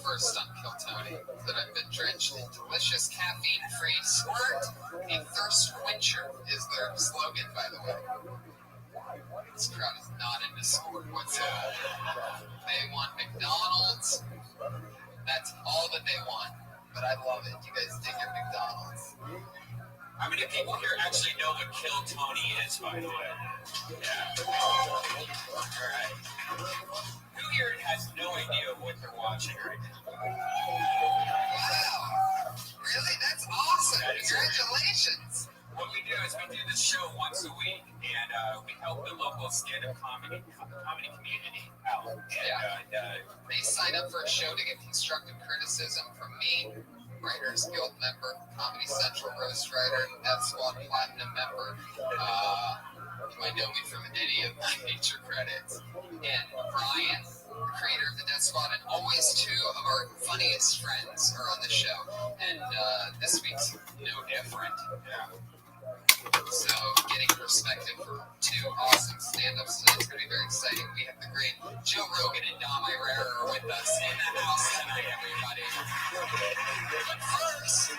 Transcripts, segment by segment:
first on Kill Tony that I've been drenched in delicious caffeine-free squirt. A thirst quencher is their slogan, by the way. This crowd is not into squirt whatsoever. They want McDonald's. That's all that they want. But I love it. You guys dig your McDonald's. How many people here actually know what Kill Tony is, by the way? Yeah. All right. Who here has no idea what they're watching right now? Wow. Really? That's awesome. Congratulations. What we do is we do this show once a week, and we help the local stand-up comedy community out. They sign up for a show to get constructive criticism from me, Writers Guild member, Comedy Central Roast Writer, Death Squad Platinum member. You might know me from any of my feature credits. And Brian, the creator of the Death Squad, and always two of our funniest friends are on the show. And this week's no different. Yeah. So, getting perspective from two awesome stand-ups tonight is going to be very exciting. We have the great Joe Rogan and Dom Irera are with us in the house tonight, everybody. But first,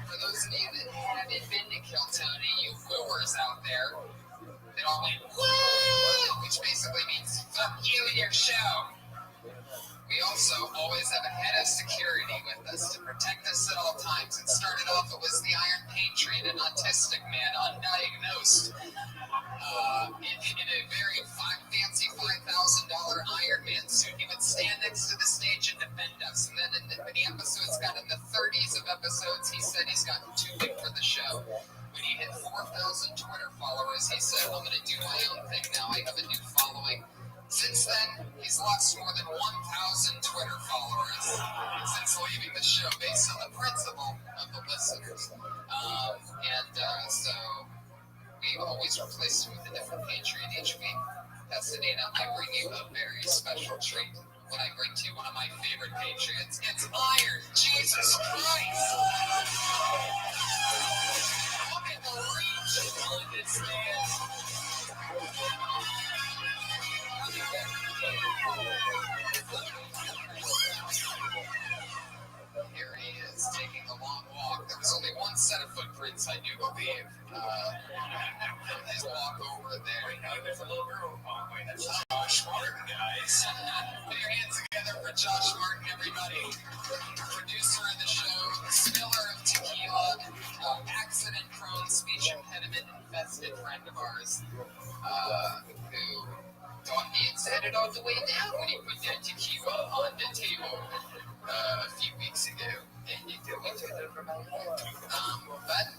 for those of you that haven't been to Kill Tony, you wooers out there, that all went, woo, which basically means fuck you and your show. We also always have a head of security with us to protect us at all times. It started off, it was the Iron Patriot, an autistic man, undiagnosed, in a very fancy $5,000 Iron Man suit. He would stand next to the stage and defend us. And then when the episodes got in the 30s of episodes, he said he's gotten too big for the show. When he hit 4,000 Twitter followers, he said, I'm going to do my own thing now. I have a new following. Since then, he's lost more than 1,000 Twitter followers since leaving the show based on the principle of the listeners. So we've always replaced him with a different Patriot each week. Pasadena, I bring you a very special treat when I bring to you one of my favorite Patriots. It's Iron Jesus Christ! Look at the reach on this man. Here he is, taking a long walk. There was only one set of footprints, I do believe. His walk over there. Wait, no, there's a little girl. Oh, wait, that's Josh Martin, guys. Put your hands together for Josh Martin, everybody. Producer of the show, spiller of tequila, accident-prone, speech impediment infested friend of ours, who thought he had set it all the way down when he put that tequila on the table a few weeks ago. And you do it over my head. But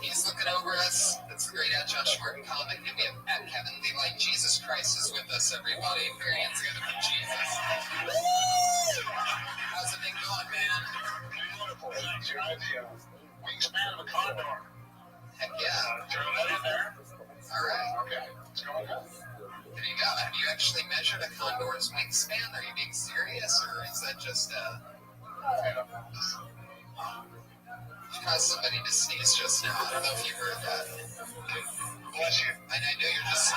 he's looking over us. That's the great Josh Martin comic. And we have at Kevin Lee Like Jesus Christ is with us, everybody. Put your hands together for Jesus. How's it been going, man? Beautiful. Thanks. You're the wingspan of a condor. Heck yeah. Throw that in there. All right. Okay. It's going good. There you go. Have you actually measured a condor's wingspan? Are you being serious, or is that just caused somebody to sneeze just now? I don't know if you heard that. Bless you. I know you're just.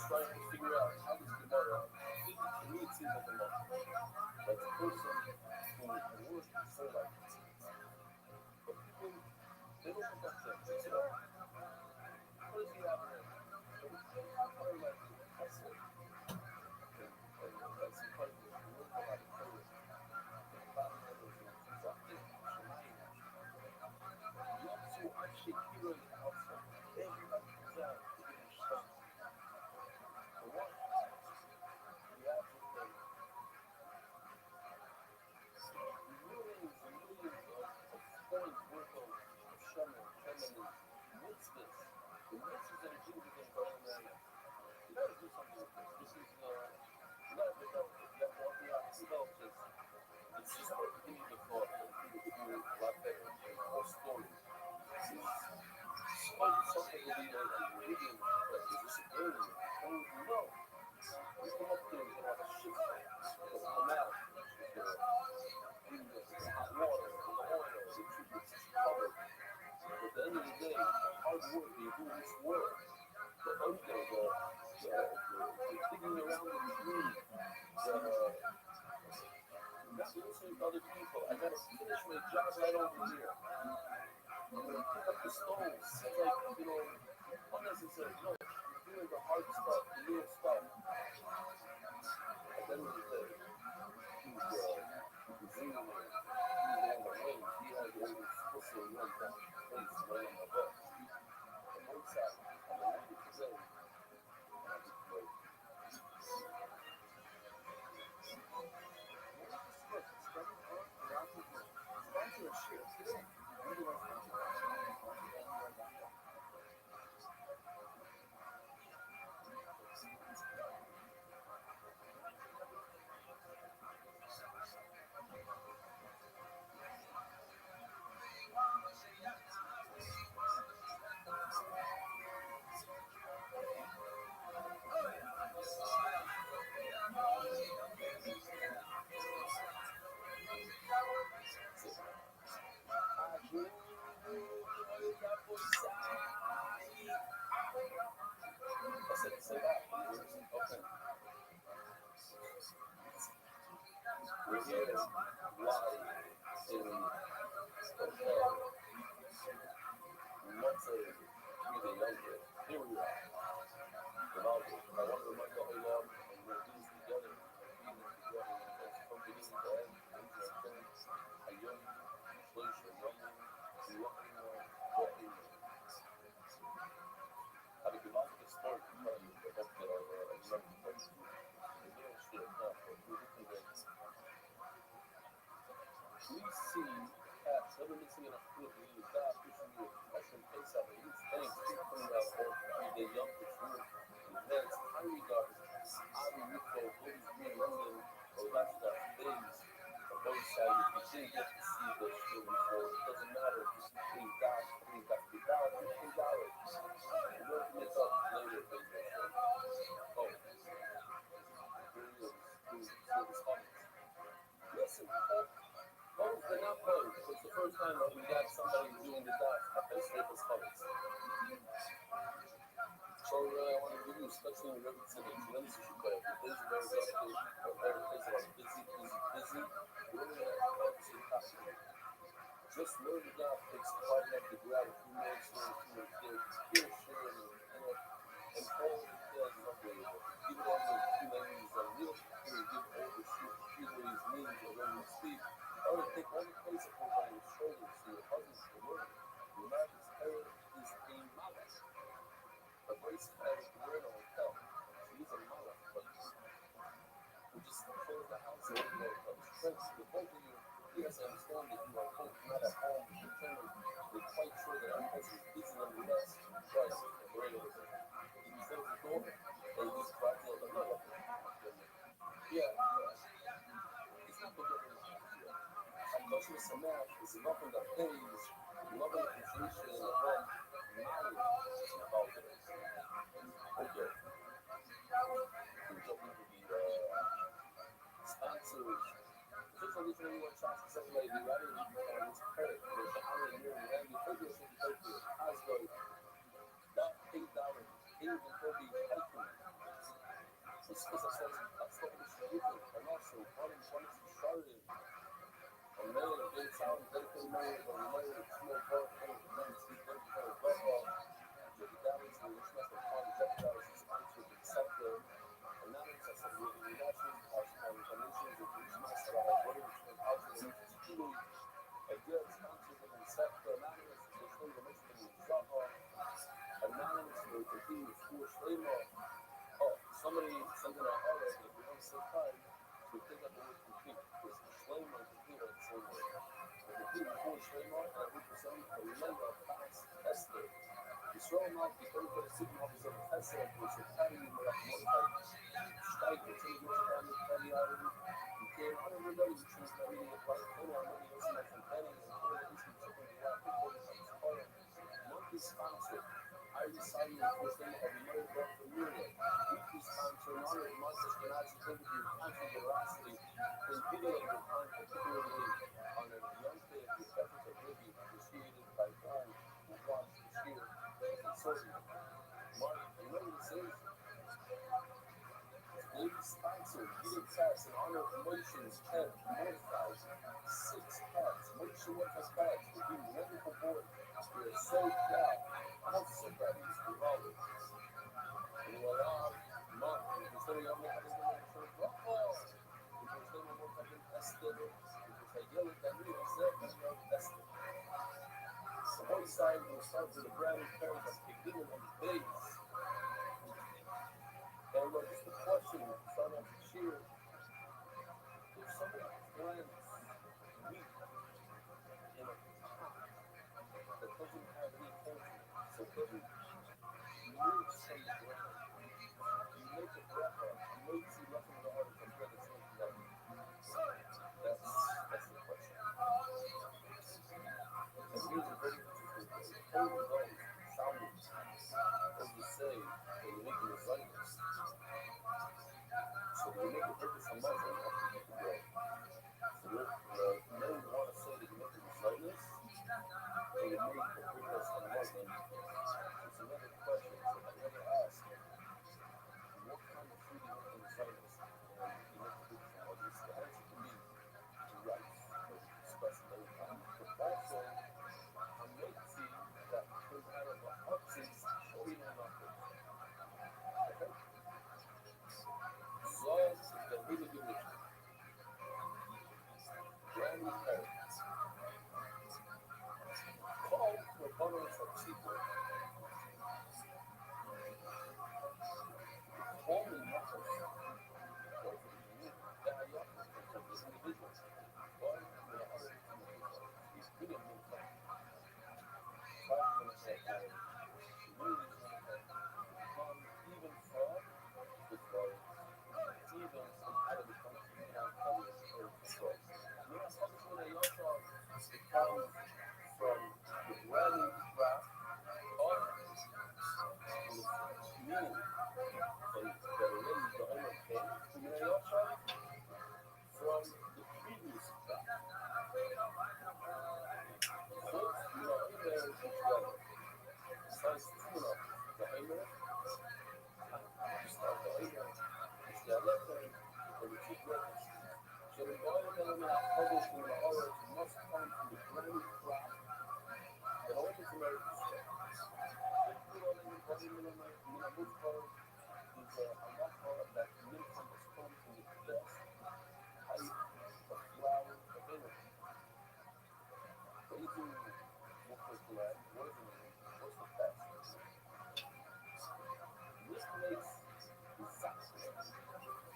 Trying to figure out how this could matter. To me, it seems like a lot. Like the person who works so like this. But people, they don't look at things. It's like, what does he have there? Probably like hustle. And digging around in the room, not listening to other people. I gotta finish my job right over here. Pick up the stones. It's like, unnecessary. No, you're doing the hard stuff, the real stuff. At the end of the day, he's zero. He's on the wings. He has all this pussy and run that place right on the butt. On one side, on the end of the day, we're here live in Monterey, really younger. Here we are. Ronaldo, I want to remind the whole lot, and we're doing this together, from beginning to end, a young inflation, running, Habe gemacht, das Sport, ich habe we see cats never missing in a foot, we use that, pushing you, pushing face out, and these things keep coming out for the young person. That's Harry Garden, Ari Rico, Blues Green London, or that's that phase of both sides. You didn't get to see those things before. It doesn't matter if you clean that, clean that, clean that, clean that. You're working it up later, baby. Oh, listen, they're not closed. It's the first time that we got somebody doing the dance at the Staples College. So I want to give you, especially in Rabbi today, tremendous issue play. The days are very busy, busy. We're going to have to see just learn the job takes quite enough to grab a few minutes to hear, share, and all the kids is unbelievable. Even all the few names and real people give all the few ways names or when you speak. I want to take all the place that comes on your shoulders to your husband's to work. Your marriage hair is a malach. The voice hair is the word on hotel. She is a malach, but we just close the house and we go strength to both of you. Yes, I understand that you are both not at home. We're quite sure that our husband is busy than the rest. Right, we're in over there. Did you close the door? Or you just tried to no. Yeah. It's not the good enough. I'm touching some math. It's nothing that pays. Loving appreciation in the home. Knowledge about it. Okay. We're jumping to the sponsors. Just a little more chance to say, like, the writing is perfect. There's the honor here and Randy Figures in Tokyo. Hasbro. That $8. Even Kobe Hiking. This is a sense of upstate distribution. And also, one started. A man in town, dedicated man, a man with small car, and a man who's dedicated to the damage to the international fund, jeopardize his sponsor, the sector. Anonymous as a reaction of nations of which must have a way between outside and security. A good sponsor of the sector, anonymous to the thing of Mexican Zaha, anonymous to continue to force labor. Oh, somebody sending a heart if you want to say hi, to pick up the word compete, because flame and compete are the same word. The compete before Shlema and represent a remember past Esther. The strong mouth, the third for the city office of Esther, was a carrying of one strike the team which found the carry out of it. You came out of the day, which was carrying the part of the money, also my companion, and all the issues of the black people in the color. Monthly sponsor. I decided to post them of another book for Muriel. Weekly sponsor, in honor of Monsters Canadian Sympathy and Country Veracity, in video of your time, particularly on a young kid with efforts of Libby, appreciated by all who watched this year. Sorry, Mark, you know what this is? Lady Spencer, Peter Tess, in honor of Emotions, Ted, Mordecai, 6 cats. Moisha went us back for being wonderful boy. We are so proud. I'm also proud of you, Robert. And we're on, Monk, and considering I'm not having to make sure Rothschild. Because they were more fucking Esther, because I yell at that new Esther. The boy side will start with the brand new parents that beginning on the base. And just a question, start off the cheer. If someone plants wheat in a pot that doesn't have any holes in it, so it doesn't roots from the ground, you make a bracha, amazing lesson of the heart compared to something like that's the question. And here's a very interesting thing. Holy goes, Talmud, as we say, when you make a Zionist. So when you make a purpose of Muslim, after you eat the bread. So men want to say that you make a Zionist, or you make a purpose of Muslim. It's another question. So I never ask, what kind of food you make in the Zionist, and you make a purpose of Muslim? So the answer can be rice, but we discuss it many times. But also, Hamotzi that comes out of the Hutzi's Shoin Anakos. Okay? Zod the Hulu Division. Brand new parents. Call for Bonos of Chico. Call me Nakos. Or for the unique Dayakos, for the individual. But for the other individual, he's good at movement. Five minutes at time. Communities want to come even from the flowers. Even from out of the country, not coming as air control. We're not talking about a young dog. It comes from the running craft of the community. And the already the owner came from a young dog from the previous craft. Since you know, in there is each other. Besides two of the owner, you start the owner, it's the left hand, or the two brothers. So the environmental publishing in the horrors must come from the granny crop that all this American stuff. The Quran and the environmental Minamutko is a matter that milk must come from the best type of flour available. What do you do with glad? What is the name? What's the best? This makes exactly.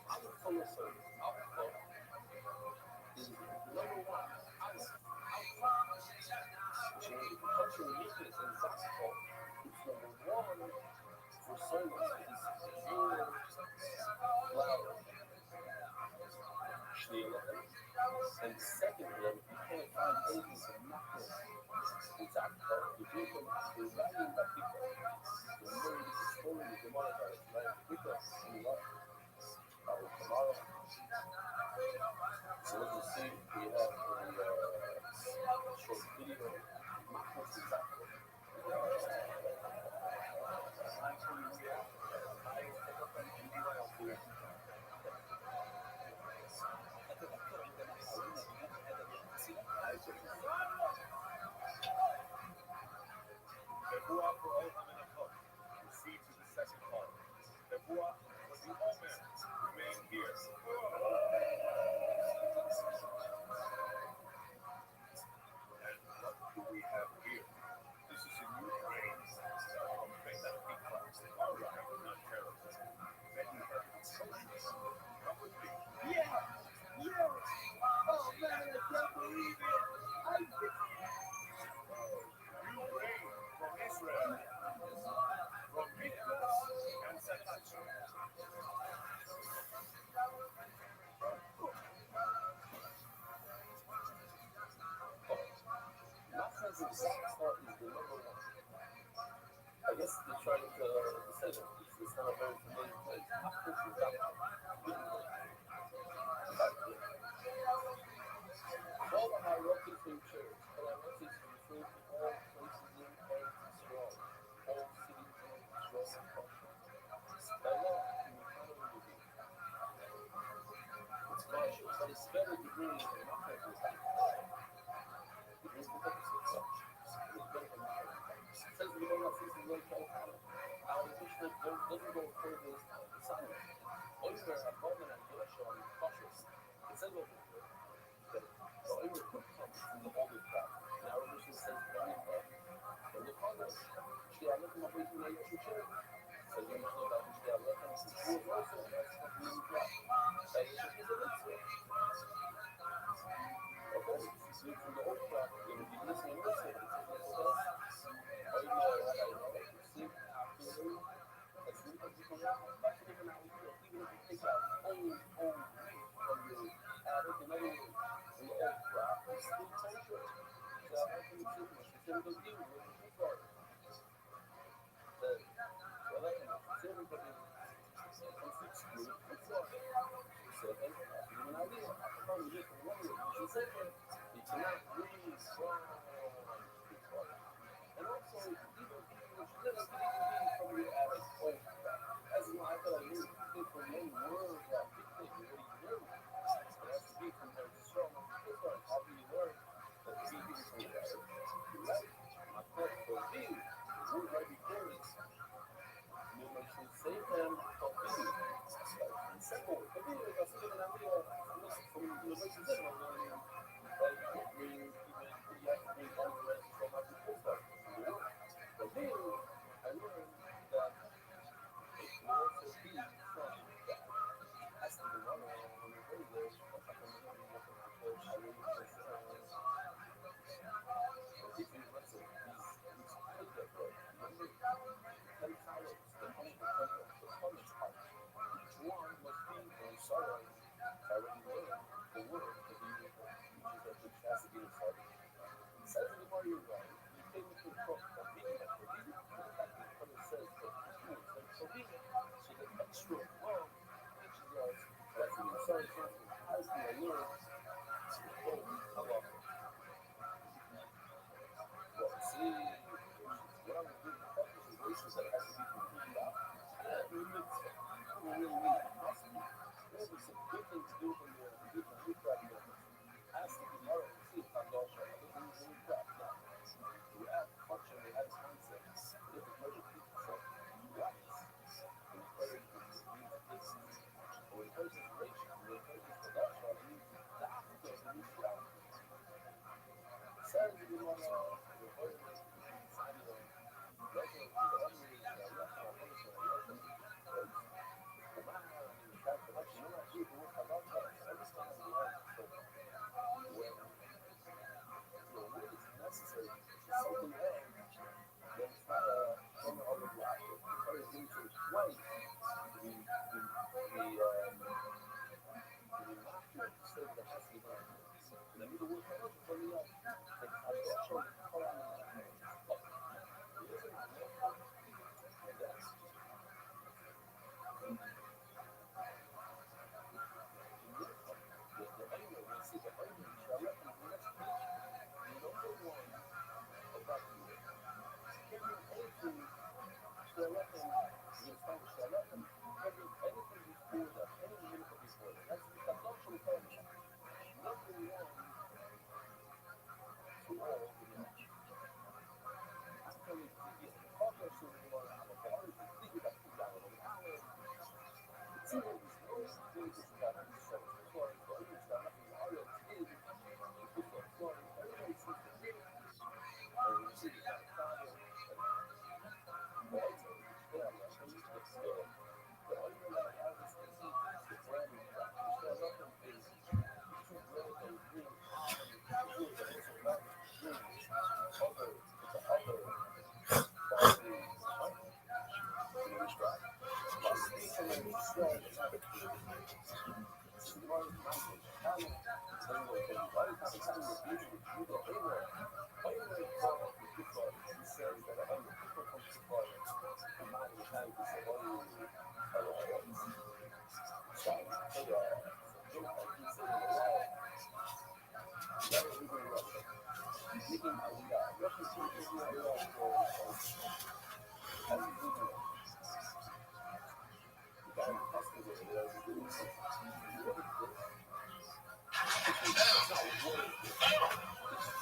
I will tell you something. Alcohol is number one. So if you touch your weakness in alcohol, it's number one for service. It's pure flour. And secondly, you can't find anything to knock it with alcohol. If you can, you're lying by people. You're very disappointed with the money that is lying with us. You know, tomorrow. So let's just see, we have a short video. Knock with alcohol. Nebuah for Olam and Achot. Proceed to the second part. Nebuah was the Omer. Remain here. And what do we have here? This is a new grain. All right, not terrible. Then you have exposures. Come with me. Yeah! Oh man, I can't believe it! I did it! New grain from Israel. From Miklos and Satacha. Nachas of Zakta is the number one. I guess they're trying to say that it's not a very familiar place. Nachas of Zakta. All the hierarchical church, hierarchies refer to all places in Eretz Israel, all cities in Israel and culture. Allah can be found with you.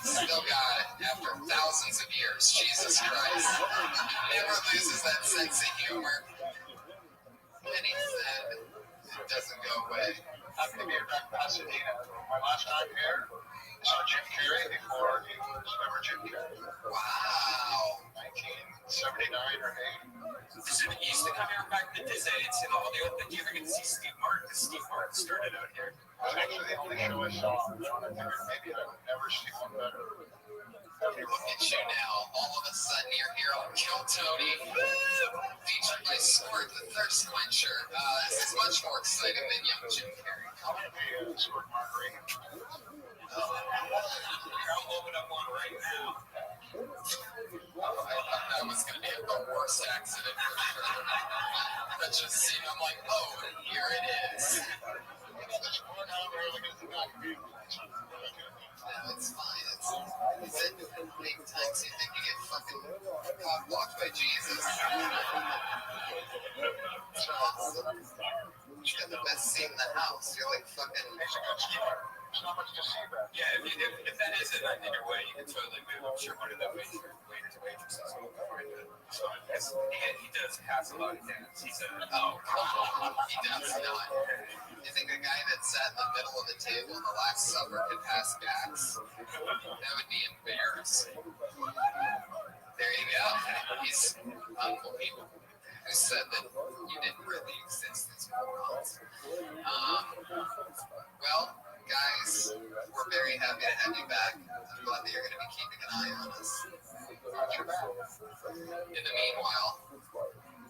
Still got it after thousands of years. Jesus Christ. Never loses that sense of humor. And he said it doesn't go away. I'm going to be back in Pasadena. My last time here, I saw Jim Carrey before he was ever Jim Carrey. Wow. 1979 or 8. You used to come here back in the day and see all the old. Did you ever get to see Steve Martin? Because Steve Martin started out here. Actually, the only show I saw, maybe I've ever seen one better. Look at you now. All of a sudden, you're here on Kill Tony. Featured by Squirt, the Thirst Quencher. This is much more exciting than Young Jim Carrey. How many Squirt Margarine? I'll open up one right now. I thought that was going to be the worst accident for sure. That just seemed, I'm like, oh, here it is. No, it's fine. It's it big times you think you get fucking blocked by Jesus. It's awesome. You got the best seat in the house. You're like fucking. There's not much to see back. Yeah, if that is it, in your way, you can totally move. I'm sure one of the waiters and waitresses will go right in. So he does pass a lot of dance. He's a Oh, he does not. You think a guy that sat in the middle of the table in the Last Supper could pass gas? That would be embarrassing. There you go. He's Uncle People who said that you didn't really exist as morons. Well, guys, we're very happy to have you back. I'm glad that you're going to be keeping an eye on us. In the meanwhile,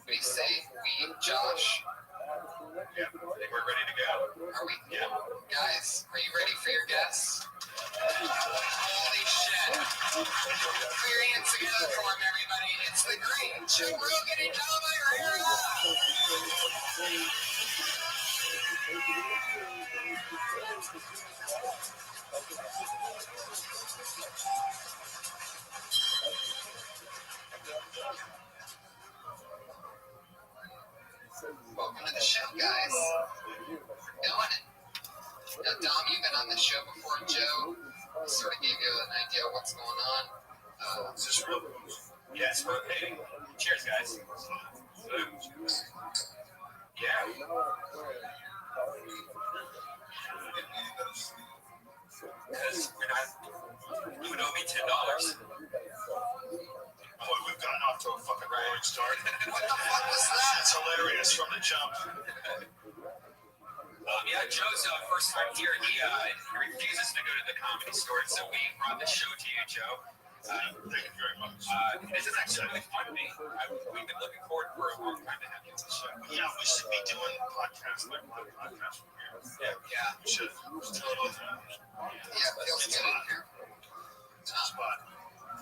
be safe. We, Josh, yeah, I think we're ready to go. are we? Yeah. Guys, are you ready for your guests? Holy shit. Put your hands together for him, everybody. It's the great Joe Rogan and Dom Irera. Welcome to the show, guys. We're doing it. Now, Dom, you've been on the show before. Joe sort of gave you an idea of what's going on. Is this real? Yes, we're okay. Cheers, guys. Yeah. Because we're not. You would owe me $10. Boy, we've gotten off to a fucking roaring start. What the fuck was that? It's hilarious from the jump. Yeah, Joe's first time here. He refuses to go to the comedy store, so we brought the show to you, Joe. Thank you very much. This is actually really fun to me. We've been looking forward for a long time to have you on the show. Yeah, we should be doing podcasts like my podcast from here. Yeah, We should. Totally. yeah, it feels good in here. Spot.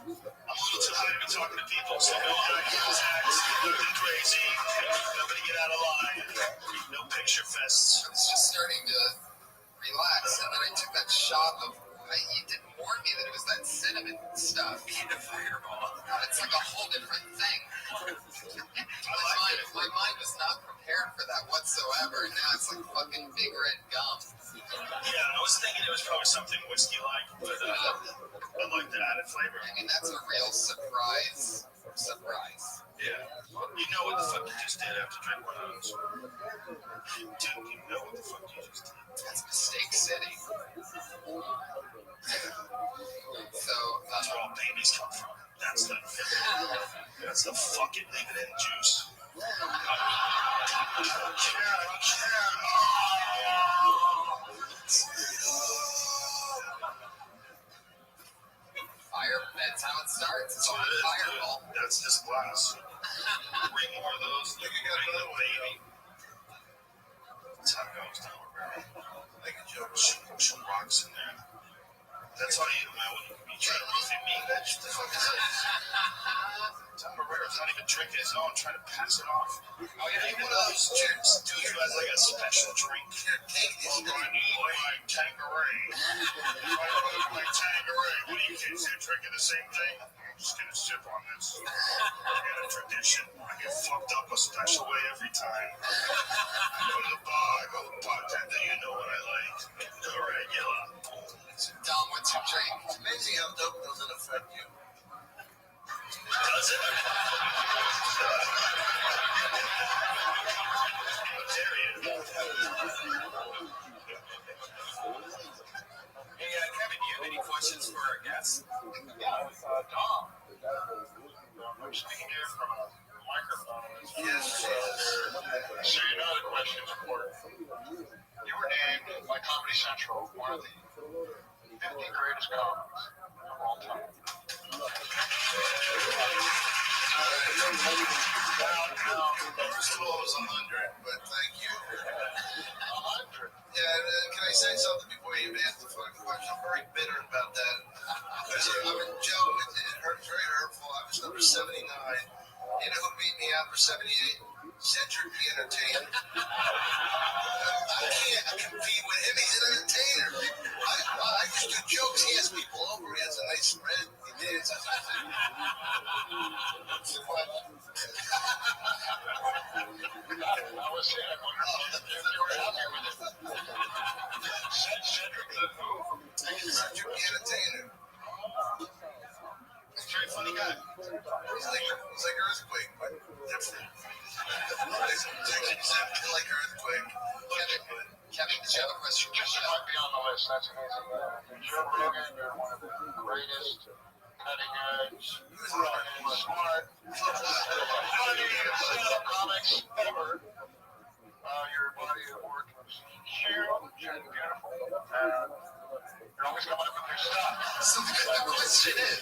I'm a little too high to be talking to people, so no eye contact, nothing crazy, nobody get out of line, no picture fests. I was just starting to relax, and then I took that shot of. You didn't warn me that it was that cinnamon stuff. In the fireball. It's like a whole different thing. My mind was not prepared for that whatsoever. And now it's like fucking big red gum. Yeah, I was thinking it was probably something whiskey-like, but I like the added flavor. I mean, that's a real surprise. Surprise. Yeah. You know what the fuck you just did after drinking one of those? Dude, you know what the fuck you just did? That's Mistake City. So, That's where all babies come from. That's the fucking leave it in juice. fire, that's how it starts. It's all a fireball. That's this glass. 3 more of those. You got a little baby. That's how it goes down a barrel. Like a joke. Shoot rocks in there. That's how you know when you try to roast me. What the fuck is that? Tamara's not even drinking his own, trying to pass it off. Oh, yeah, Even those chicks, dude, who has like a special drink. Oh, my Tanqueray. My Tanqueray. What do you kids do? Drinking the same thing? I'm just gonna sip on this. I got a tradition. I get fucked up a special way every time. I go to the bar, I go to the bartender, you know what I like. The regular. Dom, what's your drink? It's amazing how dope doesn't affect you. Does it? Hey, Kevin, do you have any questions for our guests? Yeah, Dom. I'm speaking here from a microphone. It's Yes, So you know the question is important. You were named by Comedy Central one of the 50 greatest comedies of all time. First of all, it was 100, but thank you. 100. Yeah, can I say something before you ask the fucking question? I'm very bitter about that. I'm a joke. It hurt, very hurtful. I was number 79. You know who beat me out for 78? Cedric the Entertainer. I can't compete with him. He's an entertainer. I just do jokes. He has people over. He has a nice spread. He did. What's the question? I was saying, I wonder if you were happy with it. Cedric the who? Cedric the Entertainer. He's a very funny guy. He's like Earthquake, but different. He's like Earthquake. Kevin, did you have a question? Just might be on the list. That's amazing. You're brilliant. You're one of the greatest, cutting edge, smart, stand-up comics ever. Your body of work is huge and beautiful. And you're always coming up with new stuff. So the question is.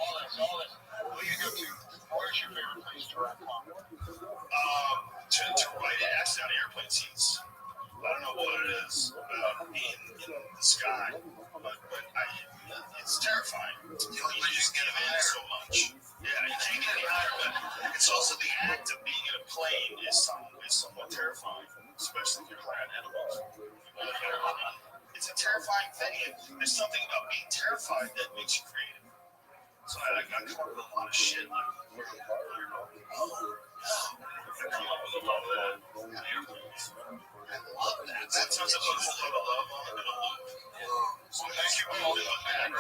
All this. What do you go to? Where's your favorite place to write comedy? To write it actually on airplane seats. I don't know what it is about being in the sky, but it's terrifying. You just get higher so much. Yeah, you can't get any higher, but it's also the act of being in a plane is somewhat terrifying, especially if you're around animals. It's a terrifying thing. There's something about being terrified that makes you creative. So I come up with a lot of shit like, I come up with a lot of that. I love that. That sounds like a whole lot of love on it. So thank you for holding on back. And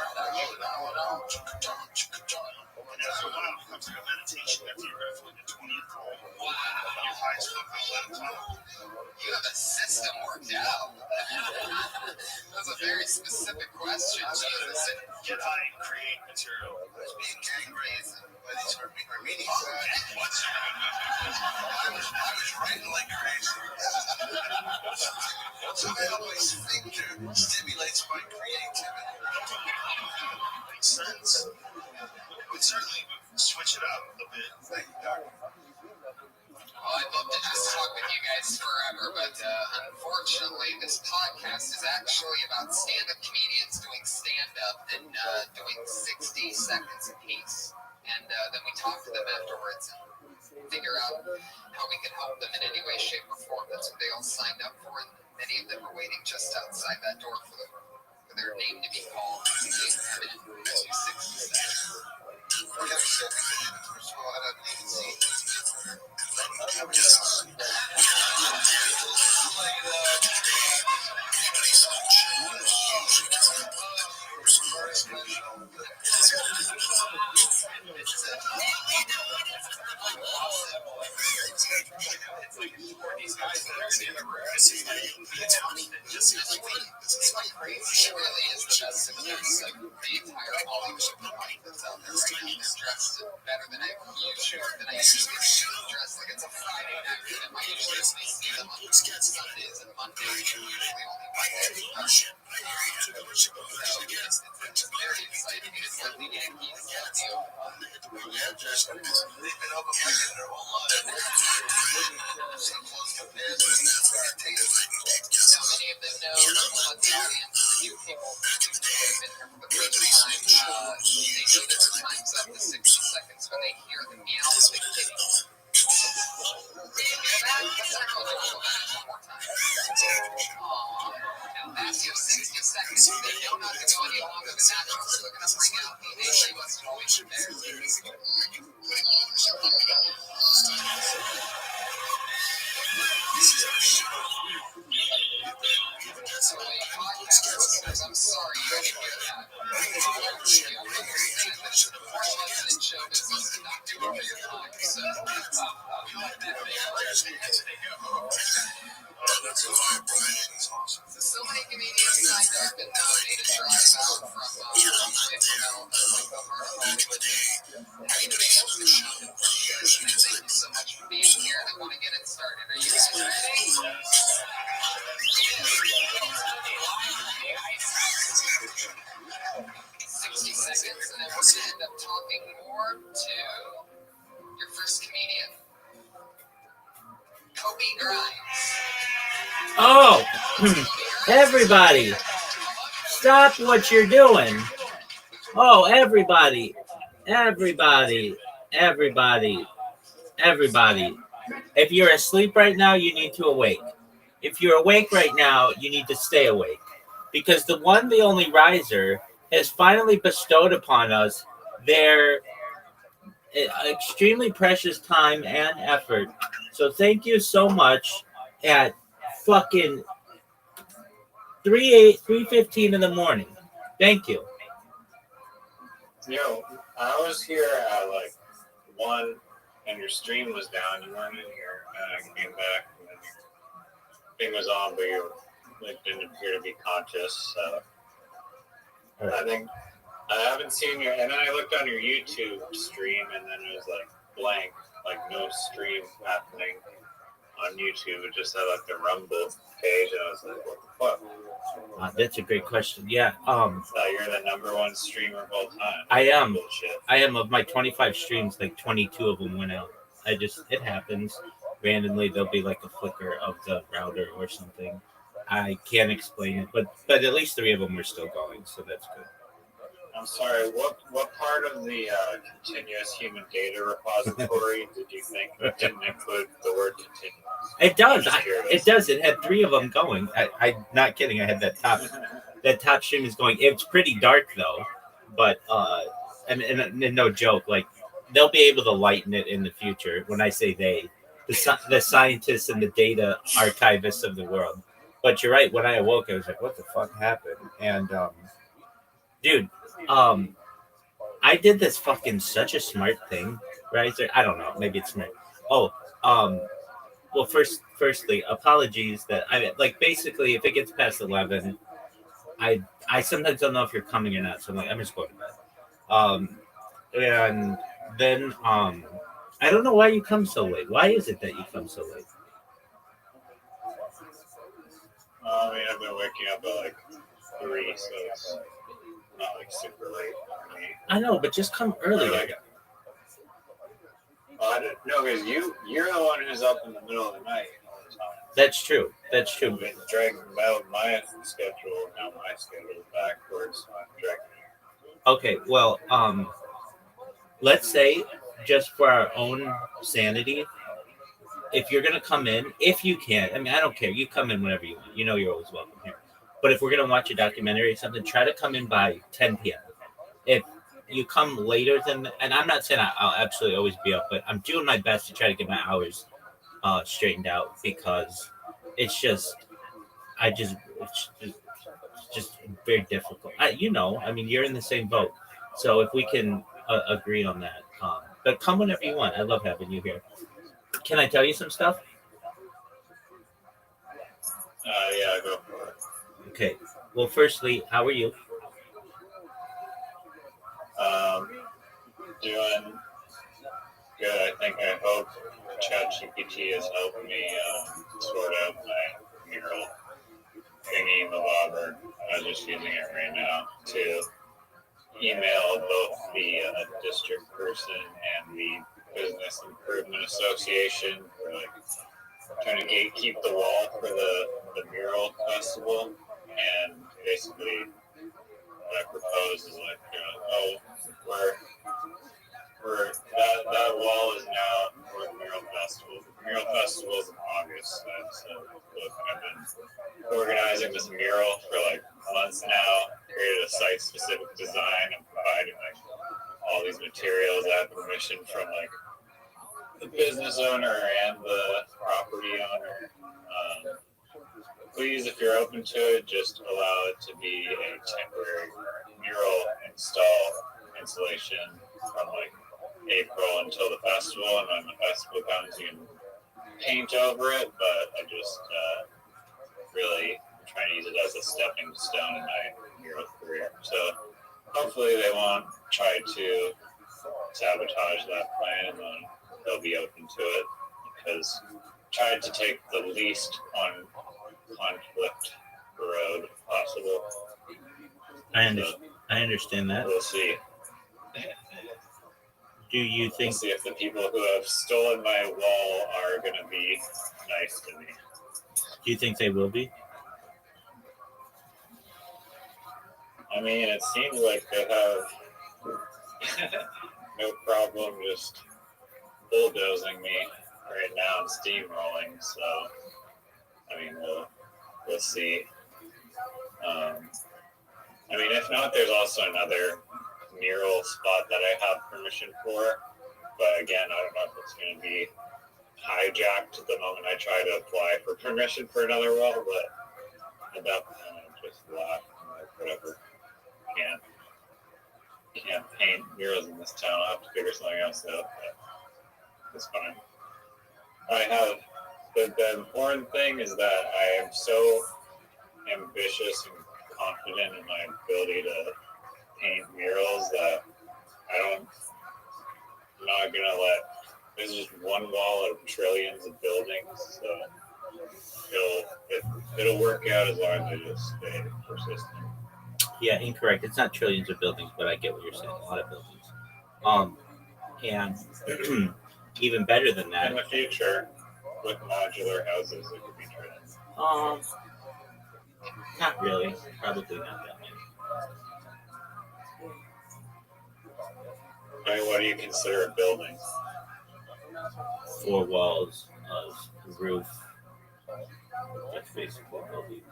after a while, it becomes like a meditation after you're ready for like the 20th goal. Wow. Your highest fucking level. You have a system worked out. That's a very specific question. Jesus. Get high and create material. I was being gang raised by these Armenians. I was writing like crazy. Somehow my sphincter stimulates my creativity. Makes sense. It would certainly switch it up a bit. Thank you, Doc. Well, I'd love to just talk with you guys forever, but unfortunately, this podcast is actually about stand-up comedians doing stand-up and doing 60 seconds apiece. And then we talk to them afterwards and figure out how we can help them in any way, shape, or form. That's what they all signed up for, and many of them are waiting just outside that door for their name to be called. To get them in to 60 seconds. First of all, I don't even see it. These guys that are in the room, it's like crazy. It really is the best of there's like the entire Hollywood comedy that's out there right now. They're dressed better than I usually dressed like it's a Friday night for them. I usually only see them on Sundays and Mondays. They're usually only Mondays. It's very exciting. It's like the Yankees get you. They've been up against their whole life. So close compared to How many of them know what's the audience? Few people who've been here for the first time, they know that their time's up to 60 seconds when they hear the meow of the kitty. One more time. Now that's your 60 seconds. They know not to go any longer than that, so they're going to bring out the they must always be there. I'm sorry you didn't hear that. You understand that it's the first lesson in show business to not do it for your time. So, somebody give me 60 seconds, and then we're going to end up talking more to your first comedian, Kobe Grimes. Oh, everybody, stop what you're doing. Oh, everybody. If you're asleep right now, you need to awake. If you're awake right now, you need to stay awake. Because the one, the only riser has finally bestowed upon us their extremely precious time and effort. So thank you so much at fucking 3:15 in the morning. Thank you. I was here at like 1 and your stream was down. You weren't in here, and I came back and then your thing was on, but you didn't appear to be conscious. So Right. I think I haven't seen your. And then I looked on your YouTube stream, and then it was like blank, like no stream happening on YouTube. It just had like the Rumble page, and I was like, what the fuck? That's a great question. Yeah. You're the #1 streamer of all time. I am. Bullshit. I am. Of my 25 streams, like 22 of them went out. It happens. Randomly, there'll be like a flicker of the router or something. I can't explain it, but at least 3 of them are still going, so that's good. I'm sorry, what part of the continuous human data repository did you think didn't include the word continuous? It does. It does. It had 3 of them going. I'm not kidding. I had that top stream is going. It's pretty dark though, but and no joke. Like they'll be able to lighten it in the future. When I say they, the scientists and the data archivists of the world. But you're right. When I awoke, I was like, "What the fuck happened?" And dude, I did this fucking such a smart thing, right? I don't know. Maybe it's smart. Oh, well, firstly, apologies that I like. Basically, if it gets past 11, I sometimes don't know if you're coming or not. So I'm like, I'm just going to bed. And then I don't know why you come so late. Why is it that you come so late? I mean, I've been waking up at like 3, so it's not like super late for me. I know, but just come early. I didn't know because you're the one who's up in the middle of the night all the time. That's true. That's true. I've been dragging out my schedule, now my schedule backwards. So I'm dragging it. Okay, well, let's say just for our own sanity, if you're gonna come in, if you can, I mean, I don't care. You come in whenever you want. You know you're always welcome here. But if we're gonna watch a documentary or something, try to come in by 10 p.m. If you come later than, and I'm not saying I'll absolutely always be up, but I'm doing my best to try to get my hours straightened out because it's just very difficult. I mean, you're in the same boat, so if we can agree on that, but come whenever you want. I love having you here. Can I tell you some stuff? Yeah, go for it. Okay. Well, firstly, how are you? Doing good. I hope ChatGPT has helped me sort out my mural thingy mabobber. I was just using it right now to email both the district person and the Business Improvement Association for trying to gatekeep the wall for the mural festival. And basically what I propose is that wall is now for the mural festival. The mural festival is in August. So look, I've been organizing this mural for months now, created a site-specific design and providing all these materials. I have permission from the business owner and the property owner. Please, if you're open to it, just allow it to be a temporary mural installation from April until the festival, and when the festival comes, you can paint over it. But I just really trying to use it as a stepping stone in my mural career. So hopefully they won't try to sabotage that plan, and then they'll be open to it because I tried to take the least conflict road possible. I I understand that. We'll see. Do you We'll think? see if the people who have stolen my wall are going to be nice to me. Do you think they will be? I mean, it seems like they have no problem just bulldozing me right now and steamrolling. So, I mean, we'll see. I mean, if not, there's also another mural spot that I have permission for. But again, I don't know if it's going to be hijacked the moment I try to apply for permission for another wall. But at that point, I just laugh and like, whatever. Can't paint murals in this town. I'll have to figure something else out. But it's fine. I have the important thing is that I am so ambitious and confident in my ability to paint murals that I'm not gonna let. There's just one wall out of trillions of buildings, so it'll work out as long as I just stay persistent. Yeah, incorrect. It's not trillions of buildings, but I get what you're saying. A lot of buildings. And even better than In that. the future, with modular houses, it could be trillions. Not really. Probably not that many. I mean, what do you consider a building? 4 walls, a roof. That's basically a building.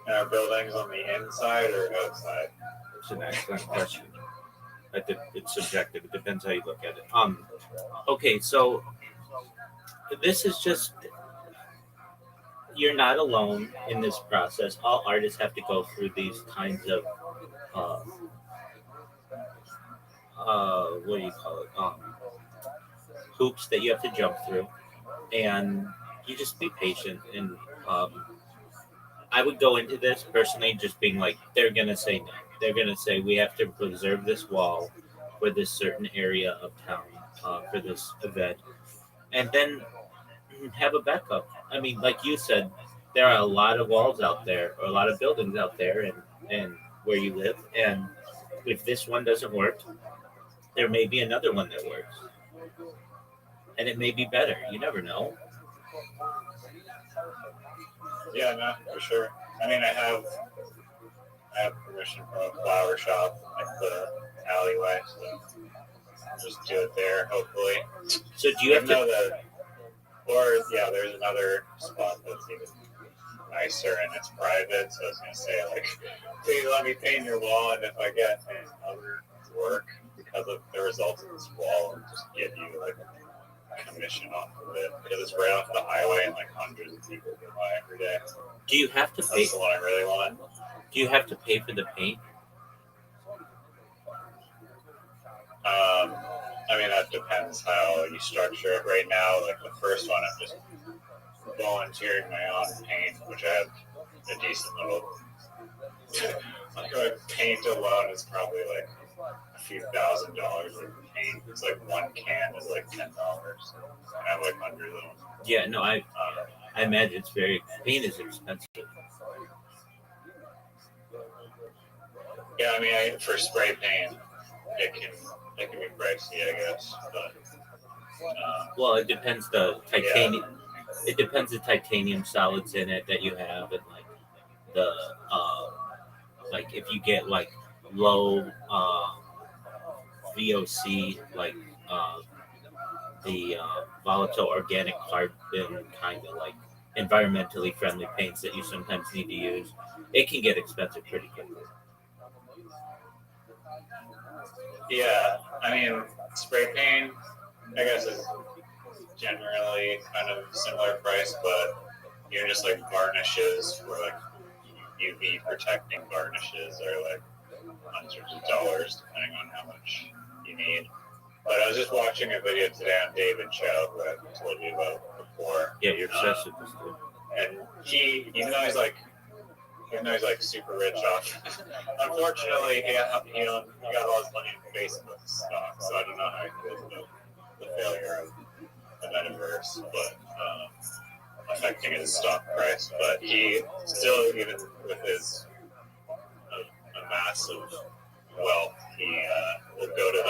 And are buildings on the inside or outside? It's an excellent question. It's subjective. It depends how you look at it. Okay, so this is just, you're not alone in this process. All artists have to go through these kinds of what do you call it? Hoops that you have to jump through, and you just be patient. And I would go into this personally just being like, they're gonna say no. They're gonna say we have to preserve this wall for this certain area of town for this event, and then have a backup. I mean, like you said, there are a lot of walls out there, or a lot of buildings out there, and where you live. And if this one doesn't work, there may be another one that works, and it may be better. You never know. Yeah, no, for sure. I mean, I have permission from a flower shop, like the alleyway, so I'll just do it there, hopefully. So do you have to? There's another spot that's even nicer and it's private, so I was gonna say, like, please let me paint your wall, and if I get other work because of the results of this wall, I'll just give you like a commission off of it, because it's right off the highway and like hundreds of people go by every day. Do you have to pay? That's the one I really want. Do you have to pay for the paint? I mean, that depends how you structure it. Right now, like the first one, I'm just volunteering my own paint, which I have a decent little. Like paint alone is probably like a few $1,000 worth of paint. It's like one can is like $10. And I have like hundreds of them. Yeah, no, I imagine it's paint is expensive. Yeah, I mean, for spray paint, it can be pricey, I guess. But well, it depends the titanium. Yeah. It depends the titanium solids in it that you have, and like the like if you get like low VOC, like the volatile organic carbon kind of like environmentally friendly paints that you sometimes need to use, it can get expensive pretty quickly. Yeah, I mean, spray paint, I guess, is generally kind of similar price, but you're just like varnishes for like UV protecting varnishes are like hundreds of dollars depending on how much you need. But I was just watching a video today on David Chow, who I told you about before. Yeah, you're obsessed with this dude. And he, even though he's like super rich off, unfortunately, he got all his money in Facebook stock, so I don't know how he feels about the failure of the metaverse, but affecting his stock price. But he still, even with his massive wealth, he will go to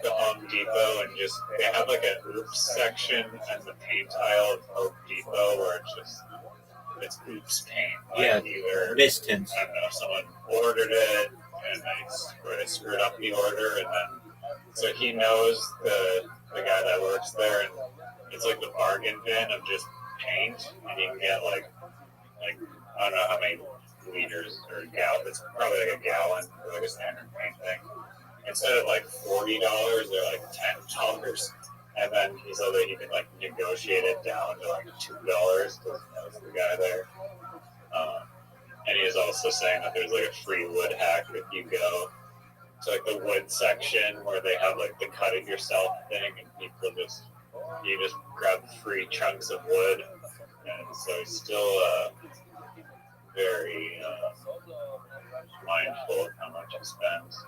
the Home Depot and just, they have like an oops section and the paint aisle of Home Depot where it's oops paint. Yeah, either mist tints. I don't know, someone ordered it and they screwed up the order, and then so he knows the guy that works there, and it's like the bargain bin of just paint, and you can get like I don't know how many liters or gallons. It's probably like a gallon for like a standard paint thing. Instead of like $40, they're like $10. And then he said that you can like negotiate it down to like $2 because that's the guy there. And he is also saying that there's like a free wood hack if you go to like the wood section where they have like the cut it yourself thing, and you just grab free chunks of wood. And so he's still very mindful of how much he spends.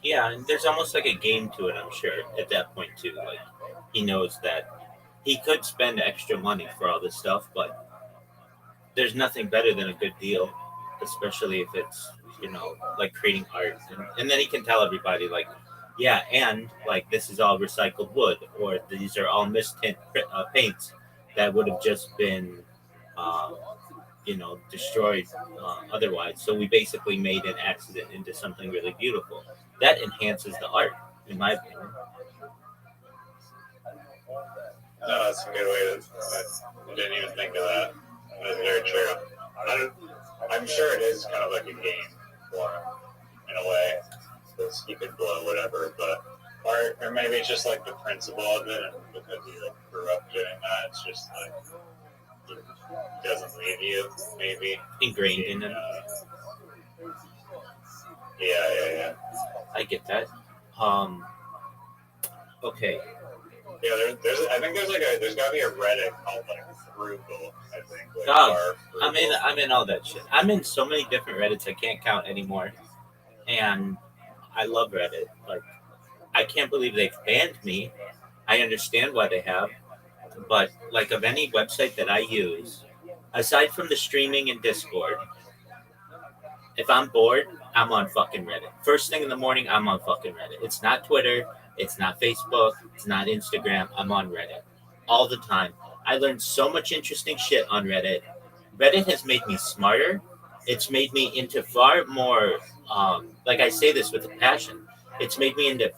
Yeah, and there's almost like a game to it, I'm sure, at that point too. Like he knows that he could spend extra money for all this stuff, but there's nothing better than a good deal, especially if it's, like creating art. And then he can tell everybody, like, yeah, and like this is all recycled wood, or these are all mist tint paints that would have just been, destroyed otherwise. So we basically made an accident into something really beautiful. That enhances the art, in my opinion. No, that's a good way I didn't even think of that. That's very true. I'm sure it is kind of like a game for him, in a way. Because he could blow whatever, but or maybe it's just like the principle of it, and because he like grew up doing that, it's just like it doesn't leave you, maybe Ingrained in him. Yeah. I get that. Okay. Yeah, I think there's gotta be a Reddit called like Frugal, I think. Like Oh, I'm in all that shit. I'm in so many different Reddits I can't count anymore, and I love Reddit. Like, I can't believe they've banned me. I understand why they have, but like of any website that I use, aside from the streaming and Discord, if I'm bored, I'm on fucking Reddit. First thing in the morning, I'm on fucking Reddit. It's not Twitter. It's not Facebook. It's not Instagram. I'm on Reddit all the time. I learned so much interesting shit on Reddit. Reddit has made me smarter. It's made me into far more, like I say this with a passion, it's made me into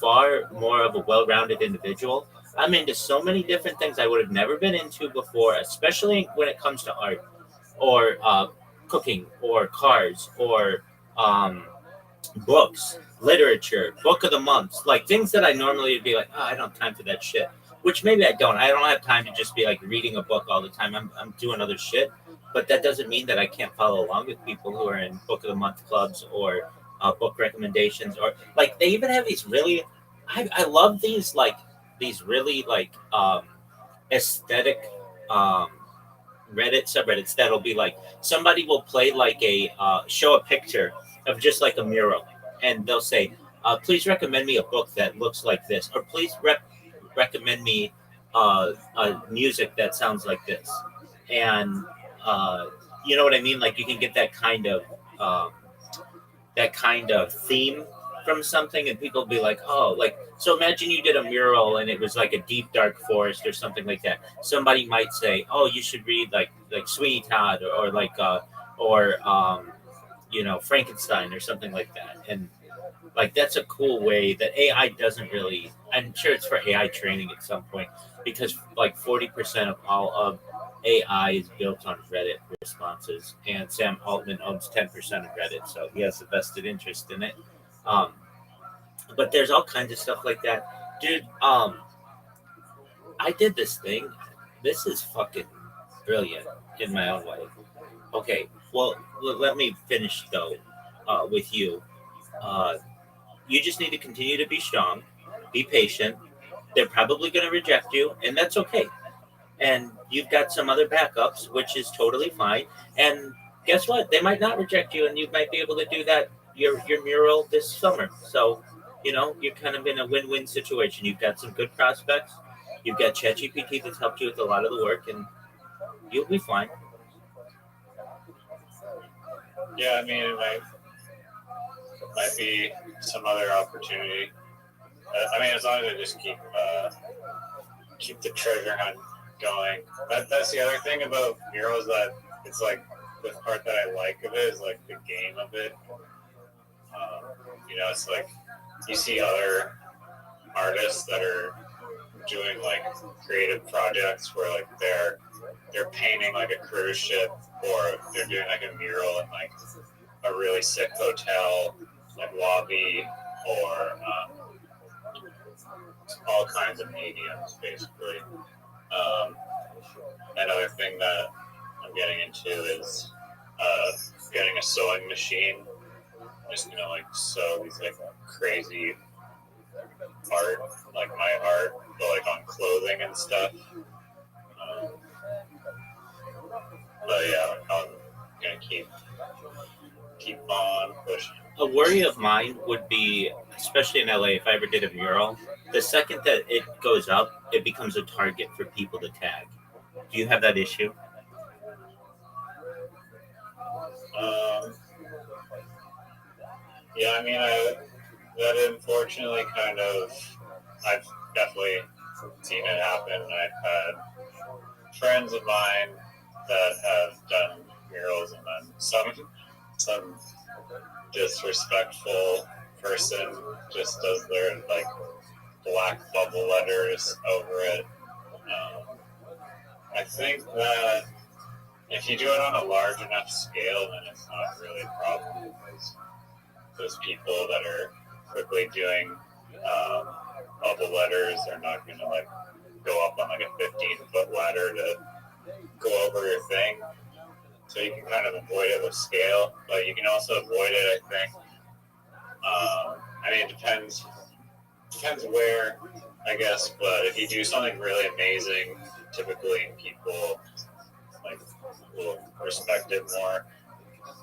far more of a well-rounded individual. I'm into so many different things I would have never been into before, especially when it comes to art or cooking or cars or books, literature, book of the month, like things that I normally would be like, oh, I don't have time for that shit. Which maybe I don't. I don't have time to just be like reading a book all the time. I'm doing other shit, but that doesn't mean that I can't follow along with people who are in book of the month clubs or book recommendations, or like they even have these really. I love these really aesthetic Reddit subreddits that'll be like somebody will play like a show a picture of just like a mural, and they'll say, please recommend me a book that looks like this, or please recommend me music that sounds like this. And you know what I mean? Like you can get that kind of theme from something, and people be like, oh, like, so imagine you did a mural and it was like a deep dark forest or something like that. Somebody might say, oh, you should read like Sweeney Todd or Frankenstein or something like that. And like that's a cool way that AI doesn't really. I'm sure it's for AI training at some point, because like 40% of all of AI is built on Reddit responses, and Sam Altman owns 10% of Reddit, so he has a vested interest in it. But there's all kinds of stuff like that, dude. I did this thing. This is fucking brilliant in my own way. Okay, well, let me finish though with you. You just need to continue to be strong, be patient. They're probably going to reject you, and that's okay. And you've got some other backups, which is totally fine. And guess what? They might not reject you, and you might be able to do that your mural this summer. So, you're kind of in a win-win situation. You've got some good prospects. You've got ChatGPT that's helped you with a lot of the work, and you'll be fine. Yeah, I mean, it might be some other opportunity. I mean, as long as I just keep the treasure hunt going. That's the other thing about murals, that it's like the part that I like of it is like the game of it. It's like you see other artists that are doing like creative projects where like they're painting like a cruise ship, or they're doing like a mural in like a really sick hotel like lobby, or all kinds of mediums basically. Another thing that I'm getting into is getting a sewing machine. I'm just gonna like sew these like crazy art, like my art, but like on clothing and stuff. But yeah, I'm gonna keep on pushing. A worry of mine would be, especially in LA, if I ever did a mural, the second that it goes up, it becomes a target for people to tag. Do you have that issue? Yeah, I mean, that unfortunately kind of, I've definitely seen it happen. I've had friends of mine that have done murals, and then some disrespectful person just does their like black bubble letters over it. I think that if you do it on a large enough scale, then it's not really a problem, because those people that are quickly doing bubble letters are not going to like go up on like a 15-foot ladder to go over your thing. So you can kind of avoid it with scale, but you can also avoid it, I think. I mean, it depends where, I guess, but if you do something really amazing, typically people like will respect it more.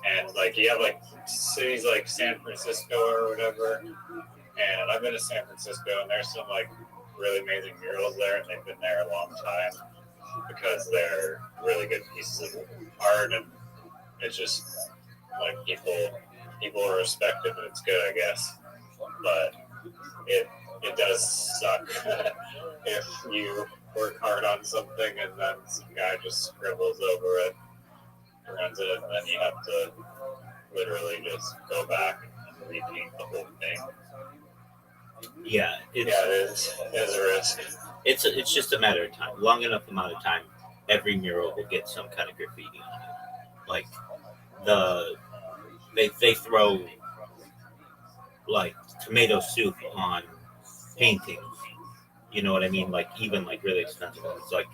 And like you have like cities like San Francisco or whatever, and I've been to San Francisco, and there's some like really amazing murals there, and they've been there a long time because they're really good pieces of art, and it's just like people respect it, and it's good, I guess. But it does suck if you work hard on something and then some guy just scribbles over it, runs it, and then you have to literally just go back and repaint the whole thing. Yeah, it is a risk. It's just a matter of time. Long enough amount of time, every mural will get some kind of graffiti on it. Like they throw like tomato soup on paintings. You know what I mean? Like even like really expensive ones, like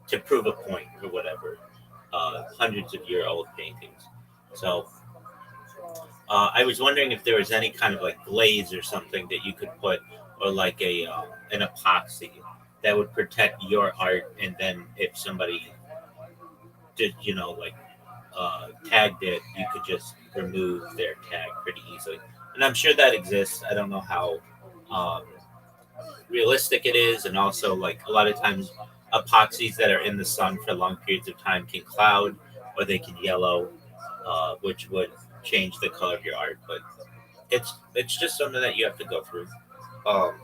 to prove a point or whatever. Hundreds of year old paintings. So I was wondering if there was any kind of like glaze or something that you could put, or like an epoxy that would protect your art, and then if somebody did, tagged it, you could just remove their tag pretty easily. And I'm sure that exists. I don't know how realistic it is, and also like a lot of times epoxies that are in the sun for long periods of time can cloud, or they can yellow, which would change the color of your art. But it's just something that you have to go through. Um,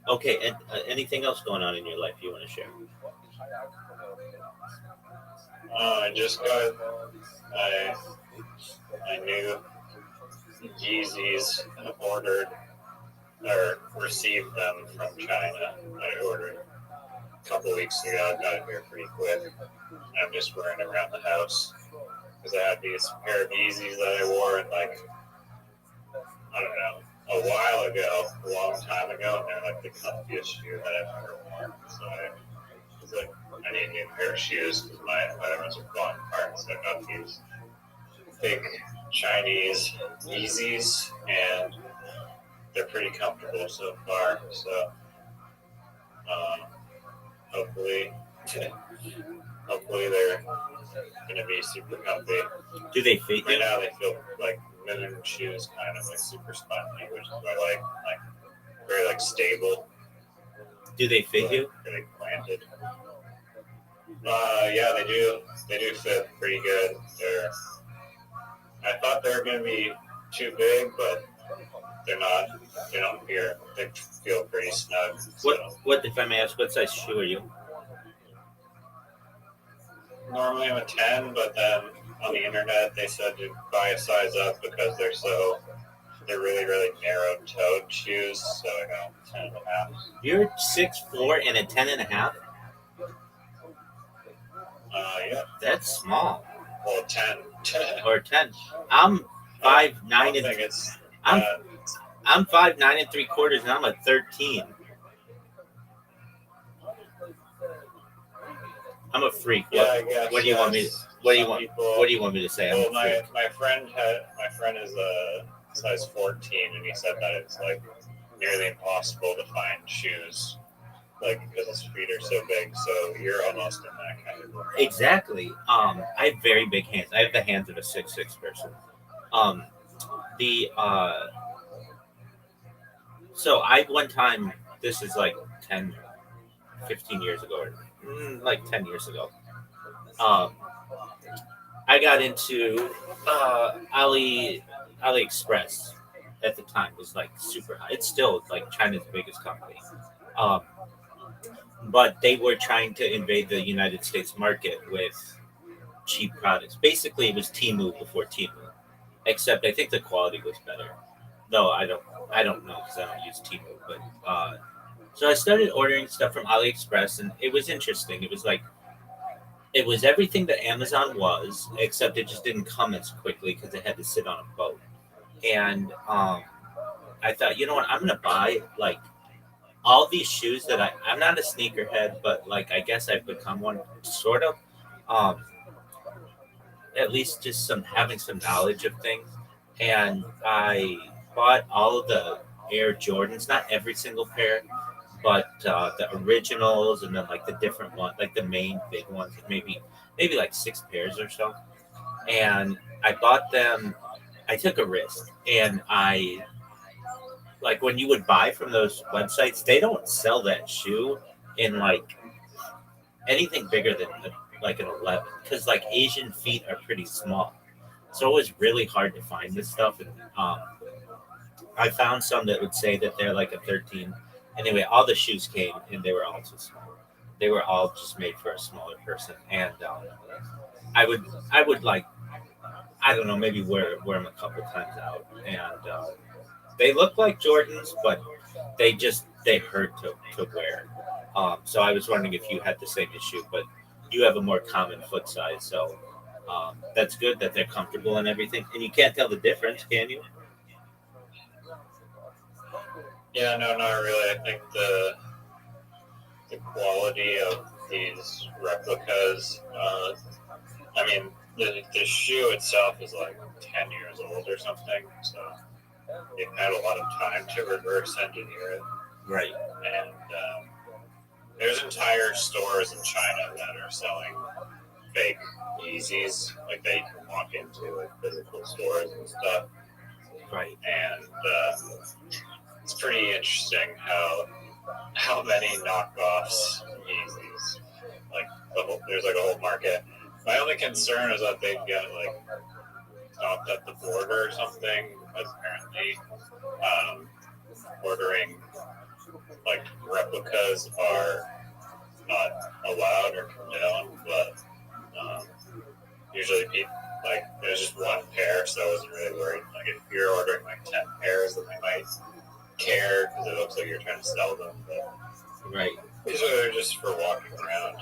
okay, and anything else going on in your life you want to share? I just got I knew Yeezys ordered or received them from China. I ordered a couple weeks ago. I got it here pretty quick. I'm just wearing them around the house because I had these pair of Yeezys that I wore in like, I don't know, a while ago, a long time ago, and they're like the comfiest shoe that I've ever worn. So I was like, I need a new pair of shoes because my other ones are falling apart. So I got these big Chinese Yeezys, and they're pretty comfortable so far. So hopefully they're gonna be super comfy. Do they fit Right you? now they feel like linen shoes, kind of like super spongy, which is what I like very like stable. Do they fit you? Really planted. Yeah, they do. They do fit pretty good. I thought they were going to be too big, but they're not. They don't appear. They feel pretty snug. So. What if I may ask? What size shoe are you? Normally I'm a 10, but then on the internet they said to buy a size up because they're really, really narrow-toed shoes, so I got 10 and a half. You're 6'4" and a 10 and a half? Yeah. That's small. Well, 10. Or 10. I'm 5'9" I and think it's. I'm 5'9" and 3/4, and I'm a 13. I'm a freak. Yeah, I guess. What do you want me? What do you want? People, What do you want me to say? Well, I'm a freak. my friend is a size 14, and he said that it's like nearly impossible to find shoes, like because his feet are so big. So you're almost in that category. Exactly. I have very big hands. I have the hands of a 6'6" person. So I one time, this is like 10, 15 years ago, or like 10 years ago. I got into AliExpress at the time. Was like super high. It's still like China's biggest company. But they were trying to invade the United States market with cheap products. Basically, it was Temu before Temu, except I think the quality was better. Though I don't know because I don't use Temu. But so I started ordering stuff from AliExpress, and it was interesting. It was everything that Amazon was, except it just didn't come as quickly because it had to sit on a boat. And I thought, you know what, I'm gonna buy like all these shoes that I'm not a sneakerhead, but like I guess I've become one sort of. At least just having some knowledge of things. And I bought all of the Air Jordans, not every single pair, but the originals, and then like the different ones, like the main big ones, maybe like 6 pairs or so. And I bought them. I took a risk, and I like when you would buy from those websites, they don't sell that shoe in like anything bigger than like an 11, because like Asian feet are pretty small, so it was really hard to find this stuff. And I found some that would say that they're like a 13. Anyway, all the shoes came, and they were all too small. They were all just made for a smaller person, and I would like, I don't know, maybe wear them a couple times out, and they look like Jordans, but they hurt to wear. So I was wondering if you had the same issue, but you have a more common foot size, so that's good that they're comfortable and everything. And you can't tell the difference, can you? Yeah, no, not really. I think the quality of these replicas, I mean, the shoe itself is like 10 years old or something, so they've had a lot of time to reverse engineer it. Right. And there's entire stores in China that are selling fake Yeezys, like that you can walk into, like physical stores and stuff. Right. And it's pretty interesting how many knockoffs Yeezys. Like there's like a whole market. My only concern is that they get like stopped at the border or something, because apparently ordering like replicas are not allowed or condoned, but usually people, like, there's just one pair, so I wasn't really worried. Like, if you're ordering like 10 pairs, then they might care because it looks like you're trying to sell them. But right. These are just for walking around.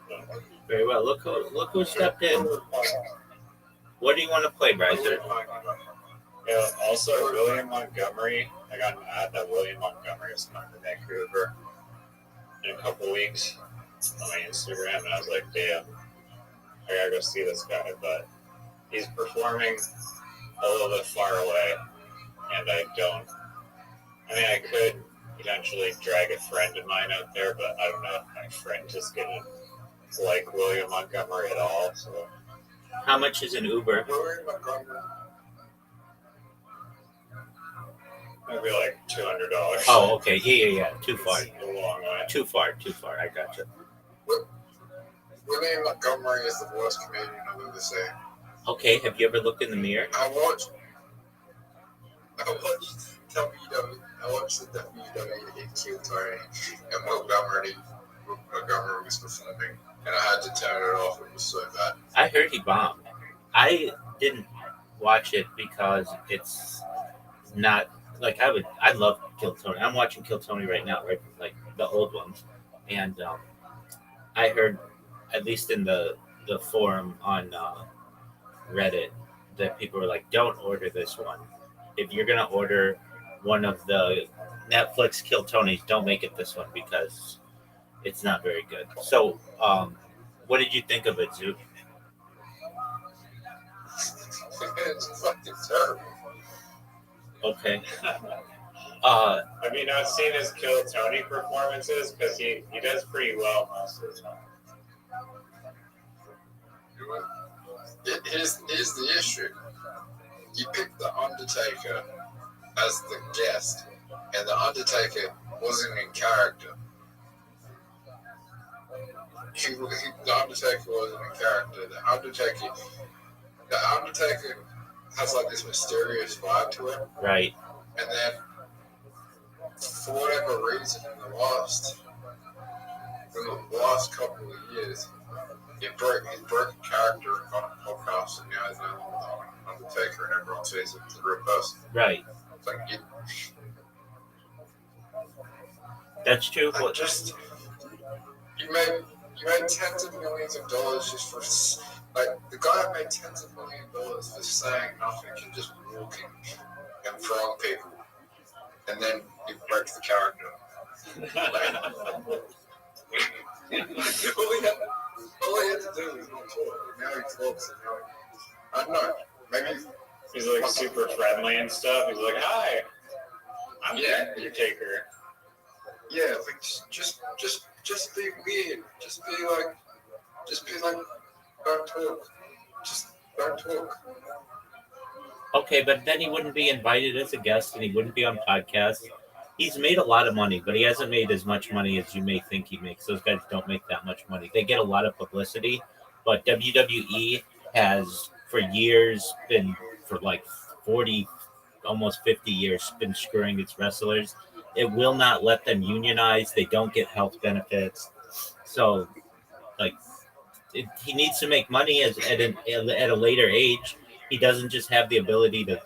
So. Very well. Look who stepped in. What do you want to play, Bryzer? Yeah, also, William Montgomery. I got an ad that William Montgomery is coming to Vancouver in a couple weeks on my Instagram, and I was like, damn, I gotta go see this guy. But he's performing a little bit far away, and I could potentially drag a friend of mine out there, but I don't know if my friend is gonna like William Montgomery at all. So, how much is an Uber? William Montgomery. Maybe like $200. Oh, okay. Yeah. Too far. It's a long way. Too far. I gotcha. William Montgomery is the worst comedian I've ever seen. Okay, have you ever looked in the mirror? I watched WWE. I watched the WWE Kill Tony, and Montgomery was performing, and I had to turn it off. It was so bad. I heard he bombed. I didn't watch it because it's not like I love Kill Tony. I'm watching Kill Tony right now, right? Like the old ones. And I heard, at least in the forum on Reddit, that people were like, don't order this one. If you're going to order one of the Netflix Kill Tonys, don't make it this one because it's not very good. So, what did you think of it, Zook? It's fucking terrible. Okay. I mean, I've seen his Kill Tony performances because he does pretty well most of the time. Here's the issue. You picked The Undertaker as the guest, and The Undertaker wasn't in character. The Undertaker wasn't in character. The Undertaker has like this mysterious vibe to it. Right. And then, for whatever reason, in the last couple of years, he broke character on a podcast, and now he's no longer the Undertaker, and everyone says it's a real person. Right. It's like That's true. Like just you made tens of millions of dollars just for like the guy that made tens of millions of dollars for saying nothing and just walking and throwing people, and then he breaks the character. All he had to do was not talk. Now he talks, and now I don't know. Maybe he's like super friendly and stuff. He's like, "Hi, I'm the Undertaker." Yeah, like just be weird. Just be like, don't talk. Just don't talk. Okay, but then he wouldn't be invited as a guest, and he wouldn't be on podcasts. He's made a lot of money, but he hasn't made as much money as you may think he makes. Those guys don't make that much money. They get a lot of publicity, but WWE has for years been, for like 40, almost 50 years, been screwing its wrestlers. It will not let them unionize. They don't get health benefits. So, like, he needs to make money at a later age. He doesn't just have the ability to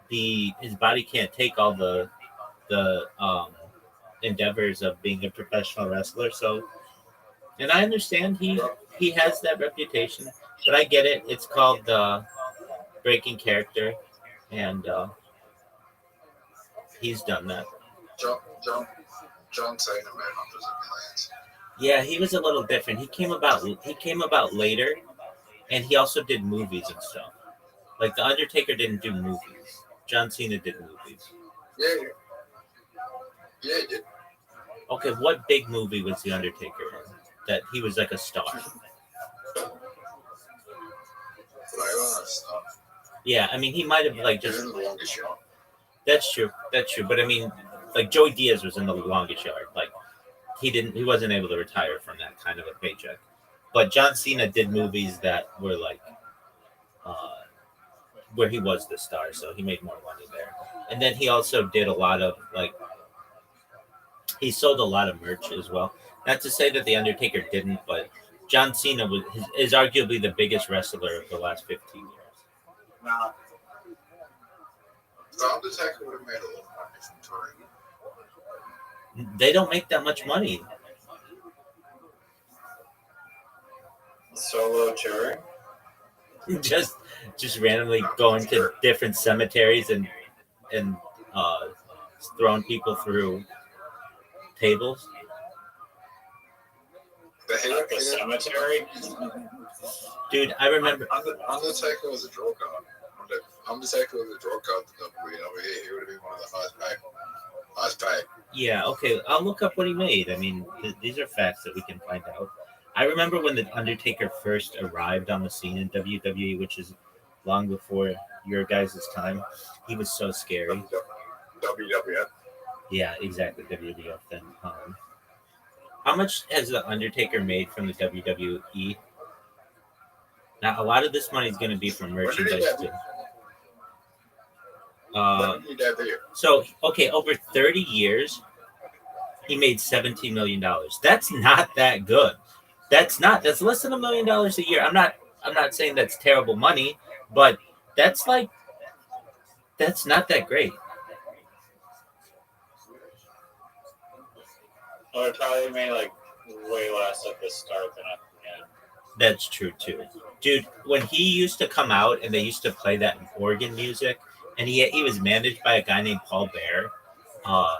be. His body can't take all the endeavors of being a professional wrestler. So, and I understand he has that reputation, but I get it. It's called breaking character, and he's done that. John Cena made hundreds of millions. Yeah, he was a little different. He came about later, and he also did movies and stuff. Like the Undertaker didn't do movies. John Cena did movies. Yeah, he did. Okay, what big movie was the Undertaker in that he was like a star? Yeah, I mean he might have like just. The Longest Yard. That's true. But I mean, like Joey Diaz was in The Longest Yard. Like he wasn't able to retire from that kind of a paycheck. But John Cena did movies that were like, where he was the star, so he made more money there. And then he also did a lot of like, he sold a lot of merch as well. Not to say that the Undertaker didn't, but John Cena is arguably the biggest wrestler of the last 15 years. Nah. The Undertaker would have made a lot of money from touring. They don't make that much money. Solo touring? just randomly going to different cemeteries and throwing people through tables. The cemetery? Dude, I remember Undertaker was a draw card. Undertaker was a draw card to WWE. He would have been one of the highest paid. Yeah, okay. I'll look up what he made. I mean, these are facts that we can find out. I remember when the Undertaker first arrived on the scene in WWE, which is long before your guys' time. He was so scary. WWF. Yeah, exactly. WWF then. How much has the Undertaker made from the WWE? Now, a lot of this money is going to be from When did he merchandise debut? too. When did he debut? So okay, over 30 years, he made $17 million. That's not that good. That's less than $1 million a year. I'm not saying that's terrible money, but that's like that's not that great. Well, it probably made like way less at the start than at the end. That's true too. Dude, when he used to come out and they used to play that organ music, and he was managed by a guy named Paul Bear, uh,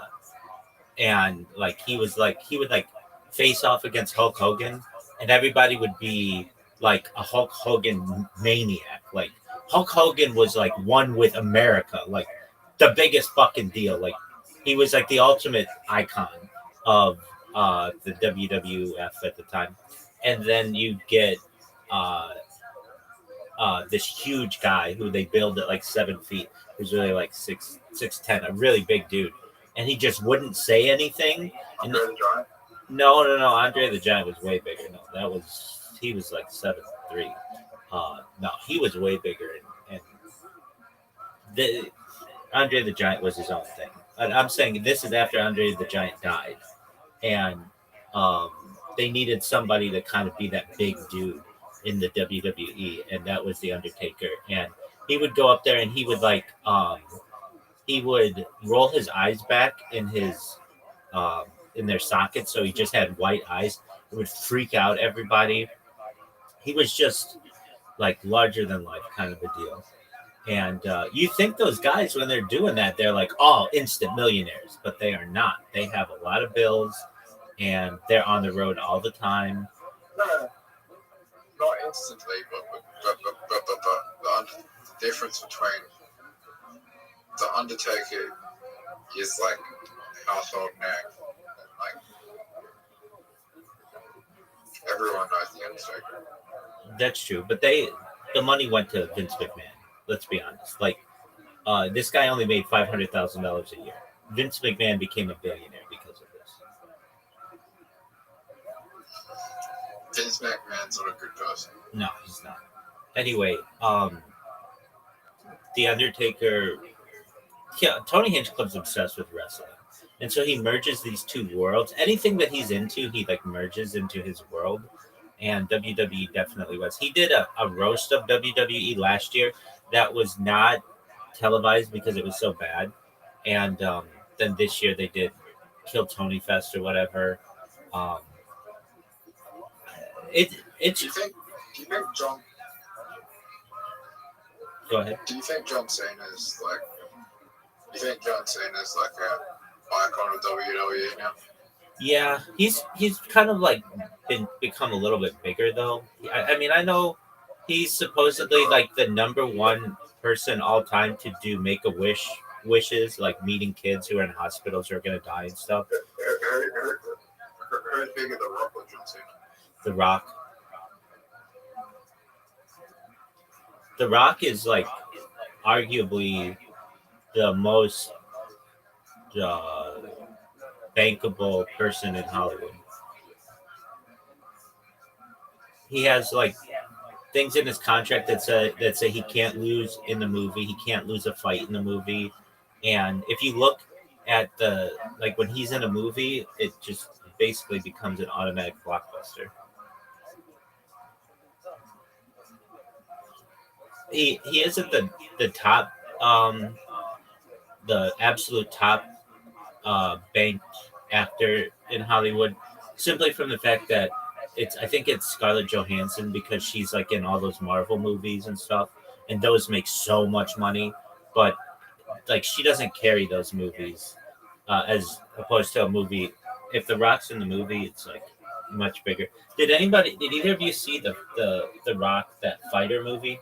and like he would like face off against Hulk Hogan, and everybody would be like a Hulk Hogan maniac. Like Hulk Hogan was like one with America, like the biggest fucking deal. Like he was like the ultimate icon of the WWF at the time. And then you get uh, this huge guy who they build at like 7 feet, who's really like 6'10", a really big dude, and he just wouldn't say anything. And Andre the Giant? no, Andre the Giant was way bigger. No, he was like 7'3". No, he was way bigger, and the Andre the Giant was his own thing. And I'm saying this is after Andre the Giant died, and um, they needed somebody to kind of be that big dude in the WWE, and that was the Undertaker. And he would go up there and he would roll his eyes back in their sockets, so he just had white eyes. It would freak out everybody. He was just like larger than life kind of a deal. And you think those guys, when they're doing that, they're like all instant millionaires, but they are not. They have a lot of bills, and they're on the road all the time. No, not instantly, but the difference between the Undertaker is like household name. Like everyone knows the Undertaker. That's true, but the money went to Vince McMahon. Let's be honest. Like this guy only made $500,000 a year. Vince McMahon became a billionaire because of this. Vince McMahon's not a good person. No, he's not. Anyway, the Undertaker. Yeah, Tony Hinchcliffe's obsessed with wrestling, and so he merges these two worlds. Anything that he's into, he like merges into his world. And WWE definitely was. He did a roast of WWE last year that was not televised because it was so bad. And then this year they did Kill Tony Fest or whatever. Um, it's Do you think John? Go ahead. Do you think John Cena's like? Do you think John Cena's like a icon of WWE now? Yeah, he's kind of like become a little bit bigger though. I mean, I know he's supposedly like the number one person all time to do wishes, like meeting kids who are in hospitals who are gonna die and stuff. Who's bigger, The Rock or John Cena? The Rock. The Rock is like arguably the most bankable person in Hollywood. He has like things in his contract that say he can't lose in the movie. He can't lose a fight in the movie. And if you look at the like when he's in a movie, it just basically becomes an automatic blockbuster. He isn't the top the absolute top banked actor in Hollywood, simply from the fact that I think it's Scarlett Johansson because she's like in all those Marvel movies and stuff, and those make so much money, but like she doesn't carry those movies as opposed to a movie. If The Rock's in the movie, it's like much bigger. Did either of you see the Rock, that fighter movie?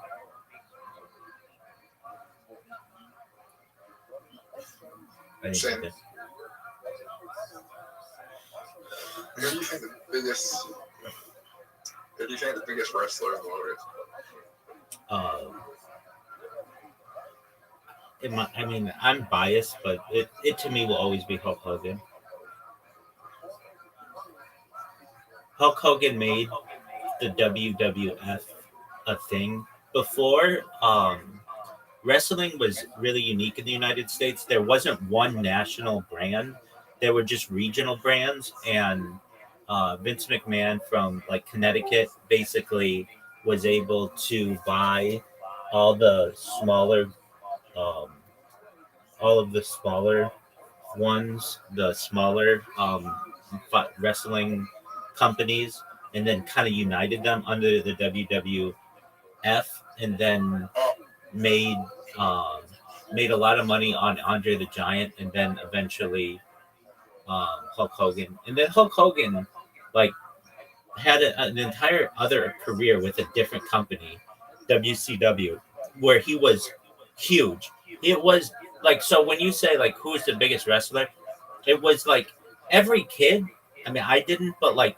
I didn't Same. see that. Who do you think the biggest? Who do you think the biggest wrestler in the world is? I mean, I'm biased, but it to me will always be Hulk Hogan. Hulk Hogan made the WWF a thing before. Wrestling was really unique in the United States. There wasn't one national brand. There were just regional brands, and Vince McMahon from like Connecticut basically was able to buy all the smaller, um, all of the smaller ones, the smaller wrestling companies, and then kind of united them under the WWF, and then made um, made a lot of money on Andre the Giant, and then eventually Hulk Hogan, and then Hulk Hogan like had an entire other career with a different company, WCW, where he was huge. It was like, so when you say like who's the biggest wrestler, it was like every kid. I mean, I didn't, but like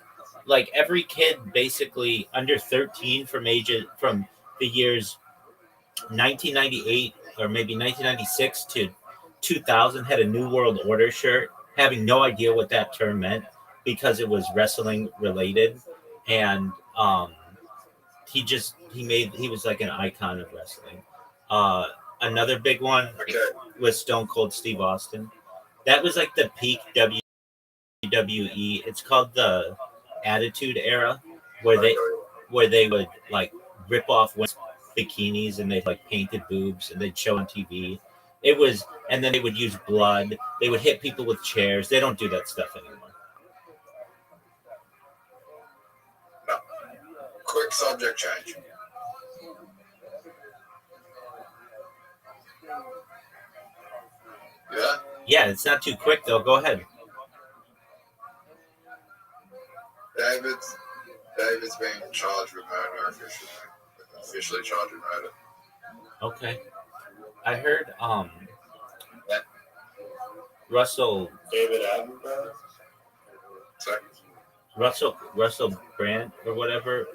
every kid basically under 13 from the years 1998 or maybe 1996 to 2000 had a New World Order shirt, having no idea what that term meant because it was wrestling related, and he was like an icon of wrestling. Another big one was Stone Cold Steve Austin. That was like the peak WWE. It's called the Attitude Era, where they would like rip off women's bikinis and they like painted boobs and they'd show on TV. It was, and then they would use blood. They would hit people with chairs. They don't do that stuff anymore. No. Quick subject change. Yeah? Yeah, it's not too quick though. Go ahead. David's being charged with murder officially charged with murder. Okay. I heard Russell David Attenborough. Sorry? Russell Brand or whatever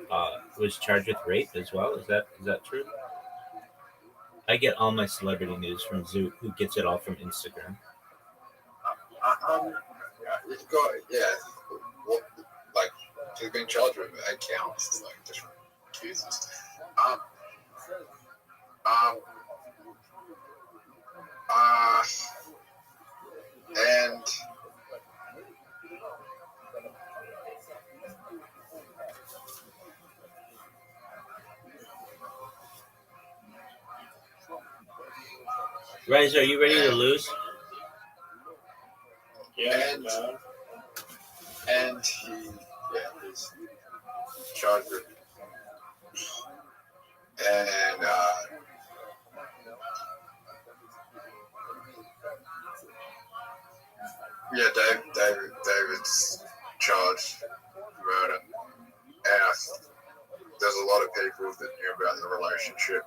was charged with rape as well. Is that true? I get all my celebrity news from Zoot, who gets it all from Instagram. It's got, yeah. What, like, he's being charged with 8 counts. It's like different accusers. And Rise, are you ready to lose? Yeah. and he's charged with, and David's charged with murder, and there's a lot of people that knew about the relationship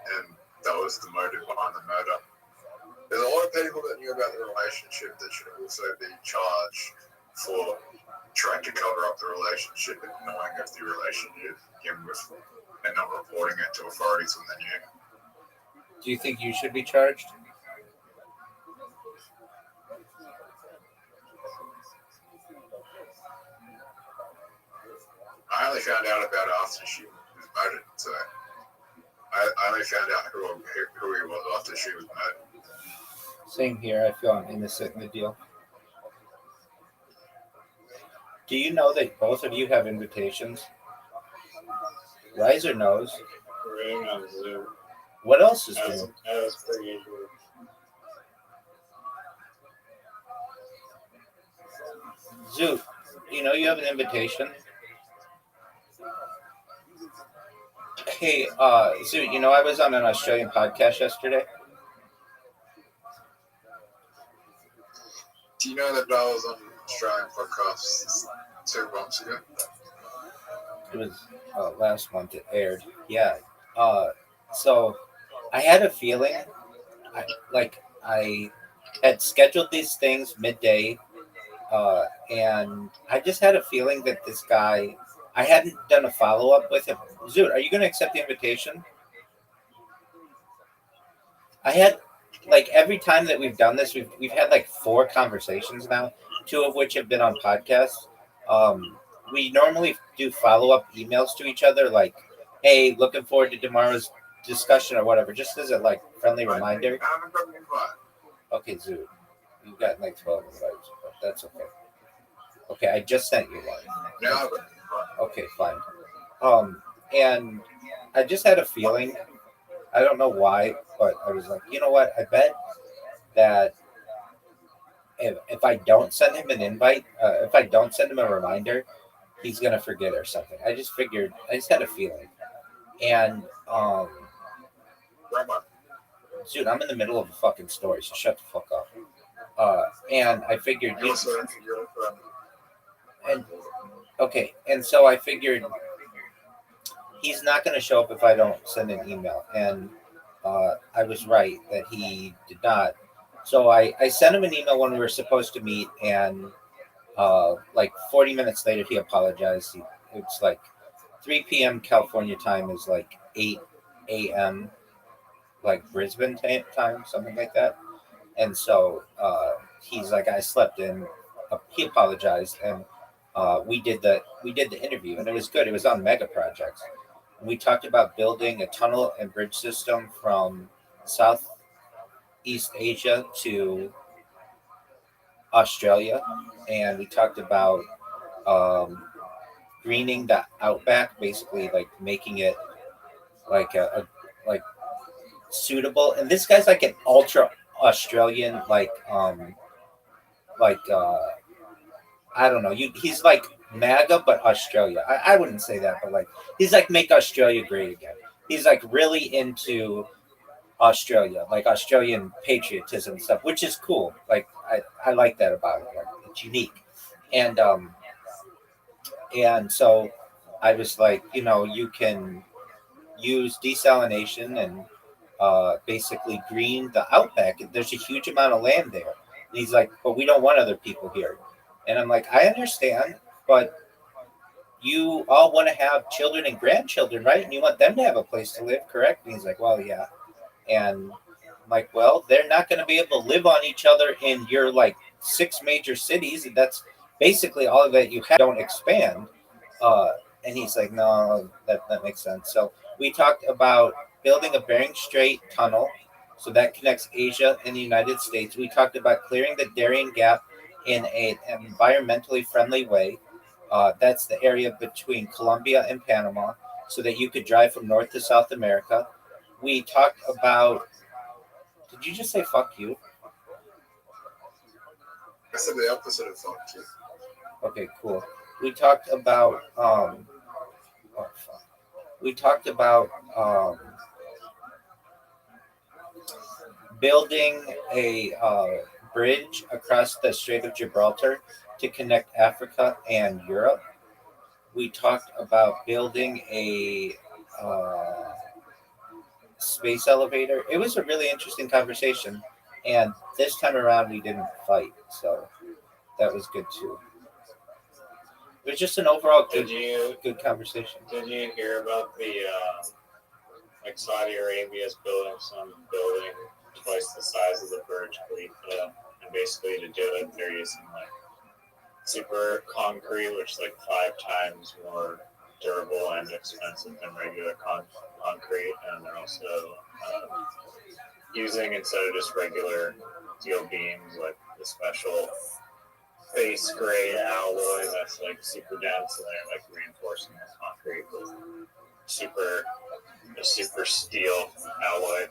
and that was the motive behind the murder. There's a lot of people that knew about the relationship that should also be charged for trying to cover up the relationship and knowing of the relationship and not reporting it to authorities when they knew. Do you think you should be charged? I only found out about it after she was murdered, so I only found out who he was after she was murdered. Same here. I feel I'm innocent in the deal. Do you know that both of you have invitations? Riser knows. We're in on Zoom. What else is new? As per usual. Zoot, you have an invitation. Hey, Zoot, I was on an Australian podcast yesterday. Do you know that I was on an Australian podcast 2 months ago? It was last month it aired. Yeah. So I had a feeling, I had scheduled these things midday, and I just had a feeling that this guy, I hadn't done a follow-up with him. Zoot, are you going to accept the invitation? I had, every time that we've done this, we've had 4 conversations now, 2 of which have been on podcasts. we normally do follow-up emails to each other, like, hey, looking forward to tomorrow's discussion or whatever, just as a like friendly reminder. Okay, Zoo, you've got like 12 invites, but that's okay. Okay, I just sent you one. Okay, fine. And I just had a feeling, I don't know why, but I was like, you know what? I bet that if I don't send him an invite, if I don't send him a reminder, he's gonna forget or something. I just figured, I just had a feeling. And dude, I'm in the middle of a fucking story, so shut the fuck up. And I figured, and okay, and so I figured he's not going to show up if I don't send an email. And I was right that he did not. So I sent him an email when we were supposed to meet, and like 40 minutes later, he apologized. It's like 3 p.m. California time is like 8 a.m. like Brisbane time, something like that. And so he's like, I slept in. He apologized, and we did the interview, and it was good. It was on mega projects. We talked about building a tunnel and bridge system from Southeast Asia to Australia, and we talked about greening the outback, basically like making it like a like suitable. And this guy's like an ultra Australian, like I don't know. He's like MAGA, but Australia. I wouldn't say that, but like he's like make Australia great again. He's like really into Australia, like Australian patriotism and stuff, which is cool. Like I like that about it. Like it's unique. And and so I was like, you can use desalination and basically green the outback. There's a huge amount of land there. And he's like, but we don't want other people here. And I'm like, I understand, but you all want to have children and grandchildren, right? And you want them to have a place to live, correct? And he's like, well, yeah. And I'm like, well, they're not going to be able to live on each other in your like 6 major cities. And that's basically all that you have. Don't expand. Uh, and he's like, no, that makes sense. So we talked about building a Bering Strait tunnel. So that connects Asia and the United States. We talked about clearing the Darien Gap in an environmentally friendly way. That's the area between Colombia and Panama, so that you could drive from North to South America. We talked about. Did you just say "fuck you"? I said the opposite of fuck you. Okay, cool. We talked about. Oh, fuck. We talked about building a bridge across the Strait of Gibraltar to connect Africa and Europe. We talked about building a space elevator. It was a really interesting conversation, and this time around we didn't fight, so that was good too. It was just an overall good conversation. Did you hear about the like Saudi Arabia is building some building twice the size of the Burj Khalifa, and basically to do it they're using like super concrete, which is like 5 times more durable and expensive than regular concrete, and they're also using, instead of just regular steel beams, like the special base grade alloy that's like super dense, and they're like reinforcing the concrete with a super steel alloy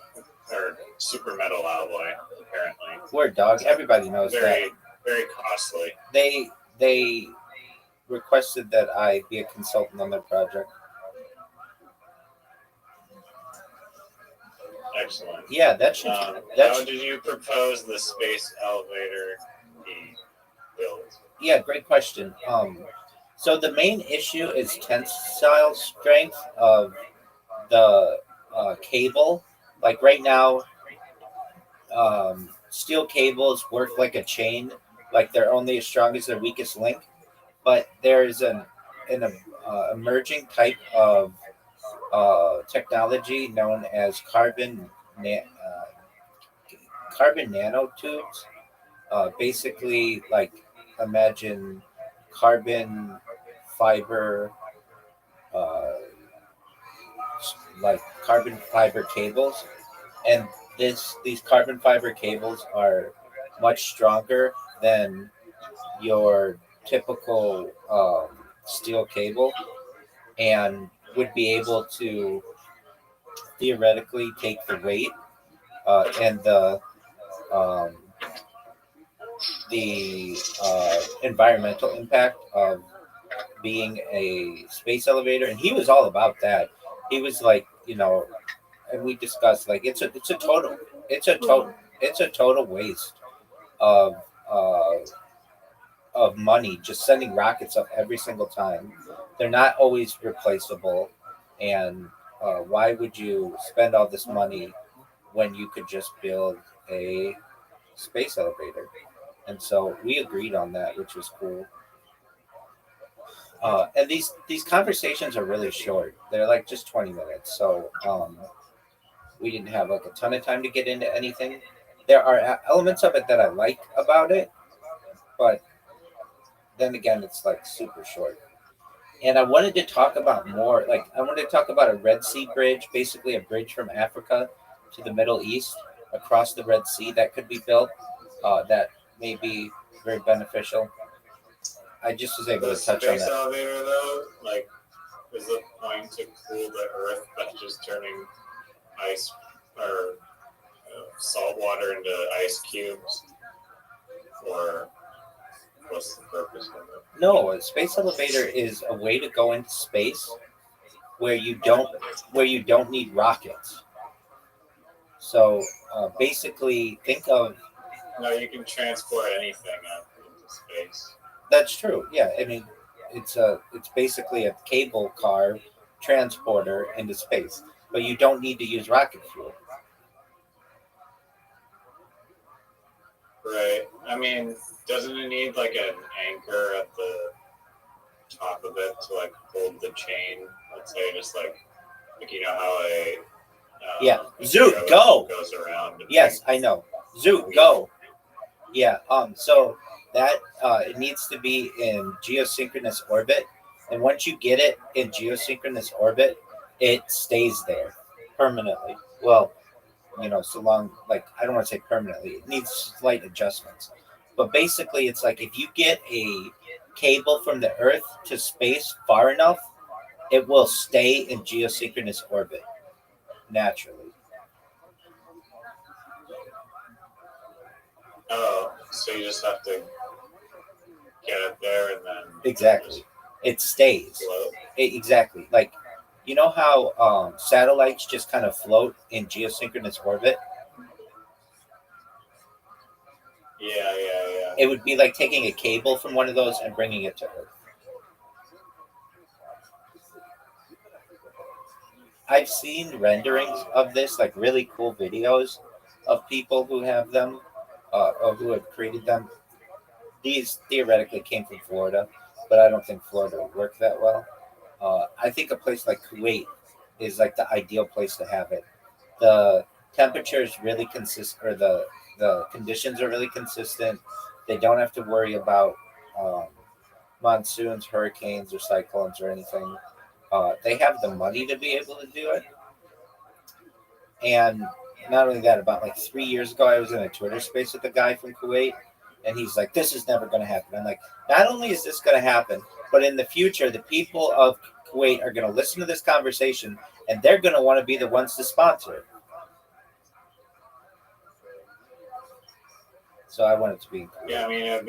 or super metal alloy. Apparently, Word dog. Everybody knows very that. very costly. They requested that I be a consultant on their project. Excellent. Yeah, that should. How did you propose the space elevator be built? Yeah, great question. So the main issue is tensile strength of the cable. Like right now, steel cables work like a chain. Like they're only as strong as their weakest link. But there's an emerging type of technology known as carbon nanotubes. Basically, like imagine carbon fiber, uh, like carbon fiber cables, and these carbon fiber cables are much stronger than your typical steel cable, and would be able to theoretically take the weight and um, the environmental impact of being a space elevator. And he was all about that. He was like, and we discussed like it's a total waste of uh, of money just sending rockets up every single time. They're not always replaceable, and why would you spend all this money when you could just build a space elevator? And so we agreed on that, which was cool. And these conversations are really short. They're like just 20 minutes, so we didn't have like a ton of time to get into anything. There are elements of it that I like about it, but then again, it's like super short. And I wanted to talk about more. Like I wanted to talk about a Red Sea bridge, basically a bridge from Africa to the Middle East across the Red Sea that could be built. That may be very beneficial. I just was able The to touch on space that. elevator, though, like, is the point to cool the Earth by just turning ice or salt water into ice cubes, or what's the purpose of it? No, a space elevator is a way to go into space where you don't need rockets. So basically, think of No, you can transport anything up into space. that's true. Yeah, I mean, it's basically a cable car transporter into space, but you don't need to use rocket fuel. Right. I mean, doesn't it need like an anchor at the top of it to like hold the chain? Let's say just like you know how Yeah, a Zoot, trailer go. goes around. And Yes, I know. Zoot, go. Yeah. So that it needs to be in geosynchronous orbit, and once you get it in geosynchronous orbit, it stays there permanently. Well, so long, like I don't want to say permanently. It needs slight adjustments, but basically, it's like if you get a cable from the Earth to space far enough, it will stay in geosynchronous orbit naturally. Oh, so you just have to get it there and then Exactly, it stays. float. Exactly, like you know how satellites just kind of float in geosynchronous orbit. Yeah. It would be like taking a cable from one of those and bringing it to Earth. I've seen renderings of this, like really cool videos of people who have them, or who have created them. These theoretically came from Florida, but I don't think Florida would work that well. I think a place like Kuwait is like the ideal place to have it. The temperatures really or the conditions are really consistent. They don't have to worry about um, monsoons, hurricanes, or cyclones or anything. They have the money to be able to do it. And not only that, about like 3 years ago, I was in a Twitter space with a guy from Kuwait, and he's like, "This is never going to happen." I'm like, "Not only is this going to happen, but in the future, the people of Kuwait are going to listen to this conversation, and they're going to want to be the ones to sponsor it." So I want it to be. Yeah, I mean it'd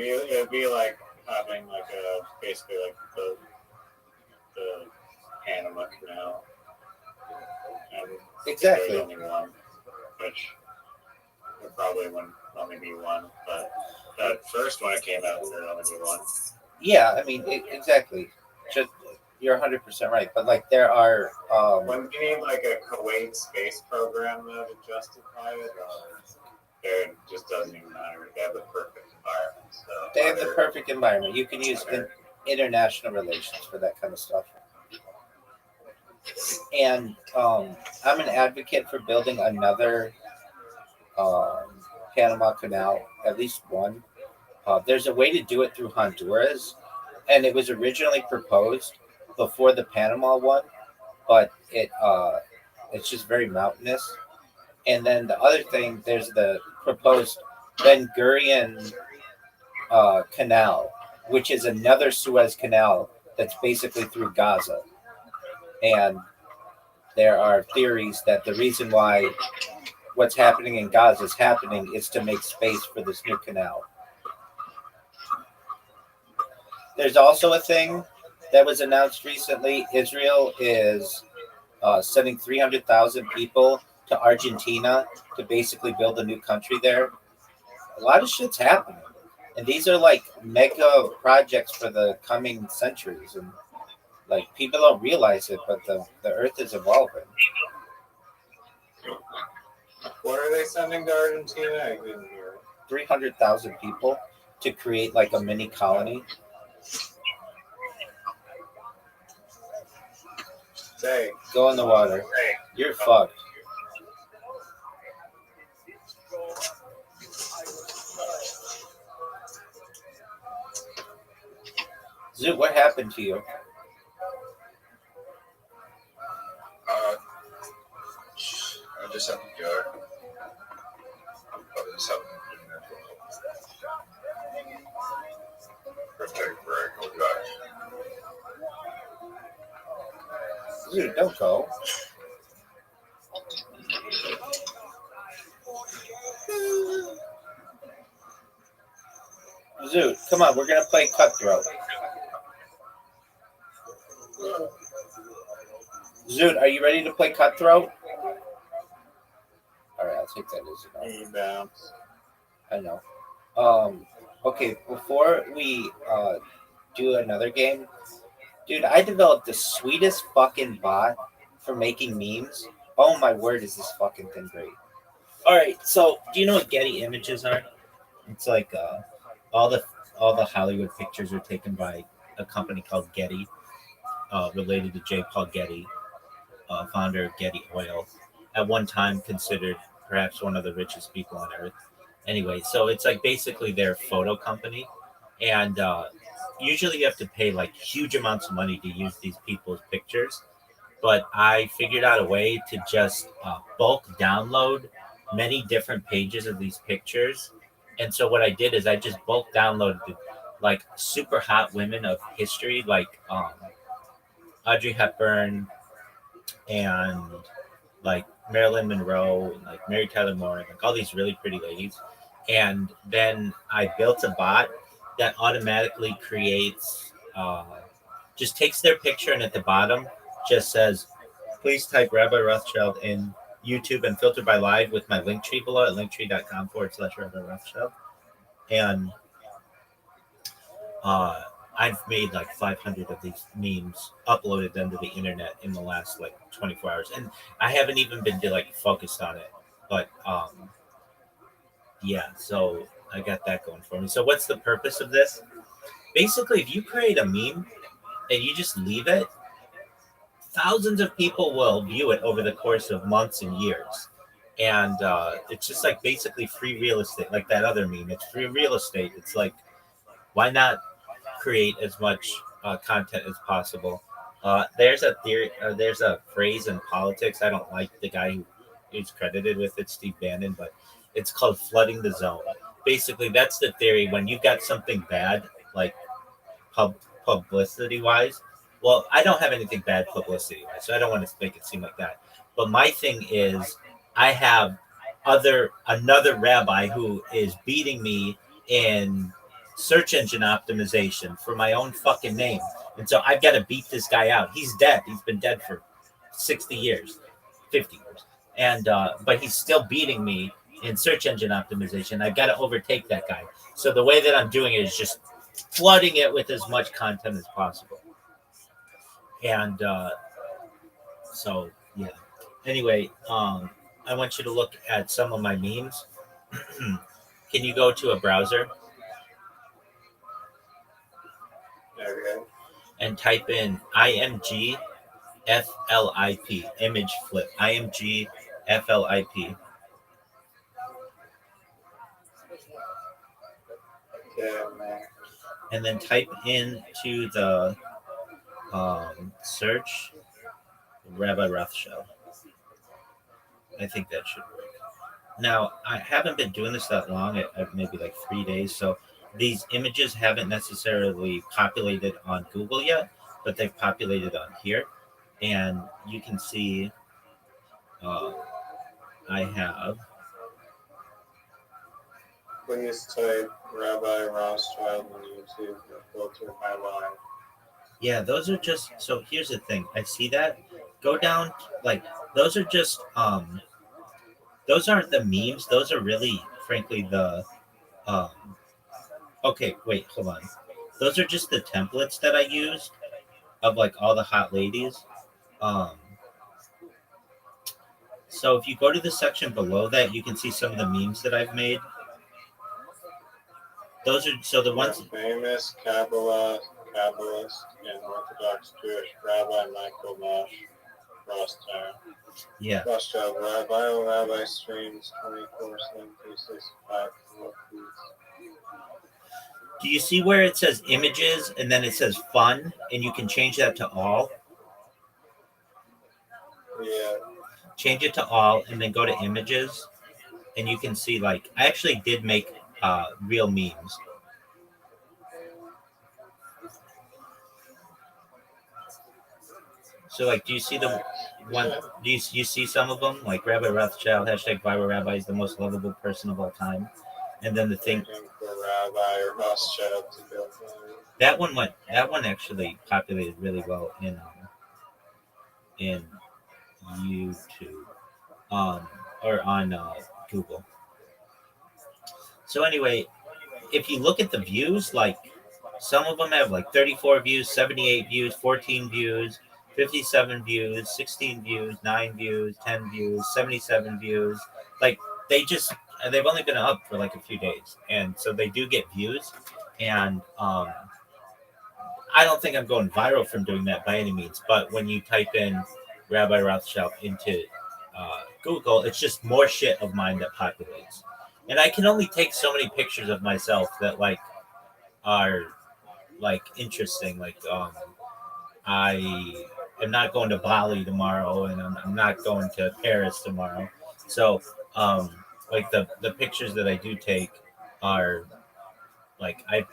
be like having like a basically like the Panama Canal, and Exactly. there's only one, which there probably wouldn't only be one, but that first one it came out there would only be one. Yeah, I mean, exactly. Just you're 100% right, but like there are. Wouldn't you need like a Kuwait space program though to justify it? Or it just doesn't even matter. They have the perfect environment. So They have the perfect environment. You can use international relations for that kind of stuff. And I'm an advocate for building another um, Panama Canal, at least one. There's a way to do it through Honduras, and it was originally proposed before the Panama one, but it's just very mountainous. And then the other thing, there's the proposed Ben Gurion Canal, which is another Suez Canal that's basically through Gaza. And there are theories that the reason why what's happening in Gaza is happening is to make space for this new canal. There's also a thing that was announced recently. Israel is sending 300,000 people to Argentina to basically build a new country there. A lot of shit's happening. And these are like mega projects for the coming centuries. And like people don't realize it, but the earth is evolving. What are they sending to Argentina? I didn't hear. 300,000 people to create like a mini colony. Say, Go in the water. You're fucked. Zoot, what happened to you? I just have to go. I just haven't been there for a take a break. I'll be back. Zoot, don't go. Zoot, come on, we're gonna play Cutthroat. Zoot, are you ready to play Cutthroat? Alright, I'll take that as a no. I know. Okay, before we do another game, dude, I developed the sweetest fucking bot for making memes. Oh my word, is this fucking thing great. Alright, so do you know what Getty Images are? It's like all the Hollywood pictures are taken by a company called Getty, related to J. Paul Getty, founder of Getty Oil, at one time considered perhaps one of the richest people on earth. Anyway, so it's like basically their photo company, and usually you have to pay like huge amounts of money to use these people's pictures. But I figured out a way to just bulk download many different pages of these pictures. And so what I did is I just bulk downloaded like super hot women of history, like Audrey Hepburn and like Marilyn Monroe and like Mary Tyler Moore and like all these really pretty ladies. And then I built a bot that automatically creates, just takes their picture and at the bottom just says, please type Rabbi Rothschild in YouTube and filter by live with my link tree below at linktree.com/Rabbi Rothschild. And I've made like 500 of these memes, uploaded them to the internet in the last like 24 hours. And I haven't even been like focused on it. But yeah, so I got that going for me. So what's the purpose of this? Basically, if you create a meme and you just leave it, thousands of people will view it over the course of months and years. And it's just like basically free real estate, like that other meme. It's free real estate. It's like, why not create as much content as possible? There's a theory, there's a phrase in politics. I don't like the guy who's credited with it, Steve Bannon, but it's called flooding the zone. Basically, that's the theory. When you've got something bad, like publicity-wise, well, I don't have anything bad publicity-wise, so I don't want to make it seem like that. But my thing is, I have another rabbi who is beating me in search engine optimization for my own fucking name. And so I've got to beat this guy out. He's dead. He's been dead for 60 years, 50 years. And but he's still beating me in search engine optimization. I've got to overtake that guy. So the way that I'm doing it is just flooding it with as much content as possible. And so, yeah. Anyway, I want you to look at some of my memes. Can you go to a browser? Okay. And type in IMG FLIP, image flip, IMG FLIP. Yeah, man. and then type into the search Rabbi Rothschild. I think that should work. Now, I haven't been doing this that long, maybe like 3 days, so these images haven't necessarily populated on Google yet, but they've populated on here. And you can see I have. Please type Rabbi Rothschild on YouTube and filter highlight. Yeah, those are just, so here's the thing. I see that. Go down, like, those are just, those aren't the memes. Those are really, frankly, the, okay, wait, hold on. Those are just the templates that I used of, like, all the hot ladies. So if you go to the section below that, you can see some of the memes that I've made. Those are, so the ones. Famous Kabbalist and Orthodox Jewish Rabbi Michael Mosh Rothschild. Yeah. Rothschild, Rabbi streams 24/7, 365. Do you see where it says images and then it says fun, and you can change that to all? Yeah. Change it to all and then go to images, and you can see, like, I actually did make real memes. So, like, do you see the one? Do you see some of them? Like Rabbi Rothschild, hashtag viral rabbi is the most lovable person of all time. And then the thing. For Rabbi Rothschild to go that one actually populated really well in YouTube, or on Google. So anyway, if you look at the views, like, some of them have like 34 views, 78 views, 14 views, 57 views, 16 views, 9 views, 10 views, 77 views. Like, they've only been up for like a few days, and so they do get views. And I don't think I'm going viral from doing that by any means, but when you type in Rabbi Rothschild into Google, it's just more shit of mine that populates. And I can only take so many pictures of myself that, like, are, like, interesting. Like, I am not going to Bali tomorrow, and I'm not going to Paris tomorrow. So, like, the pictures that I do take are, like, I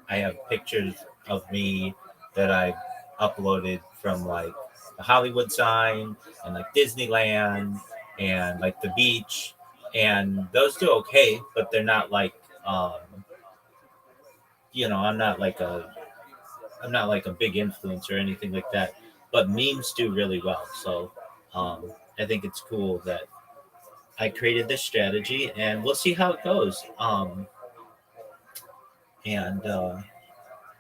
have pictures of me that I uploaded from, like, the Hollywood sign and, like, Disneyland and, like, the beach, and those do okay, but they're not like, I'm not like a big influencer or anything like that, but memes do really well. So I think it's cool that I created this strategy, and we'll see how it goes. And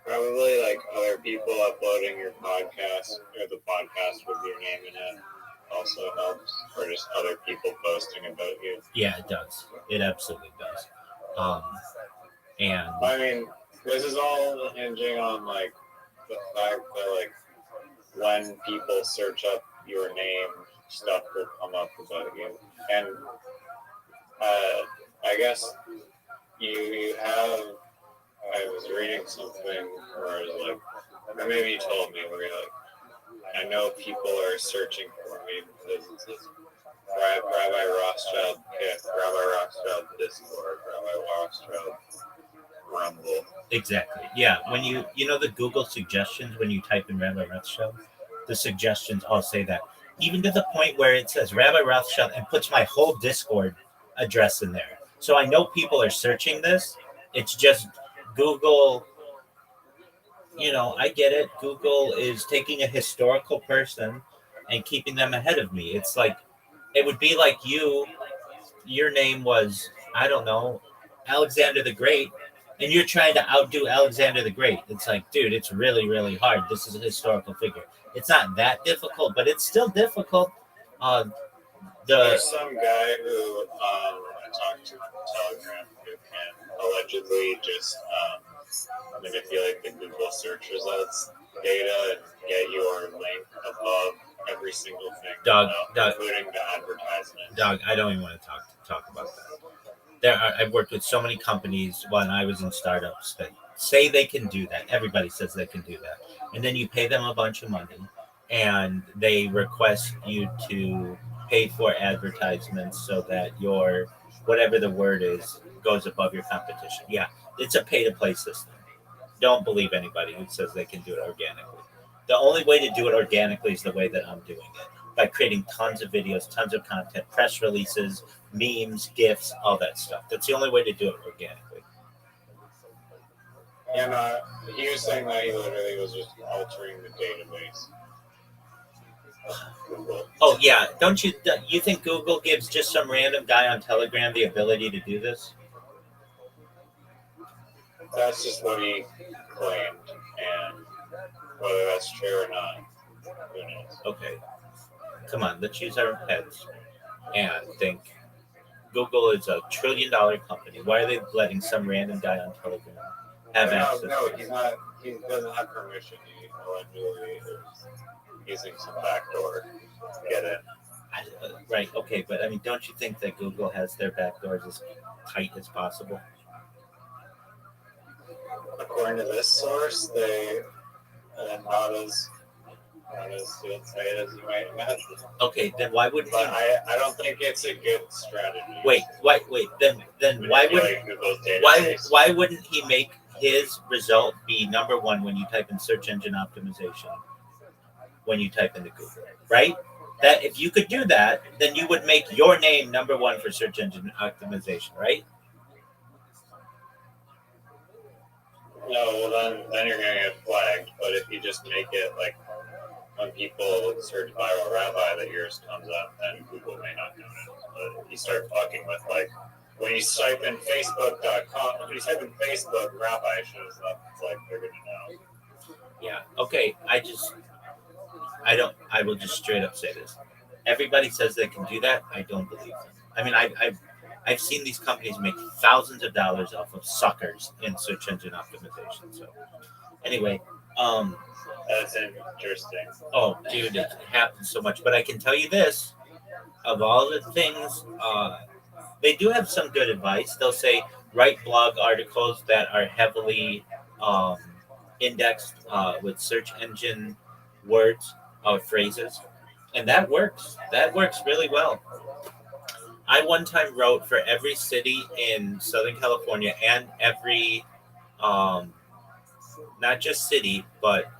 probably like other people uploading your podcast or the podcast with your name in it also helps, or just other people posting about you. Yeah, it does. It absolutely does. And I mean, this is all hinging on, like, the fact that, like, when people search up your name, stuff will come up about you. And I guess you have. I was reading something where it was like, or maybe you told me, where you're like, I know people are searching for me because it says Rabbi Rothschild Kit, Rabbi Rothschild Discord, Rabbi Rothschild Rumble. Exactly. Yeah. When you the Google suggestions, when you type in Rabbi Rothschild, the suggestions all say that. Even to the point where it says Rabbi Rothschild and puts my whole Discord address in there. So I know people are searching this. It's just Google, I get it. Google is taking a historical person and keeping them ahead of me. It's like, it would be like your name was, I don't know, Alexander the Great, and you're trying to outdo Alexander the Great. It's like, dude, it's really, really hard. This is a historical figure. It's not that difficult, but it's still difficult. There's some guy who I talked to on Telegram who can allegedly just manipulate the Google search results data and get your link above every single thing, Doug, including the advertisement. Doug, I don't even want to talk about that. I've worked with so many companies when I was in startups that say they can do that. Everybody says they can do that. And then you pay them a bunch of money and they request you to pay for advertisements so that your, whatever the word is, goes above your competition. Yeah, it's a pay to play system. Don't believe anybody who says they can do it organically. The only way to do it organically is the way that I'm doing it, by creating tons of videos, tons of content, press releases, memes, GIFs, all that stuff. That's the only way to do it organically. And he was saying that he literally was just altering the database. Google. Oh yeah, don't you think Google gives just some random guy on Telegram the ability to do this? That's just what he claimed, and whether that's true or not, who knows? Okay, come on, let's use our heads and think. Google is a $1 trillion company. Why are they letting some random guy on Telegram have access? No, he's not. He doesn't have permission. He allegedly is using some backdoor to get in. Right. Okay, but I mean, don't you think that Google has their backdoors as tight as possible? According to this source, they not as tight as you might imagine. Okay, then why wouldn't But he? I don't think it's a good strategy. Wait. Then why would why wouldn't he make his result be number one when you type in search engine optimization? When you type into Google, right? That if you could do that, then you would make your name number one for search engine optimization, right? No, well then you're gonna get flagged. But if you just make it like when people search viral rabbi that yours comes up, then Google may not notice. But if you start fucking with like when you type in Facebook.com, when you type in Facebook, rabbi shows up. It's like they're gonna know. Yeah. Okay. I will just straight up say this. Everybody says they can do that. I don't believe them. I mean, I've seen these companies make thousands of dollars off of suckers in search engine optimization. So anyway, That's interesting. oh dude, it happens so much. But I can tell you this: of all the things, they do have some good advice. They'll say write blog articles that are heavily indexed with search engine words or phrases, and that works. That works really well. I one time wrote for every city in Southern California and every, not just city, but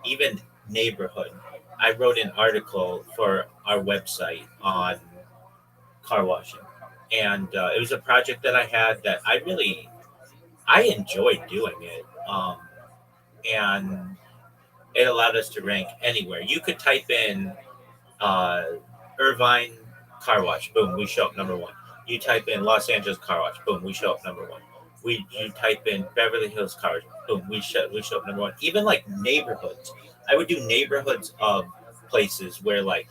even neighborhood. I wrote an article for our website on car washing, and it was a project that I had that I enjoyed doing it, and it allowed us to rank anywhere. You could type in Irvine car wash, boom, we show up number one. You type in Los Angeles car wash, boom, we show up number one. You type in Beverly Hills car wash, boom, we show up number one. Even like neighborhoods, I would do neighborhoods of places where like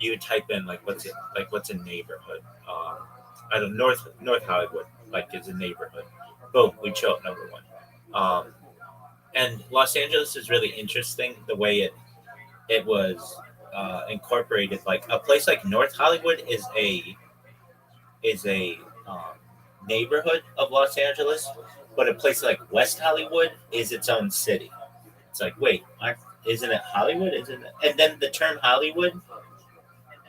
you would type in what's a neighborhood. I don't know, North Hollywood is a neighborhood. Boom, we show up number one. And Los Angeles is really interesting the way it was incorporated. Like a place like North Hollywood is a neighborhood of Los Angeles, but a place like West Hollywood is its own city. It's like, wait, isn't it Hollywood? Isn't it? And then the term Hollywood,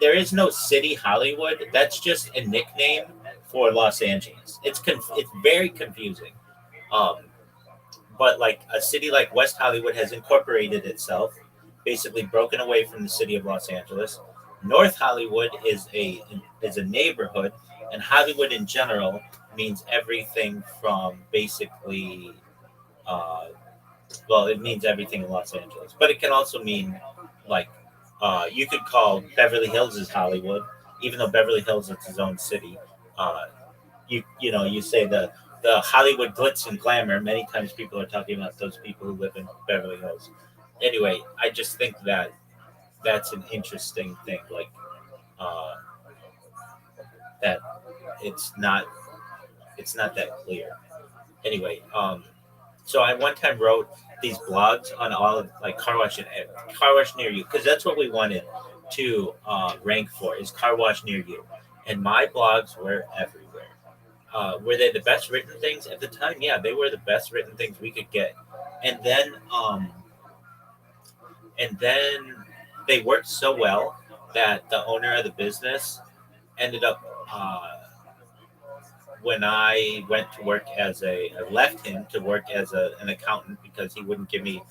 there is no city Hollywood. That's just a nickname for Los Angeles. It's very confusing. But like a city like West Hollywood has incorporated itself, basically broken away from the city of Los Angeles. North Hollywood is a neighborhood, and Hollywood in general means everything from basically, it means everything in Los Angeles, but it can also mean you could call Beverly Hills is Hollywood, even though Beverly Hills is its own city. You say the Hollywood glitz and glamour. Many times people are talking about those people who live in Beverly Hills. Anyway, I just think that that's an interesting thing. That it's not that clear. Anyway, so I one time wrote these blogs on all of car wash near you, because that's what we wanted to rank for, is car wash near you, and my blogs were everywhere. were they the best written things at the time? Yeah, they were the best written things we could get. And then and then they worked so well that the owner of the business ended up when I went to work I left him to work as an accountant because he wouldn't give me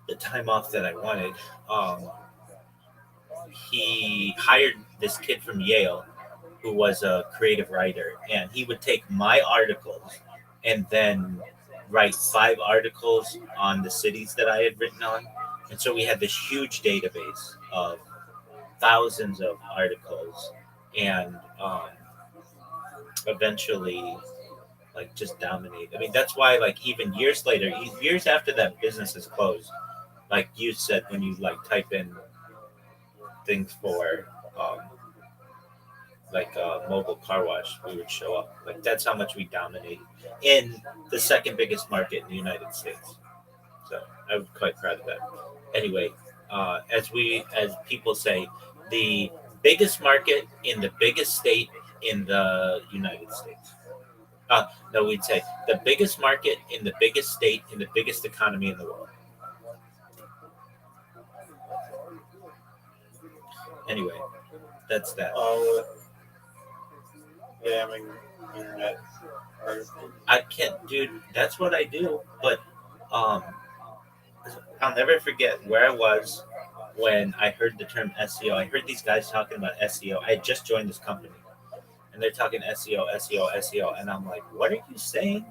the time off that I wanted. Um, he hired this kid from Yale who was a creative writer, and he would take my articles and then write 5 articles on the cities that I had written on. And so we had this huge database of thousands of articles, and eventually, like, just dominate. I mean, that's why, like, even years later, years after that business is closed, like you said, when you like type in things for um, like a mobile car wash, we would show up. Like, that's how much we dominate in the second biggest market in the United States. So I was quite proud of that. Anyway, as people say, the biggest market in the biggest state in the United States. No, we'd say the biggest market in the biggest state in the biggest economy in the world. Anyway, that's that. Damning internet article. I can't, dude. That's what I do. But um, I'll never forget where I was when I heard the term SEO. I heard these guys talking about SEO. I had just joined this company, and they're talking SEO, SEO, SEO, and I'm like, "What are you saying?"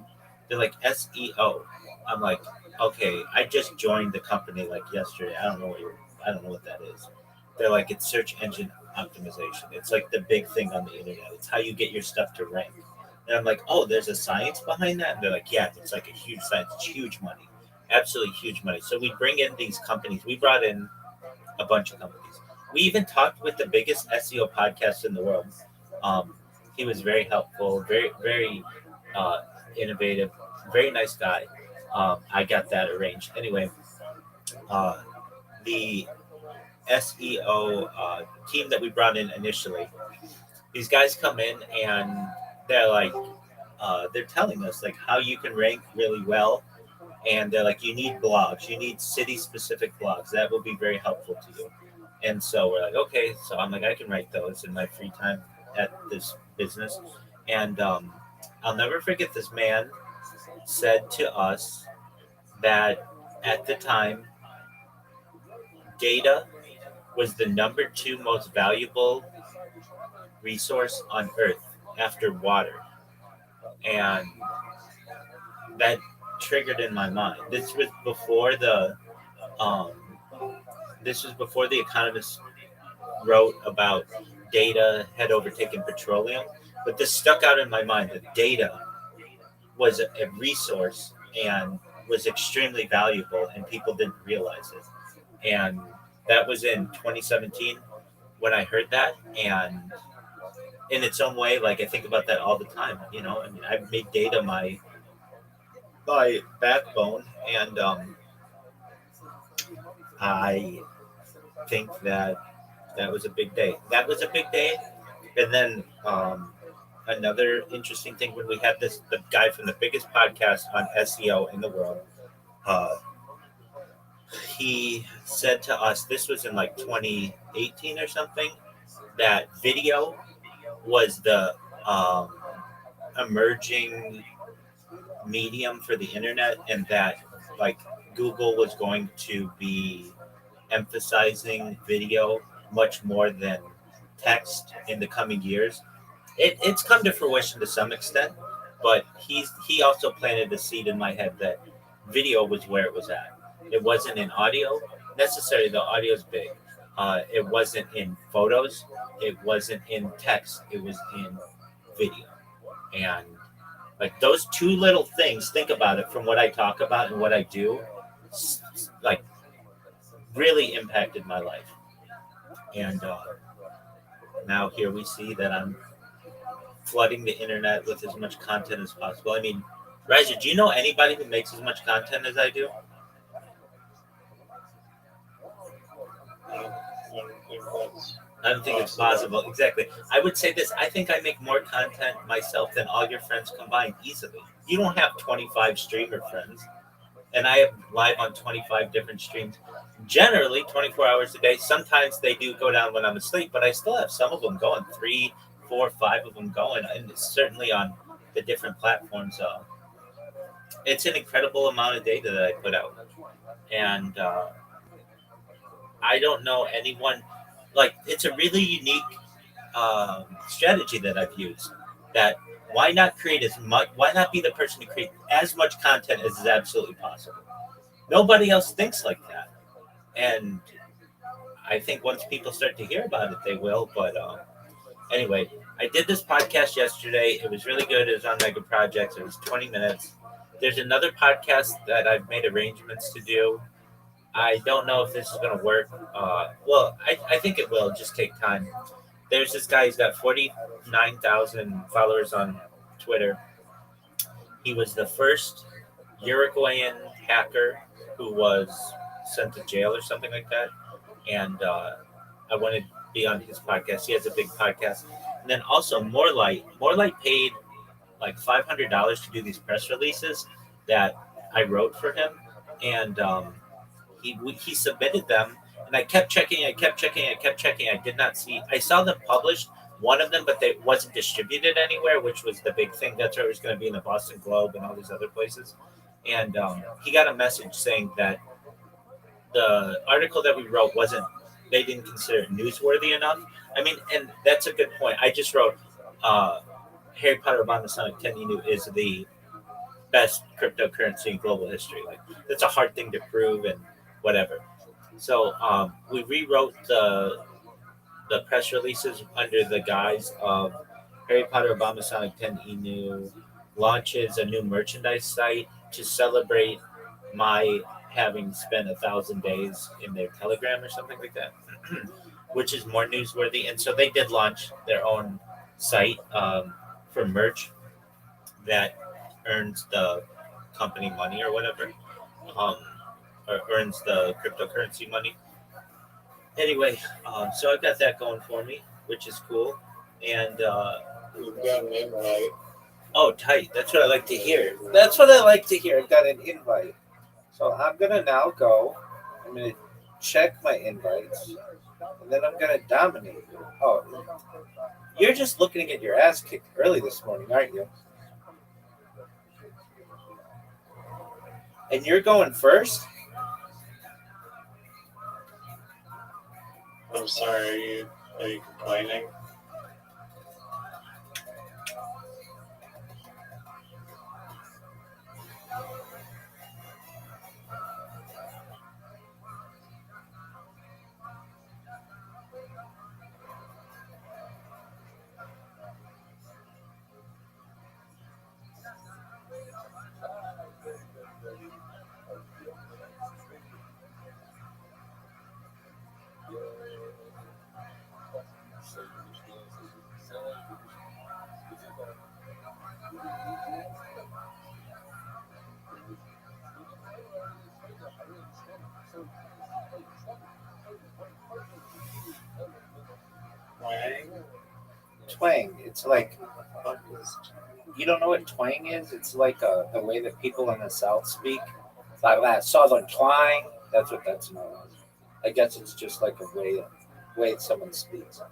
They're like SEO. I'm like, "Okay, I just joined the company like yesterday. I don't know what that is." They're like, "It's search engine optimization. It's like the big thing on the internet. It's how you get your stuff to rank." And I'm like, "Oh, there's a science behind that?" And they're like, "Yeah, it's like a huge science. It's huge money, absolutely huge money." So we bring in these companies. We brought in a bunch of companies. We even talked with the biggest SEO podcast in the world. Um, he was very helpful, very, very uh, innovative, very nice guy. I got that arranged. Anyway, the SEO team that we brought in initially, these guys come in and they're like, they're telling us like how you can rank really well, and they're like, you need blogs, you need city specific blogs that will be very helpful to you. And so we're like, okay. So I'm like, I can write those in my free time at this business. And I'll never forget, this man said to us that at the time, data was the number 2 most valuable resource on earth after water. And that triggered in my mind. Um, this was before the economists wrote about data had overtaken petroleum. But this stuck out in my mind that data was a resource and was extremely valuable, and people didn't realize it. And that was in 2017 when I heard that. And in its own way, like, I think about that all the time. I mean, I've made data my backbone, and I think that was a big day. That was a big day. And then another interesting thing, when we had the guy from the biggest podcast on SEO in the world, he said to us, this was in like 2018 or something, that video was the emerging medium for the internet, and that like Google was going to be emphasizing video much more than text in the coming years. It's come to fruition to some extent, but he also planted a seed in my head that video was where it was at. It wasn't in audio necessarily. The audio is big. It wasn't in photos. It wasn't in text. It was in video. And like those 2 little things, think about it, from what I talk about and what I do, like really impacted my life. And now here we see that I'm flooding the internet with as much content as possible. I mean, Riser, do you know anybody who makes as much content as I do? I don't think it's possible. Exactly. I would say this. I think I make more content myself than all your friends combined easily. You don't have 25 streamer friends, and I have live on 25 different streams. Generally, 24 hours a day. Sometimes they do go down when I'm asleep, but I still have some of them going, 3, 4, 5 of them going, and it's certainly on the different platforms. It's an incredible amount of data that I put out, and I don't know anyone. Like, it's a really unique strategy that I've used. That why not create as much? Why not be the person to create as much content as is absolutely possible? Nobody else thinks like that, and I think once people start to hear about it, they will. But anyway, I did this podcast yesterday. It was really good. It was on Mega Projects. It was 20 minutes. There's another podcast that I've made arrangements to do. I don't know if this is going to work. I think it will. Just take time. There's this guy. He's got 49,000 followers on Twitter. He was the first Uruguayan hacker who was sent to jail or something like that. And I wanted to be on his podcast. He has a big podcast. And then also Morelight. Morelight paid like $500 to do these press releases that I wrote for him. And he submitted them, and I kept checking. I did not see. I saw them published, one of them, but they wasn't distributed anywhere, which was the big thing. That's where it was going to be in the Boston Globe and all these other places. And he got a message saying that the article that we wrote wasn't. They didn't consider it newsworthy enough. I mean, and that's a good point. I just wrote Harry Potter Obama Sonic 10 Inu is the best cryptocurrency in global history. Like, that's a hard thing to prove and whatever. So we rewrote the press releases under the guise of Harry Potter Obama Sonic 10 Inu launches a new merchandise site to celebrate my having spent 1,000 days in their Telegram or something like that, which is more newsworthy. And so they did launch their own site for merch that earns the company money or whatever, or earns the cryptocurrency money. Anyway, so I've got that going for me, which is cool. And You've got an invite. oh, tight. That's what I like to hear. I've got an invite. So I'm going to now go. I'm going to check my invites. And then I'm going to dominate you. Oh, you're just looking to get your ass kicked early this morning, aren't you? And you're going first? I'm sorry, are you complaining? Twang. It's like, you don't know what twang is? It's like the way that people in the South speak. It's like that southern twang. That's what that's known as. I guess it's just like a way someone speaks.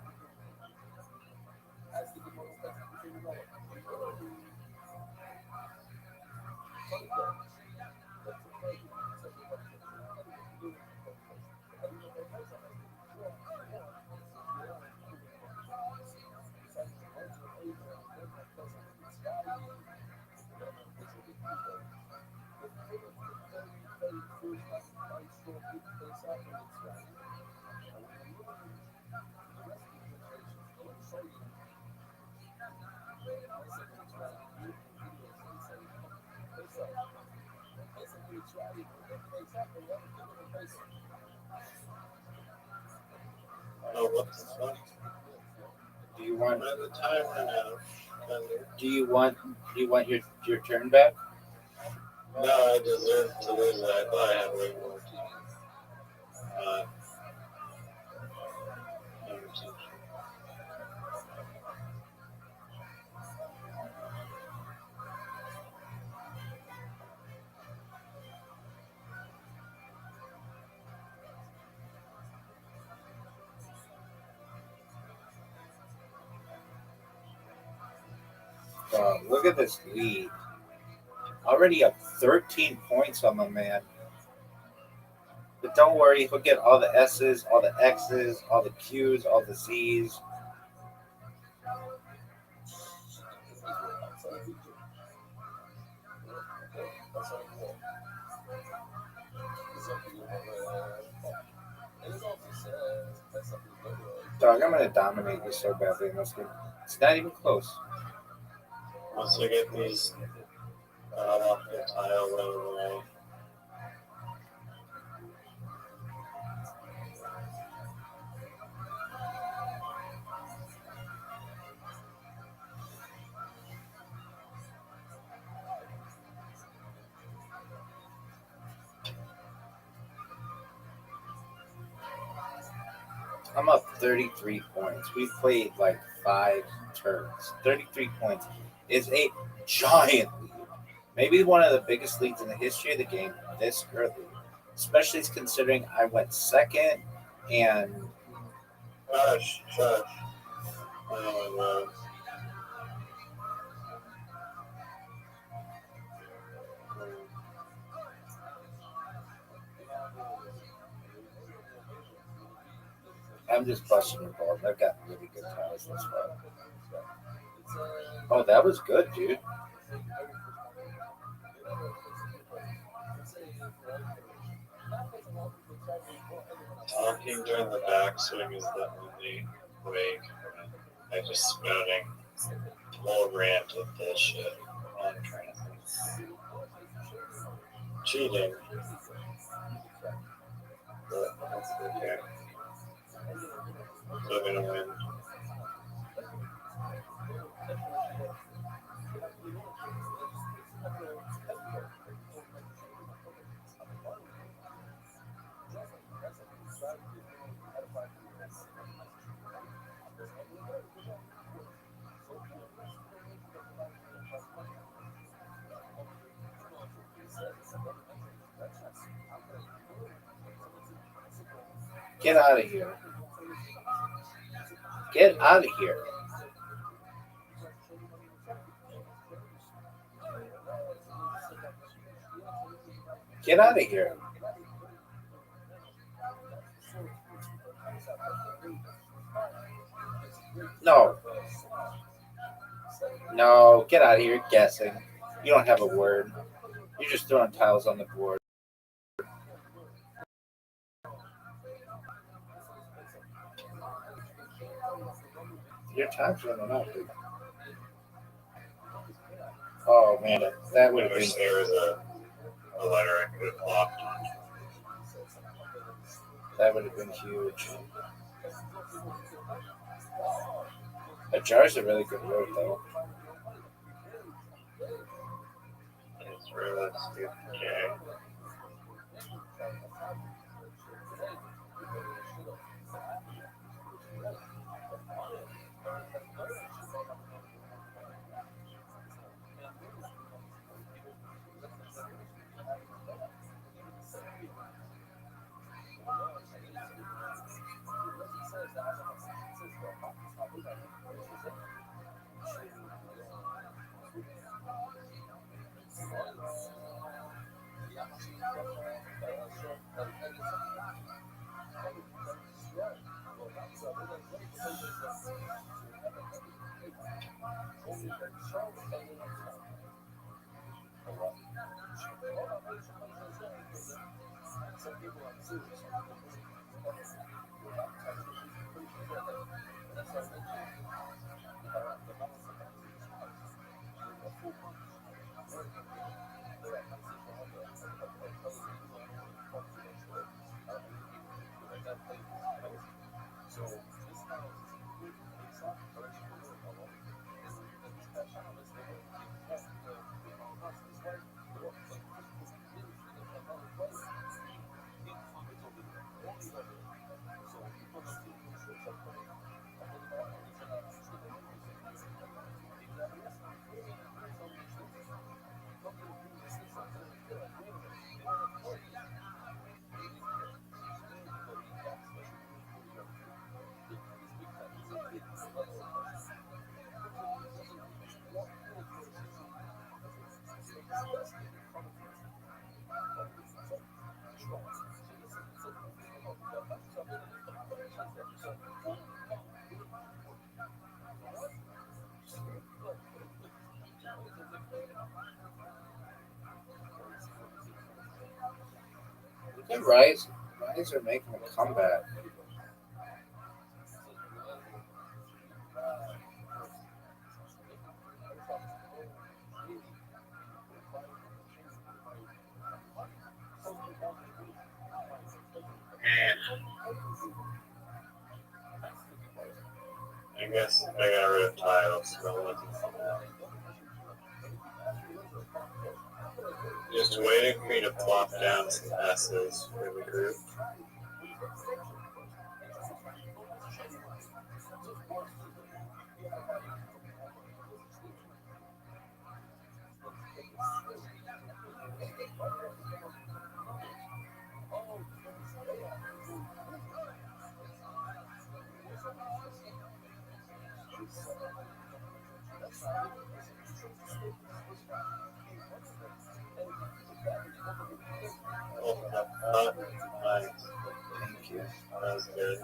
Oh, what the fuck? Do you want? I'm at the timer now. Thunder. Do you want your turn back? No, I deserve to lose that. I thought I had way more time. Look at this lead. Already up 13 points on my man. But don't worry, he'll get all the S's, all the X's, all the Q's, all the Z's. Dog, I'm gonna dominate you so badly in this game. It's not even close. Once I get these off the tile right away. I'm up 33 points. We've played like 5 turns. 33 points is a giant lead. Maybe one of the biggest leads in the history of the game this early. Especially considering I went second and Shush. Oh my god. I'm just busting your balls. I've got really good tiles this far. Oh, that was good, dude. Talking during the backswing is the only way. I just spouting whole rant of bullshit on trying to think. Cheating. But that's okay. Still gonna win. Get out of here. Get out of here. Get out of here. No. No, get out of here. You're guessing. You don't have a word. You're just throwing tiles on the board. Your time's running out, dude. Oh, man. That would I have been. wish there was a letter I could have blocked on. That would have been huge. A jar's a really good word, though. It's realistic. Okay. And Rise are making a comeback. I guess I got rid of tiles, so I'm looking for more. Just waiting for me to plop down some S's for the group. Open up top. Nice. Thank you. That was good.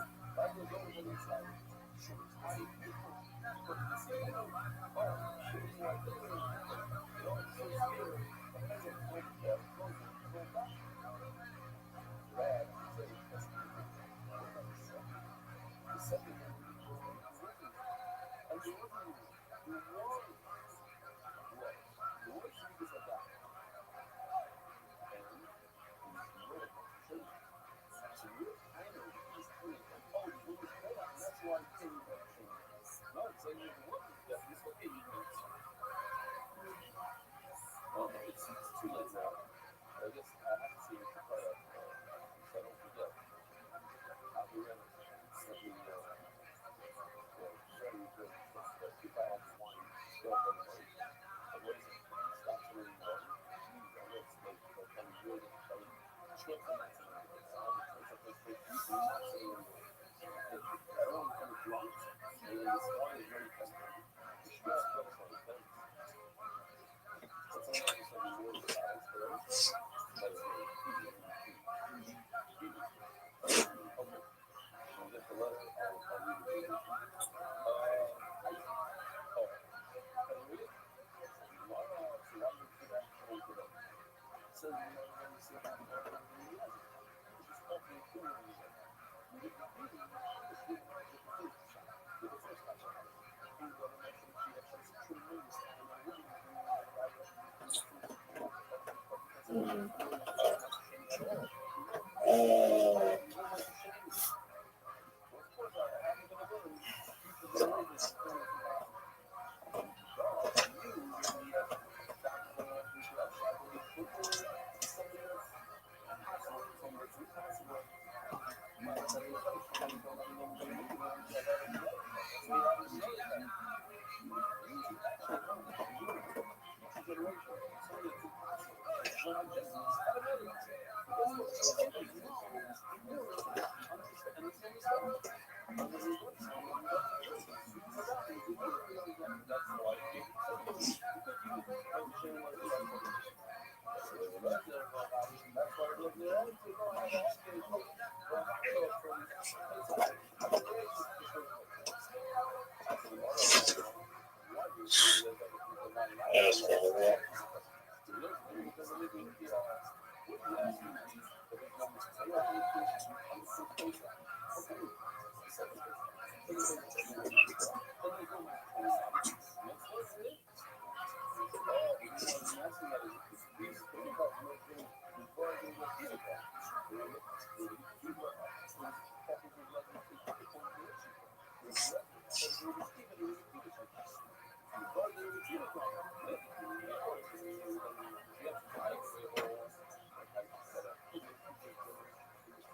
That was horrible.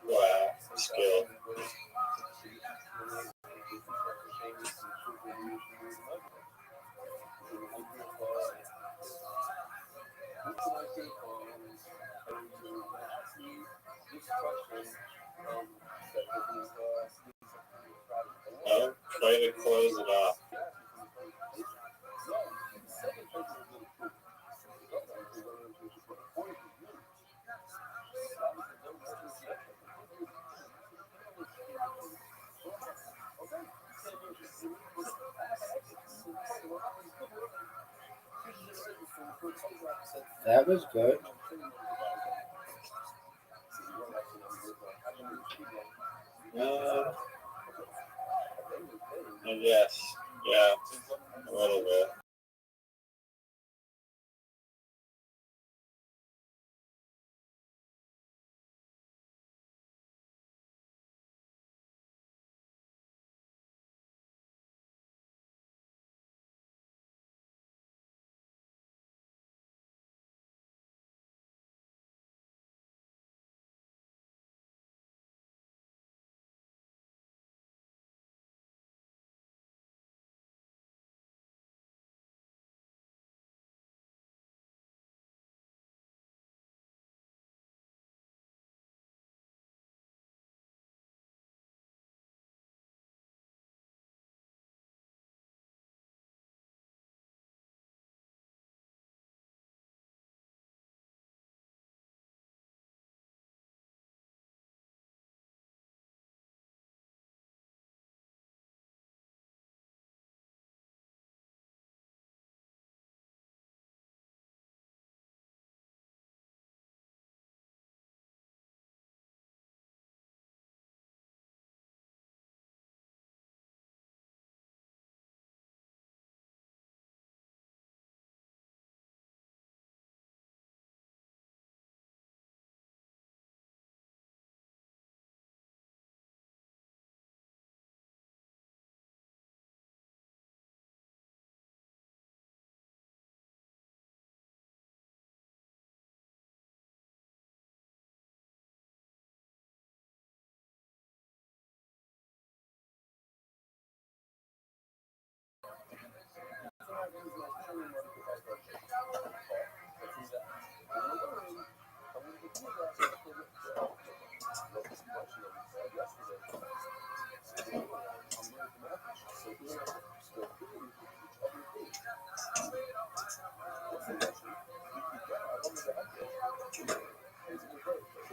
Wow, skill. Oh, try to close it off. That was good. Yes. Yeah. A little bit.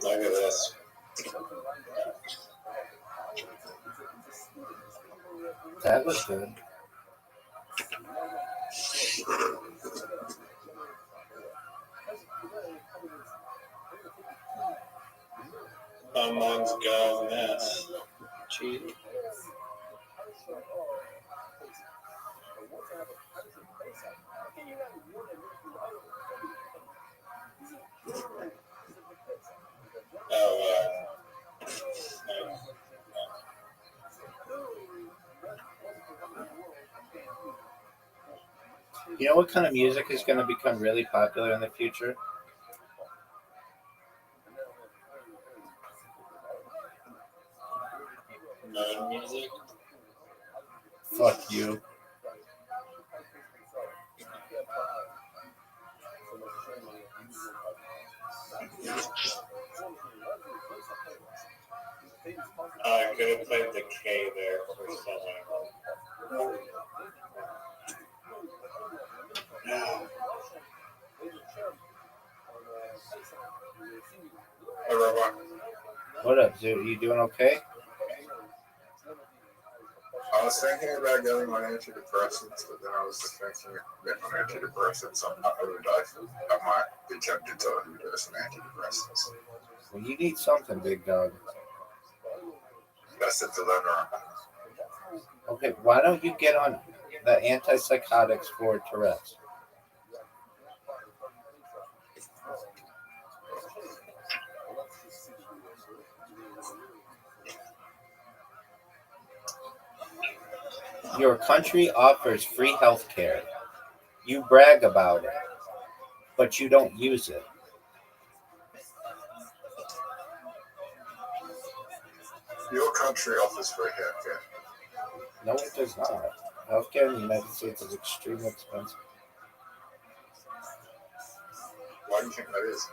Look at this. That was good. Someone's got a mess. Cheese. Oh, You know what kind of music is going to become really popular in the future? no music. Fuck you. I could have played the K there for someone. Hey, Robot. What up, dude? You doing okay? I was thinking about getting on antidepressants, but then I was just thinking that on antidepressants, I'm not going to die. I might be tempted to overdose some antidepressants. Well, you need something, big dog. That's the dilemma. Okay, why don't you get on the antipsychotics for Tourette's? Your country offers free health care. You brag about it, but you don't use it. Your country offers free healthcare. No, it does not. Healthcare in the United States is extremely expensive. Why do you think that is?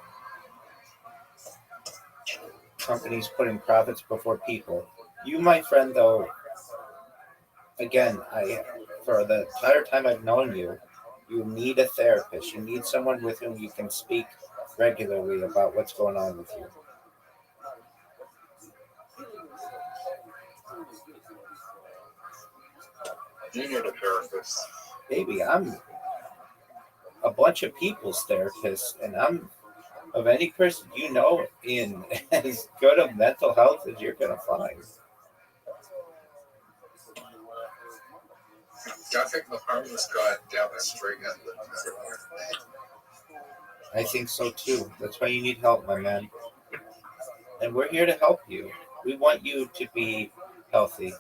Companies putting profits before people. You, my friend, though, again, for the entire time I've known you, you need a therapist. You need someone with whom you can speak regularly about what's going on with you. You need a therapist. Baby, I'm a bunch of people's therapist, and I'm of any person you know in as good of mental health as you're gonna find. I think the homeless guy down the street has lived better. I think so too. That's why you need help, my man. And we're here to help you. We want you to be healthy.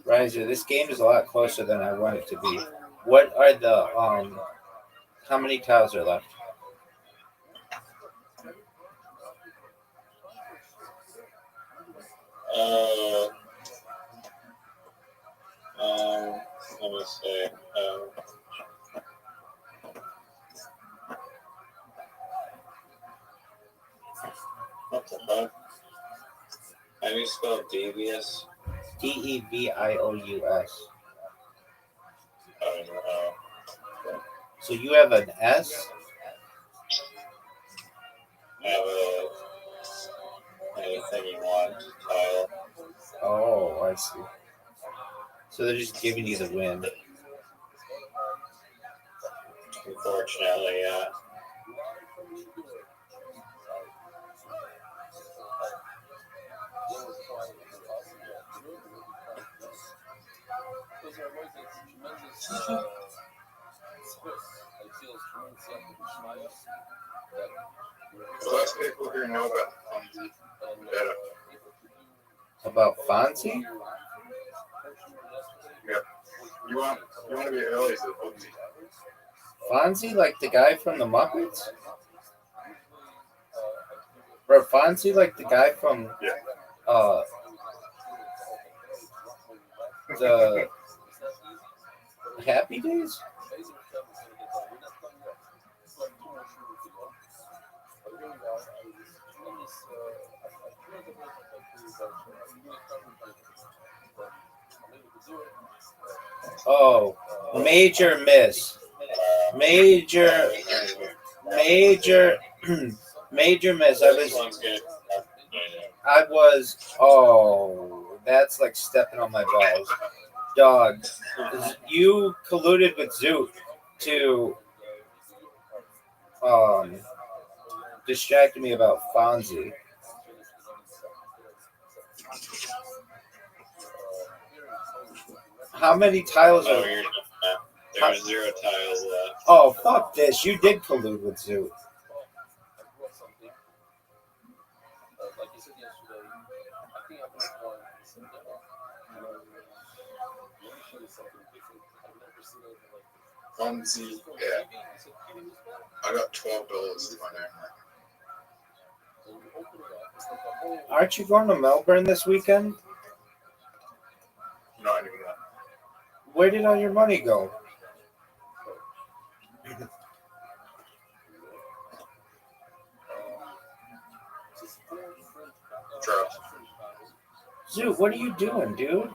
Riser, this game is a lot closer than I want it to be. What are the how many tiles are left? Let me see. What the fuck? How do you spell devious? Devious. I don't know. So you have an S? Have anything you want tile. Oh, I see. So they're just giving you the win. Unfortunately, yeah. Less people here know about the better. About Fonzie? Yeah. You want to be early to the booksy. Fonzie, like the guy from the Muppets? Bro, Fonzie, like the guy from the Happy Days? Oh, major miss. Major miss. This one's good. Oh, that's like stepping on my balls. Dog, you colluded with Zoot to distract me about Fonzie. How many tiles No, are... you're not. There's 0 tiles left. Oh, fuck this. You did collude with Zoot. Fonzie, yeah. I got $12 in my name. Aren't you going to Melbourne this weekend? Not anymore. Where did all your money go? Drugs. Zoot, what are you doing, dude?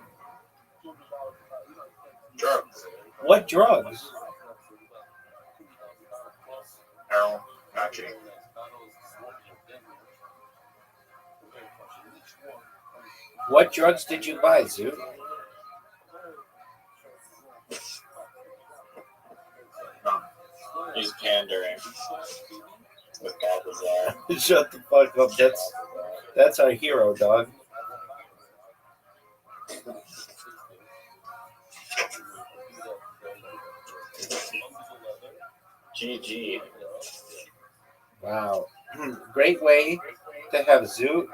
Drugs. What drugs? Heroin. Not kidding. What drugs did you buy, Zoot? He's pandering with Balthazar. Shut the fuck up. That's our hero, dog. GG. Wow. Great way to have Zoot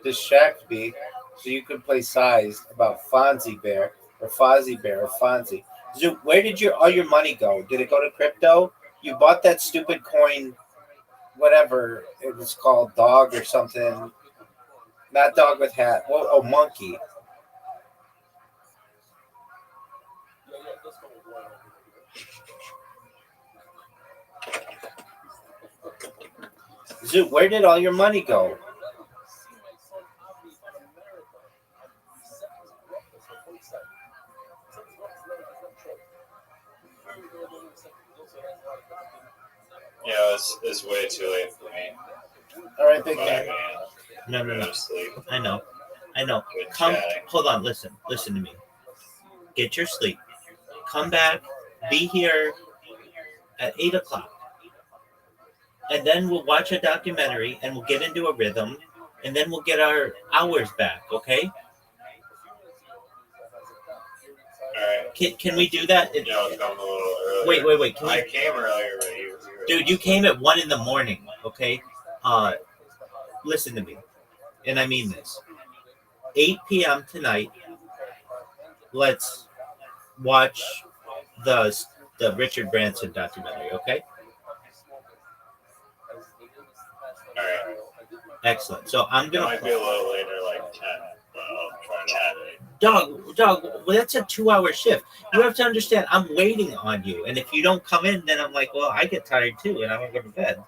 distract me so you could play size about Fonzie Bear or Fozzie Bear or Fonzie. Zoot, where did all your money go? Did it go to crypto? You bought that stupid coin, whatever it was called, dog or something. Not dog with hat. Oh, monkey. Zoot, where did all your money go? Yeah, it's way too late for me. big 5 man. a.m. No. Go to sleep. I know. Good Come, chatting. hold on. Listen to me. Get your sleep. Come back. Be here at 8:00, and then we'll watch a documentary, and we'll get into a rhythm, and then we'll get our hours back. Okay? All right. Can we do that? Yeah, I'll come a little earlier. Wait. Can I we? came earlier, but you Dude, you came at 1 a.m. Okay? Listen to me, and I mean this. 8 p.m. tonight. Let's watch the Richard Branson documentary. Okay? All right. Excellent. So I'm It gonna. might be a little later, like 10, but I'll try to have it. Dog. Well, that's a 2-hour shift. You have to understand. I'm waiting on you, and if you don't come in, then I'm like, well, I get tired too, and I want to go to bed.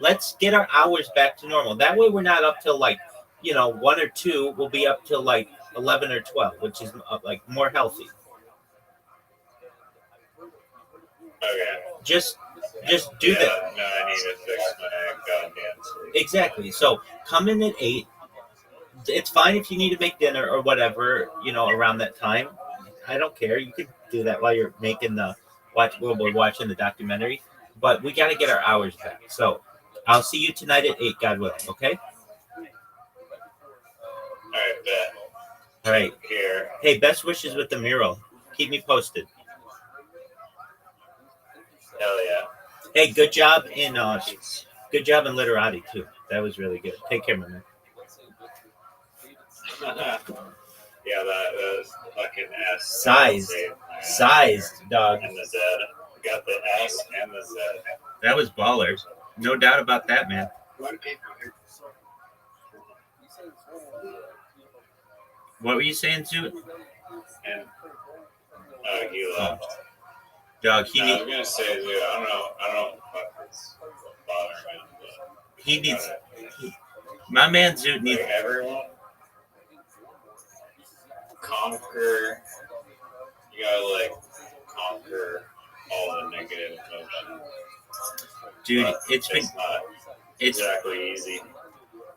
Let's get our hours back to normal. That way, we're not up till like, 1 or 2. We'll be up till like 11 or 12, which is like more healthy. Okay. Just do that. No, I need to fix my goddamn sleep. Exactly. So come in at 8. It's fine if you need to make dinner or whatever, around that time. I don't care. You could do that while you're making we're watching the documentary. But we got to get our hours back. So I'll see you tonight at 8, God willing. Okay? All right, bet. All right. Here. Hey, best wishes with the mural. Keep me posted. Hell yeah. Hey, good job in literati too. That was really good. Take care, my man. Yeah, that was fucking S. Sized, dog. And the Z. Got the S and the Z. That was ballers. No doubt about that, man. What were you saying, Zoot? And he left. Dog, I was gonna say, dude, I don't know what is bothering him, but he needs. My man Zoot needs. like everyone conquer. You gotta conquer all the negative emotions. Dude, But it's not exactly easy.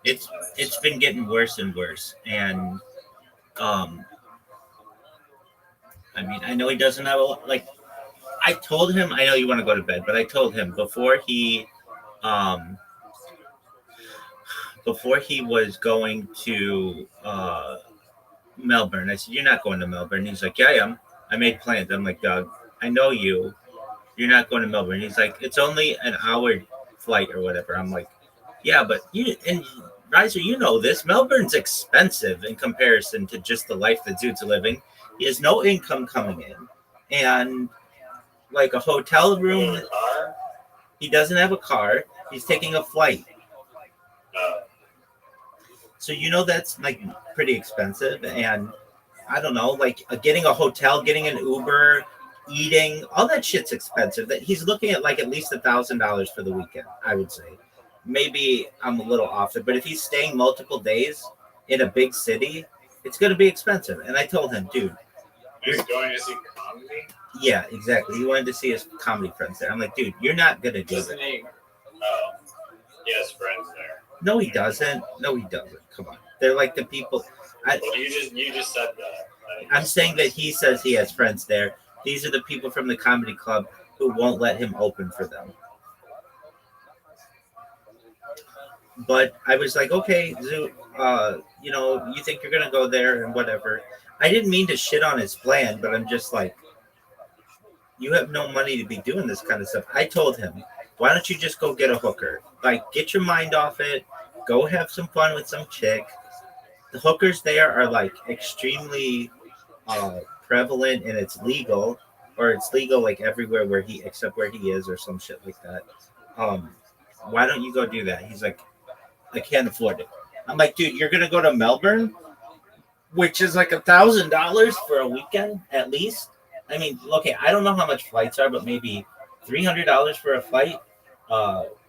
It's been getting worse and worse, and I mean, I know he doesn't have a lot. Like, I told him, I know you want to go to bed, but I told him before he was going to Melbourne. I said, "You're not going to Melbourne." He's like, "Yeah, I am. I made plans." I'm like, "Doug, I know you. You're not going to Melbourne." He's like, "It's only an hour flight or whatever." I'm like, "Yeah, but and Riser, you know this. Melbourne's expensive in comparison to just the life that Zoot's living. He has no income coming in, and like a hotel room. He doesn't have a car. He's taking a flight. So that's like pretty expensive, and I don't know, like getting a hotel, getting an Uber, eating, all that shit's expensive. That he's looking at like at least $1,000 for the weekend, I would say. Maybe I'm a little off it, but if he's staying multiple days in a big city, it's going to be expensive. And I told him, dude, he's going to see comedy. Yeah, exactly. He wanted to see his comedy friends there. I'm like, dude, you're not going to do Doesn't it. he? He has friends there. No, he doesn't. Come on. They're like the people. Well, you just said that. I'm saying that he says he has friends there. These are the people from the comedy club who won't let him open for them. But I was like, okay, Zoot, you think you're going to go there and whatever. I didn't mean to shit on his plan, but I'm just like, you have no money to be doing this kind of stuff. I told him, why don't you just go get a hooker? Like, get your mind off it. Go have some fun with some chick. The hookers there are like extremely prevalent, and it's legal, or it's legal like everywhere except where he is, or some shit like that. Why don't you go do that? He's like, I can't afford it. I'm like, dude, you're gonna go to Melbourne, which is like $1,000 for a weekend at least. I mean, okay, I don't know how much flights are, but maybe $300 for a flight.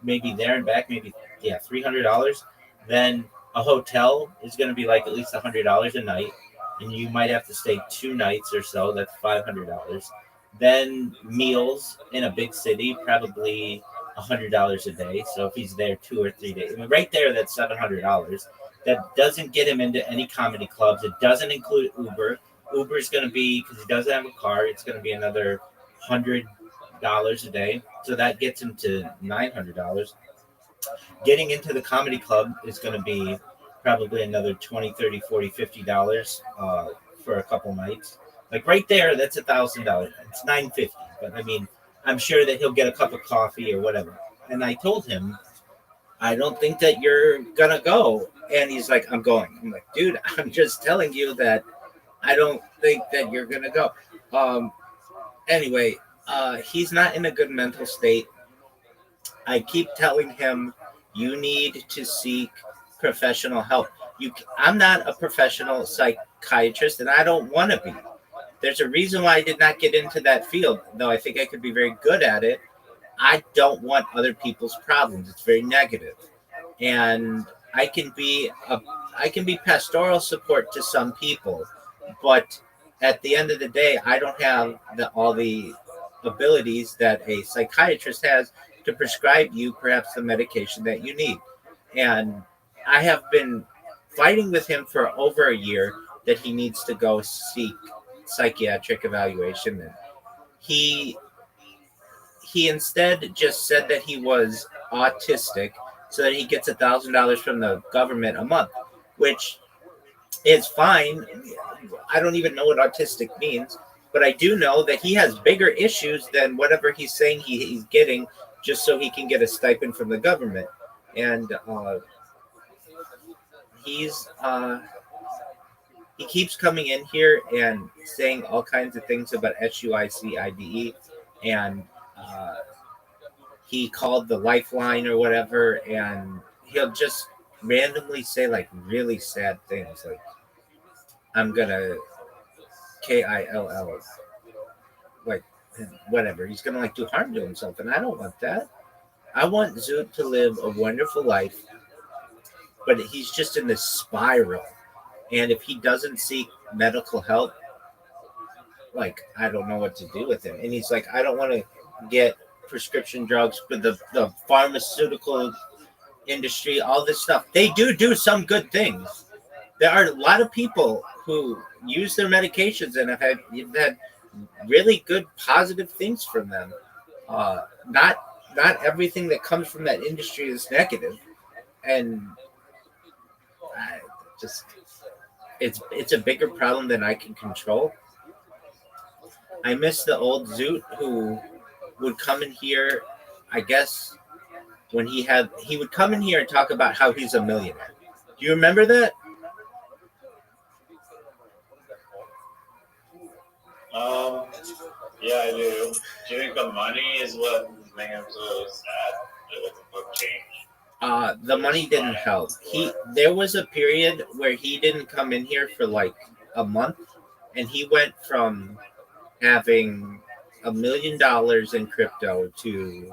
Maybe there and back, $300. Then a hotel is going to be like at least $100 a night, and you might have to stay 2 nights or so. That's $500. Then meals in a big city, probably $100 a day. So if he's there 2 or 3 days, I mean, right there, that's $700. That doesn't get him into any comedy clubs. It doesn't include Uber. Uber is going to be, because he doesn't have a car, it's going to be another $100 a day. So that gets him to $900. Getting into the comedy club is going to be probably another 20, 30, 40, $50 for a couple nights. Like right there, that's $1,000. It's $950. But I mean, I'm sure that he'll get a cup of coffee or whatever. And I told him, I don't think that you're gonna go. And he's like, I'm going. I'm like, dude, I'm just telling you that I don't think that you're gonna go. Anyway, he's not in a good mental state. I keep telling him, you need to seek professional help. I'm not a professional psychiatrist, and I don't want to be. There's a reason why I did not get into that field, though I think I could be very good at it. I don't want other people's problems. It's very negative. And I can be pastoral support to some people, but at the end of the day, I don't have all the abilities that a psychiatrist has to prescribe you perhaps the medication that you need. And I have been fighting with him for over a year that he needs to go seek psychiatric evaluation. And he instead just said that he was autistic so that he gets $1,000 from the government a month, which is fine. I don't even know what autistic means, but I do know that he has bigger issues than whatever he's saying he's getting just so he can get a stipend from the government. And he keeps coming in here and saying all kinds of things about SUICIDE, and he called the Lifeline or whatever, and he'll just randomly say like really sad things like, I'm gonna KILL, like whatever. He's gonna like do harm to himself, and I don't want that. I want Zoot to live a wonderful life, but he's just in this spiral. And if he doesn't seek medical help, like, I don't know what to do with him. And he's like, I don't want to get prescription drugs for the pharmaceutical industry, all this stuff. They do some good things. There are a lot of people who use their medications and have had really good positive things from them. Not everything that comes from that industry is negative. And I just... It's a bigger problem than I can control. I miss the old Zoot who would come in here, I guess, when he would come in here and talk about how he's a millionaire. Do you remember that? Yeah, I do. Do you think the money is what made him so sad? Like the book change? The money didn't help. There was a period where he didn't come in here for like a month, and he went from having $1 million in crypto to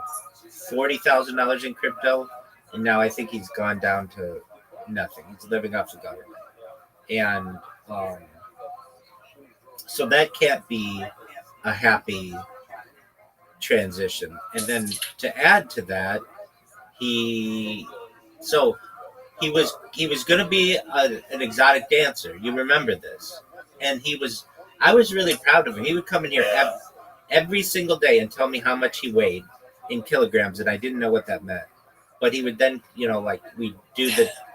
$40,000 in crypto, and now I think he's gone down to nothing. He's living off the government, and so that can't be a happy transition. And then to add to that, he was going to be an exotic dancer. You remember this? And I was really proud of him. He would come in here every single day and tell me how much he weighed in kilograms, and I didn't know what that meant. But he would then, like, we do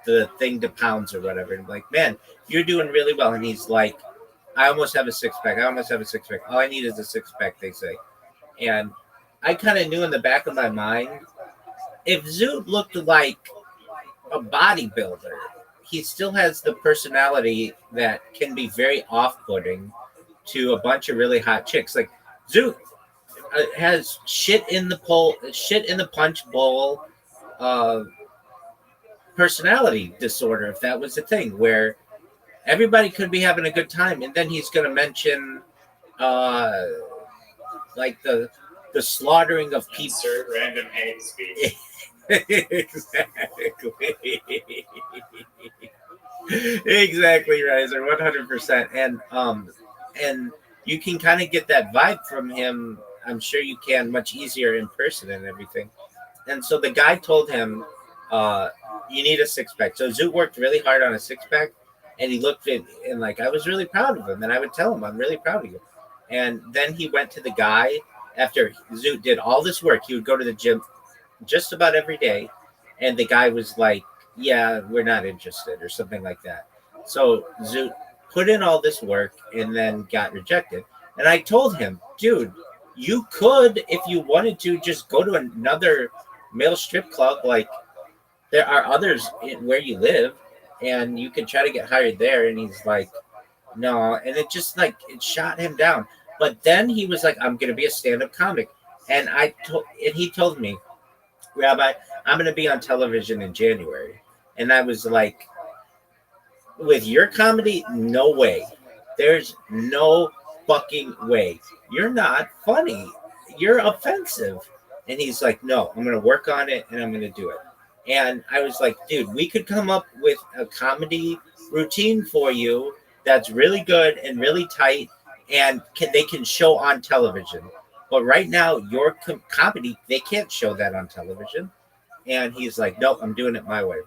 the thing to pounds or whatever. And I'm like, man, you're doing really well. And he's like, I almost have a six-pack. All I need is a six-pack, they say. And I kind of knew in the back of my mind, if Zoot looked like a bodybuilder, he still has the personality that can be very off-putting to a bunch of really hot chicks. Like, Zoot has shit in the punch bowl personality disorder, if that was a thing, where everybody could be having a good time, and then he's going to mention like the slaughtering of people. Insert random hate speech. Exactly, Riser, 100%. And you can kind of get that vibe from him. I'm sure you can much easier in person and everything. And so the guy told him, you need a six pack. So Zoot worked really hard on a six pack, and he looked at and like I was really proud of him, and I would tell him I'm really proud of you. And then he went to the guy after Zoot did all this work. He would go to the gym just about every day, and the guy was like, "Yeah, we're not interested," or something like that. So Zoot put in all this work and then got rejected. And I told him, dude, you could, if you wanted to, just go to another male strip club. Like there are others where you live, and you can try to get hired there. And he's like, no, and it just like it shot him down. But then he was like, I'm gonna be a stand-up comic, and he told me, Rabbi, I'm gonna be on television in January, and I was like, with your comedy, no way. There's no fucking way. You're not funny. You're offensive. And he's like, no, I'm going to work on it and I'm going to do it. And I was like, dude, we could come up with a comedy routine for you that's really good and really tight and they can show on television. But right now, your comedy, they can't show that on television. And he's like, no, I'm doing it my way.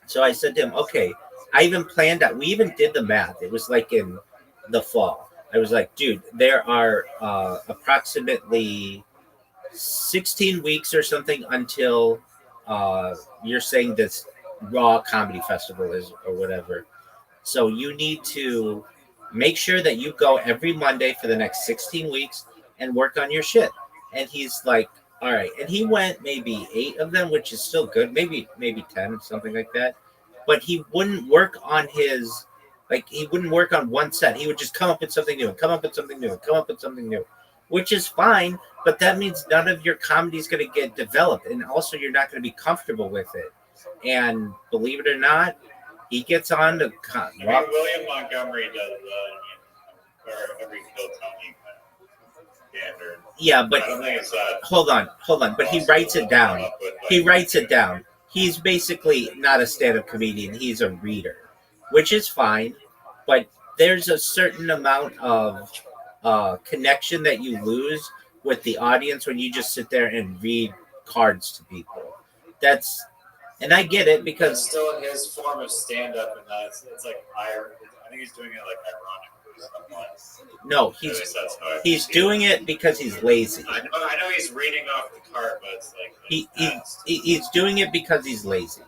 So I said to him, okay, I even planned out, we even did the math. It was like in the fall. I was like, dude, there are approximately 16 weeks or something until you're saying this Raw Comedy Festival is or whatever. So you need to make sure that you go every Monday for the next 16 weeks and work on your shit. And he's like, all right. And he went maybe 8 of them, which is still good. Maybe 10, something like that. But he wouldn't work on he wouldn't work on one set. He would just come up with something new and come up with something new and come up with something new, which is fine. But that means none of your comedy is going to get developed. And also you're not going to be comfortable with it. And believe it or not, he gets on to William Montgomery does every Kill Tony standard. Yeah, but I don't think it's hold on. But he writes it down. He writes it down. He's basically not a stand-up comedian. He's a reader, which is fine. But there's a certain amount of connection that you lose with the audience when you just sit there and read cards to people. And I get it because it's still his form of stand-up, and it's like I think he's doing it like ironically. No, he's doing it because he's lazy. I know he's reading off the card, but it's like he's doing it because he's lazy,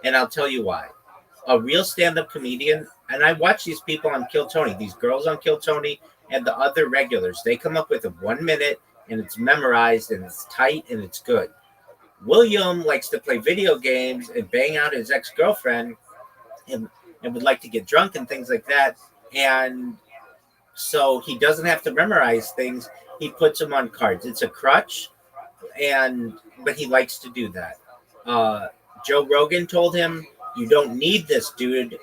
and I'll tell you why. A real stand-up comedian, and I watch these people on Kill Tony, these girls on Kill Tony, and the other regulars. They come up with a 1 minute, and it's memorized, and it's tight, and it's good. William likes to play video games and bang out his ex-girlfriend, and would like to get drunk and things like that, and so he doesn't have to memorize things. He puts them on cards. It's a crutch, but he likes to do that. Joe Rogan told him, "You don't need this, dude.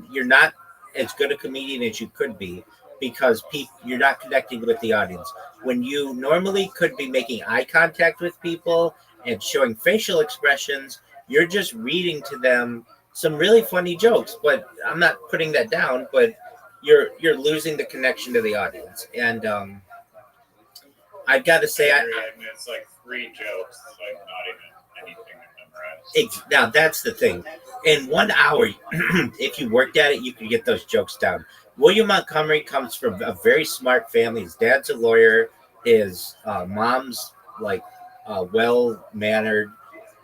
You're not as good a comedian as you could be because you're not connecting with the audience. When you normally could be making eye contact with people and showing facial expressions, you're just reading to them some really funny jokes. But I'm not putting that down, but you're losing the connection to the audience." And I've got to say, it's like 3 jokes, like not even anything to memorize. Now that's the thing. In 1 hour, if you worked at it, you could get those jokes down. William Montgomery comes from a very smart family. His dad's a lawyer. His mom's like well-mannered.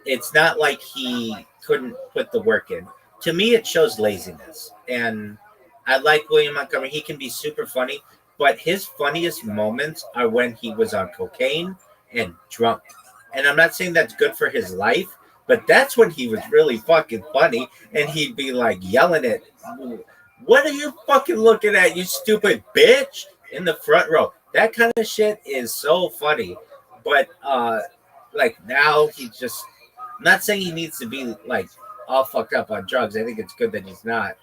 It's not like he couldn't put the work in. To me, it shows laziness. And I like William Montgomery. He can be super funny, but his funniest moments are when he was on cocaine and drunk. And I'm not saying that's good for his life, but that's when he was really fucking funny. And he'd be like yelling at, "What are you fucking looking at, you stupid bitch?" in the front row. That kind of shit is so funny. But like now he's just, I'm not saying he needs to be like all fucked up on drugs. I think it's good that he's not.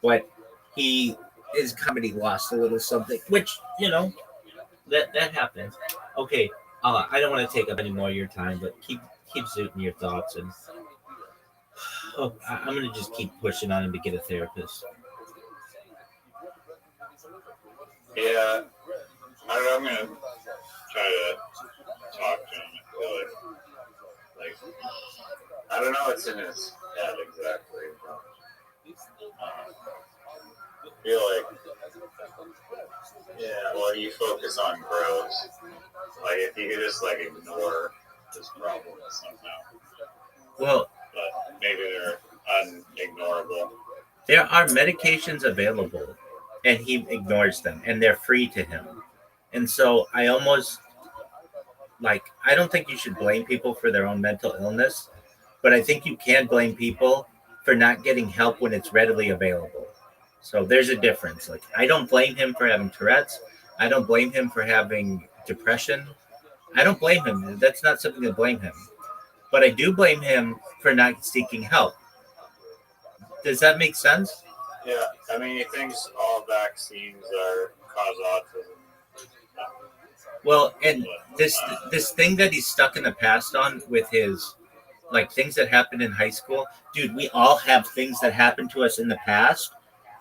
But his comedy lost a little something, which, that happens. Okay, I don't want to take up any more of your time, but keep zooting your thoughts, and I'm gonna just keep pushing on him to get a therapist. Yeah, I don't know. I'm gonna try to talk to him. I feel like I don't know what's in his head exactly. But, I feel like, well, you focus on growth. Like, if you could just, like, ignore this problem somehow. Well, But maybe they're unignorable. there are medications available, and he ignores them, and they're free to him. And so I almost I don't think you should blame people for their own mental illness, but I think you can blame people for not getting help when it's readily available. So there's a difference. Like, I don't blame him for having Tourette's. I don't blame him for having depression. I don't blame him. That's not something to blame him. But I do blame him for not seeking help. Does that make sense? Yeah, I mean, he thinks all vaccines are cause autism. Well, and this thing that he's stuck in the past on with his things that happened in high school, dude, we all have things that happened to us in the past.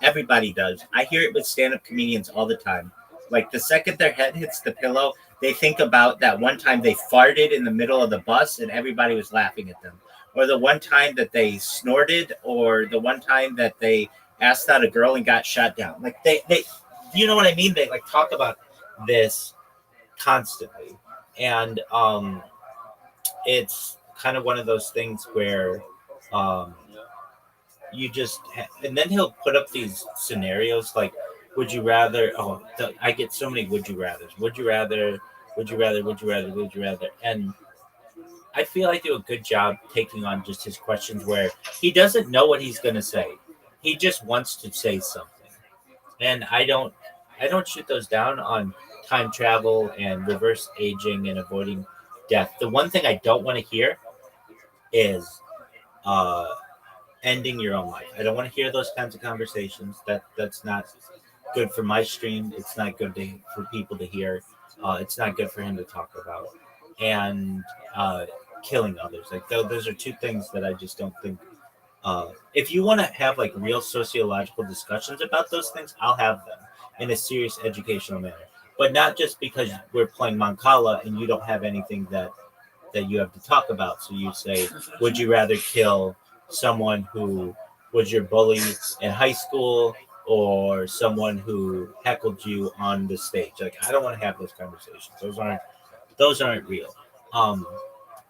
Everybody does. I hear it with stand-up comedians all the time. Like, the second their head hits the pillow, they think about that one time they farted in the middle of the bus and everybody was laughing at them, or the one time that they snorted, or the one time that they asked out a girl and got shot down. Like, they you know what I mean? They talk about this constantly, and it's kind of one of those things where you just and then he'll put up these scenarios like, would you rather, I get so many would you rathers, would you rather, would you rather, would you rather, would you rather, and I feel I do a good job taking on just his questions where he doesn't know what he's going to say. He just wants to say something, and I don't shoot those down on time travel and reverse aging and avoiding death. The one thing I don't want to hear is ending your own life. I don't want to hear those kinds of conversations. That's not good for my stream. It's not good for people to hear. It's not good for him to talk about. And killing others. Like, those are two things that I just don't think. If you want to have real sociological discussions about those things, I'll have them in a serious educational manner. But not just because we're playing Mancala and you don't have anything that you have to talk about. So you say, would you rather kill someone who was your bully in high school or someone who heckled you on the stage? Like, I don't want to have those conversations. Those aren't real.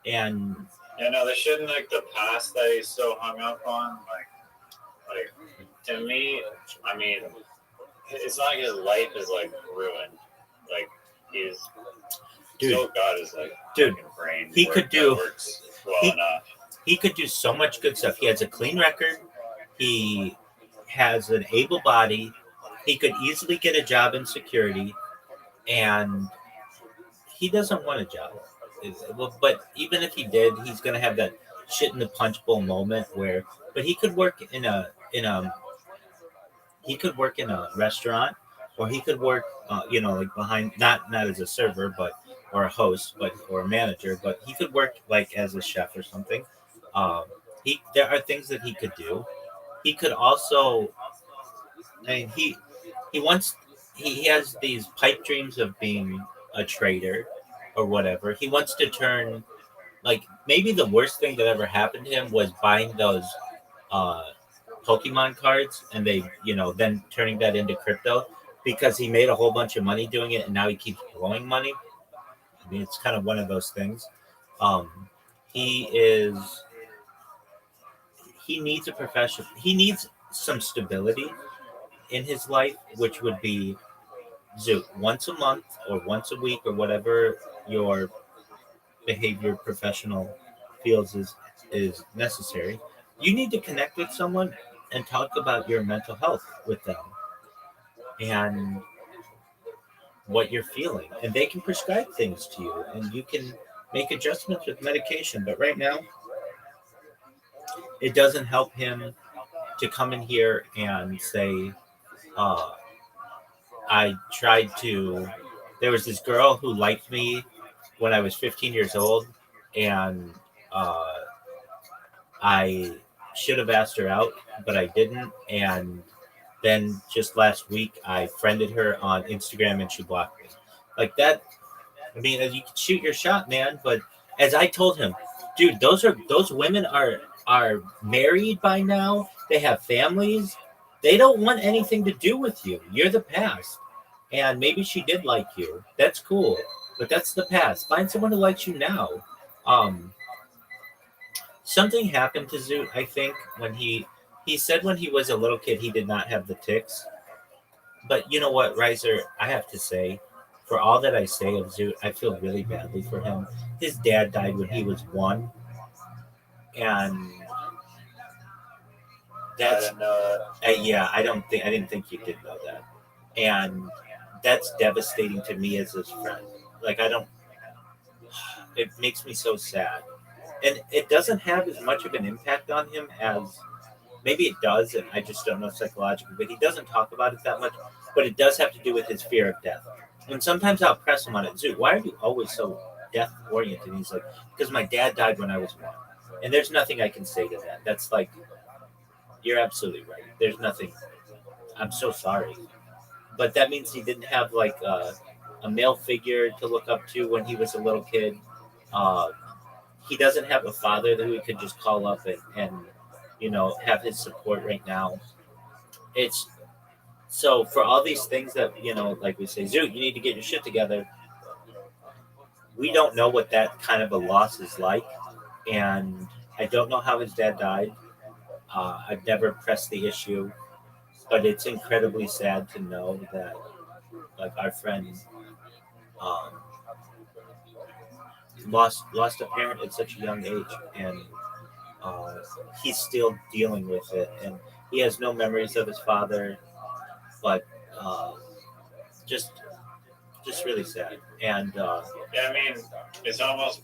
And they shouldn't, the past that he's so hung up on. Like to me, I mean, it's not like his life is ruined. Like, he's still got his brain. He could do works well enough. He could do so much good stuff. He has a clean record. He has an able body. He could easily get a job in security, and he doesn't want a job. But even if he did, he's going to have that shit in the punch bowl moment where. But he could work in a restaurant, or he could work, behind not as a server, or a host, or a manager, but he could work as a chef or something. There are things that he could do. He could also, he has these pipe dreams of being a trader or whatever. He wants to turn, maybe the worst thing that ever happened to him was buying those Pokemon cards and then turning that into crypto, because he made a whole bunch of money doing it and now he keeps blowing money. I mean, it's kind of one of those things. He needs a profession. He needs some stability in his life, which would be once a month or once a week or whatever your behavior professional feels is necessary. You need to connect with someone and talk about your mental health with them and what you're feeling, and they can prescribe things to you and you can make adjustments with medication. But right now it doesn't help him to come in here and say, there was this girl who liked me when I was 15 years old, and I should have asked her out, but I didn't. And then just last week, I friended her on Instagram and she blocked me. Like that. I mean, you can shoot your shot, man. But as I told him, dude, those women are married by now. They have families. They don't want anything to do with you. You're the past. And maybe she did like you. That's cool. But that's the past. Find someone who likes you now. Um, Something happened to Zoot, I think, when he said when he was a little kid he did not have the ticks. But you know what, Riser, I have to say, for all that I say of Zoot, I feel really badly for him. His dad died when he was 1, and I that's didn't know yeah, I didn't think you did know that, and that's devastating to me as his friend. Like I don't, it makes me so sad, and it doesn't have as much of an impact on him as maybe it does, and I just don't know psychologically. But he doesn't talk about it that much. But it does have to do with his fear of death. And sometimes I'll press him on it. Zoo, why are you always so death oriented? And he's like, because my dad died when I was 1, and there's nothing I can say to that. That's like, you're absolutely right. There's nothing. I'm so sorry, but that means he didn't have like a male figure to look up to when he was a little kid. Uh, he doesn't have a father that we could just call up and have his support right now. It's so for all these things that like we say, Zoot, you need to get your shit together. We don't know what that kind of a loss is like, and I don't know how his dad died. I've never pressed the issue, but it's incredibly sad to know that like our friend um, lost a parent at such a young age, and uh, he's still dealing with it, and he has no memories of his father, but uh, just just really sad. And Yeah, I mean, it's almost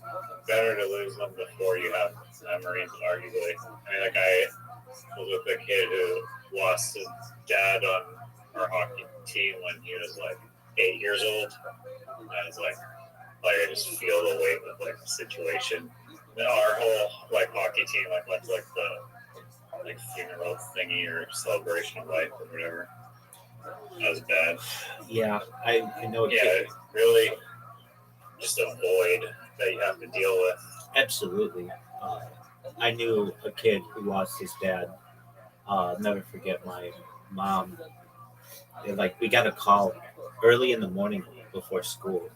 better to lose them before you have memories, arguably. I mean, like, I was with a kid who lost his dad on our hockey team when he was, like, 8 years old. And I was like, I just feel the weight of, like, the situation. And our whole, like, hockey team, like, went to, like, the, like, funeral thingy or celebration of life or whatever. That was bad. yeah, I know. Yeah, really just a void that you have to deal with. Absolutely. I knew a kid who lost his dad. I'll never forget my mom. Like we got a call early in the morning before school,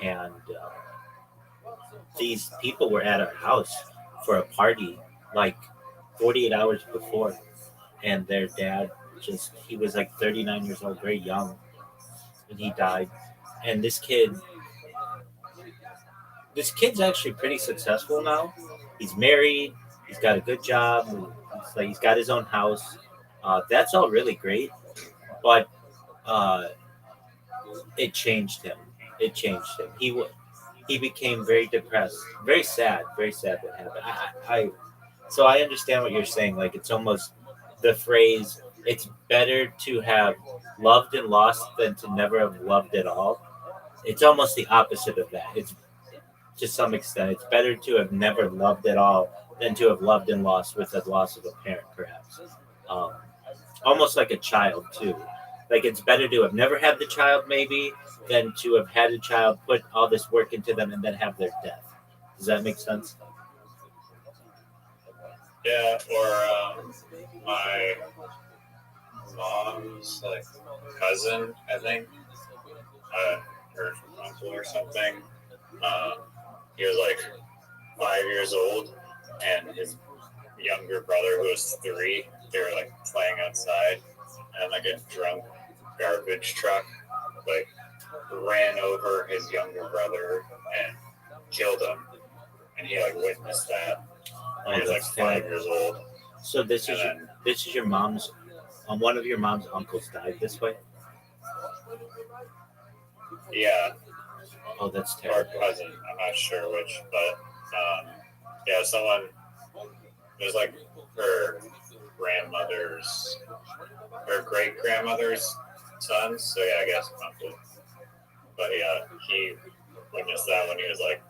and these people were at our house for a party like 48 hours before, and their dad he was like 39 years old, very young, and he died. And this kid's actually pretty successful now. He's married. He's got a good job. He's got his own house. That's all really great, but uh, it changed him. It changed him. He became very depressed, very sad. Very sad that happened. So I understand what you're saying. Like it's almost the phrase. It's better to have loved and lost than to never have loved at all. It's almost the opposite of that. It's to some extent. It's better to have never loved at all than to have loved and lost with the loss of a parent, perhaps. Um, Almost like a child, too. Like it's better to have never had the child, maybe, than to have had a child, put all this work into them, and then have their death. Does that make sense? Yeah, or my mom's like cousin, I think, her uncle or something. He was like 5 years old, and his younger brother, who was 3, they were like playing outside, and like a drunk garbage truck like ran over his younger brother and killed him, and he like witnessed that. When he was like 5 years old. So this is your mom's. One of your mom's uncles died this way. Yeah. Oh, that's Or terrible. cousin, I'm not sure which, but yeah, someone. It was like her great grandmother's son. So yeah, I guess uncle. But yeah, he witnessed that when he was like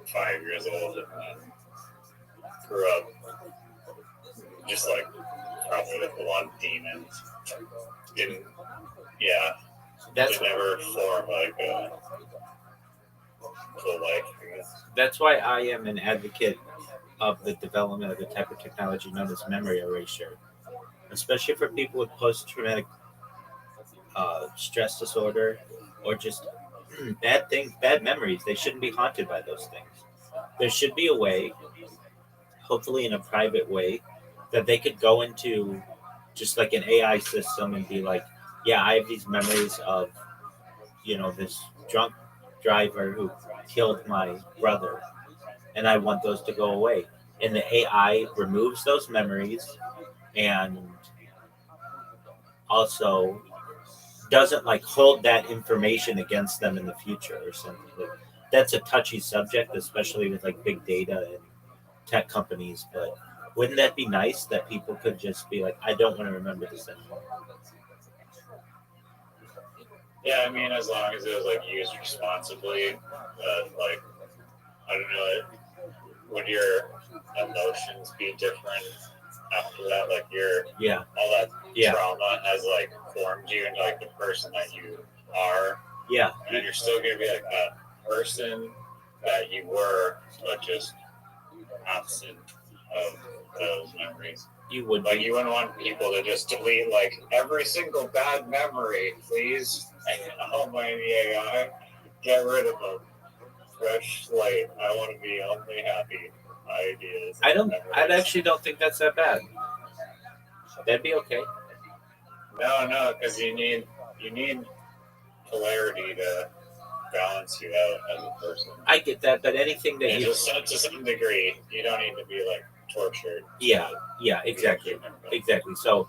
5 years old, and grew up just like probably with a lot of demons. Didn't never form like a full life, I guess. That's why I am an advocate of the development of the type of technology known as memory erasure, especially for people with post-traumatic stress disorder or just bad things, bad memories. They shouldn't be haunted by those things. There should be a way, hopefully in a private way, that they could go into just like an AI system and be like, yeah, I have these memories of, this drunk driver who killed my brother, and I want those to go away. And the AI removes those memories and also doesn't like hold that information against them in the future or something. Like, that's a touchy subject, especially with like big data and tech companies. But wouldn't that be nice that people could just be like, I don't want to remember this anymore? Yeah, I mean, as long as it was like used responsibly, like I don't know, would your emotions be different after that? Like Yeah, all that yeah, trauma has like formed you into like the person that you are, yeah. and you're still gonna be like that person that you were, but just absent of those memories. You would Like be. you wouldn't want people to just delete like every single bad memory, please. Oh my AI, get rid of them. Fresh slate. I want to be only happy ideas. I and don't. I memories. actually don't think that's that bad. That'd be okay. No, because you need polarity to balance you out as a person. I get that, but anything that And you, just to some degree, you don't need to be like tortured. yeah, exactly, exactly. So,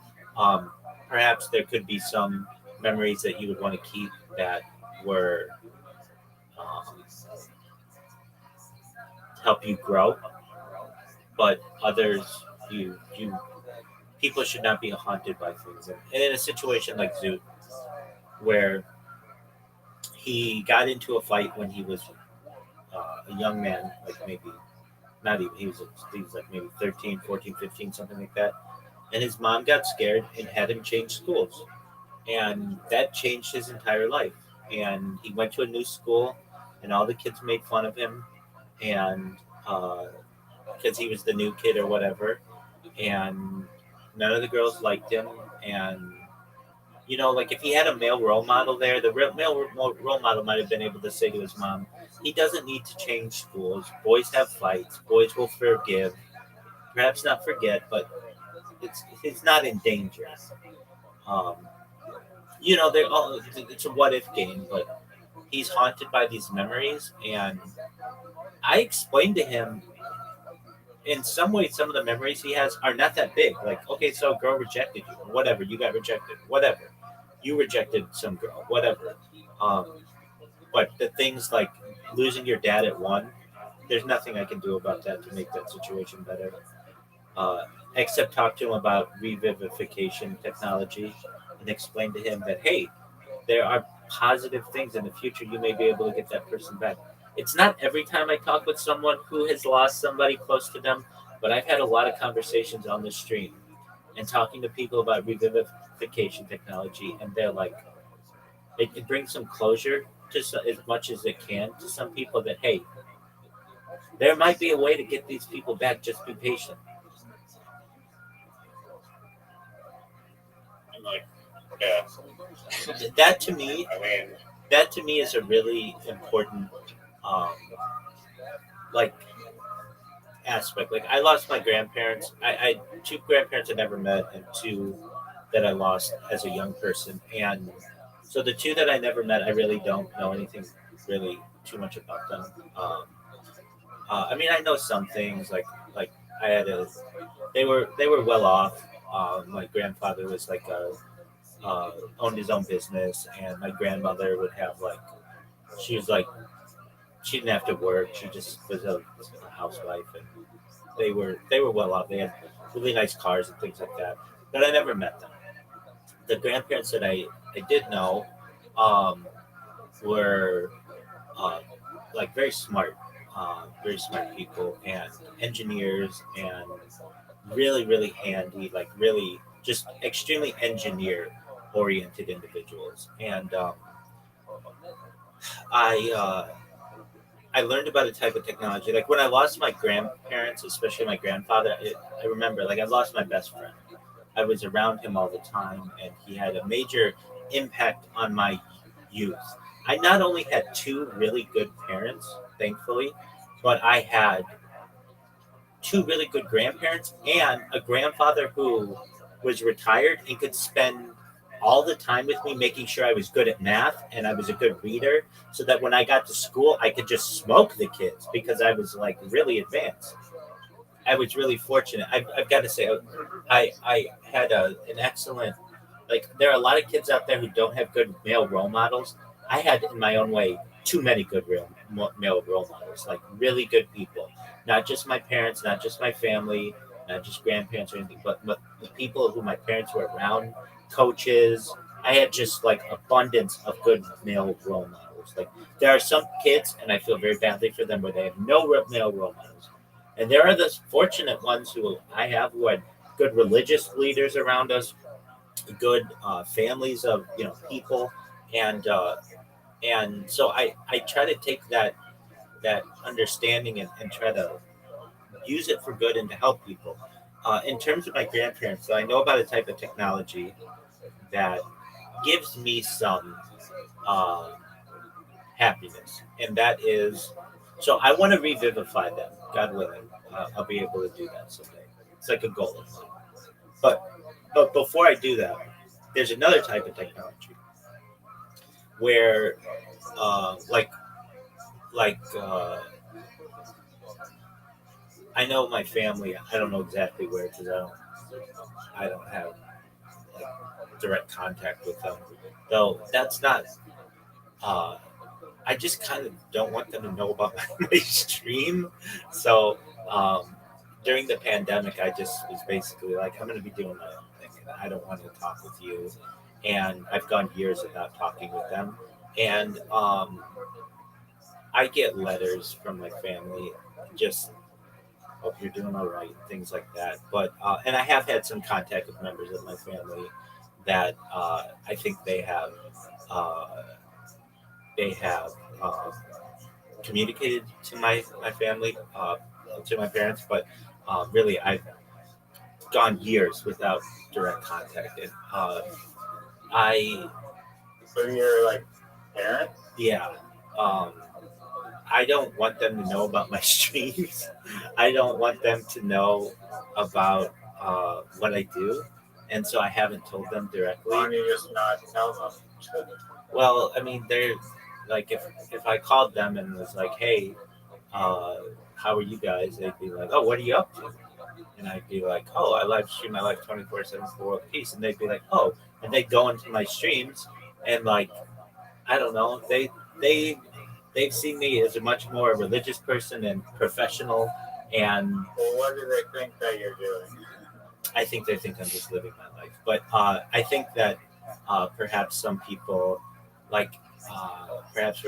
perhaps there could be some memories that you would want to keep that were um, help you grow, but others you people should not be haunted by things. And in a situation like Zoot, where he got into a fight when he was a young man, like maybe not even he was like maybe 13, 14, 15, something like that. And his mom got scared and had him change schools, and that changed his entire life. And he went to a new school, and all the kids made fun of him, and because he was the new kid or whatever, and none of the girls liked him. And like if he had a male role model there, the role model might have been able to say to his mom, he doesn't need to change schools. Boys have fights. Boys will forgive, perhaps not forget, but he's not in danger. Um, they're all it's a what if game, but he's haunted by these memories. And I explained to him in some ways some of the memories he has are not that big. Like, okay, so a girl rejected you, whatever, you got rejected, whatever. You rejected some girl, whatever. But the things like losing your dad at one, there's nothing I can do about that to make that situation better. Uh, Except talk to him about revivification technology and explain to him that, hey, there are positive things in the future. You may be able to get that person back. It's not every time I talk with someone who has lost somebody close to them, but I've had a lot of conversations on this stream and talking to people about revivification technology, and they're like, it brings some closure to as much as it can to some people that, hey, there might be a way to get these people back. Just be patient. I'm like, yeah. That to me, I mean, is a really important, um, like aspect. Like I lost my grandparents. I two grandparents I never met, and two that I lost as a young person. And so the two that I never met, I really don't know anything really too much about them. I mean, I know some things like I had a they were well off. My grandfather was like owned his own business, and my grandmother would have like she was like she didn't have to work. She just was a housewife, and they were well off. They had really nice cars and things like that. But I never met them. The grandparents that I did know um, were uh, like very smart people and engineers and really really handy, like really just extremely engineer oriented individuals. And I I learned about a type of technology. Like when I lost my grandparents, especially my grandfather, I remember like I lost my best friend. I was around him all the time, and he had a major impact on my youth. I not only had two really good parents, thankfully, but I had two really good grandparents and a grandfather who was retired and could spend all the time with me making sure I was good at math and I was a good reader so that when I got to school I could just smoke the kids because I was like really advanced. I was really fortunate. I've got to say, I had an excellent, like, there are a lot of kids out there who don't have good male role models. I had, in my own way, too many good male role models, like really good people. Not just my parents, not just my family, not just grandparents or anything, but the people who my parents were around, coaches. I had just like abundance of good male role models. Like, there are some kids, and I feel very badly for them, where they have no male role models. And there are the fortunate ones who I have who had good religious leaders around us, good families of people, and so I try to take that understanding and try to use it for good and to help people. In terms of my grandparents, so I know about a type of technology that gives me some uh, happiness, and that is, so I want to revivify them, God willing. I'll be able to do that someday. It's like a goal of mine. But before I do that, there's another type of technology where, like I know my family. I don't know exactly where because I don't have like direct contact with them. Though that's not. Uh, I just kind of don't want them to know about my stream. So um, during the pandemic, I just was basically like, I'm going to be doing my own thing, and I don't want to talk with you. And I've gone years without talking with them, and I get letters from my family, just hope you're doing all right, things like that. But and I have had some contact with members of my family that I think uh, they have uh, communicated to my family, to my parents, but really I've gone years without direct contact. And I So you're like parents? yeah. Um, I don't want them to know about my streams. I don't want them to know about what I do, and so I haven't told them directly. Why don't you just not tell them? Well, I mean, they're like, if I called them and was like, "Hey, uh, how are you guys?" They'd be like, "Oh, what are you up to?" And I'd be like, "Oh, I live stream my life 24/7 for World Peace," and they'd be like, "Oh," and they'd go into my streams and like, I don't know, they they've seen me as a much more religious person and professional, and Well, what do they think that you're doing? I think they think I'm just living my life. But I think that perhaps some people, like perhaps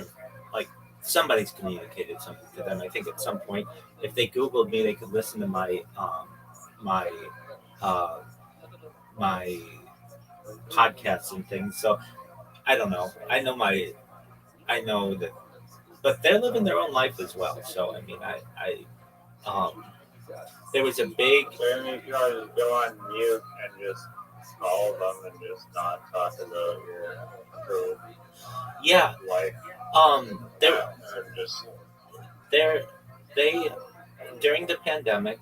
like somebody's communicated something to them. I think at some point, if they Googled me, they could listen to my uh, my podcasts and things. So I don't know. I know that, but they're living their own life as well. So I mean, um, there was a big So I mean, if you want to just go on mute and just call them and just not talk about your true yeah. life. There And just there they during the pandemic,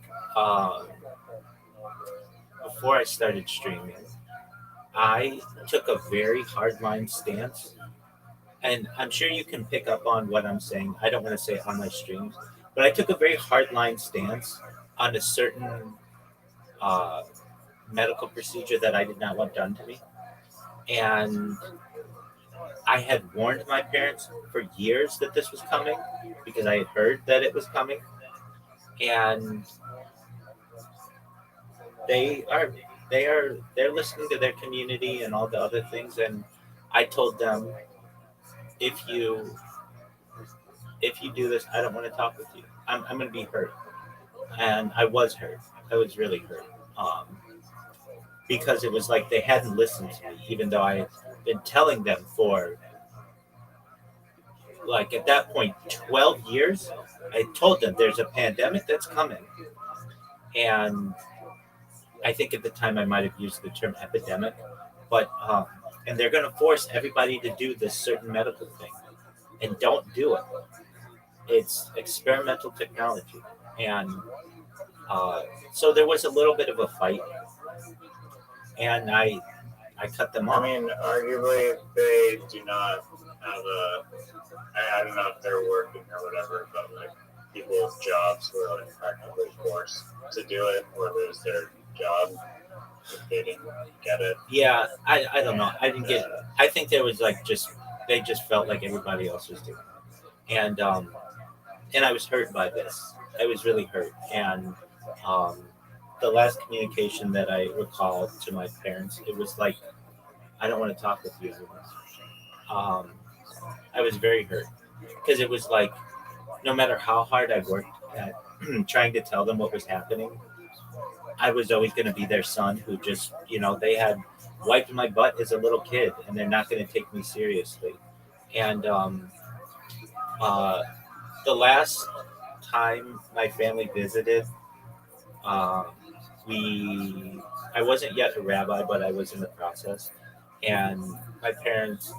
before I started streaming, I took a very hardline stance, and I'm sure you can pick up on what I'm saying. I don't want to say it on my streams, but I took a very hardline stance on a certain uh, medical procedure that I did not want done to me, and I had warned my parents for years that this was coming because I had heard that it was coming, and they are they're listening to their community and all the other things. And I told them, if you do this, I don't want to talk with you. I'm going to be hurt. And I was hurt. I was really hurt, because it was like they hadn't listened to me, even though I had been telling them for like at that point 12 years. I told them there's a pandemic that's coming, and I think at the time I might have used the term epidemic, but and they're going to force everybody to do this certain medical thing, and don't do it. It's experimental technology, and uh, so there was a little bit of a fight, and I cut them I off. mean, arguably, they do not have I don't know if they're working or whatever, but like people's jobs were like practically forced to do it or lose their job if they didn't get it. Yeah, I don't know. I didn't get. I think there was like just they just felt like everybody else was doing it, and I was hurt by this. I was really hurt, and um, the last communication that I recalled to my parents, it was like, I don't want to talk with you anymore. Um, I was very hurt because it was like, no matter how hard I worked at trying to tell them what was happening, I was always going to be their son who just, they had wiped my butt as a little kid, and they're not going to take me seriously. And uh, the last time my family visited, uh, we I wasn't yet a rabbi, but I was in the process, and my parents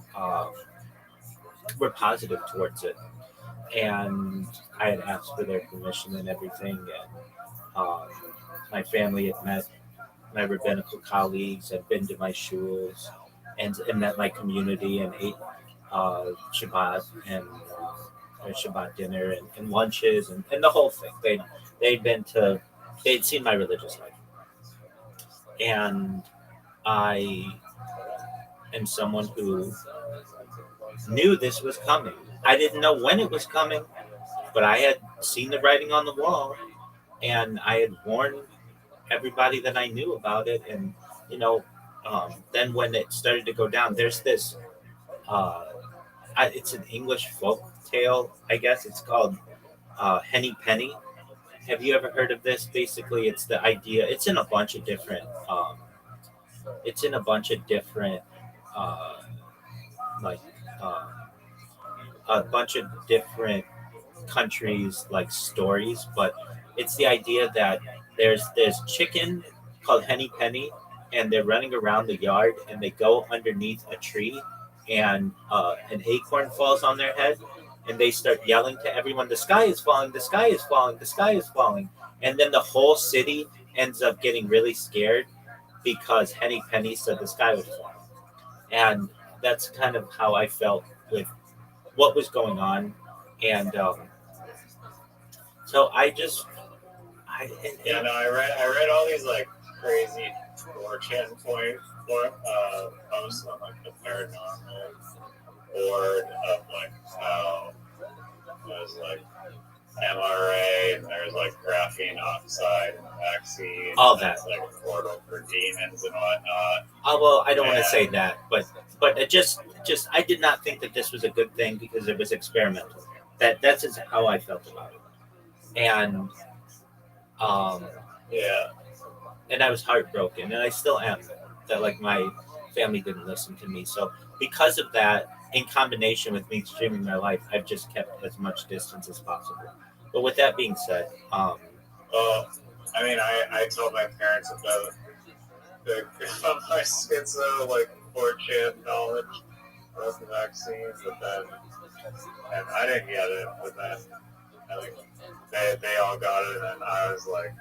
were positive towards it, and I had asked for their permission and everything, and um, my family had met my rabbinical colleagues, had been to my shuls, and met my community, and ate Shabbat and Shabbat dinner and lunches and the whole thing. They'd been to they'd seen my religious life, and I am someone who knew this was coming. I didn't know when it was coming, but I had seen the writing on the wall, and I had warned everybody that I knew about it. And you know, then when it started to go down, there's this. Uh, it's an English folk tale, I guess. It's called Henny Penny. Have you ever heard of this? Basically, it's the idea. It's in a bunch of different. It's in a bunch of different, uh, like uh, a bunch of different countries, like stories. But it's the idea that there's this chicken called Henny Penny, and they're running around the yard, and they go underneath a tree, and an acorn falls on their head, and they start yelling to everyone, "The sky is falling! The sky is falling! The sky is falling!" And then the whole city ends up getting really scared because Henny Penny said the sky was falling. And that's kind of how I felt with what was going on. And so I just, Yeah, no, I read all these like crazy 4chan posts on like the paranormal board of like how there's like MRA and there's like graphene oxide and vaccine. All and that. It's like a portal for demons and whatnot. well, I don't want to say that, but it just I did not think that this was a good thing because it was experimental. That's just how I felt about it. And Yeah. and I was heartbroken, and I still am, that like my family didn't listen to me. So because of that, in combination with me streaming my life, I've just kept as much distance as possible. But with that being said, Well, I mean, I told my parents about my schizo, like 4chan knowledge of the vaccine, but then, and I didn't get it, but then, like, they all got it, and I was like,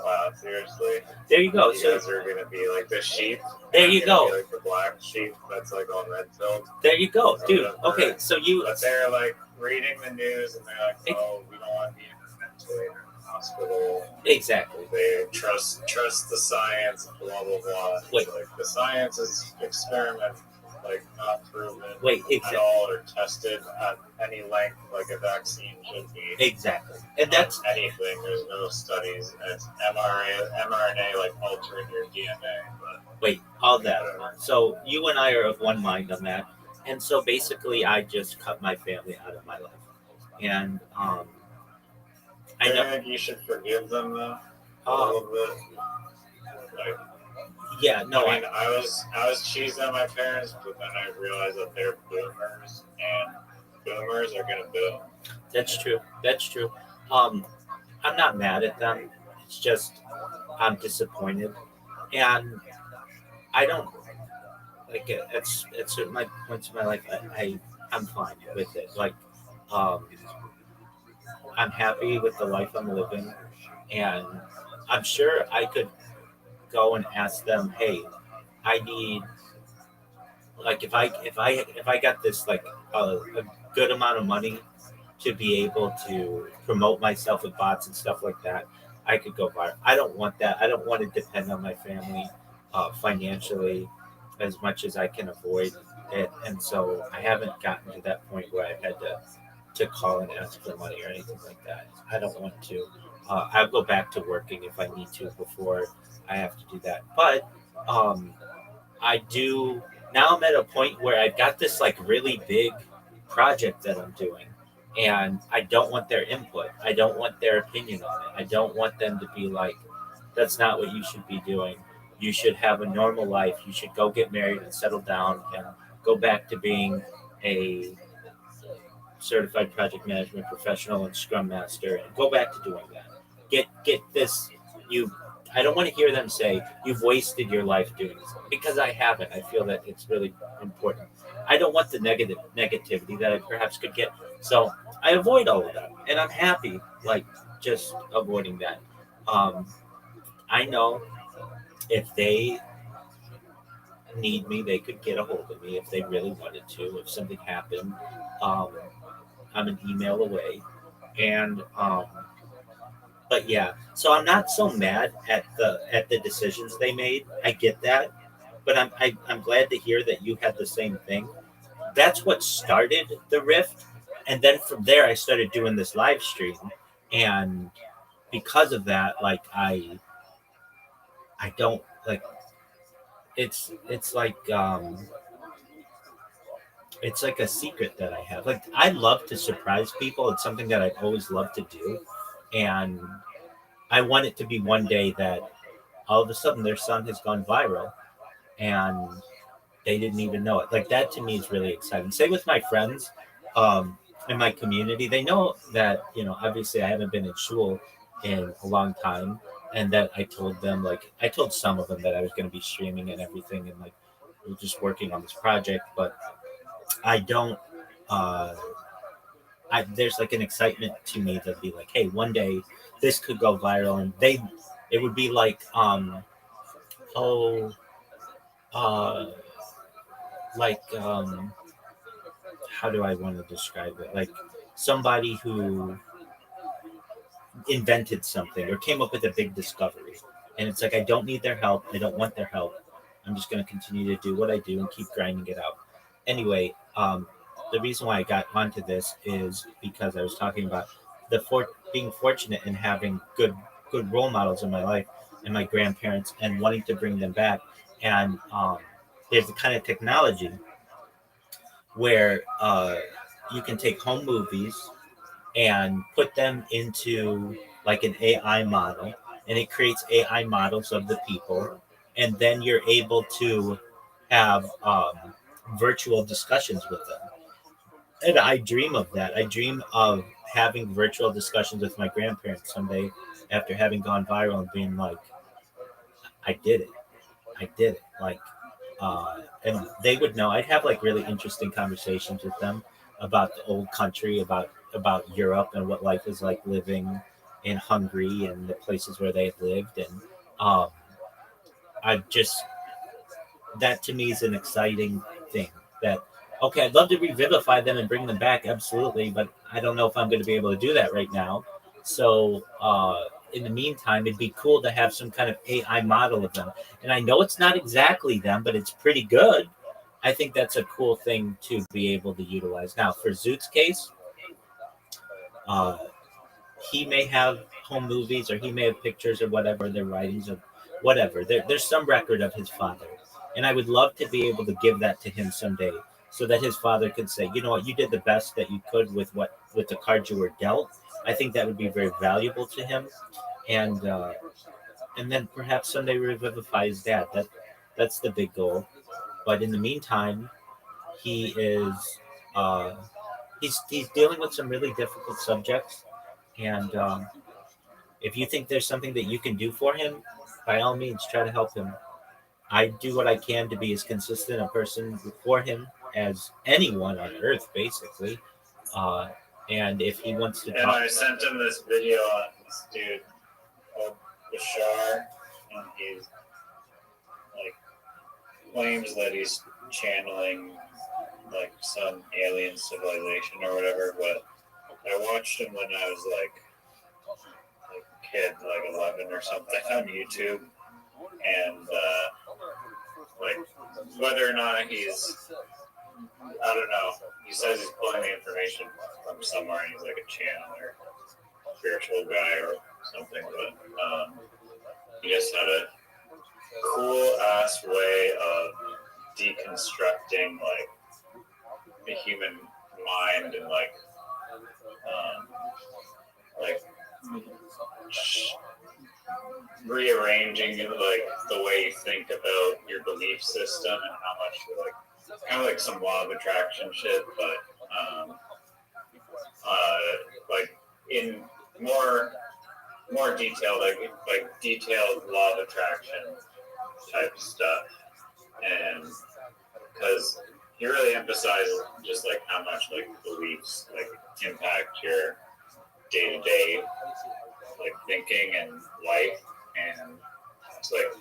wow, seriously? there you go. You So guys are gonna be like the sheep? there you You're gonna go. be like the black sheep that's like all red pilled? There you go, dude. Okay, so you. But they're like reading the news and they're like, oh, we don't want to be in a ventilator in the hospital. Exactly. They trust the science, blah blah blah. Wait. Like the science is experiment, like not proven Wait, at exactly. all or tested at any length like a vaccine should be. Exactly. And that's anything. There's no studies. And it's mRNA like altering your DNA. But wait, all that. So you and I are of one mind on that. And so basically, I just cut my family out of my life. And I I know, think you should forgive them though a uh, little bit. Like, yeah, no, I mean, I was cheesing at my parents, but then I realized that they're boomers, and boomers are gonna boom. That's true. That's true. I'm not mad at them. It's just I'm disappointed, and I don't like it. At certain like points in my life. I'm fine with it. Like, um, I'm happy with the life I'm living, and I'm sure I could go and ask them, hey, I need like if I got this like a good amount of money to be able to promote myself with bots and stuff like that, I could go viral. I don't want that. I don't want to depend on my family financially as much as I can avoid it, and so I haven't gotten to that point where I've had to call and ask for money or anything like that. I don't want to. I'll go back to working if I need to before I have to do that. But um, I do now. I'm at a point where I've got this like really big project that I'm doing, and I don't want their input. I don't want their opinion on it. I don't want them to be like, "That's not what you should be doing. You should have a normal life. You should go get married and settle down and go back to being a certified project management professional and scrum master and go back to doing that. Get this you I don't want to hear them say you've wasted your life doing this because I haven't. I feel that it's really important. I don't want the negativity that I perhaps could get. So I avoid all of that and I'm happy like just avoiding that. Um I know if they need me, they could get a hold of me if they really wanted to. If something happened, um, I'm an email away, and but yeah, so I'm not so mad at the decisions they made. I get that, but I'm glad to hear that you had the same thing. That's what started the rift, and then from there I started doing this live stream, and because of that, like I don't like it's like it's like a secret that I have. Like I love to surprise people. It's something that I've always loved to do, and I want it to be one day that all of a sudden their son has gone viral and they didn't even know it. Like that to me is really exciting. Same with my friends in my community. They know that, obviously I haven't been in shul in a long time and that I told them, like, I told some of them that I was going to be streaming and everything and like, we're just working on this project, but I don't, uh, there's like an excitement to me to be like, hey, one day this could go viral and it would be like, oh, uh, like, how do I want to describe it? Like somebody who invented something or came up with a big discovery. And it's like, I don't need their help. I don't want their help. I'm just going to continue to do what I do and keep grinding it out. Anyway, the reason why I got onto this is because I was talking about being fortunate and having good role models in my life and my grandparents and wanting to bring them back. And there's the kind of technology where you can take home movies and put them into like an AI model, and it creates AI models of the people, and then you're able to have virtual discussions with them. And I dream of that. I dream of having virtual discussions with my grandparents someday after having gone viral and being like, I did it. I did it. Like, and they would know. I'd have like really interesting conversations with them about the old country, about Europe and what life is like living in Hungary and the places where they have lived. And um, I just that to me is an exciting thing. That okay, I'd love to revivify them and bring them back, absolutely, but I don't know if I'm going to be able to do that right now. So in the meantime, it'd be cool to have some kind of AI model of them. And I know it's not exactly them, but it's pretty good. I think that's a cool thing to be able to utilize. Now, for Zoot's case, uh, he may have home movies or he may have pictures or whatever, their writings of whatever. There's some record of his father. And I would love to be able to give that to him someday so that his father could say, you know what, you did the best that you could with the cards you were dealt. I think that would be very valuable to him. And then perhaps someday revivify his dad. That's the big goal. But in the meantime, he is uh, he's dealing with some really difficult subjects, and if you think there's something that you can do for him, by all means, try to help him. I do what I can to be as consistent a person for him as anyone on earth, basically. Uh, and if he wants to And talk, I sent him this video on this dude called Bashar, and he's like claims that he's channeling like some alien civilization or whatever. But I watched him when I was like a kid, like 11 or something, on YouTube, and like whether or not he's, I don't know. He says he's pulling the information from somewhere, and he's like a channeler, spiritual guy or something. But he just had a cool ass way of deconstructing like the human mind and like rearranging like the way you think about your belief system and how much like kind of like some law of attraction shit, but like in more detailed, like detailed law of attraction type stuff, and because he really emphasizes just like how much like beliefs like impact your day-to-day like thinking and life, and it's like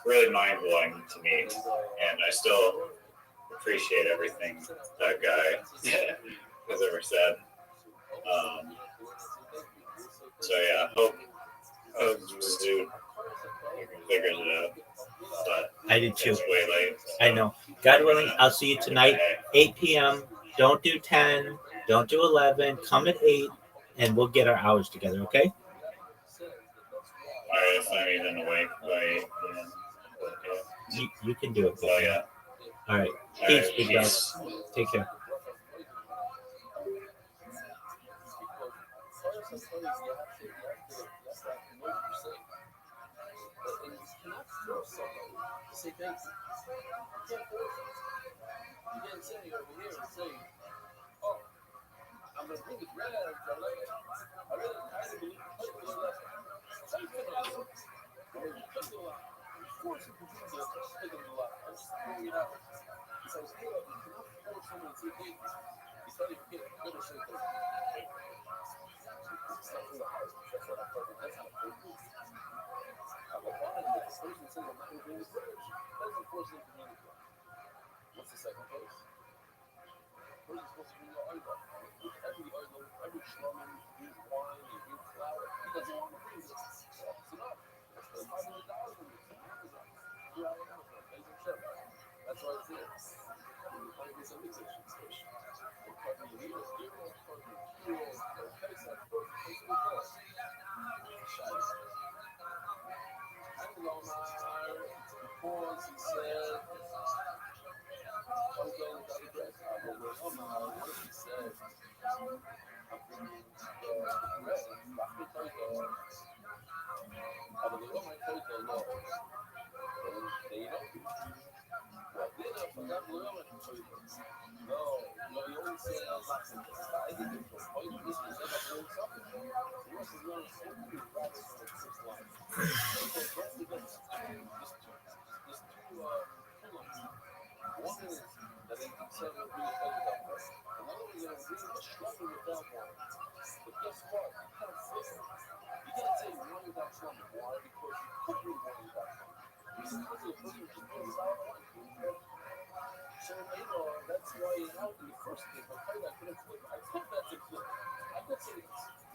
really mind-blowing to me, and I still appreciate everything that guy has ever said. So yeah, hope this dude figures it out, but I did too. it's way late. I know. God willing, I'll see you tonight, 8 p.m. Don't do 10. Don't do 11. Come at 8, and we'll get our hours together, okay? Alright, if I'm even awake by 8 p.m. But, yeah. You can do it. Oh yeah. All right. Peace, big guys. Take care. Say thank you. You can't say over here and say, oh, I'm going to bring it red. I really kind of believe it. So you can also, you can do a lot. Of course, you can do this. You can do a lot. I'm just throwing it out. So you cannot force someone to say thank you. It's not even kidding. Never say thank you. It's not from the heart. That's what I'm talking. That's not thank you. I'm a bond that the person says I'm not going to bring this red. That doesn't force them to bring it red. What's the second place? Where's it supposed to be your idol? Every idol, every shaman, you use wine, you use flour. He doesn't want to bring this. So no. That's $500 on Amazon. You're on Amazon. Amazing chef. That's why it's there. You find this invitation station. We're covering your meals, earrings, covering kilos, Pesach, it's good cost. Scheiße. Because he said, I'm going to the dress. I don't know what he said. No, you only say I think it's a point. This is never doing something. The rest is running so many rats on the first line. Because that's the difference. There's two pillars. One is that they can say we're really good without one. Another is that we're really struggling without one. But guess what? You can't flip it. You can't say one without slumber. Why? Because you could be one without slumber. You see, because the person just goes without one. So, that's why in health in the first place, my fight I couldn't flip. I could not flip. I could say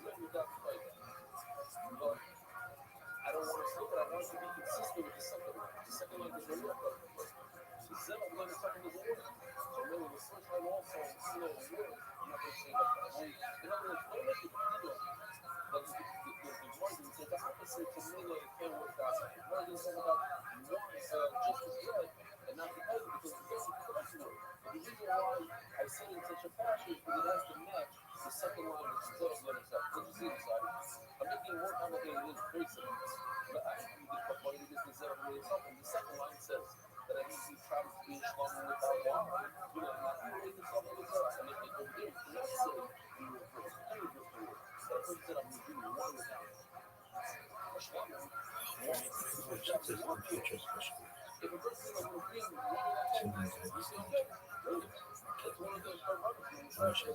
one without fight. But I don't want to flip it. I want to be consistent with the second line. The second line is the real part. The seventh line is talking to the word. So, remember, the first line also is the word. I'm not going to say that. In other words, don't make it feel like the margin says the opposite to me that it can't work out. The margin says about one just as good and not the other because the basic first word. But the reason why I say it in such a fashion is because it has to match the second line of the first letter itself. What you see inside? I'm making it more complicated than it is. Very simple. But I think the point is the zero way itself. And the second line says that I need to try to be shalom without water. You know, not really the shalom without. I make it over there. And that says If a person is going to bring you still get it. That's one of those carbohydrates. That's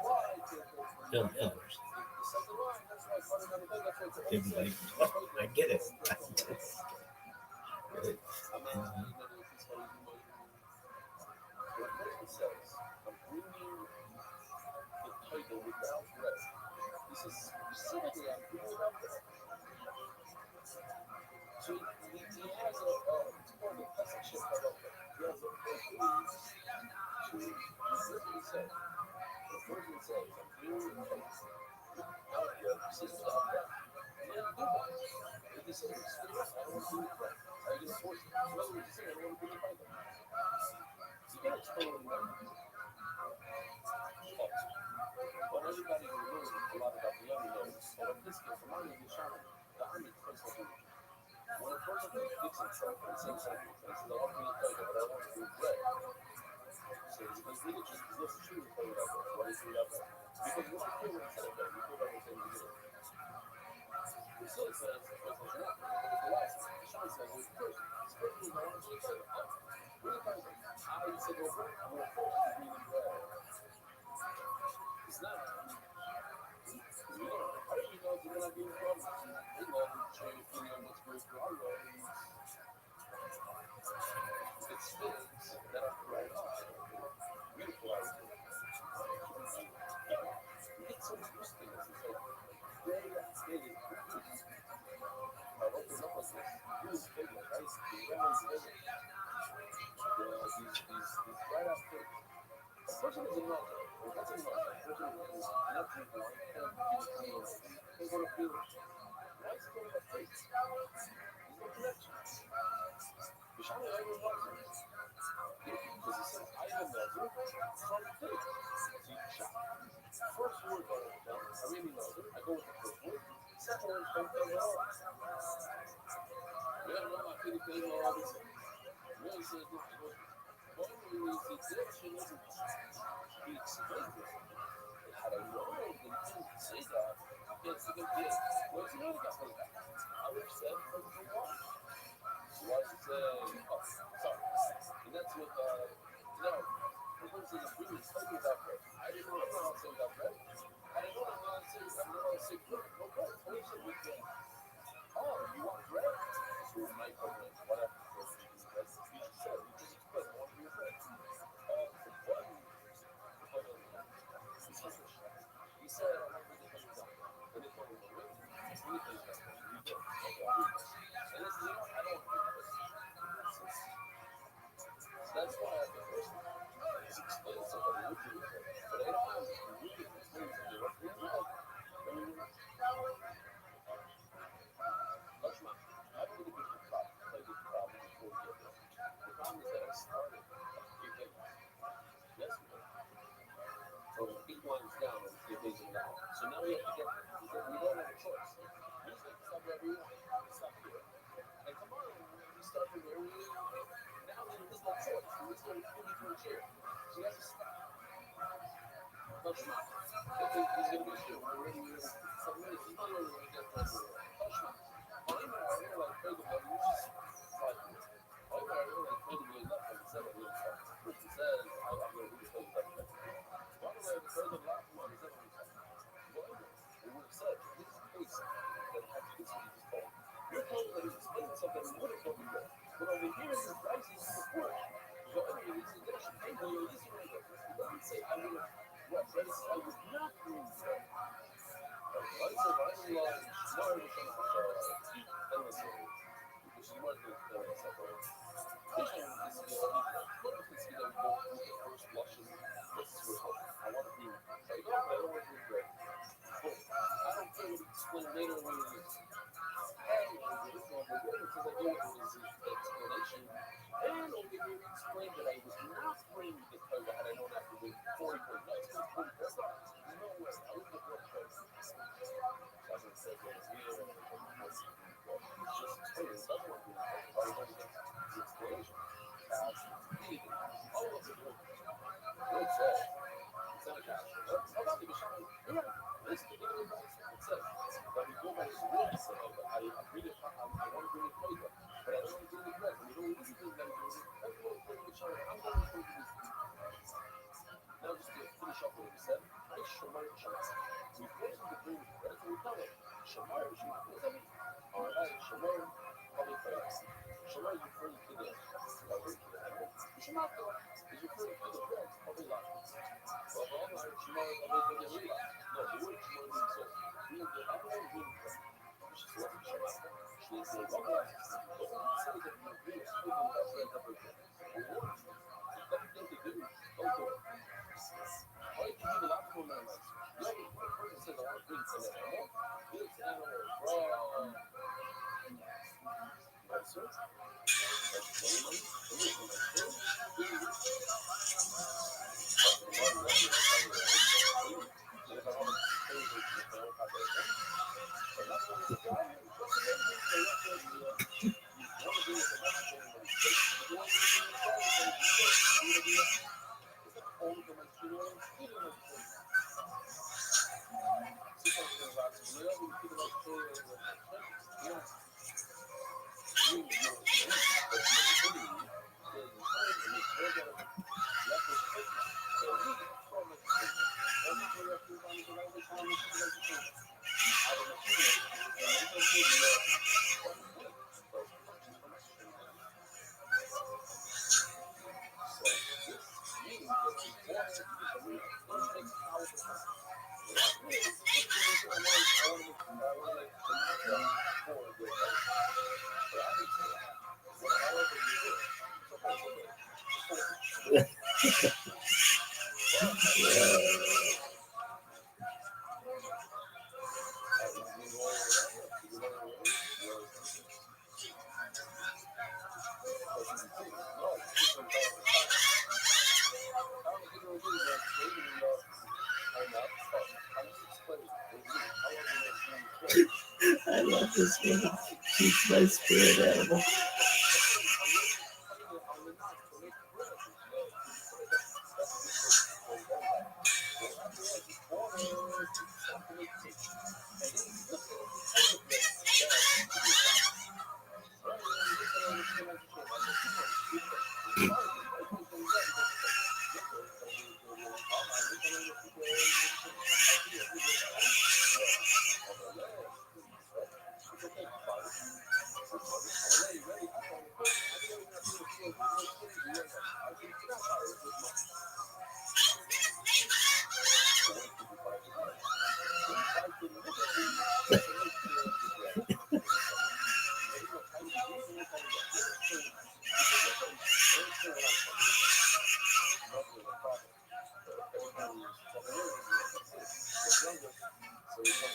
why the second line, that's why fundamental thing, that's why They'd be like, "Oh, I get it." I'm not another piece of when a person says, I'm bringing the title without bread, this is specifically, I'm bringing without bread. So he has it's called a classic shift halacha. He has a opening to literally say, the person says, I'm bringing the title without bread, he says without bread. And then you do that. If he says straight up, I don't want to bring the bread, how are you going to force it? In other words, he's saying, I don't want to bring the title. You can explain what he meant. But everybody who knows a lot about the young knows, or in this case, Amani Yishaman, the army depends on who. When a person contradicts himself and says something, and says, I want to be a tiger, but I don't want to do bread. So it's completely just, there's no such thing as bread without bread. Why is it without bread? Because we don't feel what he said, but we feel what he said in the beginning. He still says, the first one's not, but it's the last one. Sean says, it's the first one. It's the first one, I want to be a tiger. Bring a tiger. You said, no bread, I'm going to force you to bring the bread. It's not. We don't. How do you know if you're not being problems? We know that you're feeling what's going through our lives. It's things that are right on. Beautiful idea. We get so used to this. It's like day after day, I open up like this. Use figure, right? The women's figure. These right after. A person is a mother, or that's a mother. A person is not drinking wine, can't go to feel it. Why is it going to faith? There's no connection. Bishani Ayman Nazir. Because he says, Ayman Nazir from faith. See, first word that I tell, I really Nazir, I go with the first word. Second word is from faith. Yeah, no, I feel it all the time. Really says, no, I go with it. One is the Egyptian isn't he explains it. Had I known that he didn't say that, yes, he did. Where's the other guy? I would have said from why. So why does it say, oh, sorry. And that's what, now, the person says, I'm really talking about bread. I didn't know how to say without bread. I didn't know how to say, bread. No bread. I would say with bread. Oh, you want bread? So my problem, what happened to bread? You just said, you just explained, I want to be your bread. He said, I want to be the example. Then they told him, really? It's really the example. You did. Okay, I'll do this. And he said, you know what? I don't want to do this. So that's why I think first is explain somebody would do it. But anytime you really explain something what they do, I mean, Lashma, I'm going to give you a problem. Tell you the problem before we get there. The problem is that I started three things yesterday. From 8 lines down and 3 pages down. So now we have to get there. We don't have a choice. Usually we stop wherever we want. We stop here. And tomorrow we start from where we now there is no choice. We just going to put you to a chair. So you have to stop. Touch my. He's going to be here. We're already here. 7 minutes. He's not really going to get there. Touch my. I'm going to like pray the blood. Which is 5 minutes. I'm going to pray the blood left and 7 minutes. Which says, I'm going to really pray the blood. Why do I have to pray the last one? Is that what you're saying? Well, we would have said, this is the case that contradicts what he just told. You're telling that he's explaining something that would have told me that. But over here, he's rising to the point. So anyway, he's going to pay me, he's going to he doesn't say, I would have, what? He says, I would not bring bread. Why is it, why is it like, no, I was going to eat endlessly, because you might think that it's separate. This one is the what if it's going to go through the first blush and this is where I want to be like, oh, I don't want to be bread. But I don't care what he explained later when it is. And over this one, the word says I go with his explanation. And over here, he explained that I was not praying with the Torah had I known after the 40 point. No, it's going to 40 point. There's no way. I would have brought bread. So I said, well, it's here and it's going to be just explain. It doesn't want to be bread. Why are you going to get the explanation? Anything. All of it. Good said. It's not a cash. How about the Bisham? You're right. This is the beginning of the It says that we go by the I love this game. Keeps my spirit animal.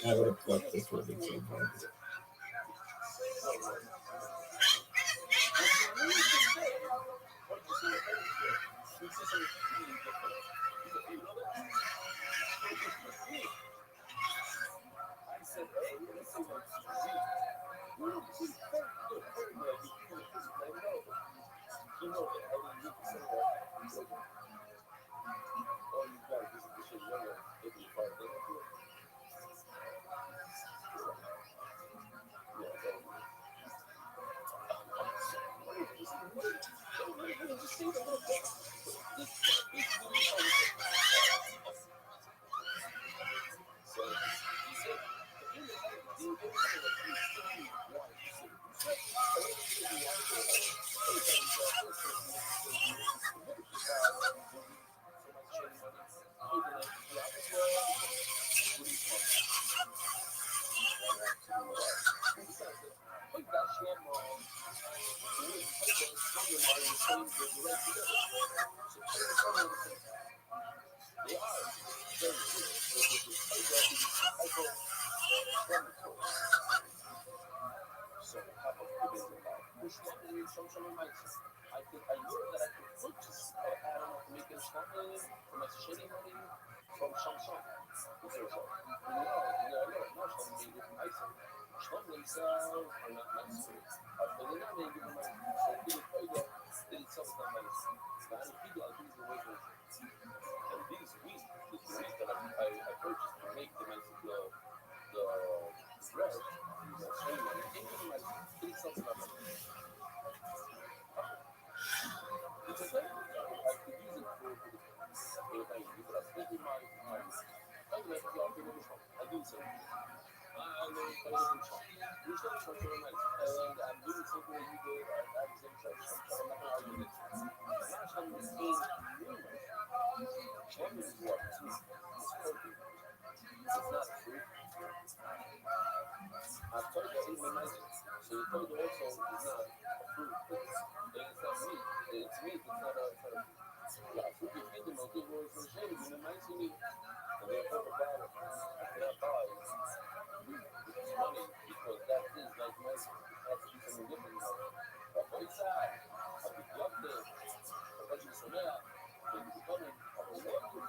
I would have plucked this with it so hard. meat. It's not a. Yeah, food you feed them, okay, well, for shame, you know, nice to meat. And they have a bottle. I cannot buy meat with this money because that is like magic. It has to be something different. Rabbi Sal, Happy Yomtiv, Rabbi Samea, thank you for coming. Have a wonderful.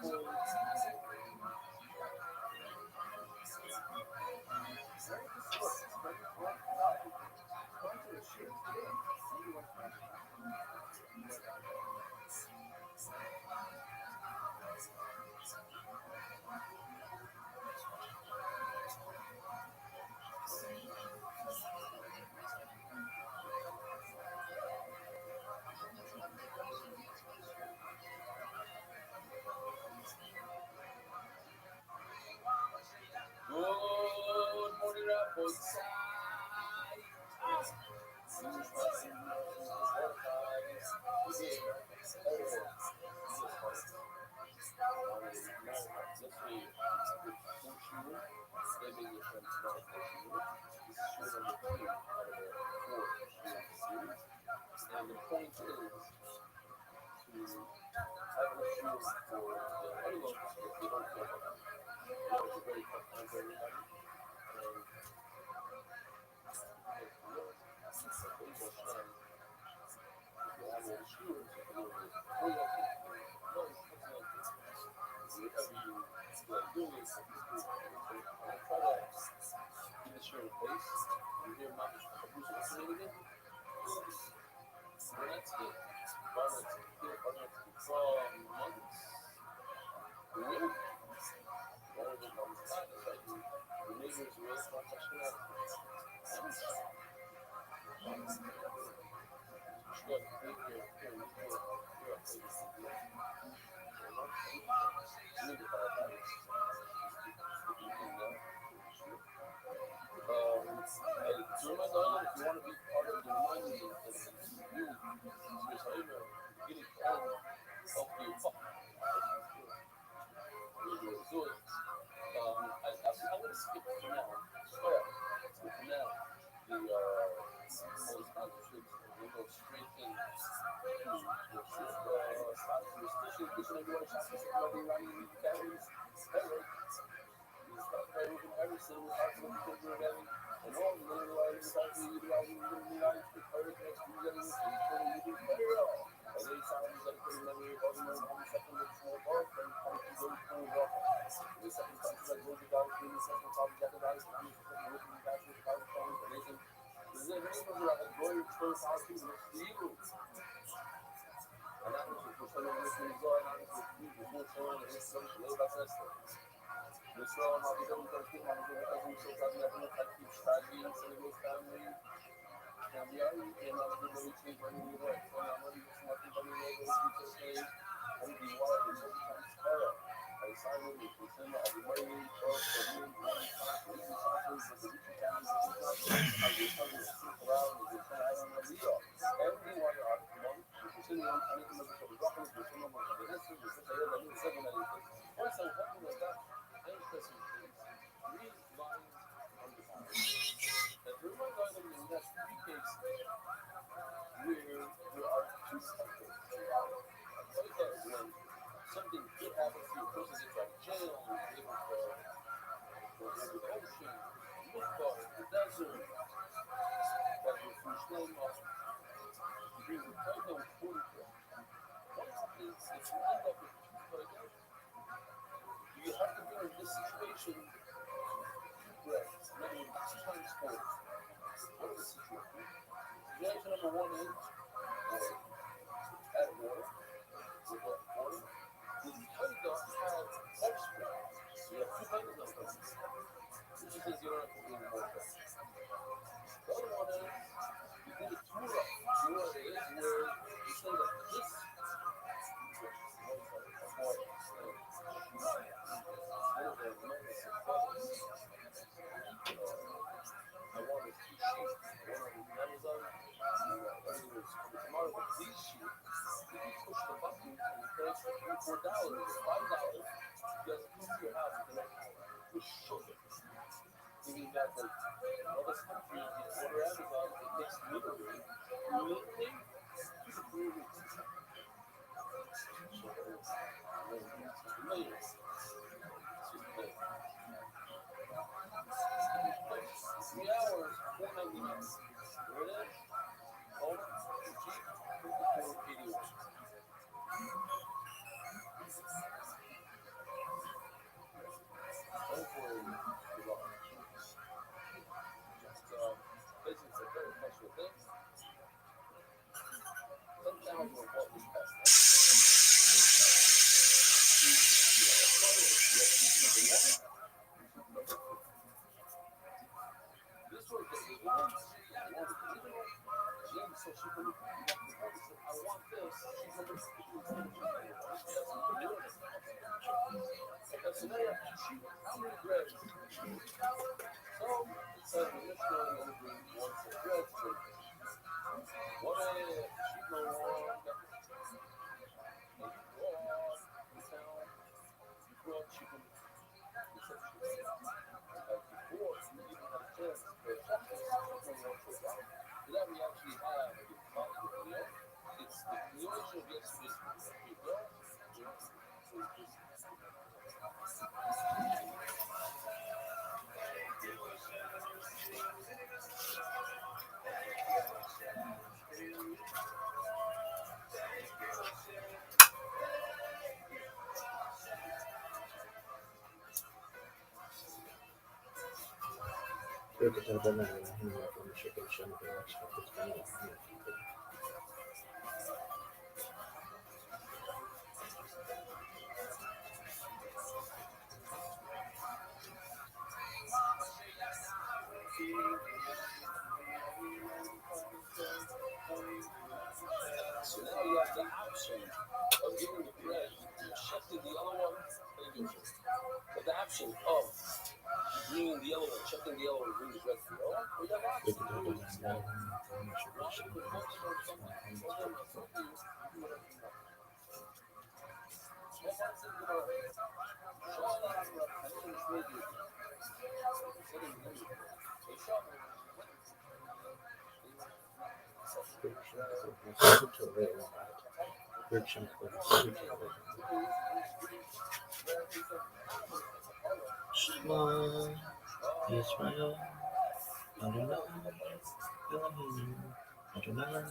Good morning, Rabbi Sal. And the point is to have enough fuel for the unloads if they don't care about it. It's a very tough time for everybody. And the stewards are a little bit royalty. No, it's not good. Whatever you do is try to keep this show in place. You hear my who's listening again? Donetski, Donetski from months. Really? Better than months. It's like the neighbors were from Ashkenaz. So my darling, if you want to be part of the money and you, getting cold, help you fuck. So I'm going to skip for now. Skip for now. The all the sponsorships and we'll go straight in to the sponsors. Especially everyone shopping for running calories. Everything was talking about the Valley and all the little lives utilizing the lives to courage next to the other and you do better all. And they sound like pretty many of them on the second with small golf and come to those full golf. The second country like Rosie Dollars, the second probably got the rice, and I'm just looking back with the power phone, and they think, there's a name of like a going first house people next to you. And that was for someone listening to God, and I was before someone and it's some little bit of stuff. This one, I'll be done with everything. I'm going to be so glad that I'm going to keep studying, sending those family. And we are, and I'm going to be changing my new life. So I'm going to be nothing but new life. I'm going to say, I'm going to be wild and every time it's better. I decided to send out the money for me, one time, for easy sponsors, for the rich families, and stuff. I'm just going to sit around and just kind of, I don't know, real. Everything while you're out of the month, you're sitting on, I'm making the rockers, you're sitting on my listen, you're sitting there, I'm seven and everything. Once I'm happy with that, then pressing things. 3 lines on the bottom. And through my item, we have 3 cases where there are 2 subjects. Okay, when something good happens to you, a person gets out of jail, you're able to go over the ocean, Midbar, the desert, that your first name off, you bring the title with 40 questions. What happens if you end up with 2 titles? Do you have to be in this situation 2 breaths, in other words, 2 times 40? What is the situation? Situation number 1 is add water, with water. The title has extra. So you have 2 titles on the which says you don't have to do any more things. The other one is you do the Torah. Torah is where you say that this I want a few sheep. I went on Amazon. Tomorrow, but these sheep, if you push the button and you pay for $3, $4, $5, you guys come to your house within an hour. Push sugar. Meaning that like in other countries, you order Amazon, it takes literally 2 to 3 weeks. So now you have the option of giving the bread, checking the other one, but the option of bringing the yellow one, checking the yellow one, bring the red to the other, or you have option. Shema Yisrael, Adonai Elohim, Adonai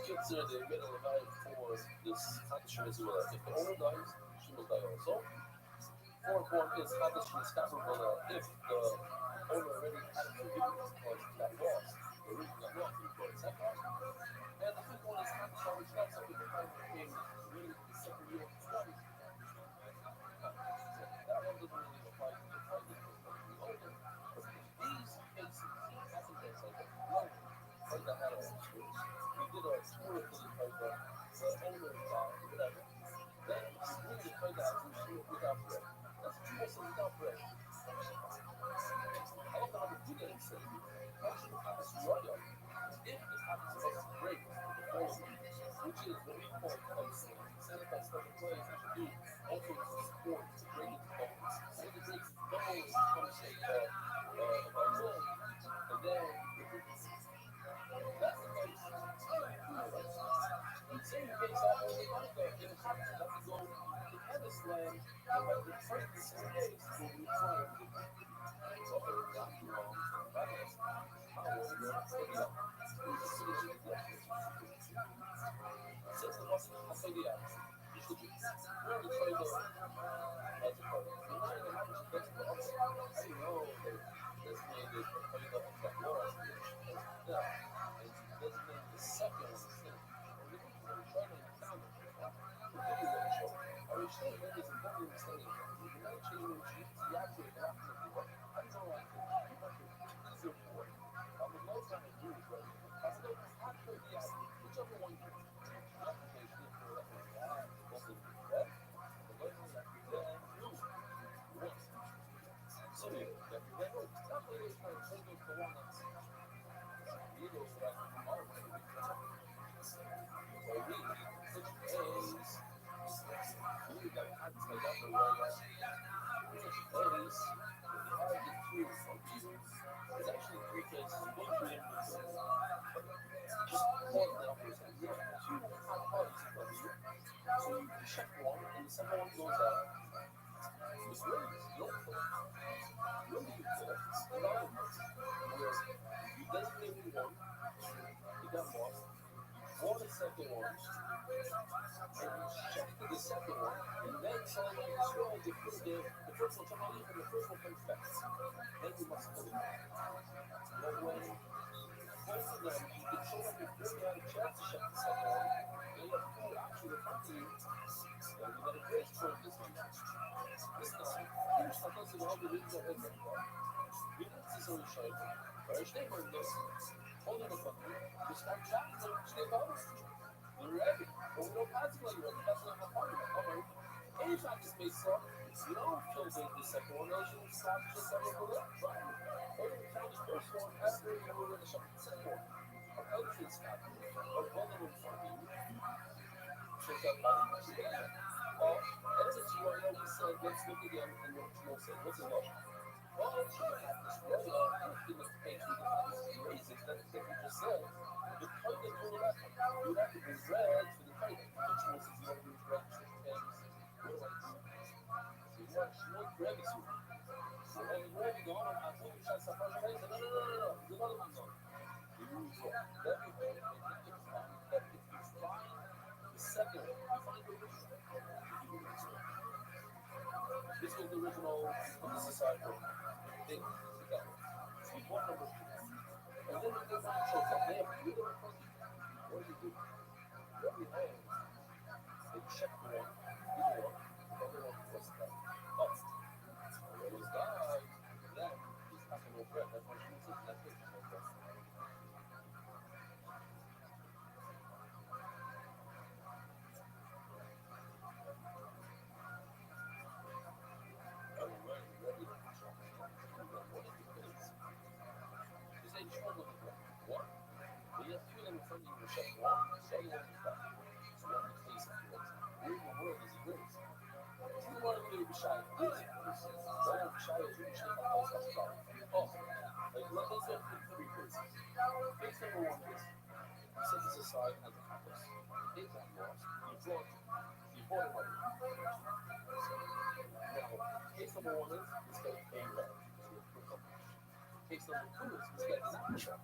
Consider they're getting a value for this condition as well. If the owner dies, she must die also. Fourth one is condition is capable if the owner already had forgiveness because that loss, the original got lost in the second. And the fifth one is condition which not something that kind of came really the second year of the study. That one doesn't really apply to the fight because the owner. But if these cases happen to us like a one fight that had a experience, we did a tour to the fight that the owner died, whatever. Then you bring the fight that without bread. That's also without bread. I don't know how to do that instead. How should we have a royal if it happens to us break the following, which is what we call set up that stuff in place, we should do also to support to break it to bones. When it breaks the bones, it becomes a limb, and then that's the place. Same case after the Monica innocent, let me go to Ennis land, and by the first in 6 days, we'll be trying to get so not too long, that is how we're going to set it up. We're just sitting in the left. Since the most I say the act, you should be. We're going to try the as a part. You're not even how much that's for us. I didn't know that designated playing the that loss. Yeah. And designated the second one instead. We're trying to count it. We're giving it a show. Our exchange rate is important in studying. We're not changing which is the actual graphic of the work. I don't know like easier for it. I would love to do it, but I don't know after the whichever one you the application is for that one that wasn't that. The learning that you then do once. So that you then work. Not really trying to take it for one that's needles that are going to be so we such days. We got hands like that the way such days. If you have the two functions, there's actually 3 cases. One for them just call the numbers and you have 2 high parties in front of you. So you check one and the second one goes out. It's really no fault. When do you fault? It's not a fault. Whereas you designated one, you got lost, you bought a second one, and you check to the second one, and then someone else rolls the first one, someone leaves, and the first one comes back. Then you must put it back. But when both of them, you can show them if you have a chance to check the second one, and you have 2 options in front of you, then you got a great choice this one. This time, you start to see how the reason of it is. You didn't see so much like it. But I stay with this. Hold on a second. You start chatting, so you stay about it. You're ready. But we don't pass it like you're passing on the party. Alright. Anytime this makes up, you don't kill the second one, else you stop just having a look. Or you count the first one after you were in the shop the second one. Or elephants happen. Or one of them in front of you. Check out all the ones together. Elements you are already said, let's look again and what you said. What's the logic? Well, let's try to have this roll up in the page with the basics that we just said. The point that you're left, you have to be red for the title. Which was is you want to be red for the pens. What do I do? So you want short brevis with it. So when you ready, go on, I told you, shots of first place. No. There's another one on. You use what? Let me know. And if you find the second one, you find the original. You do this one. This was the original on the society thing together. So you want number 2. And then the one shows up. They have either in front of you. What do you do? Very hard. They check the one, either one, the other one was that. But it was died. Then he's having no bread. That's why she was in that picture. No bread. One, we have 2 of them in front of you. Check one, the other one is back. So you have to taste it. Where in the world is it great? You want to be shy. Where is it? Don't be shy. It's really shy. Oh, like let's go for 3 cases. Case number 1 is you set this aside as a compass. It got lost. You brought it. You bought it money. Now, case number 1 is this guy came back. Case number 2 is this guy did not check.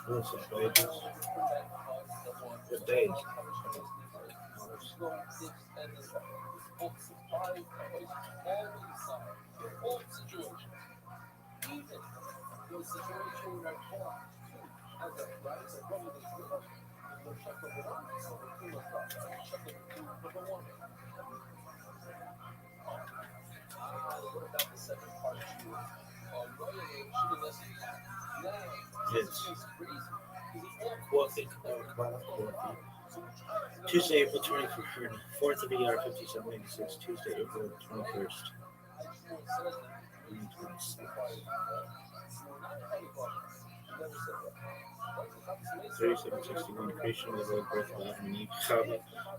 Listen, babies. Good days. It's coffee. Tuesday, April 24th of the year, 5786. Tuesday, April 21st. 3761, creation of the Lord, birth of Adam and Eve.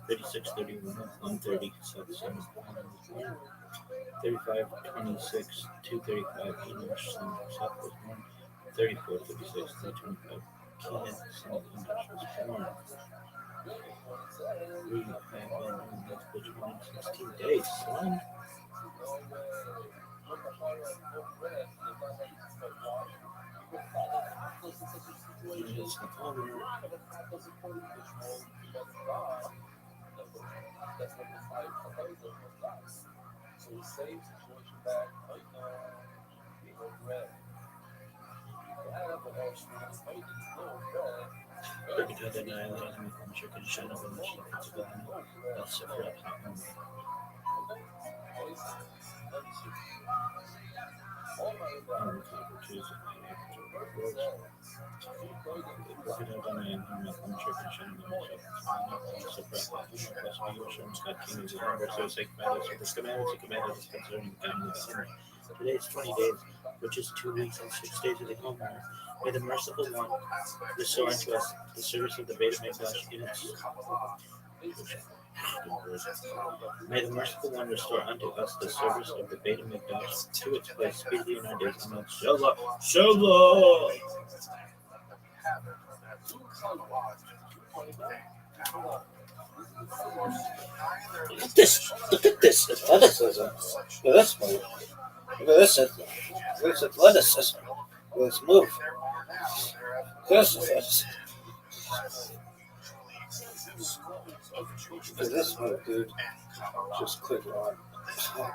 3631, 130, 3526, 235, Enosh, son of Seth was born. 3456, 325, Kenan, son of Enosh was born. We have been in multiple 16 days, son. It's the honor. Rabbi God annihilated him from chicken shed of the chief of the that's a red hot one. Today is 20 days, which is 2 weeks and 6 days of the Homer. May the merciful one restore unto us the service of the Beit HaMikdash in its. May the merciful one restore unto us the service of the Beit HaMikdash to its place speedily in our days. Amen. Shalom. Shalom. Look at this. Look at this athleticism. Look at this move. Look at this. Look at this athleticism. Look at this move. Look at this athleticism. Look at this move, dude. Just click on. Oh,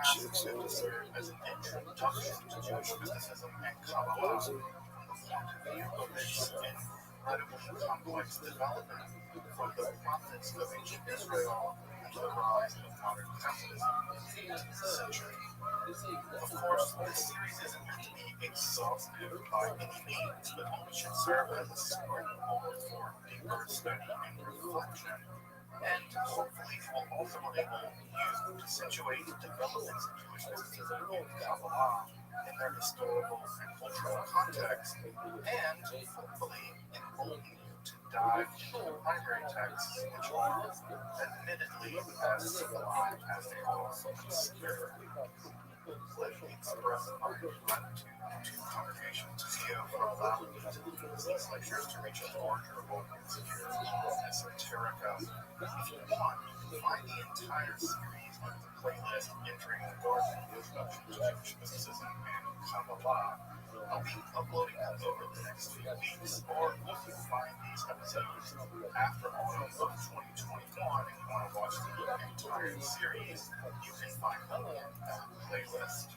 jeez. Complex development from the prophets of ancient Israel to the rise of modern Hasidism in the 8th century. Of course, this series isn't meant to be exhaustive by any means, but only should serve as a starting point for deeper study and reflection. And hopefully it will also enable you to situate developments in Jewish mysticism and Kabbalah in their historical and cultural context, and hopefully enable you to dive into the primary texts, which are admittedly as sublime as they are also obscure. Let me express my gratitude to congregations who have allowed me to use these lectures to reach a larger audience here on Esoterica. If you want, find the entire series with the playlist Entering the Garden, Introduction to Jewish Mysticism and Kabbalah. I'll be uploading them over the next few weeks, or if you find these episodes after autumn of 2021 and you want to watch the entire series, you can find them in that playlist.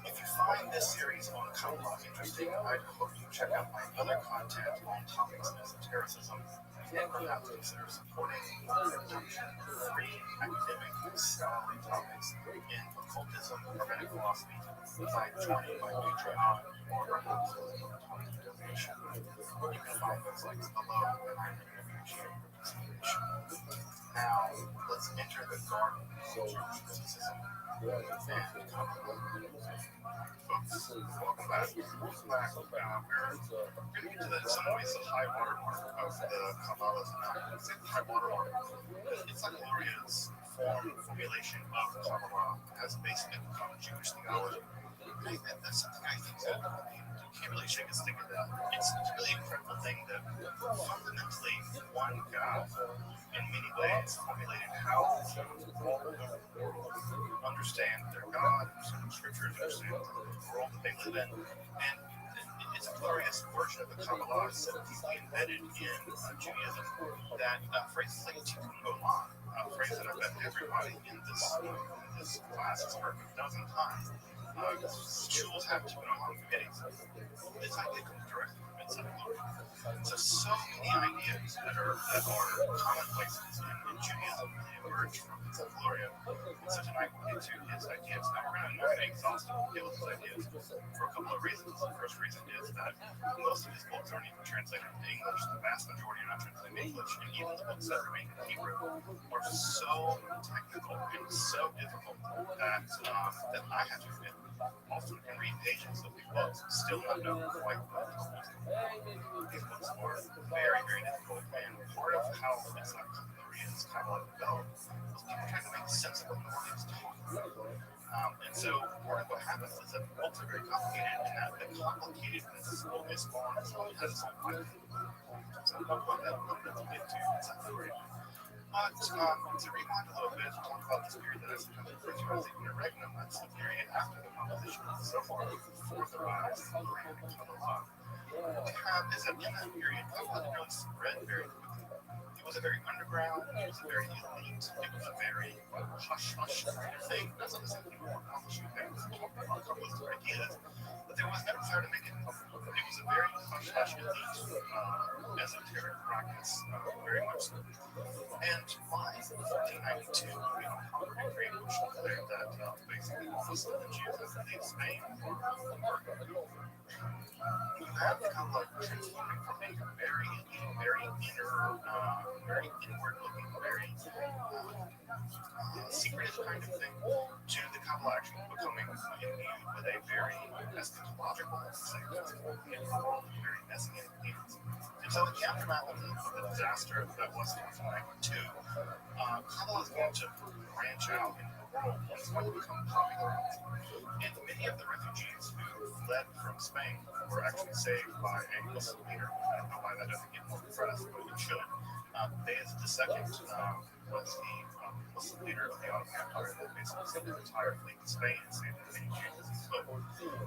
If you find this series on Kabbalah interesting, I'd hope you check out my other content on topics of esotericism and perhaps consider supporting free academic scholarly topics in occultism, hermetic philosophy by joining my Patreon or perhaps with a one-time donation. You can find those links below, and I really appreciate your participation. Now, let's enter the garden of Jewish mysticism and Kabbalah. Folks, welcome back. We're going to get to the, in some ways, the high water mark of the Kabbalah's mouth. It's like the high water mark. It's like Gloria's formulation of Kabbalah as basic common Jewish theology. And that's something I think that you can't really shake a stick at that. It's a really incredible thing that fundamentally one God in many ways formulated how the world understand their God, understand scriptures, understand the world that they live in. And it's a glorious version of the Kabbalah so deeply embedded in Judaism that phrases like tikkun olam, a phrase that I bet everybody in this class has heard a dozen times. Schools have tikkun olam committees. This idea comes directly from inside Gloria. So many ideas that are commonplaces in Judaism emerge from inside Gloria. And so tonight we'll get to his ideas. Now we're not going to exhaust his ideas for a couple of reasons. The first reason is that most of his books aren't even translated into English. The vast majority are not translated into English, and even the books that remain in Hebrew are so technical and so difficult that I have to admit, often can read pages of these books and still not know quite what these books are very, very difficult. And part of how it's not Koreans kind of developed was people trying to make sense of what the audience talking about. And so part of what happens is that books are very complicated, and that the complicatedness is always on its own, has its own life. So I'm going to go a little bit to get to inside the story. But to rewind a little bit, to talk about this period that I sometimes refer to as the interregnum, that's the period after the composition, so far before the rise of the Quranic Kabbalah. What we have is that in that period, Kabbalah didn't really spread very quickly. It was a very underground, it was a very elite, it was a very hush-hush kind of thing. That's not to say that people were accomplishing things and talking about Kabbalistic ideas, but there was no desire to make it public. It was a very hush-hush elite esoteric practice, very much so. And by 1492, we have a great motion declared that basically all Muslim and Jews that leave Spain were you have Kabbalah transforming from a very inner, very inward-looking, very secretive kind of thing to the Kabbalah actually becoming imbued with a very eschatological, very messianic meaning. And so in the aftermath of the disaster that was 1492, Kabbalah is going to branch out into the world and it's going to become popular. And many of the refugees who fled from Spain were actually saved by a Muslim leader. I don't know why that doesn't get more press, but it should. Bayezid II was the Muslim leader of the Ottoman Empire that basically sent his entire fleet to Spain and saved as many Jews as he could.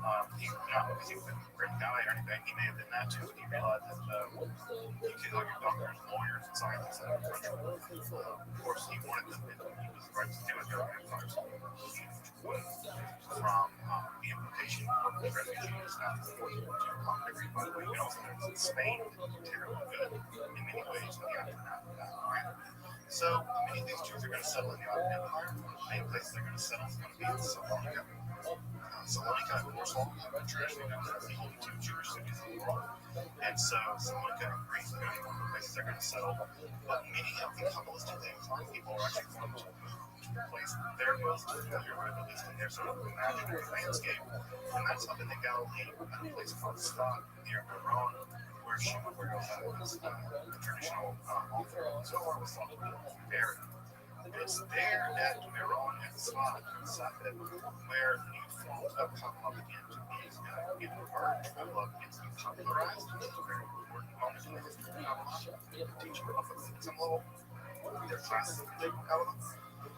Not because he was a great guy or anything, he may have been that too, but he realized that you could all your doctors, lawyers, and scientists in the country. Of course, he wanted them, and he was right to do it. The Ottoman Empire was a huge win from the implication of the refugees after the war to conquer. By the way, we also know that Spain did terribly good in many ways in the aftermath of that war. So many of these Jews are going to settle in the Ottoman Empire. The main place they're going to settle is going to be in Salonika. Salonika and Warsaw are traditionally known as the only two Jewish cities in the world. And so Salonika and Greece are going to be one of the places they're going to settle. But many of the Kabbalistically inclined people are actually going to move to the place they're most familiar with, at least in their sort of imaginary landscape. And that's up in the Galilee, at a place called Stad near Iran, where Shimon Bar Yochai was the traditional author. So far was thought to be buried. It's there at Meron and Tzfat and Safed where new forms of Kabbalah begin to be emerged. Kabbalah begins to be popularized. It's a very important moment in the history of Kabbalah. Teaching up at some level their classes of Kabbalah.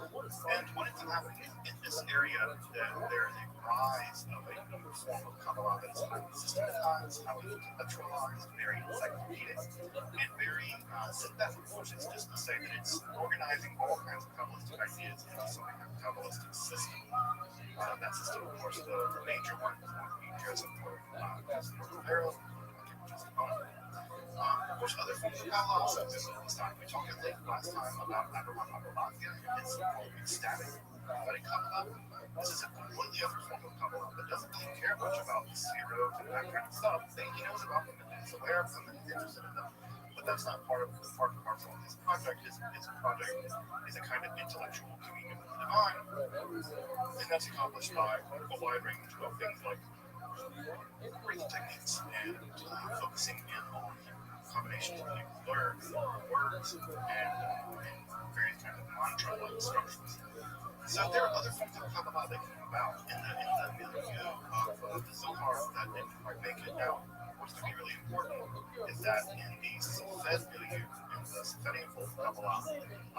And when it's happening in this area, there is a rise of a new form of Kabbalah that is highly systematized, highly intellectualized, very encyclopedic, and very synthetic, which is just to say that it's organizing all kinds of Kabbalistic ideas into some kind of Kabbalistic system. That system, of course, the major one is going to be Joseph Pharaoh, just a moment. Of course, other forms of Kabbalah also exist at this time. We talked at length last time about Abraham and so-called ecstatic prophetic Kabbalah. This is a completely other form of Kabbalah that doesn't really care much about the Sirot and that kind of stuff. He knows about them and is aware of them and is interested in them. But that's not part and parcel of his project. His project is a kind of intellectual communion with the divine, and that's accomplished by a wide range of things like breathing techniques and focusing in on combinations of words and various kinds of mantra-like structures. So there are other forms of Kabbalah that came about in the milieu of the Zohar that didn't quite make it out. What's going to be really important is that in the Safed milieu, in the Safedian form of Kabbalah,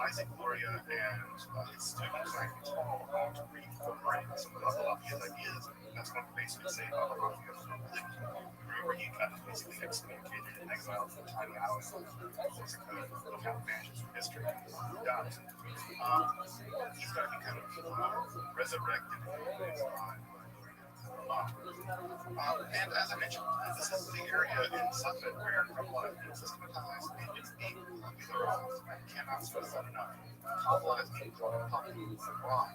Isaac Luria and his students, Isaac Tall, are going to reincorporate some of Kabbalah's ideas. That's going to basically say Kabbalah is religion. Remember, he got basically excommunicated and exiled from a tiny island in Corsica, look how it vanishes from history, he dies. He's going to be kind of resurrected and as I mentioned, this is the area in Safed where Kabbalah has been systematized and it's being popularized. I cannot stress that enough. Kabbalah is being popularized. Why?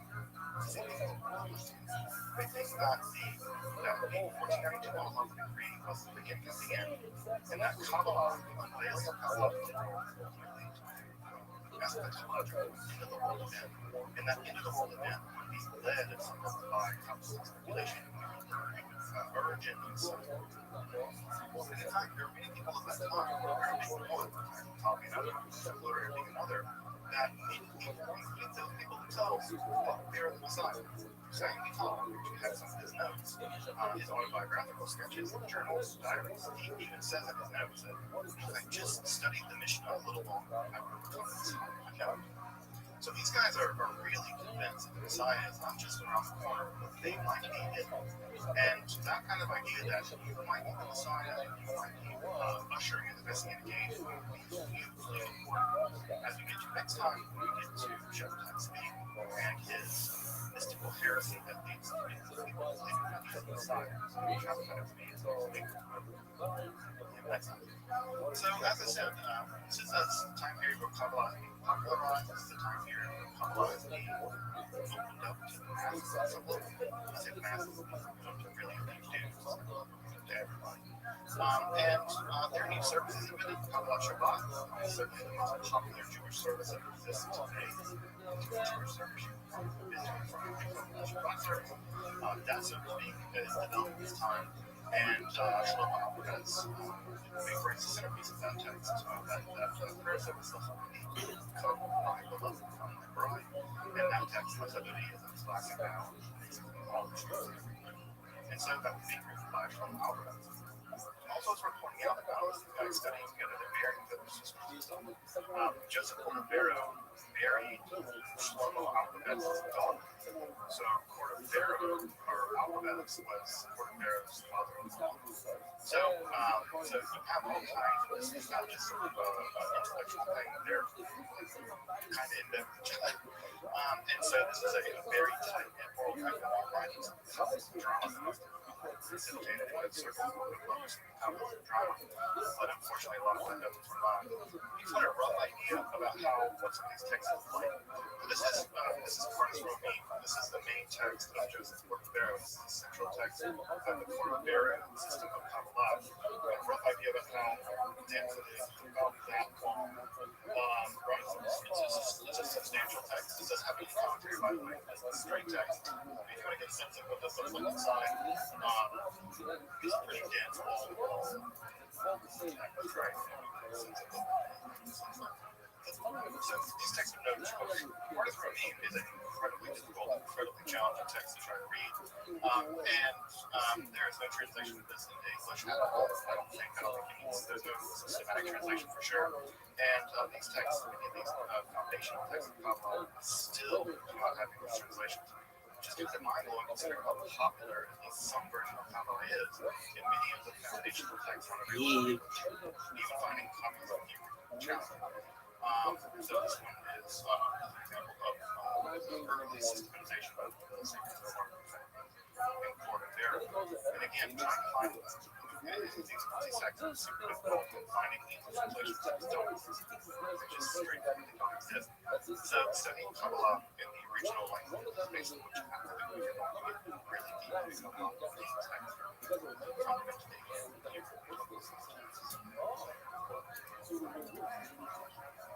They think that the 1492 Kabbalah creating was the beginning of the end, and that Kabbalah, the unveiling of Kabbalah, eschatological end of the world event, and that end of the world event would be led somewhat by Kabbalah speculation, origin, and so forth. And in fact, there are many people at that time, Arabic one, talking about Arabic being another, that including those people themselves thought they were the Messiah. Saying he had some of his notes, his autobiographical sketches, journals, diaries. He even says in his notes that if I just studied the Mishnah a little longer, I would have become the Messiah. So these guys are really convinced that the Messiah is not just around the corner, but they might be it. And that kind of idea that you might be the Messiah and you might be ushering in the Messianic age will be hugely important as we get to next time when we get to Shabbatai Tzvi and his mystical heresy that leads to people believing that he's the Messiah. So Shabbatai Tzvi is a big next time. So as I said, this is a time period where Kabbalah is being popularized. This is a time period where Kabbalah is being opened up to the masses. I say the masses, opened up to really huge dudes, to everybody. And there are new services invented. Kabbalah Shabbat is certainly the most popular Jewish service that exists today. Jewish service Kabbalah Shabbat service. That service is developed this time. And Shlomo has embraced the centerpiece of that text, that prayer service, the Holy Come, my beloved, come, my bride. And that text, my Judaism, is lacking now, basically all the truth. And so that would be written by Shlomo Alvarez. Also, it's worth pointing out that these guys studying together, they're marrying together sisters. Joseph Cordovero married Shlomo Alvarez's daughter. So Cordovero, or Alvarez, was Cordovero's father-in-law. So you have all kinds of this. It's not just sort of an intellectual thing. They're kind of in there with each other. And so this is a very tight-knit world kind of writing some drama facilitated in that circle of drama. But unfortunately, a lot of that doesn't survive. You've got a rough idea about what some of these texts look like. This is Cornus Romi. This is the main text of Joseph Cordovero. This is the central text of the Cordovero system of Kabbalah. A rough idea about how dense it is, about that long. Right? It's a substantial text. This doesn't have any commentary, by the way. It's a straight text. If you want to get a sense of what this looks like inside, it's pretty dense. That's right. So these texts are no joke. Part of Rabbi is an incredibly difficult, incredibly challenging text to try to read. There is no translation of this into English at all. I don't think there's no systematic translation for sure. And these texts, many of these foundational texts of Kabbalah, still do not have English translations. Just gives it mind-blowing considering how popular at least some version of Kabbalah is in many of the foundational texts on every level. Even finding copies of Hebrew challenging. So this one is an example of early systematization of the sacred Zohar important there. And again, trying to find these texts are super difficult, and finding English translations just don't exist. They just straightforward don't exist. So studying Kabbalah in the original language is basically what you have to do if you want to get really deep into Kabbalah with these texts from the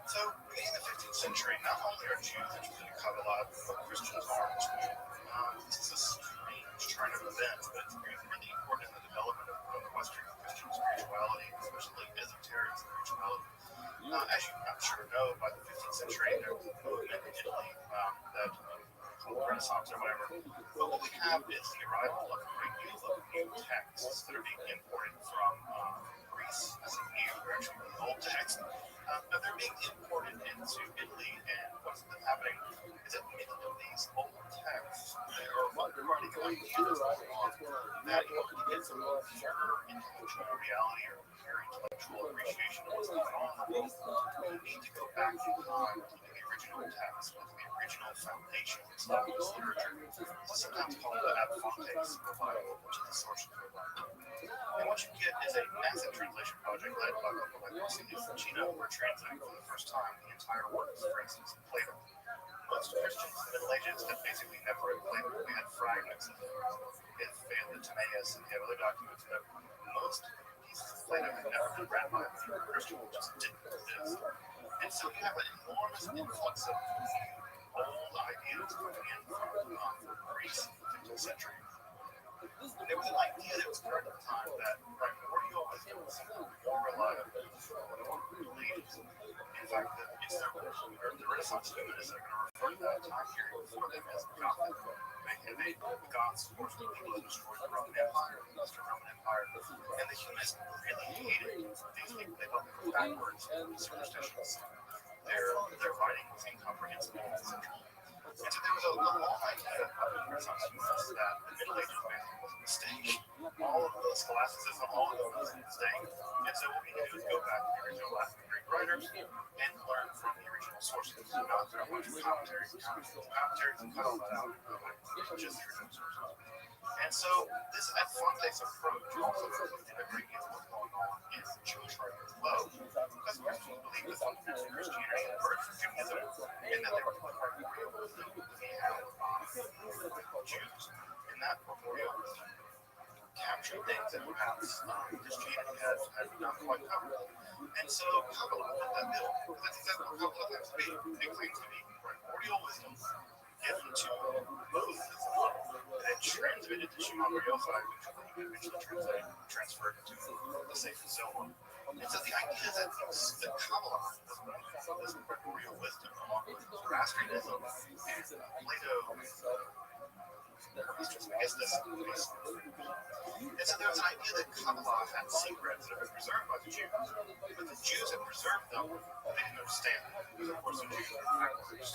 So, in the 15th century, not only are Jews interested in Kabbalah, but Christians are too. This is a strange turn of events, but it's really important in the development of Western Christian spirituality, especially esoteric spirituality. As you, I'm sure, know, by the 15th century, there was a movement in Italy that called the Renaissance or whatever. But what we have is the arrival of a great deal of new texts that are being imported from Greece. I say new, they're actually really old texts. But they're being imported into Italy, and what's been happening is that many of these old texts, or underlying ideas going on, that in order to get some pure intellectual reality or pure intellectual appreciation of what's going on in the world, you need to go back in time to the original text, to the original foundations of this literature. It's sometimes called the ad fontes revival, which is the source revival. And what you get is a massive translation project led by people like Rothschild, who are translating for the first time the entire works, for instance, of Plato. Most Christians in the Middle Ages had basically never read Plato. They had fragments of it. They had the Timaeus and they had other documents, but most pieces of Plato had never been read by a Christian, who just didn't exist. And so you have an enormous influx of old ideas coming in from Greece in the 15th century. There was an idea that was current at the time that primordial wisdom was more reliable than more believed. In fact, it's the Renaissance humanists are going to refer to that time period before them as Gothic. The Goths, of course, were the people who destroyed the Roman Empire, the Western Roman Empire, and the humanists really hated these people. They felt they were backwards in superstitions. Their writing was incomprehensible, etc. And so there was a long idea of the Renaissance humanists that the Middle Ages basically was a mistake. All of the scholasticism, all of it was a mistake. And so what we need to do is go back to the original Latin and Greek writers and learn from the original sources. Not through a bunch of commentaries and cut all that out, just the original sources. And so this ad fontes approach also goes into the great deal of what's going on in Jewish writing as well. Because Christians believe that fundamental Christianity emerged from Judaism and that they were primordial wisdom. We have Jews in that primordial wisdom captured things that perhaps Christianity had not quite covered. And so Kabbalah fit that bill. That's exactly what Kabbalah claims to be. It claims to be primordial wisdom given to Moses and then transmitted to Shimon Bar Yochai, which will eventually transferred to the sacred Zohar. And so the idea is that the Kabbalah is primordial wisdom along with Zoroastrianism and Plato, I guess this is. And so there was an idea that Kabbalah had secrets that had been preserved by the Jews, but the Jews had preserved them, but they didn't understand them, because of course the Jews were backwards,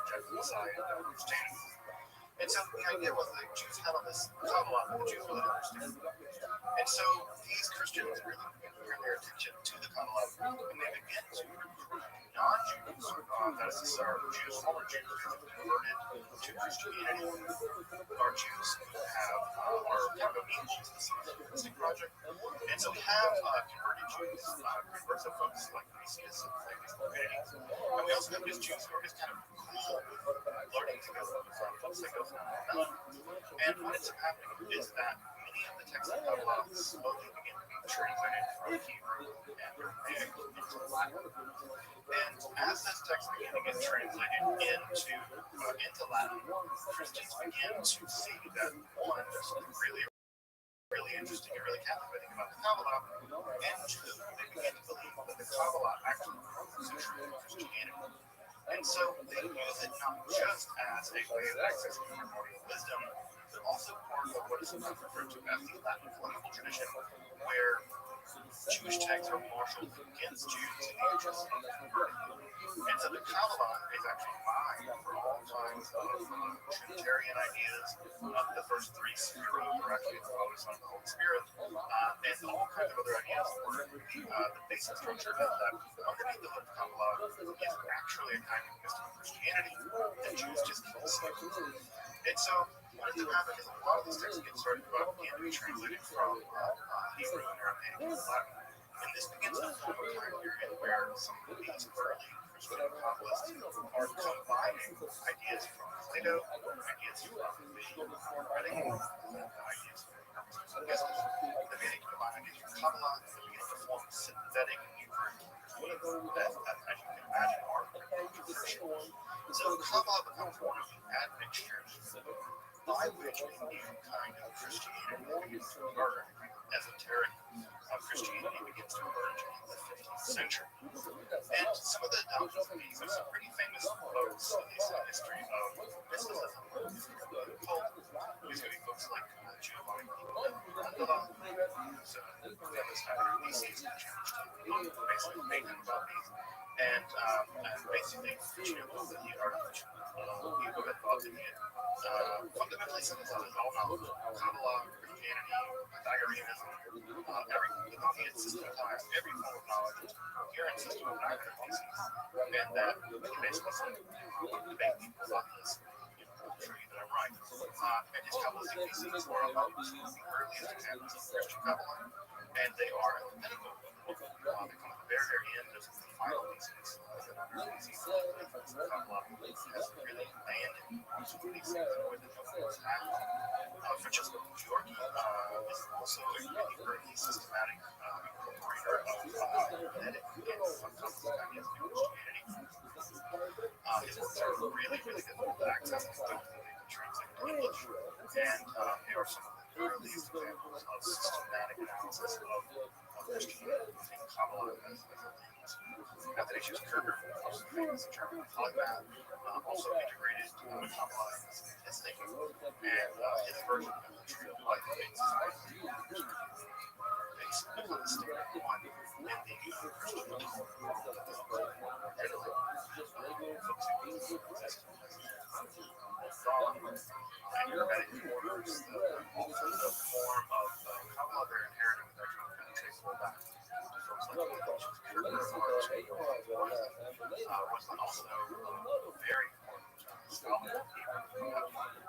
projected Messiah and never understanding. And so the idea was that the Jews had all this Kabbalah that the Jews really didn't understand. And so these Christians really turn their attention to the Kabbalah, and they begin to recruit non-Jews, that is to say, Jews, former Jews who have converted to Christianity, or Jews who are kind of immune to this evangelistic project. And so we have converted Jews, converted folks like Theseus and Rabbinites, and we also have just Jews who are just kind of cool with learning together from folks that go through that. And what ends up happening is that many of the texts of Kabbalah slowly begin to be translated from Hebrew and Aramaic into Latin. And as this text began to get translated into Latin, Christians began to see that one, there's something really interesting and really captivating about the Kabbalah, and two, they began to believe that the Kabbalah actually was a true Christian as a way of accessing primordial wisdom, but also part of what is sometimes referred to as the Latin political tradition, where Jewish texts are marshaled against Jews in the interest of converting. And so the Kabbalah is actually mined for all kinds of Trinitarian ideas. The first three spheros are actually focused on the Holy Spirit, and all kinds of other ideas where the basic structure is that underneath the hood of Kabbalah is actually a kind of mystical Christianity that Jews just can't see. And so what ends up happening is a lot of these texts get started about being translated from Hebrew and Aramaic and Latin. And this begins to form a time period where some of these early Christian Kabbalists are combining ideas from Plato, ideas from the Rabbi, ideas from Rothschild. They're beginning to combine ideas from Kabbalah, they're beginning to form synthetic Hebrew that, as you can imagine, are Christian. So Kabbalah becomes one of the admixtures by which a new kind of Christianity begins to emerge, esoteric Christianity begins to emerge in the 15th century. And some of the adoptions of these are some pretty famous folks in the history of mysticism. These are going to be folks like Giovanni Pico, who's a famous theses and challenged basically made them about these. And basically, he artificial. He would have thought that he had fundamentally synthesized all knowledge, Kabbalah, Christianity, Pythagoreanism, everything. He had systematized every form of knowledge, coherent system of theses, and that he basically said, debate people about this. I'm sure you that I'm right. And his Kabbalistic theses were among the earliest examples of Christian Kabbalah, and they are at the pinnacle. They come at the very, very end of the final theses. Kabbalah has really abandoned these things with the Jews have. Francesco Giorgi is also a really early systematic incorporator of genetic and subconscious ideas of Christianity. His works are really, really difficult to access and don't really translate to English, and they are some of the earliest examples of systematic analysis of Christianity using Kabbalah as a lens. Athanasius Kircher, also famous German polymath, also integrated Kabbalah into his thinking, and his version of the true life faith society based on the standard one in the Christian world of Italy, focusing on existence and Hermetic orders, the form of Kabbalah they're inherited with their kind of traceable back to folks like Athanasius Kircher, was also very important scholar of Hebrew,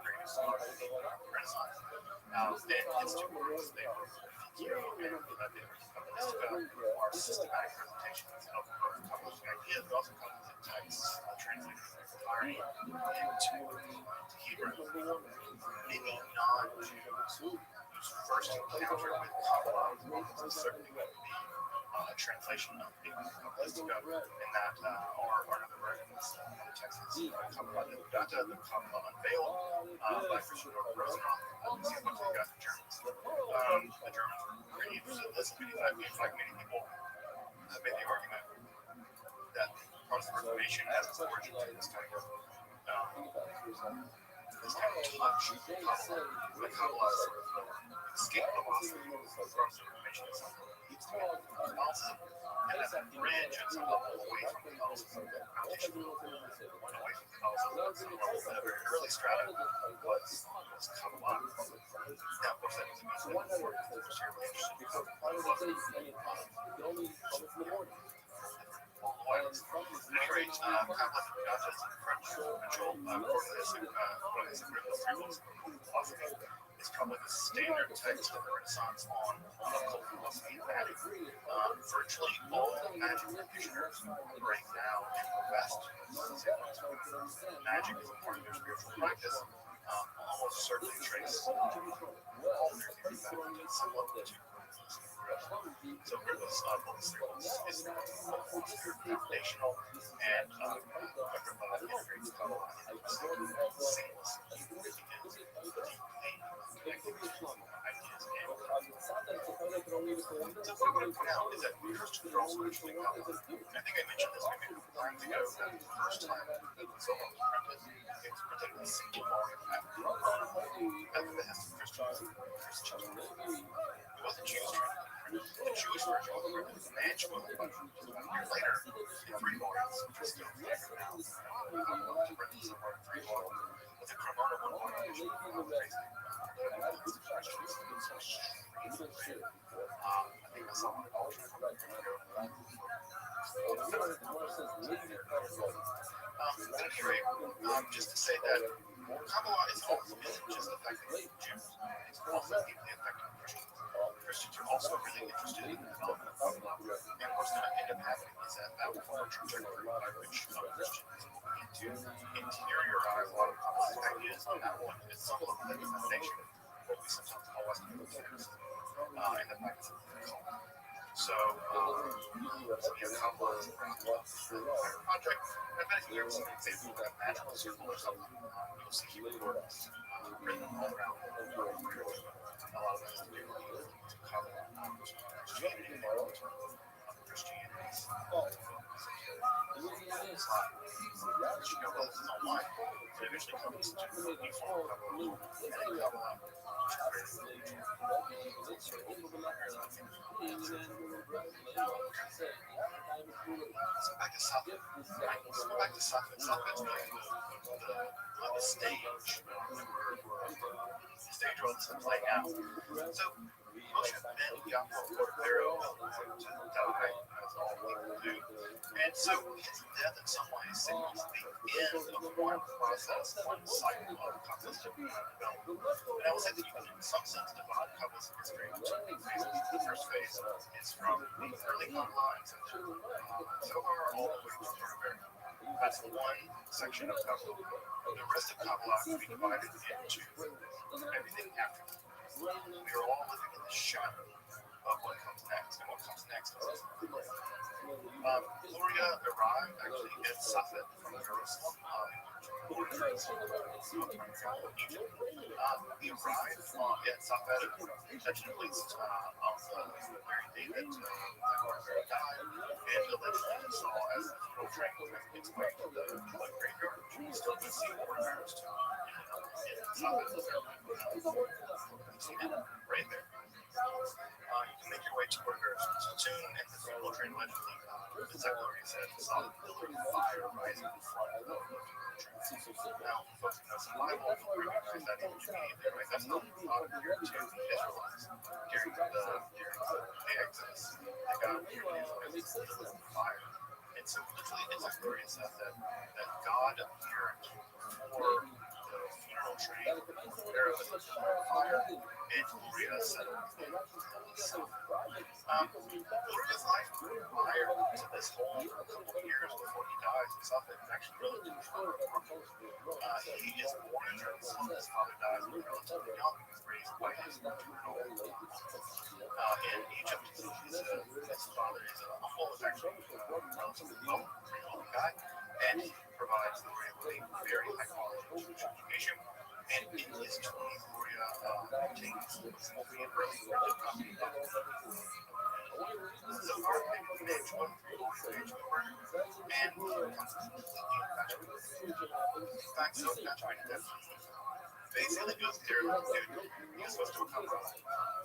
greatest scholar of the Renaissance. And his two works, they were are systematic presentations of both Kabbalistic ideas, but also Kabbalistic texts translated entirely into Hebrew. Many non-Jews whose first encounter with Kabbalah was certainly going to be a translation of the Kabbalistic, and that are another versions of the texts Kabbalah Data, the Kabbalah Unveiled by Christian Rothschild. These are books we got from Germans. The Germans were pretty interested in this. Like many people have made the argument that the Protestant Reformation has its origin in this kind of touch. The Kabbalah sort of escaped the philosophy of the Protestant Reformation is something that leads to Catholicism, and as a bridge at some level away from Catholicism, competition away from Catholicism, some of the very early strata was Kabbalah. Now, of course, that doesn't mean that for terribly interested in at any rate, Kabbalah Data is a French controlled philosophy. It's probably the standard text of the Renaissance on occult philosophy and magic. Virtually all magic practitioners right now in the West magic is a part of their spiritual practice. Almost certainly trace all their theories back to somewhat to so Riddle's is foundational and integrates Kabbalah seamlessly now is that Christians are also interesting Kabbalah. I think I mentioned this maybe 5 times ago that the first time that the Zohar was printed, it was printed considered the single volume at the behest of Christians. It wasn't Jews trying to print it. The Jewish version was written in Nashville, but about a year later, in 3 volumes, which is still standard now. Written somewhere in 3 volumes, with a chronological notation of basically against Christians. I think I saw one culture from a year ago. At any rate, just to say that Kabbalah is also isn't just affecting Jews, it's also deeply affecting Christians. Christians are also really interested in the development of Kabbalah, and what's going to end up happening is that forward trajectory by which Christians into interiorize a lot of Kabbalistic ideas, and that one is some level of foundation, what we sometimes call Western Lutheranism, in the practice of Lutheranism. So, Kabbalah is a project. I bet if you ever see an example of a magical circle or something, you'll see keywords written all around. A lot of it has to do with Kabbalah, Christianity, and Christianity. You know, well, this is online. It eventually comes to a form of Kabbalah, and then Kabbalah, So back to Safed. Let's go back to Safed. Safed's on the stage. The stage where this is playing out. So Moshe then got before Pharaoh to die, as all people do. And so his death in some ways signals the end of one process, one cycle of Kabbalistic development. And I will say that you can, in some sense, divide Kabbalistic history into 2 phases. The first phase is from the early Kabbalah and Zohar all the way to Rabbi. That's the one section of Kabbalah. The rest of Kabbalah can be divided into everything after that. We are all living in the shadow of what comes next, and what comes next is Gloria arrived actually in Safed from Jerusalem. He arrived at Safed intentionally on the very day that Gloria died, and allegedly saw as the funeral train was making its way to the graveyard. You still can see orders in Safed. Right there. You can make your way to Orders Platoon, and the funeral train allegedly, the Gloria said, saw the pillar of fire rising in front of the funeral train. Now, folks who know some Bible will recognize that image immediately, right? That's not appeared to the Israelites during the Exodus. They got appeared as a pillar of fire. And so, literally, Gloria said that God appeared for the funeral train, there was a pillar of fire, and Gloria said, Gloria's life prior to this whole couple of years before he dies and stuff, it's actually relatively short. He is born in Jerusalem. His father dies when relatively young. He's raised by his maternal in Egypt. His father is humble, is actually relatively wealthy guy, and he provides Gloria with a very high quality Jewish education. And in his 20s, Gloria obtains what's the early copy of Zohar, page 1 through page 4, and becomes completely infatuated. In fact, so infatuated that basically goes there, dude, he was supposed to become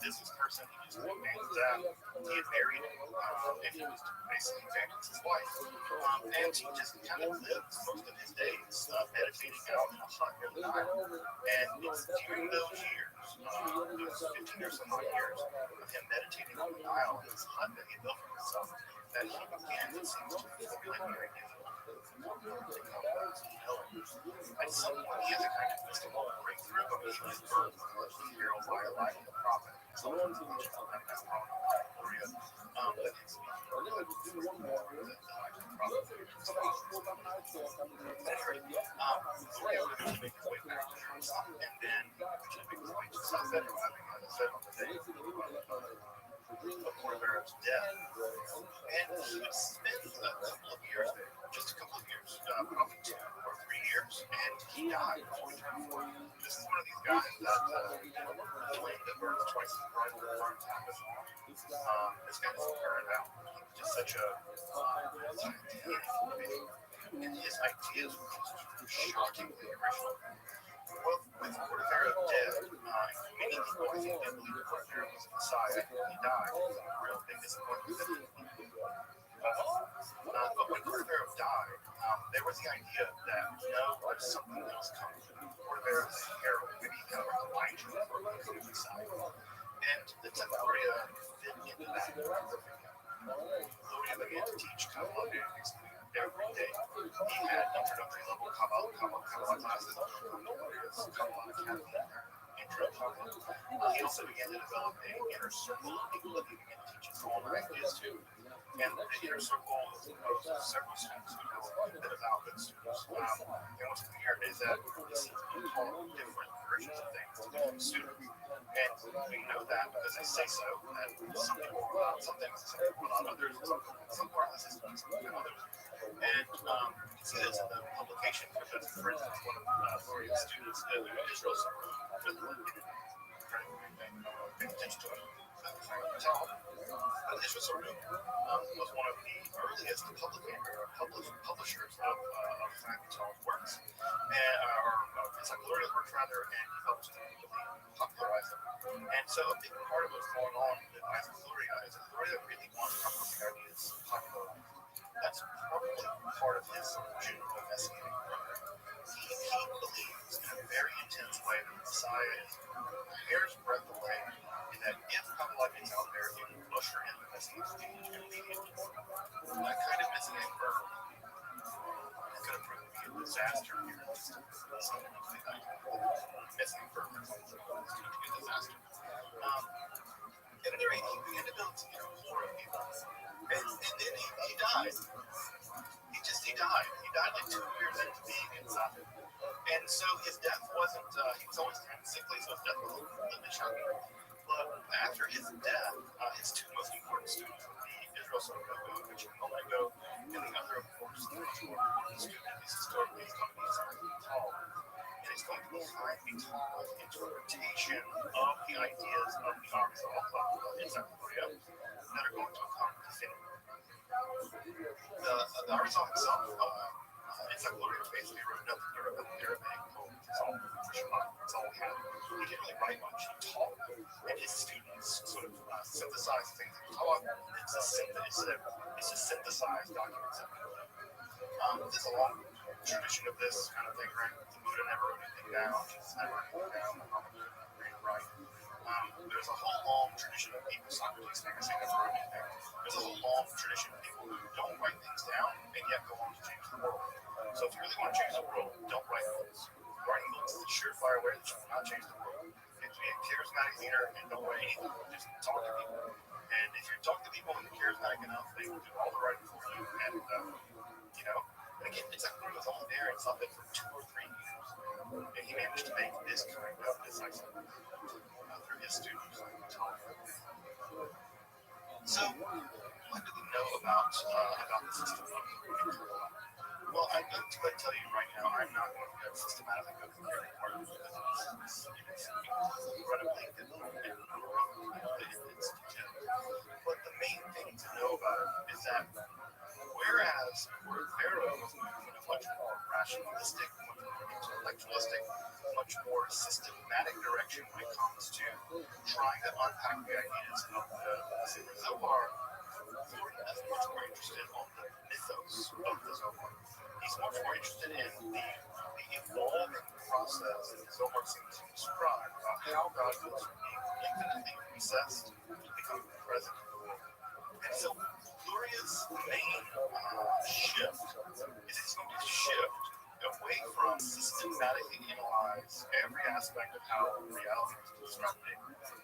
this person, he just named that. He had married, and he was basically evangelist his wife. And he just kind of lives most of his days meditating out in a hut near the Nile. And it's during those years, those 15 or so odd years of him meditating on the Nile in this hut that he built for himself, that he began, it seems to formulate the idea at some point, he has a kind of mystical breakthrough, but he was heralded by Elijah the prophet. So, that that's probably Gloria. But it's Gloria was making his way back to Jerusalem, and then eventually making his way to Safed, arriving, as I said, on the day of Corber's death. And he would spend a couple of years there, just a couple of years, probably 2 or 3 years, and he died before he turned 40. This is one of these guys that the flame that burns twice as bright as the burns happen. This guy doesn't burn out. He's just such a titanic being. and his ideas were just shockingly original. Well, with Cordovero dead, many people I think didn't believe Cordovero was the Messiah. He died. It was a real big disappointment that he but when Cordovero died, there was the idea that no, there's something else coming. Cordovero is a herald, maybe kind of like Elijah for the Messiah. And the Gloria fit into that perfectly. Gloria began to teach Kabbalah every day. He had introductory level Kabbalah classes, Gloria's Kabbalah Academy, intro Kabbalah. He also began to develop an inner circle of people that he began to teach his own ideas to. And the inner circle is composed of several students that have now been students. And what's clear is that he seems to be taught different versions of things to different students. And we know that because they say so, that some people rule out some things, some people rule out others, some part of the system is than others. And you can see this in the publication, because, for instance, one of Gloria's students, Israel, really paying attention to it. Israel Saru was one of the earliest publishers of Fractal's works, or Encyclopedia's works rather, and he helped to popularize them. And so a big part of what's going on with Isaac Luria is that Luria really wants prophecy ideas popularized. That's probably part of his vision of messianic program. He believes in a very intense way that the Messiah is a hair's breadth away, and that if Kabbalah gets out there, it will usher in the messianic stage immediately. That kind of messianic verb is going to prove to be a disaster here in this messianic verb is going to be a disaster. At any rate, he began to build a core of people, and then he died. He died. He died like 2 years into being inside. And so his death wasn't, he was always kind of sickly, so his death was a little bit shocking. But after his death, his two most important students would be Israel Saru, which a moment ago, and the other, of course, the most important student is historically is going to be Simon Tall. And it's going to be Simon Tall's interpretation of the ideas of the Arizal of Encyclopedia that are going to accompany the film. The Arizal himself, Encyclopedia basically wrote nothing. He wrote nothing Arabic poems. It's all Shema. It's all he had. He didn't really write much. He taught, and his students sort of synthesized things he taught. It's a synthesized document. There's a long tradition of this kind of thing, right? The Buddha never wrote anything down. Jesus never wrote anything down. Muhammad didn't read and write. There's a whole long tradition of people, Socrates, never wrote anything. There's a whole long tradition of people who don't write things down and yet go on to change the world. So if you really want to change the world, don't write books. Writing books is a surefire way that you will not change the world. You have to be a charismatic leader and don't write anything. Just talk to people. And if you talk to people and you're charismatic enough, they will do all the writing for you. And, and again, it's like he was only there in something for 2 or 3 years. And he managed to make this kind of decisive through his students. So, what do we know about the system of Kabbalah? Well, I'm going to tell you right now, I'm not going to systematically go through every part of it because it's incredibly difficult and it's detailed. But the main thing to know about it is that whereas Pharaoh was moving in a much more rationalistic, much more intellectualistic, much more systematic direction when it comes to trying to unpack the ideas of the Sefer Zohar, Florian is much more interested on the mythos of the Zohar. He's much more interested in the evolving process that the Zohar seems to describe about how God goes from being infinitely recessed to becoming present in the world. And so Gloria's main shift is it's going to shift away from systematically analyze every aspect of how reality is constructed,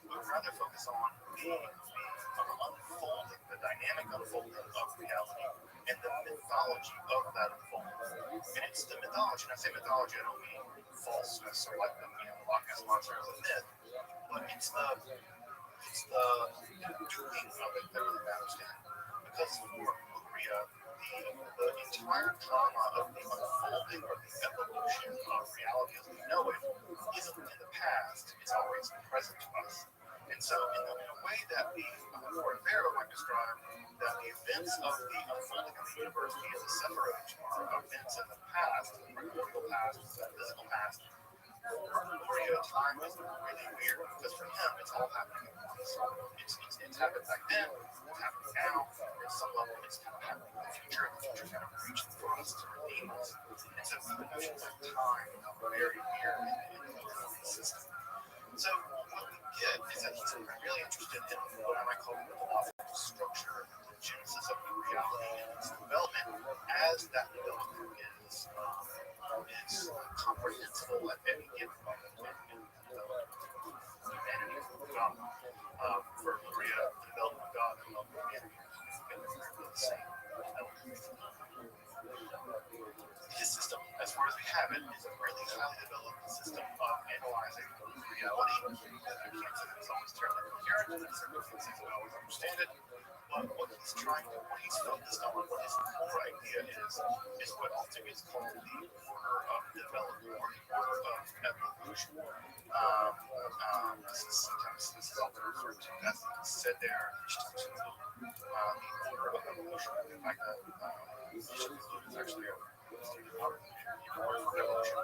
but rather focus on the unfolding, the dynamic unfolding of reality and the mythology of that unfolding. And it's the mythology, and I say mythology, I don't mean falseness or like the Loch Ness Monster as a myth, but it's the doing of it that really matters to him. Because for Luria, the entire drama of the unfolding or the evolution of reality as we know it isn't in the past, it's always present to us. And so in a way that the Pharaoh might describe that the events of the unfolding of the universe, be it the separation of events time is really weird because for him, it's all happening at once. It's happened back then, it's happening now. At some level, it's kind of happening in the future, and the future's kind of reaching for us to redeem us. And so the notions of time are very weird in the system. So what we get is that he's really interested in what I might call the philosophical structure, the genesis of the reality and its development as that development is comprehensible at any given moment in the development of humanity and God. For Maria, the development of God and the development of humanity are the same element. His system, as far as we have it, is a really highly developed system of analyzing reality. I can't say that it's always terribly coherent, and there's certain things that I always understand it. But what he's focused on, what his core idea is what often is called the order of development or the order of evolution. This is often referred to as the Seder Ishtatzut, the order of evolution. In fact, Ishtatzut is actually a word for evolution.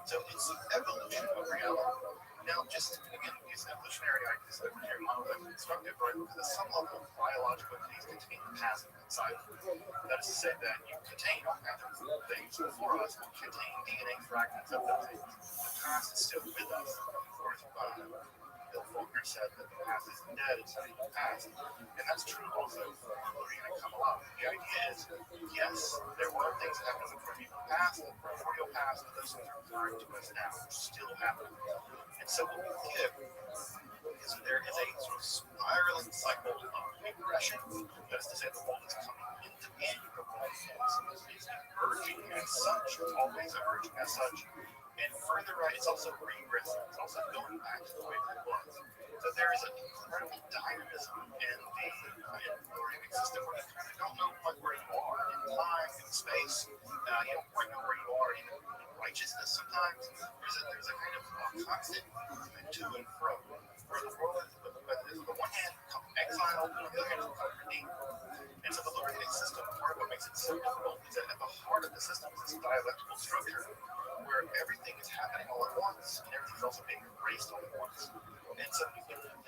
So it's the evolution of reality. Now, just again, these evolutionary ideas that are very constructive, right? Because at some level, biological entities contain the past inside of them. That is to say that you contain all kinds of things before us, we contain DNA fragments of those things. The past is still with us. Of course, Bill Faulkner said that the past isn't dead, it's only the past. And that's true also for Maria and Kabbalah. The idea is, yes, there were things that happened in the primordial past, the primordial past, but those things are occurring to us now, which still happening. And so what we get is that there is a sort of spiraling cycle of regression. That is to say, the world is coming into being, the world is emerging as such, it's always emerging as such. And further right, it's also regressing, it's also going back to the way it was. So there is an incredible dynamism in the Orionic system where you kind of don't know where you are in time, in space. You don't quite know where you are in righteousness sometimes. There's a kind of constant movement to and fro, where the world is, on the one hand, exiled, and on the other hand, redeemed. And so the Lorenic system, part of what makes it so difficult is that at the heart of the system is this dialectical structure where everything is happening all at once and everything's also being erased all at once. And so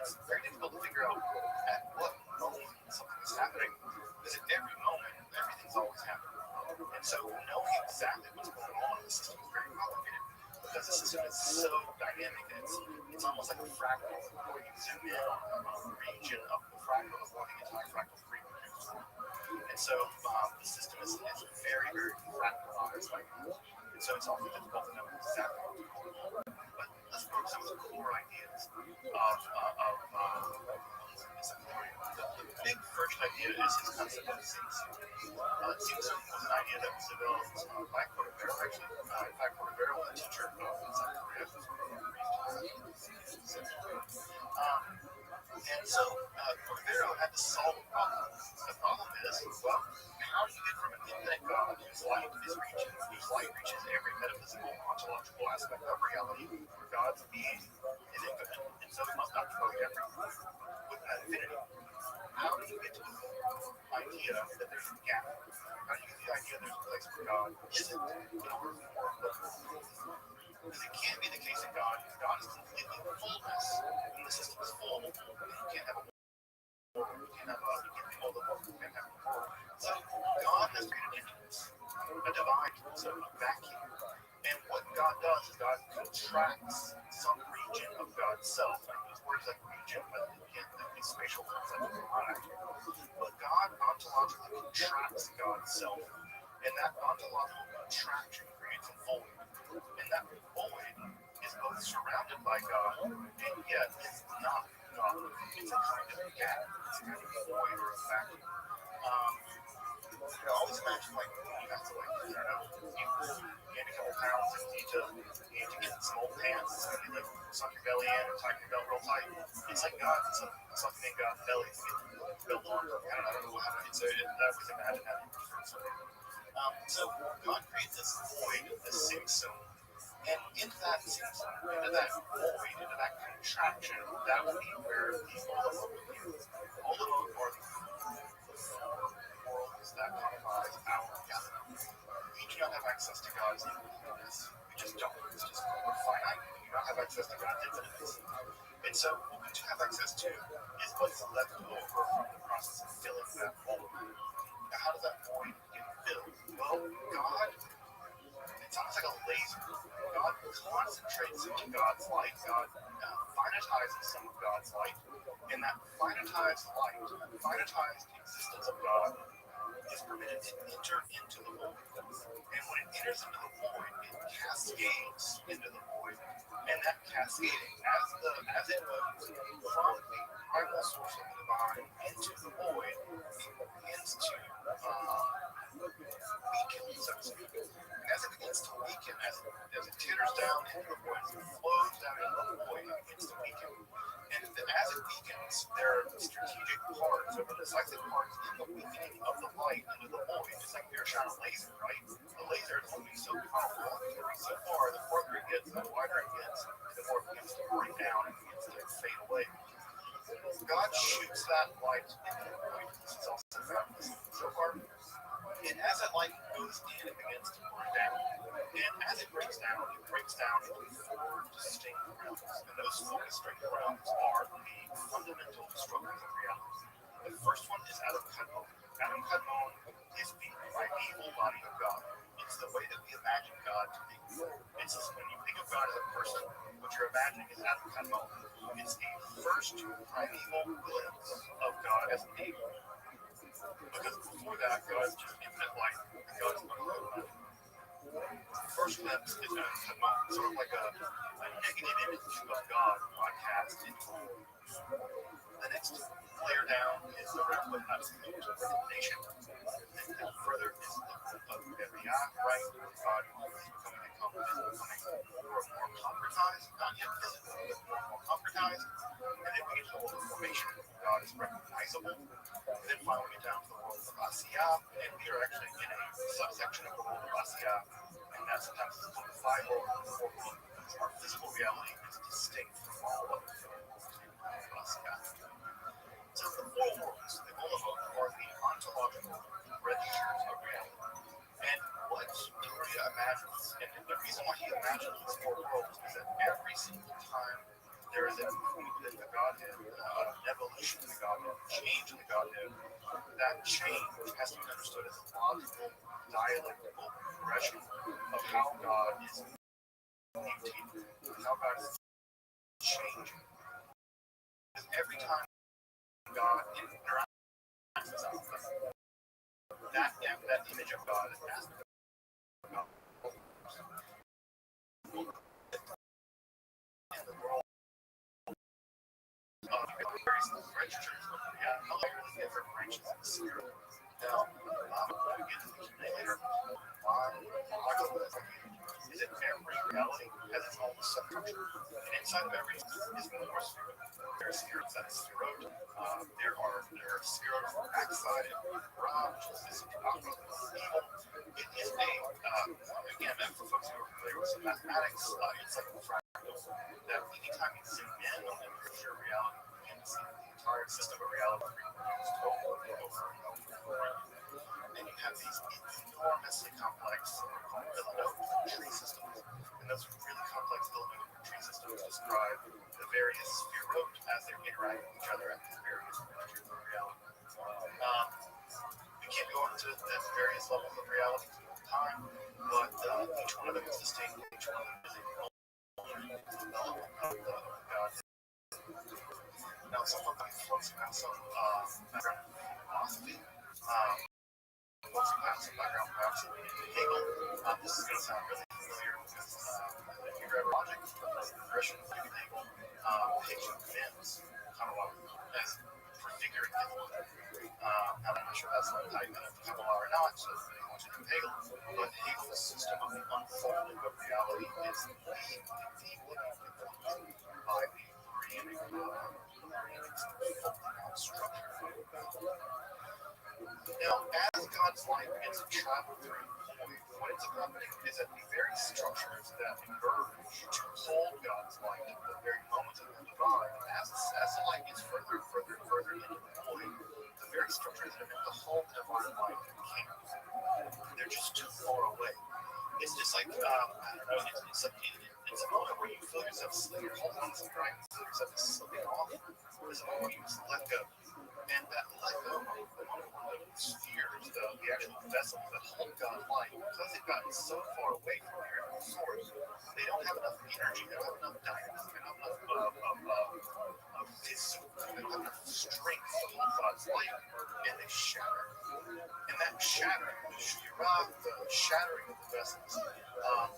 it's very difficult to figure out at what moment something is happening, because at every moment, everything's always happening. And so knowing exactly what's going on in the system is very complicated, because the system is so dynamic and it's almost like a fractal. Where you zoom in on a region of the fractal of what the entire fractal is reproduced. And so the system is very, very fractalized right now. And so it's often difficult to know exactly what's going on. But let's go over some of the core ideas of the big first idea is his concept of Simpson. Simpson was an idea that was developed by Cordovero, actually. In fact, Cordovero was a teacher in South Korea. And so Cordovero had to solve a problem. The problem is, well, how do you get from an infinite God whose light reaches every metaphysical, ontological aspect of reality, where God's being is infinite, and so it must not flow everywhere with that infinity? How do you get to the idea that there's a gap? How do you get the idea there's a place where God isn't in order for because it can't be the case in God, because God is completely fullness, and the system is full, and you can't have a you can't have all the world, you can't have a world. So God has created emptiness, a divide, so a vacuum. And what God does is God contracts some region of God's self. I use words like region, but again, these spatial concepts are not accurate. But God ontologically contracts God's self, and that ontological contraction creates a void. And that void is both surrounded by God, and yet it's not God. It's a kind of gap. It's a kind of void or a vacuum. I always imagine you have to you gain a couple pounds and you need to get some old pants. So you suck your belly in or tighten your belt real tight. It's like God. It's sucking in God's belly to get the belt on. I don't know how to insert it. I always imagine that. So God creates this void, this Simpson. And into that Simpson, into that void, into that contraction, that would be where the Olamot would be. Olamot are the four worlds that comprise our reality. We do not have access to God's infiniteness. We just don't. It's just we're finite. We do not access to God's infinites. And so what we do have access to is what's left over from the process of filling that void. Now, how does that void get filled? Well, God, it's almost like a laser. God concentrates some of God's light. God finitizes some of God's light. And that finitized light, that finitized existence of God, is permitted to enter into the void. And when it enters into the void, it cascades into the void. And that cascading, as it moves from the primal source of the divine into the void, it begins to weaken, so to speak. And as it begins to weaken, as it teeters down into the void, as it flows down into the void, it begins to weaken. And as it weakens, there are strategic parts, or the decisive parts in the weakening of the light into the void. It's like you're shot a laser, right? The laser is only so powerful, so far, the farther it gets, the wider it gets, the more it begins to break down and begins to fade away. God shoots that light into the void. This is also found in the Zohar. And as that light goes in, it begins to break down. And as it breaks down into 4 distinct realms. And those 4 distinct realms are the fundamental structures of reality. The first one is Adam Kadmon. Adam Kadmon is the primeval body of God. It's the way that we imagine God to be. It's just when you think of God as a person, what you're imagining is Adam Kadmon. It's the first primeval glimpse of God as a being. Because before that, God is just infinite light, and God is unlimited. The first glimpse is Adam Kadmon, sort of like a negative image of God broadcast into the world. The next layer down is the realm of absolute nation. And further is the realm of Rabbi, right? God is becoming more and more concretized, not yet physical, but more and more concretized. And then we get to the world of formation. God is recognizable. And then finally we get down to the world of Asiyah, and we are actually in a subsection of the world of Asiyah, and that's sometimes called the 5 world or the 4 world, because our physical reality is distinct from all other worlds of Asiyah. So the 4 worlds, the Olamot, are the ontological registers of reality. And what Doria imagines, and the reason why he imagines these 4 worlds is that every single time there is a movement in the Godhead, an evolution in the Godhead, a change in the Godhead, that change has to be understood as a logical, dialectical progression of how God is mutating, how God is changing. Because every time God interacts with something, that image of God is asked of God. In the world of various registers of reality, different branches of the spirit. Now, we'll get into this later. Is that every reality has its own substructure, and inside of every is more spirit. There are spirits that is spherot. There are spheroids from backside and Ra, which is this evil. It is again, for folks who are familiar with some mathematics, it's like a fractal. That anytime you zoom in on the picture of reality, you can see the entire system of reality reproduced over and over and over and over. And you have these enormously complex, called Villanova tree systems. And those really complex Villanova tree systems describe the various spherot as they're interacting with each other at these various registers of reality. We can't go into the various levels of reality all the time, but each one of them is distinct. Each one of them is a development of the God. Now, some of these folks have some background in philosophy. Once you have some background perhaps in Hegel, this is going to sound really familiar because if you read logic, the progression of Hegel, Hegel commends kind of as prefiguring his logic. I'm not sure that's like type in Kabbalah or not, so if anyone wants to do Hegel, but Hegel's system of the unfolding of reality is deeply influenced by the organic structure. Now, as God's light begins to travel through the void, what ends up happening is that the very structures that emerge to hold God's light, the very moments of the divine, as the light gets further and further and further into the void, the very structures that are meant to hold the divine light can't. They're just too far away. It's just like, I don't know, it's like in It's a moment where you feel yourself slipping, holding on to something, right? You feel yourself slipping off. There's a moment where you just let go. And that let go moment, one of the spheres, the actual vessels that hold God's light, because they've gotten so far away from their source, they don't have enough energy, they don't have enough dynamism, they don't have enough physical, they don't have enough strength to hold God's light, and they shatter. And that shattering, the shattering of the vessels,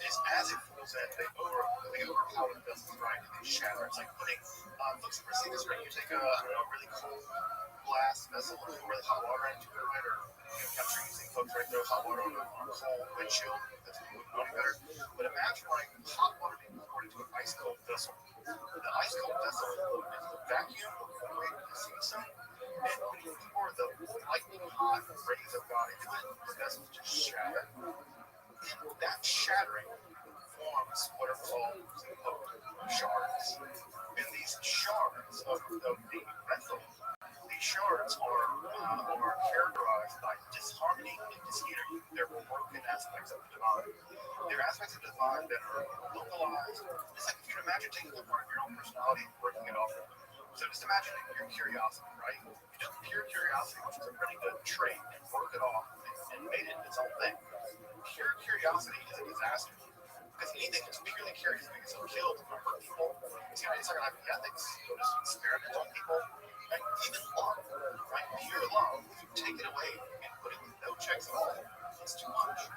is as it falls in, they overpower the vessels, right? And they shatter. It's like putting, folks ever see this, right? You take a really cold glass vessel and pour really hot water into it, right? Or I'm sure you've seen folks right throw hot water on a cold windshield. That's know any better. But imagine like hot water being poured into an ice cold vessel. The ice cold vessel is the vacuum of void the sun. And when you pour the lightning hot rays of God into it, the vessel just shatter. And that shattering forms what are called shards. And these shards of the vessel, these shards are characterized by disharmony and disunity. They're broken aspects of the divine. They're aspects of the divine that are localized. It's like if you can imagine taking a part of your own personality and working it off. So just imagine your curiosity, right? You took pure curiosity, which is a pretty good trait, and worked it off and made it its own thing. Pure curiosity is a disaster. Because anything that's purely curious makes it killed or hurt people. It's not going to have ethics, you'll just experiment on people. And even love, right? Pure love, if you take it away and put it with no checks at all, it's too much.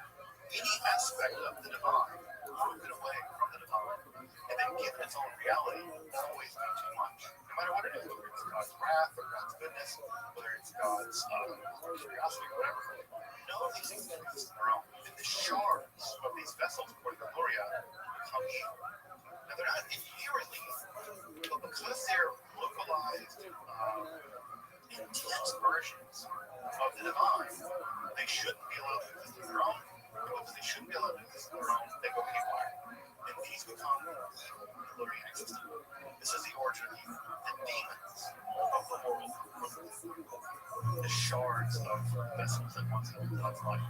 Any aspect of the divine, broken away from the divine, and then given its own reality, will always be too much. No matter what it is, whether it's God's wrath or God's goodness, whether it's God's curiosity or whatever, none of these things can exist on their own. And the shards of these vessels, according to Gloria, become evil. Now, they're not inherently evil, but because they're localized, intense versions of the divine, they shouldn't be allowed to exist on their own. Because they shouldn't be allowed to exist on their own, they go haywire. And these become the Glorianic system. This is the origin of evil. The demons of the world, the shards of vessels that once held God's life.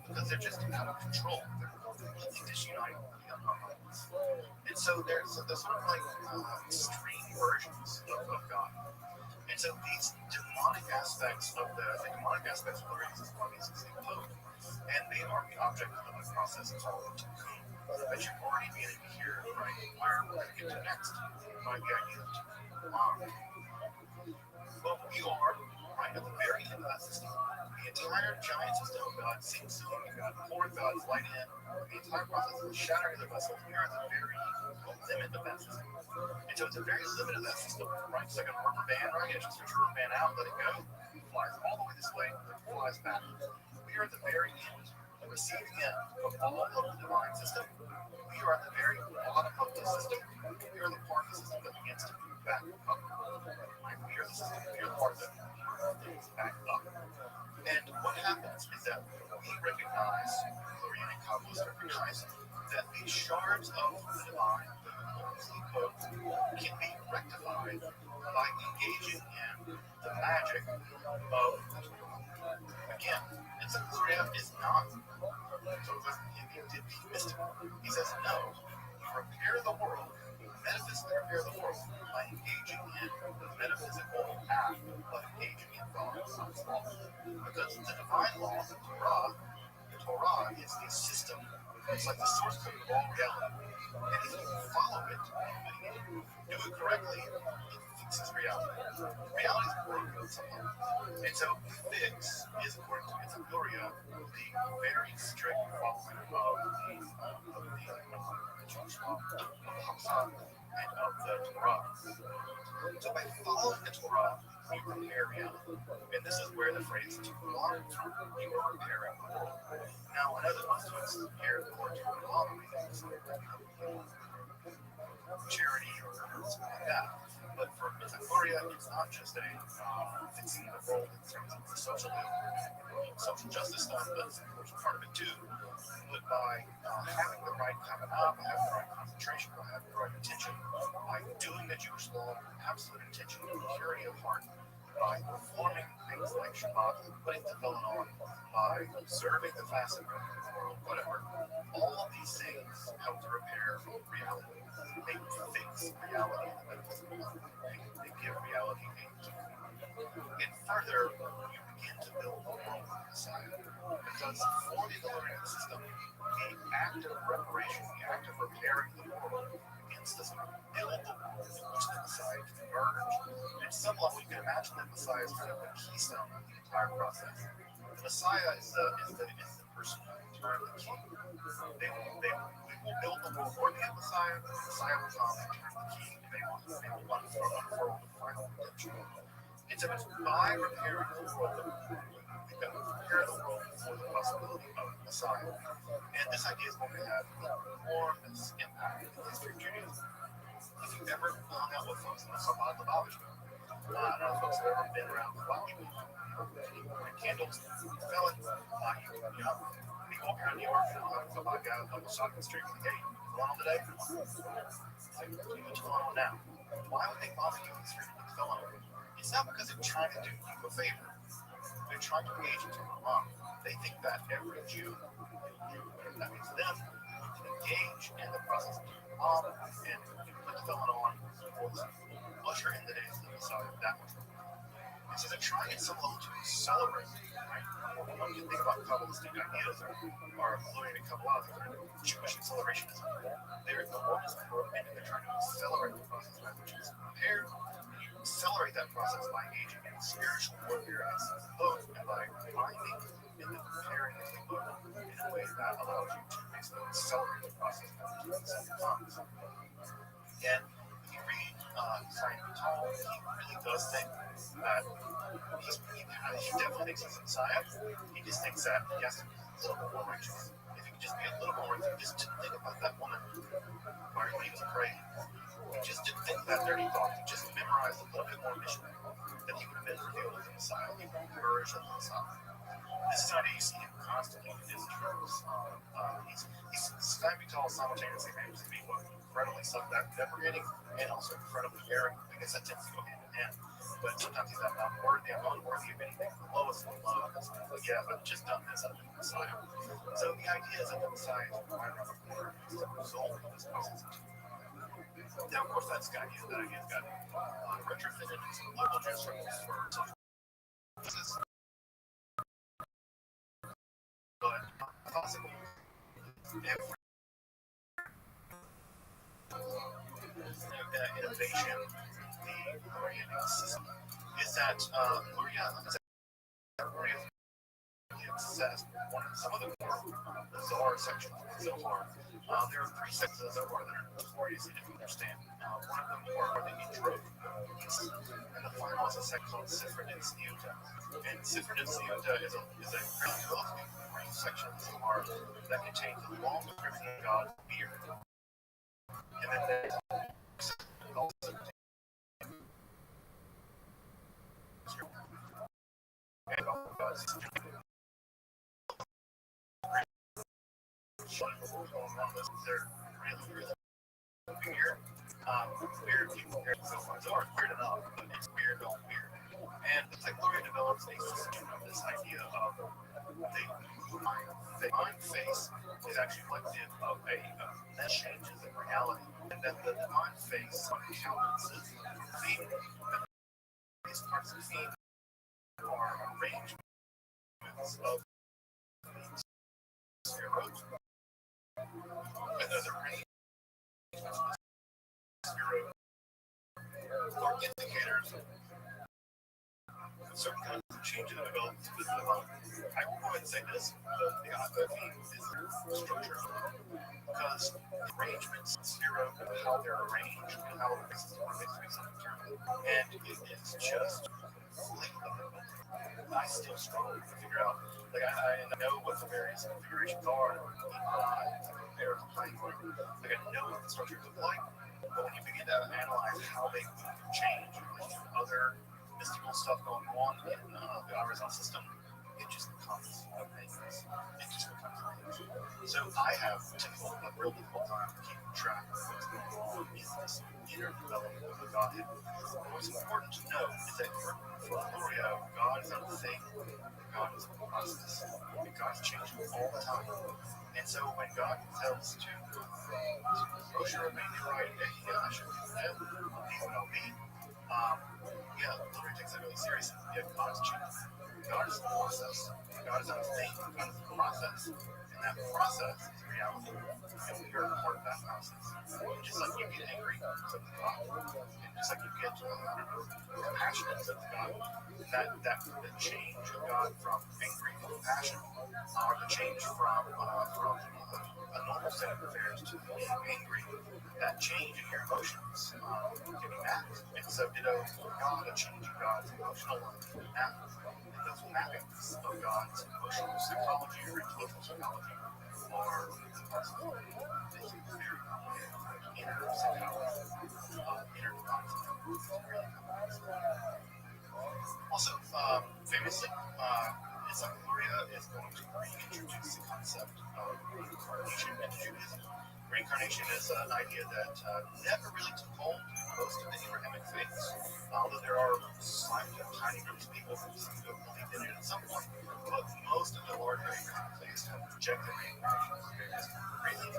Because they're just out of control. They're completely disunited with the unknowns. And so there's sort of like extreme versions of God. And so these demonic aspects of the demonic aspects of the race is one of these code. And they are the object of a process called tikkun that you're already beginning to hear, right? Where we're going to get to next, right? The idea of tikkun. Well, we are right at the very end of that system. The entire giant system of God seems to be God, pouring God's light in. The entire process of shattering the vessels. We are at the very limit of that system. And so it's a very limit of that system, right? It's like a rubber band, right? You just switch a rubber band out, let it go, it flies all the way this way, it flies back. We are at the very end, the receiving end of all of the divine system. We are at the very bottom of the system. We are the part of the system that begins to move back up. Right? We are the system, we are the part that moves back up. And what happens is that we recognize, Glorianic Kabbalists recognize, that these shards of the divine, can be rectified by engaging in the magic of, again, Gloria is not mystical. He says, no, you repair the world, metaphysically repair the world by engaging in the metaphysical act of engaging in God's law. Because the divine law, the Torah is the system. It's like the source code of all reality. And if you follow it, do it correctly, it fixes reality. Reality is broken somehow. And so fix is, according to its Gloria, the very strict following of the Joshua, and of the Torah. So by following the Torah, you repair reality. And this is where the phrase to belong to, you are repairing the world. Now, another one is to repair the world to belong to charity or something like that. But for Gloria, it's not just a fixing the world in terms of the social justice stuff, but it's part of it too. But by having the right kavanah, by having the right concentration, by having the right intention, by doing the Jewish law with absolute intention and purity of heart, by performing things like Shabbat, putting the tefillin on, by observing the fast and prayer of the world, whatever. All of these things help to repair reality. They fix reality in the metaphysical. They give reality a and further, you begin to build the world of the Messiah. Because for the millennial system, the act of reparation, the act of repairing the world, begins to sort of build the world in which the Messiah can emerge. At some level, you can imagine that Messiah is kind of the keystone of the entire process. The Messiah is the person who will turn the key. We will build the world worthy of Messiah. The Messiah will come and turn the key, and they will unfurl the final redemption. And so it's by repairing the world that we can prepare the world for the possibility of the Messiah. And this idea is going to have enormous impact in the history of Judaism. If you've ever hung out with folks in the Chabad Lubavitch movement, I don't know if folks have ever been around the Rocky movement, candles, felon, you walk around New York and a Chabad guy on the shopping street with the gate. Going on today? It's like, what's going on now? Why would they bother you in the street with the felon? It's not because they're trying to do you a favor. They're trying to engage into Ramadan. They think that every Jew, whatever that means to them, can engage in the process of Ramadan and put the felon on for the usher in the days of the Messiah that much. And so they're trying at some level to accelerate, right? When you think about Kabbalistic ideas or alluding to Kabbalah, Jewish accelerationism, the world is broken and they're trying to accelerate the process by which it's prepared. Accelerate that process by engaging in spiritual warfare as both and by binding in the preparing of the book in a way that allows you to basically accelerate the process by which the Messiah comes. And if you read Simon Tall, he really does think that he definitely thinks he's a Messiah. He just thinks that he has to be a little bit more righteous. If he could just be a little more righteous, just to think about that woman when he was praying. He just didn't think that dirty thought. He just memorized a little bit more mission that he would have been revealed as the Messiah. He would emerge as the Messiah. This is how you see him constantly in his truths. He's Simon Tall simultaneously managed to be incredibly self-deprecating and also incredibly arrogant. I guess that tends to go hand in hand. But sometimes he's not worthy. I'm unworthy of anything. The lowest of love. But yeah, I've just done this. I've been the Messiah. So the idea is that the Messiah is right around the corner. It's the result of this process. Now, of course, that idea's got retrofitted into local Jewish circles for social but possible every innovation, the Morianic system, is that Maria says some of the more bizarre sections of the Zohar. There are three sections of the Zohar that are notorious and if you understand. One of them are the intro, and the final is a section called Sifra and Siyuta. And Sifra and Siyuta is a relatively brief section of the Zohar that contains a long description of God's beard. And then there's also God's they're really weird. Weird people here so far. So aren't weird enough, but it's weird, don't weird. And the Gloria develops a system of this idea of the divine face is actually reflective of that changes in reality. And that the divine face countenances theme. These parts of the theme are arrangements of zeros. And those arrangements of zero are indicators of certain kinds of changes that develop with the divine. I will go ahead and say this, the theme is structure. Because arrangements zero how they're arranged and how the system is basically self-determined. And it is just I still struggle to figure out. Like I know what the various configurations are and compare to play. Like I know what the structures look like, but when you begin to analyze how they change in relation to other mystical stuff going on in the Arizona system, it just becomes amazing. It just becomes amazing. So I have a real difficult time keeping track of what's going on in this inner development of the Godhead. What's important to know is that for Gloria, God is not a thing. God is a process. God is changing all the time. And so when God tells to Moshe Rabbeinu, right, hey, I should do them, these will be, literally takes it really seriously. Yeah, God's change. God is the process. God is not a thing. God is the process. And that process is reality. And we are part of that process. Just like you get angry, so does God. And just like you get compassionate, so does God. That the change of God from angry to compassion, or the change from a normal state of affairs to being angry, that change in your emotions can be mapped. And so, God, a change in God's emotional life, map. And those mappings of God's emotional psychology or intellectual psychology are this very inner psychology, inner concept. Also, famously, Isaac Luria is going to reintroduce the concept of reincarnation in Judaism. Reincarnation is an idea that never really took hold in most of the Abrahamic faiths, although there are tiny groups of people who seem to have believed in it at some point. But most of the larger Abrahamic faiths have rejected reincarnation for various reasons.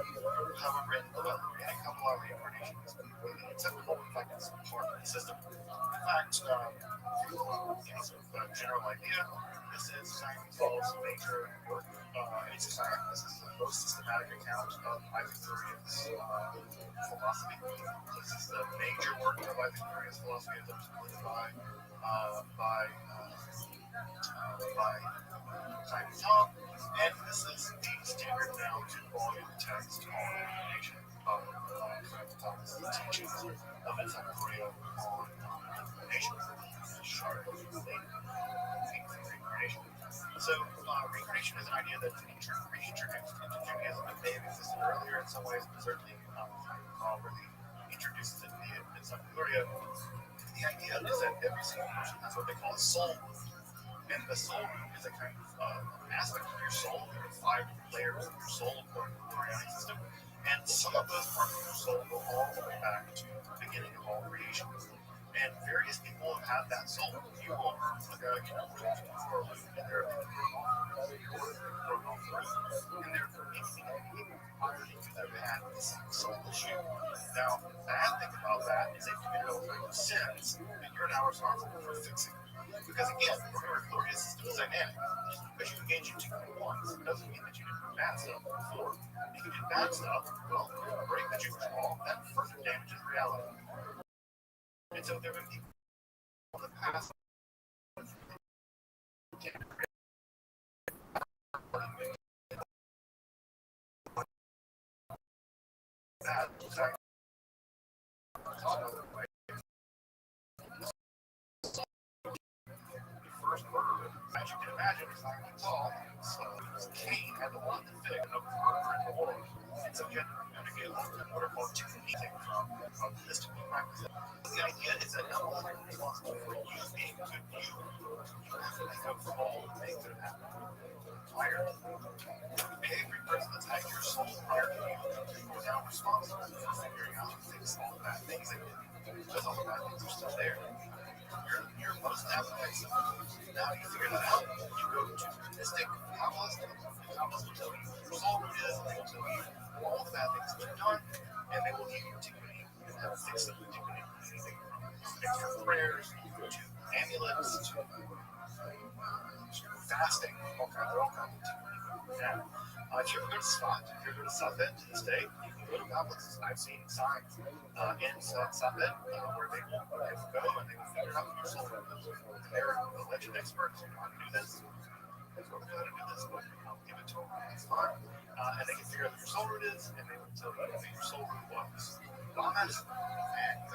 However, in the Kabbalah, reincarnation is completely acceptable. In fact, it's part of the system. In fact, sort of a general idea, this is Scientology's major work. This is the most systematic account of Isaac Luria's philosophy. This is the major work of Isaac Luria's philosophy as articulated by Scientology. And this is the standard now two-volume text on reincarnation of Scientology's teachings of Isaac Luria on reincarnation. Reincarnation. So, reincarnation is an idea that's reintroduced into Judaism. It may have existed earlier in some ways, but certainly really introduces it via Isaac Luria. The idea is that every single person has what they call a soul. And the soul is a kind of aspect of your soul. There are 5 layers of your soul according to the Orionic system. And some of those parts of your soul go all the way back to the beginning of all creation. And various people have had that soul. You will look at a for a loop, and there are people grown off the roof. And there are people prior to you that have had this soul issue. Now, the bad thing about that is they've committed all kinds of sins that you're now responsible for fixing. Because again, remember, Gloria's system is dynamic. Just because you engage in 2 once doesn't mean that you didn't do bad stuff before. If you did bad stuff, well, a break that you control, that further damages reality. And so there have been people in the past that first murder, as you can imagine, is not Saul. Cain had the one to fix of murder in the world. And so you have to get what are called techniques from mystical practices. The idea is that not only are you responsible for you being good you, you have to make up for all the things that have happened prior. Every person that's had your soul prior to you is now responsible for figuring out and fix all the bad things they did. Because all the bad things are still there. You're most appetites. Now you figure that out. You go to the mystic Kabbalist. The Kabbalists will tell you what your soul root is, and they will tell you all the bad things that you've done, and they will give you antiquity and how to fix them. Antiquity, anything from extra prayers to amulets to fasting, all kinds of antiquity. Now, if you ever go to Sfat, if you ever go to Safed to this day, you can go to Kabbalists. I've seen signs in Safed where they will go and they will figure out your soul root is. They're alleged experts who know how to do this. They know how to do this, but I'll give it to them. It's fine. And they can figure out what your soul root is, and they will tell you what your soul root was. Well, medicine. And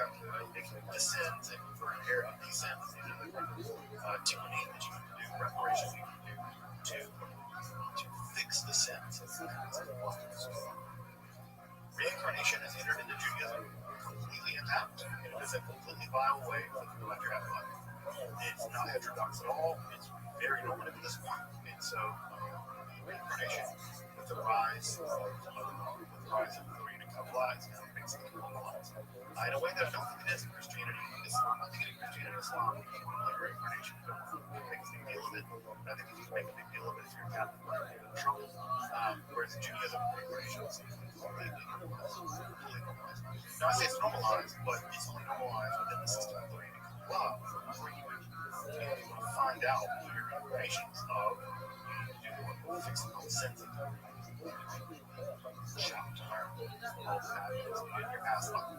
they can descend and inherit these sins. These are the kind of antiquity that you can do, reparation you can do to fix the sins of the past. Reincarnation is entered into Judaism completely intact. It is a completely viable way to think about your afterlife. It's not heterodox at all. It's very normative at this point. And so, reincarnation, with the rise of the Korean and Kabbalah, is now makes it normalized. In a way that I don't think it is in Christianity. I think in Christianity, Islam, like reincarnation, don't make a big deal of it. But I think if you make a big deal of it, if you're Catholic, you're in trouble. Whereas in Judaism, reincarnation is completely normalized. Now, I say it's normalized, but it's only normalized within the system of the Rabbinic law, where you would find out through your reincarnations of fixing all the sins of the shout to learn all the bad things in your past life.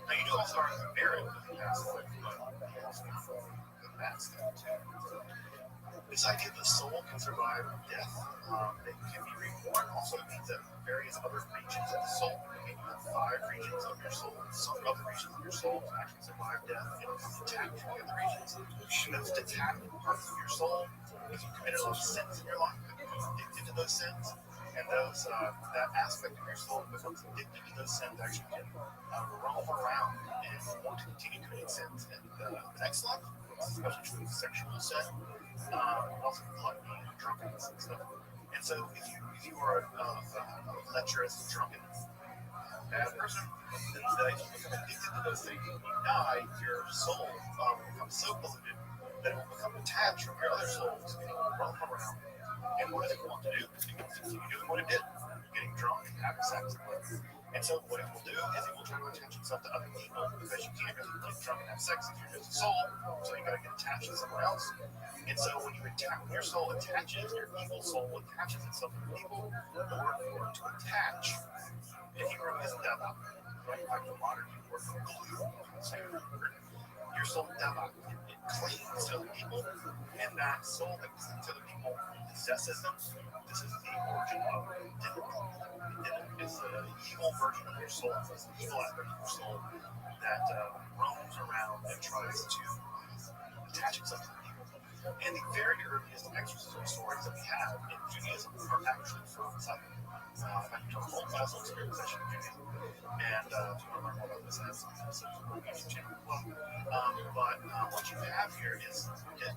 Now, you do also learn the merit of your past life, but you also learn the bad stuff too. This idea that the soul can survive death, that it can be reborn, also means that various other regions of the soul, maybe you have 5 regions of your soul, some other regions of your soul can actually survive death and become detached from the other regions. And those detached parts of your soul, if you committed a lot of sins in your life, becomes addicted to those sins, and that aspect of your soul becomes addicted to those sins, actually can roam around and want to continue committing sins in the next life, especially true of sexual sin. Also gluttony and drunkenness and stuff. And so if you are a lecherous, drunken, bad person, then if you become addicted to those things, when you die, your soul will become so polluted that it will become detached from your other souls and it will roam around. And what does it want to do? It wants to continue doing what it did, getting drunk and having sex. And so what it will do is it will try to attach itself to other people, because you can't really get drunk and have sex if you're just a soul, so you got to get attached to someone else. And so when your soul attaches, your evil soul attaches itself to people, the word for to attach in Hebrew is dava, right? Like the modern word for glue, your soul dava, it clings to other people, and that soul that clings to other people possesses them. This is the origin of Dinim. It's the evil version of your soul, it's the evil aspect of your soul that roams around and tries to attach itself to people. And the very earliest exorcism stories that we have in Judaism are actually from Satan. I'm talking about also spirit possession in Judaism. And if you want to learn more about this, I have some YouTube channel as well. But what you have here is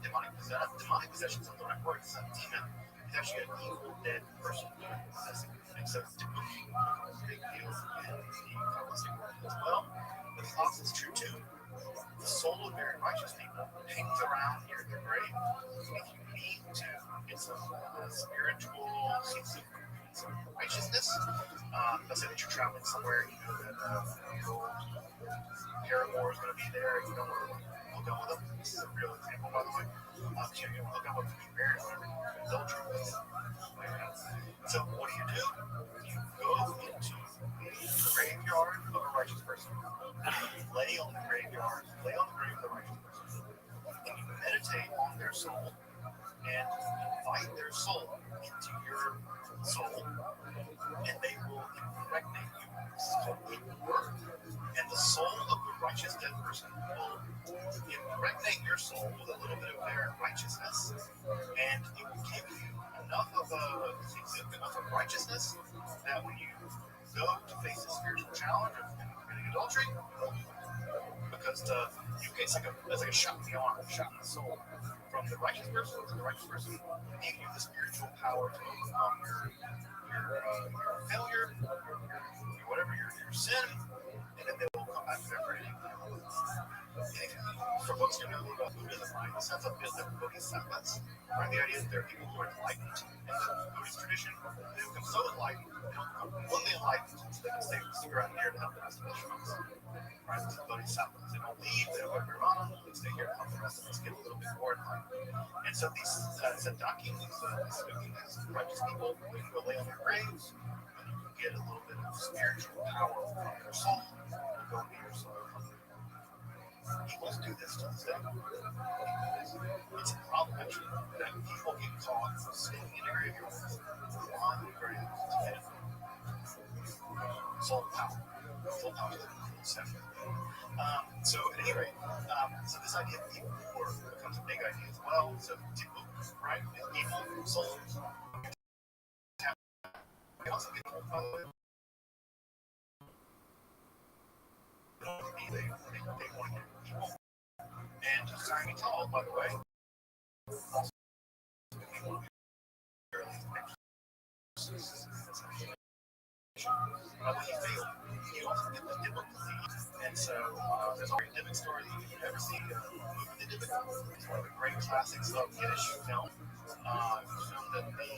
demonic possession. Demonic possession is not the right word, it's not a demon. It's actually an evil, dead person possessing. And so typically becomes a big deal in the Kabbalistic world as well. But the opposite is true too. The soul of very righteous people hangs around near their grave. If you need to get some spiritual, some righteousness, let's say that you're traveling somewhere, you know that your paramour is going to be there, you don't want to hook up with them. This is a real example, by the way. You don't hook up with your marriage, adultery with them. So what do? You go into the graveyard of a righteous person. Lay on the grave of the righteous person. And you meditate on their soul and invite their soul into your soul, and they will impregnate you. This is called the word. And the soul of the righteous dead person will impregnate your soul with a little bit of their righteousness, and it will give you enough of righteousness that when you go to face a spiritual challenge of committing adultery, because it's like a shot in the arm, a shot in the soul from the righteous person to the righteous person, giving you the spiritual power to overcome your failure, your sin, and then they will come back to their praying. For folks who know about Buddhism, right, the sense of bodhisattvas, right? The idea that there are people who are enlightened in the Buddhist tradition, they become so enlightened, they become completely enlightened, so they can stay around here to help the rest of us. Right? This is bodhisattvas. They don't leave, they don't go to Nirvana, they stay here to help the rest of us get a little bit more enlightened. And so these Tzaddakim, these righteous people, they can go lay on their graves, and you can get a little bit of spiritual power from their soul, and go into your soul. People do this to this day. It's a problem, actually, that people get caught sitting in a graveyard on the graves to get soul power. Soul power is the second. So at any rate, so this idea of evil war becomes a big idea as well. So people, right, evil souls. They also get told, by the way, they want to get evil. And Simon Tall, by the way, also became one of the early exorcists. When he failed, he also did this so there's already a Dybbuk story. If you ever see the movie The Dybbuk, it's one of the great classics of Yiddish film. Filmed in the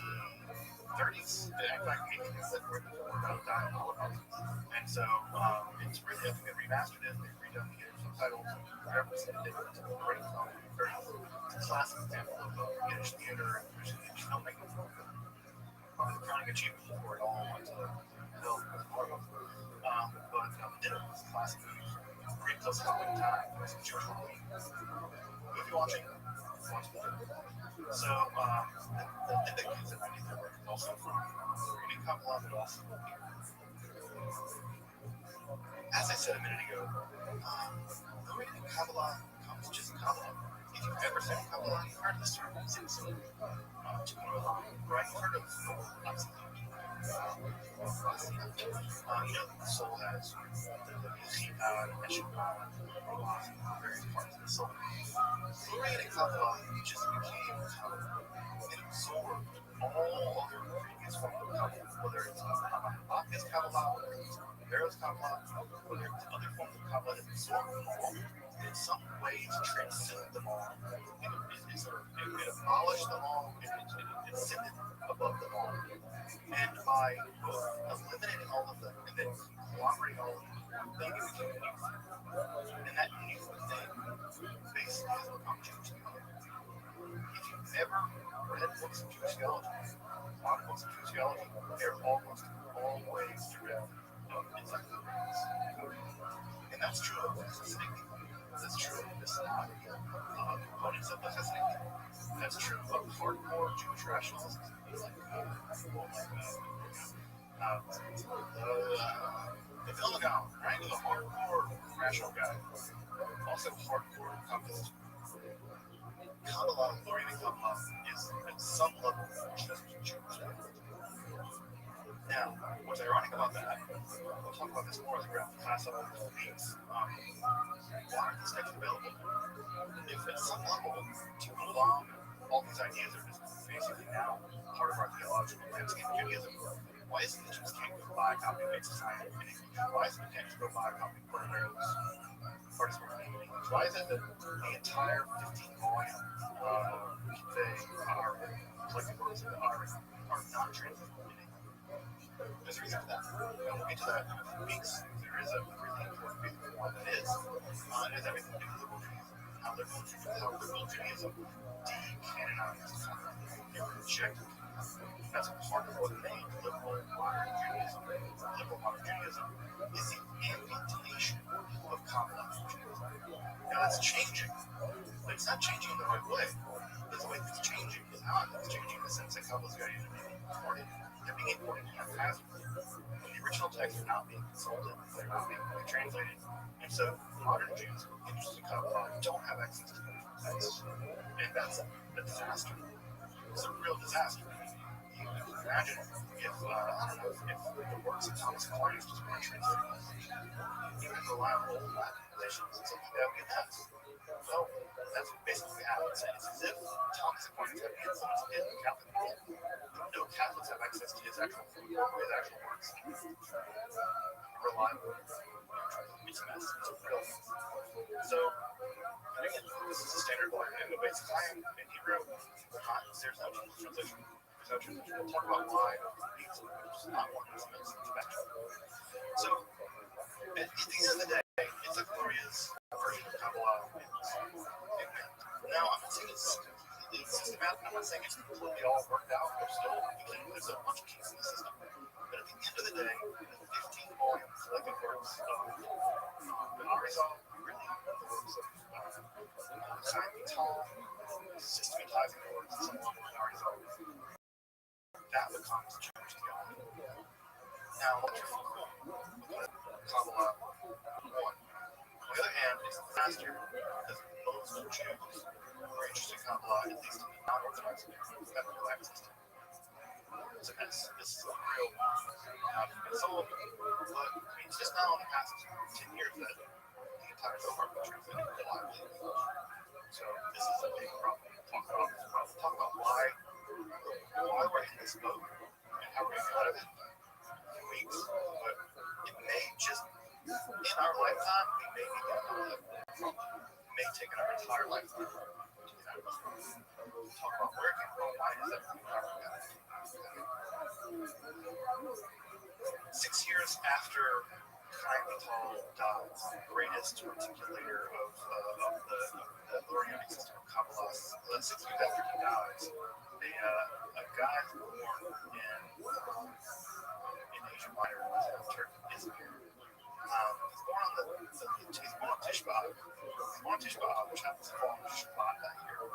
30s. In fact, maybe that were about dying Holocaust. And so it's really, I think they remastered it, they've redone the Yiddish subtitles, represented it. It's a great film. It's a classic example of Yiddish theater and Yiddish filmmaking. Probably the crowning achievement before it all went to film. But Dybbuk was a classic movie. Great close Halloween time. Some Jewish Halloween. Movie watching. So the Dybbuk is an idea that works also from reading Kabbalah, but also as I said a minute ago, the reading Kabbalah comes just Kabbalah. If you've ever studied Kabbalah, you've heard of this term, right? You've heard of the soul, absolutely. The soul has the Chita, the Neshama, the various parts of the soul. The reading Kabbalah just became Kabbalah. It absorbed all other previous forms of Kabbalah, whether it's Bach's Kabbalah, whether it's Pharaoh's Kabbalah, whether it's other forms of Kabbalah, it absorbed them all. In some ways, transcended them all. It abolished them all, it ascended above them all. And by both eliminating all of them and then cooperating all of them, they became new. And that new thing basically has become Jewish theology. If you've ever read books of Jewish theology, modern books of Jewish theology, they're almost always direct inside the rabbis. And that's true of Hasidic people. That's true of the Tanakh components of the Hasidic people. That's true of hardcore Jewish rationalists. The Vilna Gaon, right? The hardcore rational guy. Also hardcore communist. Kabbalah, Lori Kabbalah, is at some level just Jewish. Now, what's ironic about that, we'll talk about this more as we wrap the class up in the weeks. Why aren't these texts available? If at some level, to allow all these ideas are just basically now part of our theological landscape of Judaism, why isn't it just can't go buy a copy of Beit Society in English? Why isn't it can't just go buy a copy of Cordero's Artist Work in English? Why is it that the entire 15-volume they are collected works are not translated in English? There's a reason for that. And we'll get to that in a few weeks. There is a really important reason for why that is. It has everything to do with liberal Judaism. How liberal Judaism decanonized and rejected. That's a part of what made liberal modern Judaism. Liberal modern Judaism is the amputation of Kabbalah Judaism. Now that's changing, but it's not changing in the right way. The way it's changing is not. It's changing in the sense that Kabbalah's got to be imported. They're being imported haphazardly. When the original texts are not being consulted, they're not being translated. And so modern Jews who are interested in Kabbalah don't have access to the original texts. And that's a disaster. It's a real disaster. You can imagine if, if the works of Thomas Aquinas just weren't translated. You could rely on old Latin translations and something that would be a mess. Well, that's basically what happens. It's as if Thomas Aquinas had influence in Catholic people. No Catholics have access to his actual works. Reliable. It's a mess. It's a real mess. So, and again, this is a standard one. And the basic time in Hebrew, there's no translation. There's no translation. We'll talk about why it's not one of those mess. It's back. So, at the end of the day, it's a glorious version of Kabbalah. Now, I'm not saying it's completely systematic. I'm not saying it's completely all worked out. There's a bunch of kinks in the system. But at the end of the day, the 15-volume collected works of the Arizal, really the works of Chaim Vital, systematizing the works of someone like Arizal, that becomes Jewish theology. Now, what's really cool with Kabbalah 1? On the other hand, it's faster because most Jews who are interested in Kabbalah, at least in the non-Orthodox community, have no access to it. It's a mess. This is a real soul. But it's just now in the past 10 years that the entire Zohar was translated reliably. So this is a big problem. Talk about this problem. Talk about why we're in this boat and how we're going to get out of it in weeks. But it may just, in our lifetime, we may take an entire lifetime to get out of this world. Talk about where it came from, why is everything covered? 6 years after Chaim Vital died, the greatest articulator of the Lurianic system of Kabbalah, 6 years after he dies, a guy born in Asia Minor, Turkey, Izmir. He's born on Tisha B'Av. He's born on Tisha B'Av, which happens to fall on Shabbat that year.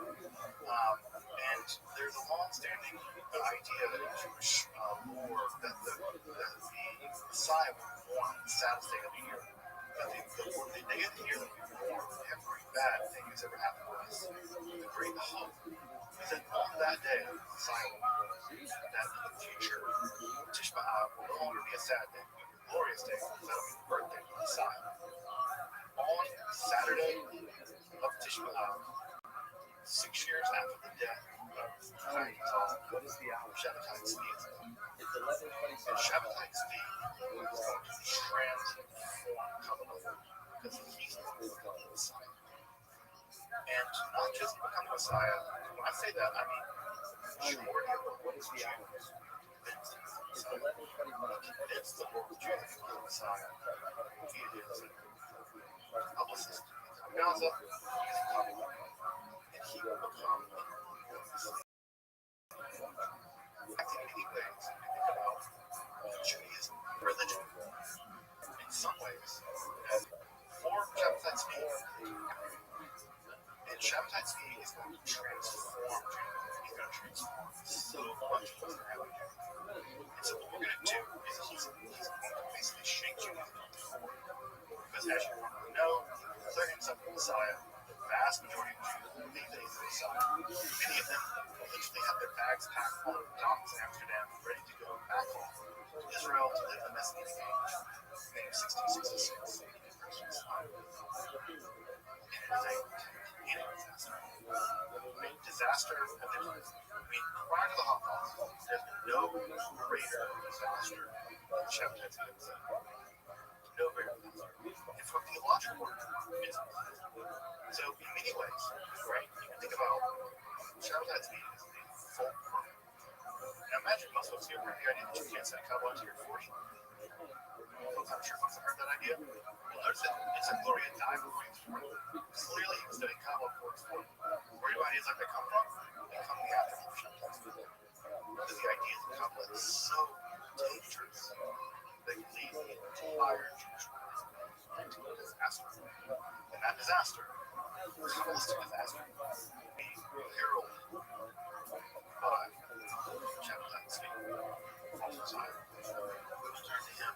And there's a long-standing idea in Jewish lore that the Messiah was born on the saddest day of the year. That the day of the year that we were born, every bad thing that's ever happened to us, the great hope is that on that day, the Messiah will be born. That in the future, Tisha B'Av will no longer be a sad day, but a glorious day, because that will be the birthday of the Messiah. On Saturday of Tisha B'Av, 6 years after the death of Chaim Vital, what is the hour? Shabbatai Tzvi. It's 11:27. And Shabbatai Tzvi is going to transform Kabbalah because he's the Messiah. And not just become the Messiah. When I say that, I mean majority of the world's Jews convinced the world Jews that the Messiah. He is a publicist in Gaza. He's a Kabbalah. And he will become in many ways, when you think about Judaism, religion, in some ways, for Shabbatai Tzvi, and Shabbatai Tzvi is going to transform Judaism. He's going to transform so much of what's happening. And so what we're going to do is he's going to basically shake Judaism forward. Because as you know, declare himself the Messiah. The vast majority of Jews believe that he's the Messiah. Many of them literally have their bags packed on docks in Amsterdam, ready to go back home to Israel to live the Messianic age, maybe 1666. And it is a disaster. Prior to the Holocaust, there's been no greater disaster than Shabbatai Tzvi. No greater disaster. And from a theological point of view, it's so in many ways, right? You can think about Shabbatai Tzvi as a full program. Now imagine most folks here heard the idea that you can't send Kabbalah until you're 40. I'm sure folks have heard that idea. Well, notice that it's a Gloria died before he was 40. Clearly he was studying Kabbalah before he was 40. Where do ideas like that come from? They come in the aftermath of Shabbatai Tzvi. Because the ideas of Kabbalah is so dangerous that you lead the entire Jewish world into a disaster. And that disaster, Kabbalistic disaster, will be heralded by Shabbatai Tzvi, false Messiah. We'll turn to him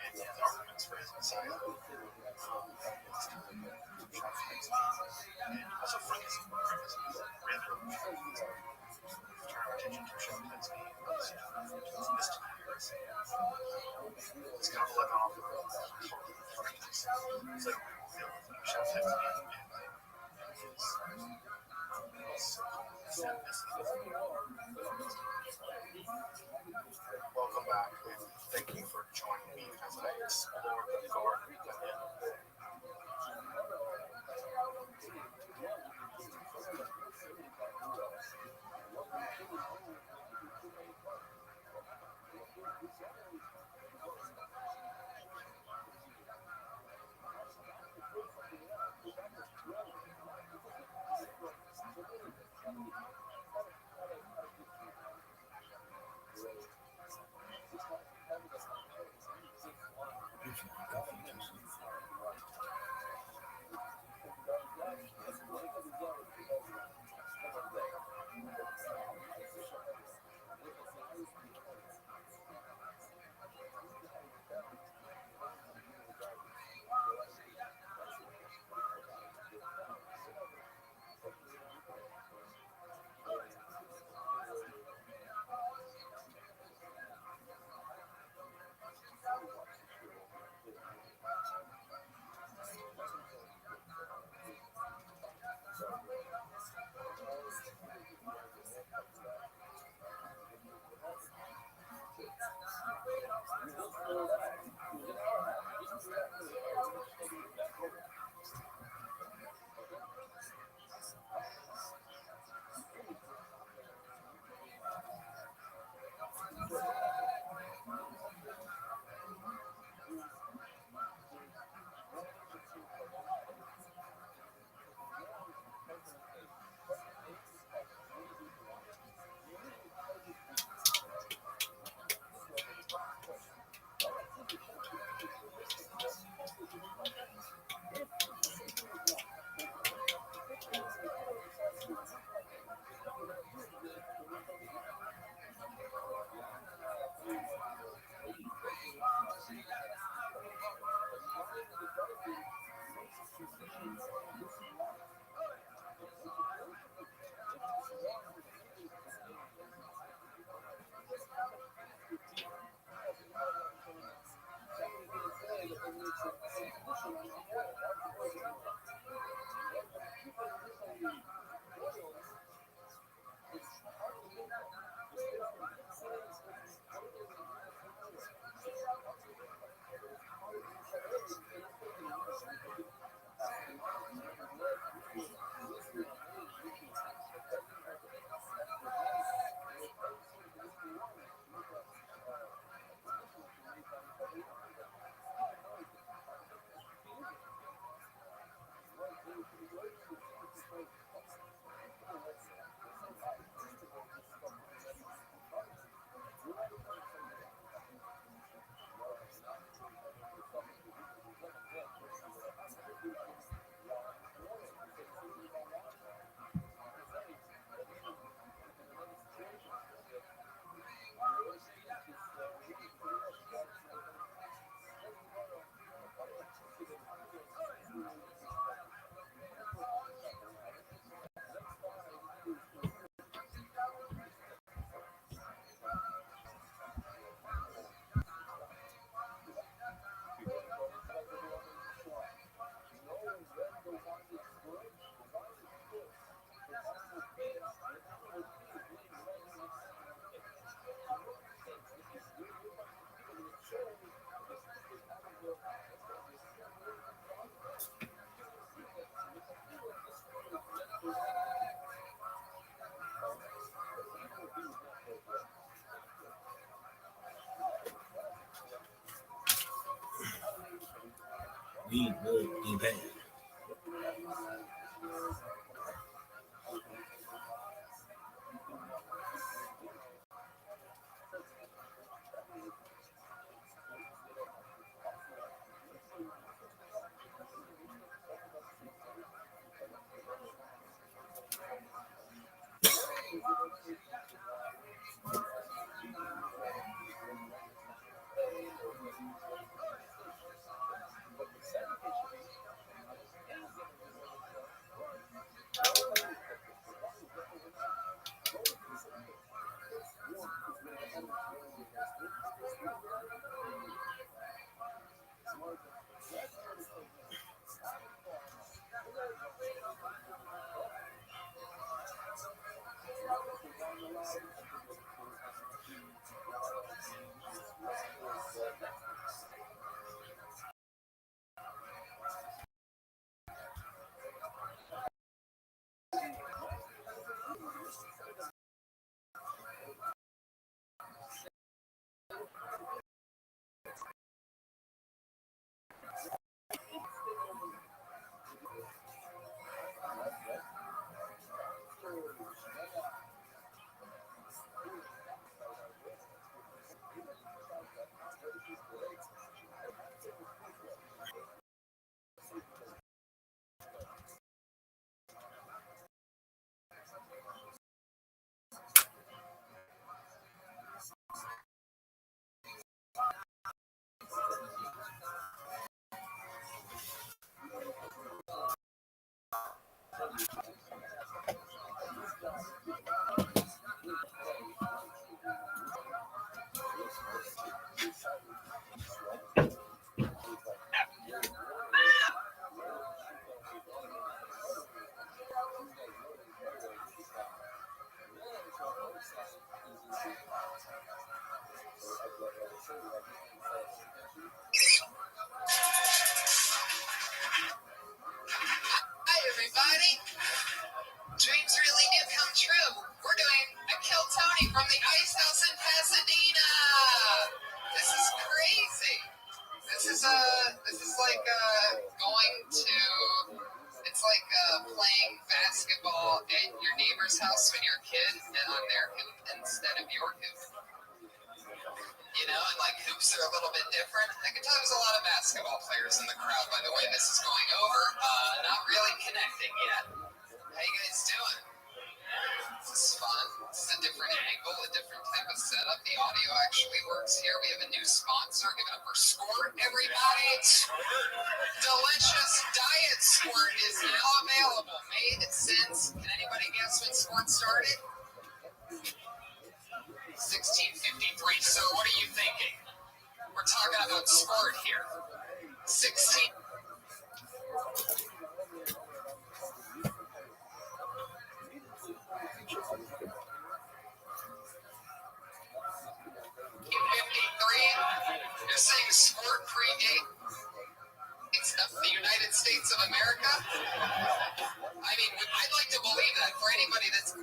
and his arguments for his Messiah. And also Franciscan rhythm. Turn our attention to Shabbatai Tzvi, his mystical heresy. It's kind of like off it's like Shabbatai Tzvi and welcome back, and thank you for joining me as I explore the garden within. We would be bad. Hi, everybody. Dreams really do come true. We're doing a Kill Tony from the Ice House in Pasadena. This is crazy. This is like going to. It's like playing basketball at your neighbor's house when you're a kid and on their hoop instead of your hoop. You know, and like hoops are a little bit different. I can tell there's a lot of basketball players in the crowd, by the way this is going over. Not really connecting yet. How you guys doing? This is fun. This is a different angle, a different type of setup. The audio actually works here. We have a new sponsor. Give it up for Squirt, everybody. Delicious Diet Squirt is now available. Made since, can anybody guess when Squirt started? 1653. So what are you thinking? We're talking about Squirt here. 16. You're saying Squirt predate the United States of America? I mean, I'd like to believe that for anybody that's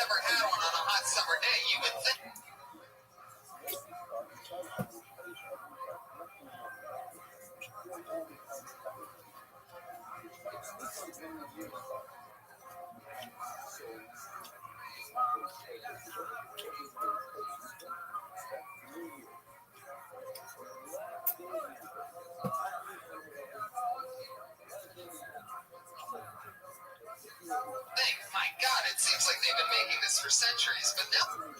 ever had one on a hot summer day, you would think. My God, it seems like they've been making this for centuries, but no.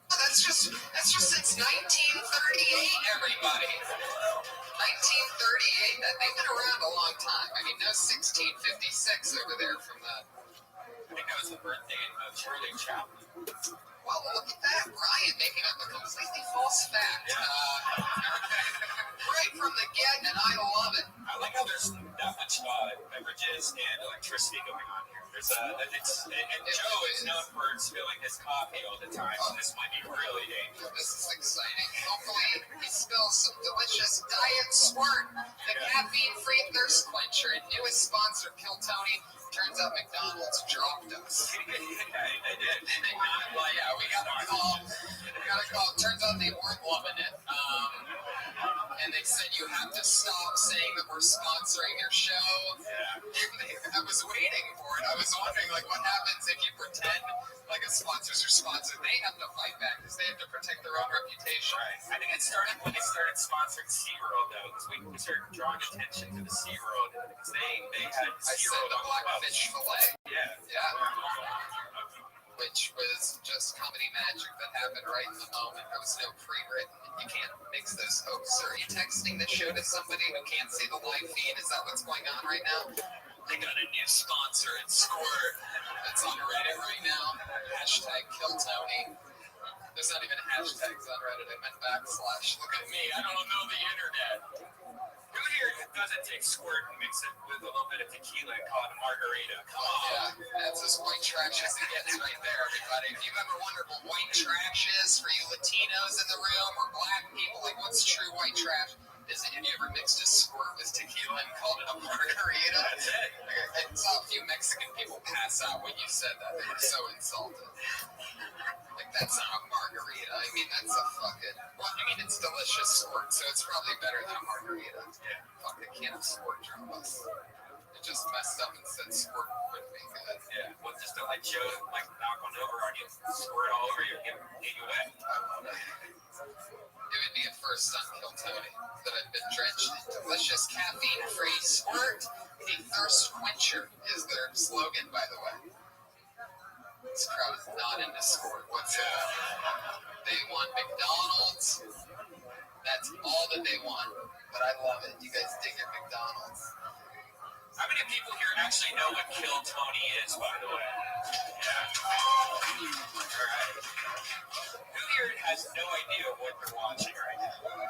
That's just since 1938, everybody. 1938. They've been around a long time. I mean, no 1656 over there from the. I think that was the birthday of Charlie Chaplin. Well, look at that. Brian making up a completely false fact. Right from the get, and I love it. I like how there's that much beverages and electricity going on here. And Joe is known for spilling his coffee all the time, so this might be really dangerous. This is exciting. Hopefully, he spills some delicious Diet Squirt, the caffeine-free thirst thirst quencher and newest sponsor, Kill Tony. Turns out McDonald's dropped us. They did. Well, yeah, we got a call. Turns out they weren't loving it. And they said you have to stop saying that we're sponsoring your show. I was waiting for it. I was wondering, like, what happens if you pretend like a sponsor's your sponsor? They have to fight back because they have to protect their own reputation. Right. I think it started when they started sponsoring SeaWorld, though, because we started drawing attention to the SeaWorld because they had I said SeaWorld the on the bus. Blackfish fillet. Yeah. Which was just comedy magic that happened right in the moment. There was no pre-written. You can't mix those hopes. Are you texting the show to somebody who can't see the live feed? Is that what's going on right now? They got a new sponsor at Squirt that's on Reddit right now. Hashtag Kill Tony. There's not even hashtags on Reddit. I meant backslash. Look at me. I don't know the internet. Who here doesn't take Squirt and mix it with a little bit of tequila and call it a margarita? Come on. Yeah, that's as white trash as it gets right there, everybody. If you've ever wondered what white trash is for you Latinos in the room or black people, like what's true white trash? Is it, have you ever mixed a Squirt with tequila and called it a margarita? That's it. I saw a few Mexican people pass out when you said that. They were so insulted. Like, that's not a margarita. I mean, that's a fucking... Well, I mean, it's delicious Squirt, so it's probably better than a margarita. Yeah. Fuck, I can't have Squirt drunk us. It just messed up and said Squirt would be good. Yeah. Well, just to let Joe, like, knock one over on you, squirt all over you, get you wet. It would be a first on Kill Tony that I've been drenched in delicious caffeine-free Squirt. A thirst quencher is their slogan, by the way. This crowd is not into Squirt whatsoever. They want McDonald's. That's all that they want. But I love it. You guys dig your McDonald's. How many people here actually know what Kill Tony is, by the way? Yeah. All right. Who here has no idea what they're watching right now? Wow!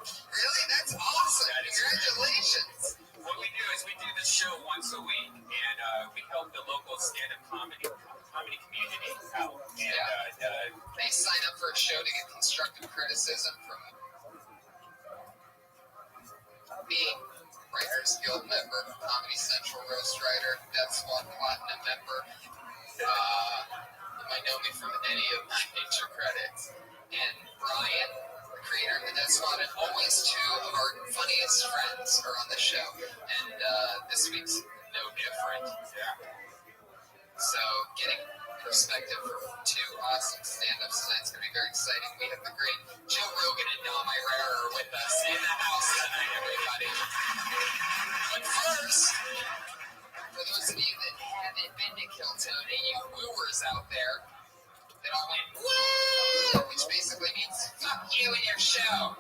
Really? That's awesome. Congratulations. What we do is we do this show once a week, and we help the local stand-up comedy community out. And They sign up for a show to get constructive criticism from being Writers Guild member, Comedy Central Roast Writer, Death Squad Platinum member. You might know me from any of my major credits. And Brian, the creator of the Death Squad, and always two of our funniest friends are on the show. And this week's no different. So getting perspective from two awesome stand-ups tonight is going to be very exciting. We have the great Joe Rogan and Dom Irera are with us in the house tonight, everybody. But first, for those of you that haven't been to Kill Tony, you wooers out there that all went, woo! Which basically means, fuck you and your show.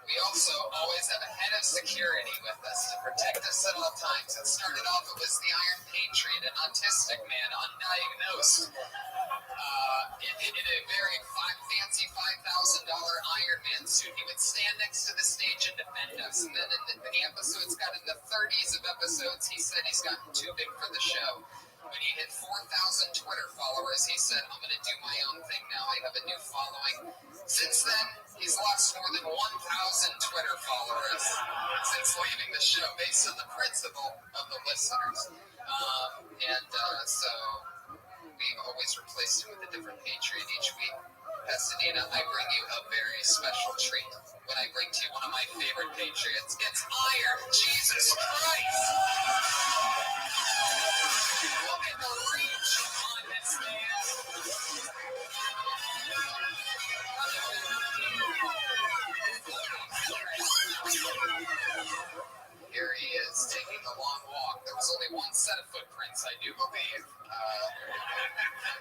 We also always have a head of security with us to protect us at all times. It started off, it was the Iron Patriot, an autistic man, undiagnosed, in a very fancy $5,000 Iron Man suit. He would stand next to the stage and defend us. And then in the episodes got in the 30s of episodes, he said he's gotten too big for the show. When he hit 4,000 Twitter followers, he said, I'm going to do my own thing now. I have a new following. Since then, he's lost more than 1,000 Twitter followers since leaving the show, based on the principle of the listeners. So we've always replaced him with a different Patriot each week. Pasadena, I bring you a very special treat when I bring to you one of my favorite Patriots. It's Iron Jesus Christ! Look at the reach on this man. Here he is, taking a long walk. There was only one set of footprints, I do believe.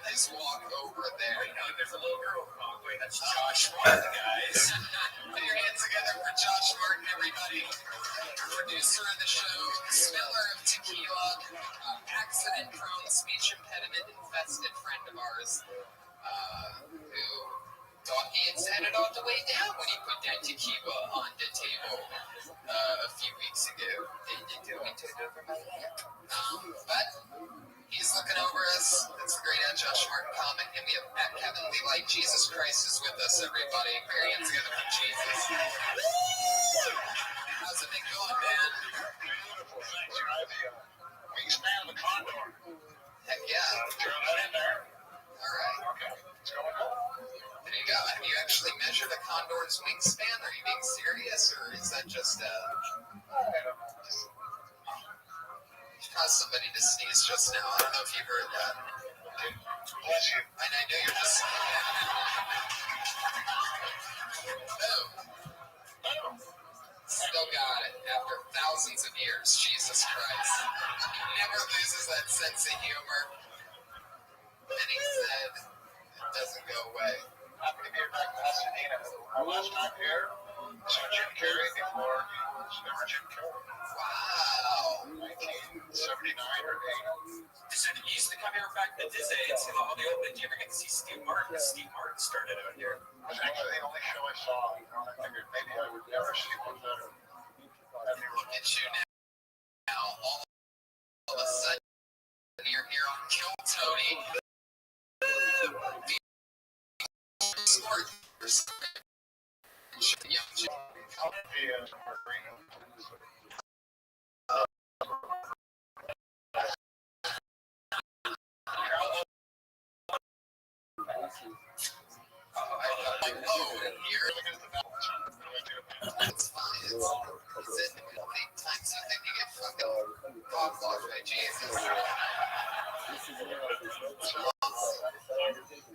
His walk over there. There's a little girl walkway. That's Josh Martin, guys. Put your hands together for Josh Martin, everybody. Producer of the show, spiller of tequila, accident-prone, speech impediment-infested friend of ours, who thought he had set it all the way down when he put that tequila on the table a few weeks ago. They turned over my head. But he's looking over us. That's the great Josh Martin comic. And we have Kevin Lee Light. Jesus Christ is with us, everybody. Put your hands together for Jesus. How's Condor's wingspan? Are you being serious, or is that just caused somebody to sneeze just now? I don't know if you heard that. Bless you. And I know you're just. Boom. Still got it after thousands of years. Jesus Christ. Never loses that sense of humor. And he said, it doesn't go away. Happy to be here back in Pasadena. Our last time here, so Jim Carrey before he was never Jim Carrey. Wow. 1979 or 80. So you used to come here back in the day and see all the old. Did you ever get to see Steve Martin? Steve Martin started out here. It was actually the only show I saw. I figured maybe I would never see one better. Look at you now. All of a sudden, you're here on Kill Tony. Sport. It's fine. It's how many times you think you get fucking dog walked by Jesus?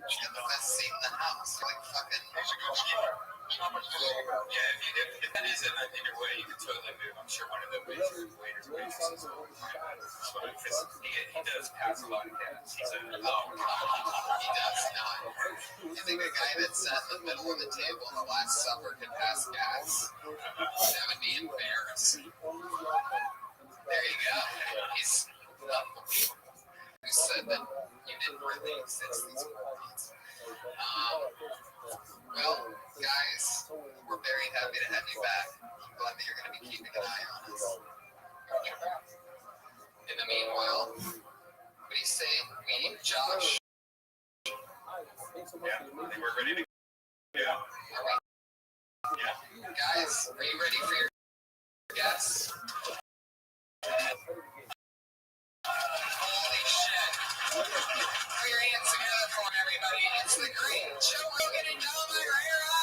She's got the best seat in the house. Like fucking. He's a good skier. Yeah, if that is either way, you can totally move. I'm sure one of the waiters is because he does pass a lot of gas. He's a long He does not. You think a guy that sat in the middle of the table in the Last Supper could pass gas? That would be embarrassing. There you go. He's unbelievable. Who said that you didn't really exist these morons? Well, guys, we're very happy to have you back. I'm glad that you're going to be keeping an eye on us. In the meanwhile, what do you say, we, Josh? Yeah, I think we're ready to go. Are we? Yeah. Guys, are you ready for your guests? Holy shit. Put your hands together for him, everybody. It's the great Joe Rogan and Dom Herrera.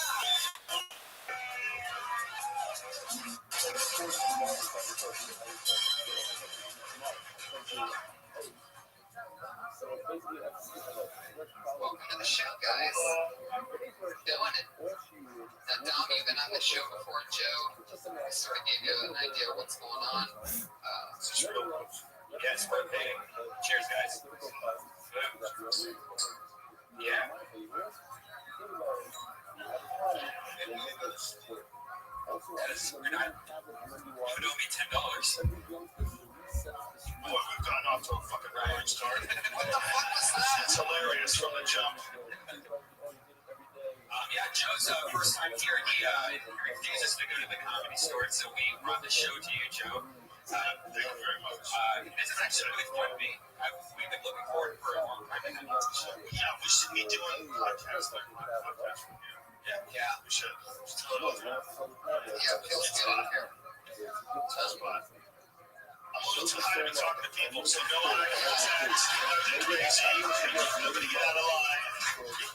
Welcome to the show, guys. Doing it. Now, Dom, you've been on the show before. Joe, I sort of gave you an idea of what's going on. Yes, birthday. Cheers, guys. Yeah. We're not. You owe me $10. Boy, we've gotten off to a fucking roaring start. What the fuck was that? It's hilarious from the jump. Yeah, Joe's first time here. He refused us to go to the Comedy Store, so we brought the show to you, Joe. Thank you very much. This is actually really fun to me. We've been looking forward for a long time to have you on the show. Yeah, we should be doing podcasts like my podcast with you. Yeah. We should. Just a little. Yeah, it feels good in here. That's fine. I'm a little too high to be talking to people, so no eye contact. Nothing crazy. Nobody get out of line.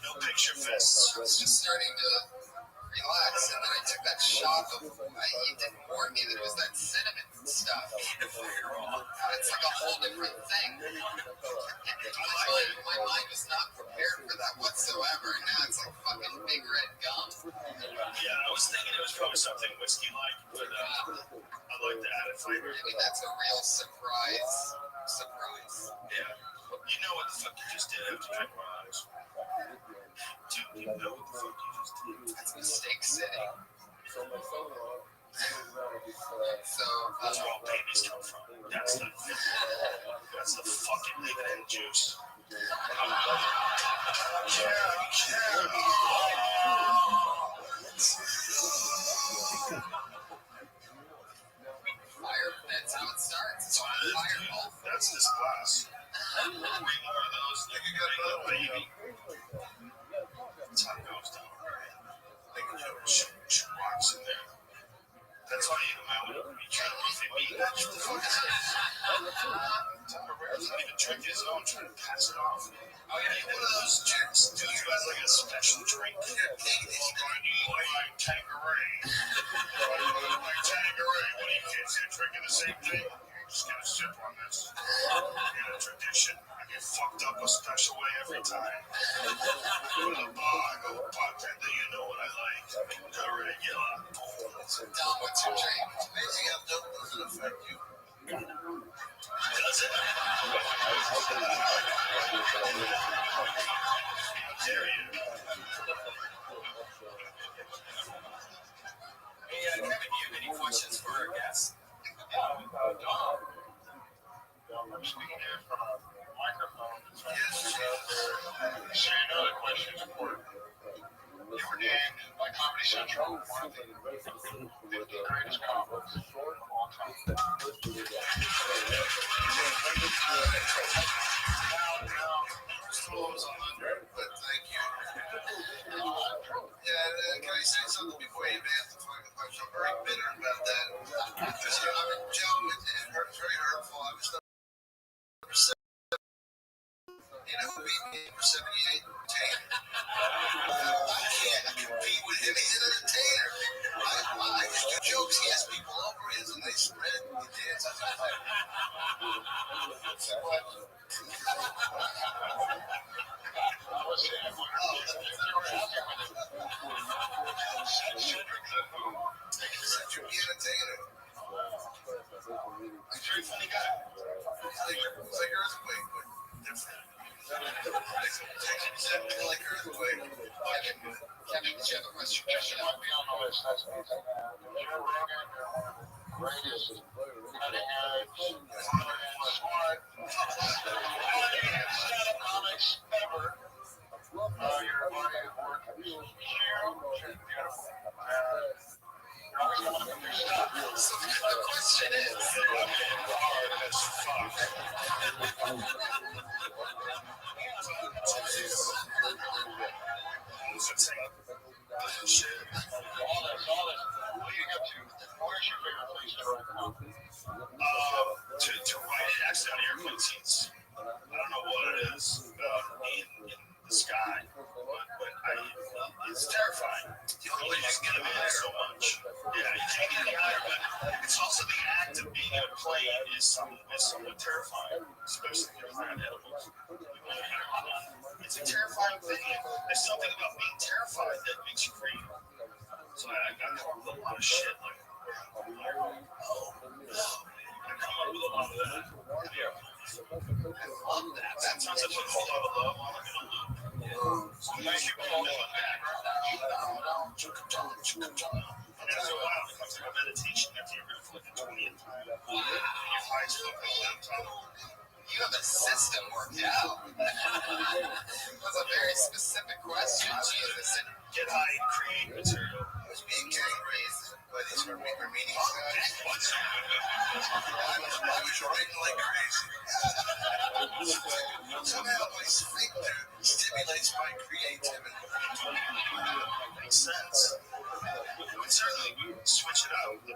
No picture fists. I was just starting to relax, and then I took that shot of. You didn't warn me that it was that cinnamon stuff. It's like a whole different thing. My mind was not prepared for that whatsoever. And now it's like fucking big red gum. Yeah, I was thinking it was probably something whiskey-like, but I like the added flavor. I mean, that's a real surprise. Yeah. You know what the fuck you just did after drink one of those? Dude, you know what the fuck you just did? That's Mistake City. So, That's where all babies come from. That's the fucking liquid juice. fire, that's how it starts. It's on fireball. That's this glass. Three more of those. You got a little baby. That's how it goes down. They can shoot rocks in there. That's all you do, man. When you try to run through me, what the fuck is that? Temporary doesn't even drink his own, trying to pass it off. Oh, yeah, you're one of those chicks, dude, who has like a special drink. Oh, God, you like Tanqueray. Like Tanqueray. What are you kids here drinking the same thing? Just get a sip on this. Get a tradition. I get fucked up a special way every time. Go to the bar, I go, bartender, you know what I like. The regular. Dom, what's your drink? Amazing how dope doesn't affect you. Does it? How dare you? Hey, Kevin, do you have any questions for our guests? I'm speaking here from a microphone. Yes. So you know the question is important. You were named by Comedy Central one of the 50 greatest comics of all time. Now, still was on under, but thank you. Can I say something before you answer? I'm very bitter about that. Because, Joe, it hurt, very hurtful. I was number 7. You know who beat me for 78? Taylor. I can't compete with him. He's an entertainer. I just do jokes. He has people over. He has a nice spread. He dances. Such a entertainer. He's a very funny guy. It's like earthquake, but different. Exactly like earthquake. Kevin, did you have a question? Yes, you might be on the list. That's amazing. You're greatest, cutting edge, smart, stand-up comics ever. Your body of work is huge and beautiful. You're always coming up with new stuff. So the question is, Hard as fuck. Shit. All this. Leading up to, where's your favorite place to write comedy? To write it actually on airplane seats. I don't know what it is in the sky, but it's terrifying. You only just get them in so much. Yeah, you can't get any higher, but it's also the act of being in a plane is somewhat terrifying, especially if you're around animals. It's a terrifying thing. There's something about being terrified that makes you breathe. So I come up with a lot of shit like, oh no. I come up with a lot of that. Yeah. I love that. That sounds like a whole lot of love. I'm in a loop. So thank you for holding my back. And after a while, it becomes like a meditation after you're going for like the 20th time. Your eyes open a laptop. you have a system worked out. That's a very specific question. Jesus. And Get high and create material. I was being carried raised by these Armenian guys. What? I was writing like crazy. Somehow my sphincter stimulates my creativity. Makes sense. You would certainly switch it up a bit.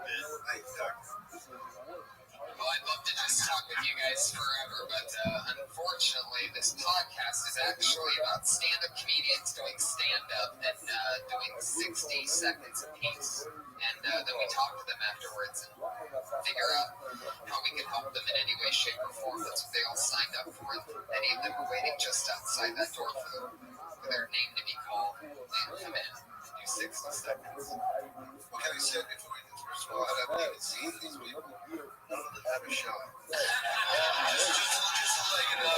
Well, I'd love to just talk with you guys forever, but unfortunately, this podcast is actually about stand-up comedians doing stand-up and doing 60 seconds apiece. And then we talk to them afterwards and figure out how we can help them in any way, shape, or form. That's what they all signed up for. Many of them are waiting just outside that door for their name to be called. And come in, do 60 seconds. What can I say before we do? First of all, I haven't even seen these people. None of them have a shot. Just to let you know.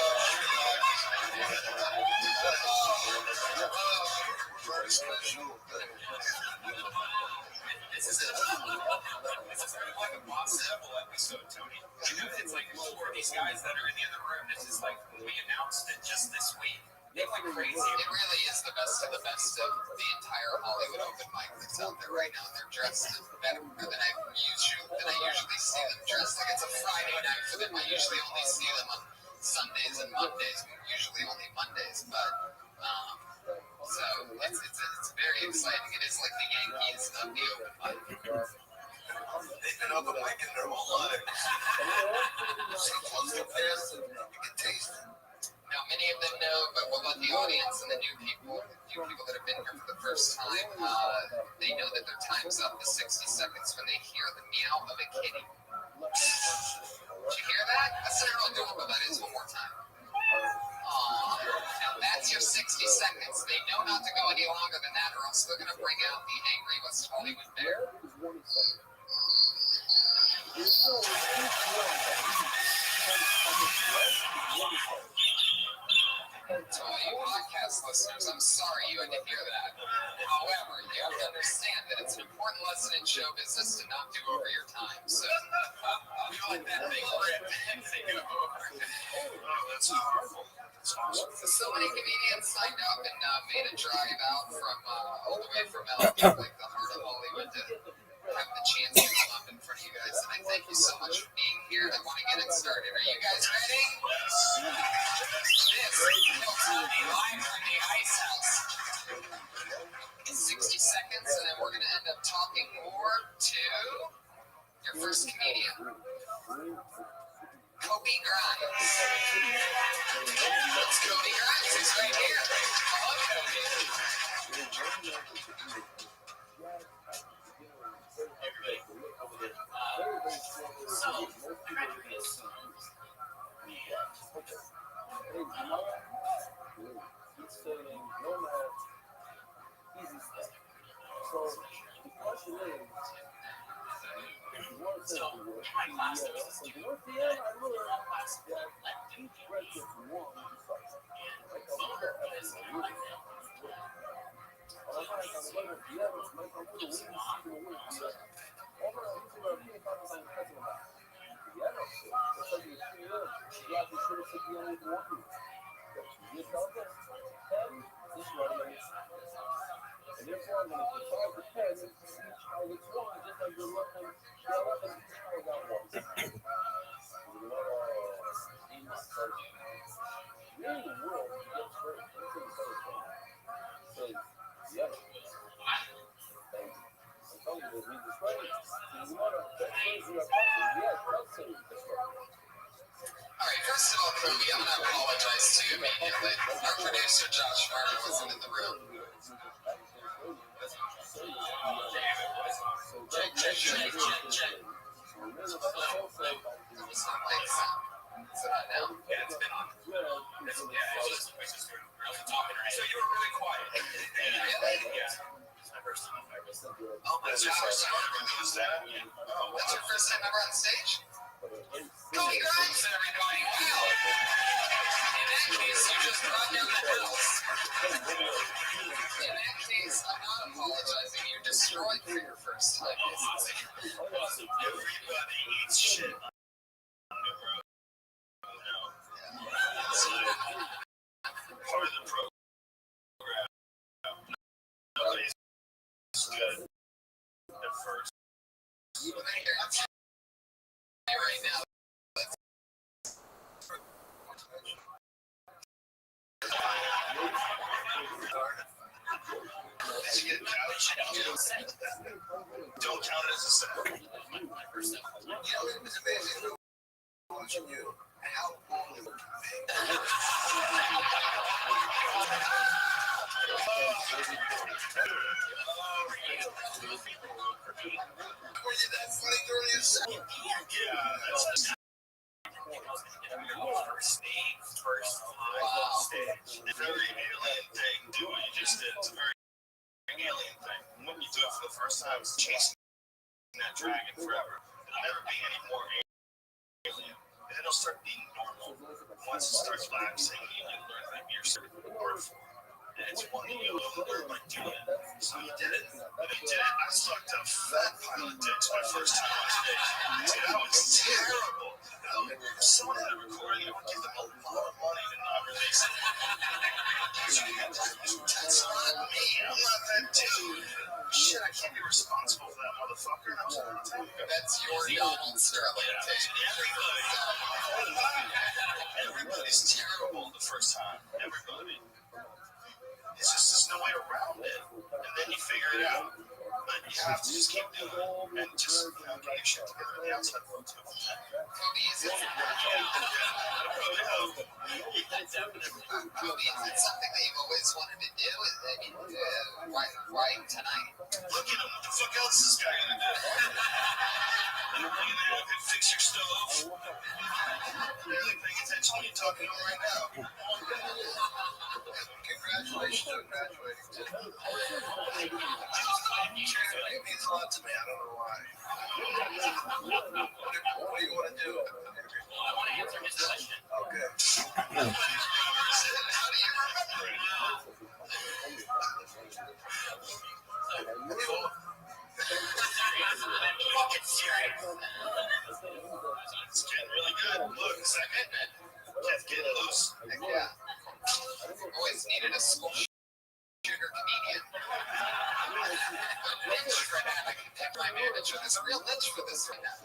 Very special. This is like a possible episode, Tony. It's like for these guys that are in the other room, this is like we announced it just this week. They went crazy. It really is the best of the entire Hollywood open mic that's out there right now. They're dressed better than I usually see them dressed. Like it's a Friday night for them. I usually only see them on Sundays and Mondays. Usually only Mondays, but so it's very exciting. It is like the Yankees of the open mic. up and making their whole life. So close to this, you can taste it. Now, many of them know, but we'll let the audience and the new people, the few people that have been here for the first time, they know that their time's up to 60 seconds when they hear the meow of a kitty. Did you hear that? I said I'll do what that is one more time. Now that's your 60 seconds. They know not to go any longer than that, or else they're going to bring out the angry West Hollywood bear. To all you podcast listeners, I'm sorry you had to hear that. However, you have to understand that it's an important lesson in show business to not do over your time. So, we let that thing rip and take it over. Oh, that's powerful. That's awesome. So many comedians signed up and made a drive out from all the way from LA, like the heart of Hollywood, to have the chance to come up in front of you guys. And I thank you so much for being here. I want to get it started. Are you guys ready? This is Tony live from the Ice House. In 60 seconds, and then we're going to end up talking more to your first comedian, Kobe Grimes. That's Kobe Grimes. He's right here. Hello, Kobe. So, I read through this. He's saying no math, easy stuff. So the question is, So, in my class, there was a student that all class that each bread gets one size. And therefore, I'm going to solve the 10, each how it's one, just like you're looking, each how it got one. Where in the world did you get first? Let's say the first one. Says, yes. And I'm telling you, this means it's right. So you want to, that says you're a person. Yes, that says it's right. All right, first of all, Kobe, I'm going to apologize to you immediately. Our producer, Josh Farmer, wasn't in the room. Check. That was not like sound. Is it on now? Yeah, it's been on. It's just really talking right. So you were really quiet. Really? Yeah. It's my first time I've ever said that. Oh my That's your first gosh. time ever doing that? Oh, That's your first time ever on stage? Kobe Grimes, everybody. Wow. In that case, you just brought down the house. In that case, I'm not apologizing. You destroyed for your first time. everybody eats shit. Part of the program. Nobody's good at first. Right now. Did you get a couch? Don't count it as a set. It's amazing watching you. How cool it would Were you that funny during your set? Yeah, that's first stage. Very alien thing. Do what you just did. It's a very alien thing. And when you do it for the first time, it's chasing that dragon forever. It'll never be any more alien. And it'll start being normal. Once it starts lapsing, you learn that you're sort of word for it. And it's one that you learn by doing it. So you did it. And you did it. I sucked a fat pile of dicks my first time on stage. Dude, that was terrible. If someone had a recording, I would give them a lot of money to not release it. That's not me. I'm not that dude. Shit, I can't be responsible for that motherfucker. That's your Donald Sterling take. Everybody's terrible the first time. Everybody. It's just there's no way around it. And then you figure it out. But You have to just keep doing it and just get your shit together in the outside world too. Cody, is it Probably help. Cody, is it something that you've always wanted to do? I mean, why tonight? Look at him. What the fuck else is this guy gonna do? Fix your stove. Really paying attention when you're talking to him right now. Congratulations on graduating. It means a lot to me. I don't know why. What do you want to do? Well, I want to answer his question. Okay. How do you remember it? Fucking serious. It's getting really good. Look, second. Just getting loose. Heck yeah. Always needed a school shooter comedian. Niche for that. I can pick my manager. There's a real niche for this right now.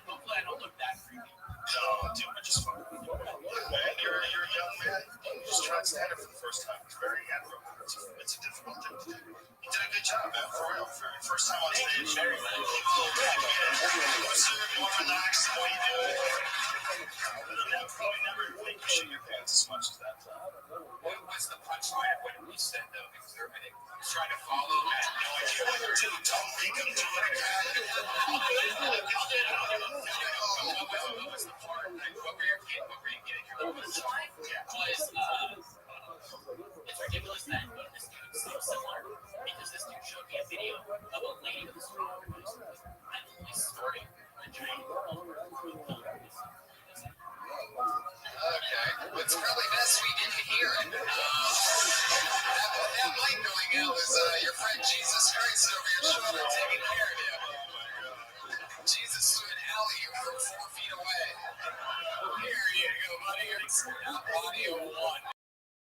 Hopefully I don't look that creepy. No, dude, we're just fine. Look, man, you're a young man. You just tried stand up for the first time. It's very admirable. It's a difficult thing to do. You did a good job, man. For real. For your first time on stage. Very much. More relaxed than what you do. I'll probably never make you shit your pants as much as that time. What was the punchline of what he said, though? Because I think I was trying to follow. I had no idea what you were doing. Don't make him do it again. What was the part? What were you getting? Your punchline? Was, it's ridiculous that this dude is so similar because this dude showed me a video of a lady with a straw in her nose. I'm only snorting a giant. Okay. It's probably best we didn't hear it. That light going out was your friend Jesus Christ over your shoulder taking care of you. Jesus threw an alley from 4 feet away. Here you go, buddy. It's audio 1.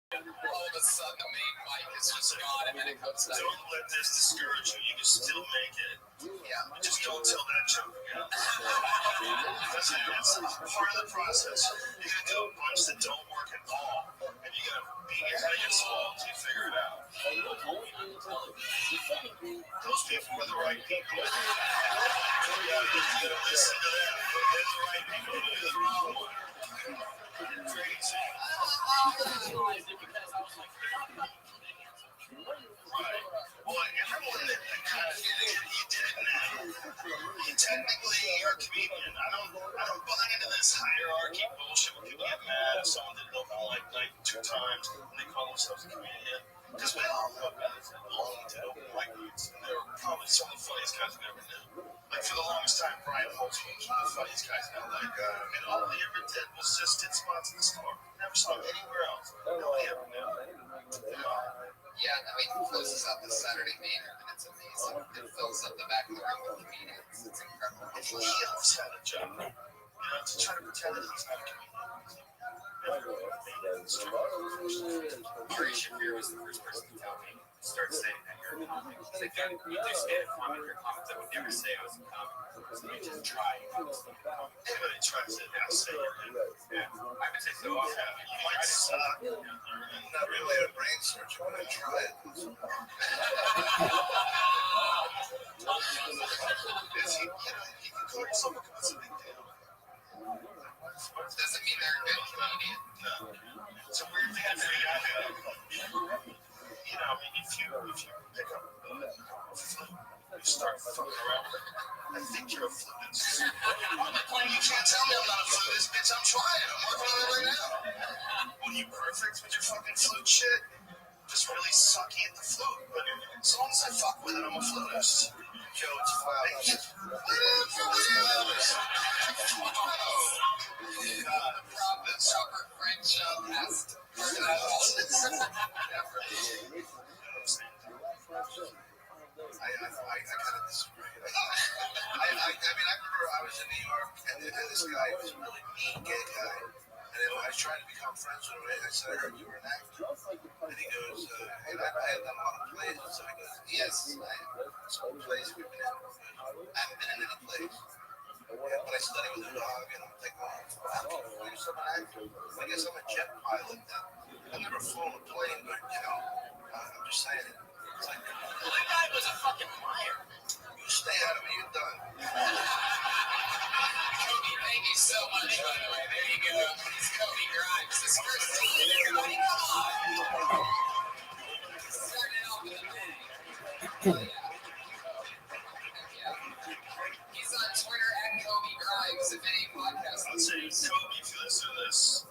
All of a sudden, the main mic is just gone, and then it comes down. Don't let this discourage you. You can still make it. Yeah. Just don't tell that joke again. That's part of the process. You're going to do a bunch that don't work at all. And you're going to beat your head against the wall until you figure it out. Those people were the right people. You got to listen to them. They're the right people. You're the wrong one. You're crazy. Right. Well, everyone that kind of you did it now. Technically, you're a comedian. I don't buy into this hierarchy bullshit where people get mad if someone did open like 2 times and they call themselves a comedian. Because we all know guys that only did open mic nights, and they were probably some of the funniest guys I've ever knew. Like for the longest time, Brian Holtz was one of the funniest guys in LA. And all he ever did was just hit spots in the store. Never saw him anywhere else. Nobody ever knew. Yeah, I mean, it closes out the Saturday Mainer, and it's amazing. It fills up the back of the room with comedians. It's incredible. He always had a job, to try to pretend that he's not a comedian. Ari Shaffir was the first person to tell me start saying that you're a comic. He's like, you do stand-up comic, you're a comic. I would never say I was a comic. So you just try. Everybody tries it. I'll say you're in. Yeah. I would say so. You might suck. You're not really a brain surgeon, but I try it. You can call yourself a comedian. It's a big deal. Doesn't mean they're a good comedian. No. It's a weird thing to figure out. If you pick up a flute, you start fucking around. I think you're a flutist. You can't tell me I'm not a flutist, bitch. I'm trying. I'm working on it right now. What are you, perfect with your fucking flute shit? Just really sucky at the flute. But as long as I fuck with it, I'm a flutist. Joe, it's fine. The proper French past. I kind of disagree. I remember I was in New York, and this guy was a really mean gay guy. And I tried to become friends with him. I said, I heard you were an actor. And he goes, and I had done a lot of plays. So he goes, yes, some plays we've been in. I haven't been in any plays. Yeah, but I studied with a dog, and I'm like, well, you're some actor. I guess I'm a jet pilot now. I've never flown a plane, but, I'm just saying. That guy was a fucking liar. You stay out of me, you're done. Kobe, thank you so much, by the way. There you go. It's Kobe Grimes. This first time, everybody, come on. Starting off with a bang. Oh, yeah. He's on Twitter at Kobe Grimes. If any podcast I'd say, Kobe, if you listen to this,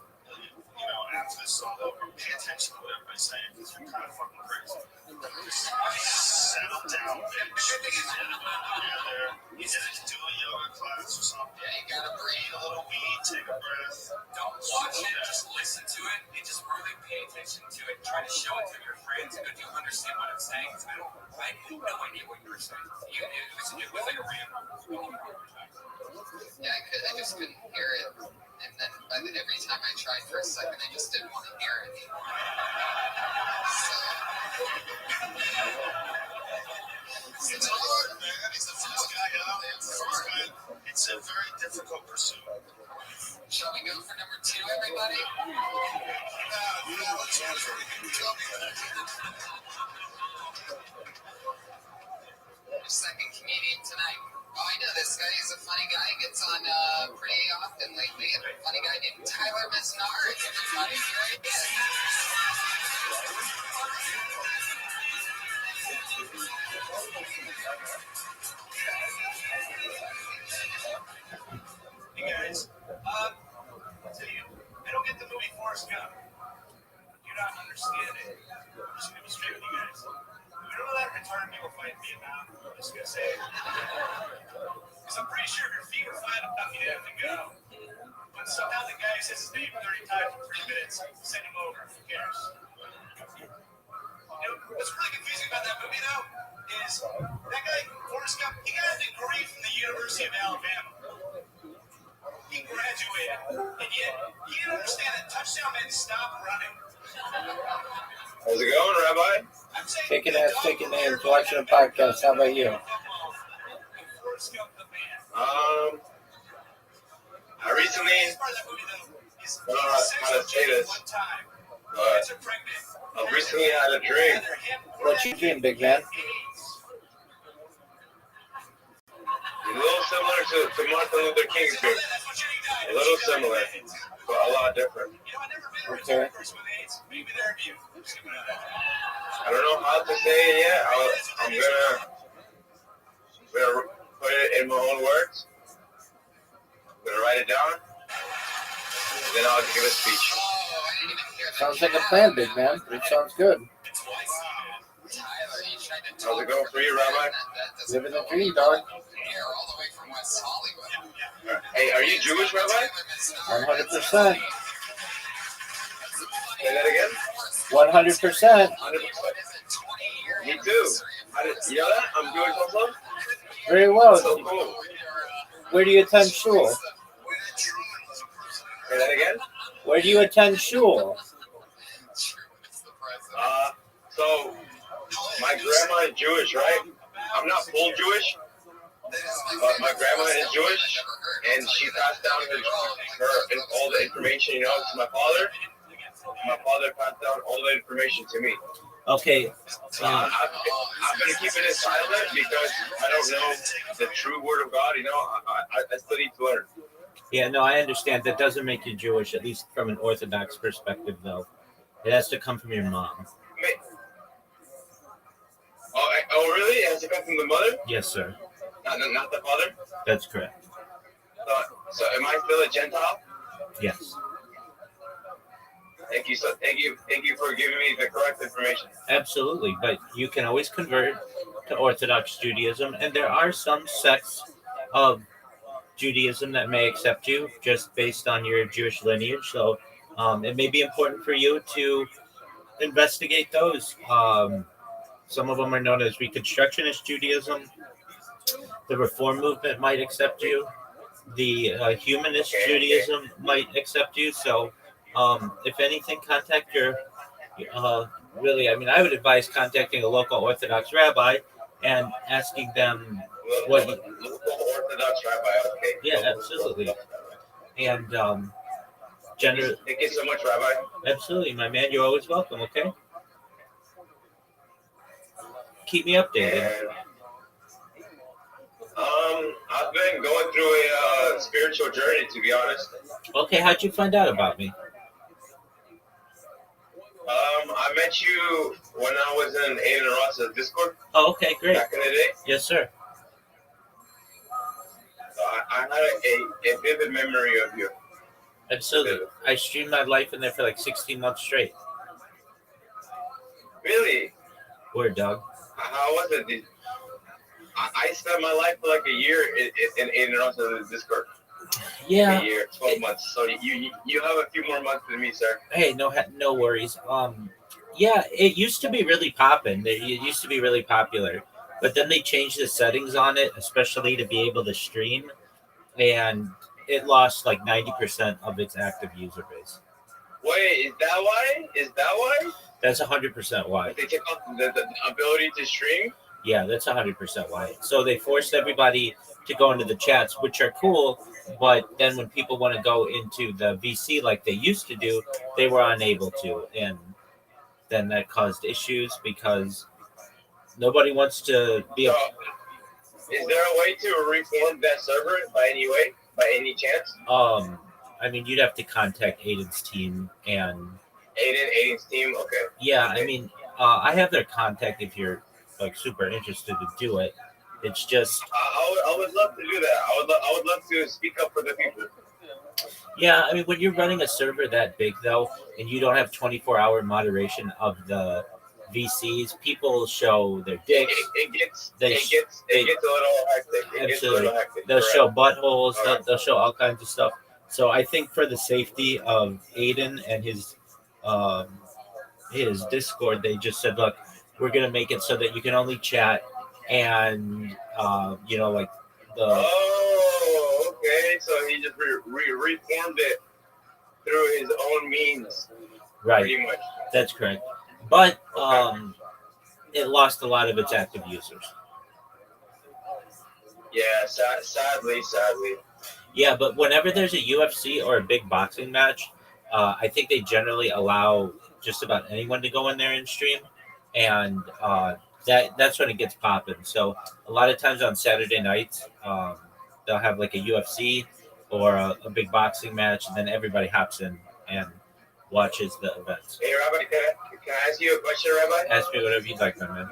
after this is all over, pay attention to what everybody's saying, because you're kind of fucking crazy. Settle down, bitch. You didn't do a yoga class or something. Yeah, you gotta breathe. A little weed, take a breath. Don't watch it, just listen to it, and just really pay attention to it. Try to show it to your friends, and if you understand what I'm saying, because I had no idea what you were saying. It was like a random. Yeah, I just couldn't hear it. And then every time I tried for a second, I just didn't want to hear it. So, It's hard, man. He's the first guy out. It's a very difficult pursuit. shall we go for number 2, everybody? Let's go for Your second comedian tonight. Oh, I know this guy. He's a funny guy. He gets on pretty often lately. And a funny guy named Tyler Mesnard. Everybody, here he is. Hey guys, I'll tell you, I don't get the movie Forrest Gump. You don't understand it. I'm just gonna be straight with you guys. We don't know that retarded people fight in Vietnam. I'm just gonna say it. Because I'm pretty sure if your feet were flat enough, you didn't have to go. But somehow the guy says his name 30 times in 3 minutes. Send him over. Who cares? What's really confusing about that movie, though, is that guy, Forrest Gump, he got a degree from the University of Alabama. He graduated, and yet he didn't understand that touchdown meant stop running. How's it going, Rabbi? I'm saying Kicking ass, kicking names, watching a podcast. How about you? Forrest Gump, the man. I recently, I don't know how to say this, but I recently had a drink. What you doing, big man? A little similar to Martin Luther King's drink. A little similar, but a lot different. Okay. I don't know how to say it yet. I'm gonna put it in my own words. I'm gonna write it down. Then I'll give a speech. Sounds like a plan, big man. It sounds good. How's it going for you, Rabbi? Living the dream, dog. Hey, are you Jewish, Rabbi? 100%. Say that again? 100%. 100%. Me too. You know that? I'm Jewish also? Very well. So cool. Where do you attend shul? Say that again? Where do you attend shul? So my grandma is Jewish, right? I'm not full Jewish, but my grandma is Jewish, and she passed down her all the information, to my father. My father passed down all the information to me. Okay. I've been keeping it silent because I don't know the true word of God. I still need to learn. Yeah, no, I understand. That doesn't make you Jewish, at least from an Orthodox perspective, though. It has to come from your mom. Oh, really? It has to come from the mother? Yes, sir. Not the father? That's correct. So am I still a Gentile? Yes. Thank you. Thank you for giving me the correct information. Absolutely. But you can always convert to Orthodox Judaism, and there are some sects of Judaism that may accept you just based on your Jewish lineage. So it may be important for you to investigate those. Some of them are known as Reconstructionist Judaism. The Reform movement might accept you. The Humanist Judaism might accept you. So if anything, contact your, I would advise contacting a local Orthodox rabbi and asking them what. Local Orthodox rabbi, okay. Yeah, absolutely. And gender. Thank you so much, Rabbi. Absolutely, my man. You're always welcome. Okay. Keep me updated. And I've been going through a spiritual journey, to be honest. Okay, how'd you find out about me? I met you when I was in Aiden and Rothschild Discord Oh, okay, great. back in the day. Yes, sir. So I had a vivid memory of you. Absolutely. I streamed my life in there for like 16 months straight. Really? Word, dog. How was it? I spent my life for like a year in Aiden and Rothschild Discord. Yeah. A year, 12 months. So you have a few more months than me, sir. Hey, no worries. Yeah, it used to be really poppin'. It used to be really popular, but then they changed the settings on it, especially to be able to stream, and it lost like 90% of its active user base. Wait, is that why? That's 100% why. They took off the ability to stream? Yeah, that's 100% why. So they forced everybody to go into the chats, which are cool, but then when people want to go into the VC like they used to do, they were unable to, and then that caused issues because nobody wants to be. So, is there a way to reform that server by any chance? I mean, you'd have to contact Aiden's team, and Aiden's team. Okay. yeah, Okay. I mean, I have their contact if you're like super interested to do it. It's just I would love to do that. I would love to speak up for the people. yeah, I mean, when you're running a server that big though, and you don't have 24-hour moderation of the VCs, people show their dicks. It gets They a sh- little hectic. Absolutely. They'll correct. show buttholes. All right. They'll show all kinds of stuff. So I think for the safety of Aiden and his Discord, they just said, "Look, we're gonna make it so that you can only chat, and like the Oh, okay. So he just reformed it through his own means, right. pretty much. That's correct. But it lost a lot of its active users. Yeah, sadly. Yeah, but whenever there's a UFC or a big boxing match, I think they generally allow just about anyone to go in there and stream, and that's when it gets popping. So a lot of times on Saturday nights, they'll have like a UFC or a big boxing match, and then everybody hops in and watches the events. Hey, Rabbi, can I ask you a question, Rabbi? Ask me whatever you'd like, my man.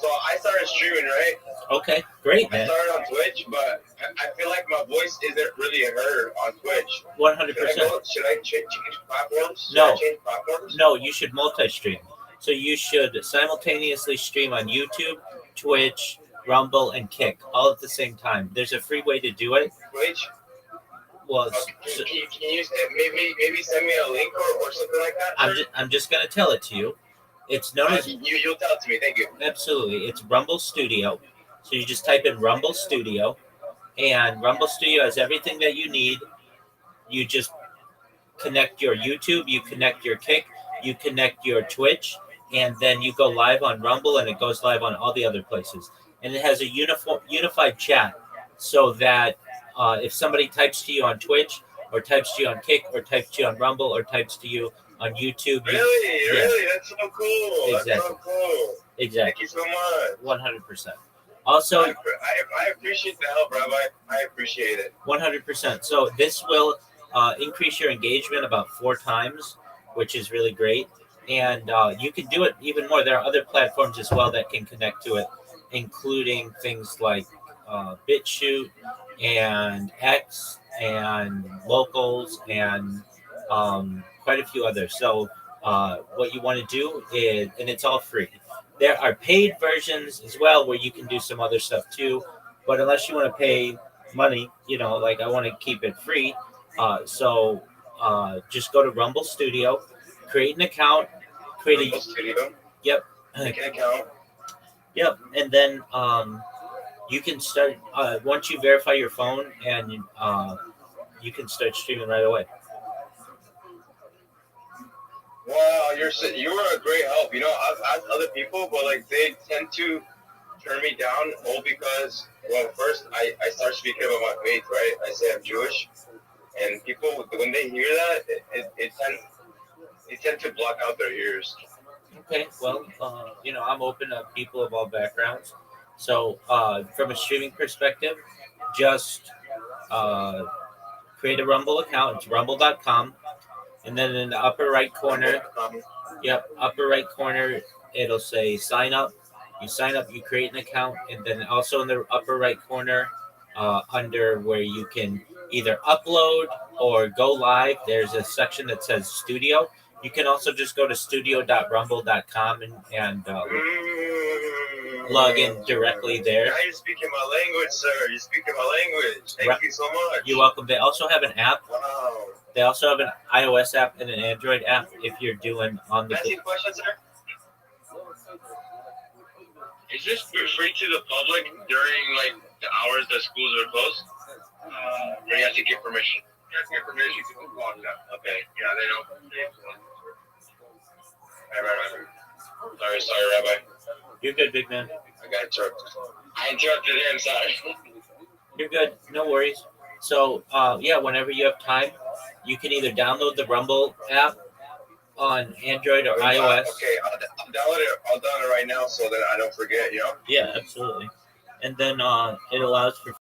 So I started streaming, right? Okay, great, I man. started on Twitch, but I feel like my voice isn't really heard on Twitch. 100%. Should I change platforms? No. Should I change platforms? No, you should multi-stream. So you should simultaneously stream on YouTube, Twitch, Rumble, and Kick all at the same time. There's a free way to do it. Twitch? Well, Okay, can you maybe send me a link or something like that? Sir? I'm just gonna tell it to you. It's known as You'll tell it to me. Thank you. absolutely. It's Rumble Studio. So you just type in Rumble Studio, and Rumble Studio has everything that you need. You just connect your YouTube, you connect your Kick, you connect your Twitch, and then you go live on Rumble, and it goes live on all the other places. And it has a unified chat, so that if somebody types to you on Twitch, or types to you on Kick, or types to you on Rumble, or types to you on YouTube, Really, that's so cool. Exactly. That's so cool. Exactly. Thank you so much. 100%. Also, I appreciate the help, Rabbi. I appreciate it. 100%. So this will increase your engagement about 4 times, which is really great. And you can do it even more. There are other platforms as well that can connect to it, including things like BitChute and X and Locals and quite a few others. So what you want to do is, and it's all free. There are paid versions as well where you can do some other stuff too. But unless you want to pay money, like I want to keep it free. So just go to Rumble Studio, create an account, Rumble Studio. Yep. Make an account. Yep. And then you can start, once you verify your phone, and you can start streaming right away. Wow, you were a great help. I've asked other people, but like they tend to turn me down all because, well, first I start speaking about my faith, right? I say I'm Jewish, and people when they hear that, it they tend to block out their ears. Okay, well, I'm open to people of all backgrounds. So, from a streaming perspective, just create a Rumble account. It's rumble.com. And then in the upper right corner, upper right corner, it'll say sign up. You sign up, you create an account. And then also in the upper right corner, under where you can either upload or go live, there's a section that says studio. You can also just go to studio.rumble.com and log in directly there. Now you're speaking my language, sir. You're speaking my language. Thank you so much. You're welcome. They also have an app. Wow. They also have an iOS app and an Android app if you're doing on the. Can I ask you a question, sir? Is this free to the public during like the hours that schools are closed? Or you have to get permission? You have to get permission to block that. Okay. Yeah, they don't. Right. Sorry, Rabbi. You're good, big man. I got interrupted. I interrupted him. Sorry. You're good. No worries. So, whenever you have time, you can either download the Rumble app on Android or iOS. Okay, I'll download it right now so that I don't forget, you know? Yeah, absolutely. And then it allows for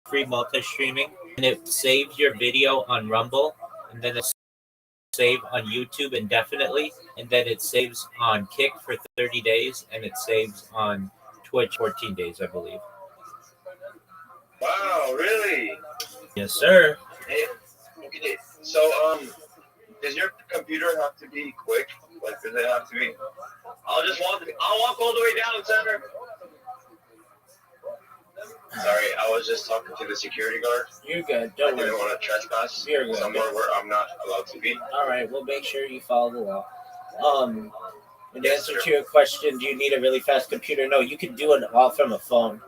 free multi-streaming. And it saves your video on Rumble. And then it's saved on YouTube indefinitely. And then it saves on Kick for 30 days. And it saves on Twitch 14 days, I believe. Wow, really? Yes, sir. Hey, so, does your computer have to be quick? Like, does it have to be? I'll walk all the way down, sir. Sorry, I was just talking to the security guard. You're good. I Don't didn't worry. want to trespass You're good. somewhere where I'm not allowed to be. All right, we'll make sure you follow the law. In answer to your question, do you need a really fast computer? No, you can do it all from a phone.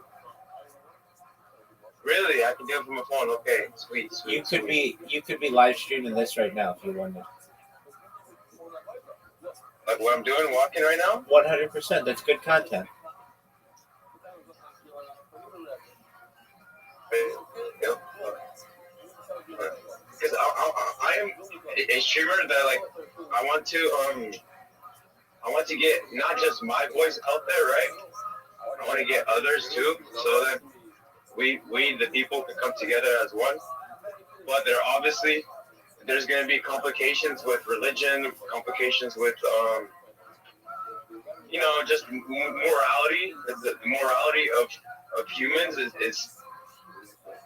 Really? I can do it from a phone. Okay, sweet. You could be live streaming this right now if you wanted. Like what I'm doing, walking right now? 100%. That's good content. Yep. Because I am a streamer that like I want to get not just my voice out there, right? I want to get others too, so that we the people can come together as one. But there's going to be complications with religion, complications with just morality. The morality of humans is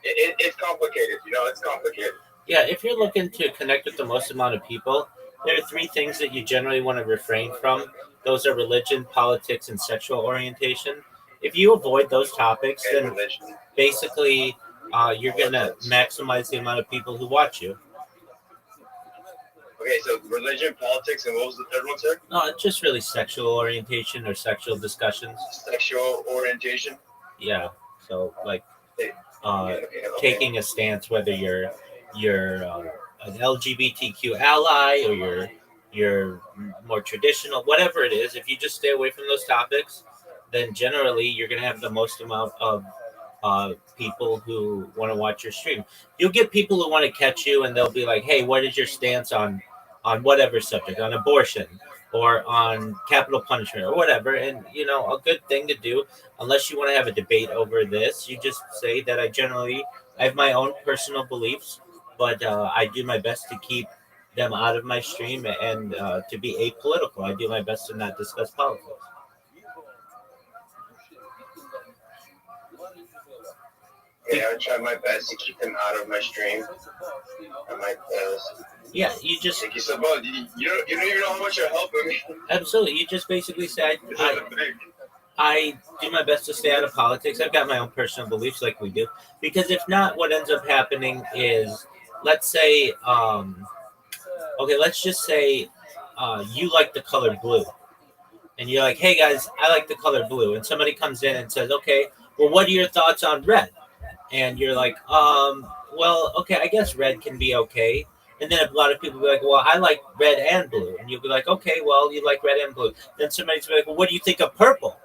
it's complicated. It's complicated. Yeah, if you're looking to connect with the most amount of people, there are three things that you generally want to refrain from. Those are religion, politics, and sexual orientation. If you avoid those topics, then basically you're going to maximize the amount of people who watch you. Okay, so religion, politics, and what was the third one, sir? No, it's just really sexual orientation or sexual discussions. Sexual orientation? Yeah, so like Okay. taking a stance, whether you're an LGBTQ ally or you're more traditional, whatever it is. If you just stay away from those topics, then generally you're going to have the most amount of people who want to watch your stream. You'll get people who want to catch you, and they'll be like, "Hey, what is your stance on whatever subject, on abortion or on capital punishment or whatever?" And a good thing to do, unless you want to have a debate over this, you just say that I have my own personal beliefs, but I do my best to keep them out of my stream and to be apolitical. I do my best to not discuss politics. Yeah, I try my best to keep them out of my stream. Yeah, you just. Thank you so much. You don't even know how much you're helping me. Absolutely. You just basically say, I do my best to stay out of politics. I've got my own personal beliefs like we do. Because if not, what ends up happening is, let's say, let's just say you like the color blue. And you're like, hey, guys, I like the color blue. And somebody comes in and says, okay, well, what are your thoughts on red? And you're like, okay, I guess red can be okay. And then a lot of people will be like, well, I like red and blue. And you'll be like, okay, well, you like red and blue. Then somebody's be like, well, what do you think of purple?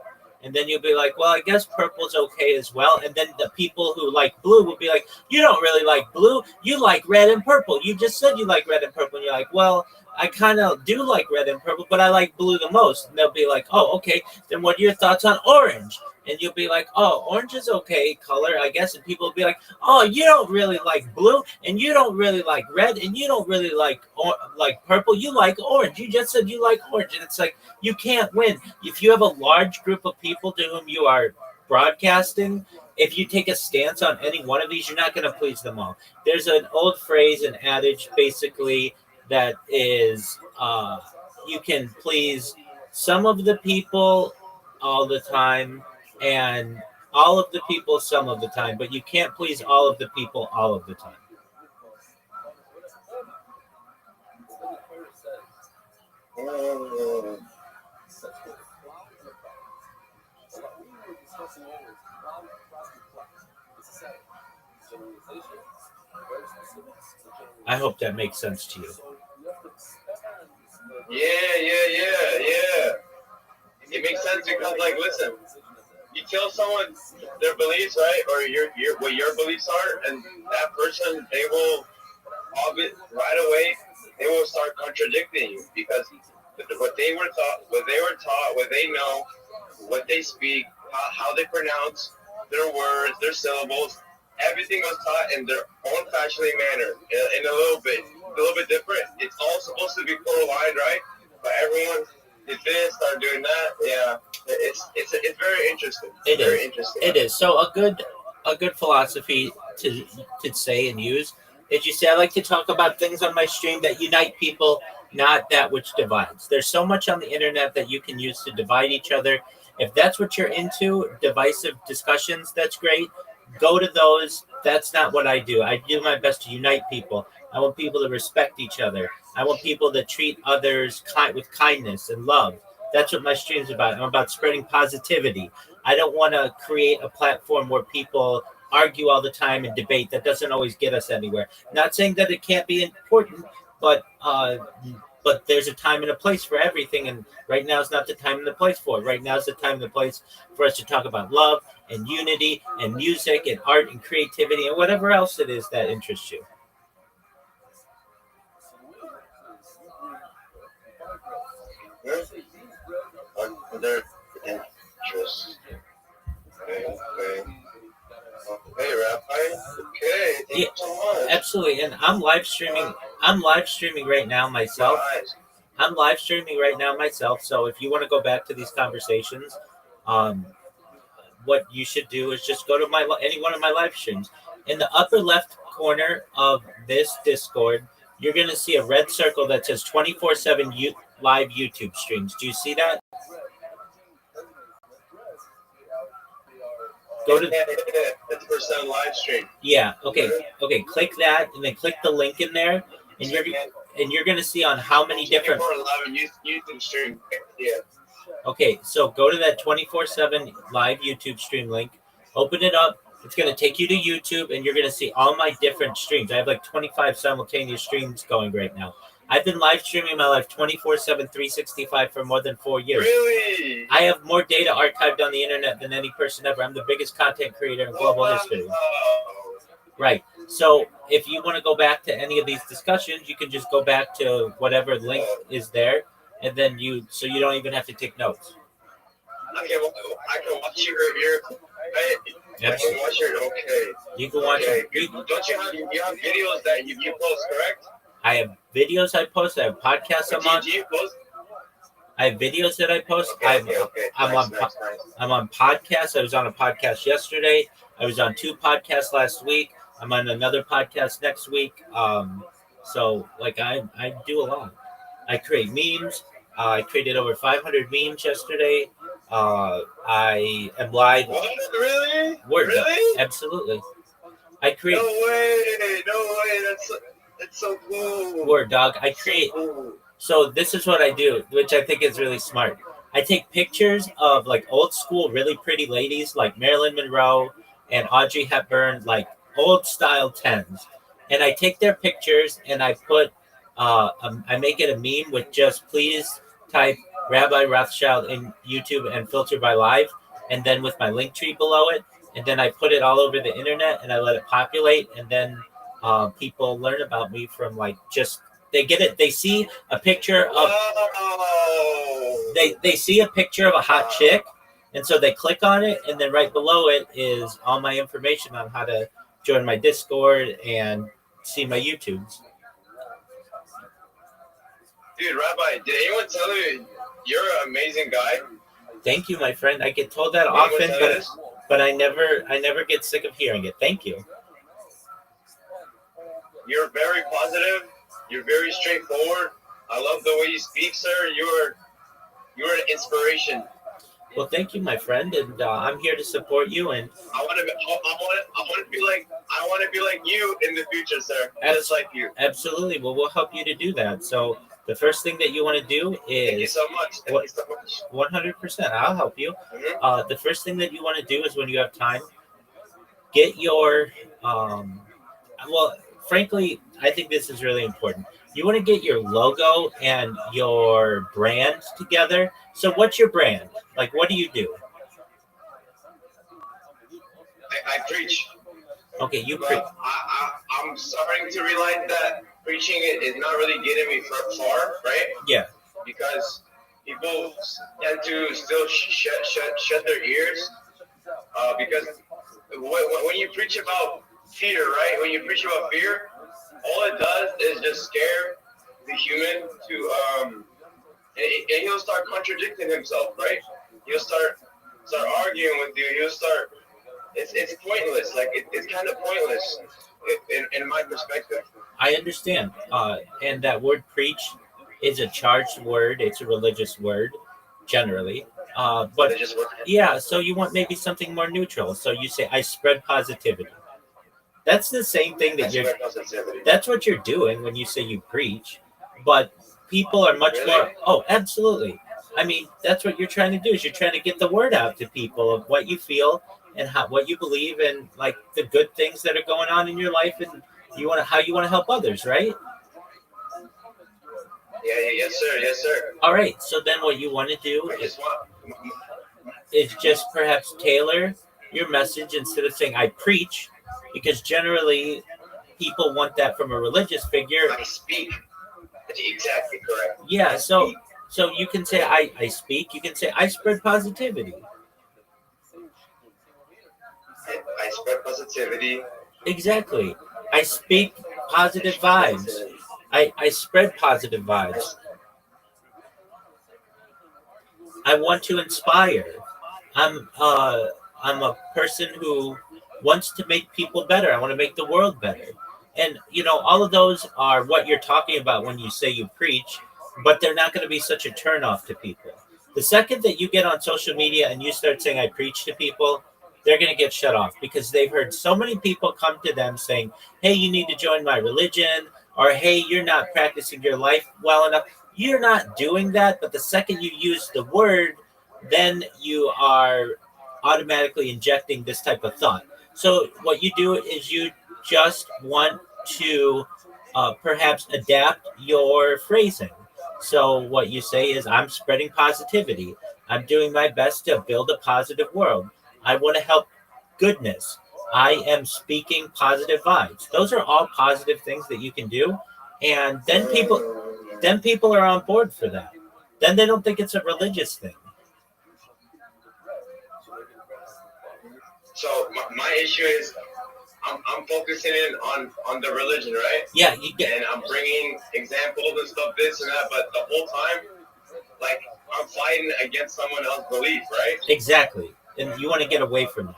And then you'll be like, well, I guess purple's okay as well. And then the people who like blue will be like, you don't really like blue. You like red and purple. You just said you like red and purple. And you're like, well, I kind of do like red and purple, but I like blue the most. And they'll be like, oh, okay, then what are your thoughts on orange? And you'll be like, oh, orange is okay color, I guess. And people will be like, oh, you don't really like blue, and you don't really like red, and you don't really like purple. You like orange. You just said you like orange. And it's like, you can't win. If you have a large group of people to whom you are broadcasting, if you take a stance on any one of these, you're not going to please them all. There's an old phrase, an adage, basically, that is you can please some of the people all the time and all of the people some of the time, but you can't please all of the people all of the time. I hope that makes sense to you. Yeah. It makes sense because, like, listen, you tell someone their beliefs, right, or what your beliefs are, and that person, they will right away, they will start contradicting you because what they were taught, what they know, what they speak, how they pronounce their words, their syllables, everything was taught in their own fashionly manner, in a little bit different. It's all supposed to be co-aligned, right? But everyone did this, started doing that. Yeah, it's very interesting. It is. So a good philosophy to say and use is, you say, I like to talk about things on my stream that unite people, not that which divides. There's so much on the internet that you can use to divide each other. If that's what you're into, divisive discussions, that's great. Go to those. That's not what I do. I do my best to unite people. I want people to respect each other. I want people to treat others with kindness and love. That's what my stream's about. I'm about spreading positivity. I don't want to create a platform where people argue all the time and debate. That doesn't always get us anywhere. Not saying that it can't be important, but there's a time and a place for everything, and right now is not the time and the place for it. Right now is the time and the place for us to talk about love and unity and music and art and creativity and whatever else it is that interests you. Other interests. Okay. Hey, Rabbi. Okay. Thank you so much. Absolutely. And I'm live streaming. Right now myself. Nice. I'm live streaming right now myself. So if you want to go back to these conversations, what you should do is just go to any one of my live streams. In the upper left corner of this Discord, you're going to see a red circle that says 24/7 live YouTube streams. Do you see that? Go to That's % live stream. Yeah. Okay. Click that, and then click the link in there, and you're going to see on how many different. 24/11 YouTube stream. Yeah. Okay, so go to that 24/7 live YouTube stream link. Open it up. It's going to take you to YouTube, and you're going to see all my different streams. I have like 25 simultaneous streams going right now. I've been live streaming my life 24/7, 365 for more than 4 years. Really? I have more data archived on the internet than any person ever. I'm the biggest content creator in global history. Right. So if you want to go back to any of these discussions, you can just go back to whatever link is there, and then you don't even have to take notes. I can watch your I can watch your okay. You can watch it. Don't you have videos that you post, correct? I have videos I post. I have podcasts I'm on. Do you post? I have videos that I post. Okay. I'm on podcasts. I was on a podcast yesterday. I was on 2 podcasts last week. I'm on another podcast next week. So like I do a lot. I create memes. I created over 500 memes yesterday. I am live. What? Really? Word. Really? Absolutely. I create. No way. That's so cool. Word, dog. I create. So this is what I do, which I think is really smart. I take pictures of like old school, really pretty ladies like Marilyn Monroe and Audrey Hepburn, like old style 10s. And I take their pictures and I put, I make it a meme with just please type Rabbi Rothschild in YouTube and filter by live. And then with my link tree below it. And then I put it all over the internet and I let it populate. And then people learn about me from like just They get it. They see a picture of Whoa. they see a picture of a hot chick, and so they click on it, and then right below it is all my information on how to join my Discord and see my YouTubes. Dude, Rabbi, did anyone tell you you're an amazing guy? Thank you, my friend. I get told that Did anyone often, tell you this? but I never get sick of hearing it. Thank you. You're very positive. You're very straightforward. I love the way you speak, sir. You're an inspiration. Well, thank you, my friend, and I'm here to support you. And I want to be like you in the future, sir. Just like you. absolutely, well, we'll help you to do that. So the first thing that you want to do Thank you is so much. Thank you so much. 100%. I'll help you. Mhm. The first thing that you want to do is when you have time, get your well, frankly, I think this is really important. You want to get your logo and your brand together. So what's your brand? Like, what do you do? I preach. Okay, you But I'm starting to realize that preaching is not really getting me far, right? Yeah. Because people tend to still shut their ears. Because when you preach about fear, right? When you preach about fear, all it does is just scare the human to and he'll start contradicting himself, right? He'll start arguing with you. He'll start. It's pointless. Like it's kind of pointless in my perspective. I understand. And that word preach is a charged word. It's a religious word, generally. But They just work. yeah, so you want maybe something more neutral. So you say, I spread positivity. That's the same thing that you're, Spread positivity. that's what you're doing when you say you preach. But people are much Really? more, oh, absolutely. I mean, that's what you're trying to do is you're trying to get the word out to people of what you feel and what you believe and like the good things that are going on in your life and how you want to help others, right? Yeah, yes, sir. Yes, sir. All right. So then what you want to do I just want. is just perhaps tailor your message instead of saying I preach, because generally people want that from a religious figure. I speak. Exactly correct. Yeah. So you can say I speak. You can say I spread positivity. I spread positivity. Exactly. I speak positive vibes. I spread positive vibes. I want to inspire. I'm a person who wants to make people better. I want to make the world better. And all of those are what you're talking about when you say you preach, but they're not going to be such a turnoff to people. The second that you get on social media and you start saying I preach to people, they're going to get shut off because they've heard so many people come to them saying, hey, you need to join my religion, or hey, you're not practicing your life well enough. You're not doing that, but the second you use the word, then you are automatically injecting this type of thought. So what you do is you just want to perhaps adapt your phrasing. So what you say is, I'm spreading positivity. I'm doing my best to build a positive world. I want to help goodness. I am speaking positive vibes. Those are all positive things that you can do. And then people are on board for that. Then they don't think it's a religious thing. So my issue is I'm focusing in on the religion, right? Yeah, you get. And I'm bringing examples and stuff, this and that, but the whole time, like I'm fighting against someone else's belief, right? Exactly. And you want to get away from that.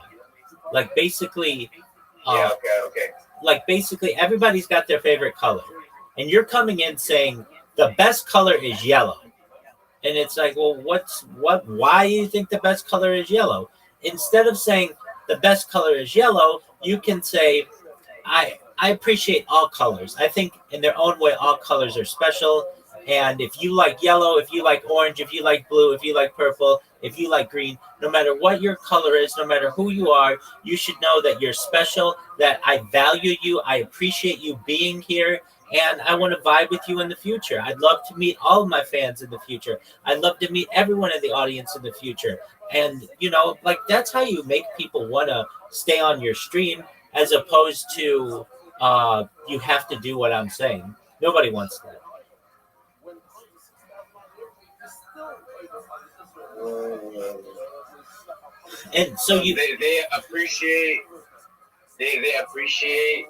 Like basically, Yeah. Okay. like basically everybody's got their favorite color, and you're coming in saying the best color is yellow, and it's like, well, why do you think the best color is yellow? Instead of saying the best color is yellow, you can say, I appreciate all colors. I think in their own way, all colors are special. And if you like yellow, if you like orange, if you like blue, if you like purple, if you like green, no matter what your color is, no matter who you are, you should know that you're special, that I value you, I appreciate you being here, and I want to vibe with you in the future. I'd love to meet all of my fans in the future. I'd love to meet everyone in the audience in the future. And, like that's how you make people want to stay on your stream, as opposed to you have to do what I'm saying. Nobody wants that. And so you, they appreciate they appreciate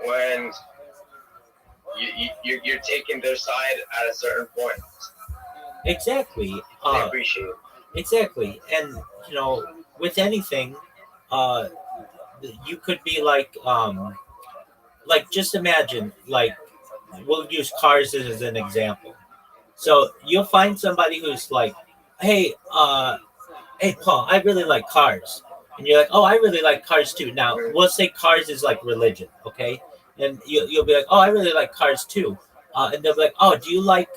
when you're taking their side at a certain point. exactly, They appreciate it. exactly, and you know, with anything, uh, you could be like just imagine, like we'll use cars as an example. So you'll find somebody who's like, hey, hey, Paul, I really like cars. And you're like, oh, I really like cars too. Now, we'll say cars is like religion, okay? And you'll be like, oh, I really like cars too. And they'll be like, oh, do you like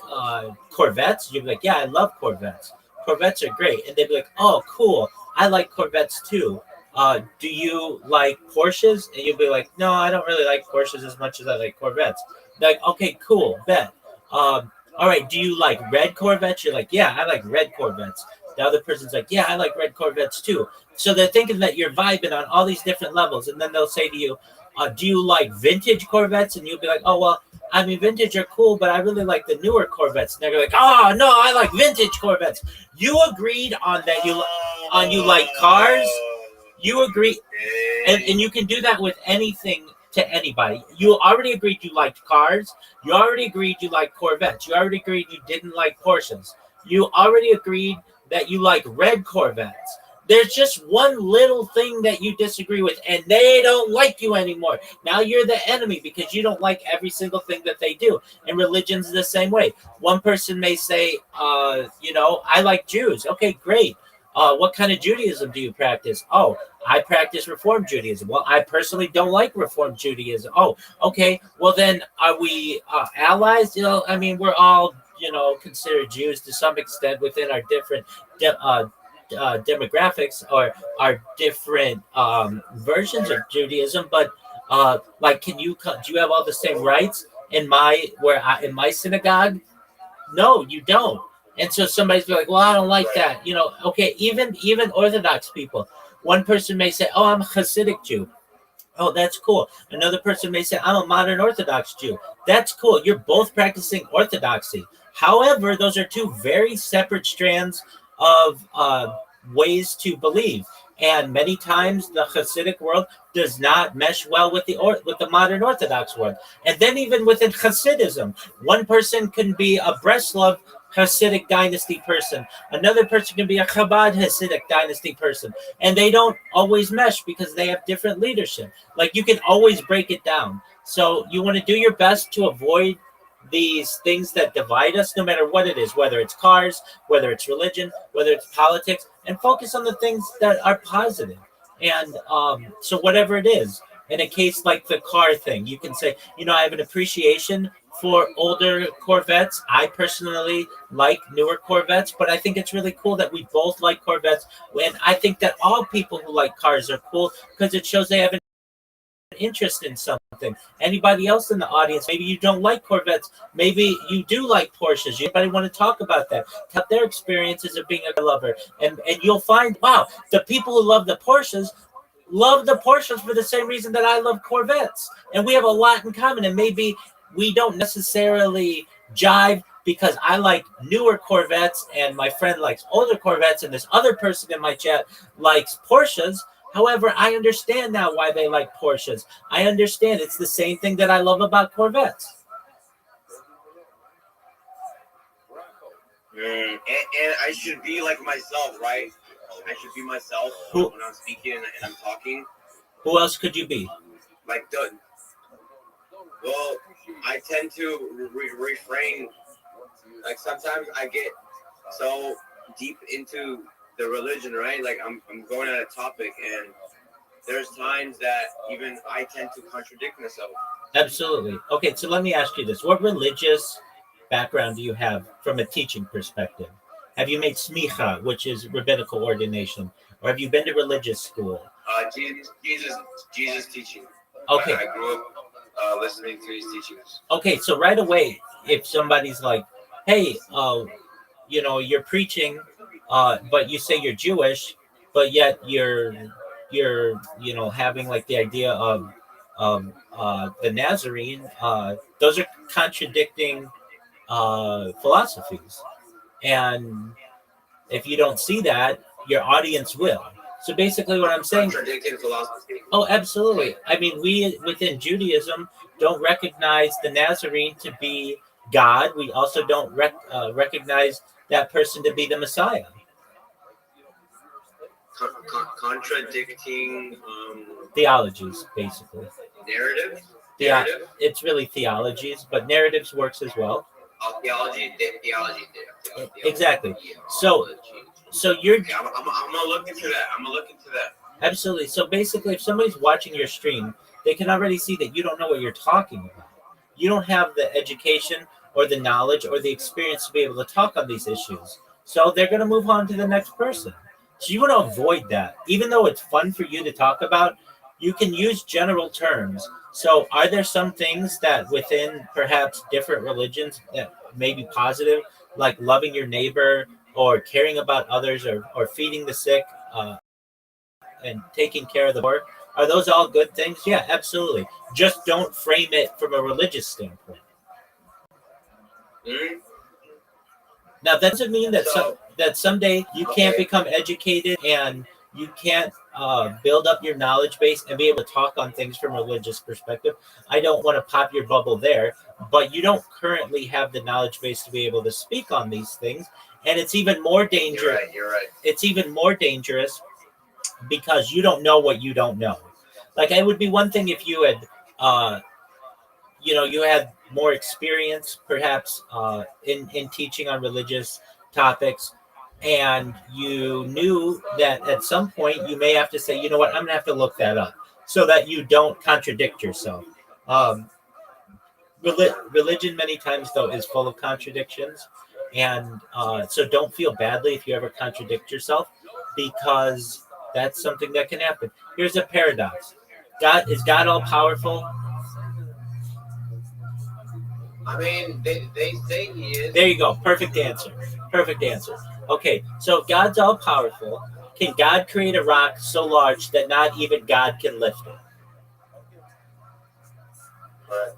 Corvettes? You'll be like, yeah, I love Corvettes. Corvettes are great. And they'll be like, oh, cool. I like Corvettes too. Do you like Porsches? And you'll be like, no, I don't really like Porsches as much as I like Corvettes. They're like, okay, cool, bet. All right, do you like red Corvettes? You're like, yeah, I like red Corvettes. The other person's like, yeah, I like red Corvettes too. So they're thinking that you're vibing on all these different levels. And then they'll say to you, do you like vintage Corvettes? And you'll be like, oh, well, I mean, vintage are cool, but I really like the newer Corvettes. And they're like, oh, no, I like vintage Corvettes. You agreed on that you like cars. You agree. And you can do that with anything to anybody. You already agreed you liked cars. You already agreed you liked Corvettes. You already agreed you didn't like Porsches. You already agreed that you like red Corvettes. There's just one little thing that you disagree with, and they don't like you anymore. Now you're the enemy because you don't like every single thing that they do. And religion's the same way. One person may say, I like Jews. Okay, great. What kind of Judaism do you practice? Oh, I practice Reform Judaism. Well, I personally don't like Reform Judaism. Oh, okay. Well, then are we allies? I mean, we're all, considered Jews to some extent within our different demographics or our different versions of Judaism. But do you have all the same rights in my synagogue? No, you don't. And so somebody's like, well, I don't like that. Okay, even Orthodox people. One person may say, oh, I'm a Hasidic Jew. Oh, that's cool. Another person may say, I'm a modern Orthodox Jew. That's cool. You're both practicing Orthodoxy. However, those are two very separate strands of ways to believe. And many times the Hasidic world does not mesh well with the modern Orthodox world. And then even within Hasidism, one person can be a Breslov Hasidic dynasty person. Another person can be a Chabad Hasidic dynasty person. And they don't always mesh because they have different leadership. Like, you can always break it down. So you want to do your best to avoid these things that divide us, no matter what it is, whether it's cars, whether it's religion, whether it's politics, and focus on the things that are positive. And so whatever it is, in a case like the car thing, you can say, I have an appreciation for older Corvettes. I personally like newer Corvettes, but I think it's really cool that we both like Corvettes. And I think that all people who like cars are cool because it shows they have an interest in something. Anybody else in the audience, maybe you don't like Corvettes, maybe you do like Porsches. Anybody want to talk about that? Tell their experiences of being a car lover, and you'll find, wow, the people who love the Porsches for the same reason that I love Corvettes, and we have a lot in common. And maybe we don't necessarily jive because I like newer Corvettes and my friend likes older Corvettes, and this other person in my chat likes Porsches. However, I understand now why they like Porsches. I understand. It's the same thing that I love about Corvettes. And I should be like myself, right? I should be myself when I'm speaking and I'm talking. Who else could you be? Well, I tend to refrain. Like, sometimes I get so deep into the religion, right? Like, I'm going at a topic, and there's times that even I tend to contradict myself. Absolutely. Okay, so let me ask you this. What religious background do you have from a teaching perspective? Have you made smicha, which is rabbinical ordination? Or have you been to religious school? Jesus teaching. Okay. I grew up listening to his teachings. Okay, so right away, if somebody's like, hey, you're preaching, but you say you're Jewish, but yet you're having like the idea of the Nazarene, those are contradicting philosophies. And If you don't see that, your audience will. So basically what I'm saying, Contradicting philosophy. oh, absolutely. I mean, we within Judaism don't recognize the Nazarene to be God. We also don't recognize that person to be the Messiah. Contradicting Theologies, basically. narrative. Yeah, it's really theologies, but narratives works as well. Theology. Exactly. So you're I'm gonna look into that. Absolutely. So basically, if somebody's watching your stream, they can already see that you don't know what you're talking about. You don't have the education or the knowledge or the experience to be able to talk on these issues. So they're going to move on to the next person. So you want to avoid that. Even though it's fun for you to talk about, you can use general terms. So are there some things that within perhaps different religions that may be positive, like loving your neighbor or caring about others or feeding the sick? And taking care of the poor, are those all good things? Yeah, absolutely. Just don't frame it from a religious standpoint. Mm-hmm. Now that doesn't mean that that someday you can't become educated and you can't build up your knowledge base and be able to talk on things from a religious perspective. I don't want to pop your bubble there, but you don't currently have the knowledge base to be able to speak on these things, and it's even more dangerous. You're right. It's even more dangerous because you don't know what you don't know. Like, it would be one thing if you had, you had more experience, perhaps, in teaching on religious topics, and you knew that at some point you may have to say, you know what, I'm gonna have to look that up, so that you don't contradict yourself. Religion many times though is full of contradictions, and so don't feel badly if you ever contradict yourself, because that's something that can happen. Here's a paradox. Is God all powerful? I mean, they say he is. There you go. Perfect answer. Okay, so if God's all powerful, can God create a rock so large that not even God can lift it? Right.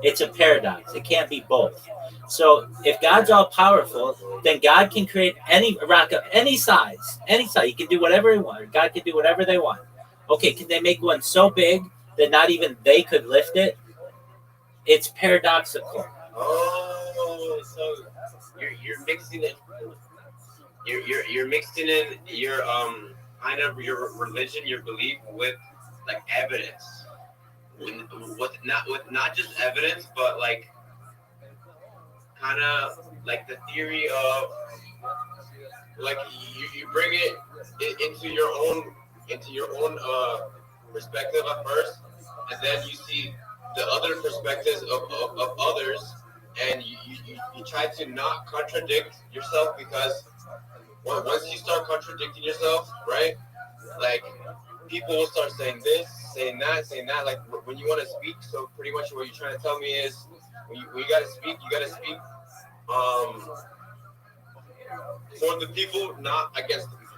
It's a paradox. It can't be both. So if God's all powerful, then God can create any rock of any size. He can do whatever he wants. God can do whatever they want. Okay, can they make one so big that not even they could lift it? It's paradoxical. Oh, so you're mixing it. You're mixing in your kind of your religion, your belief with like evidence. With not just evidence, but like kind of like the theory of like you bring it into your own perspective at first, and then you see the other perspectives of others, and you try to not contradict yourself, because once you start contradicting yourself, right, like people will start saying this, saying that, like when you want to speak. So pretty much what you're trying to tell me is when you got to speak, for the people, not against the people.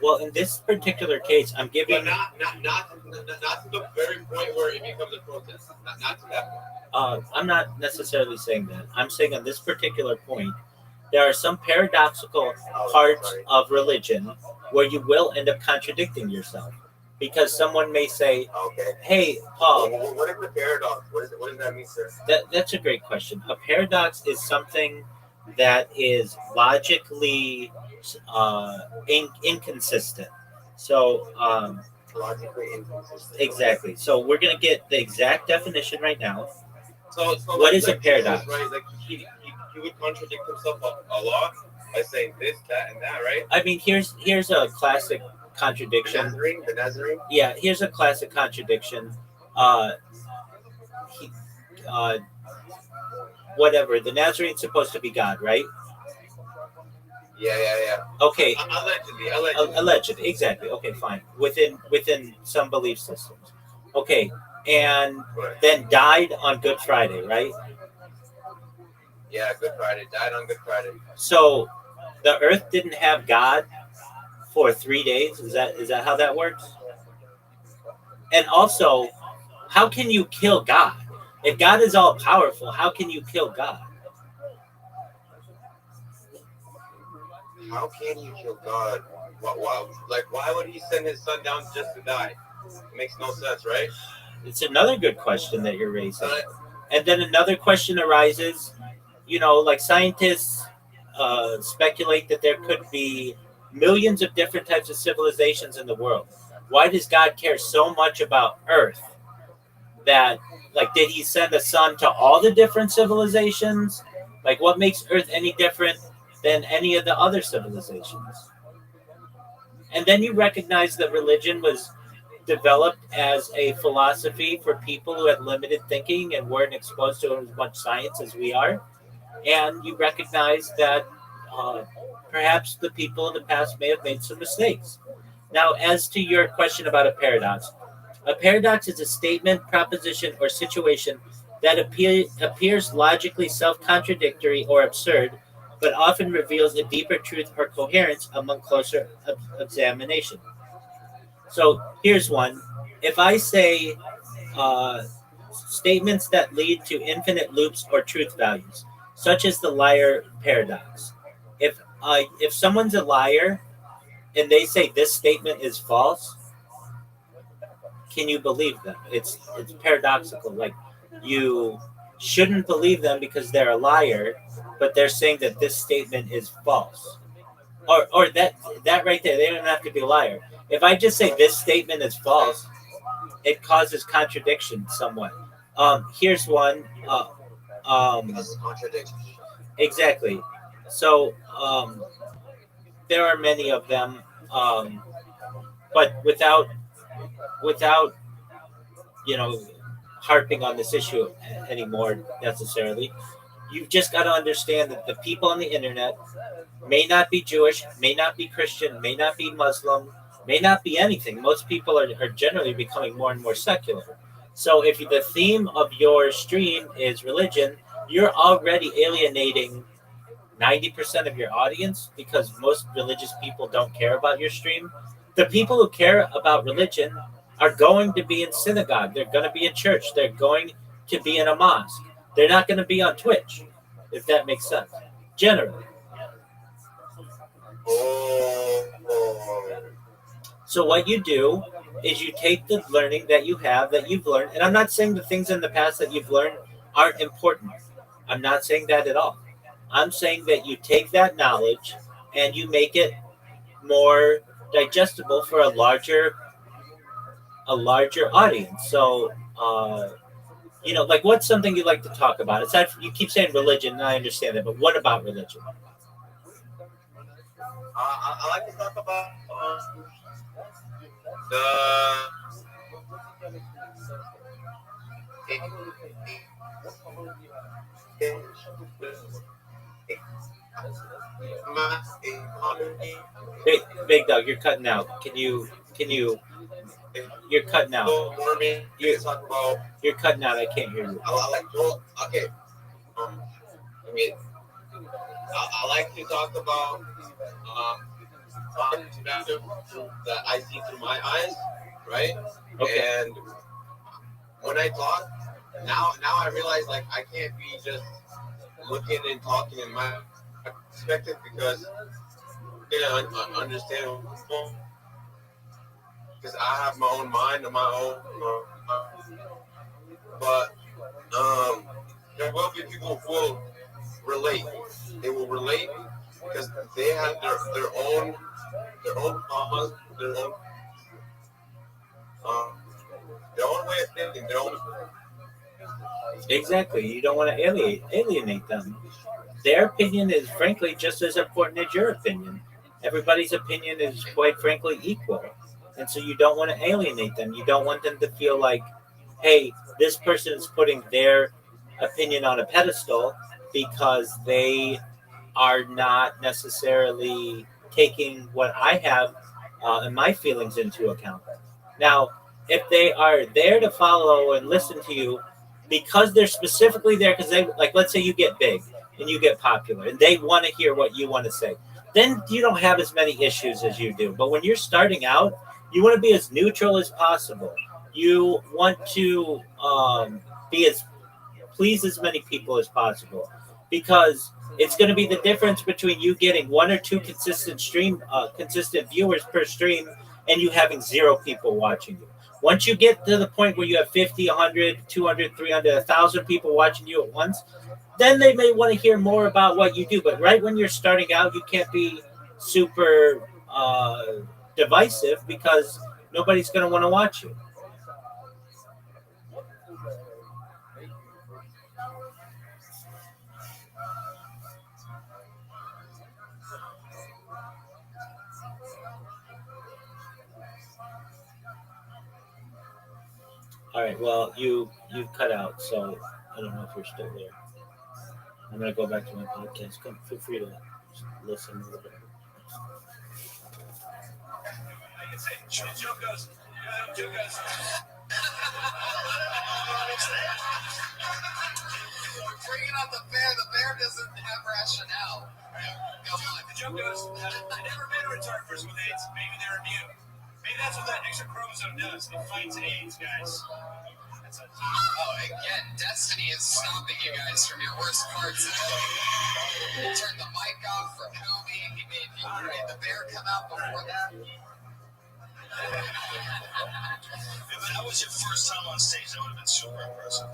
Well, in this particular case, I'm giving. But not to the very point where it becomes a protest. Not to that point. I'm not necessarily saying that. I'm saying on this particular point, there are some paradoxical parts of religion where you will end up contradicting yourself, because someone may say, Okay. "Hey, Paul." What is the paradox? What does that mean, sir? That's a great question. A paradox is something that is logically inconsistent. So Logically inconsistent. exactly. So we're gonna get the exact definition right now. So what is a paradox? Jesus, right? Like he would contradict himself a lot by saying this, that, and that, right? I mean, here's a classic contradiction. The Nazarene. Yeah, here's a classic contradiction. Whatever. The Nazarene's supposed to be God, right? Yeah. Okay. Allegedly. Exactly. Okay, fine. Within some belief systems. Okay, and Right. then died on Good Friday, right? Yeah, Good Friday. Died on Good Friday. So the earth didn't have God for 3 days. Is that how that works? And also, how can you kill God? If God is all powerful, how can you kill God? how can you kill God? Why would he send his son down just to die? It makes no sense, right? It's another good question that you're raising. And then another question arises, like scientists speculate that there could be millions of different types of civilizations in the world. Why does God care so much about Earth that, like, did he send a son to all the different civilizations? Like, what makes Earth any different than any of the other civilizations? And then you recognize that religion was developed as a philosophy for people who had limited thinking and weren't exposed to as much science as we are. And you recognize that perhaps the people in the past may have made some mistakes. Now, as to your question about a paradox is a statement, proposition, or situation that appears logically self contradictory or absurd, but often reveals a deeper truth or coherence among closer examination. So here's one. If I say uh, statements that lead to infinite loops or truth values, such as the liar paradox. If someone's a liar and they say this statement is false, can you believe them? It's paradoxical. Like, you shouldn't believe them because they're a liar, but they're saying that this statement is false. Or that right there, they don't have to be a liar. If I just say this statement is false, it causes contradiction somewhat. Here's one. Because contradiction. Exactly. So there are many of them, but without you know harping on this issue anymore necessarily, you've just got to understand that the people on the internet may not be Jewish, may not be Christian, may not be Muslim, may not be anything. Most people are generally becoming more and more secular. So if the theme of your stream is religion, you're already alienating 90% of your audience because most religious people don't care about your stream. The people who care about religion are going to be in synagogue, they're going to be in church, they're going to be in a mosque. They're not going to be on Twitch, if that makes sense. Generally. So what you do is you take the learning that you've learned, and I'm not saying the things in the past that you've learned aren't important. I'm not saying that at all. I'm saying that you take that knowledge and you make it more digestible for a larger audience. So like, what's something you like to talk about? Aside from, you keep saying religion, and I understand that, but what about religion? I like to talk about the Big Dog, you're cutting out. Can you? You're cutting out. You're cutting out. I can't hear you. Okay. I mean, I like to talk about perspective that I see through my eyes, right? Okay. And when I talk, now I realize, like, I can't be just looking and talking in my perspective because understand, because I have my own mind and my own, but there will be people who will relate. They will relate because they have their own traumas, their own way of thinking, their own. Exactly. You don't want to alienate them. Their opinion is frankly just as important as your opinion. Everybody's opinion is quite frankly equal. And so you don't want to alienate them. You don't want them to feel like, hey, this person is putting their opinion on a pedestal because they are not necessarily taking what I have and my feelings into account. Now, if they are there to follow and listen to you because they're specifically there because they, like, let's say you get big and you get popular and they want to hear what you want to say, then you don't have as many issues as you do. But when you're starting out, you want to be as neutral as possible. You want to be as please as many people as possible, because It's going to be the difference between you getting one or two consistent viewers per stream, and you having 0 people watching you. Once you get to the point where you have 50, 100, 200, 300, 1,000 people watching you at once, then they may want to hear more about what you do. But right when you're starting out, you can't be super divisive because nobody's going to want to watch you. All right. Well, you cut out, so I don't know if you're still there. I'm gonna go back to my podcast. Feel free to listen a little bit. Bringing out the bear. The bear doesn't have rationale. Go on. The joke goes, I never met a retarded person with AIDS. Maybe they're immune. Maybe that's what that extra chromosome does. It fights AIDS, guys. Oh, again, destiny is stopping you guys from your worst parts. Turn the mic off for Kobe. He made the bear come out before that. If that was your first time on stage, that would have been super impressive.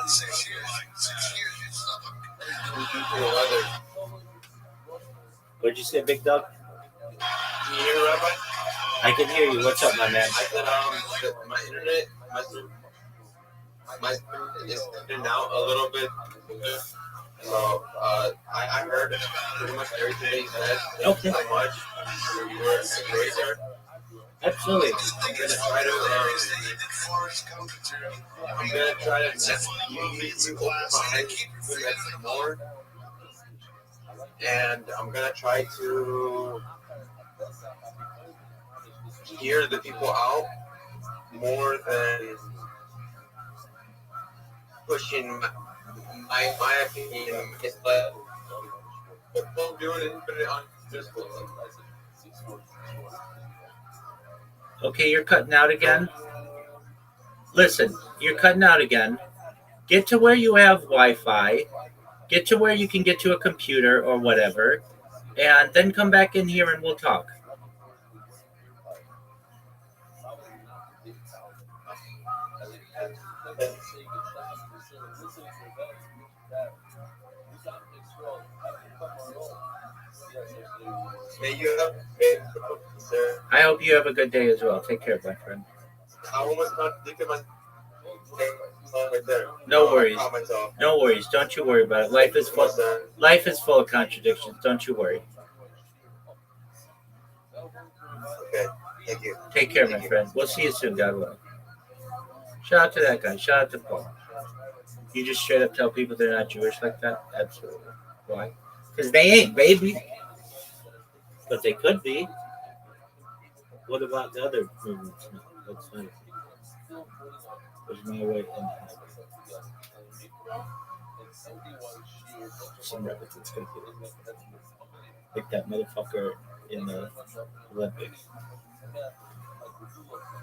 6 years. 6 years, you son of a... What'd you say, Big Dog? Can you hear me, Rabbi? I can hear you. What's up, my man? I said my internet, my is in and out a little bit. So I heard pretty much everything he said. Thank you so much. You were great there. Absolutely. I'm gonna try to open my eyes more, and I'm gonna try to hear the people out more than pushing my opinion. It's like I'm doing it, put it on just. Okay, you're cutting out again. Listen, you're cutting out again. Get to where you have Wi-Fi. Get to where you can get to a computer or whatever, and then come back in here and we'll talk. I hope you have a good day as well. Take care, my friend. No worries. No worries. Don't you worry about it. Life is full of contradictions. Don't you worry. Okay. Thank you. Take care, my friend. We'll see you soon, God willing. Shout out to that guy. Shout out to Paul. You just straight up tell people they're not Jewish like that? Absolutely. Why? Because they ain't, baby. But they could be. What about the other movements? No, that's nice. There's no way in heaven. Some replicants gonna get it. Like that motherfucker in the Olympics.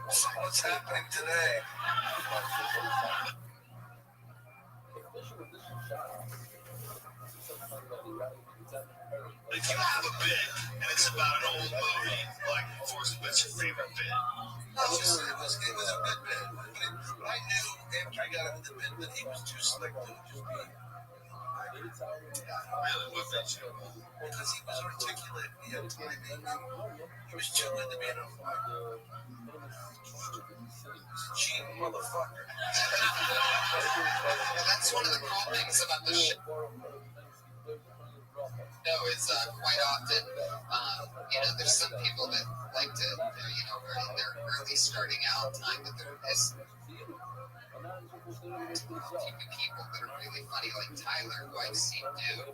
So what's happening today? If you have a bit and it's about an old movie, like Forrest, what's your favorite bit? It was a good bit. But I knew after I got into the bit that he was too slick to just be. Really, what made you? Because he was articulate. He had timing. He was tuned into being a fighter. He's a cheap motherfucker. That's one of the cool things about the show. No, it's quite often, there's some people that like to, they're early starting out time, but there's people that are really funny, like Tyler, who I've seen do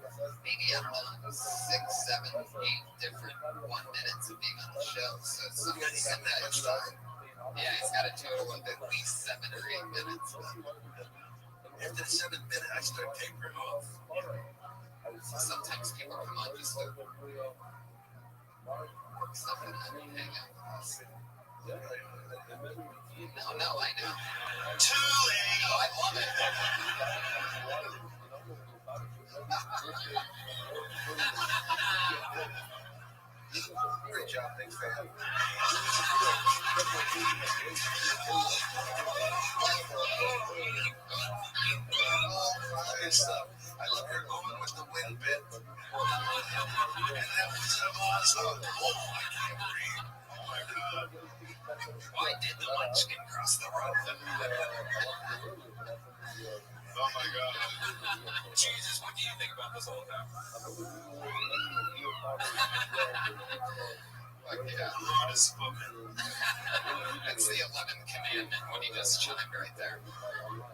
maybe, I don't know, 6, 7, 8 different 1 minutes of being on the show. So sometimes, yeah, he's got a total of at least 7 or 8 minutes. After the 7th minute, I start tapering off. Sometimes people come on just to work something out and hang out with us. No, I know. Too late. No, I love it. Great job, big fan. Good stuff. I love your going with the wind bit. And that was awesome. Oh, I can't breathe. Oh my God. Why did the munchkin cross the road? Oh my God. Jesus, what do you think about this whole thing? God has spoken. That's the 11th commandment when he just chimed right there.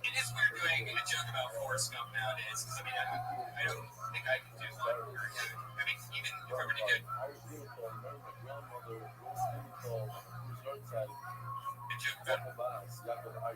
It is weird doing a joke about Forrest Gump nowadays, because I don't think I can do one very good. I mean, even if I were to do a joke about nowadays, I don't know.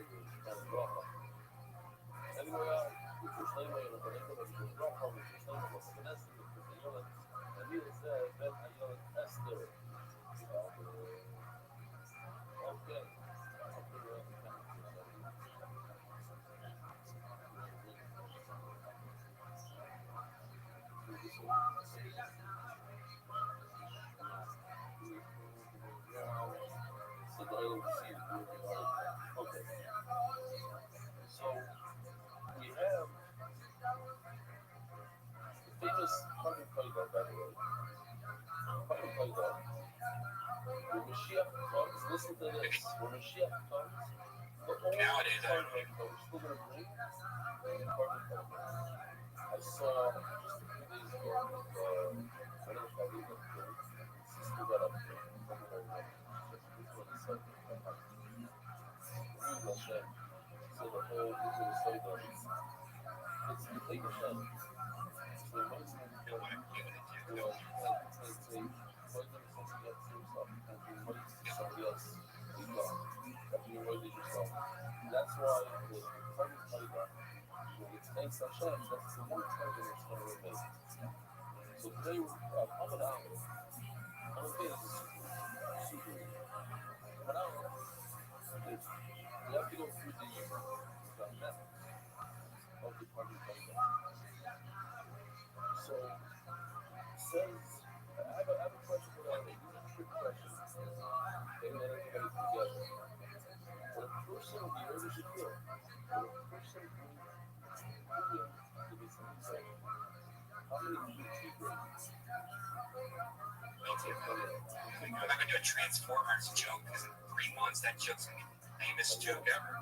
I'm not gonna do a Transformers joke because in 3 months that joke's gonna be the famous joke ever.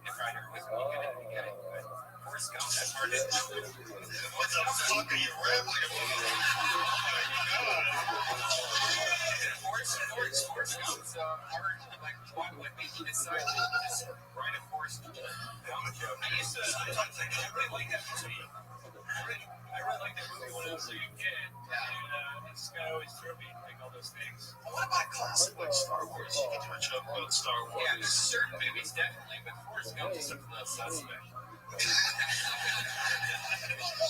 If I never was gonna get it, but Forrest Gump, that's hard to do. What the fuck are you rambling about? Forrest Gump's hard, like, what made you decide to just write a Forrest Gump joke? Sometimes I really like that movie. I really like that movie when I was a kid. And it just kind of always threw me, like all those things. What about classic like Star Wars? You can do a joke about Star Wars. Yeah, there's certain movies definitely, but Forrest Gump is something that's suspect.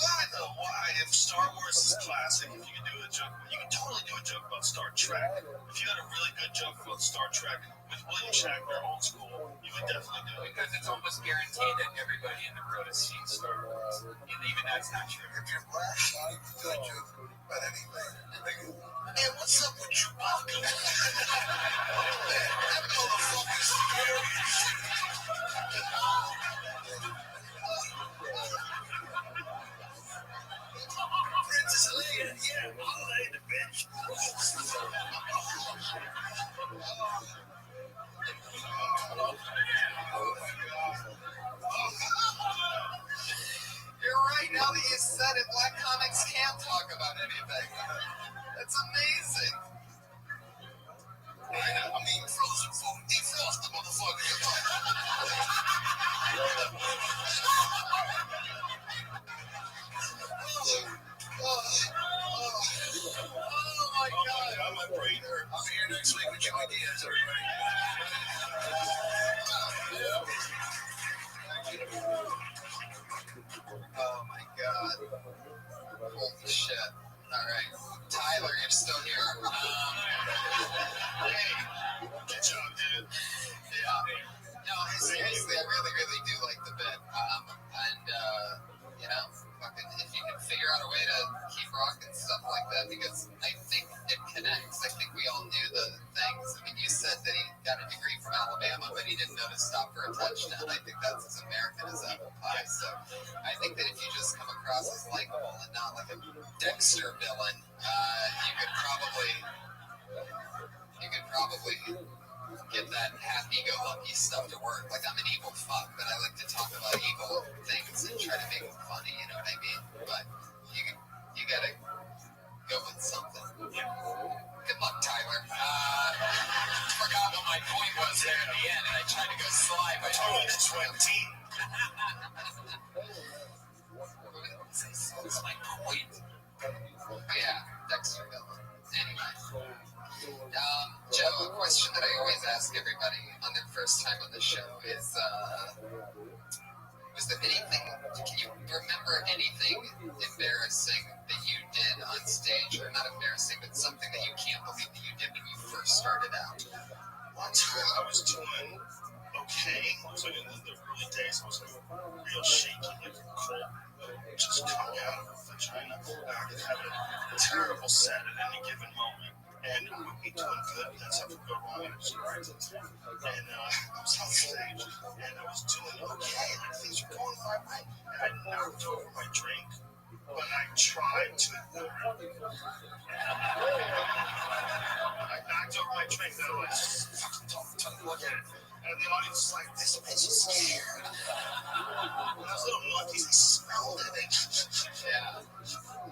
Why though? Why? If Star Wars is classic, if you can do a joke, you can totally do a joke about Star Trek. If you had a really good joke about Star Trek with William Shatner, old school, you would definitely do it. Because it's almost guaranteed that everybody in the room has seen Star Wars. And even that's not true. If you're black, you can do a joke about anything. Like, hey, what's up with Chewbacca? That motherfucker's scary as shit. Princess Leia, yeah, I'll lay the bitch. You're right. Now that you said it, Black Comics can't talk about anything. That's amazing. I'm eating frozen food. Defrost the motherfucker. Oh my God. My brain hurt. I'll be here next week with your ideas, everybody. Oh my God. Holy shit. All right. Tyler, you're still here. Hey. Good job, dude. Yeah. No, seriously, I really, really do like the bit. And, you know, fucking, if you can figure to stop for a touchdown. I think that's as American as apple pie. So I think that if you just come across as likable and not like a Dexter villain, you could probably get that happy-go-lucky stuff to work. Like, I'm an evil fuck, but I like to talk about evil things and try to make them funny, you know what I mean? But you gotta go with something. Good luck, Tyler. Forgot what my point was there at the end, and I tried to go slide, but totally just went deep. That's my point. But yeah, Dexter villain. Anyway. Joe, a question that I always ask everybody on their first time on the show is, was there anything, can you remember anything embarrassing that you did on stage, or not embarrassing, but something that you can't believe that you did when you first started out? One time I was doing okay. It was like in the early days, I was like real shaky, like cold, just coming out of the vagina. I could have a terrible set at any given moment. And I would be doing good, and then something would go wrong, and I just corrected it. And I was on stage, and I was doing okay, like things were going my way. And I knocked over my drink, but I tried to ignore it. I knocked over my drink, and I was just fucking took a look at it. And the audience was like, this bitch is scared. And those little monkeys, they smelled it. Yeah.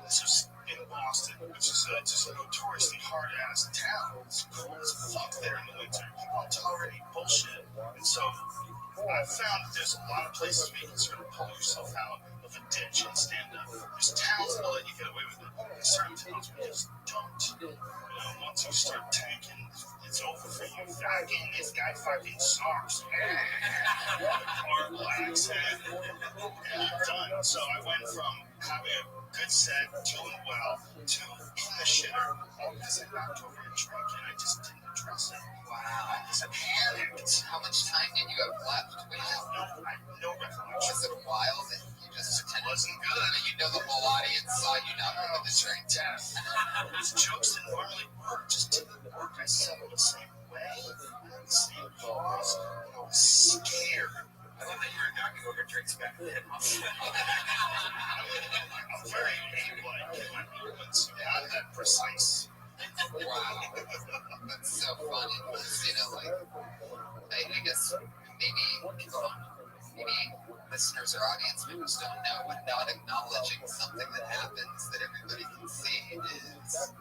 This was in Boston, which is just a notoriously hard-ass town. It's cold as fuck there in the winter. People don't tolerate bullshit. And so I found that there's a lot of places where you can sort of pull yourself out of a ditch and stand up. There's towns that will let you get away with it. There's certain towns where you just don't. Once you start tanking, it's over for you. Fucking this guy fucking sucks. Horrible accent. And I'm done. So I went from having a good set, doing well, to in the shitter, all because I knocked over a drink and I just didn't address it. Wow. I just panicked. How much time did you have left? I have no recollection. Was it a while that you just pretended wasn't good? I mean, you know the whole audience saw you not over the drink test. These jokes that normally work just didn't work. I said it the same way, the same pause, and I was scared. I thought that you were knocking over drinks back then. I'm very ape-like in my movements, not that precise. Wow. That's so funny. You know, like, I guess maybe listeners or audience members don't know, but not acknowledging something that happens that everybody can see is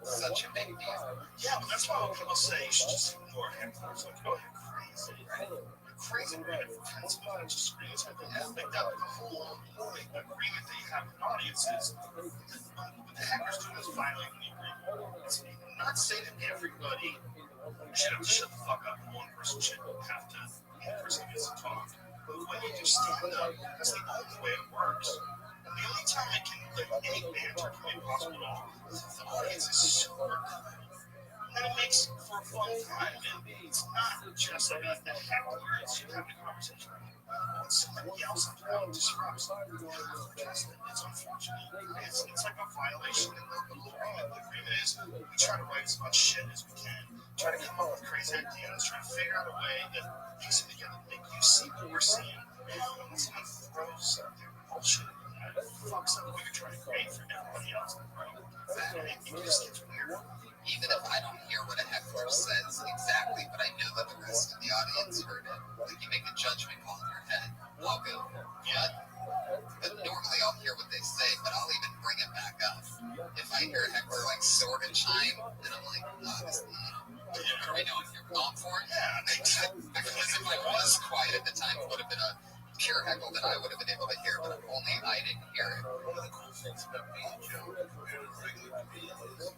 such a big deal. Yeah, but that's why people say you should just ignore hecklers. Like, oh, you're crazy. Right? You're crazy, right? Offensive, not just screens. Like that whole agreement that you have with an audience is what the hecklers do is violating the agreement. It's not saying that everybody should have to shut the fuck up and one person should have to, one person gets to talk. But when you do stand up, that's the only way it works. And the only time it can, like, any banter can be possible at all is if the audience is super cool. And it makes for a fun time. And it's not just about the heckler, it's you having a conversation. When somebody yells something out and disrupts, you have to address it. It's unfortunate. It's like a violation of the agreement. The agreement is we try to write as much shit as we can, try to come up with crazy ideas, try to figure out a way that makes it together, make you see what we're seeing. And when someone throws their bullshit at it, fucks up what you're trying to create for everybody else in the room. And it just gets weird. Even if I don't hear what a heckler says exactly, but I know that the rest of the audience heard it. Like, you make a judgment call in your head, I'll go, but normally I'll hear what they say, but I'll even bring it back up. If I hear a heckler like sort of chime, then I'm like, obviously, are we know if you're going for it? Yeah, because if I was quiet at the time, it would have been a pure heckle that I would have been able to hear, but only I didn't hear it. One of the cool things about being Joe compared to regular comedians,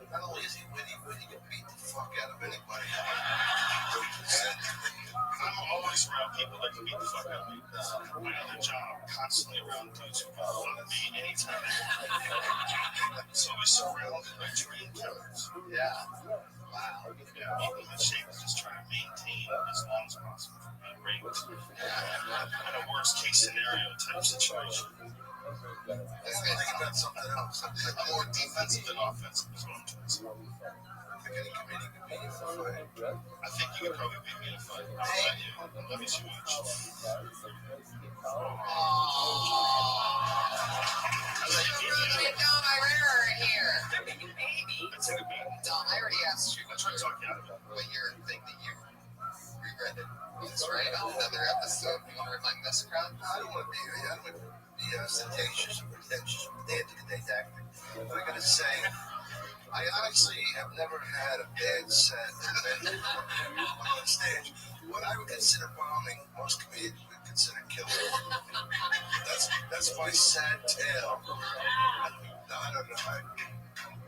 not only is he witty, you can beat the fuck out of anybody. I'm always around people that can beat the fuck out of me. My other job, constantly around dudes who can fuck me anytime. It's always surrounded by dream killers. Yeah. Wow. Yeah, people in shape is just trying to maintain as long as possible from being raped. In a worst case scenario type situation. Let's think about something else. I'm more defensive than offensive is what I'm trying to say. pick any comedian to beat you in a fight. I think you could probably beat me in a fight. Hey, I love you so much. Dom, I here. That's a good man. Dom, I already asked you I try to talk you out of it. what your thing that you regretted was, right? On another episode, you want to remind this crowd? I don't want to be here. I don't want to be seditious or pretentious or day-to-day tactic. But I gotta say, I honestly have never had a bad set on stage. What I would consider bombing, most comedians would consider killing. That's my sad tale. No, I don't know.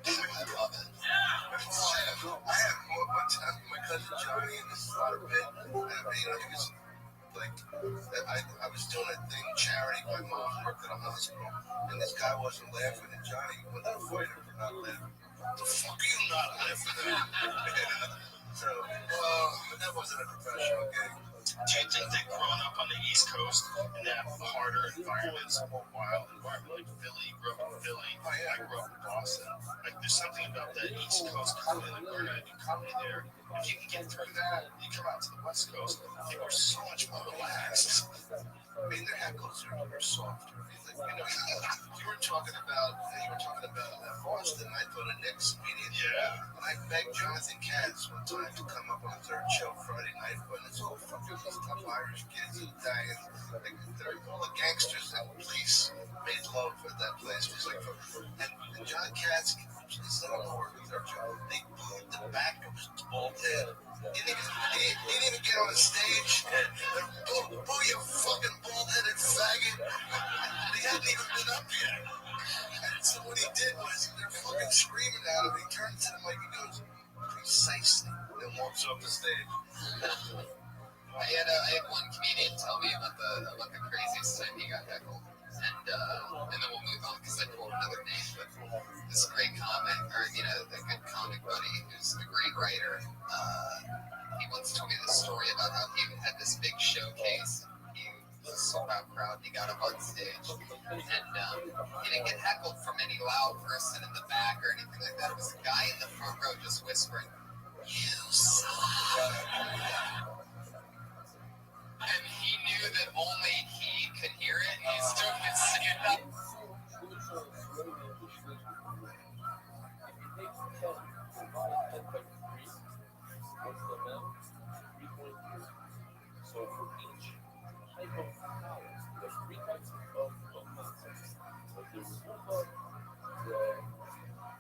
I love it. I had one time with my cousin Johnny in this lot of bit. He was like, I was doing a thing, charity. My mom worked at a hospital, and this guy wasn't laughing, and Johnny wanted to fight him for not laughing. The fuck are you not laughing at? So, but that wasn't a professional gig. Do you think that growing up on the East Coast in that harder environments, wild environment like Philly, grew up in Philly, I grew up in Boston, like there's something about that East Coast comedy, like we're gonna do comedy there. If you can get through that, you come out to the West Coast, I think we're so much more relaxed. I mean, their heckles are softer. You were talking about Boston. I thought of Nick's comedian. Yeah. And I begged Jonathan Katz one time to come up on a third show Friday night when it's all fucking these tough Irish kids and Italians. Like, all the gangsters and police made love at that place. It was like, and John Katz, he's not on the third show. They booed the back of his bald head. He didn't even get on the stage. Boo, you fucking bald-headed faggot. He hadn't even been up yet. And so what he did was, they're fucking screaming at him. He turns to the mic and goes, precisely, and walks off the stage. I had one comedian tell me about the craziest time he got heckled. And then we'll move on because I told another name, but this great comic, or a good comic buddy who's a great writer, he once told me this story about how he had this big showcase. He was so proud he got up on stage, and he didn't get heckled from any loud person in the back or anything like that. It was a guy in the front row just whispering, "You suck." And he knew that only he could hear it, and he stood his stand up. So for each type of power, there's three types of concepts. So there's rupa, red,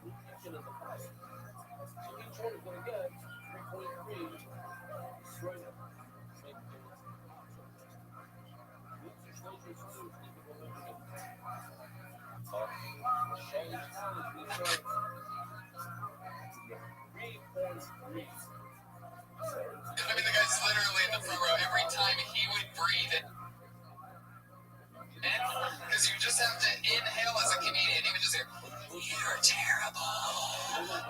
kitchen, and the power. So each one is going to get 3.3 straight up. I mean, the guy's literally in the front row. Every time he would breathe it, because you just have to inhale as a comedian. He would just hear, "You're terrible,"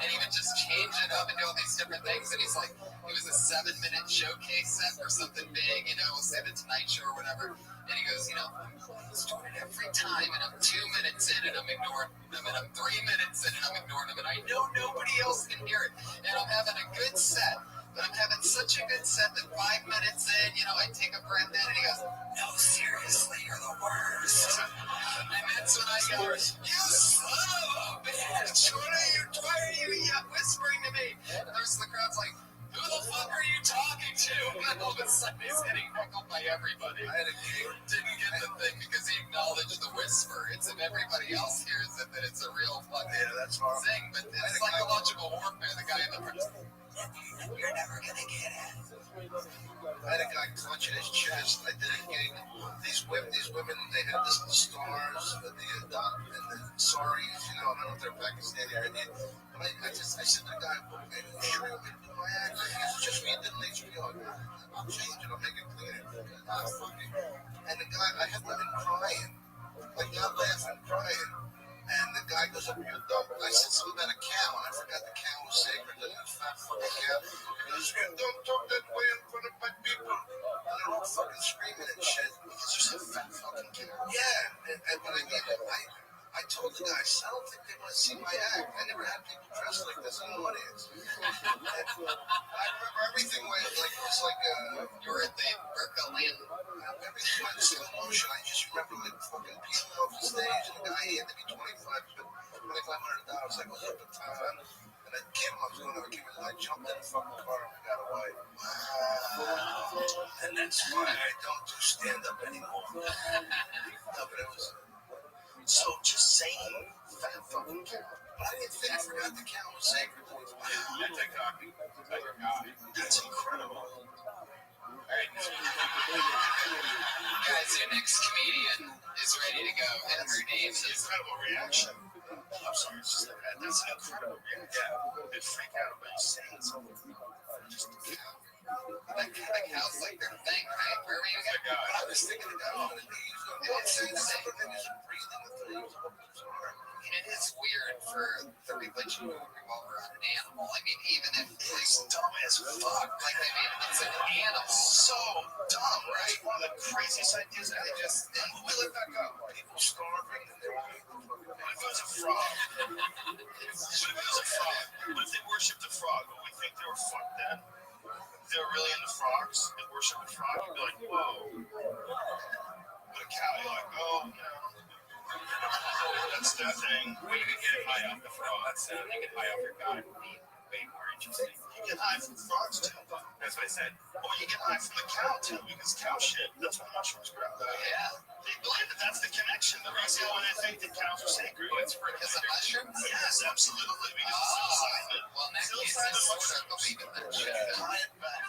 and he would just change it up and do all these different things. And he's like, it was a 7-minute showcase set for something big, say the Tonight Show or whatever. And he goes, I'm doing it every time, and I'm 2 minutes in, and I'm ignoring them, and I'm 3 minutes in, and I'm ignoring them, and I know nobody else can hear it, and I'm having a good set, but I'm having such a good set that 5 minutes in, I take a breath in, and he goes, "No, seriously, you're the worst." And that's when I go, "You son of a bitch, why are you whispering to me?" And the rest of the crowd's like, "Who the fuck are you talking to?" And all of a sudden he's getting heckled by everybody. I had a kid didn't get the thing because he acknowledged the whisper. It's if everybody else hears it that it's a real fucking thing. But it's psychological warfare. The guy in the front, "You're never gonna get it." I had a guy clutching his chest. I did a gig. These women, they had the stars, the saris, I don't know if they're Pakistani or Indian. But I said to the guy, "Okay, sure, you can do my act." It's just me, didn't they? I'll change it, I'll make it cleaner. And the guy, I had women crying, like not laughing, crying. And the guy goes up, "You're dumb." I said something about a cow, and I forgot the cow was sacred. And that fat fucking cow. He goes, "You don't talk that way in front of my people." And they're all fucking screaming and shit because you're some fat fucking cow. Yeah, but I I told the guys, I don't think they want to see my act. I never had people dressed like this in an audience. I remember everything was like You were at the Berkeley. everything went slow motion. I just remember like fucking peeling off the stage, and the guy handed me $2,500. I go, look, the time. And then Kim, I was going to give it. I jumped in the fucking car and we got away. Wow. And that's why I don't do stand up anymore. No, but it was. So just saying fat fucking cow. But I didn't think I forgot the cow was sacred. Wow. That's a copy. That's your copy. That's incredible. All right. Guys, your next comedian is ready to go. And her name It's an is incredible reaction. I'm sorry, it's just like that. That's an incredible reaction. Yeah. They freak out about you saying something. Just a cow. like how's like their thing, right? Where were you It's a going? guy. I was thinking of that one. It's insane. And just breathing the thing. It is weird for the religion to revolve around an animal. I mean, even if It's dumb as fuck. like I mean, it's an animal. So dumb, right? One of the craziest ideas I just we let that go. People starving and they're what if it was a frog? What if it was a frog? What if they worshipped a frog? But we think they were fucked then? If they were really into frogs, they worship a frog, you'd be like, whoa. But a cow, you're like, oh, that's their thing. When you can get high off the frogs, you get high off your god, it would be way more interesting. You get high from frogs too. That's what I said. Or you get high from the cow too, because cow shit, that's what mushrooms grow. Yeah. They believe that that's the connection. The reason why they think that cows are sacred. It's because of mushrooms? Yes, absolutely. Because of psilocybin. Well, in that case, I sort of believe in that shit. Tie it back.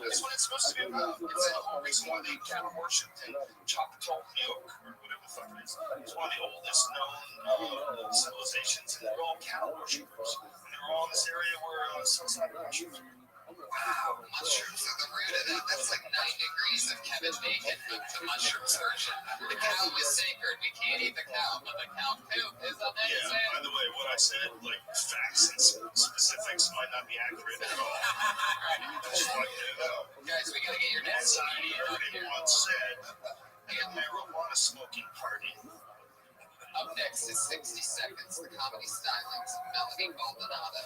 That's what it's supposed to be about. It's the whole reason why they cow worshipped in Choctaw New York, or whatever the fuck it is. It's one of the oldest known civilizations, and they're all cow worshippers. And they were all in this area where psilocybin mushrooms are. Wow, mushrooms are the root of that. That's like 9 degrees of Kevin Bacon, the mushrooms version. The cow is sacred. We can't eat the cow, but the cow poop is amazing. Yeah, by the way, what I said, like facts and specifics might not be accurate at all. Just like you know. Guys, we gotta get your next comedian up here. Somebody once said, a marijuana smoking party. Up next is 60 Seconds, the comedy stylings of Melanie Baldonado.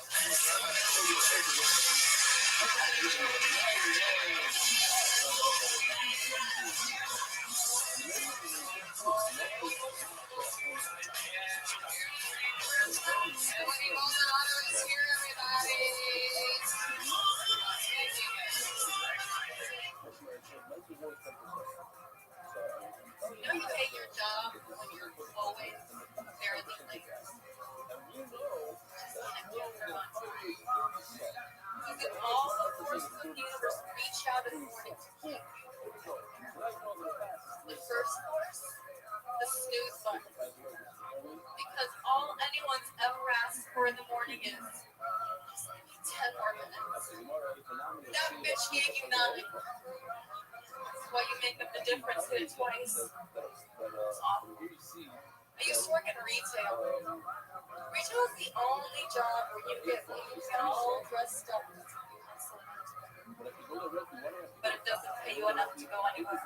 Melanie Baldonado is here, everybody. You know you hate your job when you're always fairly late. Because if all the forces of the universe reach out in the morning to keep the first force, the snooze button. Because all anyone's ever asked for in the morning is just give me 10 more minutes. That bitch gave you 9. That's why you make up the difference in it twice. It's awful. I used to work in retail. Retail is the only job where you get all dressed up. But it doesn't pay you enough to go anywhere.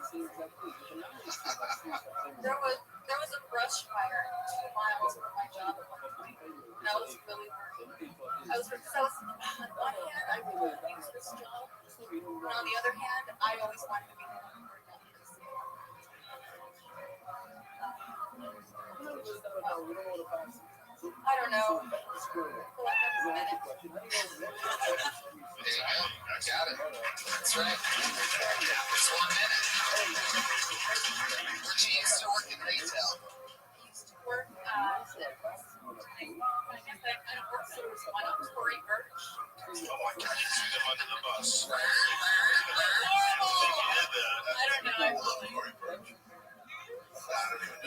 There was a brush fire 2 miles from my job at one point. And I was really worried. I was on one hand, I really wanted to use this job. And on the other hand, I always wanted to be the one who worked on this. I don't know. I feel like I was a minute. There you go. Got it. That's right. It's 1 minute. Where'd you used to work in retail? I used to work I guess I don't work for one on Tory Birch. Oh my God, you threw them under the bus. I don't know. I love Tory Birch.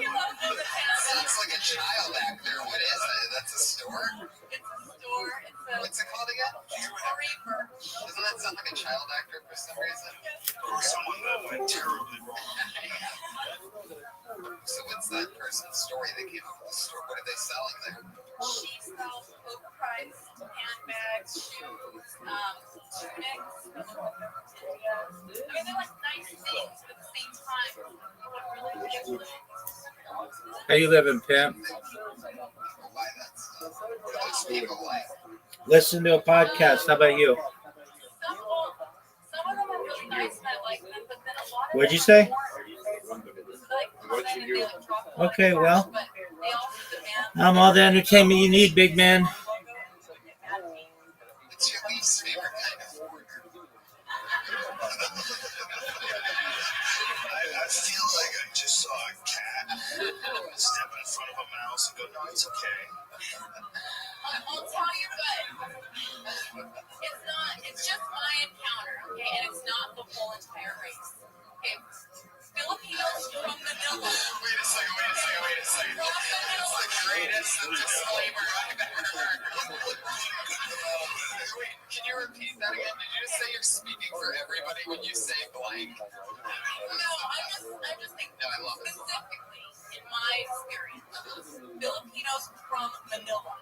Sounds like a child actor. What is it? That's a store? It's a store. What's it called again? Tory Birch. Doesn't that sound like a child actor for some reason? Or someone that went terribly wrong. So what's that person's story that came up with the store? What are they selling there? She sells overpriced handbags, shoes, tunics. I mean, they're like nice things, but at the same time, what really gives them How you living, pimp? We'll buy that stuff. What do those people like? Listen to a podcast. How about you? Some of them are really nice and I like them, but then a lot of What'd you them say? are like and they like drop them Okay, like well, trash, but they also demand I'm all the entertainment you need, big man. It's your least favorite kind of foreigner. I feel like I just saw a cat step in front of a mouse and go, no, it's okay. I'll tell you, but it's just my encounter, okay, and it's not the whole entire race. Okay? Filipinos from Manila. Wait a second. That's the greatest disclaimer I've ever heard. Wait, can you repeat that again? Did you just say you're speaking for everybody when you say blank? No, I'm just thinking No, I love it. specifically, in my experience, Filipinos from Manila.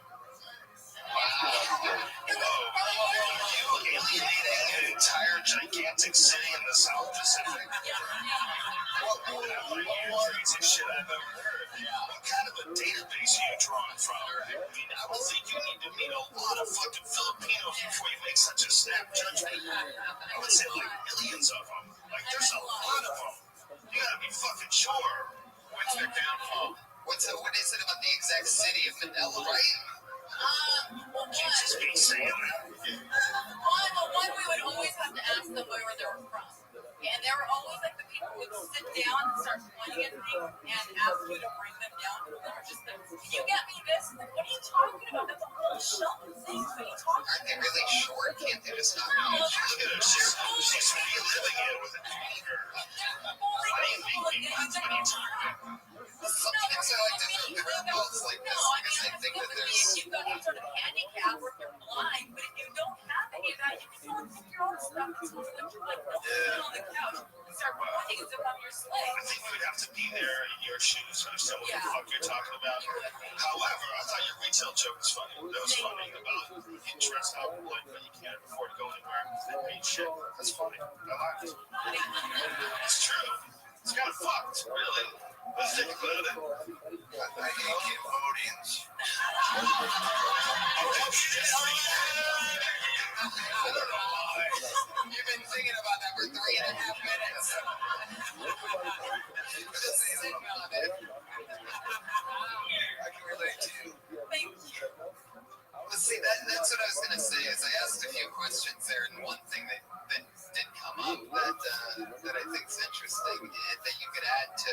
You alienating an entire gigantic city in the South Pacific? Crazy shit I've ever heard. What kind of a database are you drawing from? I mean, I would think you need to meet a lot of fucking Filipinos before you make such a snap judgment. I would say like millions of them. Like there's a lot of them. You gotta be fucking sure. What's their downfall? What is it about the exact city of Manila, right? Can't just be saying that. One, we would always have to ask them where they were from. And they were always like the people who would sit down and start pointing at things and ask you to bring them down. They were just like, can you get me this? Like, what are you talking about? That's a whole shelf of things. What are you talking Aren't they really short? Can't they just not about? She's reliving it with anger. Why do you make me nuts when you talk about it? Sometimes I like to do curveballs like this because I think that there's... If you've got any sort of handicap or if you're blind, but if you don't have any of that, you can go and pick your own stuff and sort of like no sit on the couch and start pointing as if I'm your slave. I think we would have to be there in your shoes to understand what the fuck you're talking about. However, I thought your retail joke was funny. That was funny about you dress out like but you can't afford to go anywhere because they pay shit. That's funny. I like it. It's true. It's kind of fucked, really. Let's think about it. I hate Cambodians. You've been thinking about that for 3.5 minutes. Just think on it. I can relate to you. Well, see, that's what I was going to say is I asked a few questions there, and one thing that did come up that I think is interesting that you could add to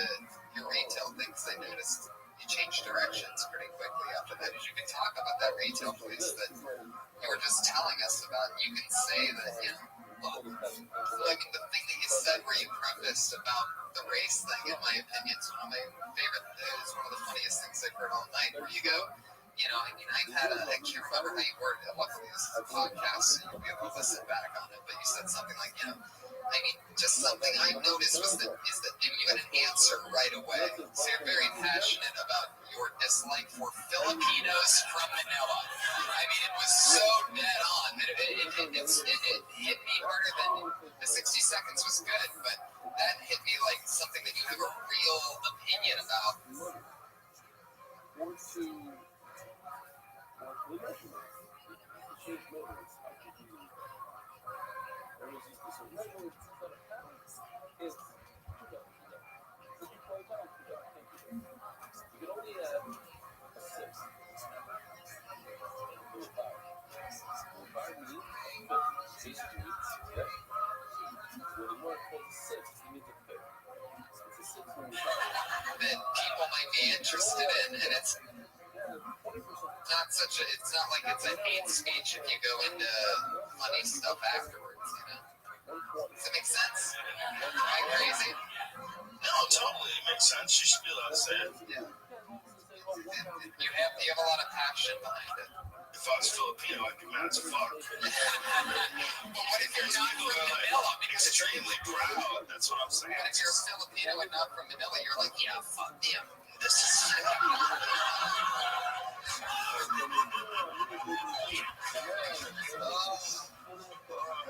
your retail things. I noticed you changed directions pretty quickly after that. Is you could talk about that retail place that you were just telling us about. You can say that, you know, I mean, the thing that you said where you prefaced about the race thing, in my opinion, is one of my favorite, it's one of the funniest things I've heard all night, where you go, you know, I mean, I can't remember how you worded it. Luckily, this is a podcast, so you'll be able to listen back on it. But you said something like, you know, I mean, just something I noticed is that you had an answer right away. So you're very passionate about your dislike for Filipinos from Manila. I mean, it was so dead on that it hit me harder than the 60 seconds was good, but that hit me like something that you have a real opinion about. That people might be interested in, and it's not like it's a hate speech if you go into funny stuff afterwards, you know? Does that make sense? Am I crazy? No, totally. It makes sense. You should be allowed to say it. Yeah. You have a lot of passion behind it. If I was Filipino, I'd be mad as fuck. Well, what if you're not from Manila? Extremely proud. That's what I'm saying. What if you're a Filipino and not from Manila? You're like, yeah, fuck them. This is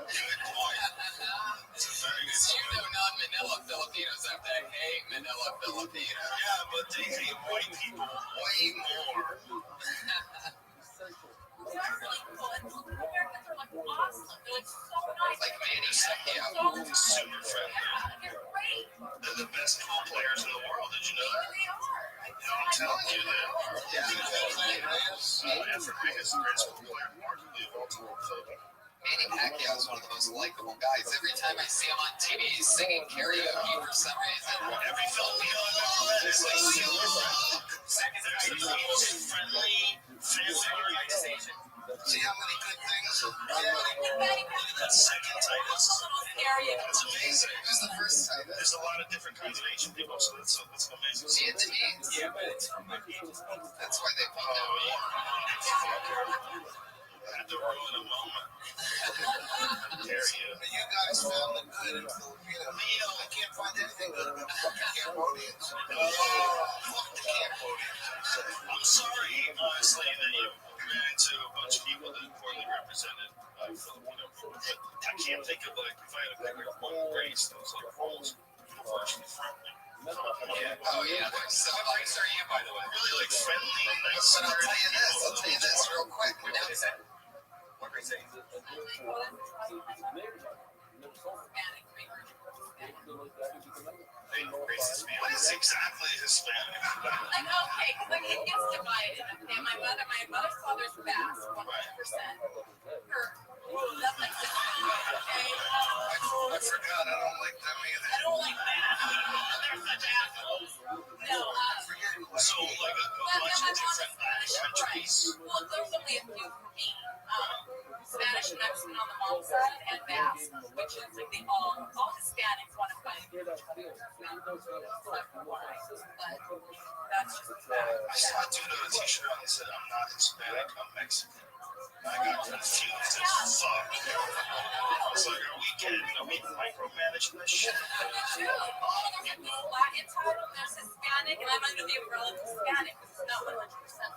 Good point. It's a very good You know Manila Filipinos have that hate Manila Filipinos. Yeah, but they hate white people way more. Americans are like awesome. They're like so nice. Like Manny Pacquiao. Super friendly. They're great. They're the best pool players in the world. Did you know that? They are. I'm telling you that. Africa's greatest pool player, arguably of all time. Manny Pacquiao is one of the most likable guys. Every time I see him on TV, he's singing karaoke for some reason. Every Filipino I've ever met is like there's the most friendly, family organization. See how many good things? Second tightest. That's amazing. Who's the first time? There's a lot of different kinds of Asian people, so that's amazing. Vietnamese. Yeah, but it's from my That's why they put that war. I had to ruin a moment. How dare you? You guys found the good in Filipino. I can't find anything good about fucking Cambodians. Fuck the Cambodians. I'm sorry, honestly, that you ran into a bunch of people that poorly represented Filipino people, but I can't think of, like, if I had to pick one race that was like most universally friendly. Yeah. Oh yeah. So nice are you, by the way? Really, like, friendly, nice. But I'll tell you this real quick. What were you saying? What is exactly Hispanic? Like, okay, because like it gets divided. Okay, my mother's father's Basque, 100%. Her, that's like the okay. I forgot. I don't like them either. I don't like that. They're such assholes. No, So, like, a bunch of different countries. well, there's only a few for me. Spanish and Mexican on the mom's side, and Basque, which is like they all Hispanics want to fight. But that's just a fact. I saw a dude on a t-shirt and he said, I'm not Hispanic, I'm Mexican. I got confused as fuck. I was like, are we micromanaging this shit? True. There's no Latin title, there's Hispanic, and I'm under the umbrella of Hispanic because it's not 100%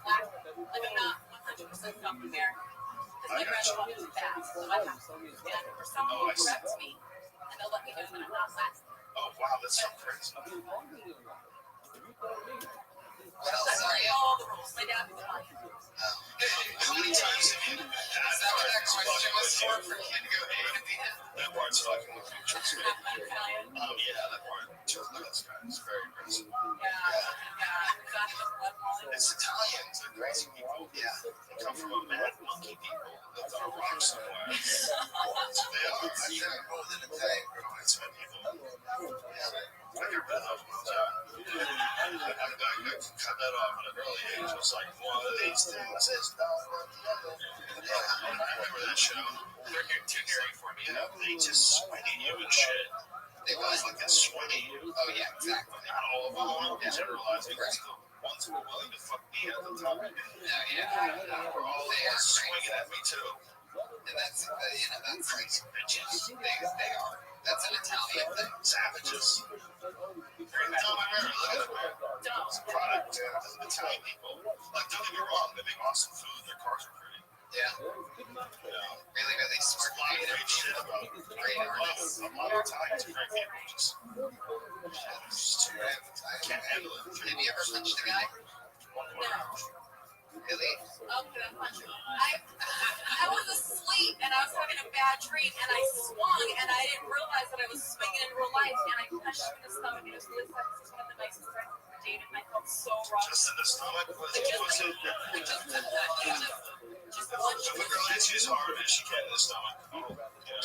Latin. Like, I'm not 100% South American. Because my grandfather is Basque, so I have to be Hispanic. For someone who corrects me, and they'll let me know that I'm not Latin. Oh, wow, that's so crazy. What else are you? All the rules. My dad was Italian. How many times have you Is that what that question was for you to go A to B? That part's fucking with you. Trust me. Italian. Yeah, that part. That's very aggressive. It's Italians, they're crazy people. Yeah. They come from a mad monkey people that live on a rock somewhere. They are. I can't go with an Italian girl. It's my people. I get rid of them. I cut that off at an early age. It was like, one of these things is not one of the other. Yeah, I remember that show. They're too hairy for me. Yeah, they just swing at you and shit. They was Like a swinging. Oh yeah, exactly. Not all of them. I'm generalizing. It's the ones who are willing to fuck me at the time. Yeah. We're all there swinging at me too. And that's that's like Bitches. they are. That's an Italian thing. Savages. Every time I remember, look at them. It's a product of Italian people. Like, don't get me wrong, they make awesome food. Their cars are pretty. Yeah. Really, really smart. A lot of great shit about great artists. A lot of Italians are great people. Just too bad. I can't handle it. Have you ever punched a guy? Really? I was asleep and I was having a bad dream and I swung and I didn't realize that I was swinging in real life and I punched him in the stomach and it was really sad. This is one of the nicest friends I've ever dated and I felt so wrong. Just in the stomach? Just punched If a girl hits you as hard as she can in the stomach, oh, yeah.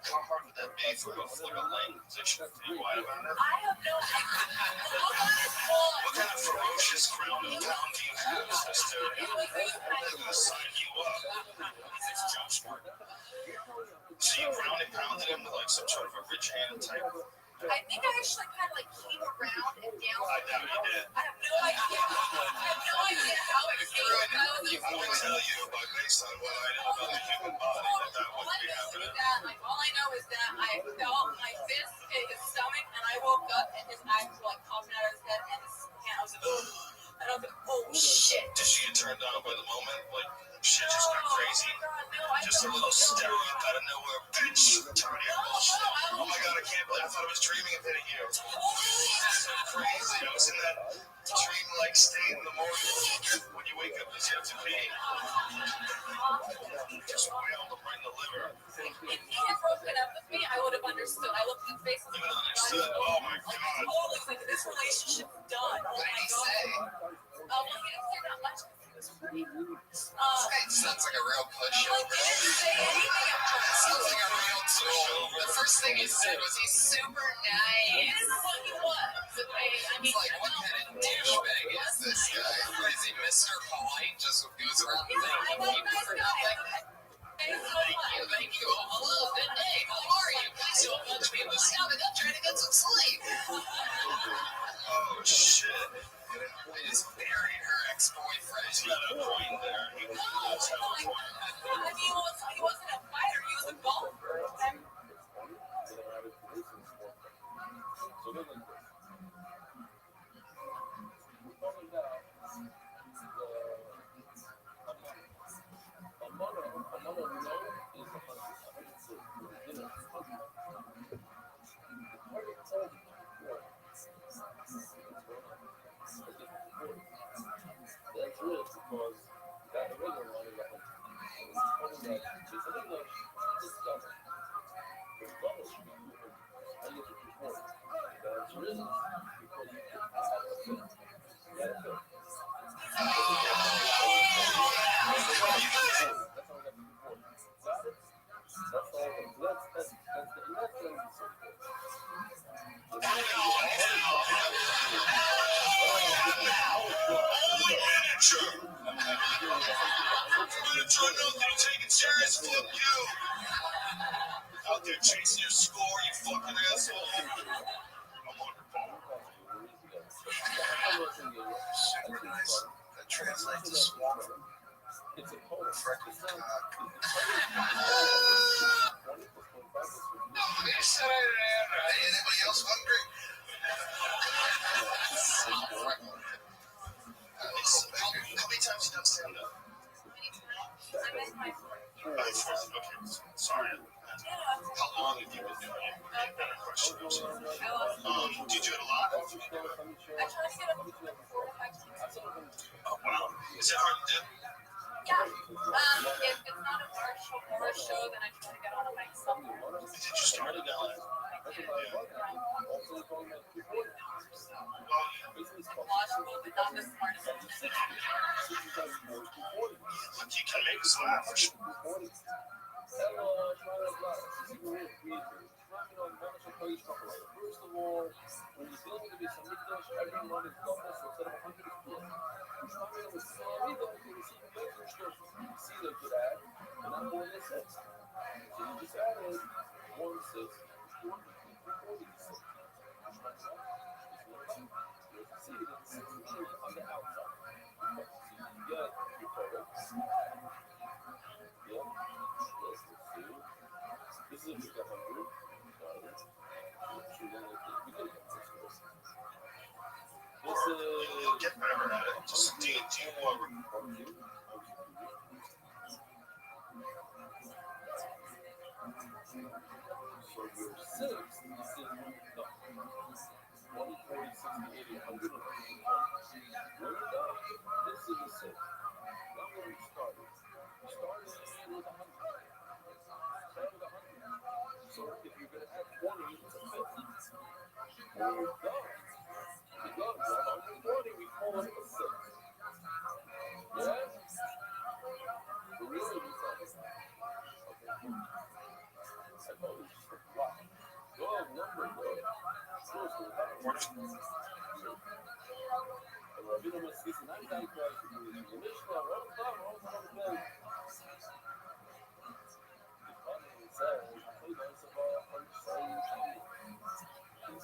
How hard would that be for a laying position? Are you wide about it? I have no What kind of ferocious ground and pound do you have, sister? It was They're going to sign you up. So you ground and pounded him with like some sort of a rich hand type? I think I actually kind of like came around and down. I doubt you did. I have no idea. How it came. I would tell you, but based on what I know about the human body, that wouldn't be happening. All I know is that I felt my fist hit his stomach, and I woke up and his eyes were like popping out of his head, and his hand, I was like, oh shit. Did she get turned on by the moment? Like, Shit just got crazy. Just a little step up out of nowhere, bitch. Target bullshit. Oh my god, I can't believe I thought I was dreaming of hitting you. That's so crazy. I was in that dream-like state in the morning when you wake up because you have to pee. Just wailed him right in the liver. If he had broken up with me, I would have understood. I looked in his face and You would have understood. Oh my god. totally like this relationship's done. Oh What did my he god. say? Well, he didn't say that much. He was pretty. This guy sounds like a real pushover. He didn't say anything at first. Sounds like a real tool. The first thing he said was he's super nice. This is what he was. I mean, It's like, what kind of douchebag is this guy? Is he Mr. Polite? Just goes around thanking people for nothing? Thank you. Oh, hello, good day. How are you? Please don't punch me in the stomach. I'm trying to get some sleep. Oh shit. I just buried her ex-boyfriend. He's got a point there. He does have a point. I mean, he wasn't a fighter. He was a golfer. That's real because that original one is Serious, fuck you! Out there chasing your score, you fucking asshole! I'm on your phone. Synchronize. That translates to swarm. It's a poem. Freckles cock. Anybody else hungry? How many times you done stand up? Okay, sorry. How long have you been doing it? Better question. Did you do it a lot? I try to get up 4 to 5 times. Oh, wow. Is it hard to do? Yeah. If it's not a horror show, then I try to get on a mic somewhere. Did you start it now? Logical, but not the smartest. Look, you can make us laugh. First of all, when you're dealing with this amigdash, everyone is double, so instead of 100 people, you're trying to see amigdash, you see they could add, and I'm more than 6. So you just added 1 6, 246. See that 6 meters on the outside. So you get your total. Yeah. This is a big 100. You'll get better at it. Just do more. So your 6 is in the 20, 40, 60, 80, 100. Where you go? This is a 6. Now where we started. We started with 100. So if you're going to add 20 to 50, where you go? Because 140, we call it a 6. Yeah? For real, you said it. Okay. I told you just a block. Go, number, go. Seriously, Rabbi was speaking, I'm dying to ask you, the Mishnah, all the time, he says, he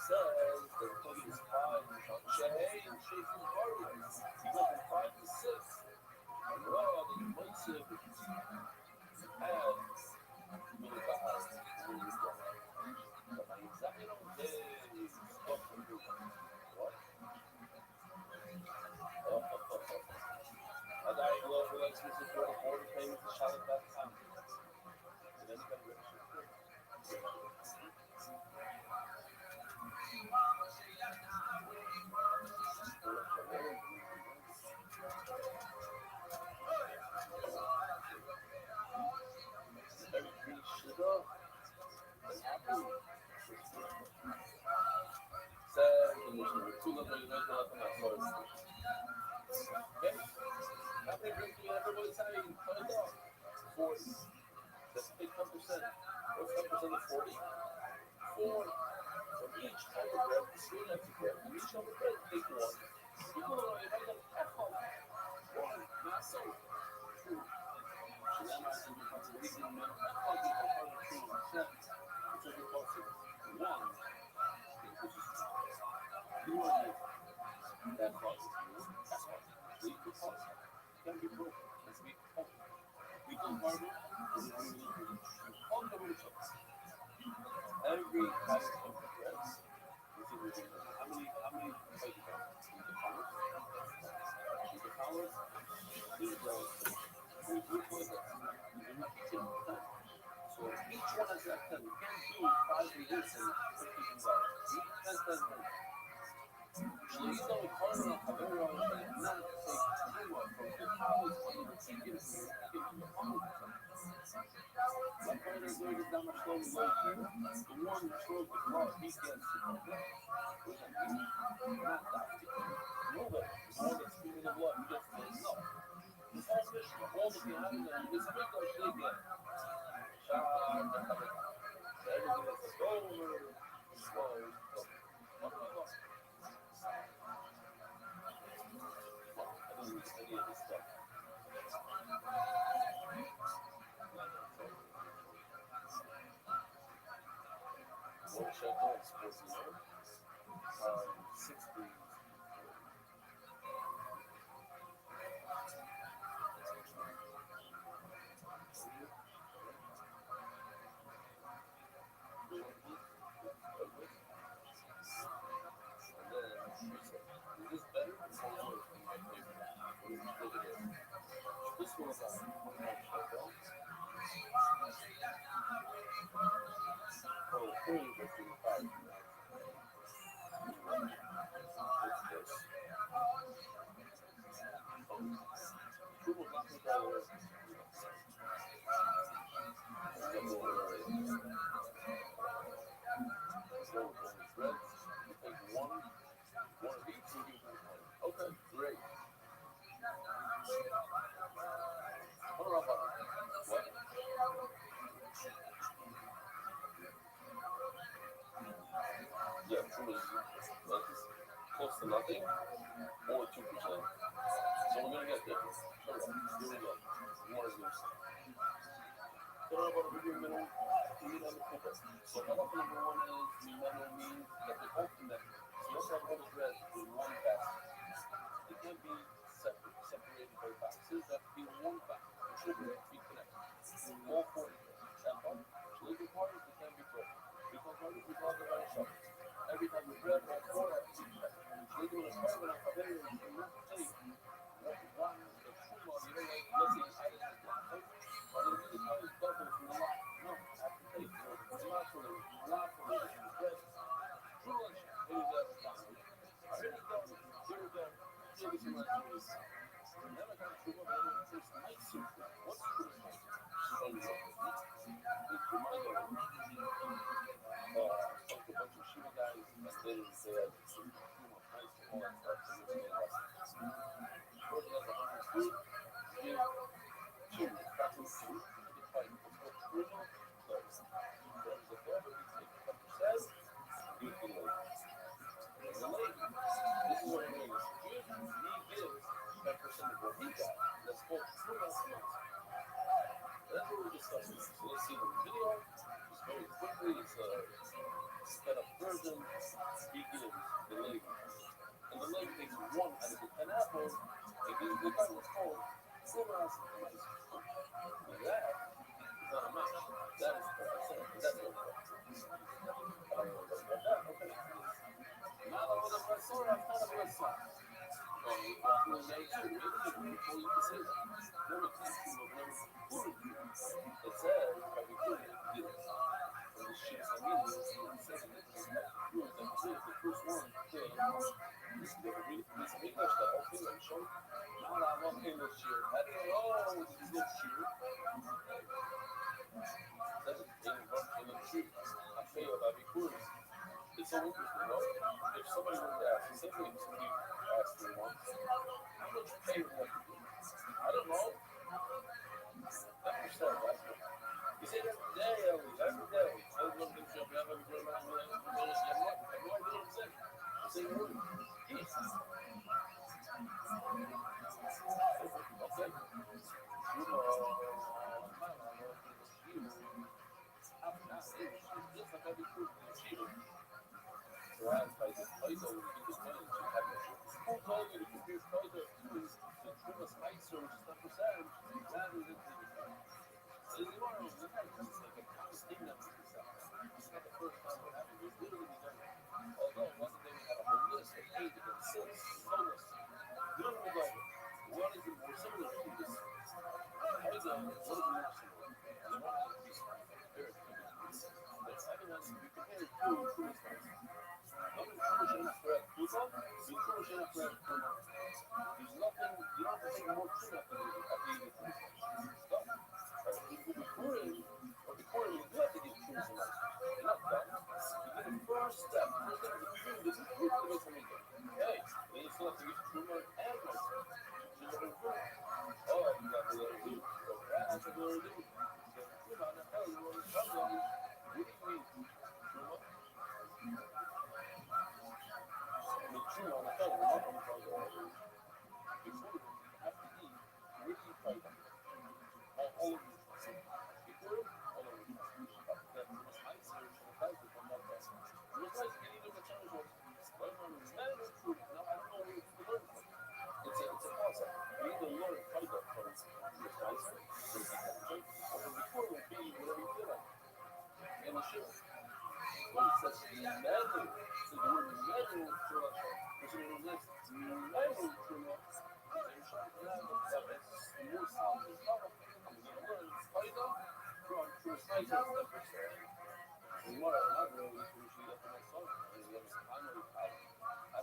says the cookie is 5. Shahei and Sheikh's Barriers. He went from 5 to 6. And Rod and Moisef had really bad. But my exactly what? expensive to afford to pay with the Charlotte back pound. And then you got to register. Every sugar and apple. Sad condition with two little units left in that soil. Okay? How many drinks do you have? Everybody's having 40. Let's take 10%. What's 10% of 40? 4 from each type of bread, 3 types of bread. From each type of bread, take 1. You go to if I got apple, 1, not so. 2. So that might be because the reason that apple is a part of 2%, which is your box is 1. You want to make that part. That's why. Leave the part. It can be broken. Let's make it home. We go harder. All the way to every type of bread. How many types of bread? The powers? These are we do for that. So each one has that 10. You can't do 5 minutes and 50 dollars. You can't do 10. Shleeza with Carla Cabero and not take Cuba from the powers and take it from the powers. My partner is going to down my shoulder right here. The one who throws the ball, he gets it. Not that. Nobody. The one that's speaking the blood, he just says no. This whole mission, the ball that you have in there, this big old thing there. Everything that's like, over. Whoa. What do I go? I don't use any of this stuff. One shot on sports, 60. Is this better? This one's okay, great. What? Yeah, true is close to nothing or 2%. So we're gonna get there. Here we go. More is loose. So how about the middle? So how about number 1 is middle means that they both connect. So let's have all the bread in one basket. It can't be separated by boxes. That be one basket. It should be connected. All 40. That part. So little parts, they can't be broken. Because parts, we talk about ourselves. Every time we bread, all 4 have to be connected. So little is part of our career. You have to take one, the true law. You don't like, let's say, I didn't have to. But it really is double from the lot. No, I have to take a lot for the bread. True lunch. It is that time. Here we go. Here we go. Here we go. Never got to go over the first night suit. What's the first night? It's my dog. Talked to a bunch of Shiva guys and they had some nice and all that stuff. So we made lessons. First, that's 100 food. Yeah. 2, that's what food. The fight. What's brutal? Close. There's a better. We take a couple says. You can leave. And the lady. This is what it means. He gives that person what he got. That's called true lessons. That's what we're discussing. So let's see the video. Just very quickly. It's a sped up version. He gives the lady. And the lady takes 1 out of the 10 apples. And gives the guy what's called true lessons. And that is not a match. That is 4%. That's what okay. Not over the restaurant, I'm not a restaurant. Before you can say that. There we go. when you go cheer, that's the thing about cheer. I feel that because it's so interesting, no? If somebody were to ask, the same thing somebody asked me once, how much pay would you like to do? I don't know. That's yourself, that's me. You say every day, Ellie, every day. I was looking at you, I have a good amount of money, I have no idea what I'm saying. I say, you're right. Yes. Okay. You know, just like I be cool with you. So I was like, I know we can just manage to have it. Who told me to compare Toyota to the Tuma Spicer, which is not for sale, rather than the so you are just like a common thing that we can sell. It's not the first time we're having it. We've literally done it. Although one day we had a whole list of 8 different sales, no list. We don't even go, what is it more similar to this? What is it more similar? The one that we compared to the other one we compared to Tuma Spicer. There's nothing, you don't have to take more tuna after you eat it. Stop. Before you do have to give tuna some rice. You're not done. You do the first step. This is good to make something good. Hey, then you still have to use tuna and rice. Oh, you got to let it do. That's what we're doing. Tuna, the hell, you want to come down. What do you mean? Tuna? Tuna on the hell, we're not on the hell. Before you have to eat, where do you fight them? All of you. Before, all of you. That was ice here, so the guys would come up there. It was nice getting them the challenge was, well, no, I don't know where you learn from. It's a concept. You need to learn fight up from the spicer, so you can enjoy. But before it would be whatever you feel like. And it should. But it says manual. So the word manual for which means this manual for more sound is power. I'm going to learn fight up from spicer steppers. And what I'm not really appreciate after my son. I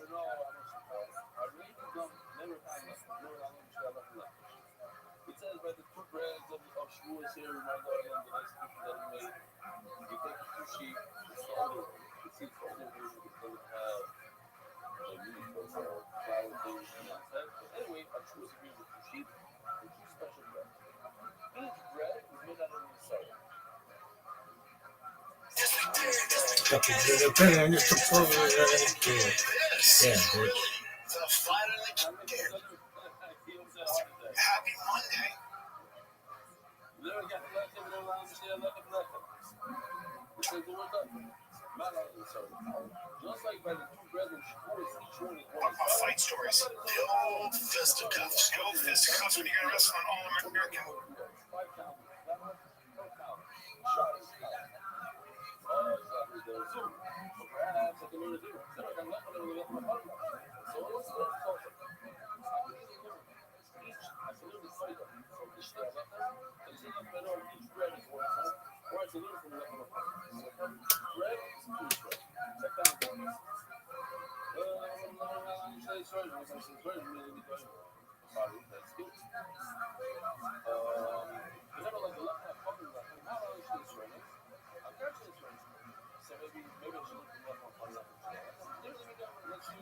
don't know how much I really don't never had enough. Nor how much I left left. It says by the 2 brands of Shavuos here, my guardian, the nice cookie that he made. You take the 2 sheep, it's the older one. It's the older version because they would have like really close flour things and that stuff. But anyway, I choose to be with 2 sheep and 2 special bread. Each bread is made out of the soil. Happy Monday. Just like by the 2 brethren, each one is Talk about fight stories. The old fisticuffs. The old fisticuffs when you got wrestling all American.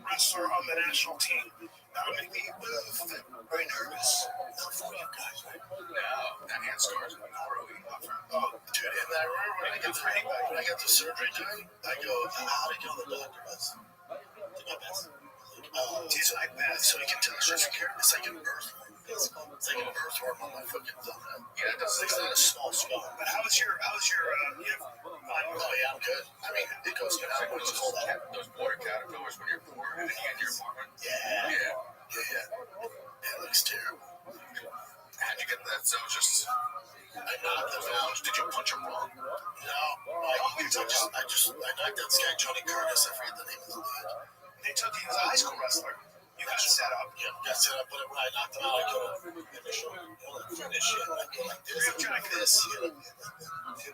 Wrestler on the national team. That would make me very nervous. Not for you guys, right? No, that hand scars are gnarly. Oh, dude, and I remember when I got the surgery done, I go, how did you know the doctor was? Did my best. He's like that, so he can tell surgery care. It's like an earthworm. It's like an earthworm on my fucking thumb. Yeah, it does. It's not a small spot. But how's your oh yeah, I'm good. I mean, it goes good. I was cold out. Those water caterpillars when you're poor and you get your apartment. Yeah. Yeah. It looks terrible. How'd you get that? So it was just. I knocked them out. Did you punch him wrong? No, I knocked out this guy, Johnny Curtis. I forget the name of the dude. They took he was a high school wrestler. You got set up. Yeah, got set up, but when I knocked him out, I go finish it. I go like this. Real Jack this. Oh,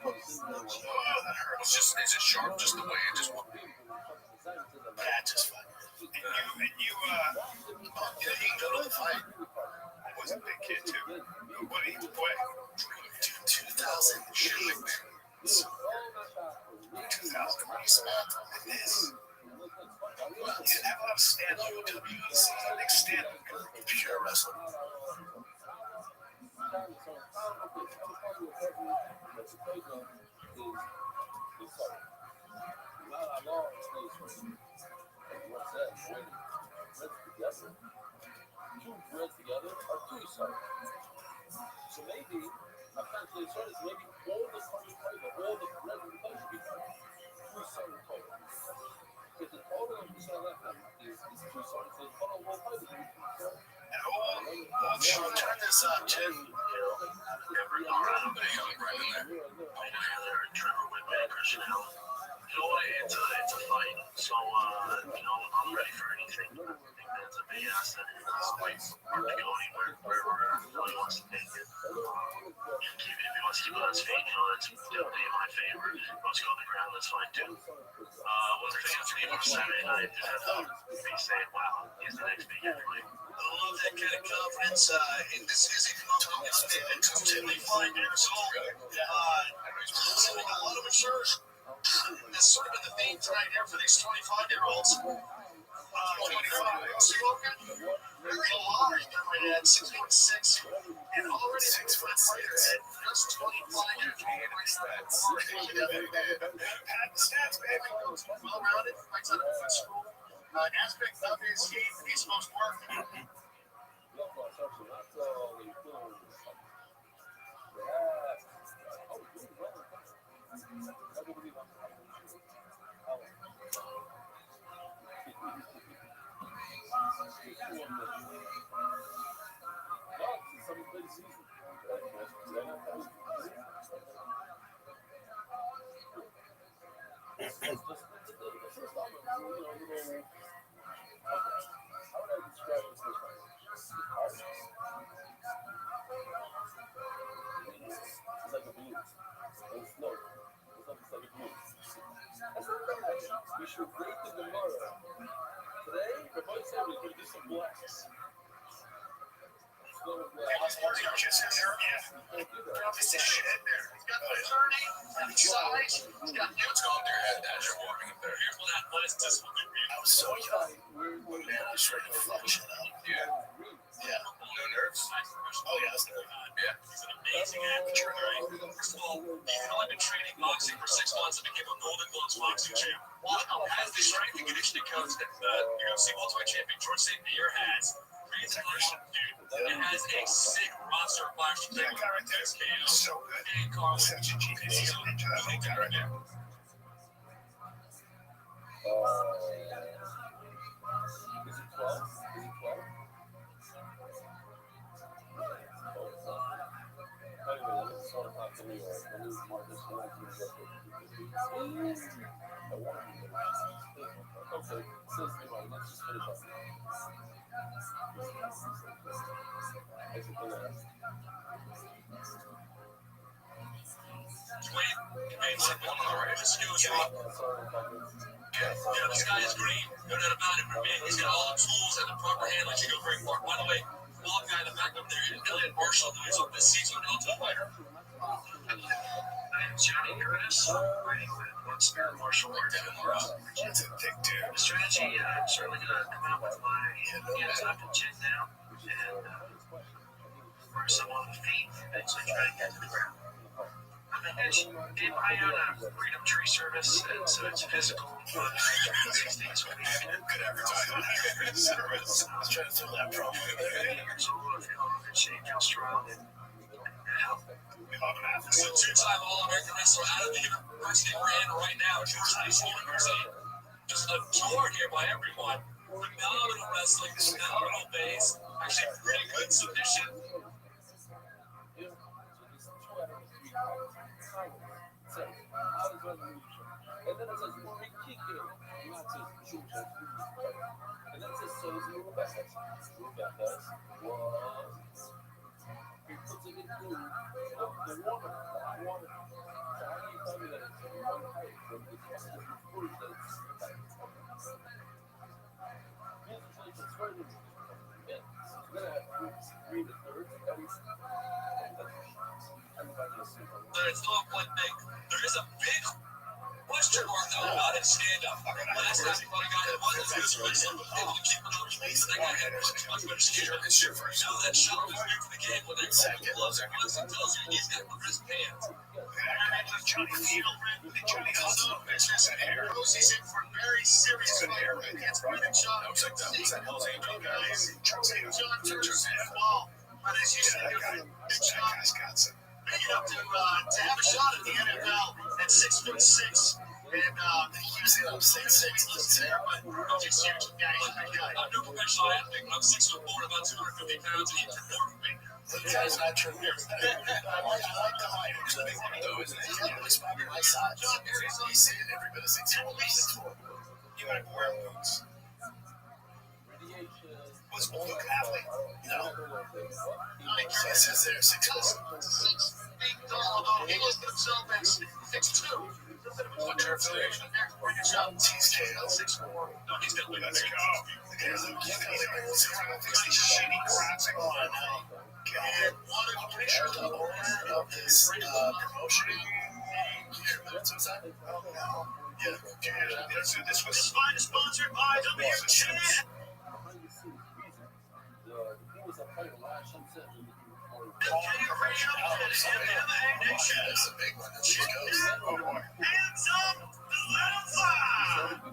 that hurt. Is it sharp just the way it just went? Yeah, just fine. And you go to the fight. I was a big kid too. What shooting there. So, 2000 Samantha and this. Well, you didn't have a lot of stand-up WEC, like stand-up pure wrestling. So maybe I'm trying to say is maybe all the country flavor, all the bread in the place should be three certain total. Because the total of the cell is two certain. So the total of all flavors is Turn this up, Jim. Denver, Colorado, big up right in there. Playing together, Trevor Whitman, Christian Allen. It's a fight. So, I'm ready for anything. I think that's a big asset in this fight. Hard to go anywhere, wherever he wants to take it. If he wants to keep it on his feet, that's definitely in my favor. If he wants to go on the ground, that's fine too. Wasn't thinking of game on Saturday night. Be saying, wow, he's the next big heavyweight. I love that kind of confidence. And this is a confidence statement. Typically fine years old. Selling a lot of insurance. This sort of been the theme tonight here for these 25-year-olds. 25. Slogan, very large. At 6'6", and already 6 foot fighter at just 25 years old. Stats, baby. Well-rounded, fights out of good school. Aspect of his game, he's most work. We should break the Gemara. Today, Rabbi said we're going to do some blacks. This is shit. He's got the 30, size. He's got what's going through your head as you're walking up there. Here's what athleticism would be. I was so young. Man, I was ready to fuck shit up. Yeah. No nerves? Oh, yeah, it's nerve. Yeah. He's an amazing amateur, right? First of all, even though I've been training boxing for 6 months and became a Golden Gloves boxing champ, Rothschild has the strength and conditioning coach that UFC welterweight champion George St. Pierre has. Crazy question, dude. It has a sick roster of flash to take on this KO. So good. And Carl such a genius. He's a ninja. I think that right now. Is it 12? Is it 12? Anyway, let's start off to New York. When is Marcus Williams going to get okay, says me right. Let's just finish up. Yeah, this guy is green. No doubt about it, but man, he's got all the tools and the proper handling to go very far. By the way, the long guy in the back up there is Elliot Marshall, who is on this season an Ultimate Fighter. I am Johnny Curtis, fighting with one Spirit Marshall or Devin Morrow. That's a thick dude. The strategy, I'm certainly going to come out with my hands up and chin down, and first I'm on the feet, eventually try to get to the ground. I own a Freedom Tree service, and so it's physical, but 6 days a week. Good advertising. Service. I was trying to fill that problem. 8 years old, I feel in good shape, feel strong, and healthy. He's a 2-time All-American wrestler out of the university we're in right now, George Mason University. Just adored here by everyone. Phenomenal wrestling, phenomenal base, actually pretty good submission. And then it says, well, we kick it. Not just shoot, and then it says, so is Lou Best. Lou Best was. He puts it into the water. So how do you tell me that it's one height when it's just the fruit that's it's further. Yeah. So you're going to have fruits, 3 to 3rd, every. But it's not one thing. There is a big question mark though about his stand-up. Last time he fought a guy that wasn't as good as Rothschild, but able to keep it up. That guy had a much better stand-up. Now that shot was new for the game when they gloves are gloves and tells you he's got the wristbands. Johnny Field, Johnny Hudson, that's that hair. Rosie's in for very serious hair right there. It's running shot. That was like that Hell's Angel guy. John Turner's ball. But as you said, that guy's got some. Big enough to have a shot at the NFL at 6'6". And he was in 6'6", but just huge guy. I'm no professional athlete, but I'm 6'4", about 250 pounds, and he performed me. That's not true. I like the height. It's a big one though, isn't it? He's probably my size. He's every bit of 6'4". You gotta wear boots. Was a look athlete? No. He says there 6'4". 6 feet tall, though he listed himself at 6'2". What's your affiliation? Cheesecake. 6'4". No, he's definitely not 6'4". Shitty graphic on. And I'm pretty sure the owner of this promotion. This was Sponsored by WCN. That's a big one. She goes. Hands up, let him fly.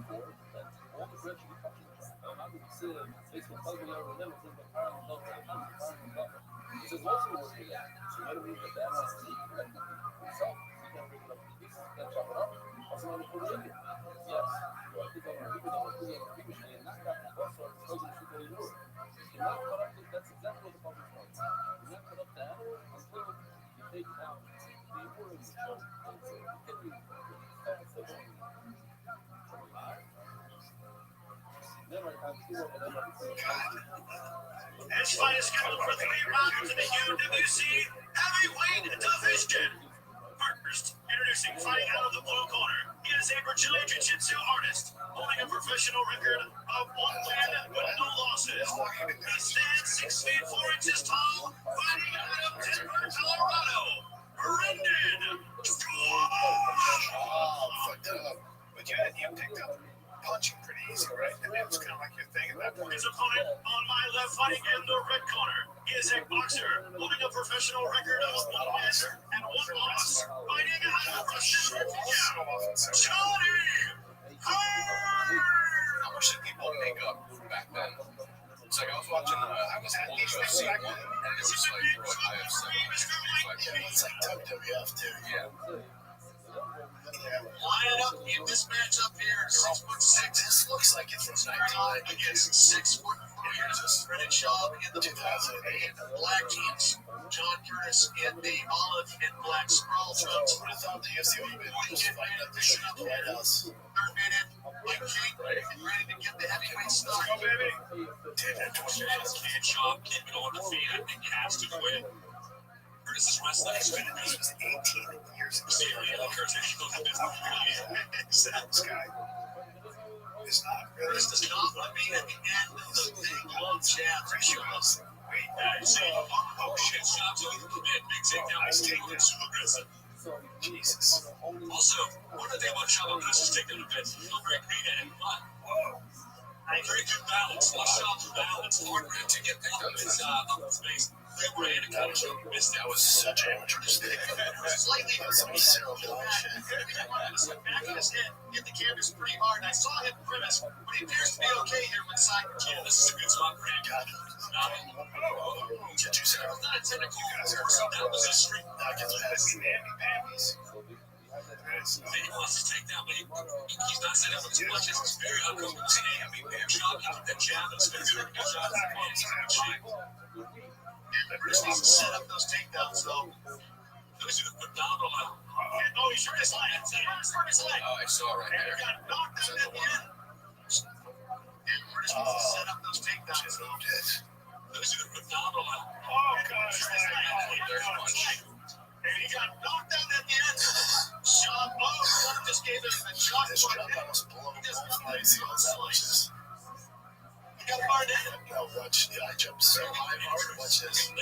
His fight is scheduled for 3 rounds in the UWC heavyweight division. First, introducing fighting out of the blue corner. He is a Brazilian Jiu-Jitsu artist, holding a professional record of 1 win with no losses. He stands 6 feet 4 inches tall, fighting out of Denver, Colorado. Brendan Fucked up. But you picked up punching pretty easy, right? I mean, it's kind of like your thing at that point. His opponent on my left, fighting in the red corner. He is a boxer, holding a professional record of 1 win and 1 loss, fighting out of Russia. Johnny Hurd! How much did people make up back then? It's like I was watching, I was at UFC back then, and it was like, what, IF7? It's like WWF, too. Yeah. Lining up in this matchup here, 6'6". This looks like it's from 99 Against 6'4". Brendan Schaub in the 2008 black jeans. John Curtis in the olive and black sprawl trunks. I thought the UFC would have been fighting at the shit at the White House. Third minute, Mike King and ready to get the heavyweight start. Go, baby. 10 and 20 minutes. Can't Schaub keep it on the feet. I think he has to quit. Curtis is wrestling. He's been in This was 18 years ago. Curtis goes to business. This guy is not really. Curtis does not want to be at the end of the big long jab. Wait, see, oh shit, Schaub's over the commit. Big takedown. Nice takedown. Super aggressive. Jesus. Also, one of the things about Schaub on Curtis' takedown defense, he's not very great at it, but very good balance. Schaub's balance. Hard to get off his face. They were in a coach who missed that. Was such amateur mistake. Slightly Some Cyril bullshit. back in his head, hit the canvas pretty hard, and I saw him grimace, but he appears to be okay here with side control. This is a good spot for him. Get you, Cyril. Not a technical force, that was a street. Now get the Pammies. He wants to take down, but he's not setting up too much. It's very uncomfortable to see him. Job, he took that jab, and it's been good. Good job. Curtis needs to set up those takedowns, though. Those are phenomenal. Oh, he sure is light. Oh, I saw right there. Got knocked out at the end. And Curtis needs to set up those takedowns, though. Those are phenomenal. Oh, God. And he got knocked out at the end. Schaub, just gave him a shot. This jump almost blew him off. He got hard in. No, watch. Yeah, I jumped so high hard. Watch this.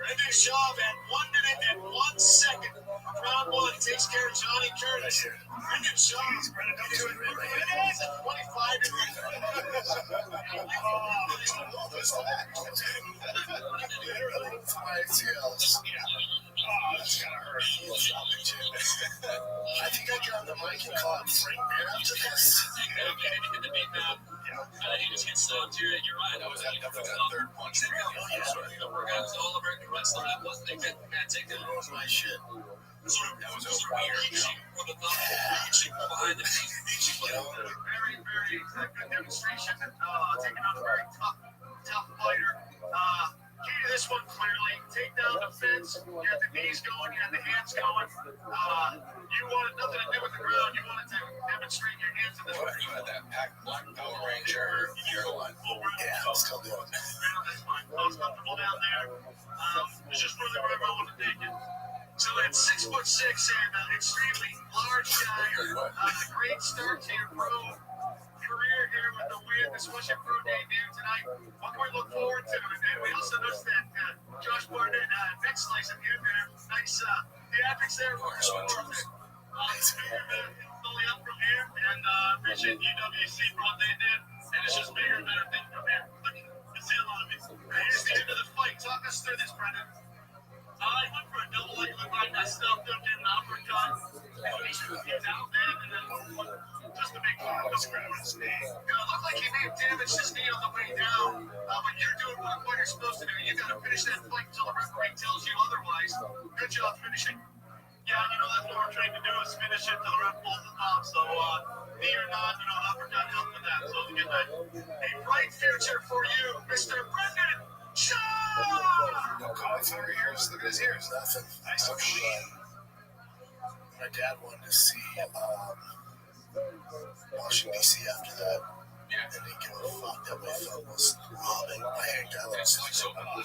Brendan Shaw had 1 minute and 1 second. Round one takes care of Johnny Curtis. Brendan Shaw is 25 I think I got the mic and call it Frank Bear after this. You're right. I was having that third punch. The workouts, all American wrestling, that wasn't a good takedown. That was my shit. That was weird. With the thumb reaching behind the knee. Very, very good demonstration. Taking on a very tough fighter. Key to this one clearly. Take down the fence. You had the knees going. You had the hands going. You wanted nothing to do with the ground. You wanted to demonstrate your hands in the ground. You had that packed black Power Ranger year one. Yeah, I'll still do it. That's fine. I was comfortable down there. It's just really wherever I wanted to take it. So at 6'6" and extremely large guy, great start to your pro career here with the win. This was your pro debut tonight. What can we look forward to? And we also noticed that Josh Barnett, neck slice at the end there. Nice theatrics there. Fully up from here, and appreciate UWC for what they did. And it's just bigger and better things from here. Look, you see a lot of it. Here's the end of the fight. Talk us through this, Brendan. I went for a double leg with my myself, didn't get an uppercut. He's out there, and then just to make the scrap his knee. It looked like he may have damaged his knee on the way down. But you're doing what a fighter's supposed to do. You got to finish that fight until the referee tells you otherwise. Good job finishing. Yeah, that's what we're trying to do is finish it till the ref pulls the top. So, knee or not, uppercut helped with that. So, get that. A bright future for you, Mr. Brendan Shaw! No cauliflower ears. Look at his ears. Nothing. Nice and clean. My dad wanted to see Washington, D.C. after that. Yeah. And he gave a fuck that my thumb was throbbing. I hanged out. It's like so bad.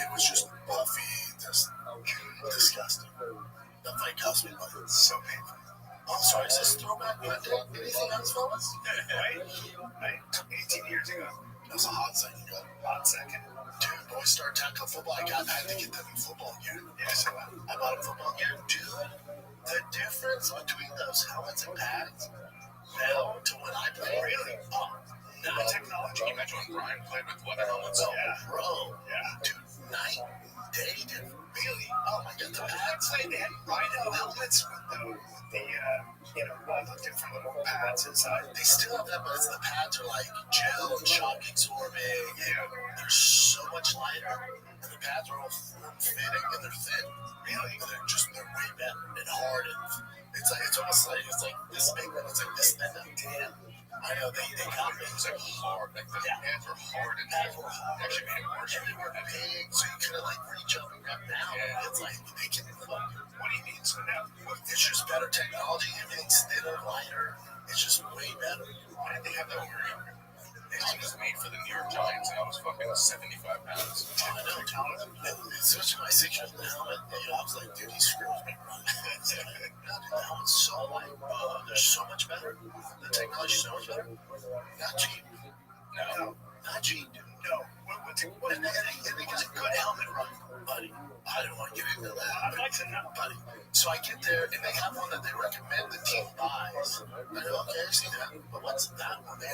It was just puffy, just disgusting. That fight cost me money. It's so painful. Oh, sorry, is this throwback Monday? Anything else, fellas? Right. 18 years ago. That was a hot second, good. Hot second. Dude, boys start tackling football. I had to get them in football gear. Yeah, so I bought them football gear. Dude, the difference between those helmets and pads now to when I played. Really? No technology. You imagine when Brian played with leather helmets? Yeah. Bro. Yeah. Dude, night and day different. Really? Oh my god, the pads. They had rhino helmets with the all the different little pads inside. They still have that, but the pads are like gel and shock absorbing. Yeah. They're so much lighter. And the pads are all form-fitting and they're thin. Really? And they're way better and hard. And it's almost like this big one. It's like this thin. Damn. I know they got me. It was like hard. Like the pads were hard and actually made it worse. And they were big, so you could like reach up and grab down. Yeah. It's like they can. What do you mean? So now, It's just better technology. Everything's thinner, lighter. It's just way better. why did they have that weird? It was made for the New York Giants, and I was fucking 75 pounds. I know. Especially my 6-year-old helmet. I was like, dude, he screws me. The helmet's so light. They're so much better. The technology's so much better. Not cheap. No. Not cheap, dude. No. And they got a good helmet run, buddy. I don't want to get into that. I'd like to know. Buddy. So I get there, and they have one that they recommend the team buys. I go, okay, I see that. But what's that one there?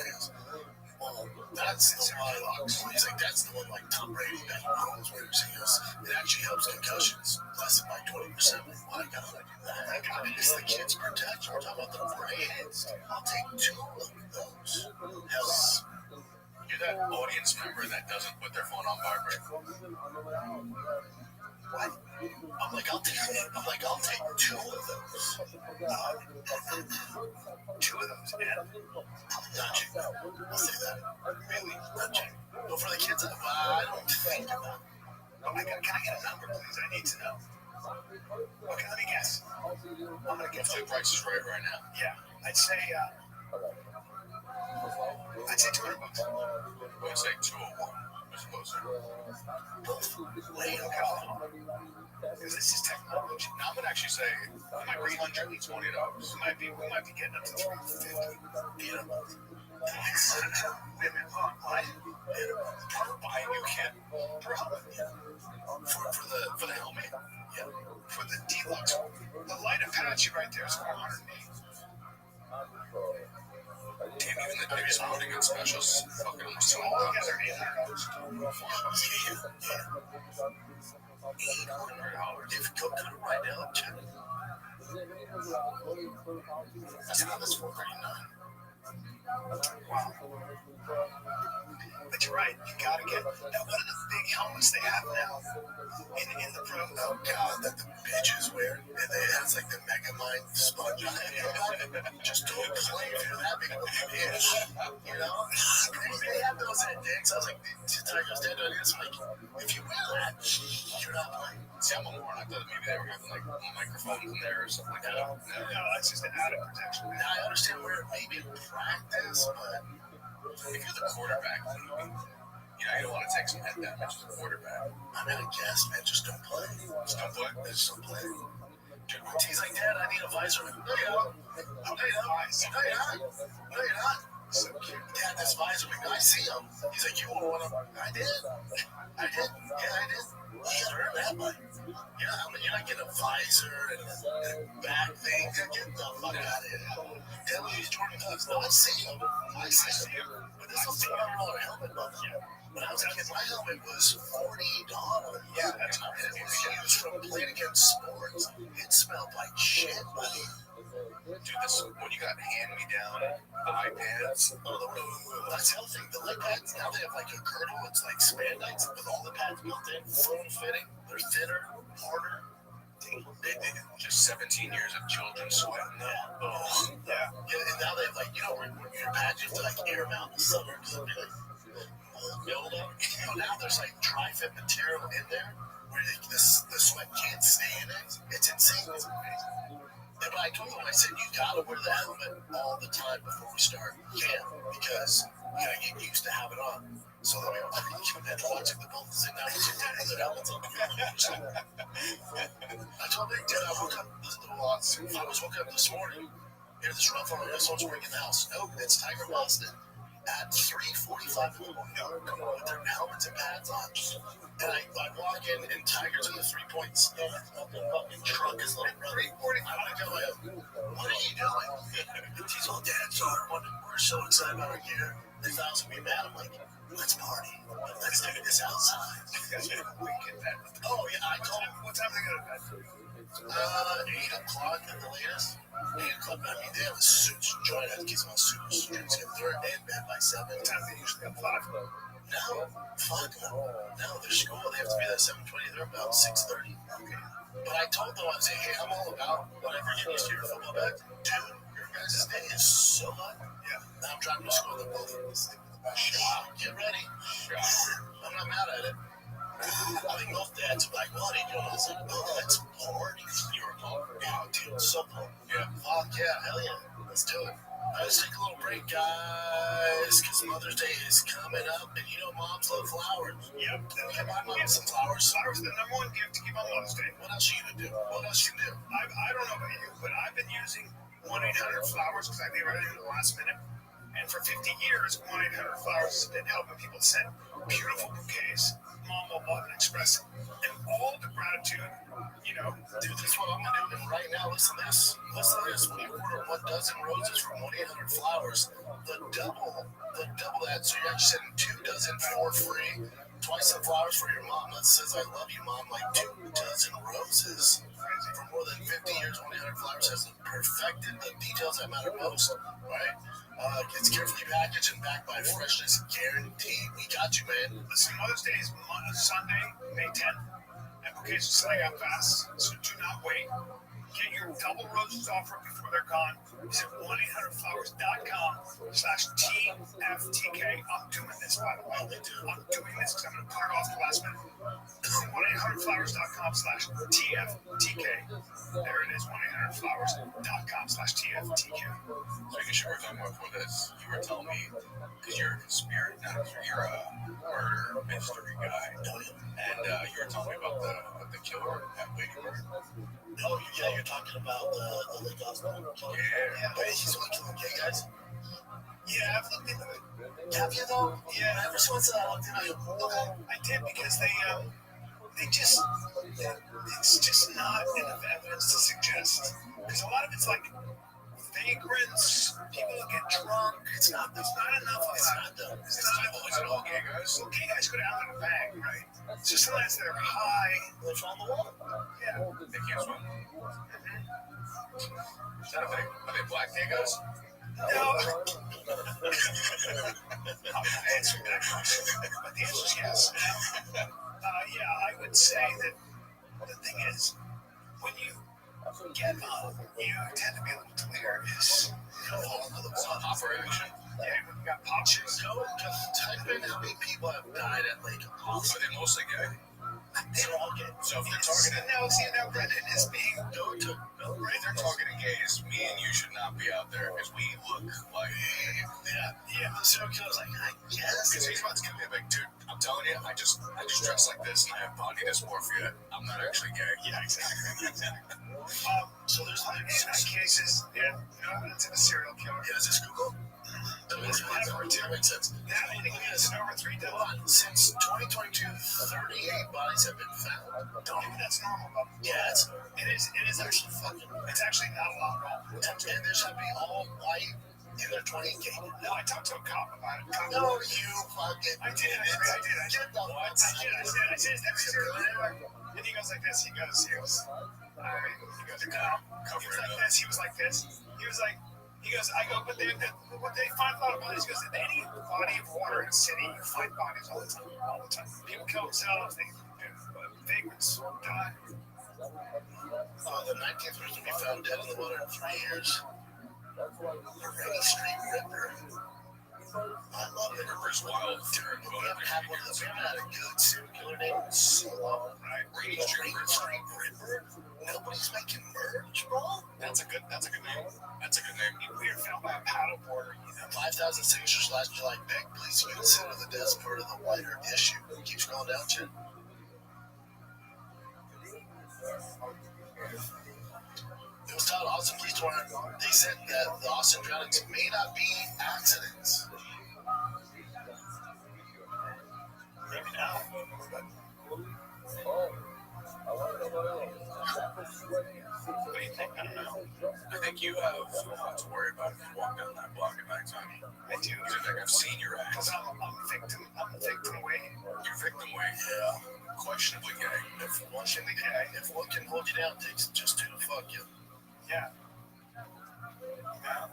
Well, that's the one. He's like, that's the one like Tom Brady that Mahomes wears. He goes, it actually helps concussions less than by 20%. Why gotta I do that? I got it. It's the kids' protection. We're talking about the brains. I'll take 2 of those. Hell, You're that audience member that doesn't put their phone on vibrate. what? I'm like, I'll take 2 of those. 2 of those, man. Not cheap. I'll say that. Really? Not cheap. But for the kids, I don't think about it. Oh my God, can I get a number, please? I need to know. Okay, let me guess. I'm gonna guess the price is right now. Yeah, I'd say 200 bucks. I would say 201. I suppose. Way to go. Because this is technology. Now I'm gonna actually say $320. We might be getting up to $350. You know, Why? Buy a new kit. For the helmet. Yeah. For the deluxe. The light Apache right there is $480. Damn, even the previous holding on specials, fucking almost all together $800. $800. If you go to it right now, check. That's $439. Wow. But you're right, you gotta get. Now, what are the big helmets they have now in the pro? Oh god, that the bitches wear, and it has like the Megamind sponge on it. Just don't play if you're that big of a bitch. You know, they have those at dicks. I was like, Tiger's dead on this. Like, if you wear that, you're not playing. See, I'm a moron. I thought maybe they were having like microphones in there or something like that. No, that's just an added protection. Now I understand where it may be practice, but if you're the quarterback, you don't want to take some head damage as a quarterback. I mean, I guess, man, just don't play. Just don't play. Just don't play. He's like, Dad, I need a visor. No, you don't. No, you're not. No, you're not. So cute. Dad, this visor, I see him. He's like, you want him? I did. Yeah, I did. You gotta earn that money. You're not getting a visor and a back thing. Get the fuck out of here. Tell me these Jordan Ducks. No, I see him. But this is a $400 helmet, motherfucker. When I was a kid, my helmet was $40. Yeah, that's not it. It was used from playing against sports. It smelled like shit, buddy. Dude, this when you got hand-me-down the light pads. That's the other thing. The light pads, now they have like a girdle. It's like spandex with all the pads built in, form-fitting. They're thinner, harder. They just 17 years of children sweating. Yeah. Oh, yeah. And now they have like, when your pads, you have to like air them out in the summer because they'll be like buildup. Now there's like tri-fit material in there where the sweat can't stay in it. It's insane. It's amazing. But I told him, I said, you gotta wear the helmet all the time before we start camp because you gotta get used to having it on. So that we can watch the both sit down with their helmets on. I told him, Dad, I woke up this morning. Here's this rough on this one's ring in the house. No, it's Tiger Boston. At 3:45 in the morning, come on with their helmets and pads on. And I walk in, and Tiger's in the 3-point stand. The fucking truck is like running. I go, what are you doing? And he's all, Dad, sorry, we're so excited about our gear. They thought I was going to be mad. I'm like, let's party. Let's do this outside. Oh, yeah, I told him, what time are they going to bed? 8 o'clock at the latest. 8 o'clock, I mean, they have a suits joint. I think he's on suits. They're in bed by 7. What time they usually have 5? No, fuck no. No, their school, they have to be there at 7:20. They're about 6:30. Okay. But I told them, I was like, hey, I'm all about whatever you used to your football bag. Dude, your guys' day is so hot. Yeah. Now I'm driving to school. They're both sleeping in the back. Get ready. I'm not mad at it. I think most dads are like, what are you doing? I was like, oh, that's party. You were pumped. Yeah, dude, so pumped. Yeah. Fuck yeah, hell yeah. Let's do it. Let's take a little break, guys, because Mother's Day is coming up, and moms love flowers. Yep. Yeah, my mom some flowers. Flowers are the number one gift to give on Mother's Day. What else are you going to do? I don't know about you, but I've been using 1-800-Flowers because I leave everything at the last minute. And for 50 years, 1-800-Flowers has been helping people send beautiful bouquets. Mom will love and express it. And all the gratitude, dude, this is what I'm going to do right now. Listen to this. When you order 1 dozen roses from 1-800-Flowers, the double that. So you're actually sending 2 dozen for free. Twice the flowers for your mom. That says, I love you, Mom. Like 2 dozen roses. For more than 50 years, 1-800-Flowers has perfected the details that matter most, right? It's carefully packaged and backed by freshness guaranteed. We got you, man. Listen, Mother's Day is Sunday, May 10th, and bouquets are selling out fast, so do not wait. Get your double roses offer before they're gone. Visit 1-800-Flowers.com/TFTK. I'm doing this, by the way. I'm doing this because I'm going to put it off the last minute. 1-800-Flowers.com/TFTK. There it is, 1-800-Flowers.com/TFTK. So I guess you were talking about before this. You were telling me, because you're a conspiracy, you're a murder mystery guy. And you were telling me about the killer at Lady Bird. Oh, yeah, you're talking about the Lake Oscar. Yeah. But he's only killing gay guys. Yeah, I've looked into it. Have you though? Yeah, ever since I looked into it, I did because they just, it's just not enough evidence to suggest. Because a lot of it's like vagrants, people who get drunk. It's not. There's not enough of that. It's not all gay guys. Well, gay guys go down in a bag, right? It's just unless they're high, they're on the wall. Yeah, they can't swim. Is that are they black gay guys? No. I'm not answering that question, but the answer is yes. Yeah, I would say that the thing is, when you get you tend to be a little delirious. All into the one operation. Yeah, when you got pop shoes. No, just type in how many people have died at Lake House. Are they mostly gay? They're all gay. So if they're targeting, Brendan is being right. They're targeting gays. Me and you should not be out there because we look like. Yeah. The serial killer's like, I guess. Because he's about to give me a big dude. I'm telling you, I just dress like this and I have body dysmorphia. I'm not actually gay. Yeah, exactly. So there's cases. Yeah, no evidence of a serial killer. Yeah, is this Google? That makes sense. That is over 3 dozen. Since 2022, 38 bodies have been found. Don't even that's normal. Yeah, it is actually fucking. It's actually not a lot at all. And there's gonna be all white. And they're 20 gay. No, I talked to a cop about it. No, you fucking. I did. Get the what? I did. And he goes like this. He goes. He goes like this. He was like this. He goes, I go, but what they find a lot of bodies, he goes, in any body of water in a city, you find bodies all the time. People kill themselves, vagrants die. The 19th person to be found dead in the water in 3 years. The Rainy Street Ripper. I love it. Ripper's wild. We haven't had a good serial killer named Solo. Rainy Street Ripper. Nobody's making merch, bro. That's a good name. We were found by a paddleboarder. 5,000 signatures last July. Beg, please consider the death part of the wider issue. Keep scrolling down, Chin. It was titled Austin Police Department. They said that the Austin drownings may not be accidents. Maybe now. What do you think? I don't know. I think you have a lot to worry about if you walk down that block at nighttime. I do. You think I've seen your ass. Because I'm victim weight. You're victim weight? Yeah. Questionably gay. If one can hold you down, it takes just 2 to fuck you. Yeah.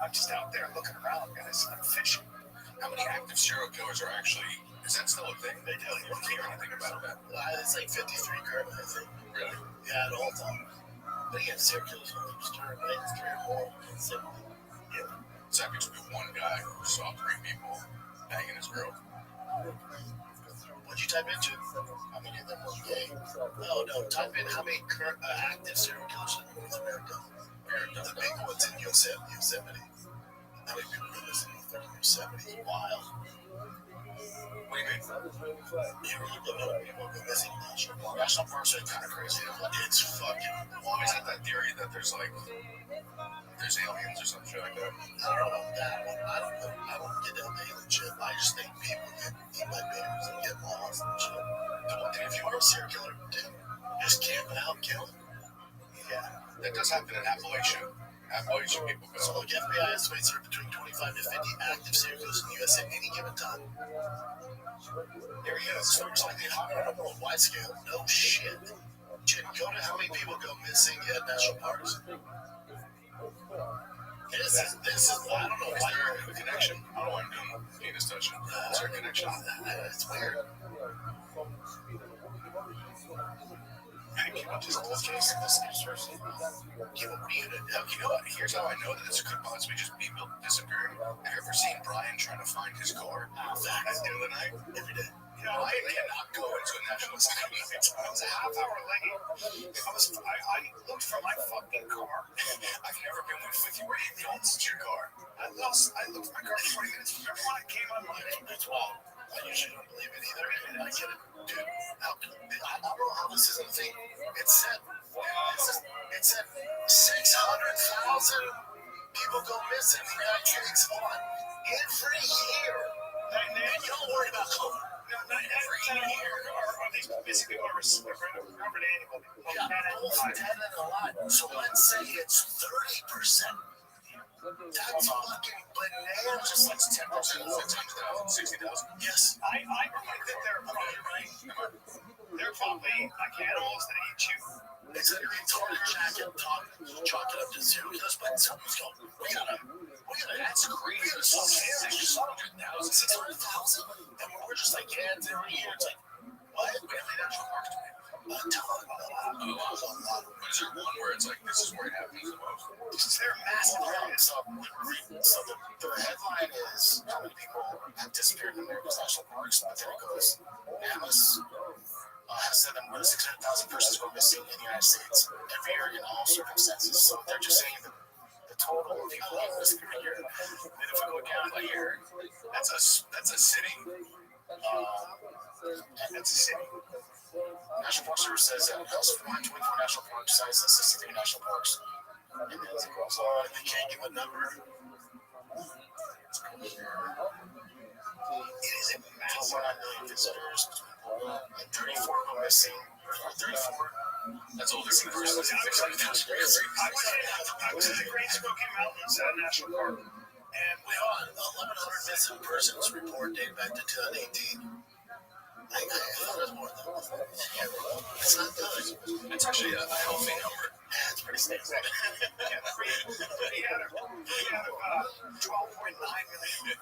I'm just out there looking around, guys. I'm fishing. How many active serial killers are actually... Is that still a thing? They do. You don't hear anything about that. It's like 53 currently, I think. Really? Yeah, at all times. But yeah, serial killers are starting right? It's 3 or 4. Yeah. So that could just be one guy who saw 3 people banging his girl. What'd you type into? How many of them were gay? No. Type in how many current active serial killers in North America. The big ones in Yosemite. How many people go missing in Yosemite? Wild. What do you mean? You don't know people go missing in national park. National parks are kind of crazy. It's fucking wild. Is that theory that there's aliens or some shit like that? I don't know about that one. I don't get down the alien shit. I just think people get eaten by bears and get lost and shit. The one thing, if you are a serial killer, dude, just camping out, killing. Yeah. That does happen in Appalachia. Appalachian people go. So look, FBI estimates there are between 25 to 50 active serial killers in the U.S. at any given time. There he is. So it's like on a worldwide scale. No shit. Jim, go to how many people go missing at national parks. This is I don't know. Is there a connection? I don't want to do penis touching. Is there a connection? It's weird. Many people just case this first. Give a reunion. You know what? Here's how I know that this could possibly just be people disappearing. Have you ever seen Brian trying to find his car at the end of the night? Every day. You know, I cannot go into a national security. I was a half hour late. I looked for my fucking car. I've never been with you where you lost your car. I looked for my car for 40 minutes. Remember when I came online? That's wild. I usually don't believe it either. And I get it. Dude, I don't know how this isn't a thing. It said 600,000 people people go missing in the United States. Hold on. Every year. And you don't worry about COVID. No, not every year are these missing people are recovered annually. Yeah, both dead and alive. So let's say it's 30%. That's fucking bananas. Just like 10%, 15,000, 60,000. Yes. I believe that they're probably right. They're probably like animals that eat you. It's a retarded chalk it up to zero. Just but something's going. We gotta. That's crazy. We gotta stop it. 600,000. And we're just like, yeah, it's every year. It's like, what? We have the national parks to A ton. A lot. But is there one where it's like, this is where it happens the most? They're massive areas. So the headline is how many people have disappeared in America's national parks. But then it goes, Amos has said that more than 600,000 persons go missing in the United States every year in all circumstances. So they're just saying that the total of people that go missing every year. And if we go down by year, That's a city. that's a city. National Park Service says that house 424 national park sites and 63 national parks. And then it goes on, they can't give a number. It is a massive 9 million visitors, and 34 go missing. 34. That's all missing persons. I was at the Great Smoky Mountains National Park. And we on 1,100 missing persons report dating back to 2018. I thought it was more than that. It's not good. It's actually a healthy number. Yeah, it's pretty stable. We had a 12.9 million.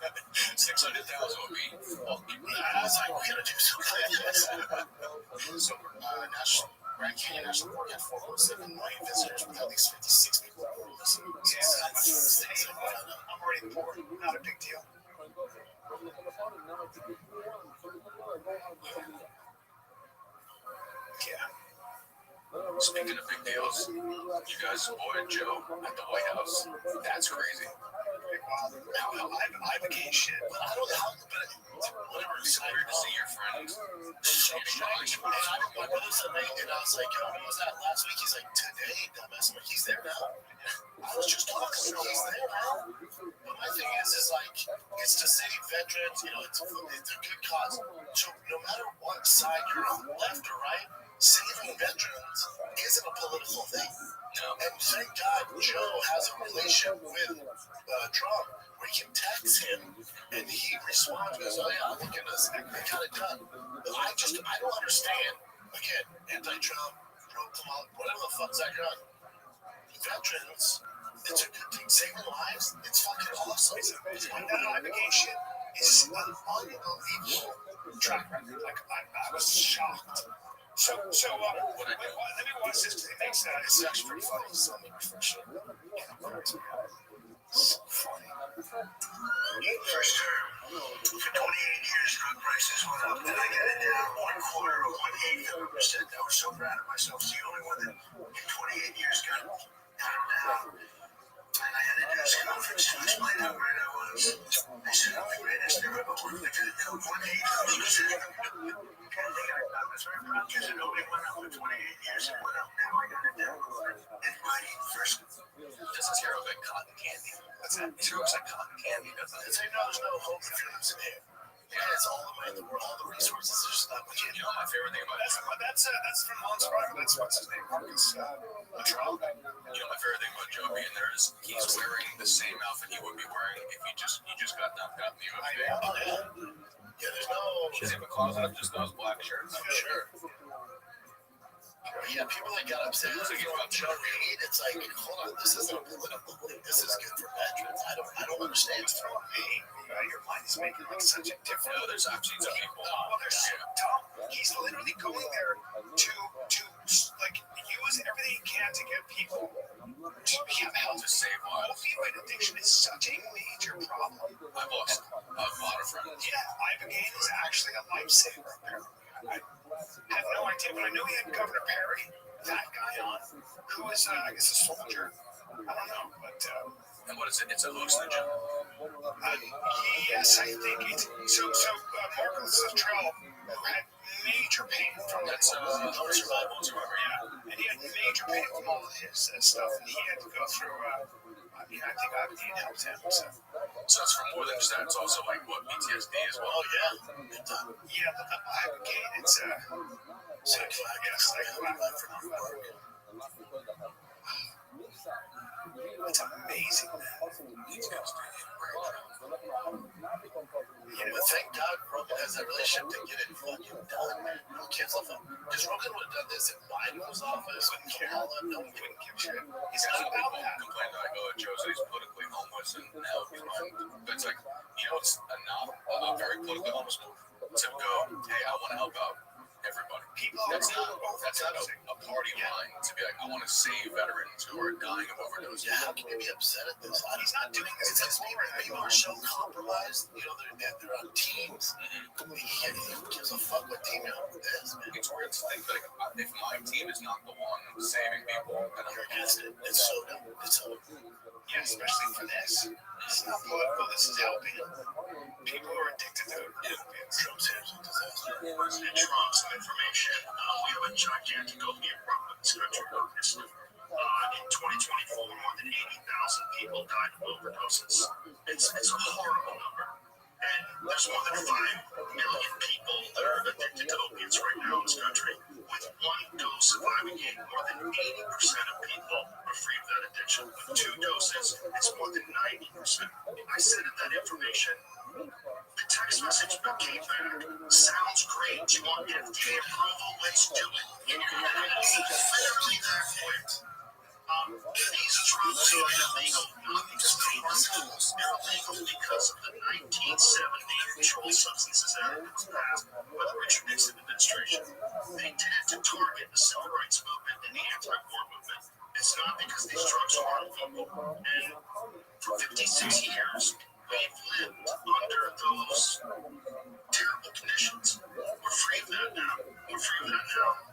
600,000 would be fucking. I was like, we gotta do something. So, Grand Canyon National Park had 4.7 million visitors with at least 56 people missing. I'm already poor. Not a big deal. Yeah. Speaking of big deals, you guys avoided Joe at the White House. That's crazy. I became shit. But I don't know. But whatever. It's weird to see your friend so shocked. My brother said, and I was like, when was that last week? He's like, today, dumbass. I'm like, he's there now. I was just talking. He's there now. But my thing is like, it's to save veterans. You know, it's a good cause. So no matter what side you're on, left or right, saving veterans isn't a political thing. No. And thank God Joe has a relationship with Trump where he can text him and he responds and goes, oh yeah, look at us. I got it done. But I don't understand. Again, anti-Trump, pro-Kamala, whatever the fuck's that gun. Veterans, it's a good thing. Saving lives, it's fucking awesome. That I became shit is an unbelievable track record. Like, I was shocked. So let me watch this because it makes sense. It's actually pretty funny. So let me refresh it. So funny. First term, for 28 years, drug prices went up. Then I got it down 1/4 or 1/8 of a percent. I was so proud of myself. It's the only one that in 28 years got it down. And I had to do this conference to explain how great I was. I said, I'm the greatest there ever was. They could have done 1/8 of a percent. I was very proud because it only went up for 28 years. It went up. Now I got it down. And my first. This is here like cotton candy. That's it. It looks like cotton candy, doesn't it? It's like, no, there's no hope if you're losing it. Yeah, it's all the money in the world, all the resources. There's just not much. You know my favorite thing about That's from Hans Rival. That's what's his name, Marcus Trump. You know my favorite thing about Joe being there is he's wearing the same outfit he would be wearing if he just got knocked out in the UFC. Yeah, there's no. Does he have a closet of just those black shirts? I'm sure. Yeah, people that got upset about Joe Reed, it's like, hold on, this isn't a political thing. This is good for veterans. I don't understand. It's for me. Your mind is making like such a difference. No, there's actually some people. Well, they're so dumb. He's literally going there to like use everything he can to get people to be help. To save lives. Opioid addiction is such a major problem. I've lost a lot of friends. Yeah, Ibogaine is actually a lifesaver. I have no idea, but I know he had Governor Perry, that guy on, who is, I guess, a soldier. I don't know, but. And what is it? It's a hallucinogen. Yes, I think it's. So Marcus Luttrell, who had major pain from that survival, and he had major pain from all of his stuff, and he had to go through I mean, I think Octane helps him. So So it's for more than just that. It's also like what PTSD as well. oh yeah, yeah, but again, it's so I guess like I'm back from work. It's amazing, man. Yeah, but thank God Rogan has that relationship to get it fucking done, man. No kids love him. Because Rogan would have done this in Biden's office, in Kerala, no one wouldn't give a shit. He's not about that. Complain that it shows that he's politically homeless and now but it's like, it's a very politically homeless move to go, hey, I want to help out everybody. That's not a party line to be like, I want to save veterans who are dying of overdose. Yeah, how can you be upset at this? He's not doing this. It's people are so compromised. They're on teams. Who gives a fuck what team you're on with this, man? It's weird to think that if my team is not the one saving people, then You're against it. It's so dumb. It's so yeah, especially for this. This is not political. This is helping. People are addicted to opiates. Trump's hands on disaster. President Trump, some information. We have a gigantic opiate problem in this country. In 2024, more than 80,000 people died of overdoses. It's a horrible number. And there's more than 5 million people that are addicted to opiates right now in this country. With one dose of Ibogaine, more than 80% of people are free of that addiction. With 2 doses, it's more than 90%. I sent that information. The text message that came back sounds great. You want FDA approval? Let's do it. It's literally that quick. These drugs are illegal, not because they were schools. They're illegal because of the 1970 Controlled Substances Act that was passed by the Richard Nixon administration. They did it to target the civil rights movement and the anti-war movement. It's not because these drugs are harmful. And for 56 years, we've lived under those terrible conditions. We're free of that now. We're free of that now.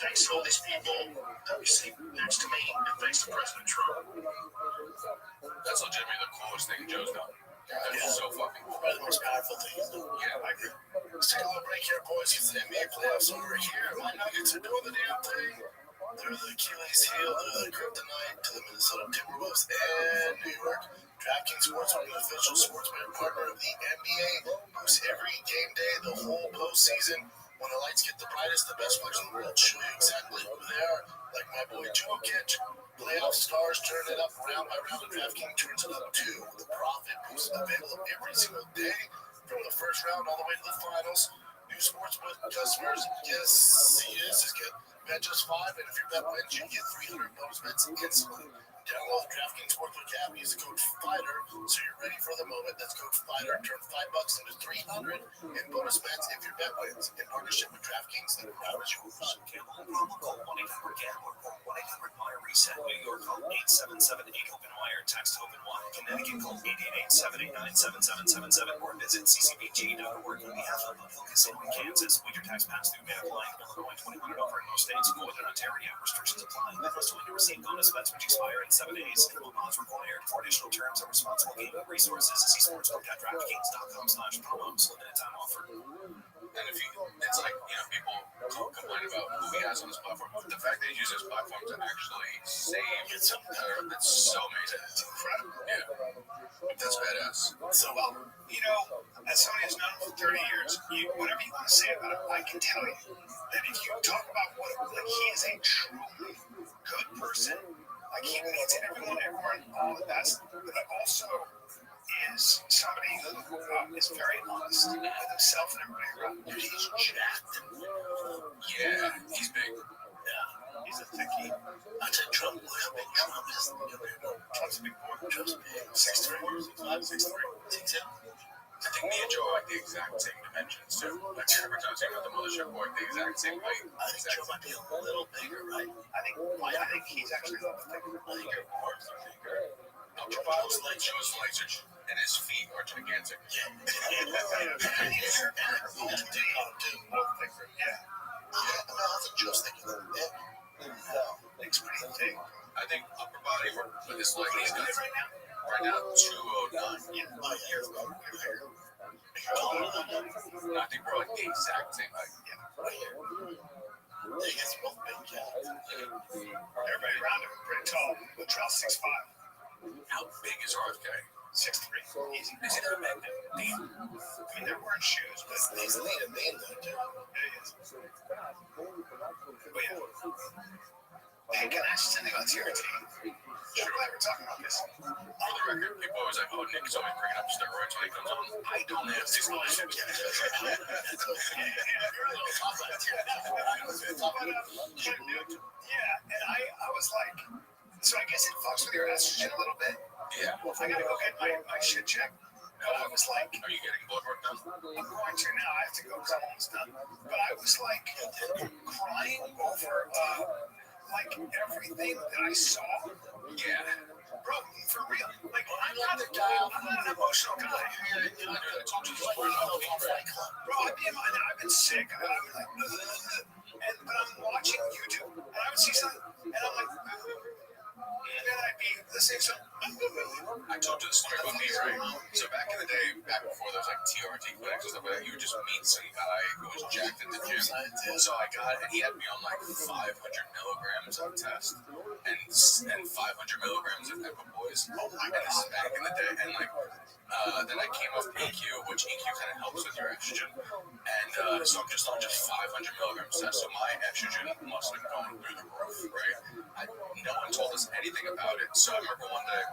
Thanks to all these people that we see next to me, and thanks to President Trump. That's legitimately the coolest thing Joe's done. That's so fucking cool. Probably the most powerful thing he's done. Yeah, I agree. Let's take a little break here, boys, because the NBA playoffs are over here. My Nuggets are doing the damn thing. They're the Achilles heel, they're the kryptonite to the Minnesota Timberwolves and New York. DraftKings Sportsbook, an official sportsman partner of the NBA, boosts every game day, the whole postseason. When the lights get the brightest, the best players in the world show you exactly who they are. Like my boy Jokic, playoff stars turn it up round by round, and DraftKings turns it up too. The profit boost available every single day, from the first round all the way to the finals. New sportsbook customers, yes, this is good. Bet just $5, and if your bet wins, you get 300 bonus bets instantly. Download the DraftKings Sportsbook app, use the code FIGHTER so you're ready for the moment. That's code FIGHTER. Turn $5 into 300 in bonus bets if your bet wins. In partnership with DraftKings, the crowd is yours. Call 1-800-GAMBLER or 1-800-MIRE-RESET. New York, call 877-8-OPEN-WIRE. Text OPEN-WIRE. Connecticut, call 888-789-7777 or visit ccpg.org on behalf of Focus in Kansas. Winter tax pass-through may apply. Illinois, 2100 over in most states. Northern Ontario. Restrictions apply. Must win to receive bonus bets which expire in 7 days. Coupons required. For additional terms and responsible gaming resources, see sportsbook.draftkings.com/promos. Limited time offer. And if it's like, people complain about who he has on his platform. The fact that he uses his platform to actually save, it's so amazing. It's incredible. Yeah. That's badass. So, as somebody who's known him for 30 years, whatever you want to say about him, I can tell you that if you talk about he is a truly good person, like he meets everyone, all the best, but also is somebody who is very honest with himself and everybody around. Dude, he's jacked. Yeah, he's big. Yeah, he's a thickie. I said Trump, look how big Trump is. Trump's a big boy. Trump's big. 6'3", 6'3", 6'2". I think me and Joe are like the exact same dimensions too. Like advertising at the mothership, we're like the exact same height. I think Joe might be a little bigger, right? I think he's actually a little bigger. I think you're more bigger. Joe's legs and his feet are gigantic. Yeah. I think Joe's thinking of it. It's pretty thick. I think upper body with his leg, he's got right now 209. Yeah. Oh, yeah. I think we're like the exact same height. Yeah, right here. They get both big cats. Everybody around him pretty tall. Latrell 6'5". How big is RFK? 6'3". Easy. Is it a man? Damn. I mean, they're wearing shoes, but he's the lead of Maine, though, too. Yeah, he is. But yeah. Hey, can I ask you something about TRT? Sure. I'm glad we're talking about this. For the record, people always like, oh, Nick's always bringing up steroids when he comes on. I don't have these bullshit. You're a little tough on it. Yeah, and I was like, so I guess it fucks with your estrogen a little bit. Yeah. I gotta go get my shit checked. But I was like, Are you getting blood work done? I'm going to now. I have to go because I'm almost done. But I was like crying over like everything that I saw. Yeah. Bro, for real. Like I'm not an emotional guy. I told you before. Bro, I've been sick. I've been like, but I'm watching YouTube and I would see something and I'm like, and then I'd be listening to I told you the story about me, right? So back in the day, back before there was like TRT clinics and stuff like that, you would just meet some guy who was jacked at the gym. So I got, and he had me on like 500 milligrams of test and 500 milligrams of Equipoise. Oh my God, this is back in the day. And like, then I came off EQ, which EQ kind of helps with your estrogen. And so I'm just on just 500 milligrams test. So my estrogen must have gone through the roof, right? No one told us anything about it. So I remember one day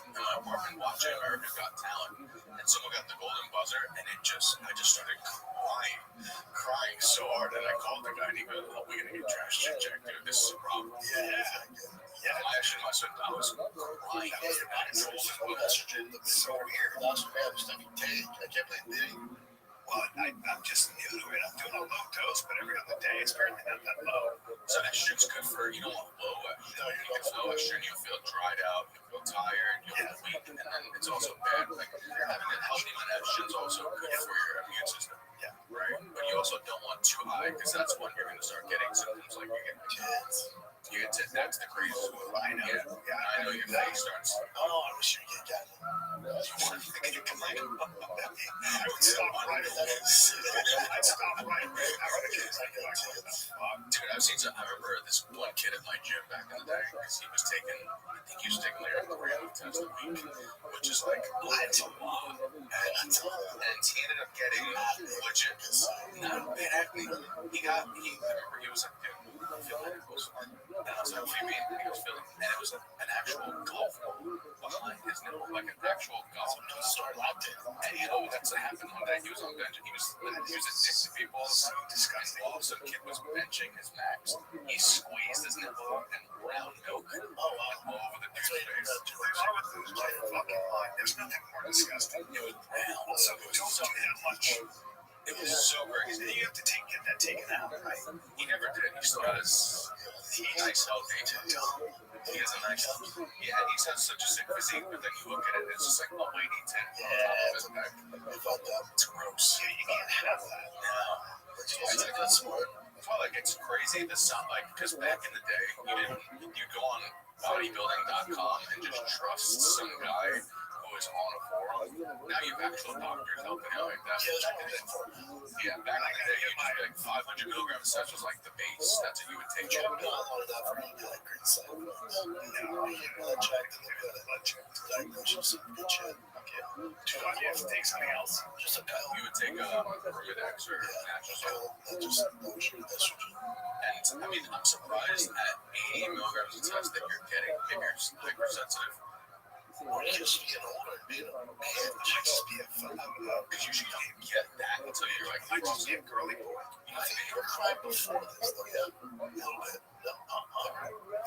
in my apartment watching America's Got Talent, and someone got the golden buzzer, and I just started crying so hard. And I called the guy, and he goes, "Oh, we're gonna get trash checked, dude. This is a problem." Yeah. My estrogen must have. I was crying. I was not estrogen. It's so weird. That's what stuff you take. I can't believe they. Well, I'm just new to it. I'm doing a low dose, but every other day it's apparently not that low. So estrogen's good for, you don't want low estrogen. You get low estrogen, you'll feel dried out, you'll feel tired, you'll feel weak, and then it's also bad. Like having a healthy amount of estrogen is also good for your immune system. Yeah. Right? But you also don't want too high, because that's when you're going to start getting symptoms like you get tits. You get tits, that's the craziest one. I know. Yeah, I know your face starts. Oh, I wish you could get it. You can like, I would stop right away. I'd stop right away. Dude, I've seen some. I remember this one kid at my gym back in the day, because he was taking, I think he was taking like a gram test a week, which is like, that's a lot. And he ended up getting legit, not bad acne. I remember he was like, dude, I feel like it was, and I was like, what do you mean? And he was feeling, and it was an actual golf ball behind his nipple, like an actual golf ball. Start locked in. And you know, that's what happened one day. He was on bench, and he was addicted to people. So disgusting. All of a sudden, kid was benching his max. He squeezed his nipple and brown milk all over the dude's face. I would lose my fucking mind. There's nothing more disgusting. It was brown. Also, don't tell me that much. It was so crazy. You have to get that taken out, right? He never did. He still has nice healthy. He has a nice, yeah, he's had such a sick physique, but then you look at it, it's just like a lady tent on top of his neck. It's gross. Yeah, you can't have that. No. It's like that's smart. That's why, like, it's crazy. The sound, like, because back in the day, you'd go on bodybuilding.com and just trust some guy who is on a forum. Now you have actual doctors helping out like that. Yeah, back in the day, you'd just be like 500 milligrams. That was like the base. That's what you would take. I wanted that for you, like criticize. No, you blood check, blood check, diagnosis, good shit. Okay. Do I have to take something else? Just a pill. You would take Rubidex or natural soul. Just estrogen. And I mean, I'm surprised at 80 milligrams of test that you're getting. Maybe you're just hypersensitive. Or just being older and being a man, just be a because usually you don't get that until you're like, I just be a girly boy. I think you were crying before this, though, yeah. A little bit. The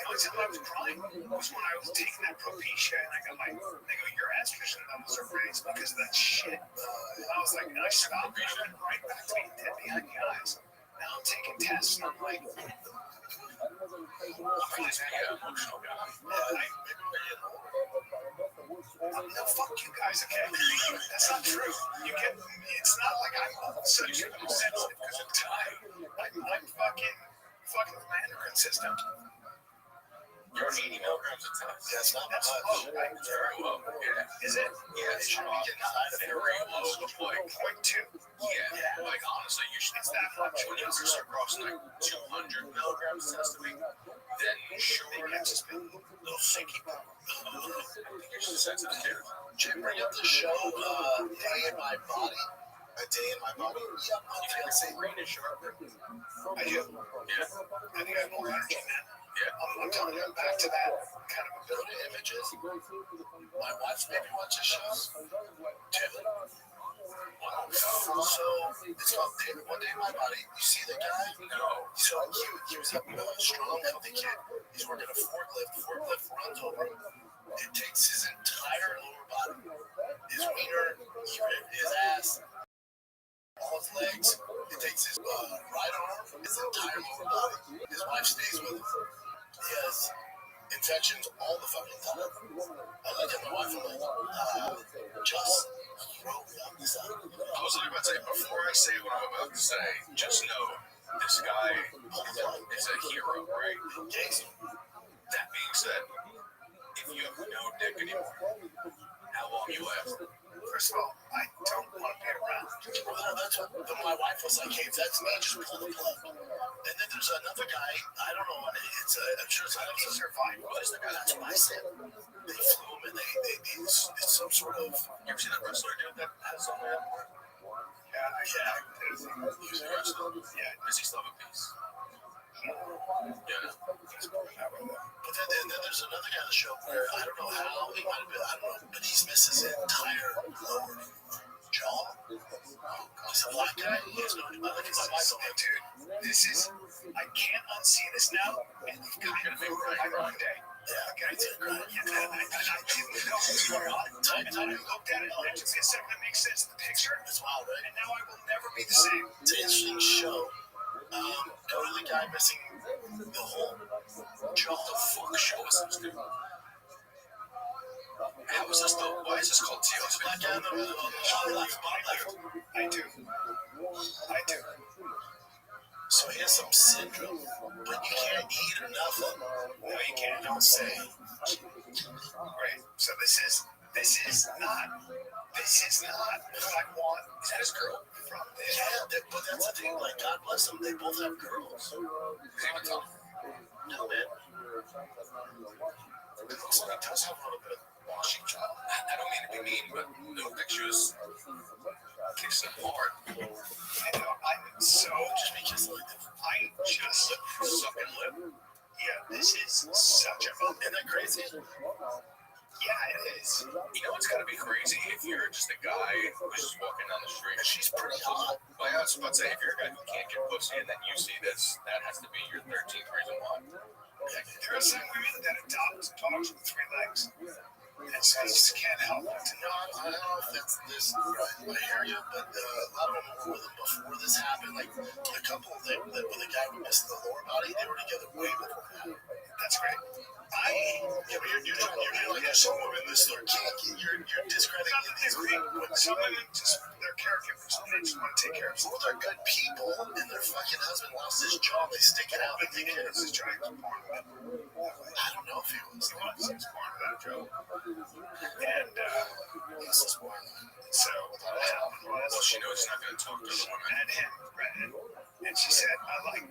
only time I was crying was when I was taking that Propecia and I got like, they go, your estrogen levels are raised because of that shit. I was like, and I stopped and I went right back to being dead behind the eyes. Now I'm taking tests and I'm like, I'm an emotional guy. No, fuck you guys, okay? That's not true. It's not like I'm such a sensitive because of time. I'm fucking with my endocrine system. You're 80 milligrams of test. That's not much. Right? Very low. Yeah. Is it? Yeah, it's not very low. Like 0.2. Yeah. Like honestly, you should. It's that much. When you start crossing like 200 milligrams of test a week, then sure. Maybe I'm just being a little shaky. You're just sensitive, dude. Should I bring up the show, Day in My Body? A Day in My Body? Yeah, You feel the same green as sharp. I do. Yeah. I think I have more energy, man. Yeah. I'm telling you, back to that kind of ability images. My wife's maybe watches shows too. Wow. So it's called One Day in My Body. You see the guy? No. He's so cute. He was a strong, healthy kid. He's working a forklift. Forklift runs over him. It takes his entire lower body, his wiener, his ass, all his legs. It takes his right arm, his entire lower body. His wife stays with him. He has infections all the fucking time. I look at my wife and I'm like, just throw me up the side. I was about to say, before I say what I'm about to say, just know this guy is a hero, right? Jason. That being said, if you have no dick anymore, how long you last? First of all, I don't want to be around. Well, that's what my wife was like, hey, that's me, just pull the plug. And then there's another guy, I don't know, I'm sure it's enough to survive. What is the guy? That's what I said. They flew him and it's some sort of. You ever seen that wrestler dude that has on that? Yeah. He's a wrestler. Yeah. Does he still have a piece? Yeah. But then there's another guy on the show where I don't know how he might have been, I don't know, but he's missed his entire lower jaw. He's a black guy. He has no. I look at my wife, like, dude, this is. I can't unsee this now, and you've got to make it right one day. Yeah, okay, it's a grind. Yeah, and I didn't know what was going on. And I looked at it, and it just seemed to make sense in the picture. It's wild, right? And now I will never be the same. It's an interesting show. Go to the guy missing the whole jaw. The fuck show us this, dude. How is this though? Why is this called TLC? Black guy on the left. I do. So he has some syndrome, but you can't eat or nothing. No, you can't. Don't say. Right. So this is not what I want. Is that his girl? From this. Yeah, but that's the thing. Like, God bless them. They both have girls. Is he even tough? No, man. It looks like he does have a little bit of washing job. I don't mean to be mean, but no pictures kissing hard. So just because like I just sucking lip. Yeah, this is such a. Isn't that crazy? Yeah, it is. You know it's gotta be crazy if you're just a guy who's just walking down the street. And she's pretty hot. Well, I was about to say, if you're a guy who can't get pussy and then you see this, that has to be your 13th reason why. There are some women that adopt dogs with 3 legs. And so I just can't help but to know. I don't know if that's this right in my area, but a lot of them were with them before this happened. Like a couple of them, with a guy who missed the lower body, they were together way before that. That's great. You're like there's some women this their kink. You're discrediting his kink. Some women just they're caregivers. They just want to take care of. Some of them are good people, and their fucking husband lost his jaw. They stick it out and take care of his trying to porn with him. I don't know if he was. He was born with that joke. And this is born. So what happened was, Well, she knows she's not going to talk to the woman. and him, right? And she said, I like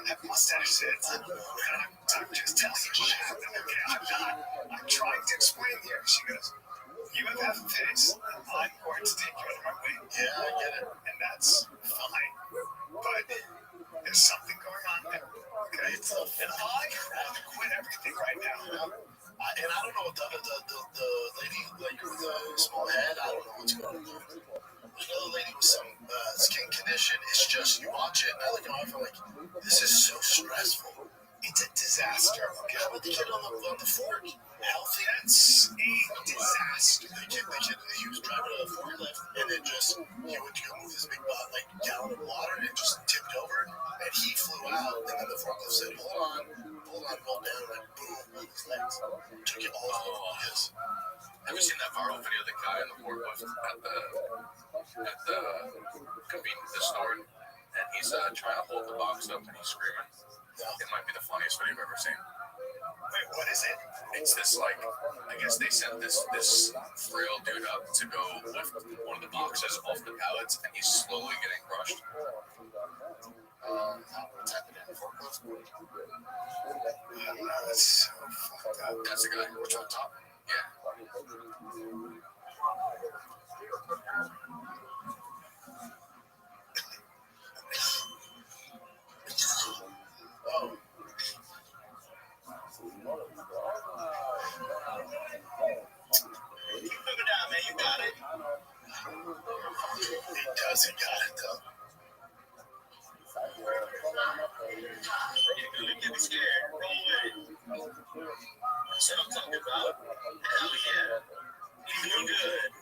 that mustache. I'm just telling you what happened. Okay, I'm not. I'm trying to explain here. She goes, you have half a face. I'm going to take you under my wing. Yeah, I get it. And that's fine. But there's something going on there. Okay? And I want to quit everything right now. And I don't know what the lady like with the small head, I don't know what's going on. There's another lady with some skin condition. It's just, you watch it, and I look at my wife, I'm like, this is so stressful. It's a disaster. Okay, how about the kid on the fork? Healthy? That's a disaster. The kid, he was driving a forklift, and it just, he went to go move this big gallon of water, and it just tipped over, and he flew out, and then the forklift said, hold on, rolled down, and boom, on his legs. Took it all over his. Have you seen that viral video of the guy on the forklift at the convenience store, and he's trying to hold the box up and he's screaming? It might be the funniest video I've ever seen. Wait, what is it? It's this, like, I guess they sent this frail dude up to go lift one of the boxes off the pallets, and he's slowly getting crushed. What's happening in the forklift? That's so fucked up. That's the guy. Which one, top? Yeah. That's what I'm talking about. Hell yeah. You feel good.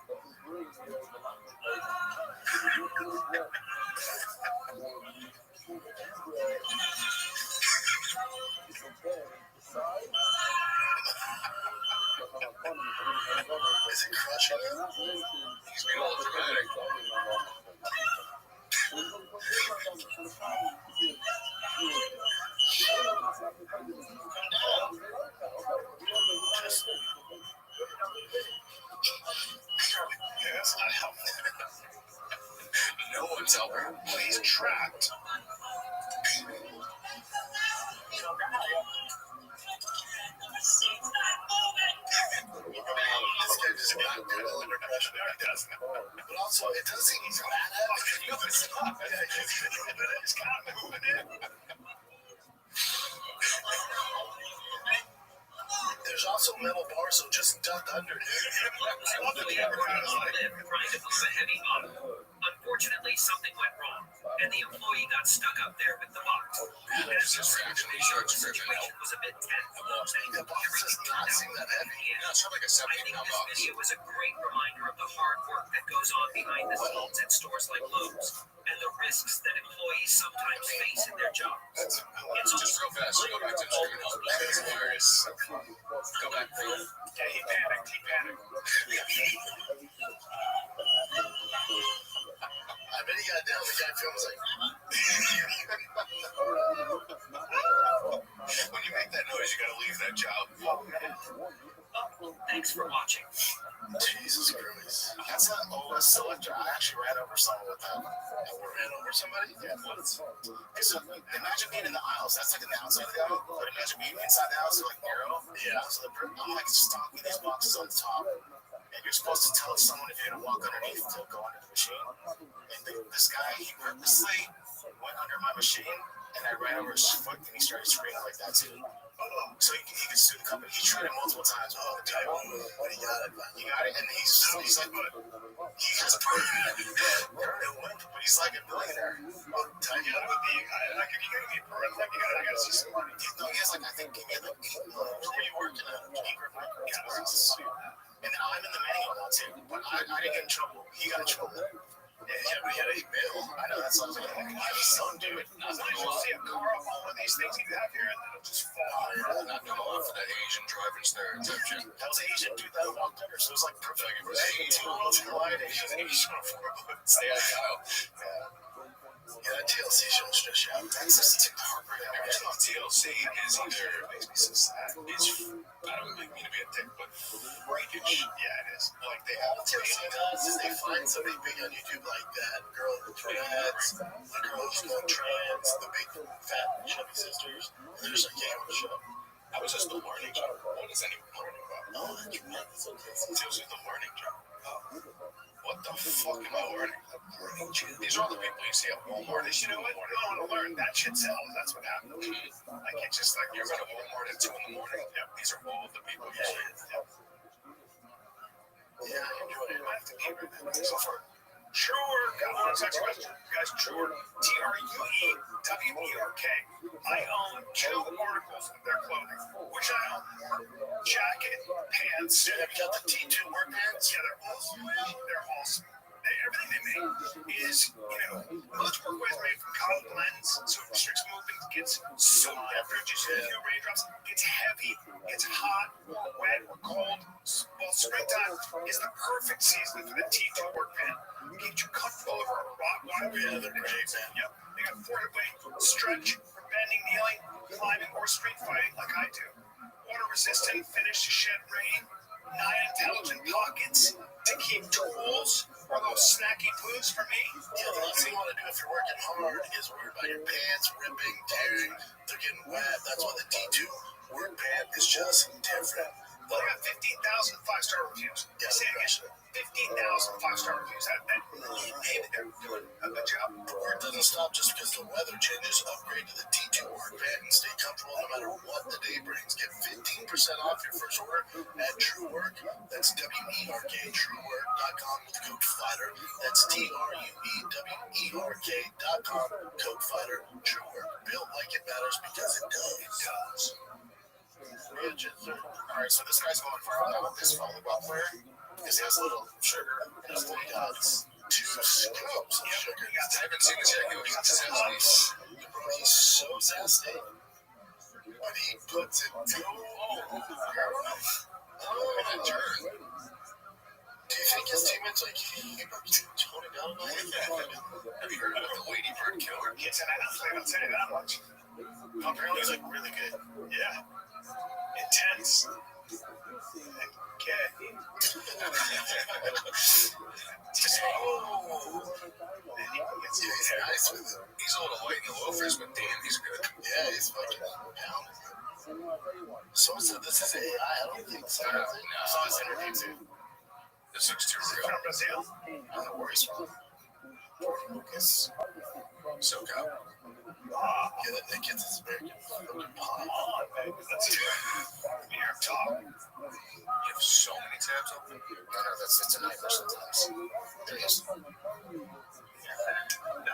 Is it crushing you? He's being a little dramatic. Just, yeah, that's not helping. No one's helping. He's trapped. This guy just got good under pressure. He doesn't. But also, it doesn't seem he's mad at it. He's kind of moving in. There's also metal bars, so just duck under it. I love that the advertisers live trying to move a heavy bottle. Unfortunately, something went wrong, and the employee got stuck up there with the box. There's this reaction to shark The script. situation was a bit tense. The box does not seem that heavy. Yeah, it's like a I 70 think pound this box. video is a great reminder of the hard work that goes on behind the scenes at stores like Lowe's, and the risks that employees sometimes face in their job. That's just real fast. Go back to the screen. That's hilarious. Go back to it. Yeah, he panicked. I bet he got down. The guy films like. When you make that noise, you gotta leave that job. Thanks for watching. Jesus Christ. That's not OS selector. I actually ran over someone with that. Ran over somebody? Yeah, once. So imagine being in the aisles. That's like in the outside of the aisle. But imagine being inside the aisles, like narrow. Yeah. So I'm like stocking these boxes on the top. And you're supposed to tell someone if you're going to walk underneath to go under the machine. And this guy, he purposely went under my machine. And I ran over his foot and he started screaming like that too. So he could sue the company. He tried it multiple times. Oh, type, but he got it. He got it, and he's like, he has a but he's like a billionaire. Tell you what, I could you gotta be perfect. I gotta see some money. No, he has like, I think he had like 8 million. Where you work in a Anchor microcaps. And I'm in the manual now too. But I didn't get in trouble. He got in trouble. Yeah, we had 8 mil. I know that sounds like some dude. Sometimes you'll see a car up on one of these things you have here, and then it'll just fall. Yeah, not going off for that Asian driver stereotype. That was an Asian dude that walked under, so it was like perfect. It was 2 worlds colliding. Asian stay on the aisle. Yeah, that TLC show stress you out. That's just take the heartbreak out of it. TLC is either makes me so sad. It's I don't mean to be a dick, but breakage. Yeah, it is. Like they have TLC does is they find somebody big on YouTube like that girl with dreads, the girl who's going trans, the big fat chubby sisters. There's a game on the show. I was just the learning job. What is anyone learning about? No, that's right. That's okay. TLC is the learning job. What the fuck am I learning? These are all the people you see at Walmart. You know what? You don't want to learn that shit sells. That's what happens. Like it's just like you're going to Walmart at 2 in the morning. Yep, these are all the people you see. Yep. Yeah, I enjoy it. I have to keep it. So for True Work, I want to text question. You guys, True Work, TRUEWERK. I own 2 articles of their clothing, which I own. Jacket, pants. Have you got the T2 work pants? Yeah, they're awesome. Everything they make is, most workwear is made from cotton blends, so it restricts movement, gets soaked after it just raindrops, gets heavy, gets hot, or wet, or cold. Well, springtime is the perfect season for the T2 work pant. Keeps you comfortable over a rock wire. Yeah, they're great, man. Yep. They got 4-way stretch for bending, kneeling, climbing, or street fighting like I do. Water resistant, finish to shed rain. 9 intelligent pockets to keep tools or those snacky poos for me. Yeah, the last thing you want to do if you're working hard is worry about your pants ripping, tearing, they're getting wet. That's why the D2 work pant is just different. Well, I got 15,000 5-star reviews. Yeah, Say it again. 15,000 5-star reviews. That they're doing a good job. The work doesn't stop just because the weather changes. Upgrade to the D2 work pant and stay comfortable no matter what the day brings. Get 15% off your first order at True Work. That's WERK, TrueWork.com with code FIGHTER. That's TRUEWERK.com, code FIGHTER. True Work, built like it matters because it does. It does. Alright, so this guy's going viral now with this volleyball player because he has a little sugar in his thing. Two scoops of sugar. I haven't seen this yet. He was zesty. Bro, he's so zesty. When he puts it to What a turn. do you think his teammates like tone it down a little bit? Have you heard about the lady bird killer? It's an athlete, I'll tell you that much. Apparently he's like really good. Yeah. Intense. Okay. He's nice with it. He's a little light in the loafers, but damn, he's good. Yeah, he's fucking pounding. Someone said this is AI. I don't think so. I saw this interview too. This looks too From real. Brazil? I don't know where he's from. Lucas. SoCal. Yeah, that kid's his American fucking pop. Let's hear it. New York talk. You have so many tabs open. I know it's a nightmare sometimes. There he is. That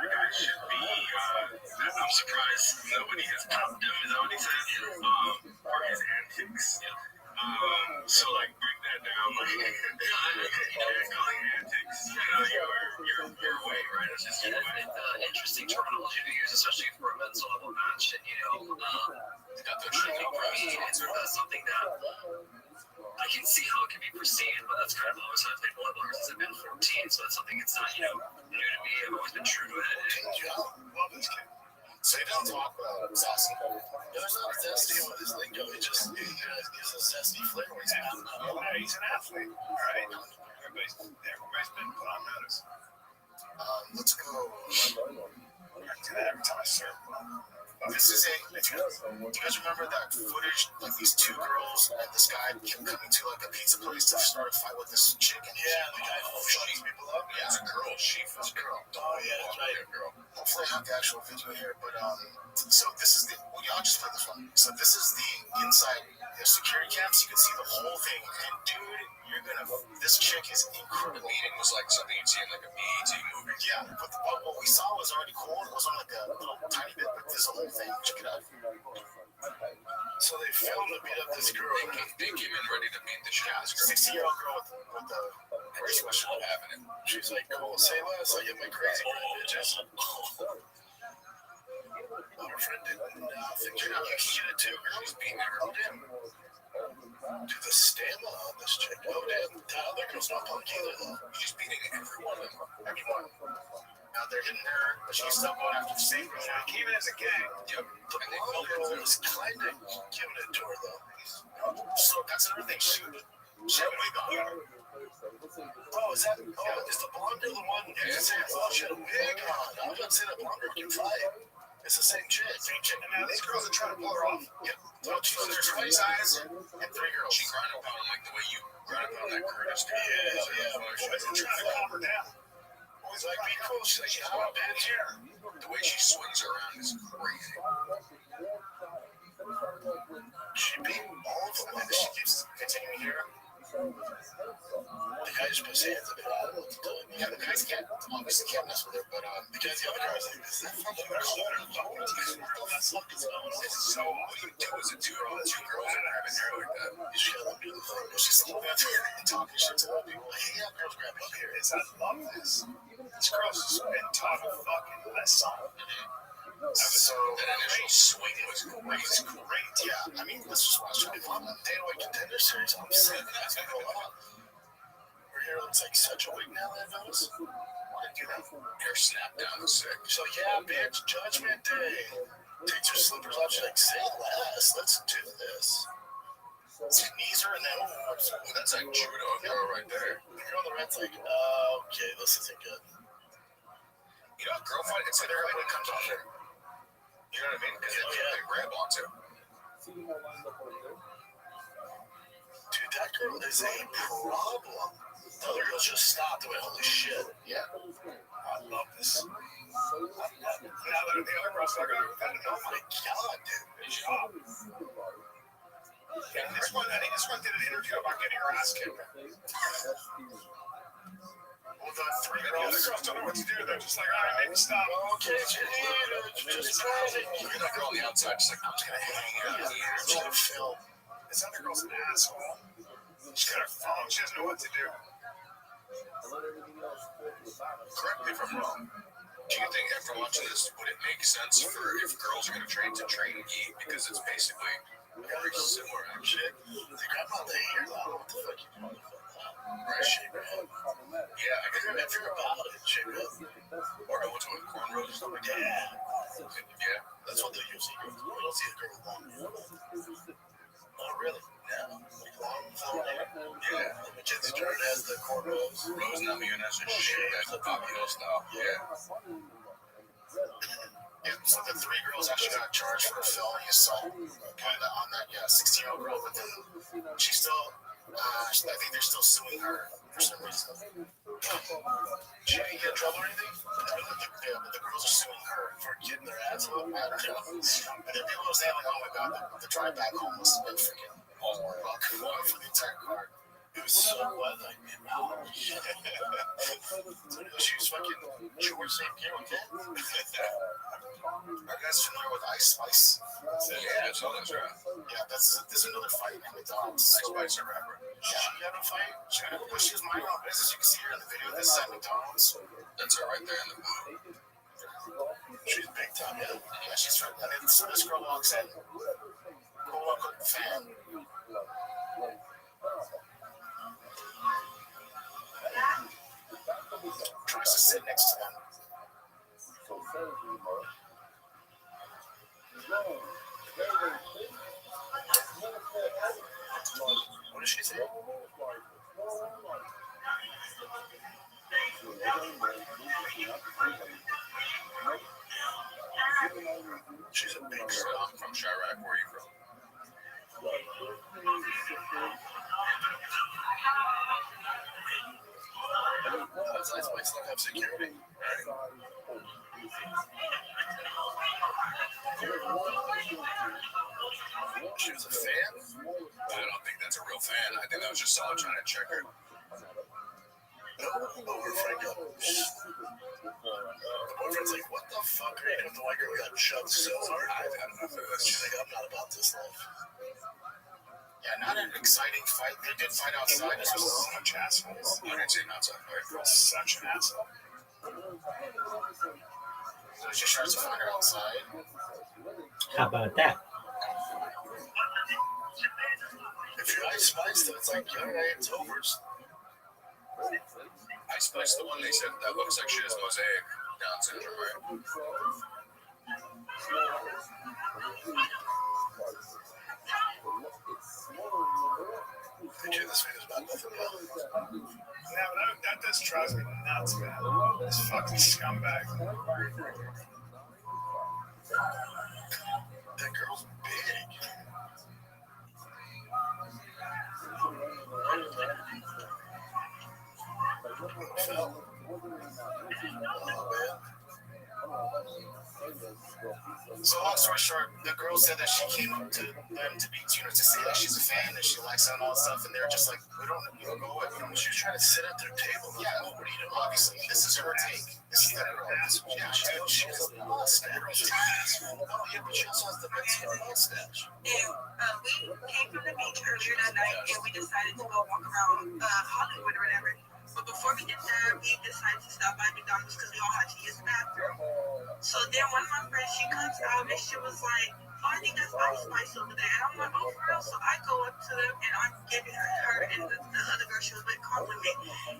guy should be. I'm surprised nobody has popped him. Is that what he said? For his antics. So like break that down. Calling antics. Your way, right? It's just your way. Interesting terminology to use, especially for a men's level match. And, Got those shit for me, it's something that I can see how it can be perceived, but that's kind of always how I've been bloodline since I've been 14. So it's something that's not, new to me. I've always been true to it. Love this kid. So he doesn't talk about sassy. There's not zesty with his lingo. He just gives a zesty flavor when he's pounding up. Yeah, he's an athlete. All right. Everybody's been put on notice. Let's go. I do that every time I serve. This is do you guys remember that footage? Like these two girls and this guy kept coming to like a pizza place to start a fight with this chick. And yeah, the guy shooting people up. Yeah, It's a girl. She was a girl. Oh yeah, that's right. Girl. Hopefully I have the actual video here, but so this is the I'll just play this one. So this is the inside security cams. You can see the whole thing, and dude, this chick is The incredible. meeting was like something you'd see in like a BET movie. Yeah, but what we saw was already cool. It wasn't like a little tiny bit, but this whole thing. Check it out. So they filmed to beat up this girl. They came in ready to beat the shit out of this girl. 60-year-old girl with the crazy question. Not having it. She's like, cool, say less. I get my crazy bitches. Our friend didn't think you get it too. She's beating her. Oh, damn. To the stamina on this chick. Oh, damn. That other girl's not punk either, though. She's beating everyone. Everyone. Now they're hitting her, but she's still going after the same girl. Like, even as a gang. Yep. The blonde girl was kind of giving it to her, though. So that's another thing. She had a wig on her. Oh, is the blonde girl the one? Yeah, she had a wig on. I was about to say that blonde girl can fight. It's the same chick. And now these girls are trying to pull her off. Yep. Well, there's 20 eyes and 3 girls. She grinded upon him like the way you grinded upon that Curtis. Yeah. Boys are trying to calm her down. Boys like, be cool. She's like, yeah, I'm bad here. The way she swings around is crazy. She beat all of them, and she keeps continuing here. The guy just puts his hands up and I don't know what to do. Yeah, the guys obviously can't mess with her, but the guys, the other guys, like, is that from the So what you do as a two girls that are having hair like that? You should have them do the thing. She's looking at her and talking shit to other people. Like, yeah, girls grab up here. I love this. This girl's been taught a fucking lesson. So That initial swing was it's great. Yeah, I mean, let's just watch it. On the Dana Contender Series, I'm saying that's gonna go on. Her hair looks like such a wig now. That notice. Why did you do that? hair snapped down sick. She's like, yeah, bitch, Judgment Day. Takes her slippers off. She's like, say less. Let's do this. Knees her and then That's like judo girl right there. the girl on the right's like, okay, this isn't good. You know, girl fight, it's like Her when wig it comes off her. You know what I mean? Because they grab onto. Dude, that girl is a problem. The other girls just stopped and went, holy shit. Yeah. I love this. Now that the other girls are going to Oh my god, dude. good job. And this one did an interview about getting her ass kicked. Well, the 3 And the other girls. girls don't know what to do. They're just like, all right, maybe stop. Okay, just try it. Look at that girl on the outside, just like, I'm just going to hang out here. It's a film. This other girl's an asshole. She's got her phone. She doesn't know what to do. Correct me if I'm wrong. Do you think after watching this, would it make sense for if girls are going to train geek? Because it's basically very similar, actually. Like, I'm not the hair though. What the fuck you doing? Right, shape your head. Yeah, I guess If you're about it, shape your head. or go into a cornrows or something like that. Yeah. That's what they usually do. You don't see a girl with long hair. Oh, really? Yeah. Like long hair. Yeah. Like Mackenzie Jordan has the cornrows. Rose Namajunas and shit, that's the Bobby Hill style. Yeah. And so the three girls actually got charged for felony assault, kind of on that 16-year-old girl, but then she's still, I think they're still suing her for some reason. She didn't get in trouble or anything, but the girls are suing her for getting their ass whooped. I don't know. And then people are saying like, oh my god, the drive back home must have been freaking rock for the entire car. It was so wet, like, she was fucking George St. Pierre with it. Are you guys familiar with Ice Spice? Yeah, that's all that's right. Yeah, there's another fight in McDonald's. Ice Spice a rapper. She had a fight. She was minding her own business. You can see her in the video. This is at McDonald's. That's her right there in the booth. She's big time, yeah. Yeah, she's from. And then so this girl walks in. Quote unquote fan. Tries to sit next to them. What did she say? She's a big girl. I'm from Chirac. Where are you from? Ice Spice don't have security, right? She was a fan? I don't think that's a real fan. I think that was just someone trying to check her. No, her friend got. The boyfriend's like, what the fuck are you doing? The white girl got shoved so hard. I've had enough of this. She's like, I'm not about this life. Yeah, not an exciting fight. They did fight outside. This was such assholes. I didn't see an outside fight. Such an asshole. So she tries to find her outside. How about that? If you're Ice Spice, then it's like, all right, it's over. Ice Spice, the one they said that looks like she has mosaic Down syndrome, right? Dude, this video's about nothing else. Yeah, but that just drives me nuts, man. This fucking scumbag. That girl's big. Fell. Oh, man. So long story short, the girl said that she came up to them to be, to say that she's a fan and she likes them and all that stuff, and they're just like, we don't go away. She was trying to sit at their table. Yeah, what are you doing? Obviously, this is her take. This is that girl. Yeah, she has a mustache. Oh, yeah, but she also has the Mexican mustache. And we came from the beach earlier that night, and we decided to go walk around Hollywood or whatever. But before we did that, we decided to stop by McDonald's because we all had to use the bathroom. So then one of my friends, she comes out and she was like, oh, I think that's Ice Spice over there. And I'm like, oh, for real? So I go up to them and I'm giving her and the other girl she was with compliment.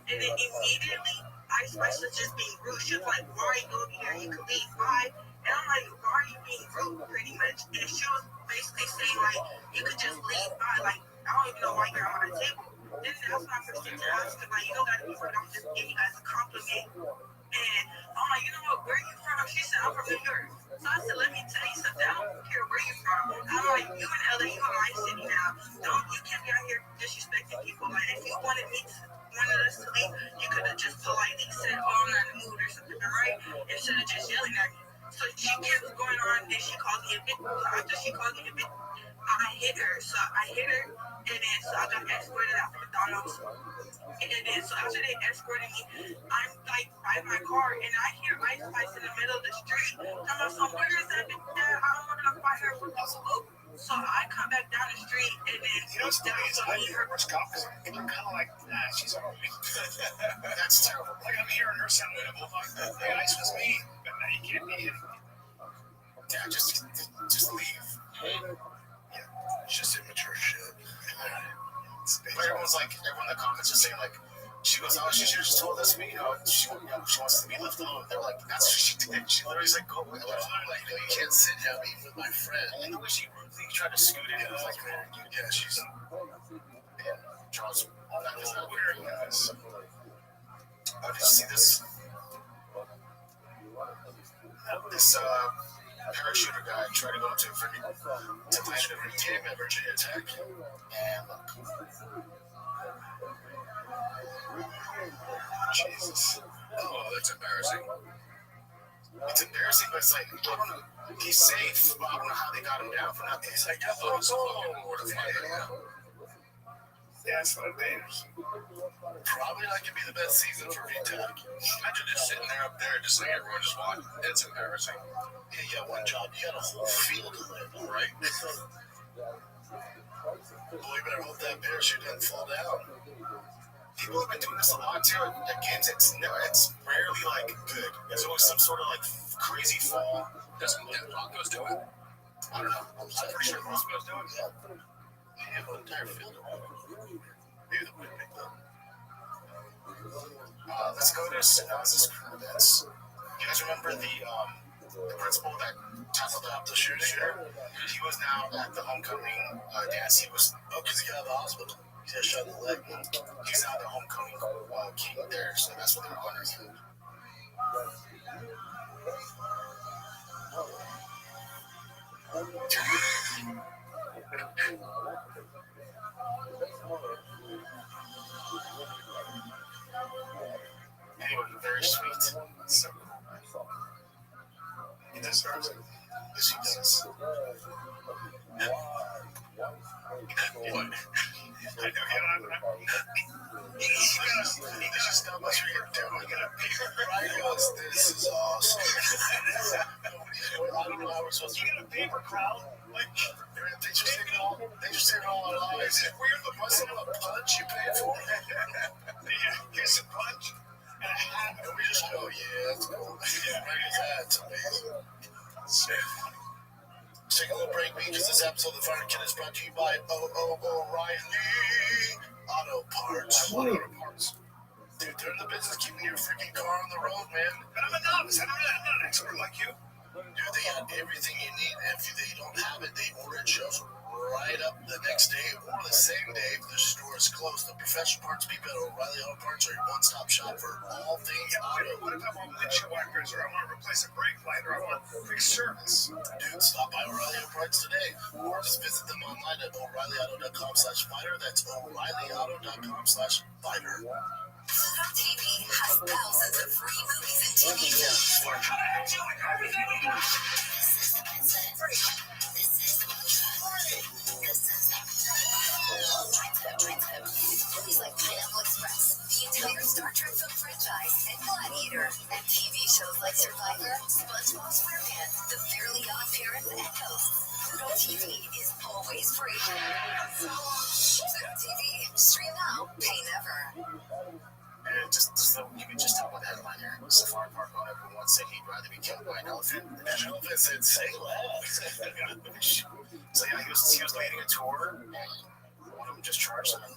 And then immediately, Ice Spice was just being rude. She was like, why are you over here? You could leave. Bye. And I'm like, why are you being rude, pretty much? And she was basically saying, like, you could just leave. Bye. Like, I don't even know why you're on the table. Then that's my first thing to ask her, like, you don't gotta be rude, I'm just giving you guys a compliment. And I'm like, you know what, where are you from? She said, I'm from New York. So I said, let me tell you something, I don't care where you're from. I'm like, you in LA, you in my city now. You can't be out here disrespecting people. Like, if you wanted us to leave, you could have just politely said, oh, I'm not in the mood or something, right? Instead of just yelling at me. So she kept going on, and she called me a bitch. After she called me a bitch, I hit her. So I hit her, and then so I got escorted out of McDonald's. And then so after they escorted me, I'm like by my car, and I hear Ice Spice in the middle of the street. I'm like, so where is that bitch at? I don't want to fight her. So So I come back down the street and then You know what's funny is I hear her cop because I'm kind of like, nah, she's all right. That's terrible. Like I'm hearing her sound winnable. The ice was me, but now you can't be anything. Yeah, just leave. Yeah, it's just immature shit. But everyone's like, everyone in the comments is saying like, she goes, oh, she should have just told us, she wants to be left alone. They're like, that's what she did. She literally said, go away. Like, you can't sit here and be with my friend. And the way she rudely tried to scoot in, it was like, man, yeah, she's, yeah, Charles, that is not weird, guys. Did you see this? This parachuter guy tried to go into a freaking Virginia Tech, and look. Jesus. Oh, that's embarrassing. It's embarrassing, but it's like, I don't know. He's safe, but I don't know how they got him down for nothing. It's like, I thought it was fucking mortified. Yeah, it's what it is. Probably not gonna be the best season for VTech. Imagine just sitting there up there, just like everyone just watching. It's embarrassing. Yeah, you got one job. You got a whole field to live, right? Boy, you better hope that parachute doesn't fall down. People have been doing this a lot too. Again, it's rarely like good. There's always some sort of like crazy fall. Doesn't Broncos do it? I don't know. I'm pretty sure Broncos do it. Yeah. They have an entire field around it. Maybe the wind picked up. Let's go to synopsis crew events. You guys remember the principal that tackled up the shooter? He was now at the homecoming dance. He was because he got out of the hospital. He got shot in the leg. He's now the homecoming king there, so that's what they're honoring him. Anyway, very sweet. So he deserves it. Yes, he does. What? I know he just stop what you're doing. Right? This is awesome. I don't know how we're supposed to. You get a paper crowd? Like, they just take it all. They just take it all on eyes. We're the muscle of a punch you pay for. Yeah, here's a punch and a hat. And we just go, yeah, that's cool. Yeah, that's amazing. Let's take a little break, because this episode of The Fire Kid is brought to you by O'Reilly Auto Parts. What auto parts? Dude, they're in the business keeping your freaking car on the road, man. But I'm a novice. I'm not an expert like you. Dude, they got everything you need. If they don't have it, they order it, shows right up the next day or the same day if the store is closed. The professional parts people at O'Reilly Auto Parts are your one-stop shop for all things auto. What if I want windshield wipers, or I want to replace a brake light, or I want quick service? Dude, stop by O'Reilly Auto Parts today, or just visit them online at O'ReillyAuto.com/fighter. That's O'ReillyAuto.com/fighter. Pluto TV has thousands of free movies and TV shows. We're trying to do everything we got. This is free. This is movies like Pineapple Express, the entire Star Trek film franchise, and Gladiator, and TV shows like Survivor, SpongeBob SquarePants, The Fairly Odd Parents, and Ghosts. Pluto TV is always free. Pluto TV, stream now, pay never. And you can just tell by the headline here. Safari Park owner once said he'd rather be killed by an elephant. And an elephant said, say less. So yeah, he was leading a tour, and one of them just charged him and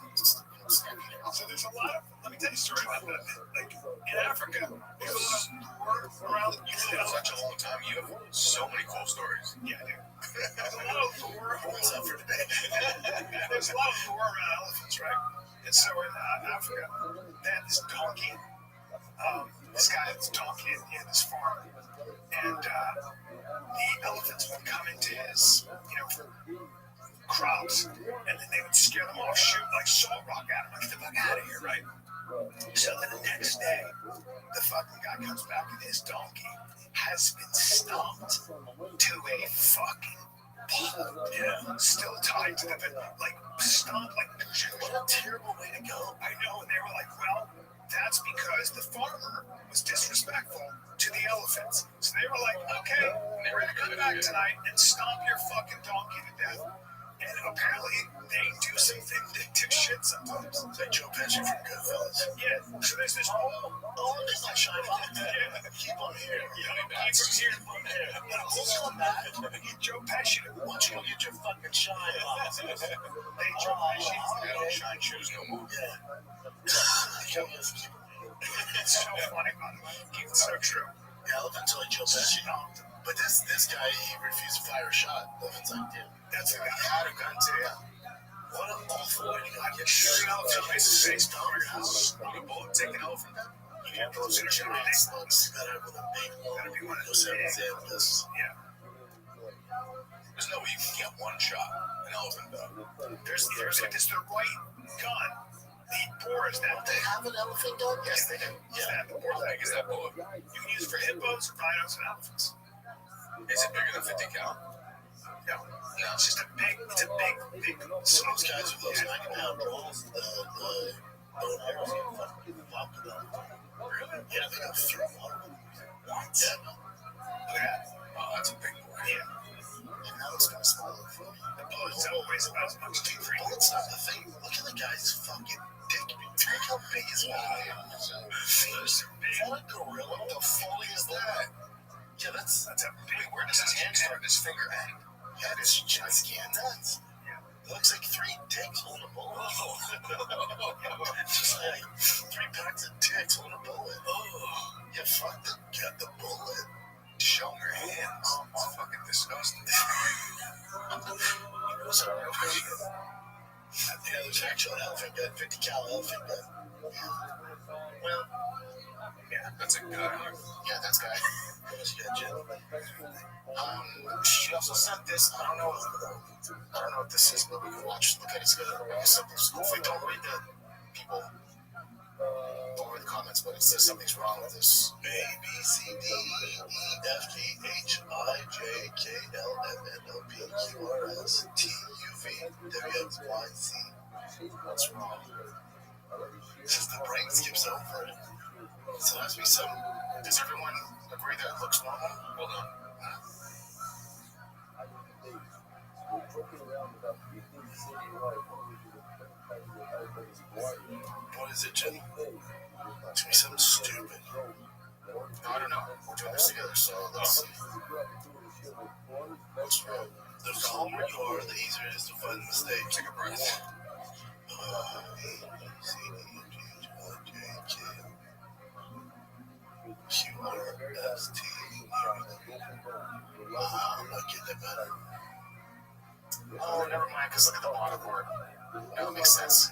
stampeded him. So there's a lot of, let me tell you a story about that. Like, in Africa, there's a lot of tour around. You've been there such a long time. You have so many cool stories. Yeah, I do. There's a lot of tour. What's up for today? There's a lot of tour around elephants, right? And so in Africa, they had this donkey. This guy had this donkey in his farm. And the elephants would come into his, crops. And then they would scare them off, shoot like salt rock at him. Like, get the fuck out of here, right? So then the next day, the fucking guy comes back and his donkey has been stomped to a fucking pole. Yeah, still tied to the bed. Like, stomped like, what a terrible way to go. I know, and they were like, well, That's because the farmer was disrespectful to the elephants. So they were like, okay, we're going to come back tonight and stomp your fucking donkey to death. And apparently they do some vindictive shit sometimes. Like Joe Pesci from Goodfellas. Yeah, so there's this whole... Oh, there's my shine on. Yeah. Keep on here. Keep from here. We'll come back. Get Joe Pesci to... Why don't you go get your fucking shine on? Hey, Joe Pesci, I don't shine shoes no more. Yeah. It's so funny, man. It's so true. Yeah, until like Joe Pesci. But this guy, he refused to fire a shot. It's like, dude, That's a guy who had a gun too. what an awful way to go. I get shot an elephant face to face, down your house. You can bullet take an elephant down. You can't throw Those it are in your giant face. slugs. You gotta have a big one. Gotta be one of Those those. examples. Yeah. There's no way you can get one shot an elephant down. There's like this the right gun. The bore is that They thing. have an elephant dog? Yes, they do. Yeah, the bore leg is that bullet. You can use it for hippos, rhinos, and elephants. Is it bigger than 50 cal? No, it's just a big. Some of those guys with those 90-pound drones, the bone arrows get fucking popped with them. Really? Yeah, they go through one. What? Yeah, no. Look at that. Oh, that's a big boy. Yeah. And now it's gonna smell like food. The bullet's always about as much as 2 3. Bullet's not the thing. Look at the guy's fucking dick. Look how big his guy is. Fingers are big. Is that a gorilla? What the fuck is that? Yeah, that's a big. Where does his hand start? His finger end. Yeah, it's gigantic. It looks like 3 dicks holding a bullet. Just like 3 packs of dicks holding a bullet. Oh, yeah, fuck the bullet. Show your hands. It's fucking disgusting. Yeah, there's actual elephant gun, 50 cal elephant gun. Well, Yeah, that's a guy. yeah, that's guy. She also sent this. I don't know what this is, but we can look at it together. It's simple school. If we don't read the people, don't read the comments, but it says something's wrong with this. A, B, C, D, E, F, G, H, I, J, K, L, M, N, O, P, Q, R, S, T, U, V, W, X, Y, Z. What's wrong? It says the brain skips over it. So there has to be some. Does everyone agree that it looks normal? Hold on. What is it, Jen? It's gonna be something stupid. No, I don't know. We're doing this together, so let's see. What's wrong? The calmer you are, the easier it is to find the mistake. Take a breath. A, B, C, D, E, F, G, H, I, J, K, Q, R, S, T, U, V. I'm not getting it better. Oh, never mind, because look at the bottom word. That makes sense.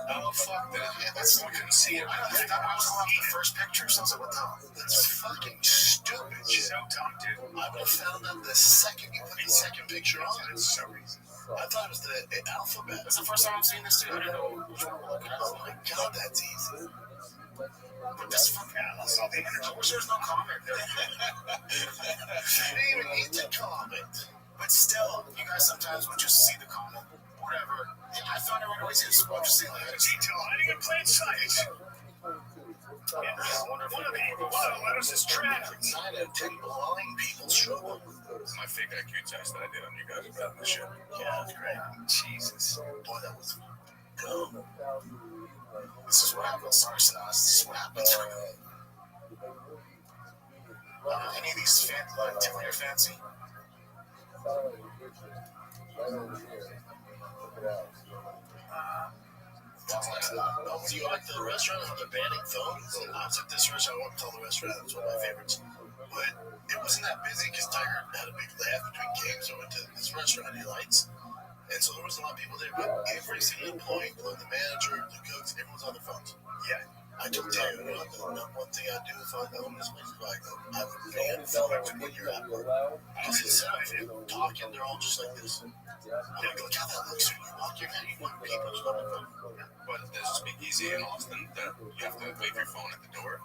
Oh, fuck that. Yeah, that's we couldn't see it. I was going off the first picture, so I was like, what the hell? That's fucking stupid shit. So dumb, dude. I would have found out the second you put the second picture on. It's so easy. I thought it was the alphabet. That's the first time I'm seeing this, too. I didn't know which one we're looking at. Oh my god, that's easy. But this fucking analyst, all the energy. I wish there was no comment there. You didn't even need to comment. But still, you guys sometimes would just see the comment, whatever. And I found it right away, so I'm just seeing like a detail hiding in plain sight. One of the letters is tragic. Sign of 10 blind people struggle. My fake IQ test that I did on you guys about this shit. Yeah, that's great. Jesus. Boy, that was dumb. This is what happens. Sorry, Sinas. This is what happens. Any of these tickle your fancy? Do you like the restaurant? They're banning phones. I was at this restaurant. I won't tell the restaurant. It was one of my favorites. But it wasn't that busy because Tiger had a big laugh between games. So I went to this restaurant he likes. And so there was a lot of people there. But every single employee, including the manager, the cooks, everyone's on their phones. Yeah. I told you, the one thing I do if I own this place, I would ban phones when you're at work. Because instead of talking, they're all just like this. I'm like, look how that looks when you walk in there, you want people just on their phone. But there's a speakeasy in Austin that you have to leave your phone at the door,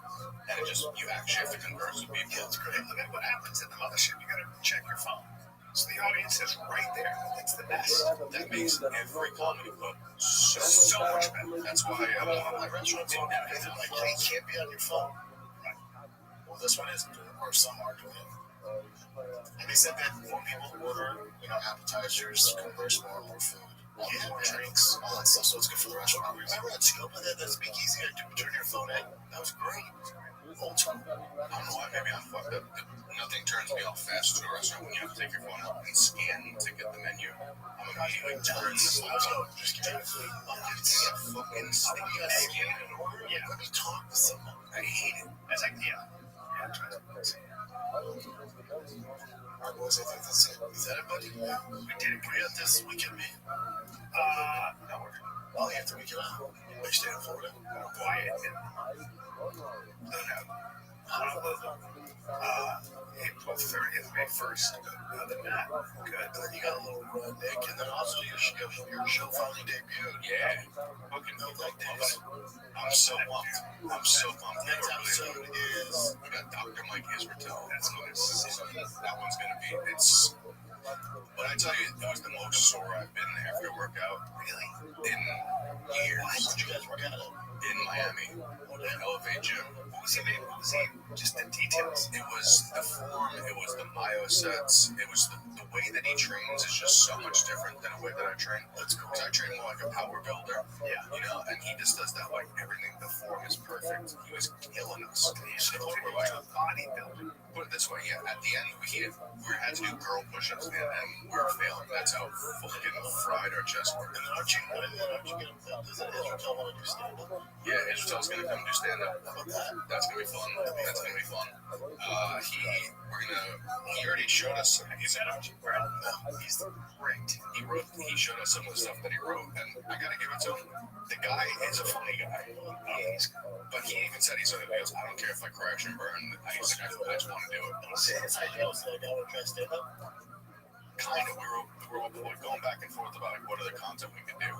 and you actually have to converse with people. Yeah, it's great. Look at what happens at the mothership. You gotta check your phone. So the audience is right there. It's the best. That makes every comedy club so much better. That's why my restaurants all now, they're like, hey, you can't be on your phone. Right. Well, this one isn't, or some are doing it. And they said that more people order, appetizers, converse more food, more drinks, all that stuff. So it's good for the restaurant. Remember at Scopa, that speakeasy, I turn your phone in? That was great. Old time. I don't know why, maybe I'm fucked up. Nothing turns me off faster to a restaurant when you have to take your phone out and scan to get the menu. I'm immediately turns. Just get fucking sticky. Yeah. Let me talk to someone. I hate it. I was like, yeah. Our boys, I think that's it. Is that it, buddy? We did agree on this weekend, man. No, well, you have to make it out. We stay in Florida. Quiet. No. April 30th, May 1st. Other than that, good. And then you got a little run, Nick, and then also your show finally debuted. Yeah. Booking no leg days. I'm so pumped. Next episode is we got Dr. Mike Israel. That's nice. That one's gonna be but I tell you, that was the most sore I've been after a workout. Really? In years. Why did you guys work out? In Miami. Elevate Gym. What was he? Just the details. It was the form. It was the myosets. It was the way that he trains is just so much different than the way that I train. That's cool. Because I train more like a power builder. Yeah. And he just does that like everything. The form is perfect. He was killing us. We're like a bodybuilder. Put it this way, yeah. At the end, we had to do girl push-ups, man, and we were failing. That's how fucking fried our chest were. And then aren't you gonna does Israel want to do stand-up? Yeah, Israel's gonna come do stand-up. How about that? That's gonna be fun. He already showed us. Have you met him? No, he's great. He showed us some of the stuff that he wrote, and I gotta give it to him. The guy is a funny guy. But he even said, he goes, I don't care if I crash and burn. I just want to do it. His ideals that I would try stand-up. Kind of, we were going back and forth about like what other content we could do.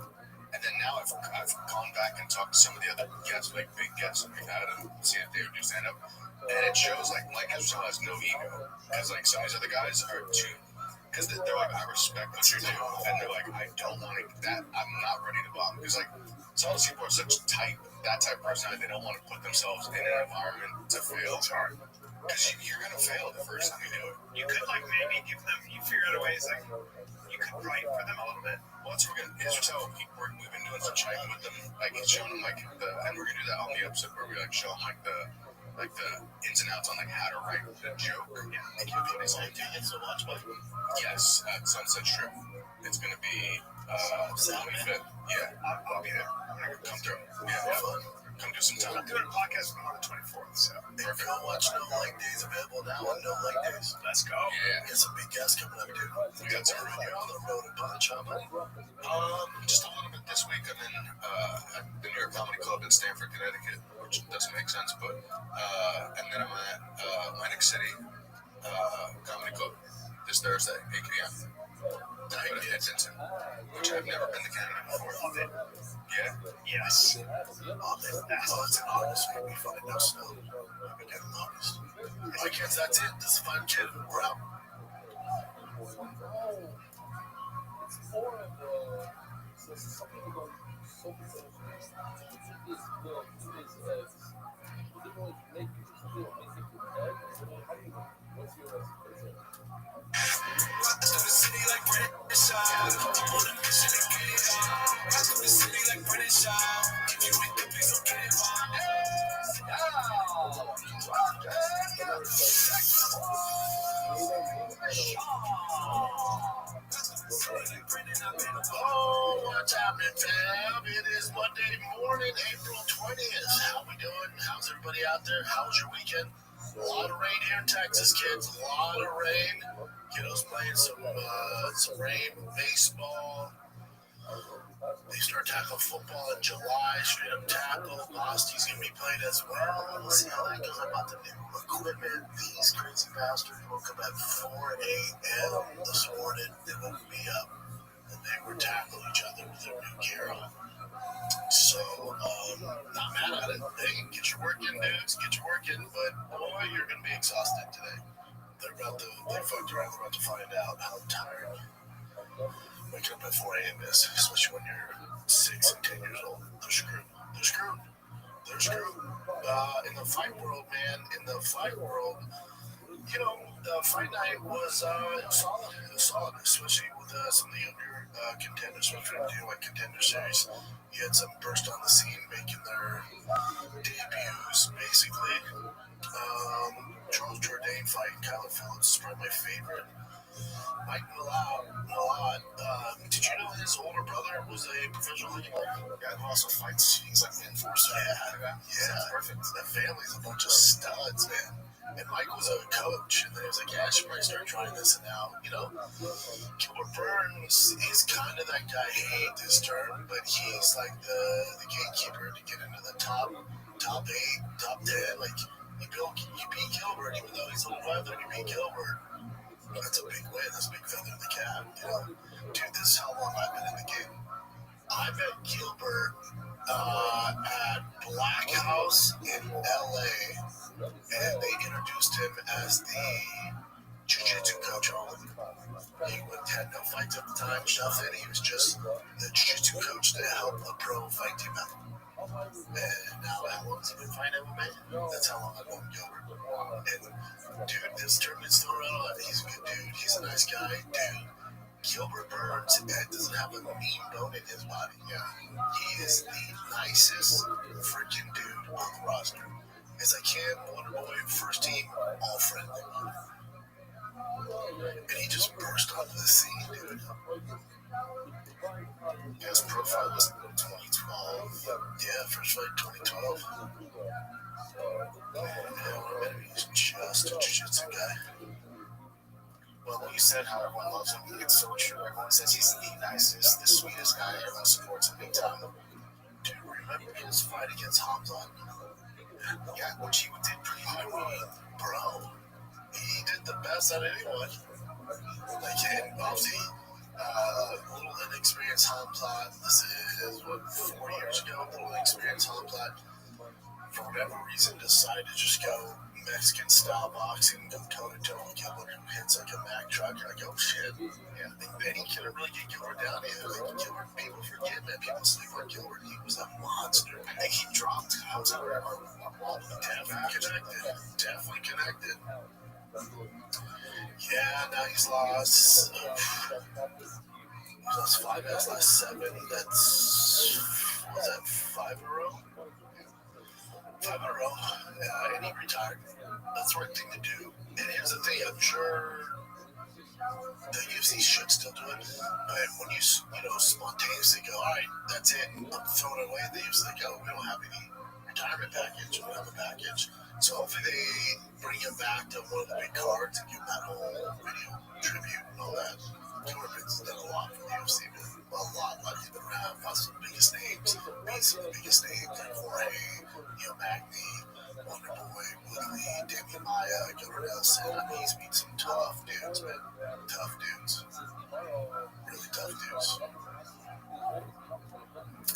And then now I've gone back and talked to some of the other guests, like big guests that we've had, and see if they would do stand-up. And it shows like Mike Israel has no ego. Because like some of these other guys are too, because they're like, I respect what you do. And they're like, I don't want that. I'm not ready to bomb. Because like some of these people are such that type of personality, they don't want to put themselves in an environment to fail. It's hard. Because you're going to fail the first time you do it. You could like maybe give them, you figure out a way, like, you could write for them a little bit. Well, that's what we're going to do. We've been doing some chatting with them, like showing them like and we're going to do that on the episode where we like show them like the ins and outs on like how to write the joke. Yeah, and you'll be able to get so much, but yes, at Sunset Strip. It's going to be Saturday. Yeah, I'll be there. I'm going to come through. Yeah, fun. Come do some time. I'm doing a podcast on the 24th, so perfect. Go watch No Leg Days available now on No Leg Days. Let's go. Yeah. Get some big guests coming up, dude. We got some you're on the road and doing the job, buddy. Just a little bit this week. I'm in at the New York Comedy Club in Stamford, Connecticut, which doesn't make sense, but and then I'm at Atlantic City Comedy Club this Thursday, 8 p.m. Then I go to Edmonton, which I've never been to Canada before. Love it. Yeah. Yes. Love it. It's in August. Maybe find no snow. I've been down in August. My kids, that's it. This is Fun Kid. We're out. Oh, what's happening, fam? It is Monday morning, April 20th. How we doing? How's everybody out there? How was your weekend? A lot of rain here in Texas, kids. A lot of rain. Kiddos playing some rain, baseball. They start tackling football in July, straight up tackle. Bosty's going to be playing as well. We'll see how that goes about the new equipment. These crazy bastards woke up at 4 a.m. this morning. They woke me up, and they were tackling each other with their new gear on. So, not mad at it. Hey, get your work in, dudes. Get your work in. But, boy, you're going to be exhausted today. they fucked around, they're about to find out how tired waking up at 4 a.m. is, especially when you're 6 and 10 years old. They're screwed. They're screwed. They're screwed. In the fight world, man, you know, the fight night was solid. It was solid, especially with some of the younger contenders, especially when you do like contender series. You had some burst on the scene making their debuts, basically. Charles Jourdain fighting Kyler Phillips is probably my favorite. Mike Malott, did you know his older brother was a professional hockey player? Yeah, who also fights. He's like the enforcer. Yeah. Perfect. That family's a bunch of studs, man. And Mike was a coach, and then he was like, yeah, I should probably start trying this. And now, you know, Gilbert Burns, he's kind of that guy. I hate this term, but he's like the gatekeeper to get into the top 8, top 10. Like, you beat Gilbert, even though he's only 5'3", you beat Gilbert. That's a big win. That's a big feather in the cap. You know, dude, this is how long I've been in the game. I met Gilbert at Black House in LA, and they introduced him as the jiu-jitsu coach. He had no fights at the time, nothing. He was just the jiu-jitsu coach to help the pro fight team out. And now, how long has he been fighting MMA? That's how long I've known Gilbert. And, dude, this tournament's still around. He's a good dude. He's a nice guy. Dude, Gilbert Burns doesn't have a mean bone in his body. Yeah. He is the nicest freaking dude on the roster. As I can, Wonder Boy, first team, all friendly. And he just burst onto the scene, dude. His profile was 2012. Yeah, first fight 2012. Yeah, he's just a jiu-jitsu guy. Well, when you said how everyone loves him, it's so true. Everyone says he's the nicest, the sweetest guy. Everyone supports him big time. Dude, remember his fight against Hamzat? Yeah, which he did pretty good. Bro, he did the best out of anyone. Like, and obviously, little inexperienced Hamzat. This is, 4 years ago? Little inexperienced Hamzat, for whatever reason, decided to just go Mexican style boxing, go toe to toe with Gilbert, who hits like a Mack truck. You're like, oh shit. Yeah, and he couldn't really get Gilbert down either. Like, Gilbert, people forget, man. People sleep on Gilbert. He was a monster. I think he dropped Hamzat or Definitely connected. Yeah, now he's lost. He lost 5 out of his last 7. Was that 5 in a row? 5 in a row. And he retired. That's the right thing to do. And here's the thing, I'm sure the UFC should still do it. But when you spontaneously go, all right, that's it, I'm throwing it away, the UFC like, oh, we don't have any retirement package, we don't have a package. So hopefully they bring him back to one of the big cards and give him that whole video tribute and all that. Gilbert's done a lot for the UFC, man. A lot. He's been around, fought some of the biggest names, beat some of the biggest names like Jorge, Magny, Wonder Boy, Woodley, Damian Maia, Gilbert Nelson. I mean, he's beat some tough dudes, man. Tough dudes. Really tough dudes.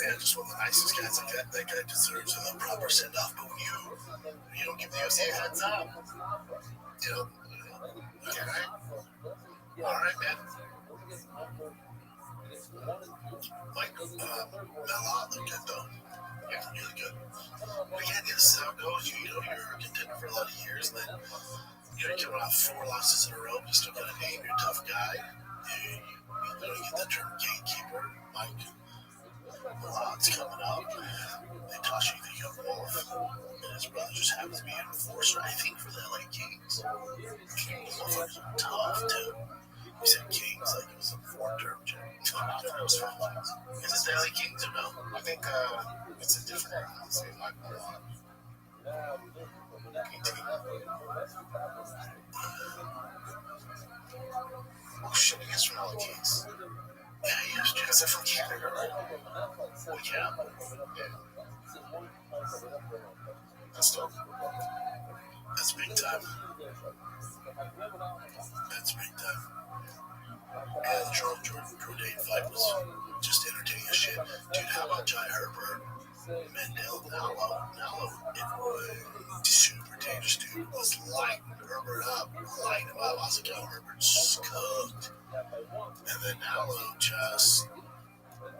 And just one of the nicest guys like that. That guy deserves a proper send-off. But when you don't give the UFC a heads up, all right, man. Like, Malott looked good, though. Yeah, really good. But yeah, this is how it goes. You're a contender for a lot of years, and then you're coming off 4 losses in a row. You still got a name. You're a tough guy. You get the term gatekeeper. Like, Malott's coming up. They toss you the young wolf. And his brother just happens to be an enforcer, I think, for the LA Kings. Motherfuckers are tough, too. You said Kings like it was a foreign term. Is it the LA Kings or no? I think it's a different honestly. Oh shit, he is from LA Kings. Yeah, he is. Because they're from Canada, right? Well, yeah. That's dope. That's big time. That's big time. Yeah, the Charles Jourdain fight was just entertaining as shit. Dude, how about Jai Herbert, Mendel, Nalo? It was super Dangerous dude was lighting Herbert up. I was like, oh, Herbert's cooked. And then Allo just,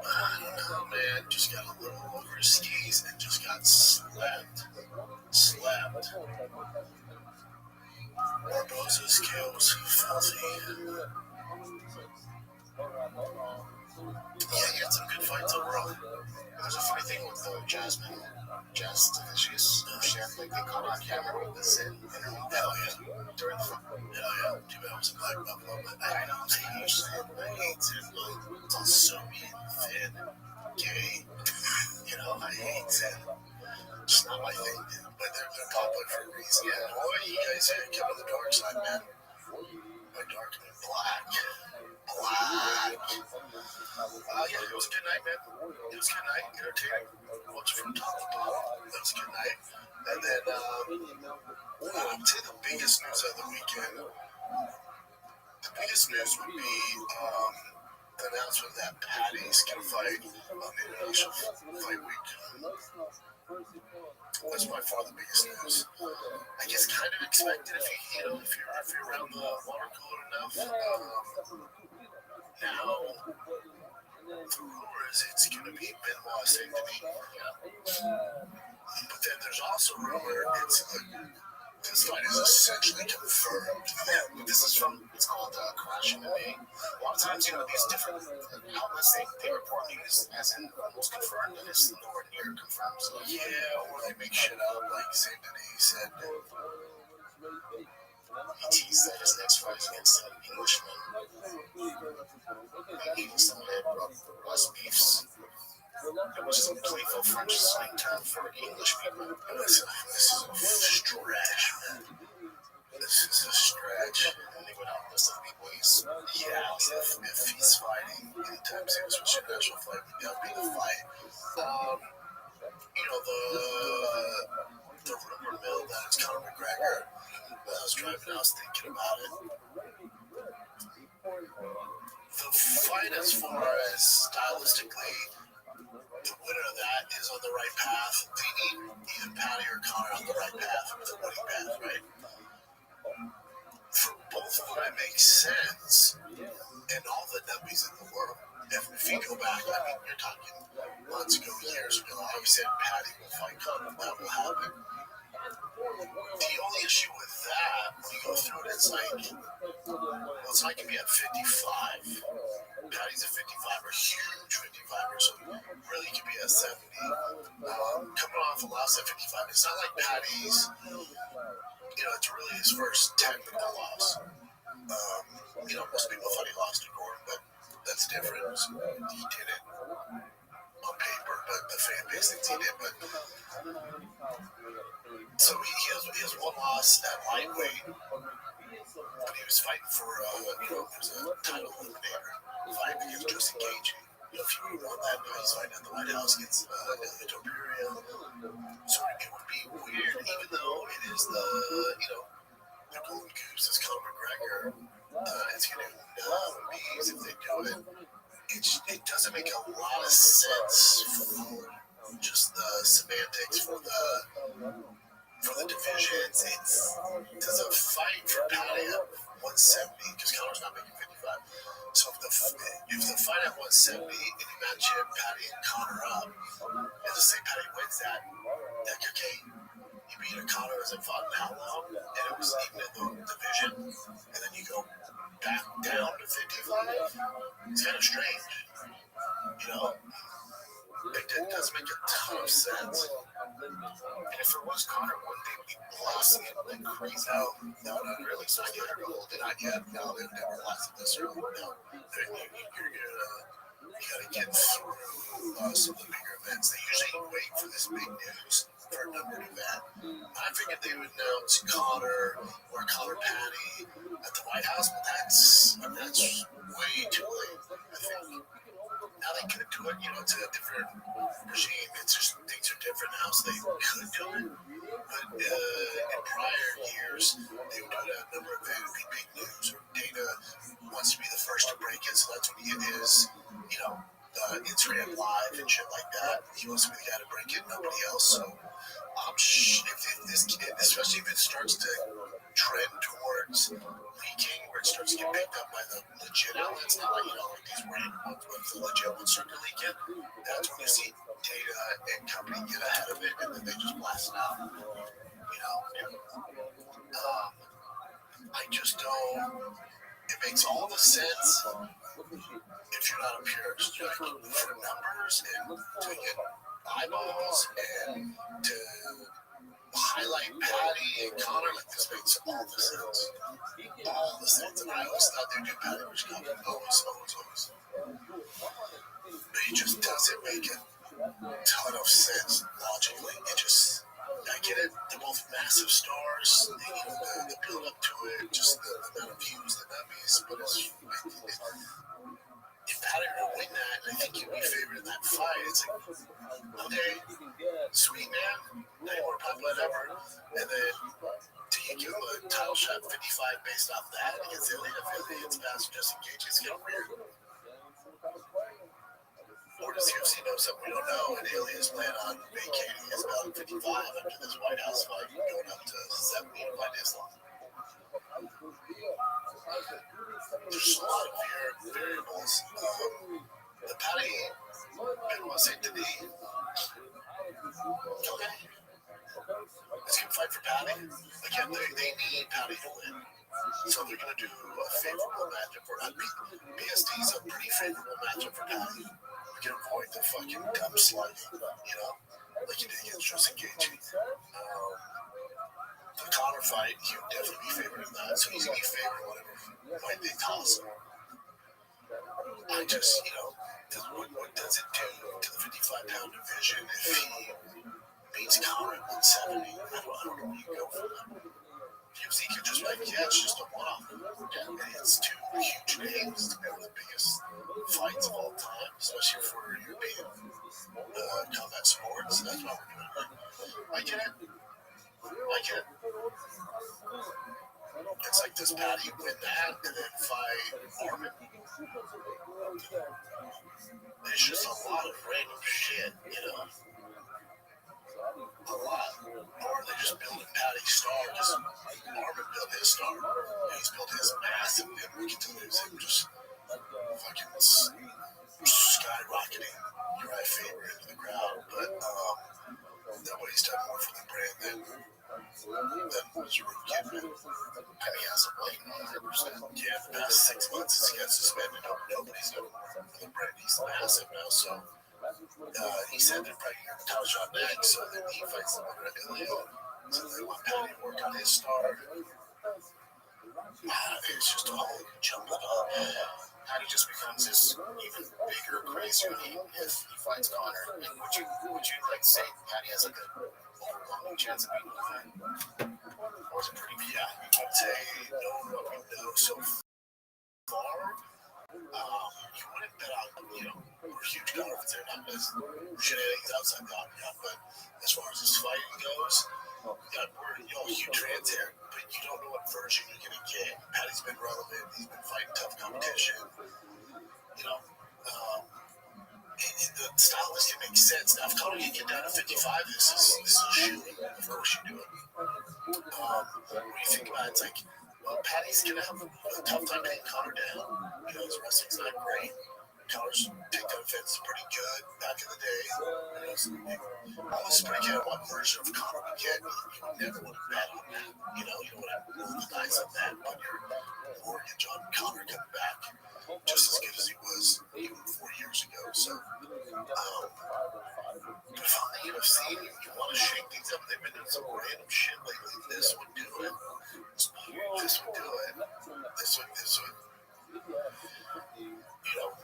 I don't know, man, just got a little over his skis and just got slapped. Barboza's KO was filthy. Yeah, he had some good fights overall. There's a funny thing with Jasmine. She's like they caught on camera with the Zen interview. Hell yeah. During the fight. Hell yeah. Too bad I was a black buffalo, but I know, I hate Zen. I hate Zen. it's all so mean, thin, gay. You know, I hate Zen. It's not my thing, but they're popular for a reason. Yeah. Boy, you guys come to the dark side, man. By dark, I mean black. Yeah, it was a good night, man. It was a good night. Entertaining. Watched from top to bottom. That was a good night. And then, I would say the biggest news of the weekend. The biggest news would be the announcement that Patty's going to fight on the International Fight Week. That's by far the biggest news. I guess kind of expected if you're around the water cooler enough. Now, the rumor is it's going to be Benoit Saint Denis. But then there's also rumor this fight is essentially confirmed. It's called Crash MMA. A lot of times, these different outlets, they report news as in almost confirmed, and it's nowhere near confirmed. So. Yeah, or they make shit up, like Saint Denis said. He teased that his next fight is against an Englishman. Eating some West beefs. Which is a playful French slang term for English people. This is a stretch, man. This is a stretch. And they went out and listed the people he's. Yeah, if he's fighting anytime soon, especially a national fight, that would be the fight. The rumor mill that it's Conor McGregor. When I was driving, I was thinking about it. The fight, as far as stylistically, the winner of that is on the right path. Either Patty or Conor on the right path, or the winning path, right? For both of them, it makes sense. And all the W's in the world. If you go back, you're talking months ago, years ago, I always said Patty will fight Conor. That will happen. The only issue with that, when you go through it, it's like if you have 55. Patty's a 55er, huge 55er, so really he could be a 70. Coming off the last at 55, it's not like Patty's, it's really his first technical loss. Most people thought he lost to Gordon, but that's different. He did it on paper, but the fan base thinks he did. But so he has one loss at lightweight, but he was fighting for it was a title eliminator fight against Justin Gage. If you won that, he's fighting at the White House against Ilya Topuria. So it would be weird, even though it is the Golden Goose is Conor McGregor. It's going to be if they do it. It doesn't make a lot of sense for just the semantics for the divisions. There's a fight for Patty at 170 because Conor's not making 55. So if the fight at 170 and you match it Patty and Conor up, and let's say Patty wins that, okay, you beat a Conor as it fought in how long, and it was even in the division, and then you go back down to 55. It's kind of strange, It doesn't make a ton of sense. And if it was Conor, wouldn't they be blasting it like crazy? No, not really. So I get it. Not yet. No, they've never blasted this early. No, you gotta get through some of the bigger events. They usually wait for this big news for a numbered event. I figured they would announce Conor or Conor Patty at the White House, but that's way too late, I think. Now they could do it, it's a different regime. It's just things are different now, so they could do it. But in prior years, they would do it at a number of events, be big news, or Dana wants to be the first to break it, so that's when he get his, Instagram Live and shit like that. He wants to be the guy to break it, nobody else. So if this kid, especially if it starts to trend towards leaking, where it starts to get picked up by the legit outlets, not like, like these random ones, but if the legit ones start to leak it, that's when you see data and company get ahead of it, and then they just blast it out. I just don't. It makes all the sense if you're not a purist, like for numbers and to get eyeballs and to highlight Patty and Connor. Like, this makes all the sense. All the sense. And I always thought they'd do Patty versus Connor. Always. But it just doesn't make a ton of sense logically. I get it. They're both massive stars. The build up to it, just the amount of views, the nummies. But if Patty were to win that, I think you'd be favored in that fight. It's like, okay, sweet man, now you're more popular than ever. And then do you give him a title shot 55 based off that against Ilya? If Ilya hits past just engage, it's getting weird. Or does UFC know something we don't know? And Ilya's plan on vacating his belt at 55 after this White House fight, going up to 70 to fight Islam. There's a lot of variables. The Patty, I want to say to the okay, let's go fight for Patty. Again, they need Patty to win. So they're going to do a favorable matchup for that. BSD's a pretty favorable matchup for Patty. We can avoid the fucking dumb slugging, like you did against Justin Gaethje. The Connor fight, he would definitely be favored in that. So he's going to be favored whatever fight they toss him. I just, what does it do to the 55-pound division if he beats Connor at 170? I don't know where you go from that. UFC could just it's just a one-off. And it's two huge names. It's one of the biggest fights of all time, especially for European combat sports. That's why we're doing it. I get it. It's like, does Patty win that and then fight Armin? There's just a lot of random shit, a lot. Or they just building Patty's star because Armin built his star. And he's built his massive, and we get to lose him just fucking skyrocketing Uriah Faber into the crowd. But that way he's done more for the brand than Giroux Kidman. And he has a blame 100%. Yeah, the past 6 months since he got suspended, nobody's done more for the brand. He's massive now, so he said they're probably going to title shot next, so then he fights the winner at Ilya. So they want Patty to work on his star. It's just a whole jumbled up. Patty just becomes this even bigger, crazier name if he fights Connor. And would you like to say Patty has like a overwhelming chance of beating him? Or is it pretty? Yeah, I'd say knowing what we know so far. You wouldn't bet on, we're huge Connor fans there, not as shenanigans outside the octagon, but as far as this fighting goes, we're huge fans here, but you don't know what version you're going to get. Patty's been relevant, he's been fighting tough competition, and the style of this can make sense. Now, if Connor can get down to 55, this is a shoot. Of course you do it. When you think about it, it's like, well, Patty's going to have a tough time getting Connor down. His wrestling's not great. Connor's takedown defense is pretty good back in the day. Almost pretty good what version of Connor we get. You never would have bet on that. You don't want to roll the dice on that, but your mortgage on Connor coming back just as good as he was even 4 years ago. So, but if I'm the UFC, you want to shake things up. They've been doing some random shit lately. This would do it. This would do it.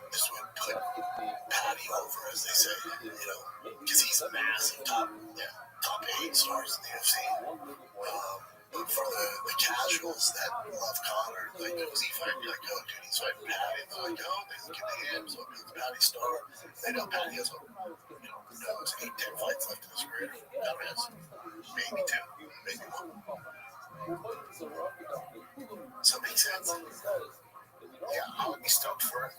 This would put Patty over, as they say, because he's a massive top 8 stars in the UFC. But for the casuals that love Connor, like, who's he fighting? You're like, oh, dude, he's fighting Patty. And they're like, oh, they look at him, so it's Patty's star. They know Patty has, who knows, 8-10 fights left in his career. Connor has maybe 2, maybe 1. So it makes sense. Yeah, I would be stoked for it.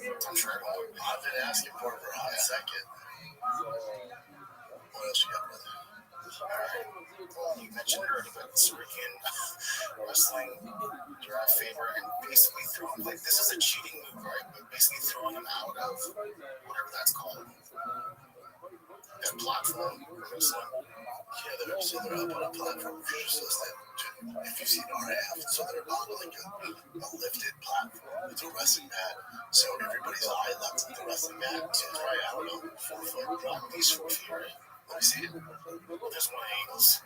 I'm sure everyone would be. I've been asking for it for a hot second. What else you got, brother? Alright. Well, you mentioned earlier about Surican wrestling draft favor and basically throwing, like, this is a cheating move, right? But basically throwing him out of whatever that's called. That platform, wrestling. Yeah, they're up on a platform. If you're just listening, if you've seen RF, so they're on like a lifted platform with a wrestling mat. So everybody's eye left the wrestling mat to try out a 4-foot drop. These 4 feet, right? Let me see it. There's one angles.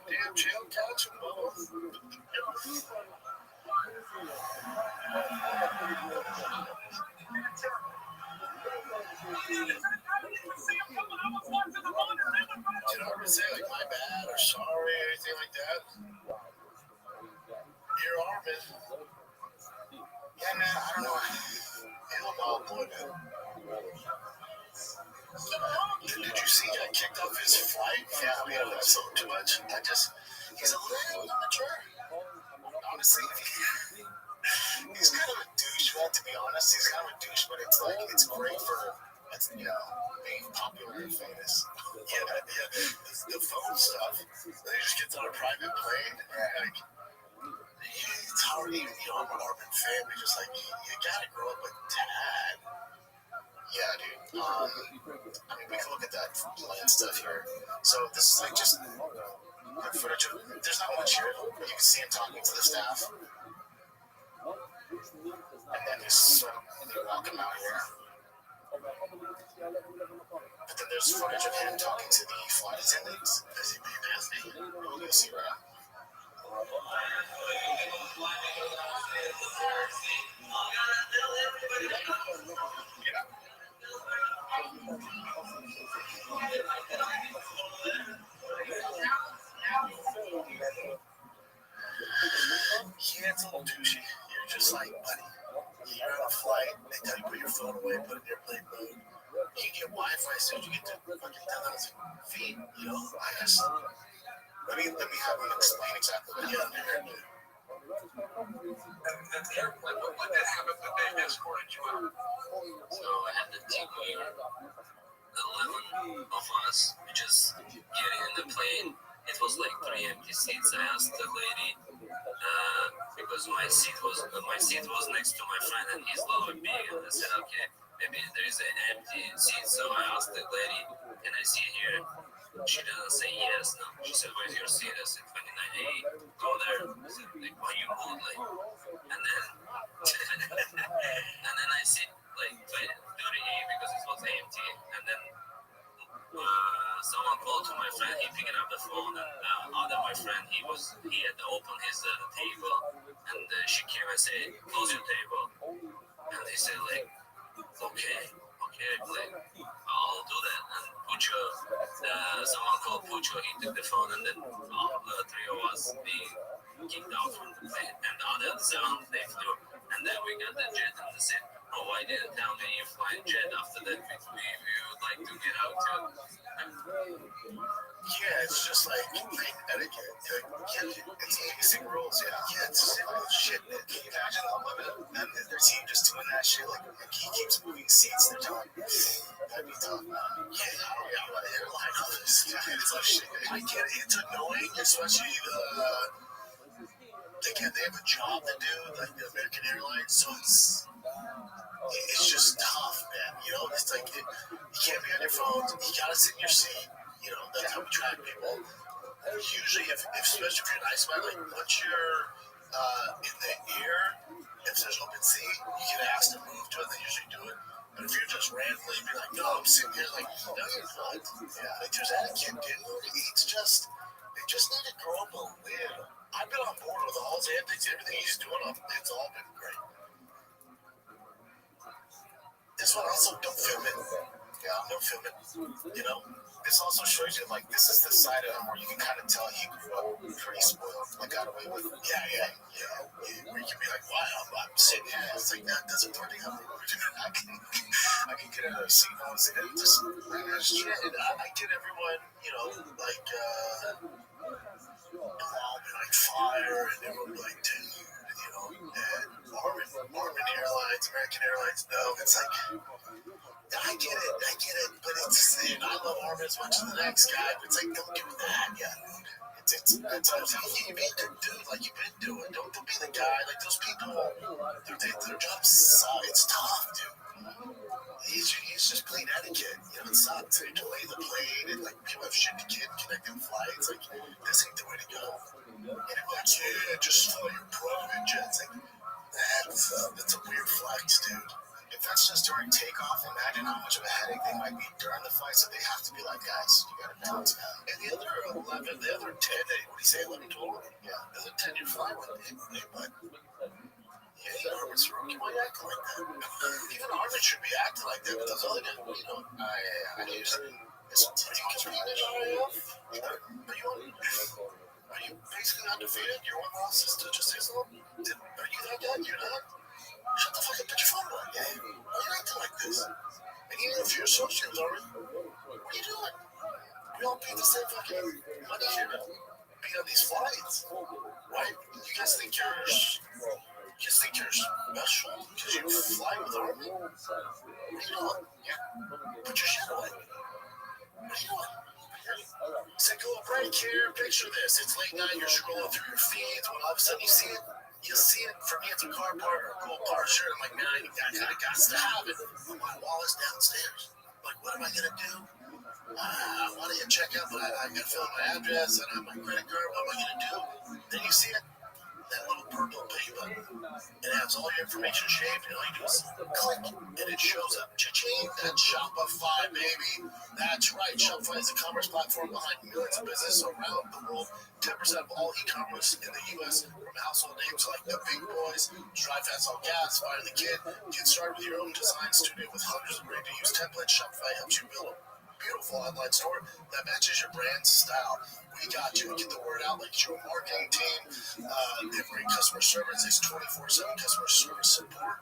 Damn, chill, catch him, Did I ever say like my bad or sorry or anything like that? You're Armin. Yeah, man, I don't know. He's a wild boy, man. Did you see he got kicked off his flight? Yeah, I mean, I love so too much. He's a little immature. Honestly, he's kind of a douche, man, to be honest. He's kind of a douche, but it's like, it's great for, being popular and famous. Yeah. The phone stuff, they just gets on a private plane, and like, it's hard even, I'm an Armin fan, but just like, you gotta grow up with Tad. Yeah, dude. I mean, we can look at that land stuff here. So this is like just good footage of, there's not much here. You can see him talking to the staff. And then just they walk him out here. But then there's footage of him talking to the flight attendants as he passed me. We're going to see right now. Yeah, it's a little douchey. You're just like, buddy, you're on a flight, they tell you put your phone away, put it in airplane mode. You can get Wi-Fi as soon as you get to fucking 10,000 feet, I guess. Let me have him explain exactly what he had there. What did happen when they escorted you out? So I had the team here, 11 of us, we just getting in the plane. It was like 3 empty seats. I asked the lady, because my seat was next to my friend and he's a little bit big, and I said, okay, maybe there is an empty seat. So I asked the lady, can I sit here? She didn't say yes. No, she said, where's your seat? I said 29A. Go there. I said, like, why you hold like? And then and then I sit like 30A because it was empty. And then someone called to my friend. He picked up the phone, and my friend, he had to open his table, and she came and said, close your table. And he said, like, okay, like, I'll do that. And Pucho, someone called Pucho, he took the phone, and then all the 3 of us being kicked out from the plane. And the other 7, they flew. And then we got the jet, and they said, oh, why didn't tell me you're flying jet? After that, we would like to get out too. Yeah, it's just like plain etiquette. It's basic rules. Yeah, it's simple shit. Can you imagine all of it? And their team just doing that shit. Like he keeps moving seats. They're telling that'd be tough. Yeah, I'm an airline on this. It's like shit. I get it. It's annoying, especially they have a job to do, like the American Airlines. So it's just tough, man. It's like you can't be on your phone. You gotta sit in your seat. That's how we track people. Usually, especially if you're nice about, like, once you're in the air, if there's open seat, you can ask to move to it. They usually do it. But if you're just randomly be like, no, I'm sitting here, like, no, you're not. Yeah, like, there's etiquette, dude. They just need to grow up a little. I've been on board with all his antics, everything he's doing. It's all been great. This one also, don't film it. Yeah, don't film it. this also shows you, like, this is the side of him where you can kind of tell he grew up pretty spoiled, like, got away with, where you can be like, wow, I'm sitting here, it's like, that doesn't work out. I can get out of the scene, I was like, just, I get everyone, you know, like, like fire, and everyone be like, dude, you know, and Marvin Airlines, American Airlines, no, it's like, I get it, but it's, and I love Armin as much as the next guy, but it's like, don't do that, It's you be a good dude, like you've been doing. Don't be the guy, like those people, their jobs suck. It's tough, dude. He's just plain etiquette, you know, it sucks. They delay the plane, and like people have shit to get connecting flights, like, this ain't the way to go. And if that's, just fly your private jets, like, that's a weird flex, dude. If that's just during takeoff, imagine how much of a headache they might be during the flight, so they have to be like, guys, you gotta balance out. And the other 10, what do you say, 11 total? Yeah, the other 10 you're flying with, but Armin's you might act like that. Even Armin should be acting like that, but those other guys, you know, I usually, it's compete in RAF. Are you basically undefeated? Your one loss is to just Islam? Are you that guy? You're not? Shut the fuck up, put your phone away. Why are you acting like this? And even if you're associates, Armin, what are you doing? We all pay the same fucking money here to be on these flights, right? You guys think you're special because you fly with Armin? What are you doing? Put your shit away. What are you doing? Say, go up right here, picture this. It's late night, you're scrolling through your feeds, when all of a sudden you see it. For me, it's a car part or a cool car shirt. I'm like, man, I got to have it. My wallet's downstairs. Like, what am I going to do? I want to check out, but I got to fill in my address and I have my credit card. What am I going to do? Then you see it, that little purple pay button. It has all your information shaved, and all you do is click, and it shows up. Cha-ching, that's Shopify, baby. That's right. Shopify is a commerce platform behind millions of businesses around the world. 10% of all e-commerce in the U.S. from household names like the Big Boys, Drive Fast on Gas, Fire the Kid. Get started with your own design studio with hundreds of ready-to-use templates. Shopify helps you build a beautiful online store that matches your brand's style. We got you. Get the word out like your marketing team. They have great customer service. It's 24/7 customer service support.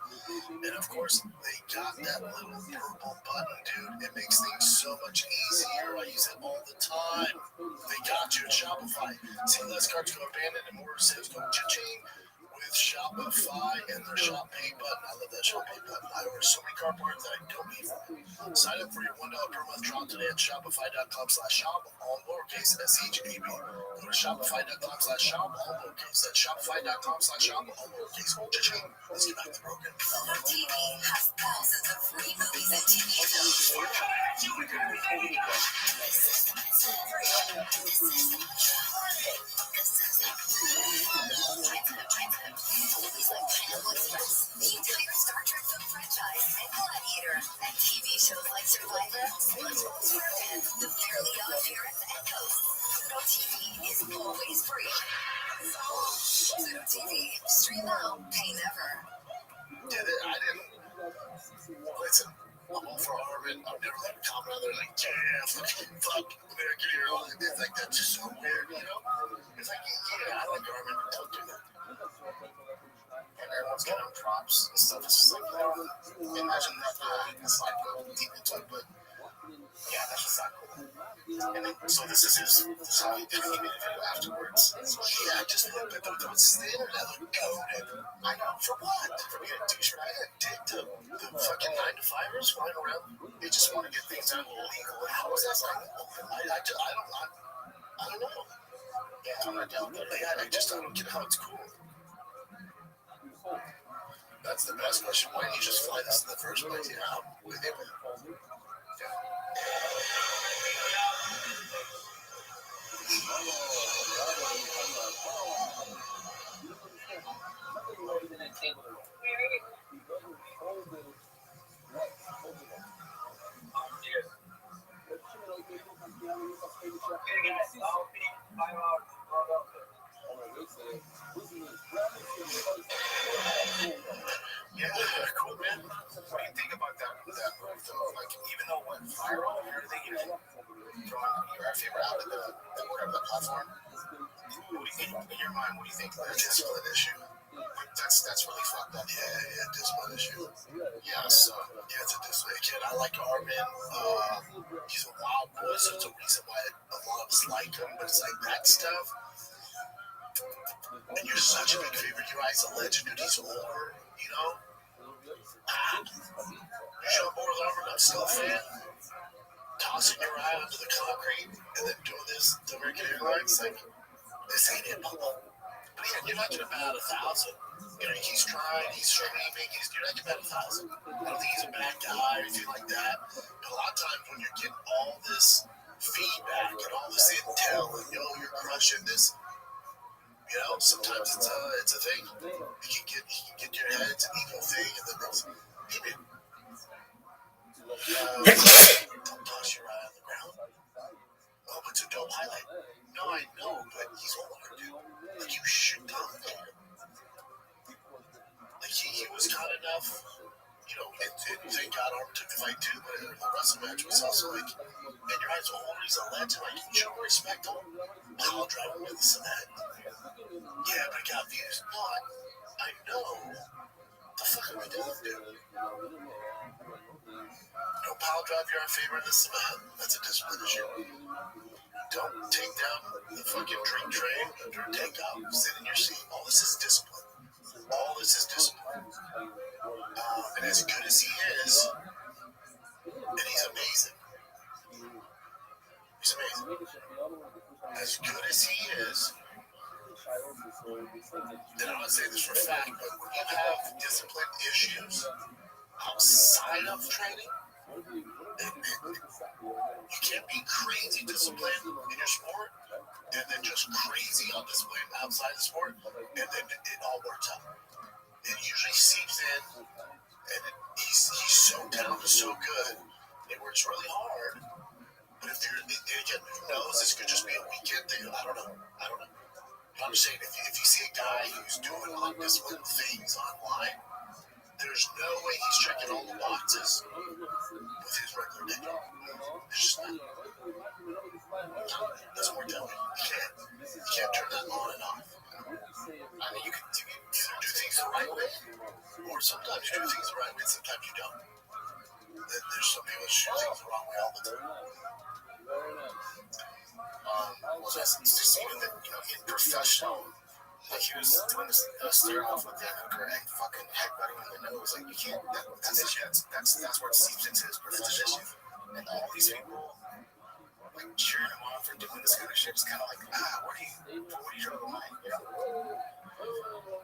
And of course, they got that little purple button, dude. It makes things so much easier. I use it all the time. They got you at Shopify. See less carts go abandoned and more sales go cha-ching with Shopify and their Shop Pay button. I love that Shop Pay button. I order so many car parts that I don't need. Sign up for your $1 per month trial today at Shopify.com/shop, all lowercase SHAB. Go to Shopify.com/shop, all lowercase. That's Shopify.com/shop, all lowercase. Cha-ching. Let's get back to the program. Flow TV has thousands of free movies and TV shows. We're coming at you with everything. This is the movies like Pineapple Express, the entire Star Trek film franchise, and Gladiator, and TV shows like Survivor, SpongeBob SquarePants, The Fairly Odd Parents, and Ghosts. Pluto TV is always free. Pluto TV, stream now, pay never. I didn't. Listen, I'm all for Armin. I've never let a comment on there like, fuck American Airlines. It's like, that's just so weird, you know? It's like, I like Armin, but don't do that. And everyone's got on props and stuff. It's just like, imagine that. It's like, deep into it, but that's just not cool. And then, so this is how he did it. He made a video afterwards. Just look at the standard. I look goated. I know, for what? For being a t-shirt. I didn't dig the fucking 9-to-5ers flying around. They just want to get things done illegal. How is that legal? I don't know. I'm not down there. I don't get how it's cool. That's the best question. Why didn't you just fly this in the first place? With him. Cool, man. What do you think about that move, though? Like, even though it went viral and everything, you know, In your mind, what do you think? A discipline issue. That's really fucked up. Yeah, discipline issue. Yeah, so yeah, it's a discipline. Again, I like Armin. He's a wild boy, so it's a reason why a lot of us like him. But it's like that stuff. And you're such a big favorite. Your guy's a legend, dude. He's older, you know. You're showing more with Armin. I'm still a fan. Tossing your eye onto the concrete and then doing this to American Airlines, like this ain't it, Bubba. But yeah, you're not gonna bat 1,000. You know, he's trying, he's screaming, you're not gonna bat 1,000. I don't think he's a bad guy or anything like that. But a lot of times when you're getting all this feedback and all this intel and you're crushing this, you know, sometimes it's a thing. He can get your head, it's an ego thing, and then there's hey man. Don't toss your eye on the ground. Oh, but it's a dope highlight. No, I know, but he's older, dude. Like, you should dominate him. Like, he was kind enough, you know, and thank God Armin took the fight too, but the wrestling match was also like, man, your guy's older, he's a legend, like, you should respect him. I'll drive him with the cement. Yeah, but I got views. No, I know. The fuck are we doing, dude? No pile drive your favorite in the cement. That's a discipline issue. Don't take down the fucking drink train or take out, sit in your seat. All this is discipline. All this is discipline. And as good as he is, and he's amazing. He's amazing. As good as he is, and I'm not saying this for a fact, but when you have discipline issues outside of training, you can't be crazy disciplined in your sport and then just crazy undisciplined outside the sport, and then it all works out. It usually seeps in, and he's so talented, so good. It works really hard. But if you're, again, who knows? This could just be a weekend thing. I don't know. But I'm just saying, if you see a guy who's doing undisciplined things online, there's no way he's checking all the boxes with his regular day. There's just not. Doesn't work that way. You can't turn that on and off. I mean, you can either do things the right way, or sometimes you do things the right way, and sometimes you don't. There's some people that do things the wrong way all the time. Well, that's just even that, you know, in professional, like he was doing this stare off with that hooker and fucking headbutting in the nose. Like, you can't, that's where it seeps into his professionalism. And all these people, like, cheering him on for doing this kind of shit is kind of like, what are you drawing the line? You know?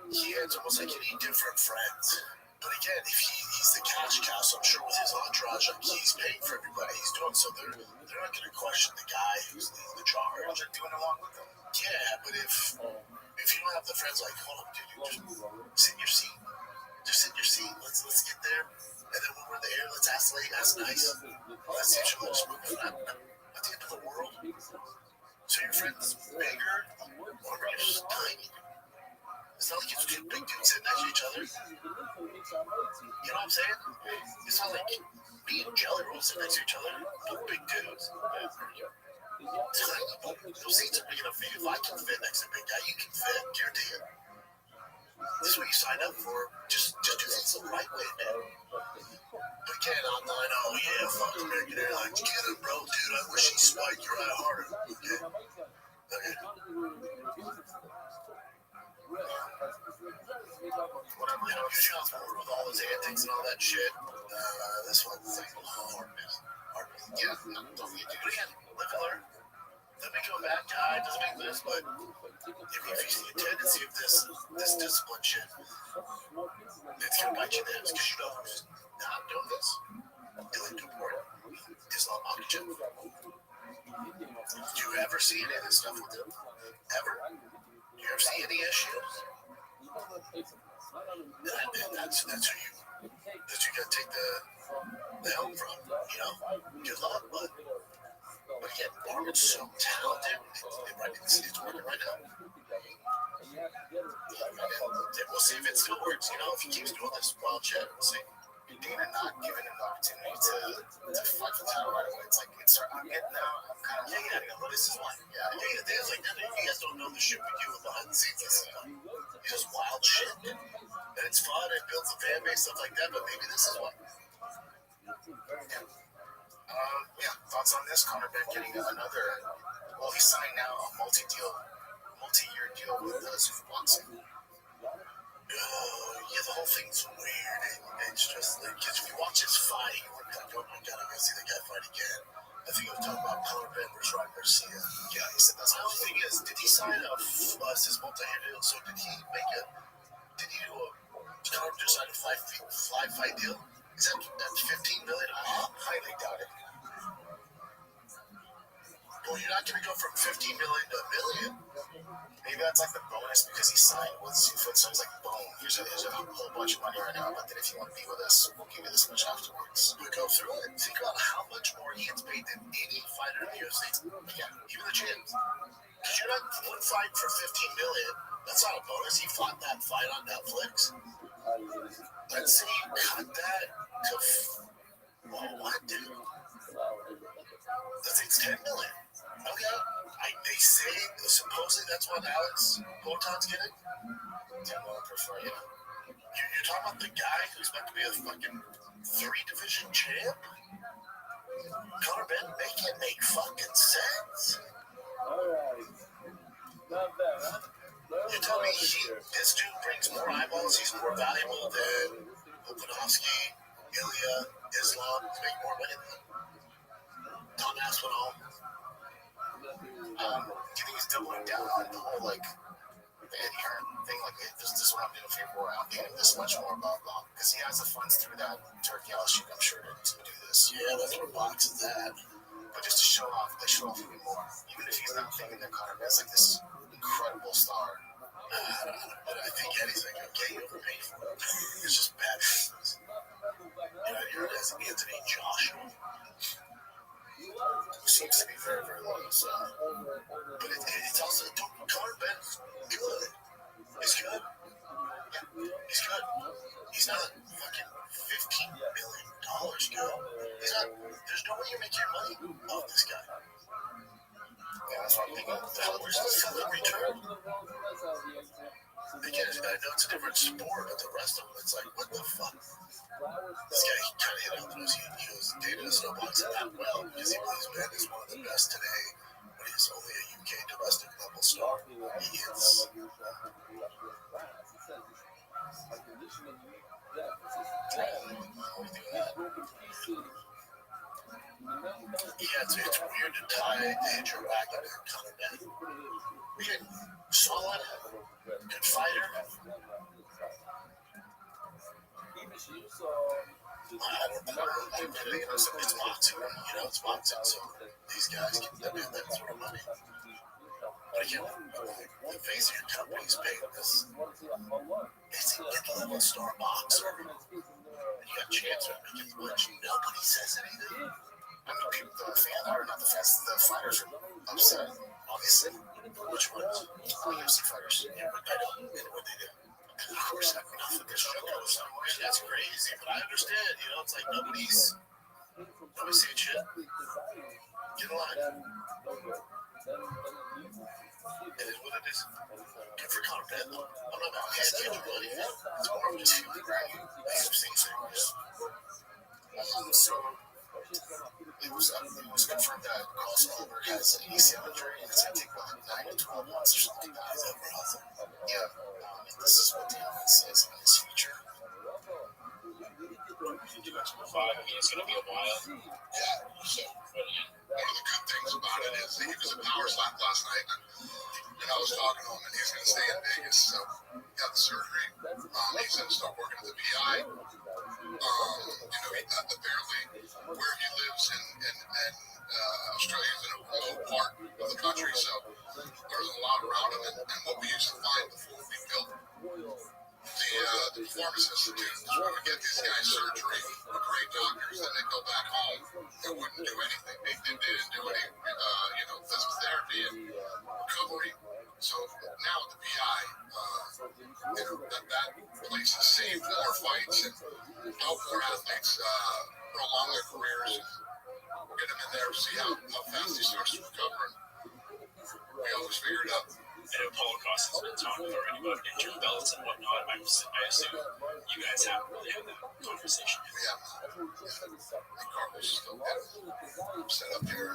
Yeah, it's almost like you need different friends. But again, if he's the cash cow, so I'm sure with his entourage, like, he's paying for everybody. He's doing so they're not going to question the guy who's leading the charge. They're doing along with him. Yeah, but if you don't have the friends, like, hold up, dude, just sit in your seat. Just sit in your seat. Let's get there, and then when we're there, let's ask nice. Let's see each other smooth. Not the end of the world. So your friend's bigger, or you're just tiny. It's not like it's two big dudes sitting next to each other. You know what I'm saying? It's not like me and Jelly Roll sitting next to each other. Both big dudes. Tiny, but those seats are big enough for you. If I can fit next to a big guy, you can fit. Guarantee it. This is what you sign up for. Just do things the right way, man. But again, online, oh yeah, fuck American Airlines. Get him, bro. Dude, I wish he spiked your eye harder. Okay. Whatever, you know, you shots forward with all his antics and all that shit. This one's like hard, man. Yeah, don't forget to do it again. Live and learn. Doesn't make you a bad guy, doesn't make this, but if you see a tendency of this discipline shit, it's gonna bite you in the ass because you know who's not doing this. Dylan Newport, Islam Makhachev. Do you ever see any of this stuff with him? Ever? Do you ever see any issues? And that's who you gotta take the help from, you know? Good luck, but again, Armin's so talented, it's working right now. And we'll see if it still works, you know, if he keeps doing this wild shit, we'll see. Dana not giving him the opportunity to fight for the title right away. It's like, I'm getting now, I'm kind of this is why. Yeah, there's like, you guys don't know the shit we do behind the scenes. It's just wild shit. And it's fun, it builds a fan base, stuff like that, but maybe this is what. Thoughts on this? Conor Ben getting another, well, he's signed now a multi-year deal with Super Boxing. The whole thing's weird. It's just like, if you watch his fight, you would be like, oh my god, I'm gonna see the guy fight again. I think I'm talking about Conor Ben versus Ryan Garcia. Yeah, he said that's the whole thing is, did he sign his multi-year deal? So did he just sign a five-fight deal? Is that $15 million? I highly doubt it. Well, you're not going to go from $15 million to $1 million. Maybe that's like the bonus because he signed with Seafood, so he's like, boom, here's a whole bunch of money right now, but then if you want to be with us, we'll give you this much afterwards. We go through it and think about how much more he gets paid than any fighter in the UFC. Yeah, even the champs. Because you're not one fight for $15 million. That's not a bonus. He fought that fight on Netflix. Let's say you cut that to what, dude? Let's say it's $10 million. Okay. They say supposedly that's what Alex Bolton's getting. $10 million per fight. You're talking about the guy who's about to be a fucking 3-division champ? Conor Ben, make it make fucking sense. You tell me this dude brings more eyeballs, he's more valuable than Volkanovski, Ilya, Islam, make more money than him. Tom Aspinall. Do you think he's doubling down on the whole, like, the Eddie Hearn thing? Like, this is what I'm doing for I'm getting this much more, blah, blah. Because he has the funds through that Turkey I'll shoot, I'm sure, to do this. Yeah, that's where Box is at. But just to show off, they show off even more. Even if he's not thinking that Conor Ben's like this incredible star. But I think Eddie's like, okay, you overpaid for it. It's just bad business. Here it is, Anthony Joshua. Who seems to be very, very low. So. But it's also, Conor Ben's good. He's good. Yeah, he's good. He's not fucking $15 million good. He's not, there's no way you make your money off this guy. Yeah, that's what I'm thinking. Where's this fucking return? Again, I know it's a different sport, but the rest of them, it's like, what the fuck? This guy kind of hit out the nose. He was dating a snowboxer that well because he believes Ben is one of the best today, but he's only a UK domestic level star. He is. Yeah, it's weird to tie the injury back into Conor Ben. Again, solid, good fighter. I don't know. It's boxing, it's boxing, so these guys can demand that sort of money. But again, the face of your company's paying this. It's a mid-level star boxer. And you got a chance of making much. Nobody says anything. I mean, people, the fighters are upset, obviously. Which ones? UFC fighters. Yeah, but I don't know what they do. Of course, I mean, nothing this show goes somewhere. That's crazy, but I understand. It's like nobody's saying shit. Get in line. It is what it is. Good for Conor Ben, though. I'm not about his kid or anything. It's more of just feeling right. I've seen things. So, it was confirmed that Carl Spielberg has an ACL injury, and it's going to take about 9 to 12 months or something like that. Is that awesome? Yeah. This is what the analyst says in his feature. You mentioned the 5. I mean, it's going to be a while. Yeah. So, one of the good things about it is that he was at Power Slap last night, and I was talking to him, and he's going to stay in Vegas, so he got the surgery. He's going to start working at the PI. Apparently, where he lives in Australia is in a remote part of the country, so there's a lot around him, and what we used to find before we built the Performance Institute is when we get these guys surgery with great doctors, and they go back home, they wouldn't do anything. They didn't do any, physical therapy and recovery. So now at the PI, that place has saved more fights and helped more athletes prolong their careers and get them in there to see how fast he starts to recover. We always figure it out. And Holocaust has been talked already about interim belts and whatnot. I assume you guys haven't really had that conversation. We have not. The Cardinals still get them set up here.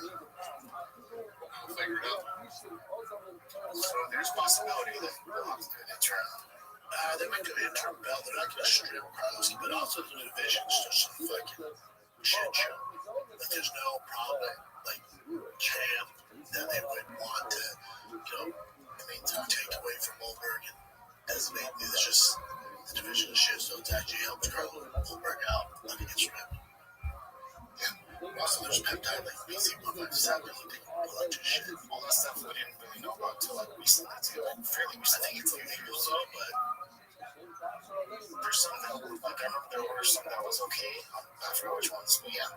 We'll figure it out. So there's a possibility that they'll have to do an interim. They might do an interim belt. They're not going to strip Carlos, but also the division's just some fucking shit show. Like there's no problem, like champ that they would want to, to take away from Goldberg and designate. It's just the division is shit, so it's actually helped Carlos Goldberg out like against Rabbi. And also there's peptide like BC157, he did a bunch of shit. All that stuff we didn't really know about until like recently too, like fairly recently. I think it's illegal though, but there's some that like I remember there were some that was okay. I forgot which ones, but yeah.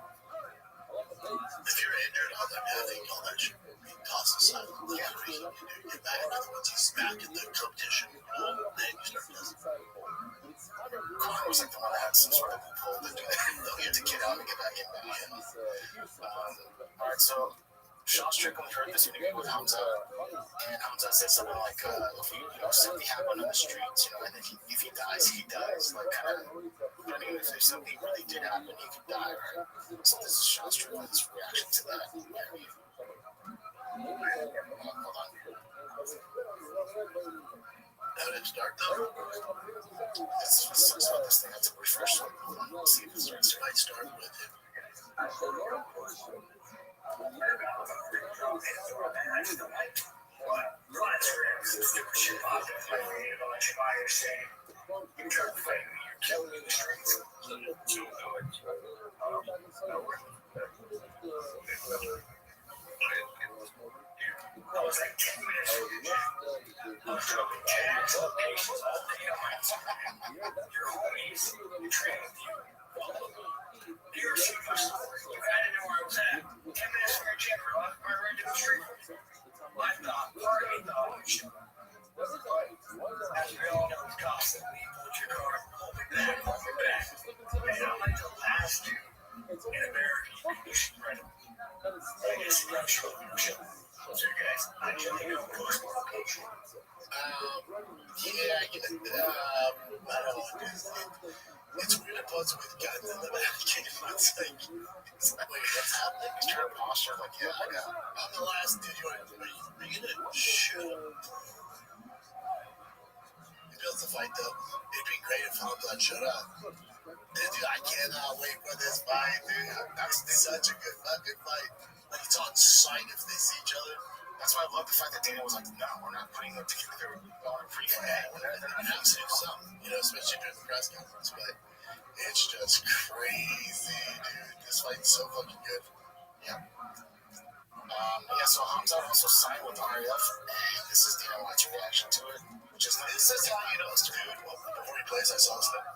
If you're injured on that, I think all that should be tossed aside. The other reason you do get back, and once he's back in the competition, then you start this. Conor was like the one that had some sort of pull to do that. They'll get the kid out and get back in. Alright, so Sean Strickland heard this interview with Hamza, and Hamza said something like, if something happened on the streets, and if he dies, he dies. Like, kind of, if something really did happen, he could die, right? So this is Sean Strickland's reaction to that interview. Hold on. How did it start, though? This sucks about this thing. I have to refresh it. We'll see if it starts. It might start with it. I was like 10 minutes from the gym. I was dropping jabs, locations, all day on my Instagram. Your homies, you train with you, follow me. You're a superstar. You had to know where I was at. 10 minutes from your gym, or right to the street. Life thought, party thought, as we all know, it's constantly pulled your car, hold it back, hold it back. Man, I'm like the last dude in America you should write a I guess I'm sure. So guys, I generally don't post more location. Yeah, I get it. I don't know. It's weird to post with guns in the Vatican. It's like, wait, what's happening? It's your posture. Like, yeah, I know. I'm the last dude. Are you gonna shoot him? He builds the fight, though. It'd be great if Hamza shut up. Dude, I cannot wait for this fight, dude. That's such a good fucking fight. Like, it's on sight if they see each other. That's why I love the fact that Dana was like, no, we're not putting them together on pre-fight. We're not announcing something, especially during the press conference. But it's just crazy, dude. This fight's so fucking good. Yeah. So Hamza also signed with RAF, and this is Dana White's reaction to it. This is how you know it's dude. Well, before he plays, I saw this thing.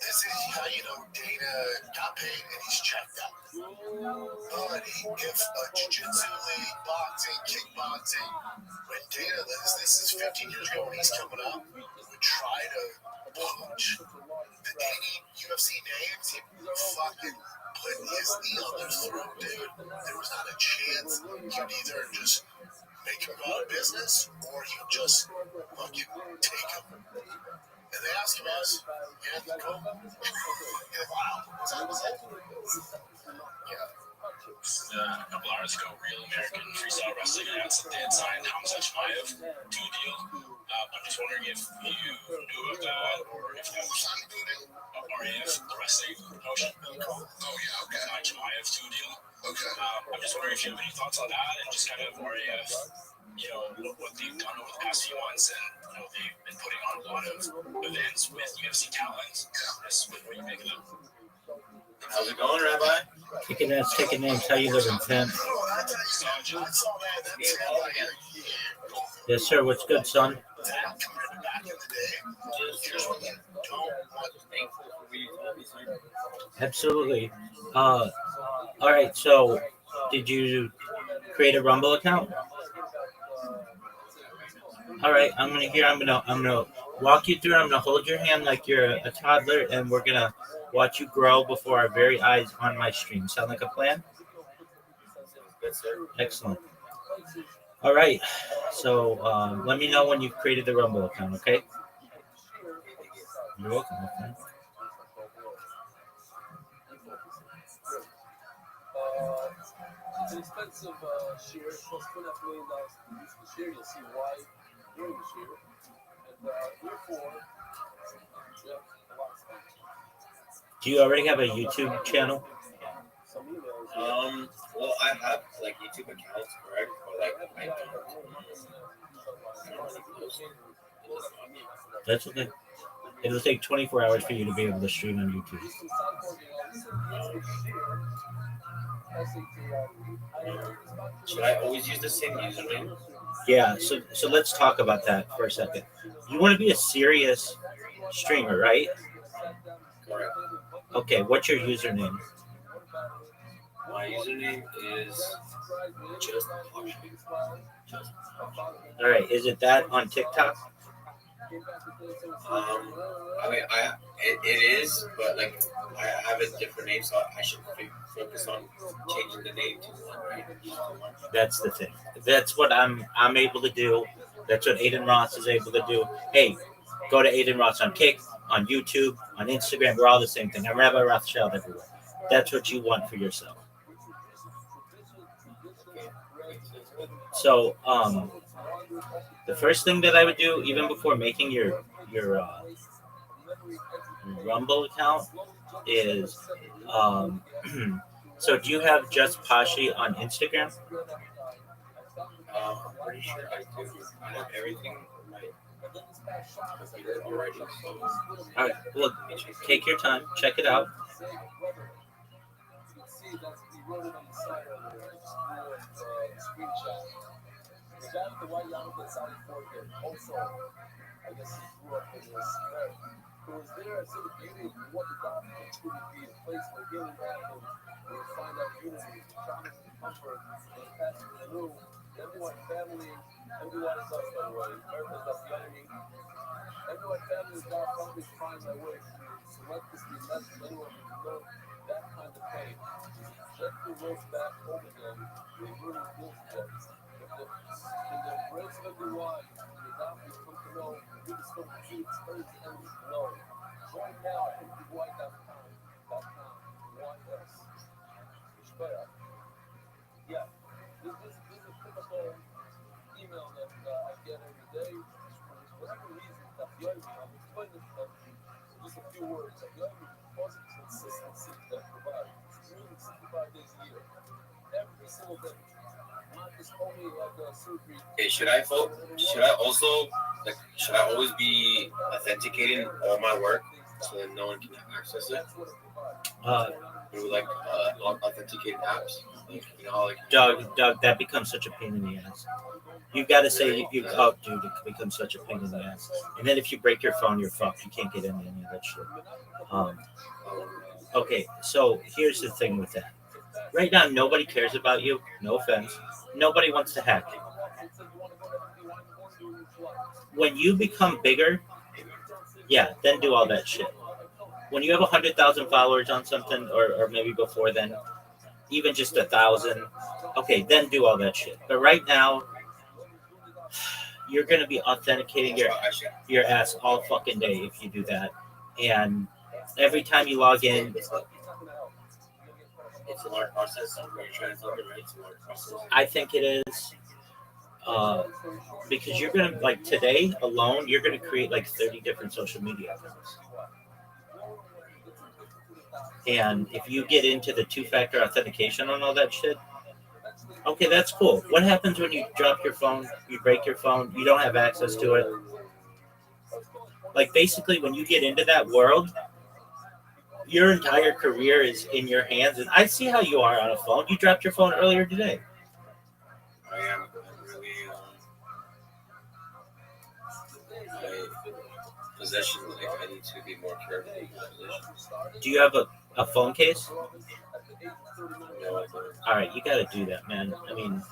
This is how you know Dana got paid and he's checked out. But if a jiu-jitsu league, boxing, kickboxing, when Dana, this is 15 years ago when he's coming up, would try to poach the any UFC names, he fucking put his knee on their throat, dude. There was not a chance. He'd either just make him go out of business or he'd just fucking take him. And they asked him us, yeah, cool. Wow, was that? Yeah. A couple hours ago, Real American Freestyle Wrestling announced that they had signed Hamza Chimaev to a deal. I'm just wondering if you knew of that or if that was RAF, the wrestling promotion. Oh, yeah, okay. Signed Chimaev to a deal. Okay. I'm just wondering if you have any thoughts on that and just kind of RAF, what they've done over the past few months, and they've been putting on a lot of events with UFC talent. That's what you make of them. How's it going, Rabbi? Kicking ass, taking names. How you living, Tim? Yes, sir. What's good, son? Absolutely. All right. So, did you create a Rumble account? All right, I'm gonna walk you through. I'm gonna hold your hand like you're a toddler, and we're gonna watch you grow before our very eyes on my stream. Sound like a plan? Good, sir. Excellent. All right. So let me know when you've created the Rumble account, okay? You're welcome, my friend. It's an expensive share. Plus $2.5 million to produce the share. You'll see why during the share. And therefore, yeah, a lot of stuff. Do you already have a YouTube channel? Some emails. Well, I have like YouTube accounts, correct? But like I don't. That's okay. It'll take 24 hours for you to be able to stream on YouTube. Should I always use the same username? Yeah, so let's talk about that for a second. You want to be a serious streamer, right? Correct. Okay, what's your username? My username is just All right, is it that on TikTok? I mean, it is, but like I have a different name, so I should focus on changing the name to one, right? That's the thing. That's what I'm able to do. That's what Aiden Ross is able to do. Hey, go to Aiden Ross on Kick, on YouTube, on Instagram. We're all the same thing. I'm Rabbi Rothschild everywhere. That's what you want for yourself. So, the first thing that I would do, even before making your Rumble account, is so do you have Just Pashi on Instagram? I'm pretty sure I do. I have everything on my computer already. So. All right, well, take your time, check it out. The guy with the white yarmulke that sounded for him also, I guess he grew up in this area. It was there at City Beauty, and what the doctor could truly be a place where healing happens, where you find out unity, promise and comfort, and passion through. Everyone family, everyone is us, by the way. America's not the enemy. Everyone family is God, families find their way to select this message. Anyone who can know that kind of pain. Check the roads back home again. They really built them. In the embrace of every one, the adopted come to know, you discover the truth, spurs the enemies below. Join now at MPY.com. YS. Shpera. Yeah. This is a typical email that I get every day. For whatever reason, I'm explaining this stuff in just a few words. Positive consistency that provides. 365 days a year. Every single day. Okay, should I also should I always be authenticating all my work so that no one can access it? Authenticated apps, Doug, that becomes such a pain in the ass. You got to say dude, it becomes such a pain in the ass. And then if you break your phone, you're fucked. You can't get into any of that shit. Okay, so here's the thing with that. Right now, nobody cares about you. No offense. Nobody wants to hack you. When you become bigger, yeah, then do all that shit. When you have 100,000 followers on something, or maybe before then, even just 1,000, okay, then do all that shit. But right now, you're going to be authenticating your ass all fucking day if you do that. And every time you log in, it's a large process. I think it is. Because you're going to, like today alone, you're going to create like 30 different social media accounts. And if you get into the two-factor authentication on all that shit, okay, that's cool. What happens when you drop your phone, you break your phone, you don't have access to it? Like basically when you get into that world, your entire career is in your hands. And I see how you are on a phone. You dropped your phone earlier today. I am really possession. Like I need to be more careful. Do you have a phone case? No, I don't. All right, you got to do that, man. I mean,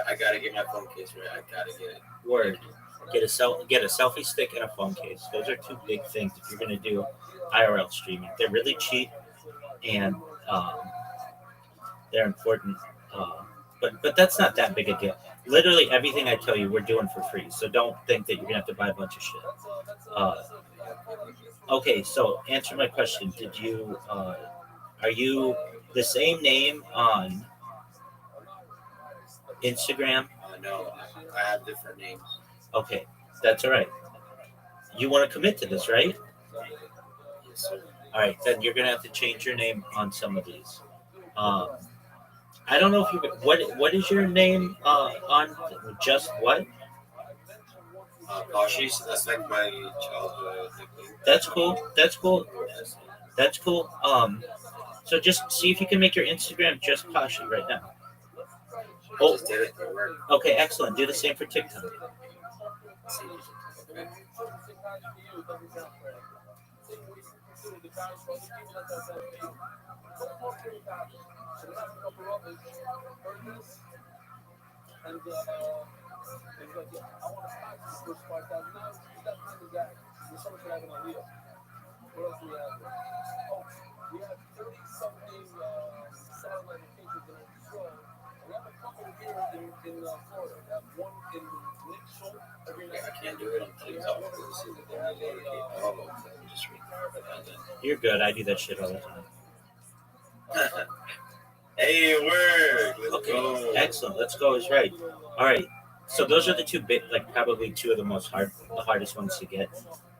I got to get my phone case right. I got to get it. Word. Get a selfie stick and a phone case. Those are two big things if you're going to do IRL streaming. They're really cheap and they're important. But that's not that big a deal. Literally everything I tell you, we're doing for free. So don't think that you're gonna have to buy a bunch of shit. Okay, so answer my question. Did you are you the same name on Instagram? No, I have different names. Okay, that's all right. You want to commit to this, right? Yes, sir. All right, then you're gonna have to change your name on some of these. I don't know if you. What is your name on just what? Pashi's, that's like my childhood nickname. That's cool. That's cool. Yes. That's cool. So just see if you can make your Instagram just Pashi right now. I just did it. It worked. Okay, excellent. Do the same for TikTok. Okay. And he's like, yeah, I want to start this first 5,000. Now, he's that kind of guy. There's so much we have an idea. What else do we have? Oh, we have 30-something satellite locations in Israel. We have a couple here in Florida. We have one in Lake Shore. I can't do it on TikTok because You're good. I do that shit all the time. Hey, it worked. Let's Okay, go. excellent. Let's go is right. All right. So those are the two big, like probably two of the the hardest ones to get.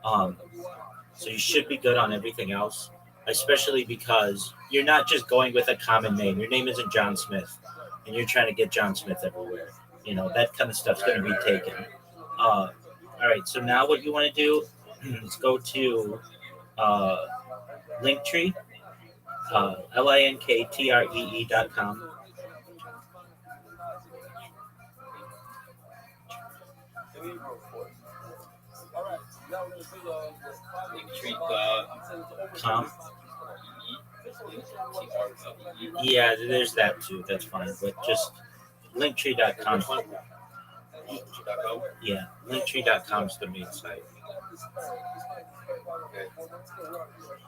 So you should be good on everything else, especially because you're not just going with a common name. Your name isn't John Smith, and you're trying to get John Smith everywhere. You know that kind of stuff's going to be taken. All right. So now what you want to do is go to Linktree. linktRee.com. Com. Yeah, there's that too. That's fine. But just linktree.com. Yeah, linktree.com is the main site.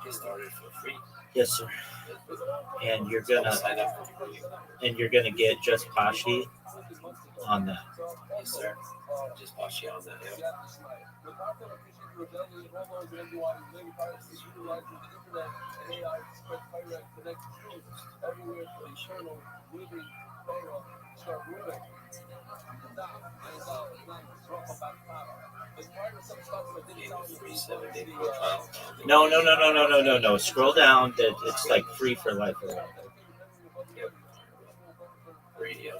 Get started for free. Yes, sir. And you're gonna get just Pashi on that. Yes, sir. Just Pashi on that. Yeah. No. Scroll down. That it's like free for life. Radio.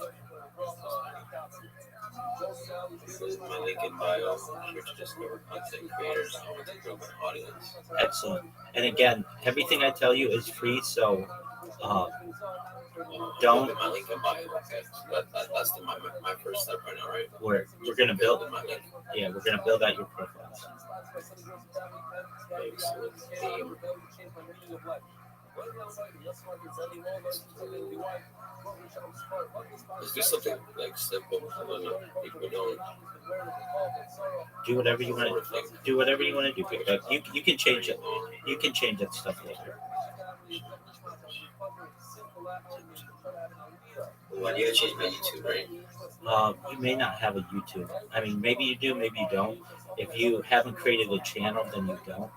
This is my link in bio. Here to discover content creators and to grow my audience. Excellent. And again, everything I tell you is free, so don't. My link in bio. Okay, that's my first step right now, right? We're gonna build my link. Yeah, we're gonna build out your profile. Okay, so theme. Let's do something like simple. People don't do whatever you want to do. Whatever you want to do. But you can change it. You can change that stuff later. Well, I need to change my YouTube, right? You may not have a YouTube. I mean, maybe you do, maybe you don't. If you haven't created a channel, then you don't.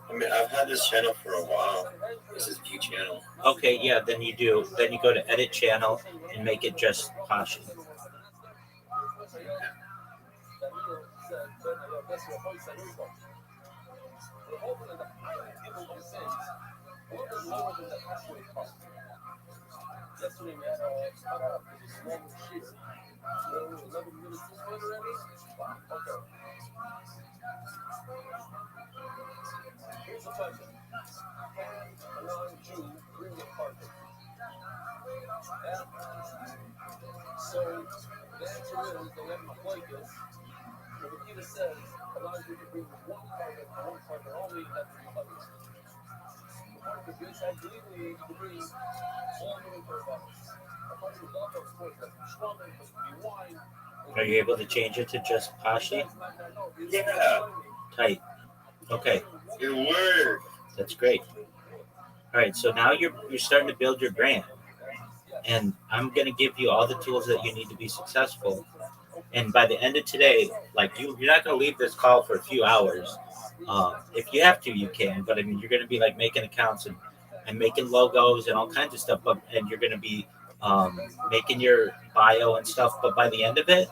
I mean, I've had this channel for a while. This is View Channel. Okay, yeah, then you do. Then you go to Edit Channel and make it just Pashi. Yesterday we had a small sheet. 11 minutes this one already? Okay. Here's the question. Can a non-Jew bring a partner? So the answer is the lemma plagas. What Nikita says, a non-Jew can bring one partner only, that's the others. The partner is, I believe you can bring all women profiles. Are you able to change it to just Pashi? Yeah, Tight. Okay, it worked. that's great. All right, so now you're starting to build your brand, and I'm gonna give you all the tools that you need to be successful. And by the end of today, like you're not gonna leave this call for a few hours. If you have to, you can. But I mean, you're gonna be like making accounts and making logos and all kinds of stuff. And you're gonna be making your bio and stuff. But by the end of it,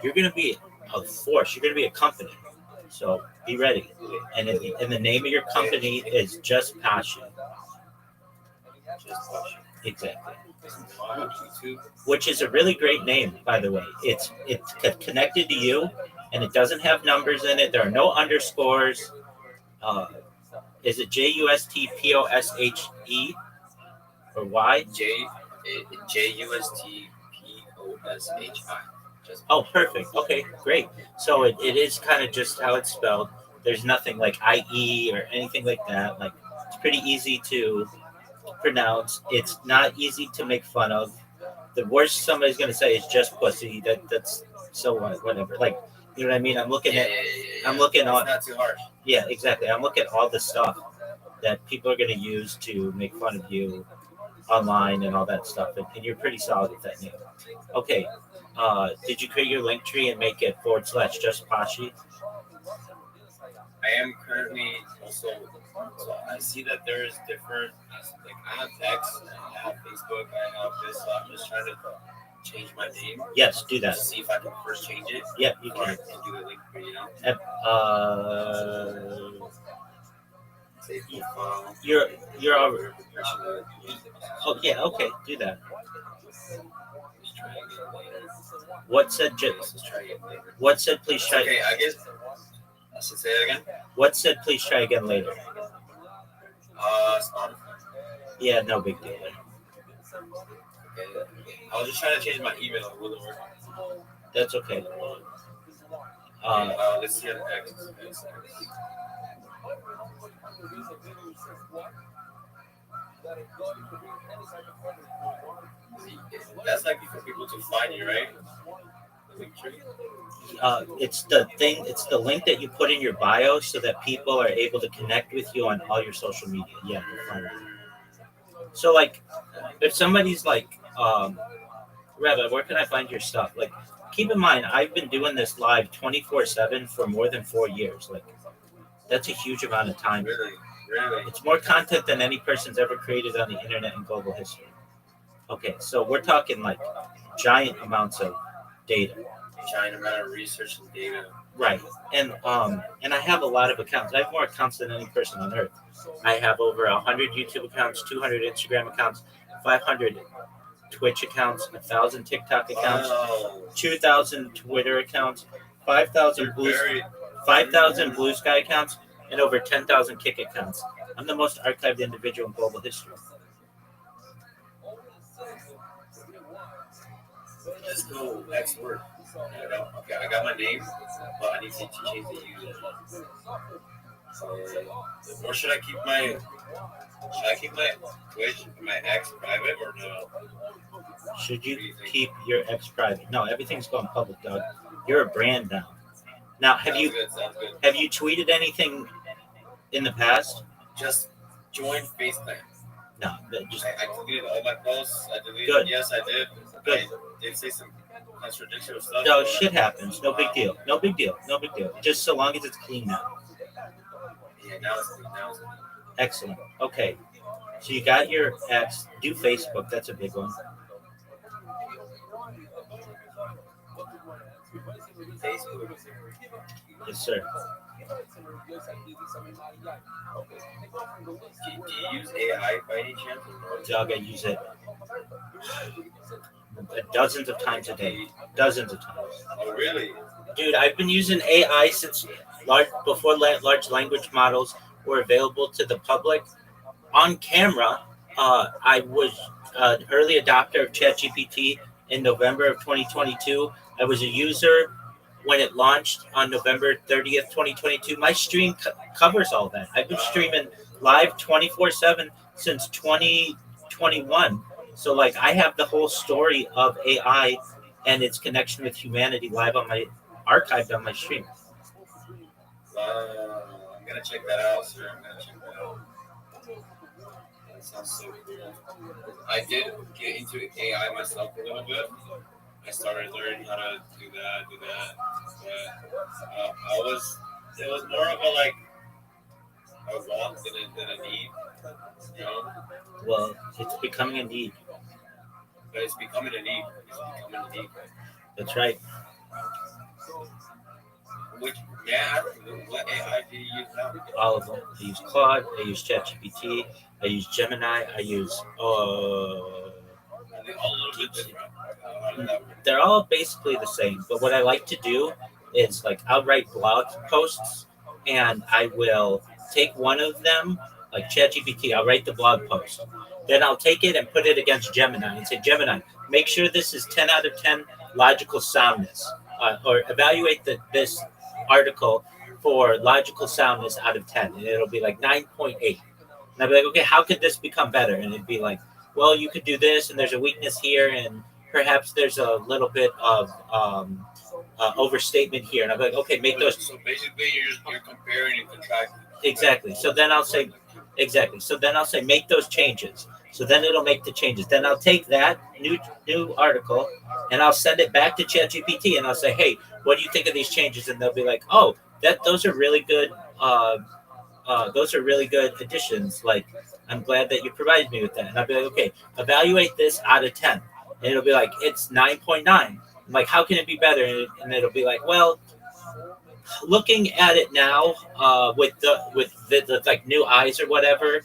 you're gonna be a force. You're gonna be a company. So be ready. And the name of your company is Just Passion. Exactly. Which is a really great name, by the way. It's connected to you, and it doesn't have numbers in it. There are no underscores. Is it JUSTPOSHE or Y? JUSTPOSHI. Oh, perfect. Okay, great. So it is kind of just how it's spelled. There's nothing like IE or anything like that. Like it's pretty easy to pronounce. It's not easy to make fun of. The worst somebody's gonna say is just pussy. That's so whatever. Like you know what I mean? I'm looking at Not too harsh. yeah, exactly. I'm looking at all the stuff that people are gonna use to make fun of you online and all that stuff, and you're pretty solid with that name. Okay. Did you create your link tree and make it /just Pashi? I am currently also. So I see that there's different. Like I have X, I have Facebook, I have this. So I'm just trying to change my name. Yes, do that. See if I can first change it. Yep, you can. And do the link tree, you know. Save profile. You're over. Oh yeah, okay, do that. Just try again later. What said Let's try again later. What said please try? Okay, I guess I should say it again. What said please try again later? Spotify. Yeah, no big deal. Okay. I was just trying to change my email. It wouldn't work. That's okay. Let's see on X. That's like for people to find you, right? The link tree. It's the thing. It's the link that you put in your bio so that people are able to connect with you on all your social media. Yeah. So like, if somebody's like, Rabbi, where can I find your stuff? Like, keep in mind, I've been doing this live 24/7 for more than 4 years. Like, that's a huge amount of time. Really. It's more content than any person's ever created on the internet in global history. Okay, so we're talking like giant amounts of data. Giant amount of research and data. Right. And I have a lot of accounts. I have more accounts than any person on earth. I have over 100 YouTube accounts, 200 Instagram accounts, 500 Twitch accounts, 1,000 TikTok accounts, 2,000 Twitter accounts, 5,000 Blue Sky accounts, and over 10,000 Kick accounts. I'm the most archived individual in global history. Let's go. Next word. Okay, I got my name, but I need to change the user. Or should I keep my Twitch, my X private, or no? Should you keep your X private? No, everything's going public, dog. You're a brand now. Now, have you tweeted anything in the past? Just join FaceTime. No, I deleted all my posts. I deleted. Good. Yes, I did. Good. I did say some contradictory stuff. No, shit happens. No big deal. No big deal. No big deal. Just so long as it's clean now. Yeah, now it's clean. Excellent. Okay. So you got your X. Do Facebook. That's a big one. Facebook. Yes, sir. Do you use AI by any chance? Dog, I use it dozens of times a day. Dozens of times. Oh, really? Dude, I've been using AI since before large language models were available to the public. On camera, I was an early adopter of ChatGPT in November of 2022. I was a user when it launched on November 30th, 2022. My stream covers all that. I've been streaming live 24/7 since 2021. So like I have the whole story of AI and its connection with humanity live on my archived on my stream. I'm gonna check that out, sir. I'm gonna check that out. That sounds so cool. I did get into AI myself a little bit. I started learning how to do that. But it was more of a like a want than a need, you know. Well, it's becoming a need. But it's becoming a need. It's becoming a need. That's right. What AI do you use now? All of them. I use Claude. I use ChatGPT. I use Gemini. I use. Are they all a little bit different? They're all basically the same. But what I like to do is like I'll write blog posts, and I will take one of them, like ChatGPT. I'll write the blog post. Then I'll take it and put it against Gemini and say, Gemini, make sure this is 10 out of 10 logical soundness, or evaluate this article for logical soundness out of 10. And it'll be like 9.8. And I'll be like, okay, how could this become better? And it'd be like, well, you could do this, and there's a weakness here, and perhaps there's a little bit of overstatement here. And I'll be like, okay, make those. So basically, you're comparing and contracting. Exactly. So then I'll say, make those changes. So then it'll make the changes. Then I'll take that new article and I'll send it back to ChatGPT and I'll say, hey, what do you think of these changes? And they'll be like, oh, those are really good. Those are really good additions. Like, I'm glad that you provided me with that. And I'll be like, okay, evaluate this out of 10. And it'll be like, it's 9.9. I'm like, how can it be better? And it'll be like, well, looking at it now, with the like new eyes or whatever,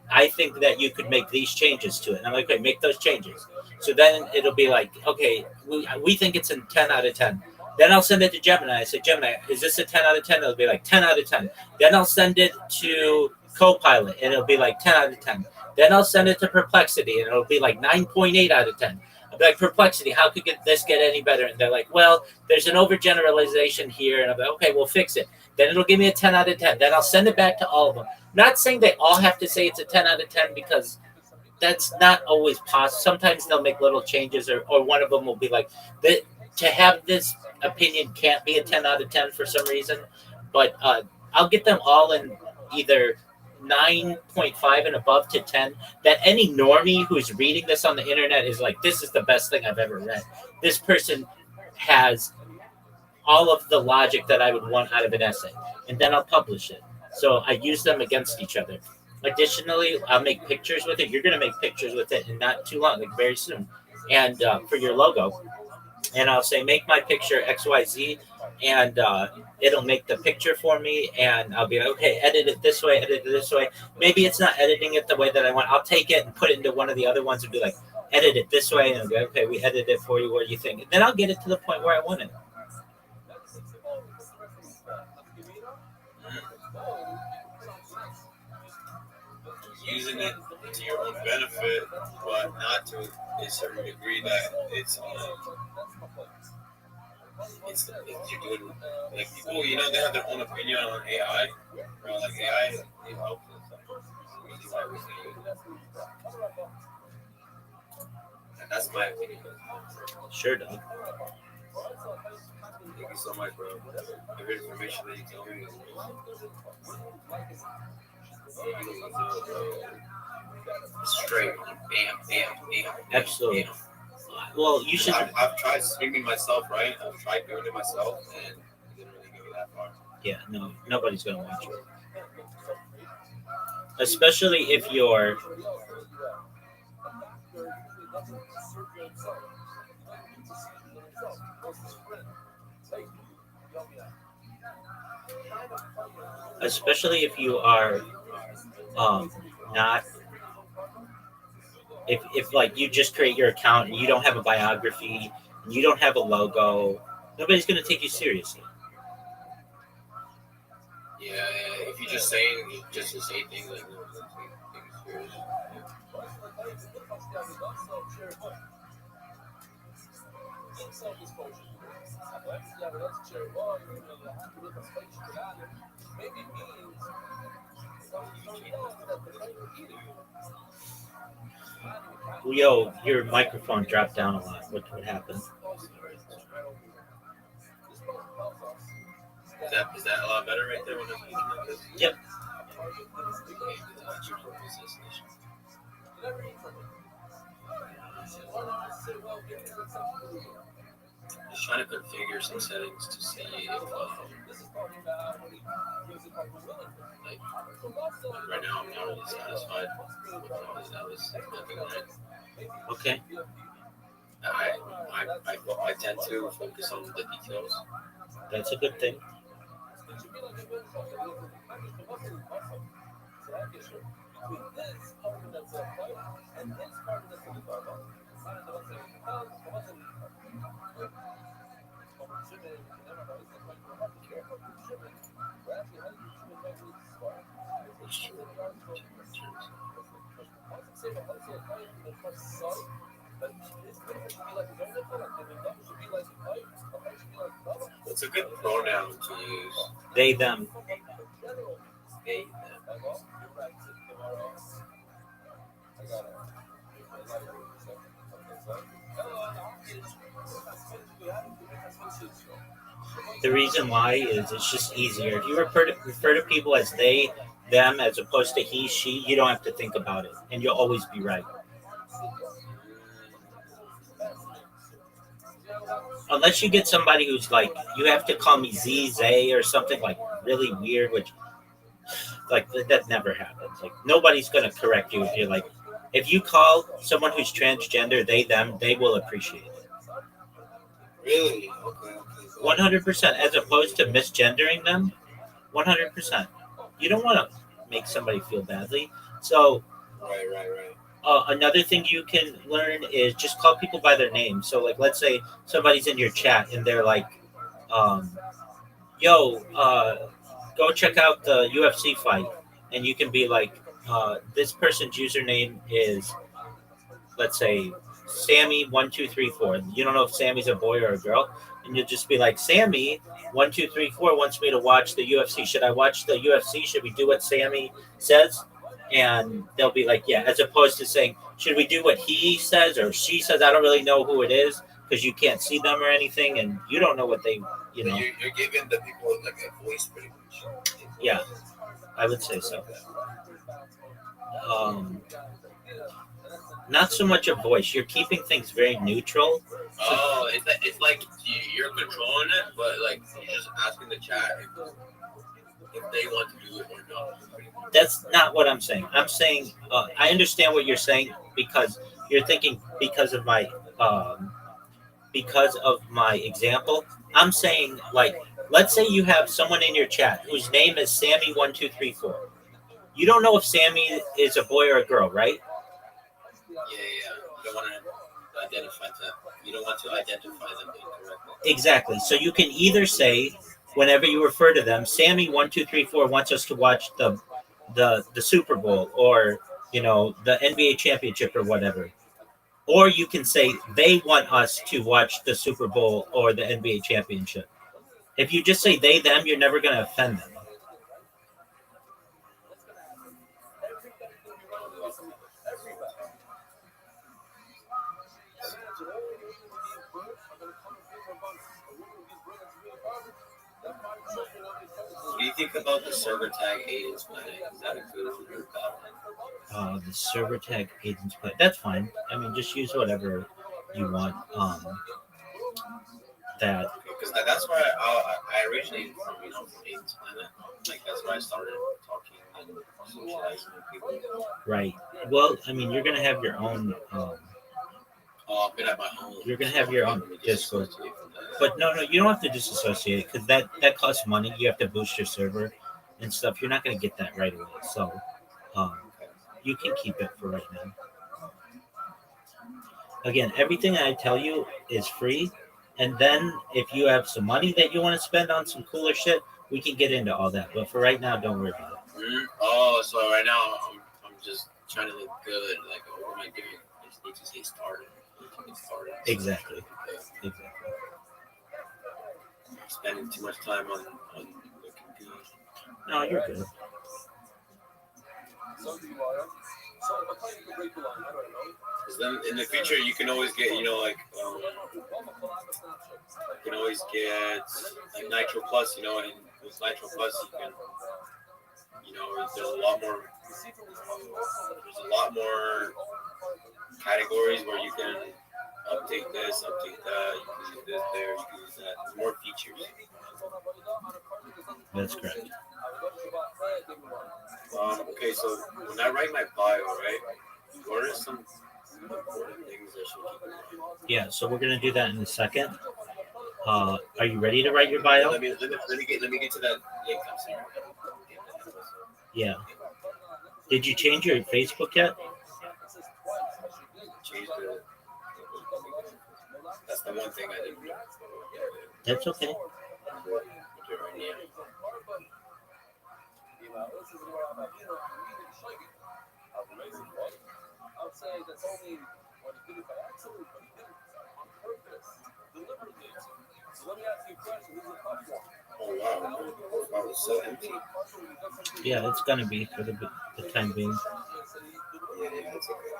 I think that you could make these changes to it. And I'm like, okay, make those changes. So then it'll be like, okay, we think it's a 10 out of 10. Then I'll send it to Gemini. I say, Gemini, is this a 10 out of 10? It'll be like 10 out of 10. Then I'll send it to Copilot, and it'll be like 10 out of 10. Then I'll send it to Perplexity, and it'll be like 9.8 out of 10. I'll be like, Perplexity, how could this get any better? And they're like, well, there's an overgeneralization here. And I'm like, okay, we'll fix it. Then it'll give me a 10 out of 10. Then I'll send it back to all of them. Not saying they all have to say it's a 10 out of 10 because that's not always possible. Sometimes they'll make little changes, or one of them will be like, to have this opinion can't be a 10 out of 10 for some reason. But I'll get them all in either 9.5 and above to 10, that any normie who's reading this on the internet is like, this is the best thing I've ever read. This person has all of the logic that I would want out of an essay. And then I'll publish it. So I use them against each other. Additionally, I'll make pictures with it. You're going to make pictures with it in not too long, like very soon. And for your logo. And I'll say, make my picture XYZ. And it'll make the picture for me. And I'll be like, okay, edit it this way, edit it this way. Maybe it's not editing it the way that I want. I'll take it and put it into one of the other ones and be like, edit it this way. And I'll be like, okay, we edited it for you. What do you think? And then I'll get it to the point where I want it. Using it to your own benefit, but not to a certain degree that it's you're doing, like, people, you know, they have their own opinion on AI. Bro, like AI, it helps us. And that's my opinion. Sure, Doug. Thank you so much, bro. Every information that you tell me. Straight, bam. Absolutely. Bam. Well, you should. I've tried streaming myself, right? I've tried doing it myself, and it didn't really go that far. Yeah, no, nobody's gonna watch you. Especially if you're. Especially if you are not. If like you just create your account and you don't have a biography, and you don't have a logo, nobody's gonna take you seriously. Yeah, if you just say things like things Yo, your microphone dropped down a lot. What happened? Is that a lot better right there when I'm speaking like this? Yep. Just trying to configure some settings to see if like right now I'm not really satisfied with that was nothing right. Okay. I tend to focus on the details. That's a good thing. What's a good pronoun to use? They, them. They, them. The reason why is it's just easier. If you refer to people as they, them, as opposed to he, she, you don't have to think about it, and you'll always be right. Unless you get somebody who's like, you have to call me Z, Zay, or something like really weird, which like that never happens. Like nobody's gonna correct you if you're like, if you call someone who's transgender they, them, they will appreciate it. Really? Okay. 100%, as opposed to misgendering them. 100%. You don't want to make somebody feel badly. So, Right. another thing you can learn is just call people by their name. So, like, let's say somebody's in your chat and they're like, yo, go check out the UFC fight. And you can be like, this person's username is, let's say, Sammy1234. You don't know if Sammy's a boy or a girl. And you'll just be like, Sammy1234 wants me to watch the UFC. Should I watch the UFC? Should we do what Sammy says? And they'll be like, yeah, as opposed to saying, should we do what he says or she says? I don't really know who it is because you can't see them or anything, and you don't know what they, you know. You're giving the people like a voice pretty much. Yeah, I would say so. Not so much a voice. You're keeping things very neutral. Oh, it's like you're controlling it, but like you're just asking the chat if they want to do it or not. That's not what I'm saying. I'm saying I understand what you're saying because you're thinking because of my example. I'm saying like let's say you have someone in your chat whose name is Sammy1234. You don't know if Sammy is a boy or a girl, right? Yeah. You don't want to identify that. You don't want to identify them incorrectly. Exactly. So you can either say, whenever you refer to them, Sammy1234 wants us to watch the Super Bowl or the NBA championship or whatever. Or you can say they want us to watch the Super Bowl or the NBA championship. If you just say they, them, you're never going to offend them. What do you think about the server tag Aiden's Planet? Is that a good or bad? The server tag Aiden's Planet. That's fine. I mean, just use whatever you want. Because that's why I originated from Aiden's Planet. Like that's why I started talking and socializing with people. Right. Well, I mean, you're gonna have your own. I'm gonna have my own. You're gonna have your own Discord. But no, you don't have to disassociate because that costs money. You have to boost your server and stuff. You're not gonna get that right away. So, you can keep it for right now. Again, everything I tell you is free. And then if you have some money that you want to spend on some cooler shit, we can get into all that. But for right now, don't worry about it. Mm-hmm. Oh, so right now I'm just trying to look good. Like, what am I doing? I just need to say started. Exactly. Okay. Exactly. I'm spending too much time on looking good. No, you're good. Because then in the future you can always get, you can always get like Nitro Plus, and with Nitro Plus you can, there's a lot more categories where you can update this, update that, you can use this there, you can use that. There's more features. That's correct. Okay, so when I write my bio, right, what are some important things I should keep in mind? Yeah, so we're gonna do that in a second. Are you ready to write your bio? Let me get to that link. I'm sorry. Yeah. Did you change your Facebook yet? Change the. That's the one thing I didn't do. That's okay. Oh wow, it's so empty. Yeah, it's gonna be for the time being. Yeah, it's okay.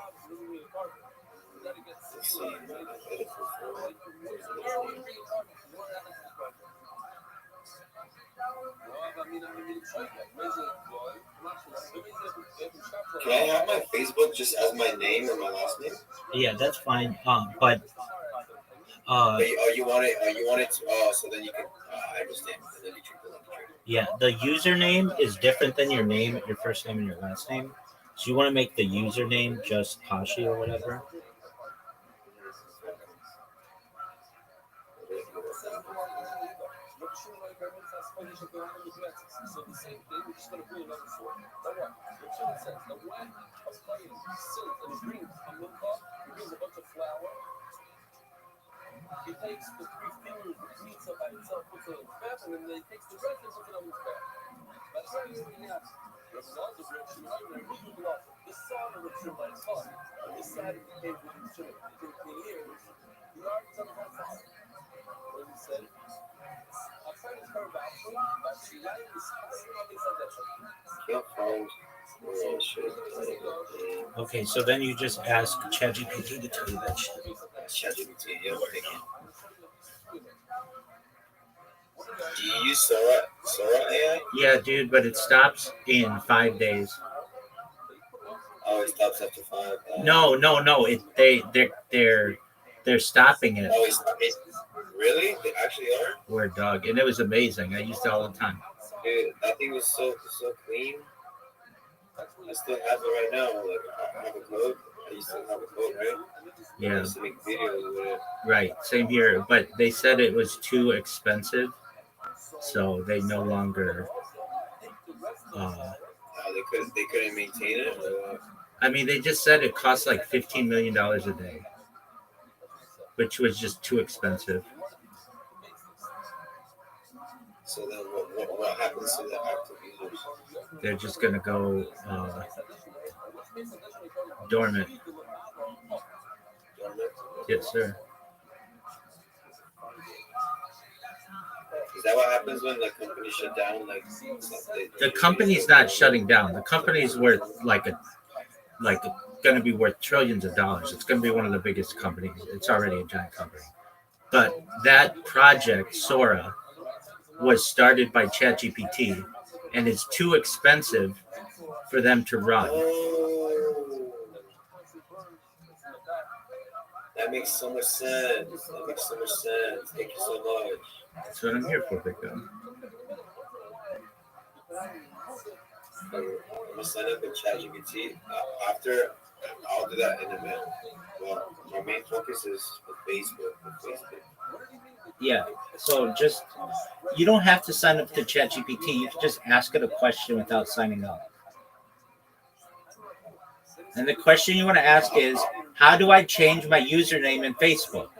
Let's see. Can I have my Facebook just as my name or my last name? Yeah, that's fine. But you want it to, so then you can, I understand. yeah, the username is different than your name, your first name and your last name. So you want to make the username just Pashi or whatever. He takes the three fingers, repeats it by himself, puts it on his back, and then he takes the rest and puts it on his back. That's right, you have this is also Rip Shimon, and he lost this song of Rip Shimon son. This side of the game with Rip Shimon. For years, he already told that song. What he said, I'll try to curve out for you, but she like is can't find where I should. Okay, so then you just ask ChatGPT to tell you that shit. ChatGPT, yeah, what they can. Do you use Sora AI? Yeah, dude, but it stops in 5 days. Oh, it stops after 5. No. They're stopping it. Oh, it's really? They actually are? Word dog, and it was amazing. I used it all the time. Dude, that thing was so clean. I still have it right now. Like I have a code. I used to have a code, right? Yeah. I used to make videos with it. Right. Same here. But they said it was too expensive, so they no longer. They couldn't maintain it. I mean, they just said it cost like $15 million a day, which was just too expensive. So then, what happens to the active users? They're just gonna go dormant. Yes, sir. Is that what happens when the company shut down? Like the company's not shutting down. The company's worth going to be worth trillions of dollars. It's going to be one of the biggest companies. It's already a giant company. But that project, Sora, was started by ChatGPT, and it's too expensive for them to run. Oh, that makes so much sense. Thank you so much. That's what I'm here for, Big Guy. I'm gonna sign up with ChatGPT. After, I'll do that in a minute. Well, my main focus is with Facebook. Yeah, so just, you don't have to sign up to ChatGPT. You can just ask it a question without signing up. And the question you want to ask is, how do I change my username in Facebook?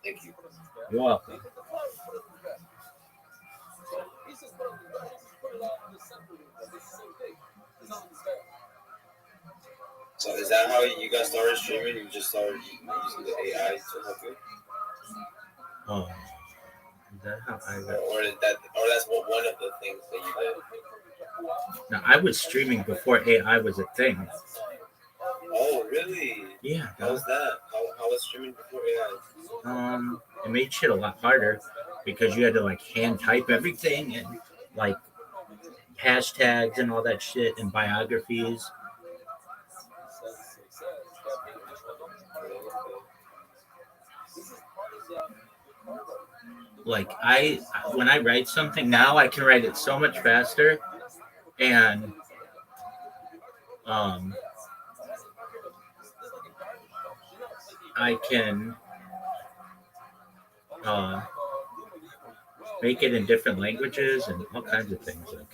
Thank you. You're welcome. So is that how you guys started streaming? You just started using the AI to help you? Oh, is that how I got? Or that's one of the things that you did? Now, I was streaming before AI was a thing. Oh, really? Yeah. How was that? How was streaming before AI? It made shit a lot harder because you had to like hand type everything and like hashtags and all that shit and biographies. Like when I write something now, I can write it so much faster, and I can make it in different languages and all kinds of things, like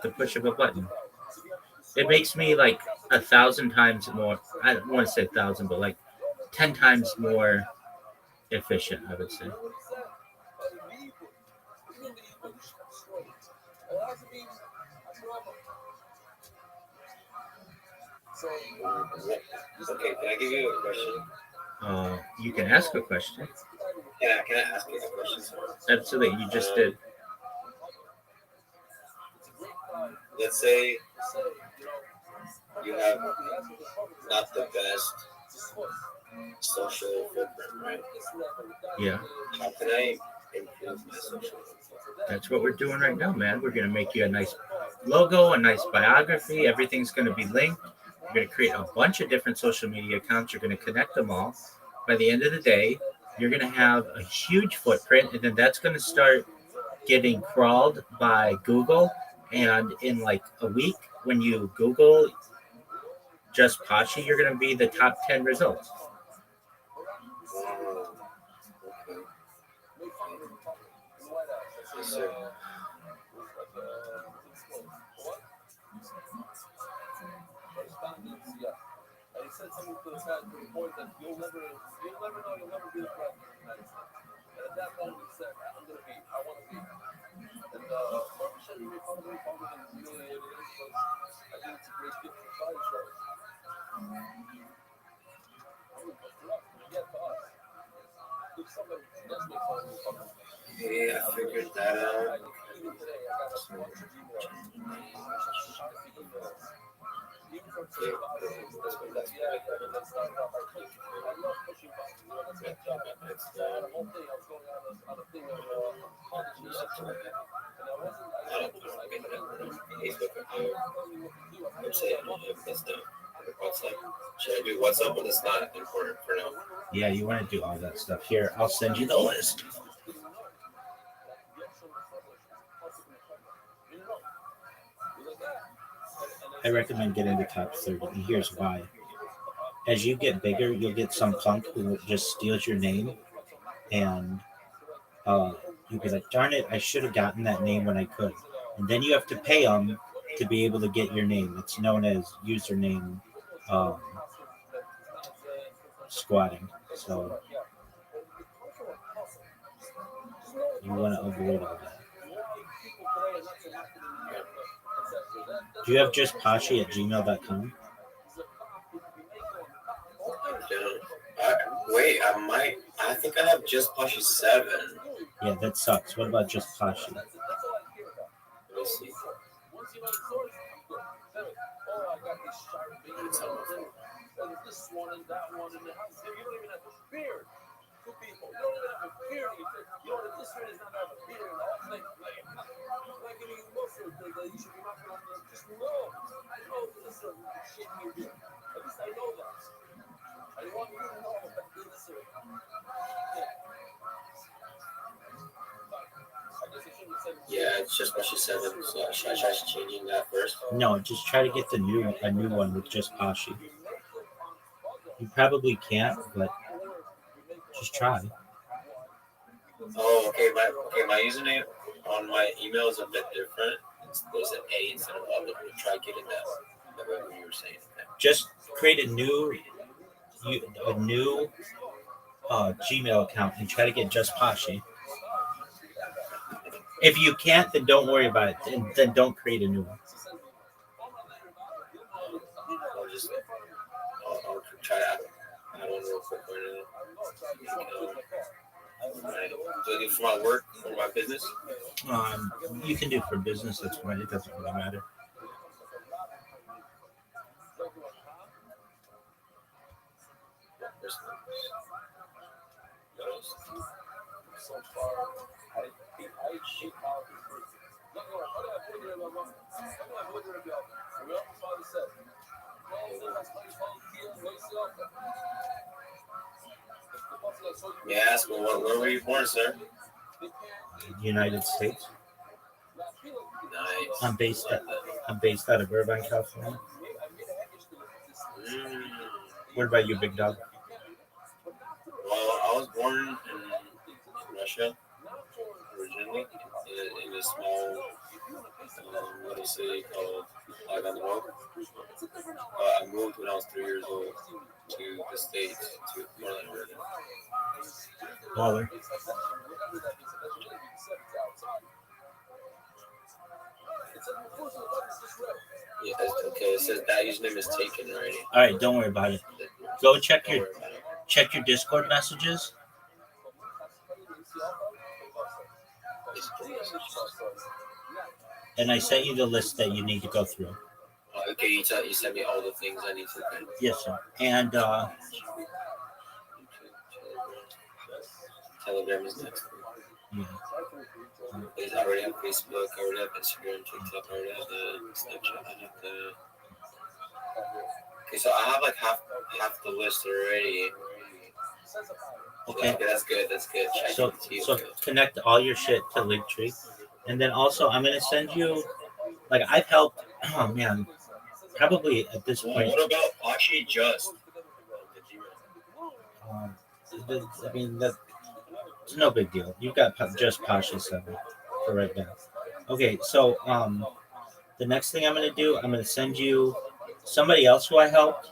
the push of a button. It makes me like 1,000 times more. I don't want to say 1,000, but like 10 times more efficient, I would say. Okay, can I give you a question? You can ask a question. Yeah, can I ask you a question? Absolutely, you just did. Let's say you have not the best social footprint, right? Yeah. How can I improve my social footprint? That's what we're doing right now, man. We're going to make you a nice logo, a nice biography. Everything's going to be linked. We're going to create a bunch of different social media accounts. You're going to connect them all. By the end of the day, you're going to have a huge footprint, and then that's going to start getting crawled by Google. And in like a week, when you Google Just Pachi, you're going to be the top 10 results. Yes, sir. He said something to the fact to the point that you'll never know, you'll never be the president. And at that moment, he said, I want to be. And Rothschild should be probably really what it is, because I think it's a great gift for sideshows. Get to us. If somebody does make fun of you, yeah, I figured that out. Even today, I got a small Should I do WhatsApp, but it's not important for now? Yeah, you want to do all that stuff. Here, I'll send you the list. I recommend getting the top 30, and here's why. As you get bigger, you'll get some punk who just steals your name, and you'll be like, darn it, I should have gotten that name when I could. And then you have to pay them to be able to get your name. It's known as username squatting. So you want to avoid all that. Do you have justpachi@gmail.com? Wait, I think I have just Pashi 7. Yeah, that sucks. What about just Pashi? Let me see. This one and that one and the house. You don't even have a beard. Two people. You don't even have a beard. You know that this one is not have a beard. Like giving you muscle that you should be knocking on the just no. I know this is shaving your beard. At least I know that. I want you to know that this is Yeah, it's just Pashi 7. So should I try changing that first? No, just try to get a new one with just Pashi. You probably can't, but just try. Oh, okay. My username on my email is a bit different. There's an A instead of other. Try getting that way you were saying. Okay. Just create a new Gmail account and try to get just Pashi. If you can't, then don't worry about it. And then don't create a new one. I'll try out. I don't know if we're going to. Right. Do I do for my work or my business? You can do for business. That's fine. It doesn't really matter. May I ask, where were you born, sir? United States. Nice. I'm based out of Irvine, California. What about you, big dog? Well, I was born in Russia originally, in a small little city called Ivanov. I moved when I was 3 years old to the States, to Northern Oregon. Waller. Yeah, okay. It says that username is taken already. All right, don't worry about it. Go check your Discord messages. And I sent you the list that you need to go through. Okay, you sent me all the things I need to do. Yes, sir. And Telegram is next. yeah. I already have Facebook, I already have Instagram, TikTok, I already have the Snapchat, I have the... Okay, so I have like half the list already. Okay. That's good. So connect all your shit to Linktree. And then also I'm gonna send you, like, I've helped, oh man, probably at this point. What about Pachi Just? I mean, that's no big deal. You've got just Pasha 7 for right now. Okay, so the next thing I'm gonna do, I'm gonna send you somebody else who I helped,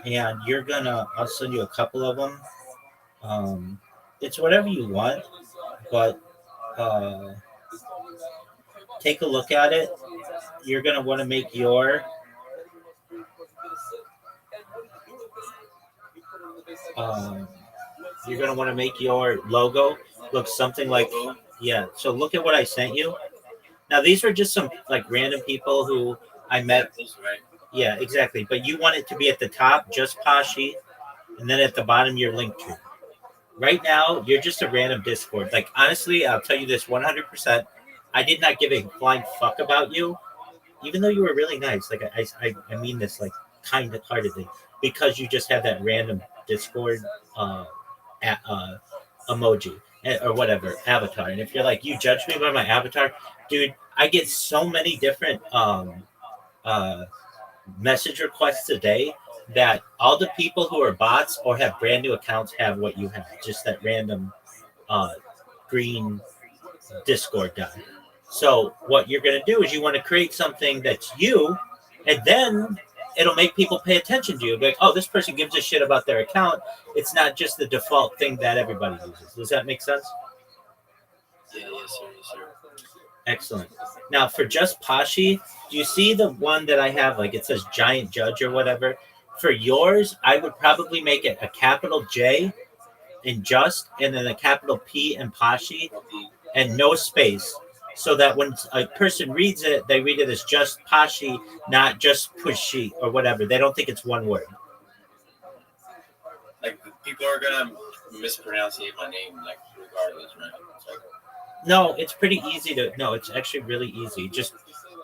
and I'll send you a couple of them. It's whatever you want, but take a look at it. You're gonna want to make your logo look something like, yeah. So look at what I sent you. Now these are just some like random people who I met. Yeah, exactly. But you want it to be at the top, just Pashi, and then at the bottom your link tree. Right now, you're just a random Discord. Like, honestly, I'll tell you this 100%. I did not give a flying fuck about you, even though you were really nice. Like, I mean this, like, kind-heartedly, because you just have that random Discord emoji or whatever, avatar. And if you're like, you judge me by my avatar, dude, I get so many different message requests a day that all the people who are bots or have brand new accounts have what you have, just that random green Discord guy. So what you're going to do is you want to create something that's you, and then it'll make people pay attention to you. Like, oh, this person gives a shit about their account. It's not just the default thing that everybody uses. Does that make sense? Yeah, yes, sir. Excellent. Now, for just Pashi, do you see the one that I have? Like, it says Giant Judge or whatever. For yours, I would probably make it a capital J in just, and then a capital P in Pashi, and no space, so that when a person reads it, they read it as just Pashi, not just Pushi or whatever. They don't think it's one word. Like, people are gonna mispronounce my name, like, regardless, right? No, it's pretty easy to. No, it's actually really easy.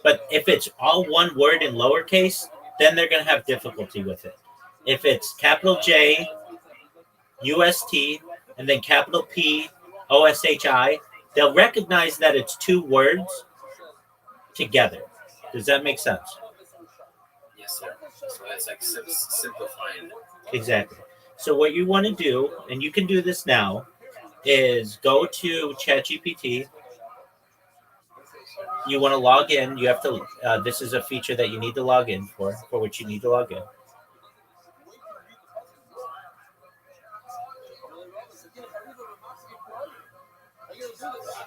But if it's all one word in lowercase, then they're gonna have difficulty with it. If it's capital J, UST, and then capital P, OSHI, they'll recognize that it's two words together. Does that make sense? Yes, sir. So it's like simplifying it. Exactly. So what you want to do, and you can do this now, is go to ChatGPT. You want to log in. You have to. This is a feature that you need to log in for which you need to log in.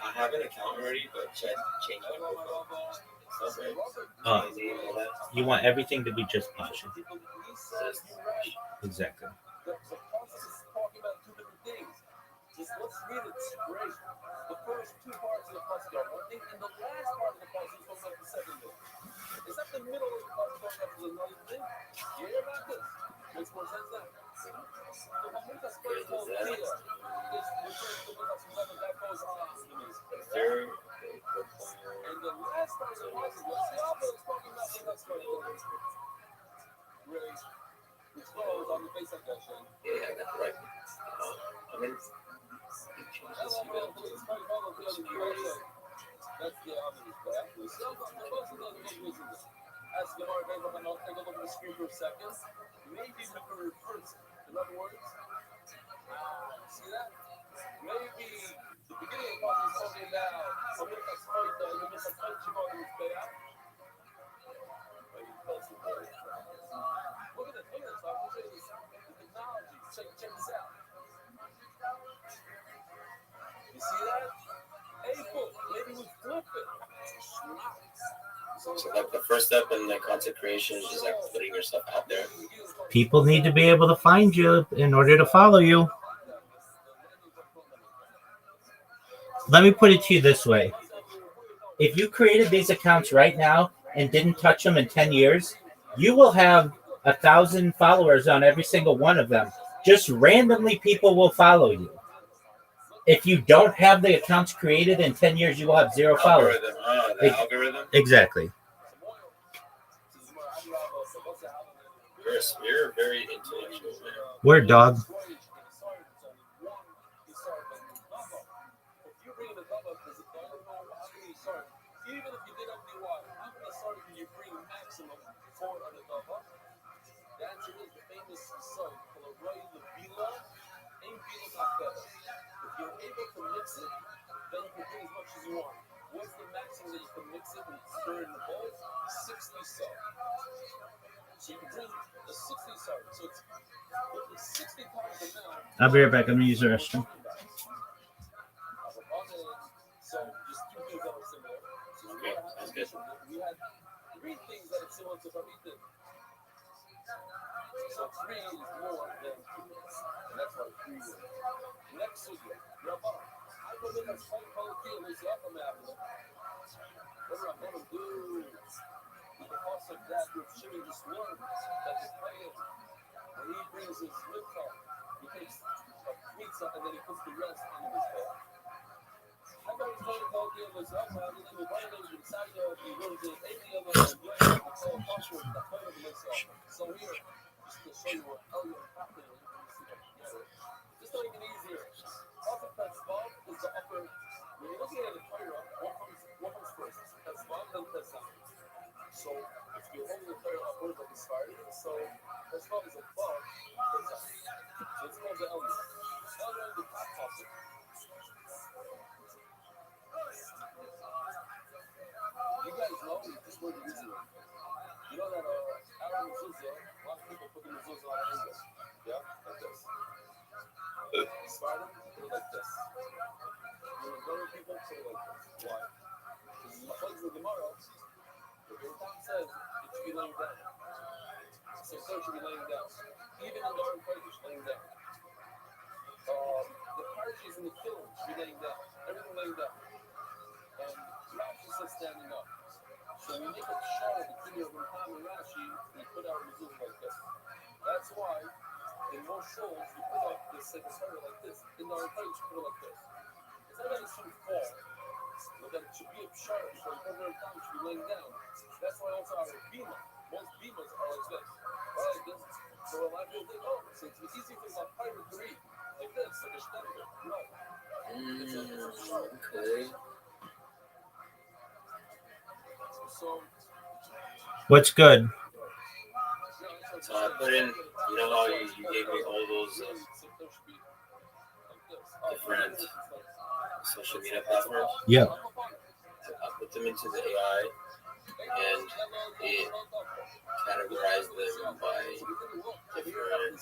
I have an account already, but change my profile. You want everything to be just Pasha. Exactly. Just let's read it straight. The first two parts of the puzzle are one thing, and the last part of the puzzle is going back to the second thing. Is that the middle of the puzzle going back to another thing? You hear about this? Makes more sense now. The Mamutas first told Tia is referring to Mamutas that goes on. And the last part of the puzzle, let's see how it's talking about Mamutas first. Great. Which goes on the base of that thing. Yeah, that's right. I mean, That's the other as the more available, and I'll take a look at the screen for a second. Maybe we can reverse it. In other words, see that? Maybe the beginning of the puzzle is talking about something that's quite the misunderstanding of this payout. Look at this. I'm going to show you this. The technology. Check this out. You see that? April, maybe we flip it. So like the first step in the content creation is just like putting yourself out there. People need to be able to find you in order to follow you. Let me put it to you this way. If you created these accounts right now and didn't touch them in 10 years, you will have 1,000 followers on every single one of them. Just randomly, people will follow you. If you don't have the accounts created in 10 years, you will have 0 followers. The algorithm? Exactly. You're very intellectual, man. Word, dog. Even if you did only one, how many sorry can you bring maximum for an adult? The answer is the famous site called Roy the Bila and Bila not better. If you're able to mix it, then you can bring as much as you want. What's the maximum that you can mix it and stir in the bowl? 60 salt. So you can bring the 60 salt. So it's 60 times the amount. I'll be right back. I'm going to use the restroom. So just two things that are similar. Okay, that's good. We had 3 things that are similar to Rabbi. So 3 is more than 2. And that's why 3 is. Next sugya, Rabbi. I believe that's quite quality and it's up on the avenue. What I'm going to do with the cost of that, with Shimon just learned that the player, when he brings his milk up, he takes a pizza and then he puts the rest on his bed. I know he's going to call the others up, and then the violence inside of the room, the any other way, it's all possible, the point of myself. So here, just to show you what Elliot happened, you can see that together. Just to make it easier, upper Tetzvav is the upper, when you're looking at the Torah, what comes first? Tetzvav, then Tetzvav. So if you're holding the Torah upward like it started, so Tetzvav is above Tetzvav. So it's called the Elliot. Elliot is the top topic. You guys know this word is easy. You know that Aaron mezuzah, a lot of people put the mezuzah on an angle. Yeah, like this. Spartan, put it like this. You know, other people put it like this. Why? Because in the Chutz of Gemara, the Ram says it should be laying down. So it should be laying down. Even in the Aron Kodesh, laying down. The parties in the kiln should be laying down. Everything laying down. And Rashi says standing up. So we make a chart between your Ram and Rashi, we put our mezuzah like this. That's why in most shows you put up the second Torah like this. In the Aron Kodesh, you put it like this. It's not that it should fall, but that it should be a chart. So the program time should be laying down. That's why also our bima, most bimas are like this. Or like this. So a lot of people think, oh, so it's easy for my pirate to read. Like this, like a standard. No. It's a chart. Okay. So, What's good? So I put in, you know how you gave me all those different social media platforms? Yeah. I put them into the AI and it categorized them by different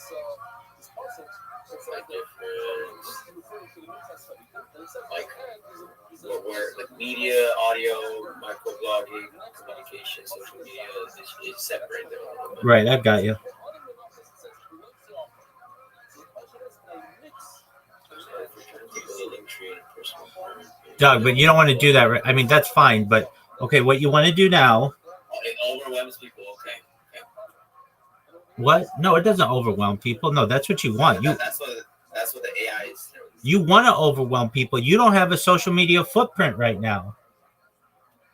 like media, audio, microblogging, communication, social media. It's separated them a little bit. Right, I got you. Doug, but you don't want to do that. Right? I mean, that's fine, but okay, what you want to do now? It overwhelms people. Okay. What? No, it doesn't overwhelm people. No, that's what you want. That's what the AI is. You want to overwhelm people. You don't have a social media footprint right now.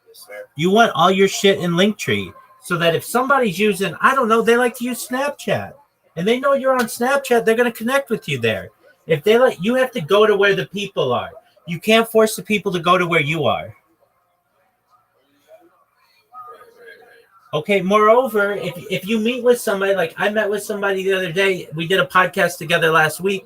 Yes, sir. You want all your shit in Linktree so that if somebody's using, I don't know, they like to use Snapchat and they know you're on Snapchat, they're going to connect with you there. If they like, you have to go to where the people are. You can't force the people to go to where you are. Okay, moreover, if you meet with somebody, like I met with somebody the other day, we did a podcast together last week.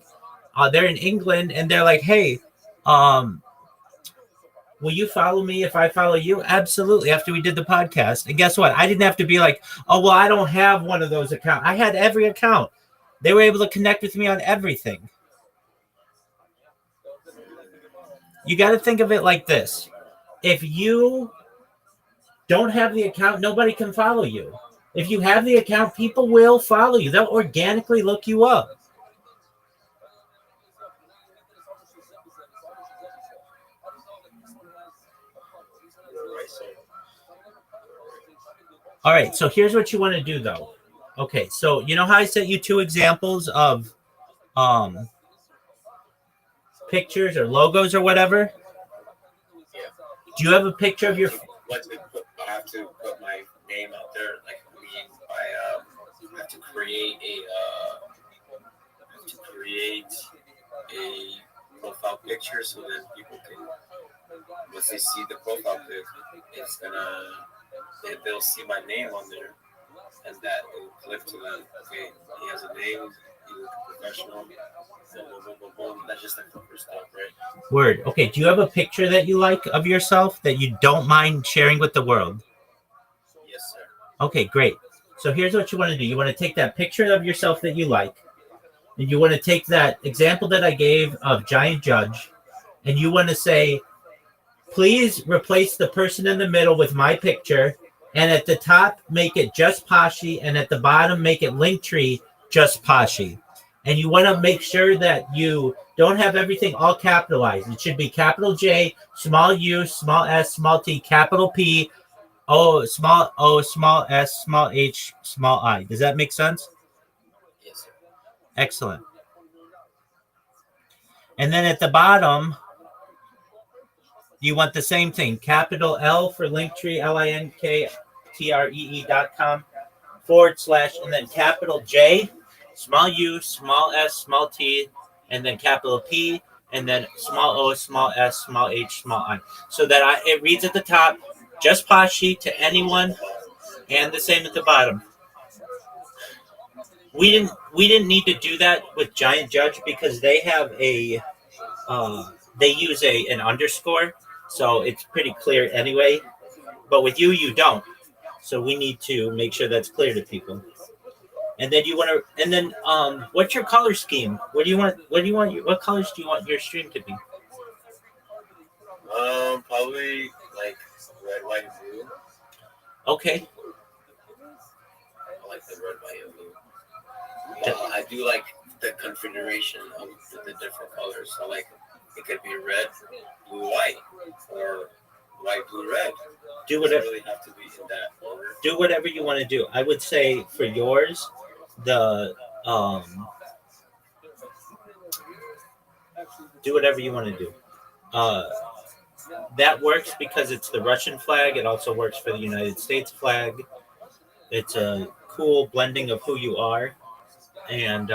They're in England and they're like, hey, will you follow me if I follow you? Absolutely. After we did the podcast. And guess what? I didn't have to be like, oh, well, I don't have one of those accounts. I had every account. They were able to connect with me on everything. You got to think of it like this. If you don't have the account, nobody can follow you. If you have the account, people will follow you. They'll organically look you up. All right, so here's what you want to do, though. Okay, so you know how I sent you 2 examples of pictures or logos or whatever? Yeah. Do you have a picture of your... I have to put my name out there. Like, I have to create a profile picture so that people can, once they see the profile pic, it's gonna... They'll see my name on there, and that will click to them. Okay, he has a name. He's a professional. Boom. That's just like the first step, right? Word. Okay. Do you have a picture that you like of yourself that you don't mind sharing with the world? Yes, sir. Okay, great. So here's what you want to do. You want to take that picture of yourself that you like, and you want to take that example that I gave of Giant Judge, and you want to say, please replace the person in the middle with my picture. And at the top, make it just Pashi. And at the bottom, make it Linktree just Pashi. And you want to make sure that you don't have everything all capitalized. It should be capital J, small u, small s, small t, capital P, small s, small h, small I. Does that make sense? Yes, sir. Excellent. And then at the bottom, you want the same thing. Capital L for Linktree, linkttree.com / and then capital J, small u, small s, small t, and then capital P, and then small o, small s, small h, small I. So that it reads at the top, just Pashi to anyone, and the same at the bottom. We didn't need to do that with Giant Judge because they have they use an underscore. So it's pretty clear anyway, but with you don't. So we need to make sure that's clear to people. And then what's your color scheme? What colors do you want your stream to be? Probably like red, white, and blue. Okay. I like the red, white, and blue. I do like the configuration of the different colors. So like it could be red, blue, white, or white, blue, red. Do whatever. It really have to be in that order. Do whatever you want to do. I would say for yours, do whatever you want to do. That works because it's the Russian flag. It also works for the United States flag. It's a cool blending of who you are, and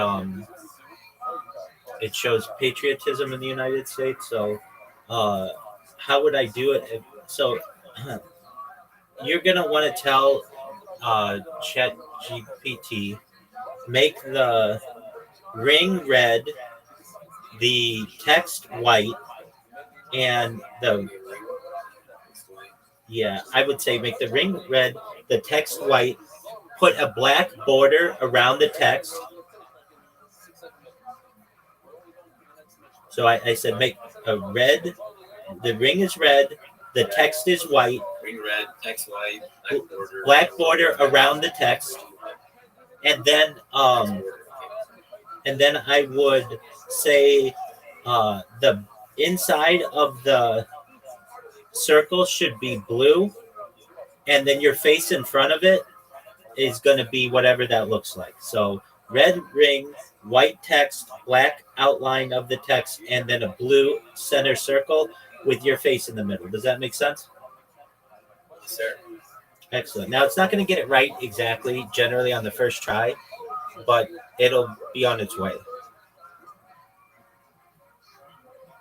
it shows patriotism in the United States. So how would I do it? So you're going to want to tell ChatGPT, make the ring red, the text white, and I would say make the ring red, the text white, put a black border around the text. So I said make a red, the ring is red, the text is white. Ring red, text white, black border around the text. And then I would say the inside of the circle should be blue, and then your face in front of it is going to be whatever that looks like. So red ring, white text, black outline of the text, and then a blue center circle with your face in the middle. Does that make sense? Yes, sir. Excellent. Now, it's not going to get it right exactly generally on the first try, but it'll be on its way.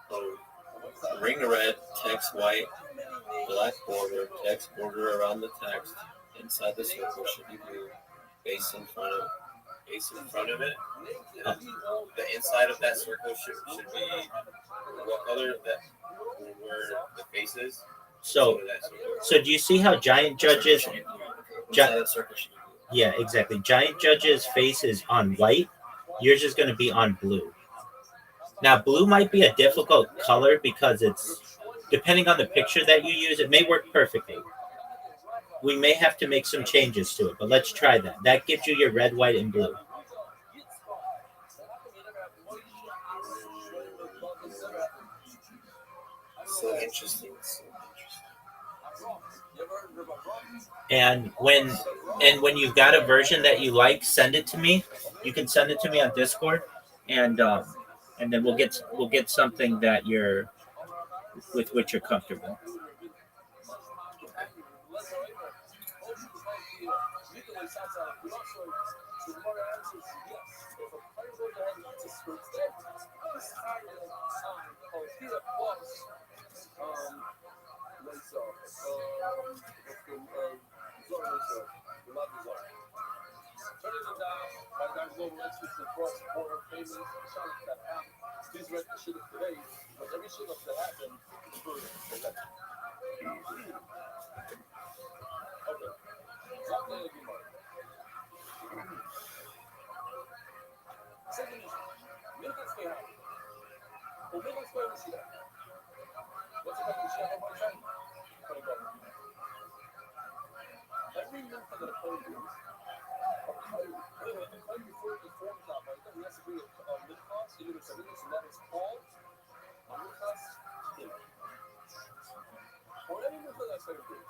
So, ring red, text white, black border, text border around the text. Inside the circle should be blue. Face in front of it. The inside of that circle should be what color? That where the face is. So do you see how Giant Judge's circle should be blue. Yeah, exactly. Giant Judge's face is on white. Yours is going to be on blue. Now, blue might be a difficult color because it's depending on the picture that you use. It may work perfectly. We may have to make some changes to it, but let's try that. That gives you your red, white, and blue. So interesting. And when you've got a version that you like, send it to me. You can send it to me on Discord, and then we'll get something that you're with which you're comfortable. Please rent the shit up today, but every shit up that happened is for the Okay. Stop letting it be money. Second issue. Milk's way high. Well, Milk's way was here. What's the kind of shit about China? Every milk that a cold is, before the form top, right? We have to bring a milk cost, you know, something that is called a milk cost. Or any milk that's very good.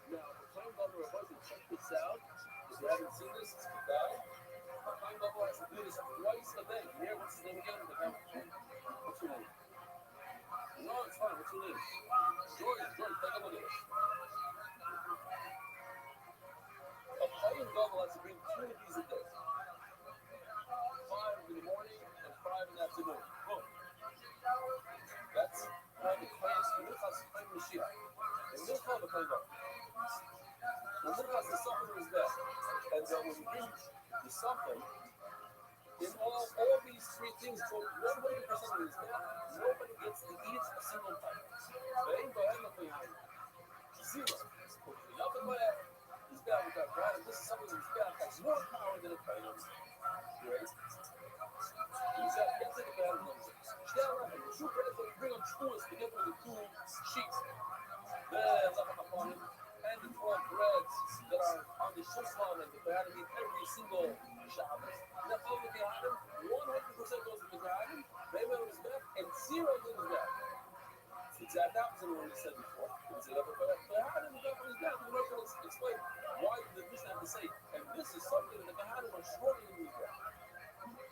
Now, the time level of budget, check this out. If you haven't seen this, it's bad. The time level has to do this twice a day. You hear what's his name again? What's your name? No, it's fine. What's your name? Jordan, take a look at this. A playing level has to bring 2 of these a day. 5 in the morning and 5 in the afternoon. Boom. That's how the class, the middle class is playing Mashiach. The middle class is playing level. The middle class, the suffering is there. And when you bring the suffering, in all these 3 things, so 100% of this bad, nobody gets to eat a single time. They ain't going to have nothing behind it. Zero. Nothing bad is bad with that brand. This is something that's bad, has more power than a pain. Right? You said, get to the bad ones. Stand up and shoot bread, so you bring on chores together with the 2 sheets. There, left upon him. And the 12 breads that are on the shulchan and the bad meat every single Shabbos. Now, all the behind him, 100% goes to the Kohanim. They went on his back, and 0 goes his back. It's the exact opposite of what we said before. We said, but how did the back on his back? We're not going to explain why the Mishnah have to say, and this is something that the Kohanim are shorting in his back.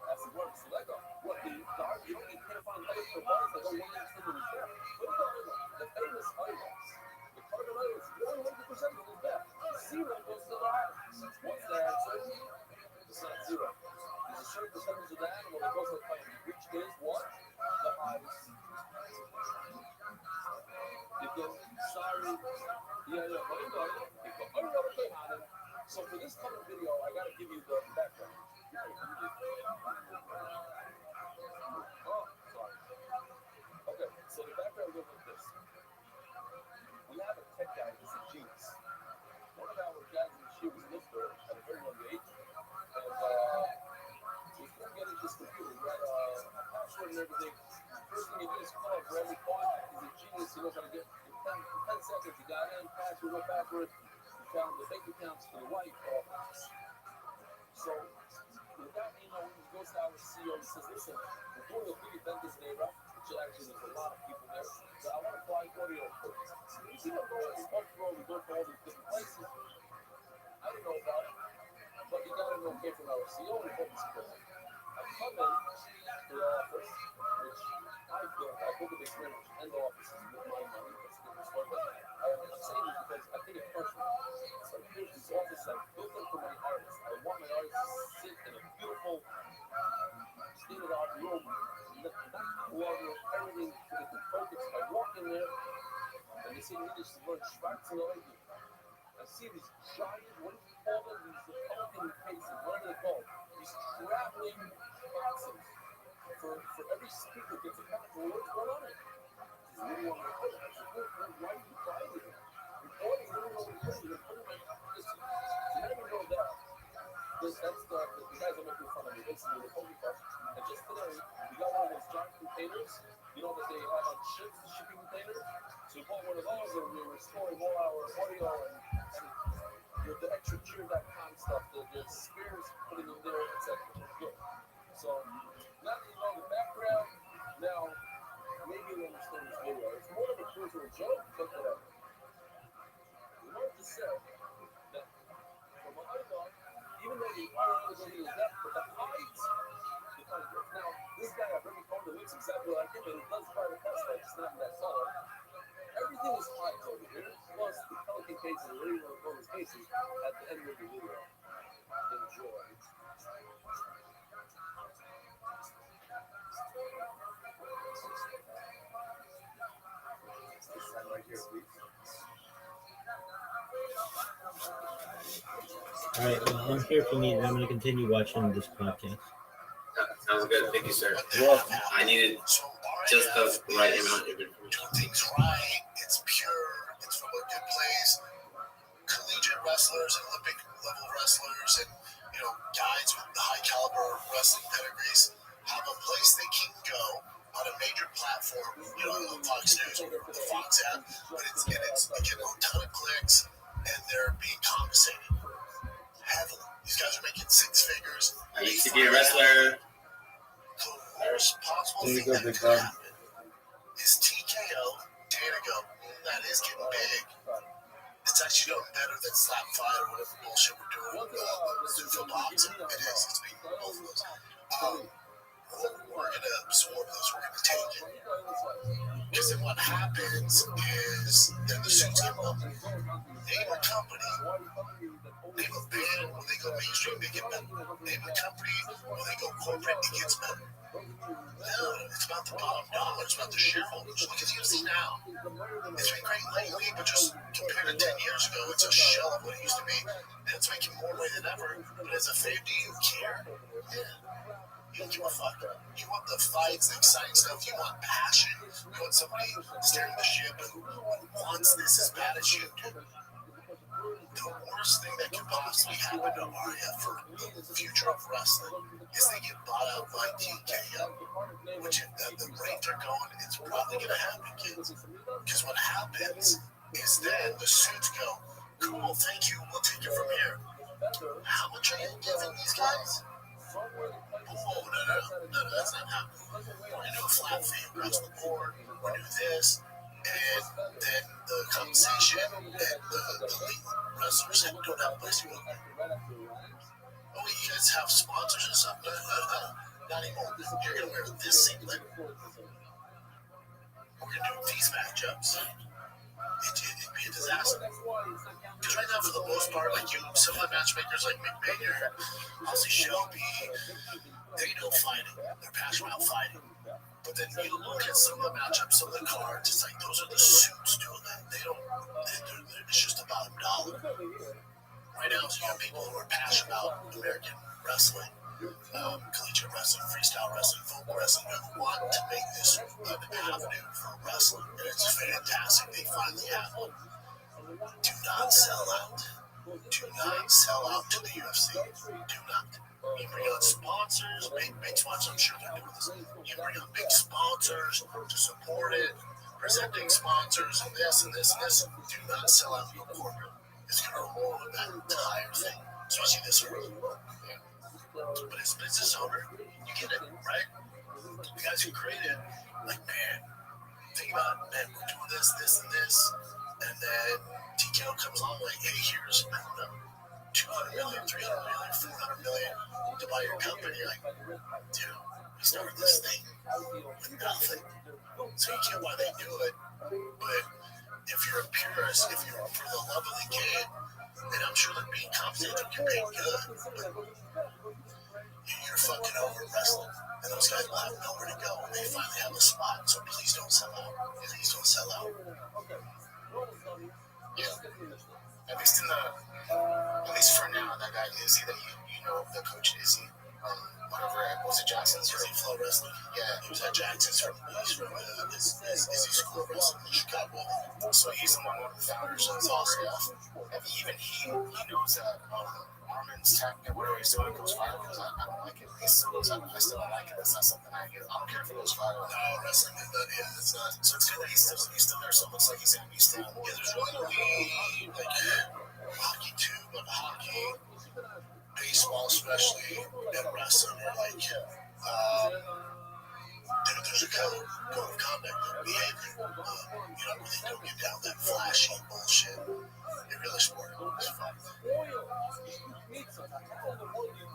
That's the word. So, like, what the you can't find height for bars that don't want to extend in his back. What is the famous idols? The carbon idols, 100% of his back. 0 goes to the Kohanim. What's the answer? It's not 0. There's a certain percentage of the animal that goes to the Kohanim, which is what? The highest. So for this kind of video, I gotta give you the background. Oh, sorry. Okay, so the background goes like this. We have a tech guy who's a genius. One of our guys in the shoe was a lifter at a very young age, and we couldn't get into this computer. We had a password and everything. First thing you do is call for every point. He's a genius. He knows how to get in 10 seconds. He got in, password, no password. He found the bank accounts for the wife. So, with that, he goes to our CEO and says, listen, we're doing a big event this day, right? Which actually, there's a lot of people there. go to all these different places. I didn't know about it, but you got to know came from our CEO and focus on it. I come in to the office, which I built. I built a big fridge and the offices with my money. That's a different story, but I'm saying this because I think it's personal. It's like here's these offices I built them for my artists. I want my artists to sit in a beautiful state-of-the-art room, not clutter everything so they can focus. I walk in there and they say to me, this is learn Schwarzenegger. I see these giant, what do you call them? These Republican cases, what are they called? These traveling boxes. For every speaker gets a pack. Well, what's going on here? This is really on my phone. I said, why are you driving it? Recording, you don't know what you're doing. You're putting my listen. You never know that. That's the guys are making fun of me. Basically, the Kobe bus. And just today, we got one of those giant containers. You know that they have on ships, the shipping container. So we bought one of those, and we were storing all our audio and the extra cheer.com stuff, the spears, putting them there, etc. Good. So now that you know the background, now maybe you understand this video. It's more of a personal joke, but whatever. We wanted to say that from what I thought, even though the audio is only in depth, but the height, the kind of good. Now, this guy I've already told him looks exactly like him, and he does try to test that it's not that tall. Everything is high over here, plus the Pelican cases, or whatever you want to call those cases, at the end of the video. Enjoy. Right here, please. All right, well, I'm here for me, and I'm going to continue watching this podcast. Sounds good. Thank you, sir. Yeah. I needed just the right amount of information. Doing things right. It's pure. It's from a good place. Collegiate wrestlers and Olympic level wrestlers and guys with high caliber wrestling pedigrees have a place they can go on a major platform, on Fox News or the Fox app, but it's getting a ton of clicks and they're being compensated heavily. These guys are making six figures. I used to be a wrestler. The worst possible thing that could happen is TKO, Dana go, that is getting big. It's actually doing better than slap fight or whatever bullshit we're doing for boxing. It is. It's being both of those. We're going to absorb those. We're going to take it. Because then what happens is then the suits get bumped. Name a company, name a band, when they go mainstream, they get better. Name a company, when they go corporate, it gets better. No, it's about the bottom dollar. It's about the shareholders. Look at UFC now. It's been great lately, but just compared to 10 years ago, it's a shell of what it used to be. And it's making more money than ever. But as a fan, do you care? Yeah. You don't give a fuck. You want the fights, the exciting stuff. You want passion. You want somebody steering the ship and wants this as bad as you do. The worst thing that could possibly happen to Arya for the future of wrestling is they get bought out by TKO, which if the rate they're going, it's probably going to happen, kids. Because what happens is then the suits go, cool, thank you, we'll take it from here. How much are you giving these guys? Oh, no, that's not happening. We're going to do a flat fee across the board. We're going to do this. And then the compensation and the elite wrestlers don't have a place to go. Oh, you guys have sponsors and stuff? No, not anymore. You're going to wear this singlet. We're going to do these matchups. It'd be a disaster. Because right now, for the most part, some of the matchmakers like McMahon or Ozzy Shelby, they know fighting. They're passionate about fighting. But then you look at some of the matchups, some of the cards, it's like those are the suits doing that. It's just about a dollar. Right now, you have people who are passionate about American wrestling, collegiate wrestling, freestyle wrestling, folk wrestling, who want to make this an avenue for wrestling. And it's fantastic. They finally have one. Do not sell out. Do not sell out to the UFC. Do not. You bring on sponsors, big sponsors, I'm sure they're doing this. You bring on big sponsors to support it, presenting sponsors, and this and this and this. Do not sell out to corporate. It's going to ruin that entire thing, especially this early. Yeah. But as a business owner, you get it, right? The guys who created, man, think about it, man, we're doing this, this, and this. And then TKO comes on like, hey, here's, I don't know, 200 million, 300 million, 400 million to buy your company. You're like, dude, we started this thing with nothing. So you get why they do it. But if you're a purist, if you're for the love of the game, and I'm sure that being compensated to get paid good, but you're fucking over wrestling. And those guys will have nowhere to go when they finally have a spot. So please don't sell out. Please don't sell out. Yeah. At least at least for now, that guy Izzy, that you know the coach Izzy, whatever, was it Jackson's? Izzy Flow Wrestling. Yeah, He was at Jackson's he's from Izzy School of Wrestling in Chicago. So he's one of the founders of all stuff. And even he knows that Armin's tactic, whatever he's doing, goes viral because I don't like it. I still don't like it. That's not something I don't care if it goes viral. No, wrestling is not. Yeah, it's not. So it's good that he's still there. So it looks like he's going to be still. Yeah, there's really like hockey too, but hockey, baseball especially, and wrestling are like there's a code of conduct and behavior. You know, really don't get down that flashy bullshit. You're really sport. It's fun.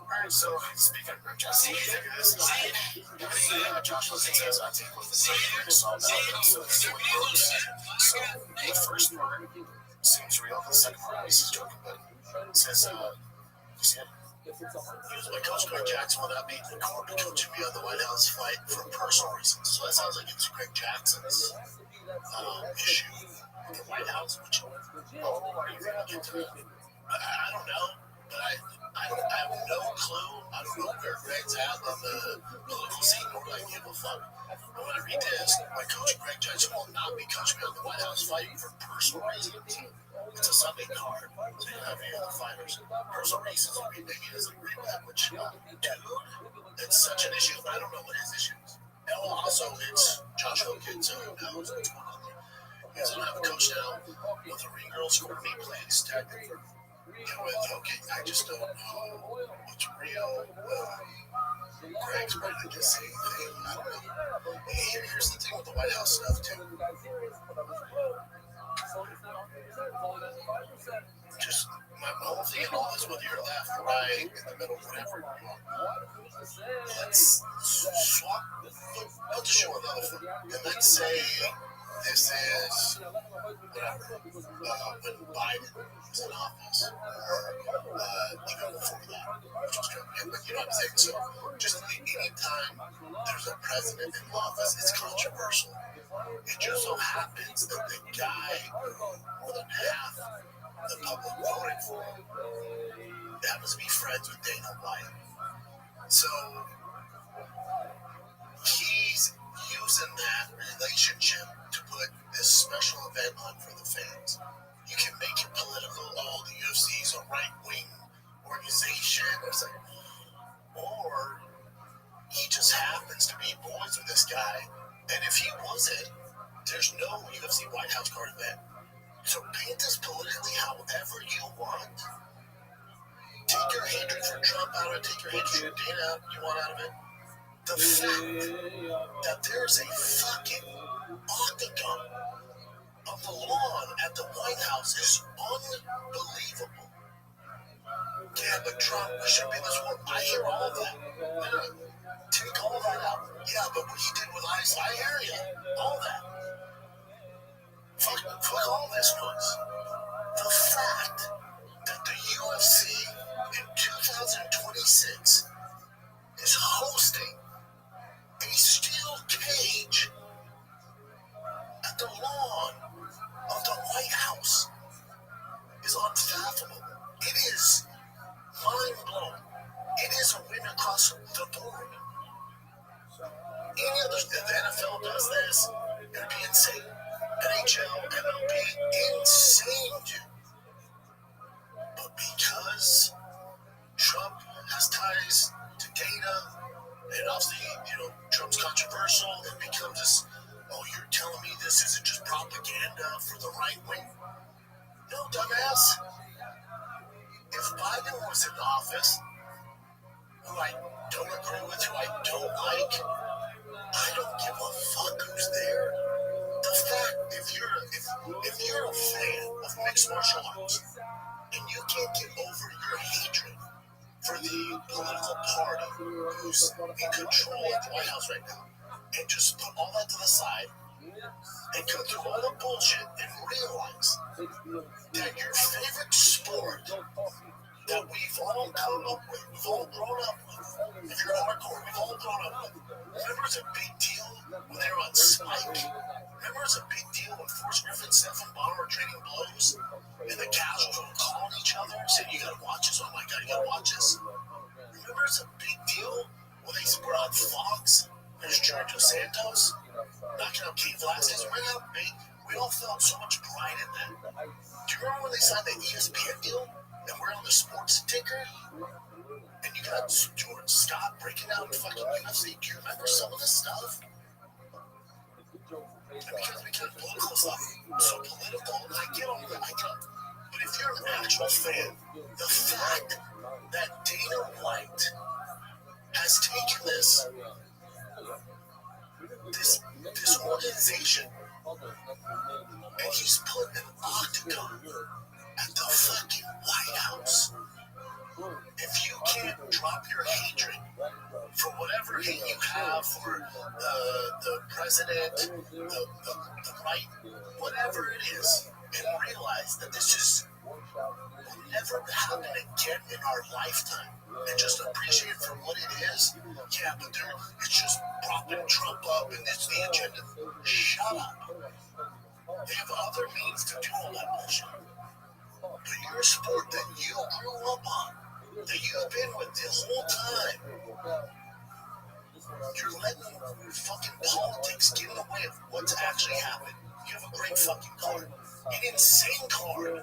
Alright, so speaking of Greg Jackson, what do you think of this? Josh Wilson says I take with the Greg saw that so the first part seems real, the second part is joking, but it says He was my coach, Greg Jackson, will not be in court to coaching me on the White House fight for personal reasons. So that sounds like it's Greg Jackson's issue with the White House, which I don't know, but I have no clue. I don't know where Greg's at on the political scene, nor do I give a fuck. But when I read this, my coach, Greg Jackson, will not be coaching me on the White House fighting for personal reasons. It's a Sunday card, so you have any other fighters. Personal reasons, maybe he doesn't agree with that, which, dude, it's such an issue, but I don't know what his issue is. And also, it's Josh Hawkins, who knows what's going on there. He doesn't have a coach now with the Ring Girls scored me, please, tag them for, okay, I just don't know what's real. Greg's probably the same thing, I don't know. Here's the thing with the White House stuff, too. Just my whole thing and all this, whether you're left, right, in the middle, whatever you want. Let's swap, put the show on the other foot, and let's say this is whatever, when Biden was in office, or even before that, which was Trump, but you know what I'm saying? So just anytime there's a president in office, it's controversial. It just so happens that the guy more than half the public voted for happens to be friends with Dana White. So he's using that relationship to put this special event on for the fans. You can make it political. Oh, the UFC is a right-wing organization. Or he just happens to be boys with this guy. And if he wasn't, there's no UFC White House card event. So paint this politically however you want. Take your hatred for Trump out of it. Take your hatred for Dana out you want out of it. The fact that there's a fucking octagon on the lawn at the White House is unbelievable. Yeah, but Trump should be this one. I hear all that. Take all that out. Yeah, but what he did with ICE, I hear you. All that. Fuck all this noise. The fact that the UFC in 2026 is hosting a steel cage at the lawn of the White House is unfathomable. It is mind-blowing. It is a win across the board. Any other, if the NFL does this, it would be insane. NHL, MLB, insane, dude. But because Trump has ties to Dana, and obviously, Trump's controversial, it becomes this, oh, you're telling me this isn't just propaganda for the right wing? No, dumbass. If Biden was in office, who I don't agree with, who I don't like, I don't give a fuck who's there. The fact, if you're a fan mixed martial arts, and you can't get over your hatred for the political party who's in control of the White House right now, and just put all that to the side and go through all the bullshit and realize that your favorite sport that we've all come up with, we've all grown up with, if you're hardcore, we've all grown up with. Remember it's a big deal when they were on Spike? Remember it's a big deal when Forrest Griffin and Stephen Bonner were trading blows? And the casuals were calling each other saying, you gotta watch this, oh my god, you gotta watch this. Remember it's a big deal when they were on Fox? There's George Santos knocking out Kate Velasquez. Remember that big? We all felt so much pride in that. Do you remember when they signed the ESPN deal? And we're on the sports ticker? And you got Stuart Scott breaking out fucking UFC. Do you remember some of this stuff? And because we get political stuff, so political, and I get all that, I get it. But if you're an actual fan, the fact that Dana White has taken this organization and he's put an octagon at the fucking White House. If you can't drop your hatred for whatever hate you have for the president, the right, whatever it is, and realize that this just will never happen again in our lifetime, and just appreciate it for what it is, yeah, but it's just propping Trump up and it's the agenda. Shut up. They have other means to do all that bullshit. But your sport that you grew up on, that you've been with the whole time, you're letting fucking politics get in the way of what's actually happened. You have a great fucking card. An insane card.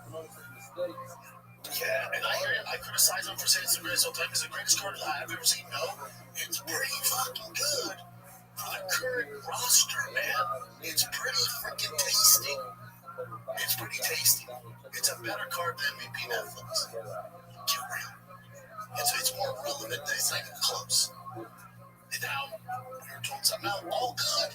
Yeah, and I hear it. I criticize him for saying it's the greatest all time. It's the greatest card I've ever seen. No, it's pretty fucking good. For the current roster, man, it's pretty freaking tasty. It's pretty tasty. It's a better card than MVP Netflix. Get real. It's more relevant. It's not even close. And now, we were told something out. All good.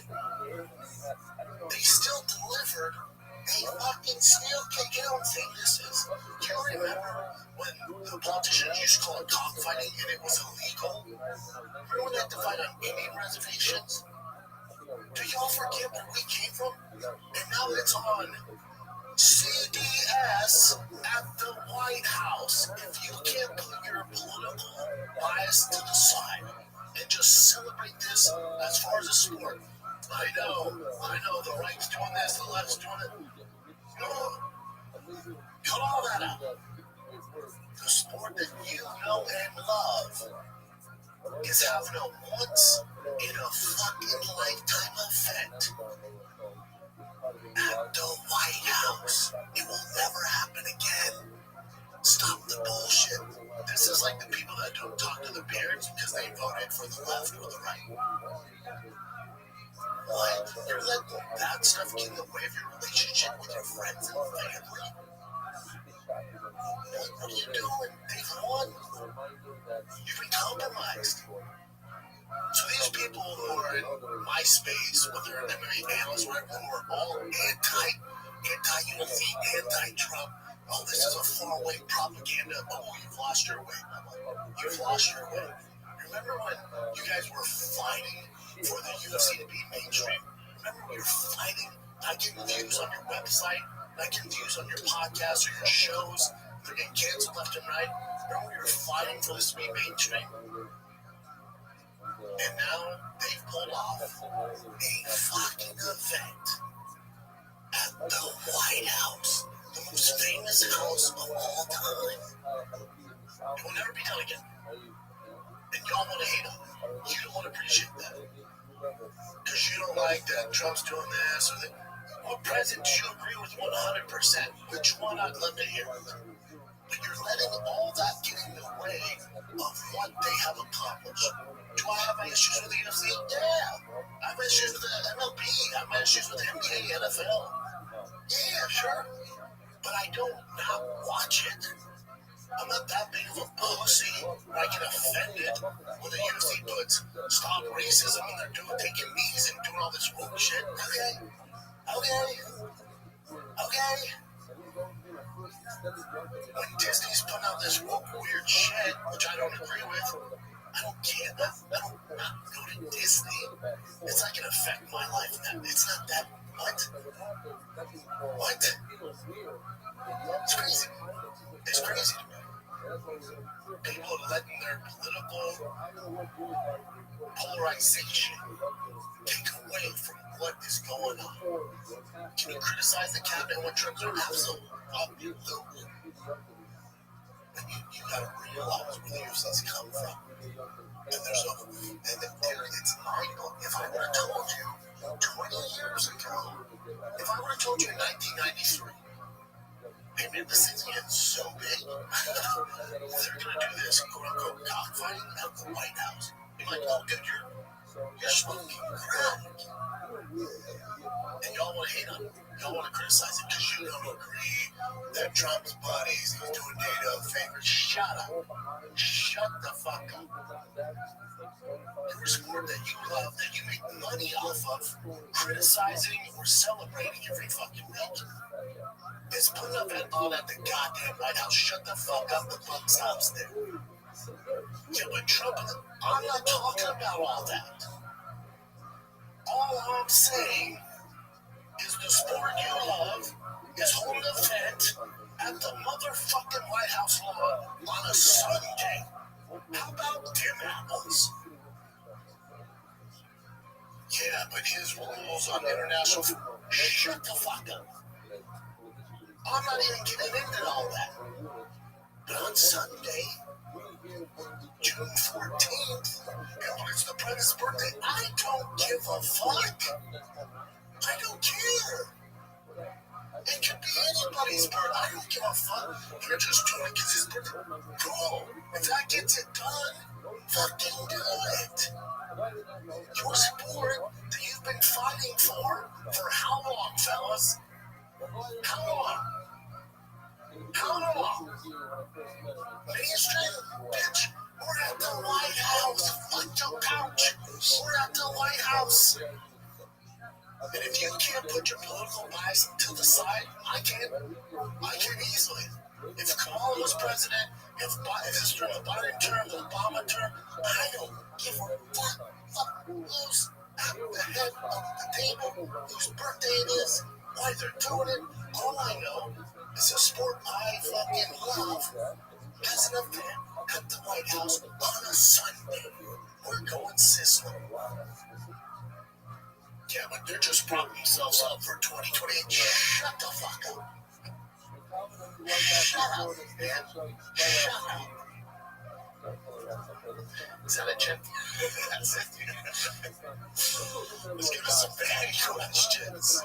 They still delivered a fucking snail cake. You know what this is? Do you remember when the politicians used to call it cockfighting and it was illegal? Remember when they had to fight on Indian reservations? Do y'all forget where we came from? And now it's on CBS at the White House. If you can't put your political bias to the side and just celebrate this as far as a sport, I know, the right's doing this, the left's doing it. No, cut all that out. The sport that you know and love is having a once in a fucking lifetime effect at the White House. It will never happen again. Stop the bullshit. This is like the people that don't talk to their parents because they voted for the left or the right. What? You're letting that stuff get in the way of your relationship with your friends and family? What are you doing? They've won. You've been compromised. So these people who are in MySpace, whether they're MMA analysts or whatever, who are all anti-UFC, anti-Trump, oh, this is a faraway propaganda. Oh, you've lost your way. You've lost your way. Remember when you guys were fighting for the UFC to be mainstream? Remember when you were fighting, not getting views on your website, not getting views on your podcast or your shows, they're getting canceled left and right? Remember when you were fighting for this to be mainstream? And now they've pulled off a fucking event at the White House, the most famous house of all time. It will never be done again. And y'all want to hate on it. You don't want to appreciate that. Because you don't like that Trump's doing this or that. What president do you agree with 100%? Which one I'd love to hear? But you're letting all that get in the way of what they have accomplished. Do I have any issues with the UFC? Yeah. I have issues with the MLB. I have issues with the NBA, NFL. Yeah, sure. But I don't not watch it. I'm not that big of a pussy where I get offended when the UFC puts stop racism and they're taking knees and doing all this woke shit. Okay. When Disney's putting out this woke weird shit, which I don't agree with, I don't care. I don't go to Disney. It's not gonna affect my life. It's not that. What? It's crazy. It's crazy to me. People are letting their political polarization take away from what is going on. Can you criticize the cabinet when Trump's there? Absolutely. But you gotta realize where the UFC's come from. And there's it's mind-blowing. If I would have told you 20 years ago, if I would have told you in 1993, hey man, this thing's getting so big, they're gonna do this quote-unquote cockfighting at the White House. You're like, oh dude, you're smoking crack. And y'all want to hate on it. Y'all want to criticize it because you don't agree that Trump's buddies, he's doing NATO favors. Shut up. Shut the fuck up. Your sport that you love, that you make money off of, criticizing or celebrating every fucking week, is putting up on at the goddamn White House. Shut the fuck up. The buck stops there. Yeah, but Trump, I'm not talking about all that. All I'm saying is the sport you love is holding an event at the motherfucking White House lawn on a Sunday. How about Tim Apples? Yeah, but his rules on international shut the fuck up. I'm not even getting into all that. But on Sunday, June 14th, and when it's the president's birthday, I don't give a fuck. I don't care. It could be anybody's birthday. I don't give a fuck. You're just doing it because his birthday. Cool. If that gets it done, fucking do it. Your sport that you've been fighting for how long, fellas? How long? How long? Mainstream, bitch. We're at the White House. Fuck your couch. We're at the White House. And if you can't put your political bias to the side, I can easily. If Kamala was president, if this term, the Biden term, the Obama term, I don't give a fuck. Fuck who's at the head of the table, whose birthday it is, why they're doing it. All I know is a sport I fucking love. As an event at the White House on a Sunday, we're going Sicily. Yeah, but they're just propping themselves up for 2028. Shut the fuck up. Shut up, man. Shut up. Is that a chip? That's it. Let's get us some bad questions.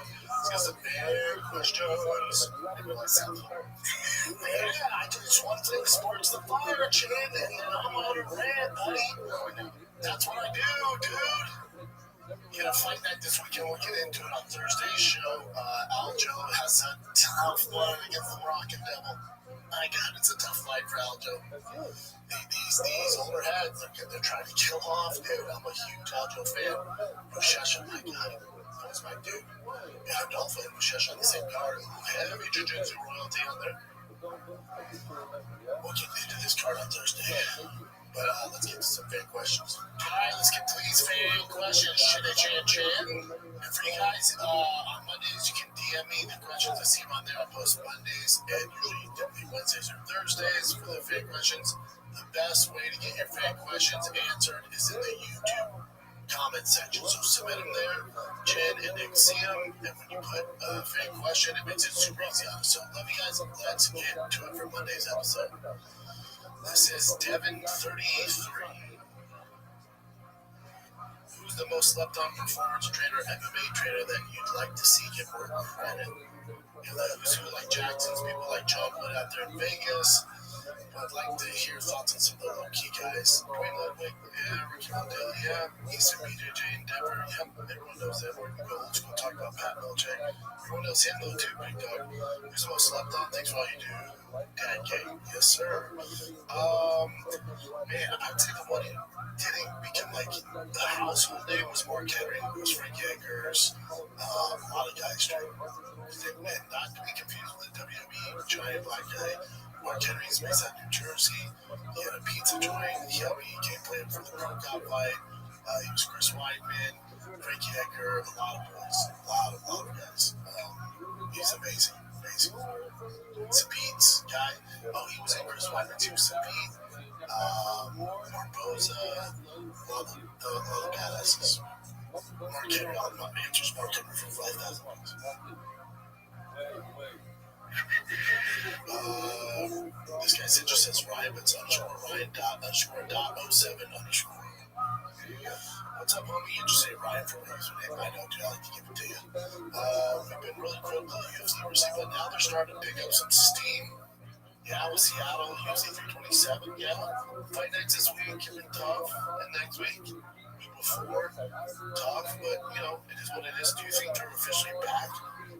Yeah, I just want to think sports the fire, Chin, and I'm on a rant, buddy. That's what I do, dude. You know, fight night this weekend. We'll get into it on Thursday's show. Aljo has a tough one against the Rockin' Devil. My God, it's a tough fight for Aljo. These older heads, they're trying to kill off, dude. I'm a huge Aljo fan. Roshesha, my God, that was my dude. Yeah, Adolfo and Roshesha on the same card. Heavy jiu-jitsu royalty on there. We'll get into this card on Thursday. But let's get to some fan questions. Alright, let's get to these fan questions. Chin. And for you guys, on Mondays, you can DM me the questions. I see them on there. I post Mondays and usually Wednesdays or Thursdays for the fan questions. The best way to get your fan questions answered is in the YouTube comment section. So submit them there. Jen and Nick see them. And when you put a fan question, it makes it super easy on us. So love you guys. Let's get to it for Monday's episode. This is Devin33. Who's the most slept on performance trainer, MMA trainer that you'd like to see get more credit? Who's who like Jackson's, people like Chocolate out there in Vegas. I'd like to hear thoughts on some of the low-key guys. Dwayne Ludwig, yeah, Ricky Mondale, yeah. Easton BJJ in Denver, yep. Everyone knows that. We're going to go old school, talk about Pat Belichick. Everyone knows him, though, too, Big Dog. Who's the most slept on? Thanks for all you do. Dad King, yes, sir. Man, I'd say the one who didn't become like the household name was Mark Henry, it was Frank Eggers, a lot of guys trying. And not to be confused with the WWE, giant black guy. Mark Henry's based out of New Jersey. He had a pizza joint. He helped me game plan for the Pro Cop fight. He was Chris Weidman, Frankie Edgar, a lot of boys, a lot of guys. He's amazing. Sabit's guy. Oh, he was in Chris Weidman too. Sabit, Barboza, all the badasses. Mark Henry, all the answers. Mark Henry for $5,000. This guy just says Ryan, but it's underscore Ryan dot underscore dot 07 underscore. What's up, homie? You just say Ryan for my username. I know, dude. I like to give it to you. We've been really critical of UFC recently, but now they're starting to pick up some steam. Yeah, with Seattle, UFC 327. Yeah, fight nights this week have been tough, and next week before tough, but it is what it is. Do you think they're officially back?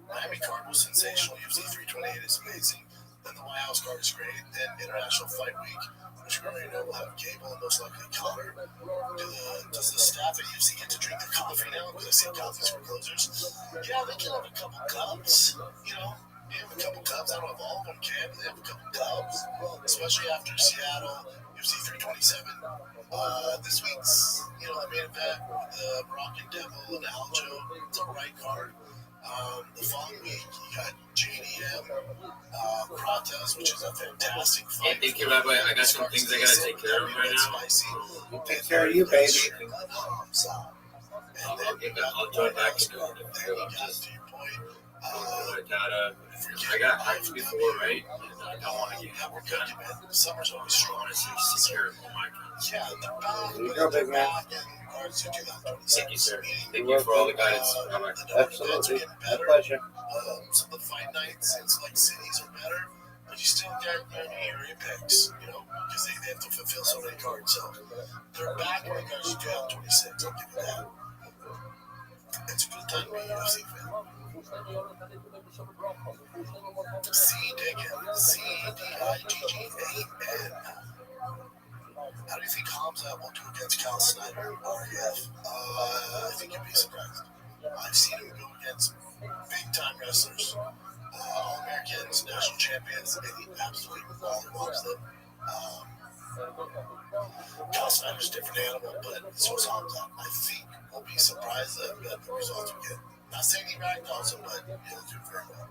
Miami card was sensational. UFC 328 is amazing. Then the White House card is great. Then International Fight Week, which we already know will have cable and most likely Connor. Does the staff at UFC get to drink the coffee now? Because I see coffees for closers. Yeah, they can have a couple cups. They have a couple cups. I don't know if all of them can, but they have a couple cups. Especially after Seattle, UFC 327. This week's, the main event with the Brock and Devil and Aljo. It's a right card. The following week, you got JDM, Pratas, which is a fantastic fight. Thank you, Rabbi. I got some things I gotta take care of right now. Take care of you, baby. I'll join back in a minute. I got hyped before, right? I don't want to get done. Summer's always strong. I want to take care of my kids. Yeah, There you go, big man. Thank you, sir. Thank you for all the guidance. Absolutely. My pleasure. Some of the fight nights in select cities are better, but you still got your area picks, because they have to fulfill so many cards. So they're back in regards to 2026. I'll give you that. It's a good time to be a UFC fan. C-Diggan. How do you think Hamza will do against Cal Snyder or REF? I think you'd be surprised. I've seen him go against big-time wrestlers, All-Americans, national champions, and he absolutely loves them. Cal Snyder's a different animal, but so is Hamza. I think we'll be surprised at the results we get. Not saying he ragdolls him, but he'll do very well.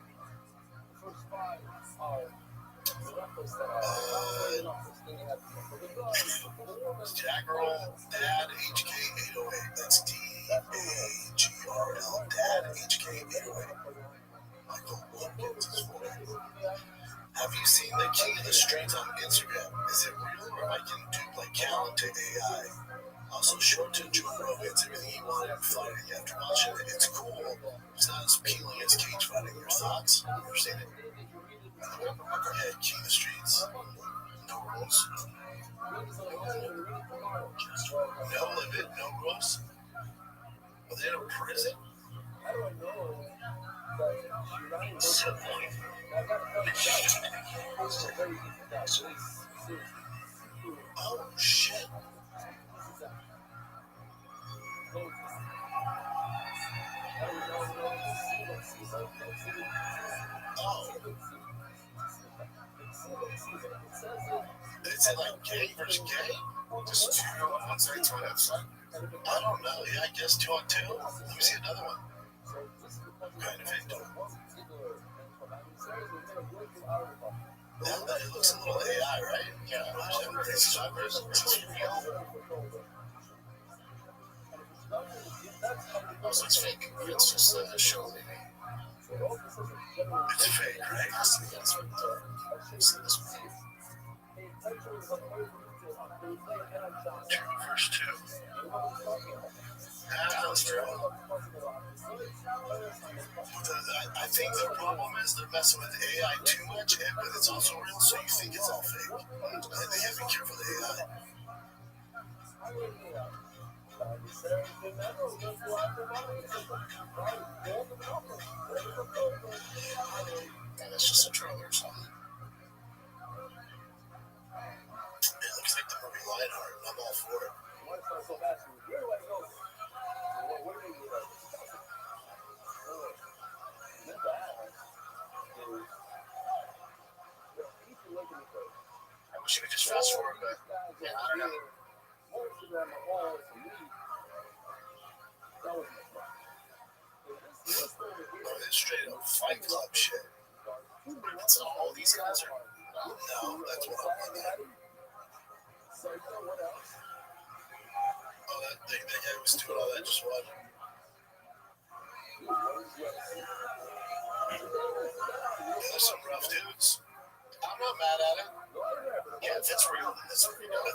Jagrl Dad HK808. That's DAGRL Dad HK808. Michael Lumpkins is for it. Have you seen the King of the Streets on Instagram? Is it real or am I getting duped like Cal into AI? Also, short to Joe Rogan's everything he wanted in fighting. After watching it, it's cool. It's not as appealing as cage fighting. Your thoughts? You ever seen it? Yeah, King of the Streets. No rules. No limit, no rules. Are they in a prison? Oh, shit. Is it like gay versus gay? Just two on one side, two on that side? I don't know. Yeah, I guess 2 on 2. Let me see another one. Kind of into it. Yeah, it looks a little AI, right? Yeah, this is real. Also, it's fake. It's just a show, maybe. It's fake, right? That's what this one. 2 versus 2. That was true. I think the problem is they're messing with AI too much, but it's also real, so you think it's all fake. And they have to be careful of the AI. Yeah, that's just a trailer or something. It looks like the movie Lionheart. I'm all for it. most of them are all for me. That was my problem. This list over here. Oh, it's straight up Fight Club shit. That's not all these guys are. No, that's what I'm on. What else? Oh, that guy who was doing all that just watched. There's some rough dudes. I'm not mad at it. Yeah, if it's real, then it's real. I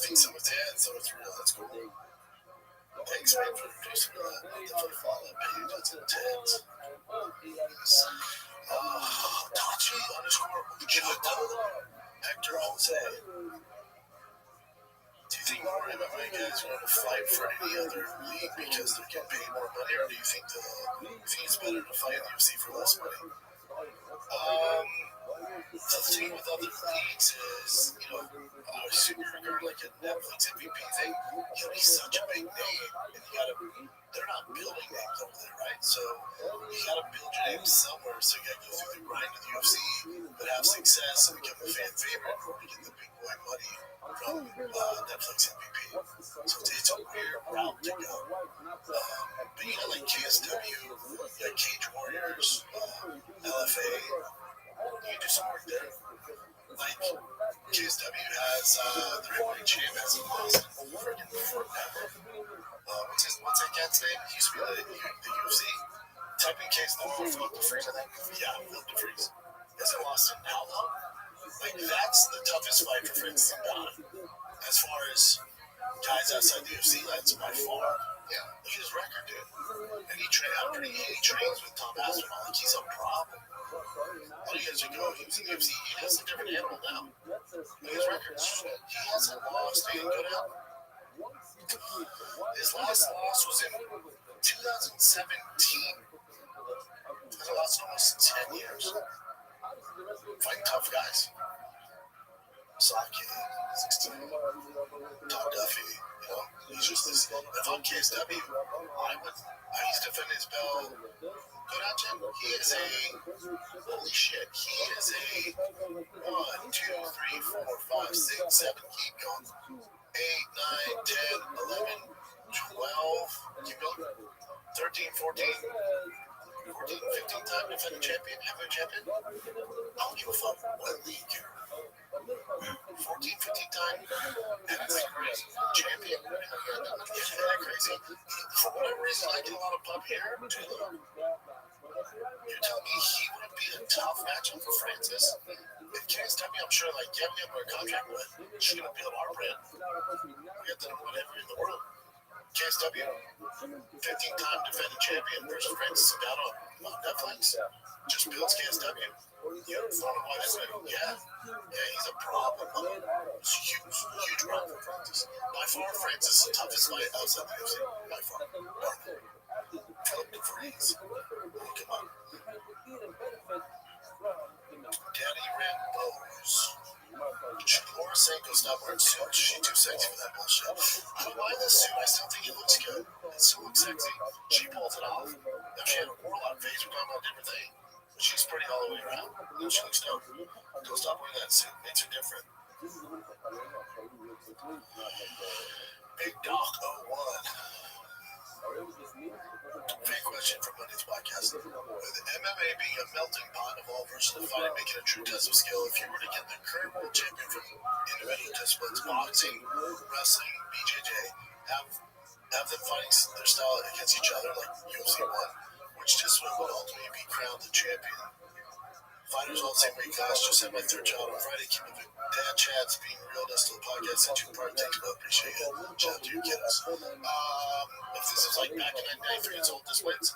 think so. It's real. That's cool. Thanks, man, for producing that. For the follow page. That's intense. Tachi _ Hector Jose. Do you think more MMA guys are going to fight for any other league because they're getting paid more money, or do you think it's better to fight in the UFC for less money? The thing with other leagues is, super like a Netflix MVP thing, you need such a big name, and they're not building names over there, right? So you gotta build your name somewhere, so you gotta go through the grind of the UFC, but have success and become a fan favorite or get the big boy money from Netflix MVP. So it's a weird route to go. But you got like KSW, you got Cage Warriors, LFA, you can do some work there. Like, KSW has the heavyweight champ has lost freaking forever. What's that cat's name? He used to be the UFC. Type in KSW, Philip DeFreeze, I think. Yeah, Philip DeFreeze. Hasn't lost in how long? Like, that's the toughest fight for Francis Ngannou. As far as guys outside the UFC, that's by far. Yeah, look at his record, dude. And he trains with Tom Aspinall. Like, he's a problem. All you guys are going, he was in the UFC. He has a different animal now. Look at his records. He hasn't lost. He didn't go down. His last loss was in 2017. He's lost in almost 10 years. Fighting tough guys. Saki, 16, Tom Duffy, he's just this. If I'm KSW, he's defending his belt. Go down to him. He is holy shit, he is 1, 2, 3, 4, 5, 6, 7, keep going. 8, 9, 10, 11, 12, keep going. 13, 14, 15 time defending champion, heavyweight champion. I don't give a fuck what league you're 14, 15 time champion. Isn't that crazy? For whatever reason, I get a lot of pub here. You're telling me he wouldn't be a tough matchup for Francis? With KSW, I'm sure, we have a contract with. She's going to build our brand. We have to know whatever in the world. KSW, 15-time defending champion versus Francis Ngannou on Netflix. Just builds KSW. Yeah, he's a problem. It's a huge problem for Francis. By far, Francis is the toughest fight outside the UFC. By far. Philip DeFreeze. Come on. Daddy Rambos. Should Laura Sanko stop wearing suits? She's too sexy for that bullshit. I don't mind this suit. I still think it looks good. It still looks sexy. She pulls it off. If she had a warlock face, we're talking about a different thing. But she's pretty all the way around. And she looks dope. Don't stop wearing that suit. Makes her different. Big Doc 01. Fan question from Monday's podcast. With MMA being a melting pot of all versatile fighting, making a true test of skill, if you were to get the current world champion from individual disciplines, boxing, wrestling, BJJ, have them fighting their style against each other like UFC 1, which discipline would ultimately be crowned the champion? Fighters all the same weight class. Just had my third child on Friday. Keep it dad chats being real. That's still a podcast and 2 part takes, but appreciate it. Shout out to your kiddos. If this is like back in 1993, it's old disciplines.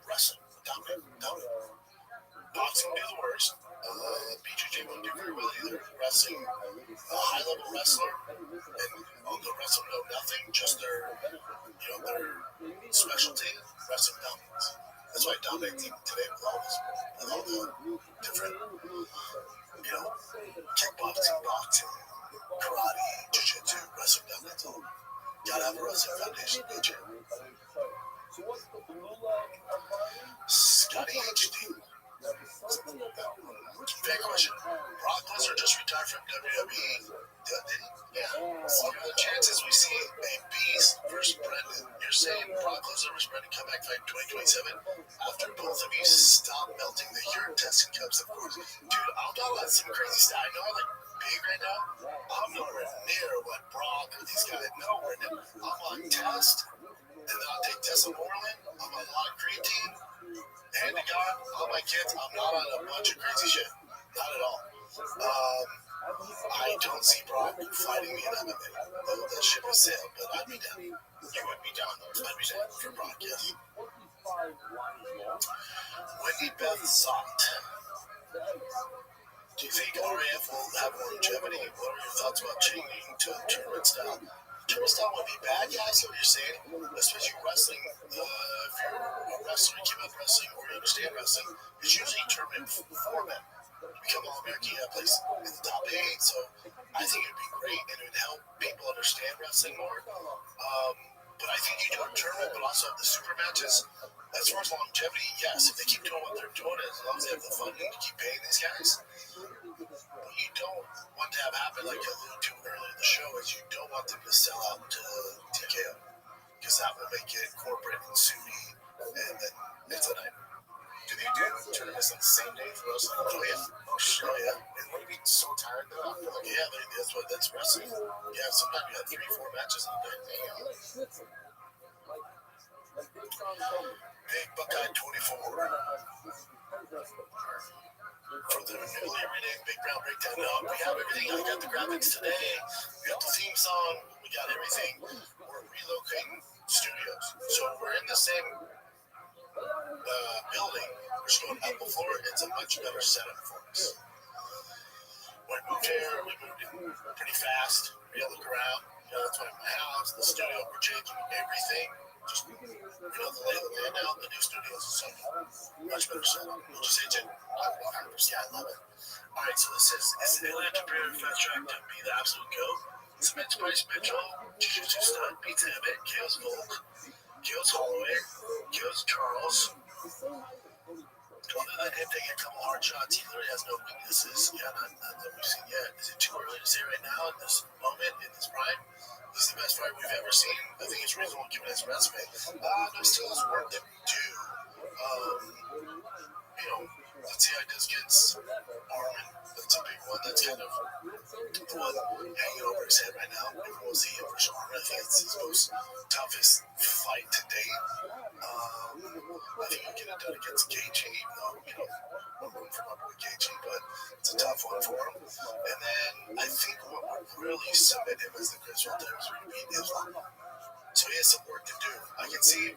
Wrestling, dominant. Boxing would do the worst. BJJ wouldn't do very well either. Wrestling, a high level wrestler, and although wrestling know nothing, just their specialty, wrestling dominates. That's why dominating today with all the different, kickboxing, boxing, karate, jiu-jitsu, wrestling dominates all. Gotta have a wrestling foundation, bitch. Scotty HD. Fair question. Brock Lesnar just retired from WWE. Did he? Yeah. stop melting the urine testing cups, of course. Dude, I'm talking about some crazy stuff. I know I'm like big right now. I'm nowhere near what Brock or these guys, nowhere near. I'm on test, and then I'll take testosterone. I'm on a lot of creatine. Hand to God, all my kids, I'm not on a bunch of crazy shit. Not at all. I don't see Brock fighting me in MMA. Though that ship has sailed, but I'd be down. You would be down, though. I'd be down for Brock, yes. Wendy Beth Zott. Do you think RAF will have longevity? What are your thoughts about changing to tournament style? Tournament style would be bad, yeah, I see what you're saying. Especially wrestling. If you're a wrestler, you keep up wrestling, or you understand wrestling, it's usually tournament format. You become All-American, you have place in the top 8, so I think it'd be great, and it would help people understand wrestling more. But I think you do a tournament, but also have the super matches. As far as longevity, yes, if they keep doing what they're doing, as long as they have the funding to keep paying these guys. What you don't want to have happen, like I alluded to earlier in the show, is you don't want them to sell out to TKO, because that will make it corporate and SUNY, and then it's a night. Do they do tournaments on the same day for us? Like, oh, yeah. Oh, shit, yeah. And when you be so tired, though, I feel like, yeah, that's wrestling. Yeah, sometimes you have 3-4 matches on that day. Big Buckeye 24. For the newly renamed Big Brown Breakdown. No, we have everything. I got the graphics today. We got the theme song. We got everything. We're relocating studios. So we're in the same building. We're just going up the floor. It's a much better setup for us. When we moved here, we moved in pretty fast. We had to look around. That's why my house, the studio, we're changing everything. Just, the lay of the land now. The new studio is so much better setup. We'll just say it. 100%. I love it. All right, so this is the Atlanta Premier Fast Track to be the absolute GOAT. Submits Bryce Mitchell, Jiu-Jitsu stud, beats Emmett, KO's Volk, KO's Holloway, KO's Charles. Other than him taking a couple hard shots, he literally has no weaknesses. Yeah, not that we've seen yet. Is it too early to say right now in this moment, in this prime? This is the best fight we've ever seen. I think it's reasonable given his resume. There still is work to do. Let's see how he does against Armin. That's a big one. That's kind of the one hanging over his head right now. Everyone will see him versus Armin. I think it's his most toughest fight to date. I think he'll get it done against Gaethje, even though, I'm rooting for my boy Gaethje, but it's a tough one for him. And then I think what would really submit him as the Chris Walter is going to beat Islam. So he has some work to do. I can allude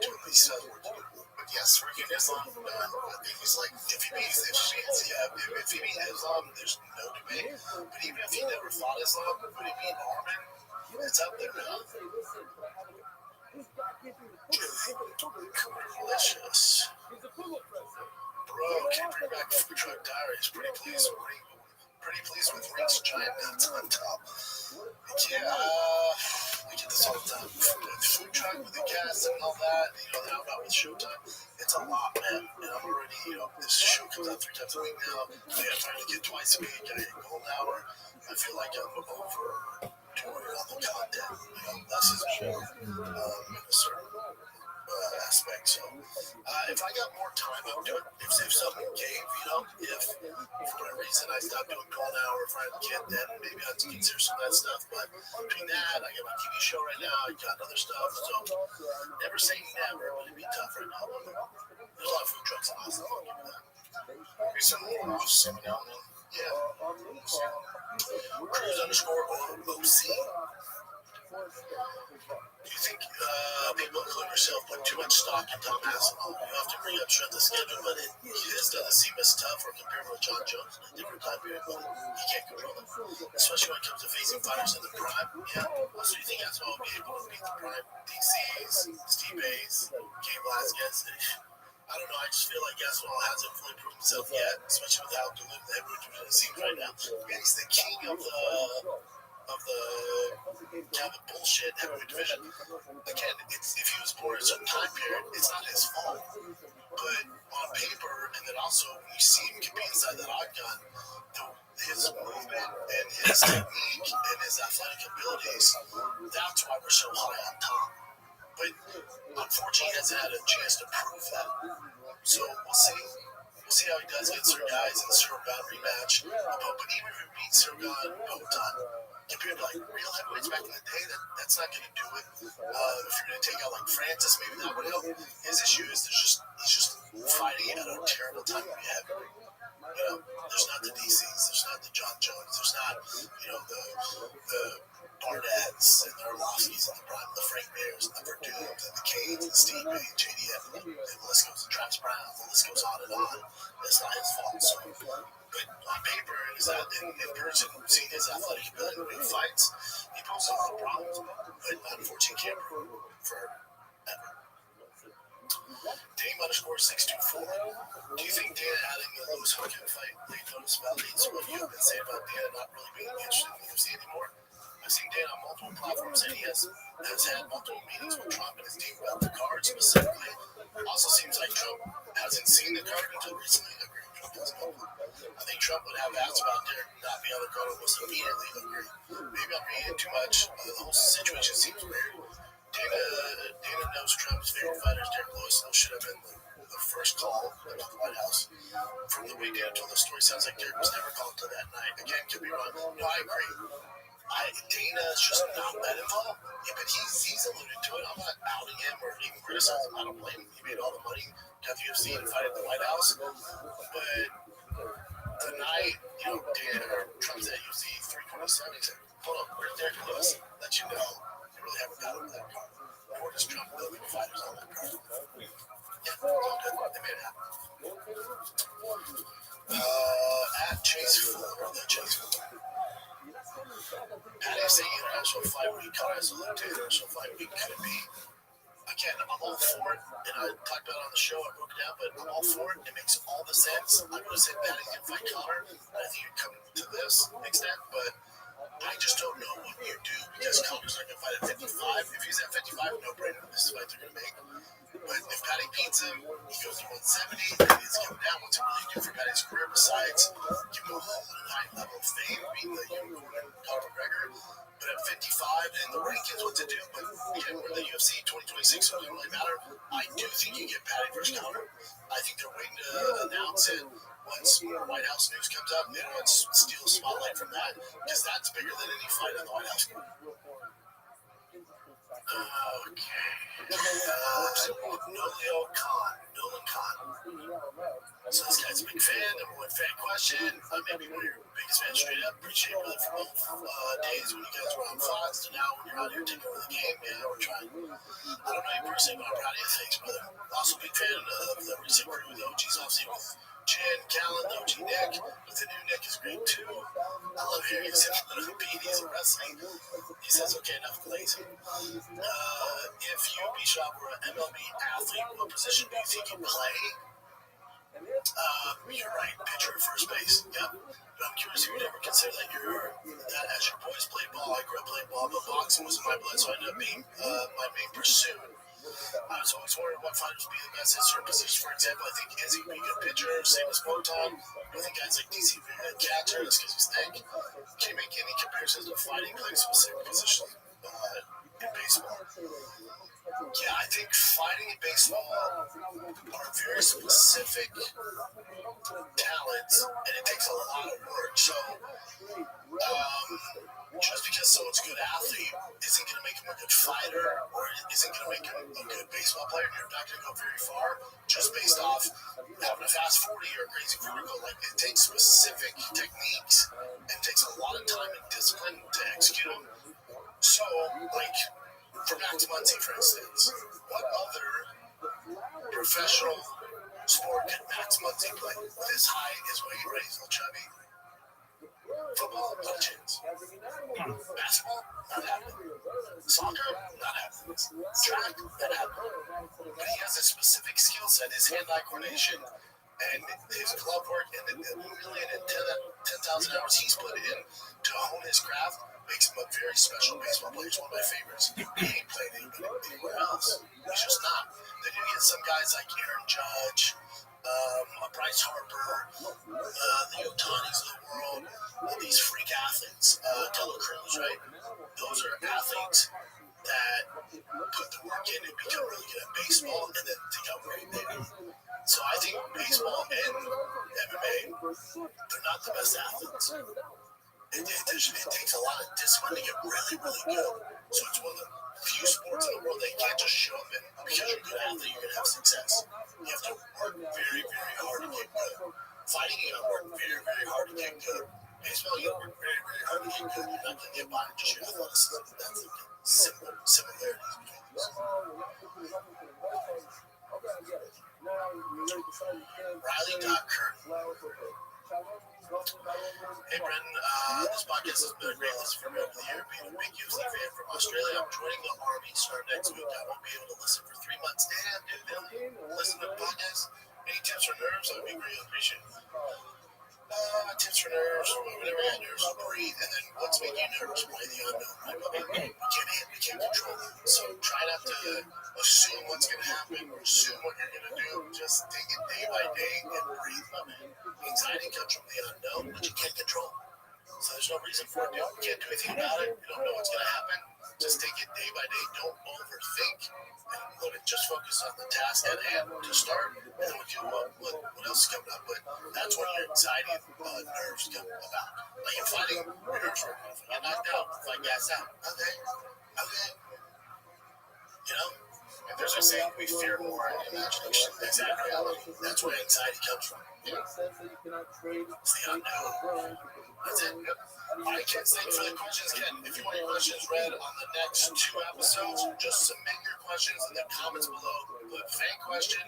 to him, but he still has work to do. But yes, freaking Islam, I think he's like, if he beats this chance, if he beats Islam, there's no debate. But even if he never fought Islam, would he beat Armin? It's up there now. Delicious. Bro, can't bring back Food Truck Diaries. Pretty pleased with Rink's giant nuts on top. Yeah, we get this all the time. With Food Truck, with the gas and all that, then I'm out with Showtime. It's a lot, man. And I'm already, this show comes out 3 times a week now. I'm trying to get twice a week. I get a golden hour. I feel like I'm over doing all the content. Less is more in a certain aspect. So if I got more time, I would do it. If something gave, if for whatever reason I stopped doing golden hour for a kid, then maybe I'd consider some of that stuff. But between that, I got my TV show right now. I got other stuff. So never say never, but it'd be tough right now. There's a lot of food trucks in Austin. I'll give you that. Maybe some more roasts every now and then. Yeah. Cruise_OC. Do you think people, including yourself, put too much stock in Tom Aspinall? You have to bring up strength of schedule, but it just doesn't seem as tough or comparable with John Jones in a different time period, but he can't control it. Especially when it comes to facing fighters in the prime. Yeah. Also, do you think Aspinall will be able to beat the prime DCs, Steve Hayes, Cain Velasquez? I don't know. I just feel like Aspinall hasn't fully proved himself yet, especially with how good the heavyweight division seems right now. Yeah, he's the king of the bullshit heavyweight division. Again, if he was born in a certain time period, it's not his fault. But on paper, and then also when you see him compete inside that octagon, his movement and his technique and his athletic abilities, that's why we're so high on top. But unfortunately, he hasn't had a chance to prove that. So we'll see. We'll see how he does against their guys in the Sergon rematch. But even if he beats Sergon, Potan, compared to like real heavyweights back in the day, that's not going to do it. If you're going to take out like Francis, maybe that would help. His issue is he's just fighting at a terrible time to be heavyweight. There's not the DCs, there's not the John Jones, there's not the Barnetts and the Orlovskis and the Frank Bears and the Verdums and the Canes and the Steve Bay and JDF and the list goes, Travis Brown, the list goes on and on. That's not his fault. So, but on paper, in person, seeing his athletic ability when he fights, he poses a lot of problems. But unfortunately, can't prove forever. Dame_624. Do you think Dana adding the Lewis Hogan fight late notice validates what you have been saying about Dana not really being interested in the UFC anymore? I've seen Dana on multiple platforms and he has had multiple meetings with Trump and his team about the card specifically. Also seems like Trump hasn't seen the card until recently. I agree. Trump hasn't got one. I think Trump would have asked about Derek not being on the card almost immediately. Agree. Maybe I'm reading too much. The whole situation seems weird. Dana knows Trump's favorite fighters, Derek Lewis, should have been the first call about the White House. From the way Dana told the story, sounds like Derek was never called to that night. Again, could be wrong. No, I agree. Dana's just not that involved. Yeah, but he's alluded to it. I'm not outing him or even criticizing him. I don't blame him. He made all the money, got the UFC and fight at the White House. But tonight, Dana or Trump's at UFC 327. He said, hold on, where's Derek Lewis? Let you know. Really haven't got him that card. Nor does Trump building fighters on that card. Yeah, all good. They made it happen. At Chase Fuller, the Chase Fuller. Patty saying International Fight Week, Congress alluded to International Fight Week could be. Again, I'm all for it, and I talked about it on the show, I broke it down, but I'm all for it. It makes all the sense. I would have said Patty can fight Connor, and I think you'd come to this extent, but I just don't know what you do because Connor's not going to fight at 55. If he's at 55, no brainer. This is the fight they're going to make. But if Patty beats him, he goes to 170, and he's coming down. What's it really do for Patty's career besides give him a whole high level of fame, being the unicorn Conor McGregor? But at 55 and the rankings, what's it do? But again, we're the UFC 2026, so it doesn't really matter. I do think you get Patty versus Conor. I think they're waiting to announce it once more White House news comes out, and then once steal the spotlight from that, because that's bigger than any fight on the White House. Okay. Nolan Khan. So this guy's a big fan. Number one fan question. Maybe one of your biggest fans straight up. Appreciate it really from both days when you guys were on Fox to now when you're out here taking over the game. Yeah, we're trying. I don't know you personally, but I'm proud of you. Thanks, brother. Also big fan of the recent crew, the OGs, obviously with Jen, Callan, OG Nick. But the new Nick is great too. I love hearing his beanies and wrestling. He says, okay, enough glazing. If you, Bishop, were an MLB athlete, what position do you think you play? You're right, pitcher or first base. Yeah. But I'm curious if you'd ever consider that as your boys played ball. I grew up playing ball, but boxing was in my blood, so I ended up being my main pursuit. I was always wondering what fighters would be the best at certain positions. For example, I think Izzy would be a good pitcher, same as Moton. I think guys like DC would be a good catcher, that's because he's thick. Can you make any comparisons to fighting playing specific positions in baseball? Yeah, I think fighting in baseball are very specific talents, and it takes a lot of work. So, just because someone's a good athlete isn't going to make him a good fighter or isn't going to make him a good baseball player. You're not going to go very far just based off having a fast 40 or a crazy vertical. Like, it takes specific techniques and it takes a lot of time and discipline to execute them. So, like, for Max Muncy, for instance, what other professional sport can Max Muncy play with his height, his weight, right? He's a little chubby. Football, not a chance. Basketball, not happening. Soccer, not happening. Track, not happening. But he has a specific skill set, his hand-eye coordination, and his glove work, and the 10,000 hours he's put in to hone his craft makes him a very special baseball player. He's one of my favorites. He ain't played anywhere else. He's just not. Then you get some guys like Aaron Judge, Bryce Harper, the Otanis of the world, all these freak athletes, Taylor Cruz, right? Those are athletes that put the work in and become really good at baseball, and then they got where they did. So I think baseball and MMA, they're not the best athletes. It takes a lot of discipline to get really, really good. So it's one of the few sports in the world that you can't just show up in. Because you're a good athlete, you're going to have success. You have to work very, very hard to get good. Fighting, you got to work very, very hard to get good. Baseball, you got to work very, very hard to get good. You're not going to get by just your athleticism. That's the similarities between these. Riley.Curtin. Hey, Brendan, this podcast has been a great listen for me over the year. Being a big UFC fan from Australia, I'm joining the Army start next week. I won't be able to listen for 3 months. Damn, dude, listen to the podcast. Any tips or nerves? I would be greatly appreciated. Tips for nerves, whenever you got nerves, breathe. And then what's making you nervous? Play the unknown, right? We can't control it. So try not to assume what's going to happen or assume what you're going to do. Just take it day by day and breathe, my man. Anxiety comes from the unknown, but you can't control it. So there's no reason for it, dude. You can't do anything about it. You don't know what's going to happen. Just take it day by day. Don't overthink. And let it just focus on the task at hand to start. And then we'll do what else is coming up. But that's where your anxiety and nerves come about. Like in fighting, your nerves are if I get knocked out, if I gas out. Okay. You know? And there's a saying, we fear more in imagination than exact reality. That's where anxiety comes from. It's the unknown. That's it. All right, kids, thanks for the questions. Ken, if you want your questions read on the next 2 episodes, just submit your questions in the comments below. Put fan question,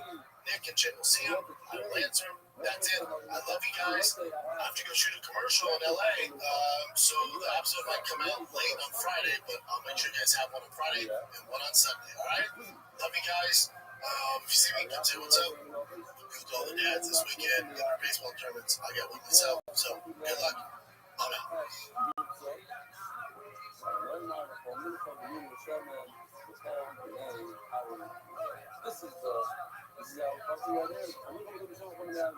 Nick and Jen will see them. I will answer them. That's it. I love you guys. I have to go shoot a commercial in LA, so the episode might come out late on Friday, but I'll make sure you guys have one on Friday and one on Sunday, all right? Love you guys. If you see me, come say what's up. Go to all the dads this weekend in our baseball tournaments. I got one myself, so good luck. I'm out. This is our country right here. I'm going to go to the show from that.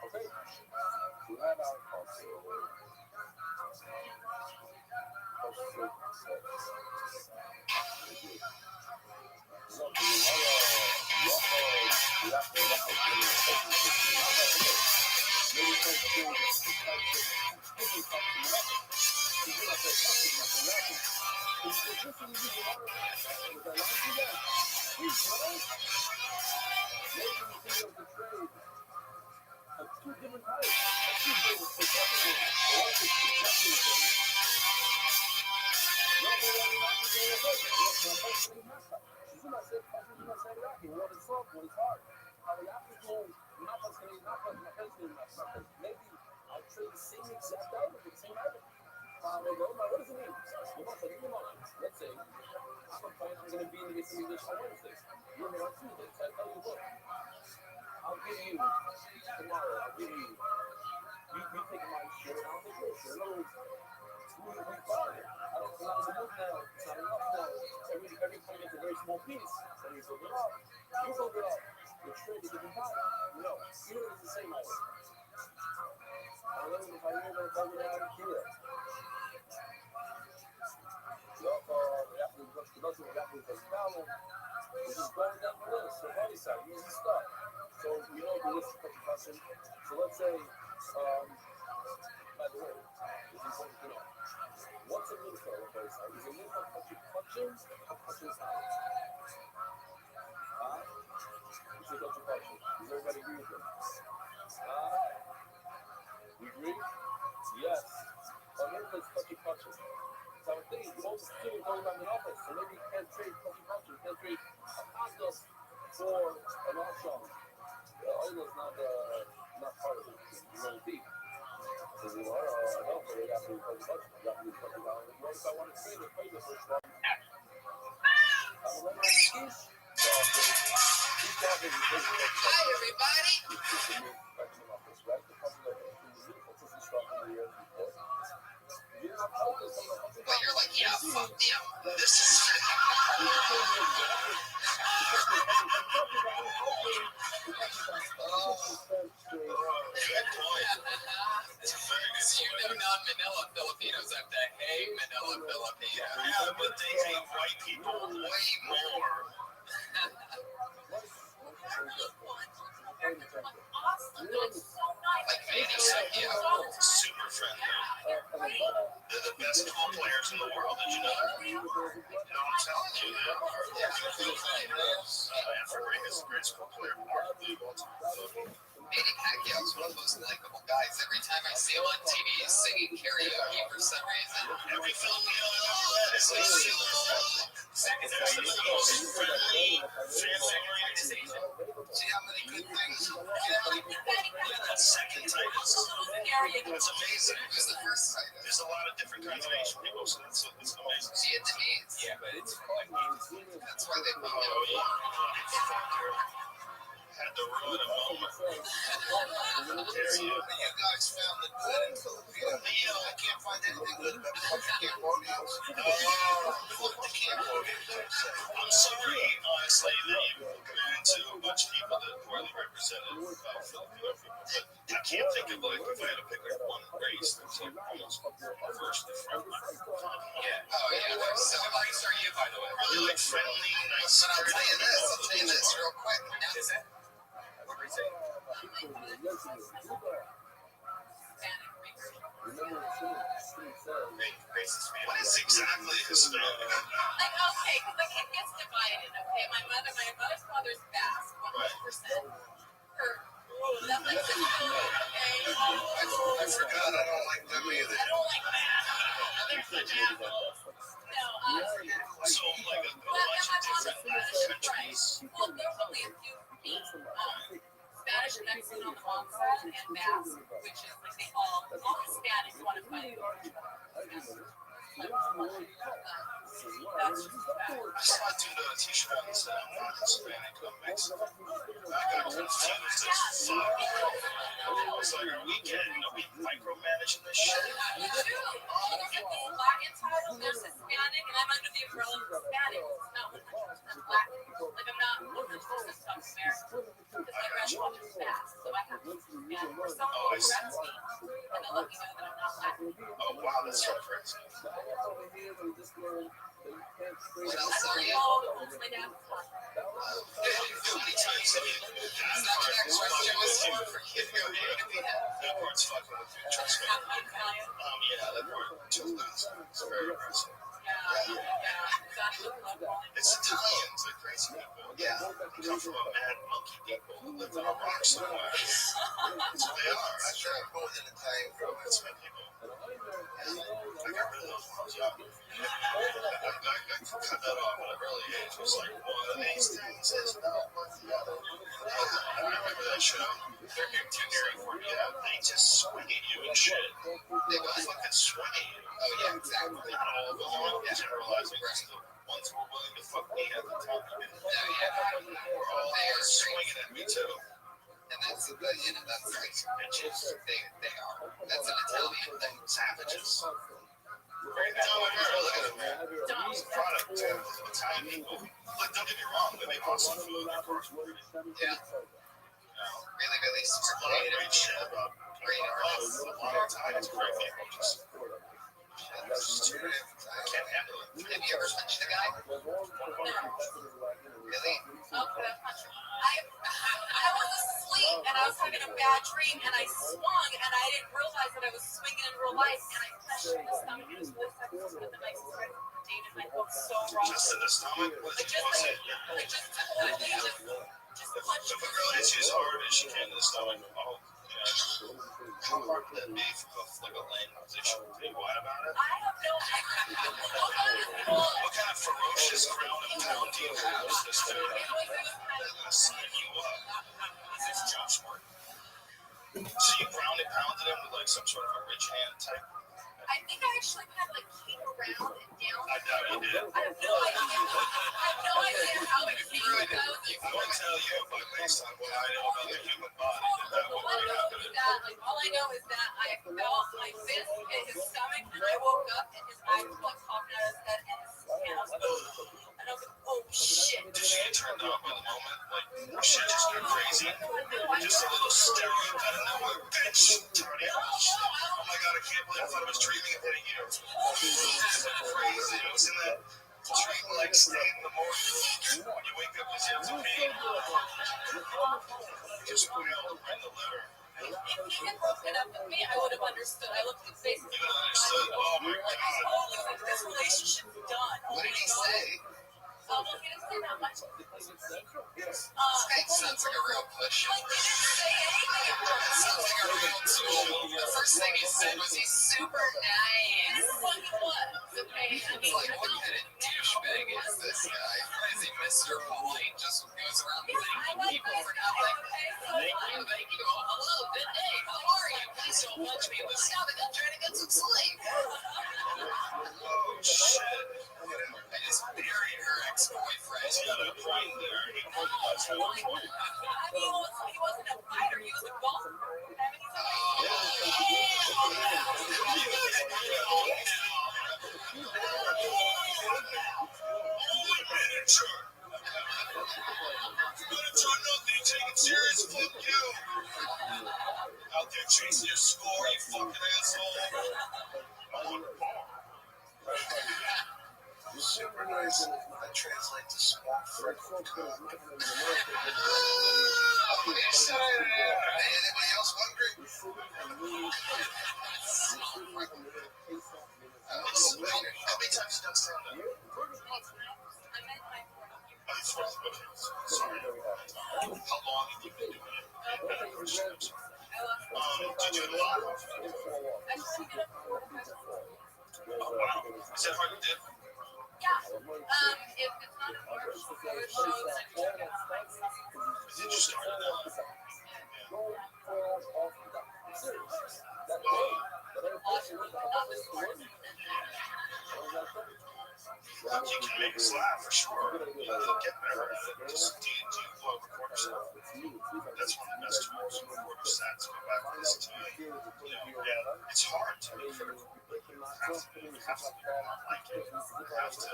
Okay. We have our culture. Two different types. Maybe I'll trade the same exact item for the same item. They go, what does it mean? Let's say I'm a fan, I'm going to be in the English on Wednesdays. You're here on Tuesdays. So I tell you what, I'll give you tomorrow, I'll give you take my shirt, I'll take your shirt. In other words, we fine. I don't know how to look now. It's not enough now. Every point gets a very small piece. So you build it up. You build it up. The trade is a different time. No, here is the same item. I don't know if I hear them coming out here. We're just going down the list. So funny side, easy stuff. So you know the list of question. So let's say, by the way, this is important to know. What's a linfer on both sides? Is a linfer punching or punching sides? It's a touchy punching. Does everybody agree with them? We agree? Yes. A linfer is touchy punching. So I think most people are talking about an offense, so maybe you can't trade touchy punching. You can't trade a concept for an off-shot. Oil is not part of it. It's really deep. So you know, I don't know, they got to be touchy punching. You got to be touchy punching. What if I want to trade the first one? Hi, everybody. Well, you're like, yeah, fuck them. This is. You know, non-Manila Filipinos have to hate Manila Filipinos. Yeah, but they hate white people way more. best pool players in the world. Did you know that? I'm telling you, man. Everett is the greatest pool player arguably of all time. Manny Pacquiao's one of the most likable guys. Every time I see him on TV, he's singing karaoke for some reason. Every Filipino I've ever met is like second to the most friendly, family-oriented Asian. See how many good things? That second type is that's amazing. Who's the first type? There's a lot of different kinds of Asian people, so that's amazing. Vietnamese. Yeah, but it's That's why they put Oh, yeah. Had to ruin a moment. Dare you? You guys found the good in Filipino. I can't find anything good about Cambodians. Look at the Cambodians. I'm sorry, honestly, that you ran into a bunch of people that poorly represented Filipino people, but I can't think of, like, if I had to pick like one race that's like almost first to front. Yeah. Oh, yeah. So what race are you, by the way? Really, like, friendly, nice. But I'll tell you this real quick. Is it? What were you saying? Racist man. What is exactly Hispanic? Like, okay, because like it gets divided. Okay, my mother's father's Basque, 100%. That makes it cool. Okay. I forgot. I don't like them either. I don't like that. They're such assholes. No, So, like, a bunch of different countries. well, there's only a few Spanish and Mexican on the mom's side, and Basque, which is like they all Spanish want to fight. That's just bad. I saw a dude on a t-shirt that said, I'm not Hispanic, I'm Mexican. I got confused as fuck. I was like, are we micromanaging this shit? Black entitled, there's Hispanic, and I'm under the umbrella of Hispanic. It's not 100% black. Like, I'm not 100% South American. Because my grandfather is fast, so I have to be Hispanic. Or someone will correct me, and they'll let me know that I'm not black. Oh, wow, that's so crazy. What else are you? Oh, my dad's black. How many times have you That next question was for you. that part's fucking with you, trust me. Yeah, that part too is very impressive. It's Italians, they're crazy people. Yeah, they come from a mad monkey people who live on a rock somewhere. That's what they are. I tried more than Italian girl. That's my people. I got rid of those when I was young. I cut that off at an early age. It was like, one of these things is not like the other. I remember that show. They're engineering for you. Yeah, they just swing at you and shit. They will fucking swing at you. Oh, yeah, exactly. Not all of them are generalizing. Just the ones who are willing to fuck me at the top of it. We're all there swinging at me too. And that's a good, that's like bitches. They are. That's an Italian thing. Savages. Look at them, man. It's a product of Italian people. Look, don't get me wrong, they make awesome food. Of course, Yeah. Really, really There's smart. a lot of great shit about Great artists. a lot of Italians, great people. Just I can't handle it. Have you ever punched a guy? Really? Okay. I was asleep and I was having a bad dream and I swung and I didn't realize that I was swinging in real life and I punched in the stomach. It was really seconds with the nicest friend. David, I felt so wrong. Just in the stomach? Was it? Just punch. If a girl hits you as hard as she can in the stomach, how hard would that be from like a laying position? Are you white about it? I have no idea. What kind of ferocious ground and pound do you have, sister? They're gonna sign you up. It's Joshua. So you ground and pounded him with like some sort of a rich hand type? I think I actually kind of like came around and down. I doubt you did. I have no idea how it feels. I won't tell you, but based on what I know about the human body, that would really happen. All I know is that I felt my fist hit his stomach and I woke up and his eyes were like popping out of his head and I was like, oh shit. Did you get turned on by the moment? Like, shit just went crazy? Just a little steroid out of nowhere, bitch! Tony, oh my god, I can't believe I thought I was dreaming of hitting you. It's crazy. It was in that dream-like state in the morning. When you wake up, because you have some pain. Just wailed right in the liver. If he had broken up with me, I would have understood. I looked at his face. You understood? Oh my god. relationship's done. What did he say? Well, he didn't say that much. This guy sounds like a real pusher. Like, he didn't say anything. Sounds like a real tool. The first thing he said was he's super nice. Well, he was, okay? I It's mean, like, what kind of douchebag is this guy? Is he Mr. Polite? Just goes around thanking people for nothing. thank you. Oh, hello, good day. How are you? Please don't punch me. But stop it. I'm trying to get some sleep. Oh, shit. I just buried her ex-boyfriend. He's got a point there. I mean, he wasn't a fighter. He was a golfer. Manager. Manager, nothing. Take it serious. Fuck you. Out there chasing your score, you fucking asshole. I'm on the bar. Super nice. That translates to small freckle cock. Anybody else hungry? How many times you done stand up? Sorry. How long have you been doing it? Did you do a lot? Oh, wow. Is that hard to do? If it's not a commercial, it shows that Did you start it out? You can make us laugh for sure. You'll get better at it. Just do record yourself. That's one of the best tools. Record your sets. Go back and listen to it. Yeah, it's hard to make sure. You have to not like it. You have to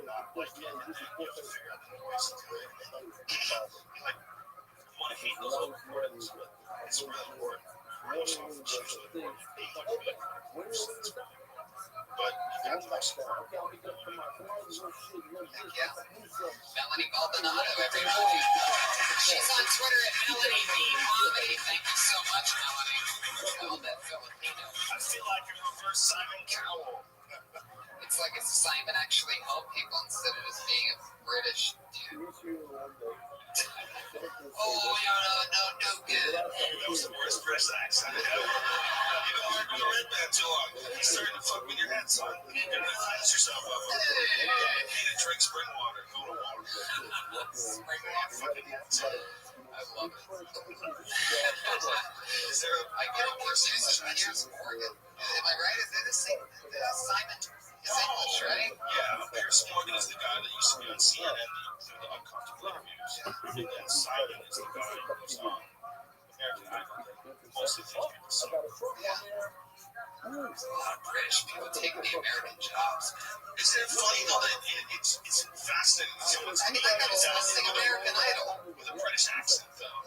not like it. You have to figure out the noise to it. Like, you want to hate those old recordings, but it's really important. Most of it's usually more than 800. But you got to listen. Yeah. Melanie Baldonado, everybody. She's on Twitter at Melanie B. Comedy. Thank you so much, Melanie. Oh, that Filipino. I feel like a reverse Simon Cowell. It's like it's Simon actually help people instead of just being a British dude. Oh, no good. That was the worst British accent ever. You know, I've been read that too long. He's starting to fuck with your head, son. You're gonna flash yourself up. You need to drink spring water. Go to water. Spring water fucking hits. I love it. Is there I get a more serious years Morgan. Am I right? Is that the same? Simon is English, right? Yeah, Pierce Morgan is the guy that used to be on CNN doing the uncomfortable interviews. And Simon is the guy who's on American Idol. Mostly these people suck. A lot of British people taking the American jobs. Isn't it funny though that it's fascinating? I mean, like I was listening American Idol with a British accent though.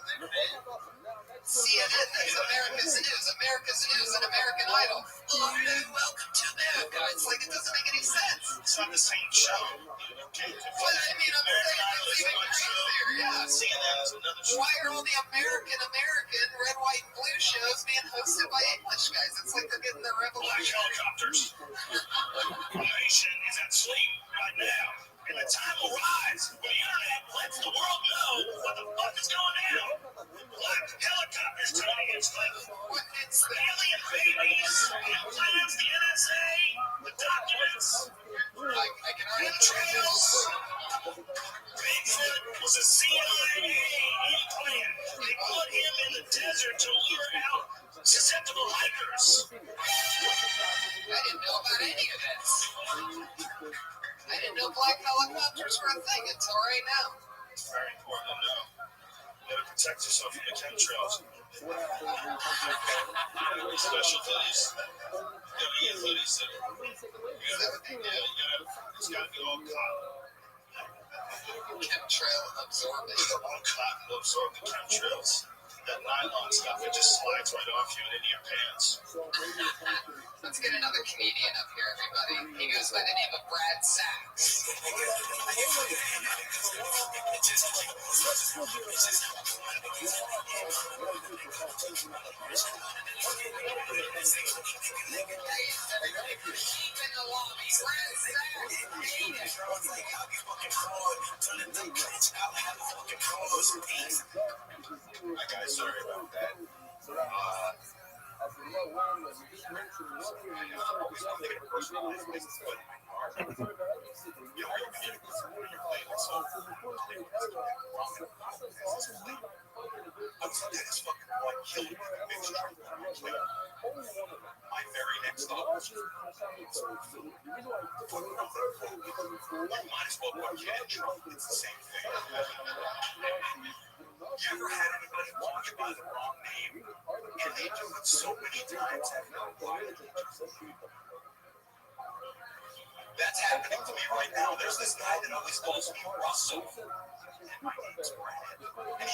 CNN is America's News, America's News, and American Idol. Oh, welcome to America. It's like it doesn't make any sense. It's not the same show. Well, I mean, I'm saying it's even crazier. Yeah. CNN is another show. Why are all the American red, white, and blue shows being hosted by English guys? It's like they're getting their Black revolution. helicopters. The nation is at sleep right now. And the time will rise when the internet lets the world know what the fuck is going down. Black helicopters turning its cliff. It's the Alien babies, implants, the NSA, the documents, I can already trails. Bigfoot was a CIA implant. They put him in the desert to lure out susceptible hikers. I didn't know about any of this. I didn't know black helicopters were a thing until right now. It's very important to know. You gotta protect yourself from the chemtrails. Special hoodies. You gotta get hoodies that it's gotta be all cotton. Chemtrail absorbing. All cotton to absorb the chemtrails. that nylon stuff, it just slides right off you and into your pants. Let's get another comedian up here, everybody. He goes by the name of Brad Sachs. Keep in the lobby. Brad Sachs. Hate it. Hi guys, sorry about that. My very next thought was, you might as well put kid in trouble. It's the same thing. You ever had anybody call you by the wrong name? And they do it so many times and no apology. That's happening to me right now. There's this guy that always calls me Russell. And my name's Brad. And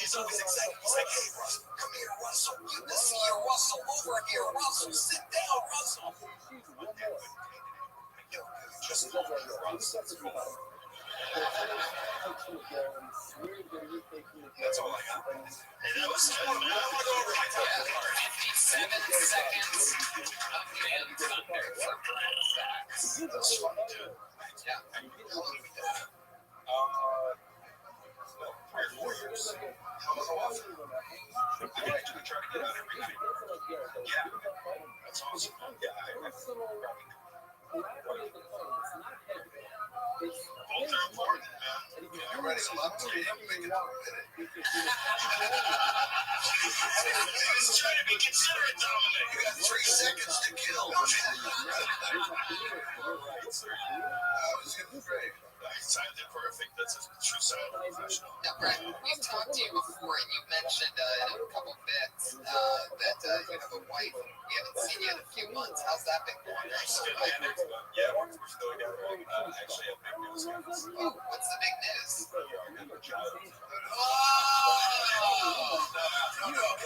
he's always excited. He's like, hey, Russell, come here, Russell. Good to see you, Russell. Over here, Russell. Sit down, Russell. Yo, just call me Russell. It's cool. That's all I got. And that was I want to go over my time. 57 seconds of Man Thunder for Brad Sachs. That's fun, too. Yeah. How long have we done that? 3 or 4 years. How often? I actually try to get out every night. Yeah. That's awesome. Yeah, both are important, man. You're writing a lot to me. You make it a minute. He's trying to be considerate, Dominic. You got 3 seconds to kill. It's going to be great. He timed it perfect. That's a true sign of a professional. Now, Brett, we've talked to you before, and you mentioned in a couple bits that you have a wife. We haven't seen you in a few months. How's that been going? Yeah, we're still together. Actually, have big news. Oh, what's the big news?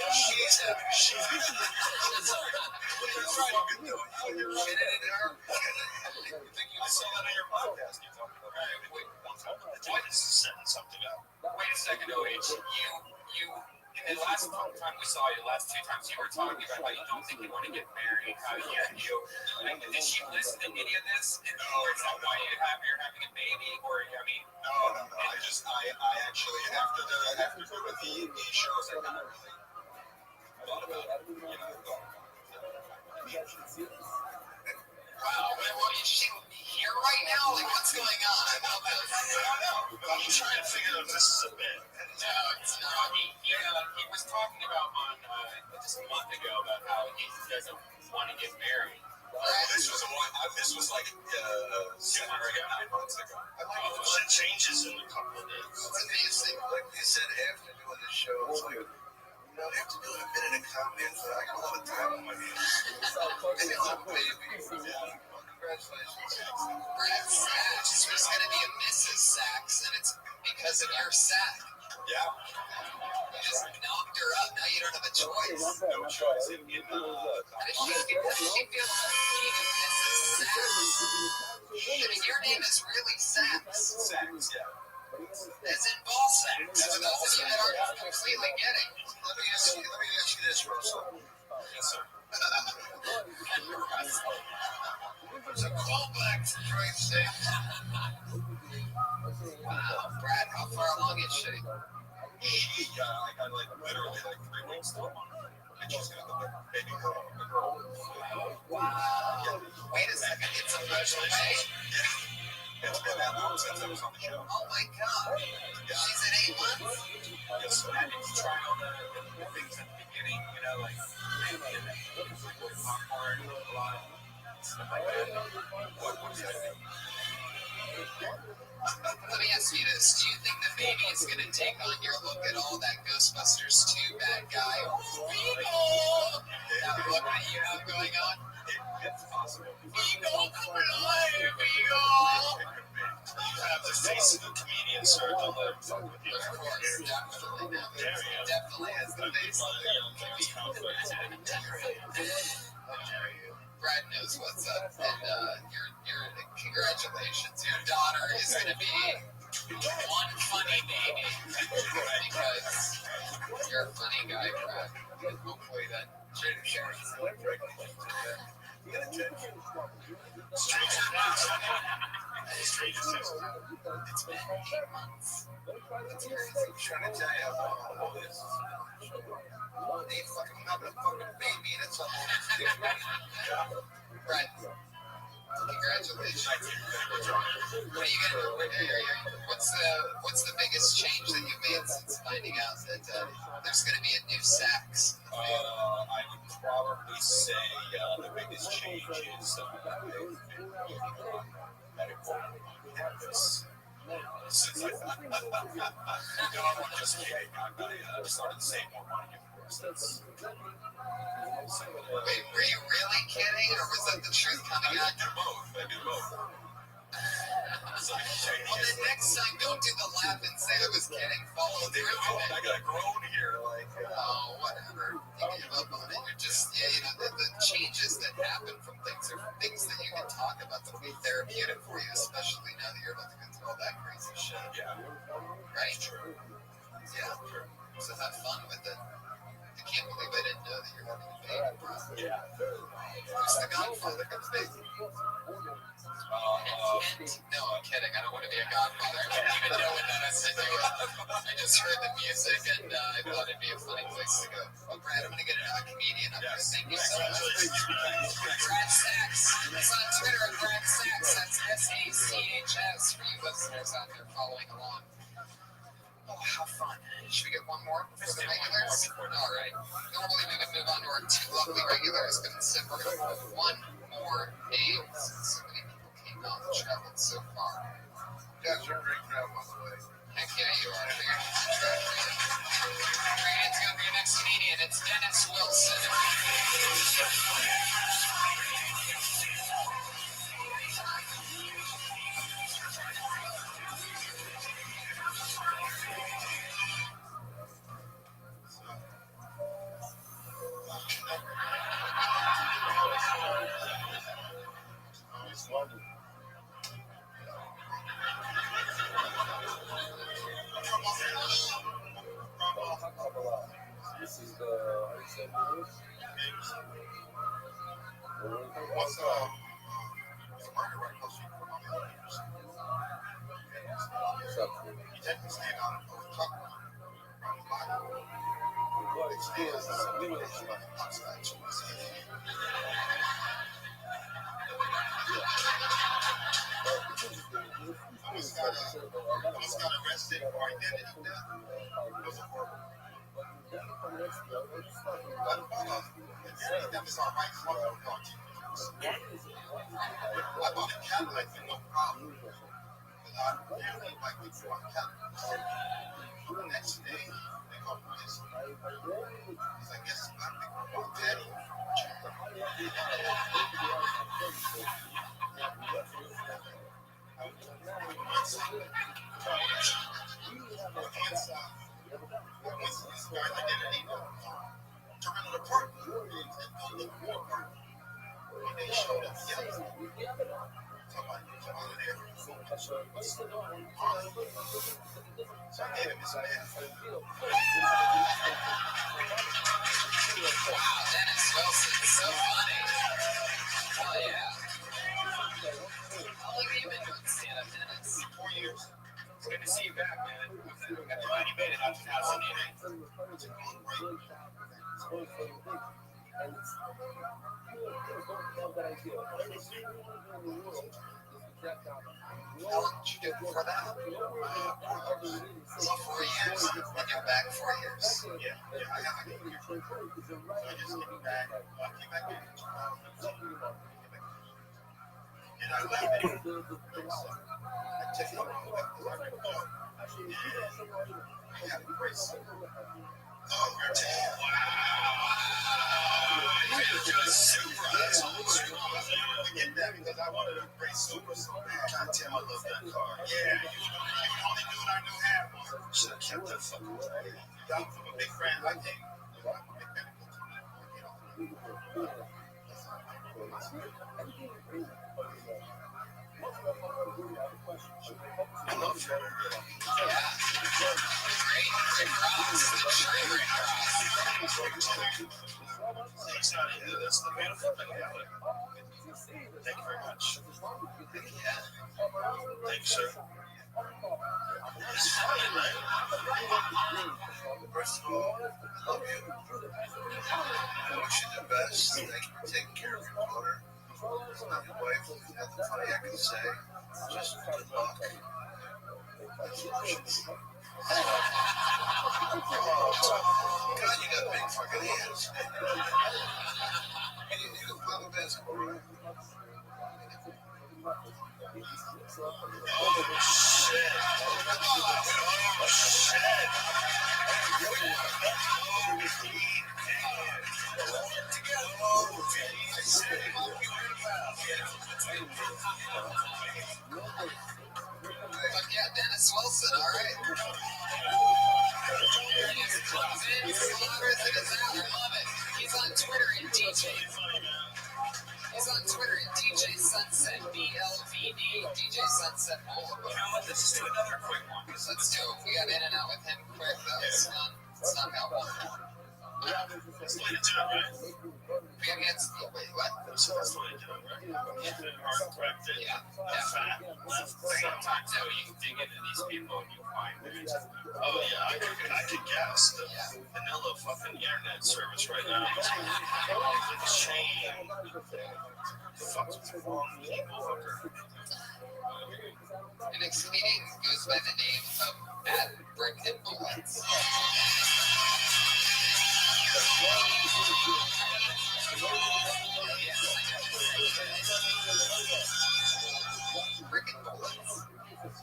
She's having a shit. That's right. You're right in her. You think you saw that on your podcast? You're talking about wait, I just setting something up. Wait a second, OH. You. In the last time we saw you, the last 2 times, you were talking about how you don't think you want to get married. How you did she listen to any of this? Or is that why you're having a baby? Or I mean, no. I actually after doing the shows, I kind of really thought about it. Wow, is she here right now? Like, what's going on? I don't know. I'm trying to figure out if this is a bit. No, it's not. He was talking about on just a month ago about how he doesn't want to get married. This was like 7 or 8 months ago. It changes in a couple of days. It's amazing. Like you said, after doing the show, it's like, after doing a bit in a comedy, I got a lot of time on my hands. Maybe a little baby. Yeah. Congratulations. Brad Sachs. There's going to be a Mrs. Sachs, and it's because of your sack. Yeah. You just knocked her up. Now you don't have a choice. No choice. How does she feel being Mrs. Sachs? I mean, your name is really Sachs. Sachs, yeah. As in ball sacks. For those of you that aren't completely getting. Let me ask you this, Russell. Yes, sir. It's a callback, for Christ's sake. Wow, Brad, how far along is she? She got literally 3 weeks still. And she's going to go baby girl. Wow. Wait a second, it's a virtual way? Yeah. It's been that long since I was on the show. Oh my God. Yeah. She's at 8 months? Yes, sir. I need to try all the things at the beginning, like popcorn, a lot of stuff like that. What's that? Let me ask you this. Do you think the baby is going to take on your look at all that Ghostbusters 2 bad guy? That look that you have going on? It's possible. Vigo, come alive, Vigo! You have the face of a comedian, sir. Don't let him fuck with you. Of course, definitely. No, definitely has the face of a Brad knows what's up, and your congratulations. Your daughter is going to be one funny baby because you're a funny guy, Brad. And hopefully that shares. It's been 8 months. That's crazy. I'm trying to tell you how long all this is. They fucking having a fucking baby. That's all. Brad, congratulations. What are you gonna do? What's the biggest change that you've made since finding out that there's going to be a new sex? I would probably say the biggest change is medical cannabis. Since I just kidding. I started to save more money, of course. Wait, were you really kidding, or was that the truth coming out? I do both. Well, then next time, don't do the laugh and say I was kidding. Follow through with it. I got grown here, like. Oh, whatever. You give up on it. You're just, the changes that happen from things are things that you can talk about that will be therapeutic for you, especially now that you're about to go through all that crazy shit. Yeah. Right? True. Yeah. So have fun with it. I can't believe I didn't know that you're having a baby, bro. Yeah. Who's the godfather of the baby? No, I'm kidding. I don't want to be a godfather. I didn't even know what that has to do with. I just heard the music and I thought it'd be a funny place to go. Well, Brad, I'm going to get another comedian up here. Thank you so much. Brad Sachs. It's on Twitter at Brad Sachs. That's SACHS for you listeners out there following along. Oh, how fun. Should we get one more for the regulars? All right. Normally we would move on to our two lovely regulars, but instead we're going to put one more name since so many people came out and traveled so far. Yeah, it's a great travel, by the way. Heck yeah, you are. Brandon's going to be your next comedian. It's Dennis Wilson. This is the What's murder right close to you for my years? You take this thing out of the truck around the block. It stands outside. I was got arrested for identity theft. It was a horrible. That was all right. I bought a Cadillac with no problem. But I really like we bought a Cadillac. The next day, they called the police. He's like, guess it's black people bought daddy. To rent an apartment and look for an apartment. When they showed up together, somebody there. So I gave him his man. Wow, Dennis Wilson is so funny. Oh, yeah. How long have you been doing stand-up, Dennis? 4 years. It's good to see you back, man. I'm glad you made it out to Pasadena. It's a long break. How long did you do before that? 4 years. And you're back 4 years. Yeah, I got like a year. So I just came back. I came back in 2017. And I left it. I took it wrong back because I read the job. I got a great son. Oh, we're damn. Wow. You're just super. That's almost wrong. I get that because I wanted a great super so bad. God damn, I love that car. Yeah, Yeah, you only knew what I knew half of. Should have kept that fucking play. I'm a big fan. I think. I love Federer. Yeah. Great cross. Great cross. Exactly. That's the beautiful thing about it. Thank you very much. Yeah. Thank you, sir. It's funny, man. First of all, I love you. I wish you the best. Thank you for taking care of your daughter. It's not your wife. There's nothing funny I can say. Just good luck. Oh, God, you got big fucking hands. And you can play the basketball, right? Oh, shit. Oh, shit. Fuck yeah, Dennis Wilson, all right. He's comes in, slaughters it is out. I love it. He's on Twitter and DJ. He's on Twitter at DJ Sunset, BLVD, DJ Sunset Boulevard. You know what? Let's do another quick one. Let's do it. We got in and out with him quick. That was fun. It's not how one more. That's the way to do it, right? We gotta get wait, what? That's the way to do it, right? Hard corrected. Yeah. Fat. Sometimes though, you can dig into these people and you find things. Oh yeah, I could guess the vanilla fucking internet service right now. The chain. The fuck's wrong with people? An expedient goes by the name of @Brick and Bullets. Brick and Bullets. Is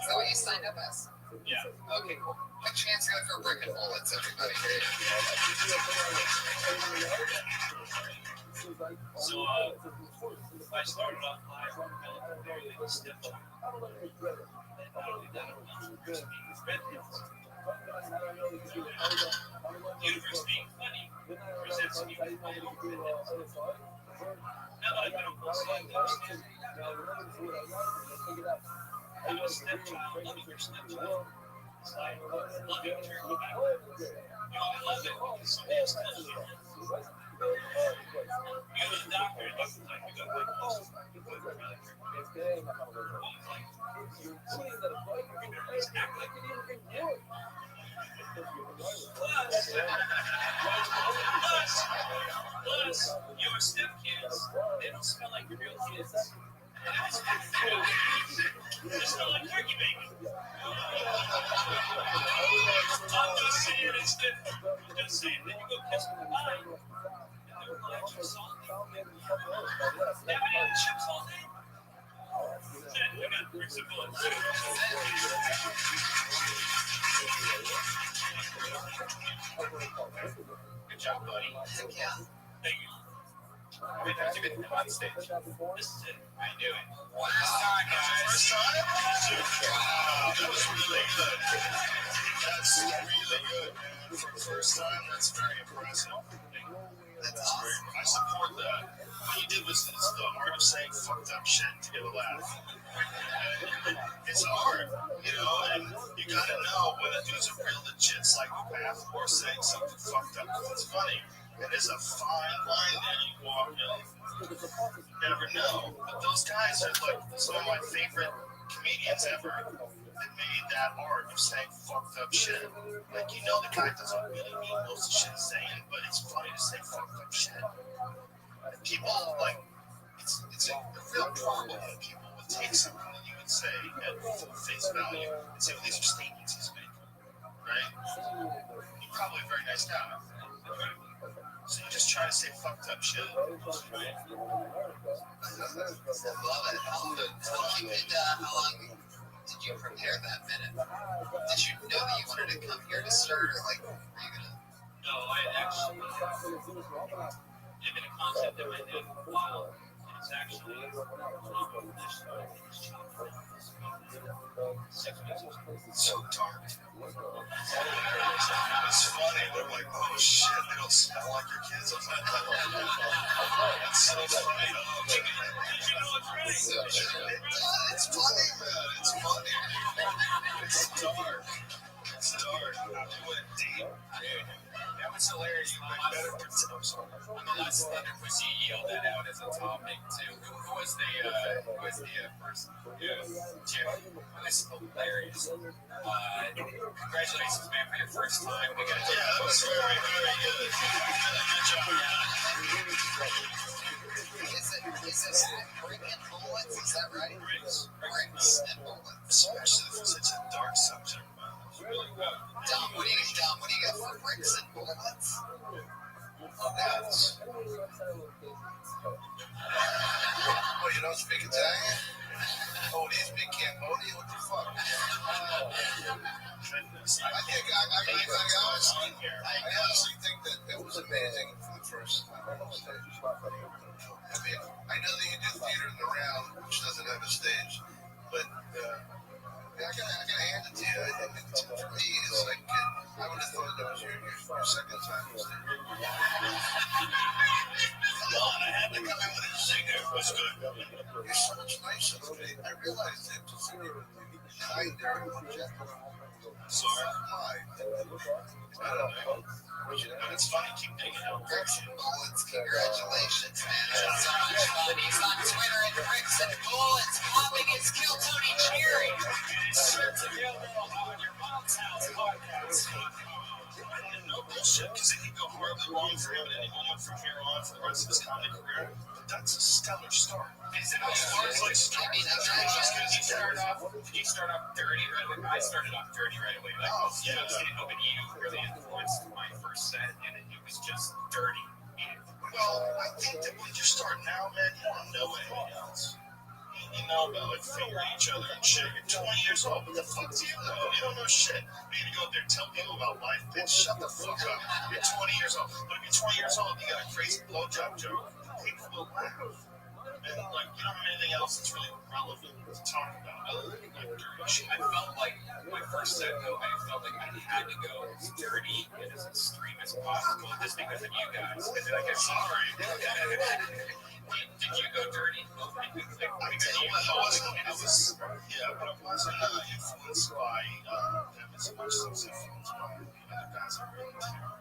that what you signed up as? Yeah. Okay, cool. A chance to go for Brick and Bullets, everybody. So, I started off live, very stiff. And not only that, Universe being funny presents me with my own redheads. Now that I've been on both sides, I understand. I have a stepchild, loving your stepchild. It's like loving turkey backwards. You only love it because somebody else tells you. You go to the doctor, it doesn't like you got like this. You put it around your head. Like, you better just act like you do. Plus, your stepkids, they don't smell like real kids. They smell like turkey bacon. I'm just saying it's different. I'm just saying. Then you go kiss them goodnight, and they're like chips all day. They haven't eaten chips all day. Then we got bricks and bullets. Good job, buddy. Thank you. Thank you. Wait, you been on stage. This is it. I knew it. Wow. First time, guys. First time? Wow, that was really good. That's really good, man. For the first time, that's very impressive. That's awesome. I support that. What you did was it's the art of saying fucked up shit to get a laugh. It's art, you know, and you gotta know whether dude's a real legit psychopath or saying something fucked up because it's funny. And there's a fine line there you walk in. You never know. But those guys are like some of my favorite comedians ever that made that art of saying fucked up shit. Like, you know, the guy doesn't really mean most of the shit he's saying, but it's funny to say fucked up shit. And people, like, it's a real problem when people would take something that you would say at full face value and say, well, these are statements he's making, right? You're probably a very nice guy. So you just try to say fucked up shit. I love it. How long did you prepare that minute? Did you know that you wanted to come here to start, or like, were you gonna? No, I actually, it's been a concept in my head for a while, and It's actually so dark. It's funny. They're like, oh shit, they don't smell like your kids. It's so funny. It's funny, man. It's funny. It's dark. It's dark. It went deep. That was hilarious. You make better words. I'm sorry. On the last Thunder Quiz, you yelled that out as a topic too. Who was the first? Yeah, Jim. That was hilarious. Congratulations, man, for your first time. We got that was very, very good. Good job. Is it brick and bullets? Is that right? Bricks and bullets. Especially for such a dark subject. Dom, what do you got for bricks and bullets? Nuts. What, you don't speak Italian? Oh, do you speak Cambodian? What the fuck? I honestly think that it was amazing for the first time on stage. I mean, I know that you do theater in the round, which doesn't have a stage, but I gotta hand it to you. I think for me, it's like I would have thought that was your second time on stage. Come on, I had to come in with a singer. It was good. You're so much nicer today. I realized that to see you kinder and more gentle. Sorry, hi. I don't know. It's funny, keep digging out. Bricks and bullets, congratulations, man. That's so much fun. He's on Twitter at Bricks and Bullets, popping his Kill Tony Cherry. Shirts available on your mom's house podcast. No bullshit, because it could go horribly wrong for him at any moment from here on for the rest of his comedy career. But that's a stellar start. Is it Did you start off dirty right away? I started off dirty right away. Like, yeah, but you really influenced my first set, and it was just dirty. Well, I think that when you start now, man, you don't know anything else. You know about like fingering each other and shit. You're 20 years old. What the fuck do you know? You don't know shit. You need to go out there and tell people about life, bitch. Shut the fuck up. You're 20 years old. But if you're 20 years old, you got a crazy blowjob joke. People will laugh. And like, you don't have anything else that's really relevant to talk about other than like dirty shit. I felt like my first set, though, I felt like I had to go as dirty and as extreme as possible, just because of you guys. And then I guess, sorry. Did you go dirty? I tell you what, I was, yeah, but I wasn't influenced by them as much as I was influenced by the other guys that were in town.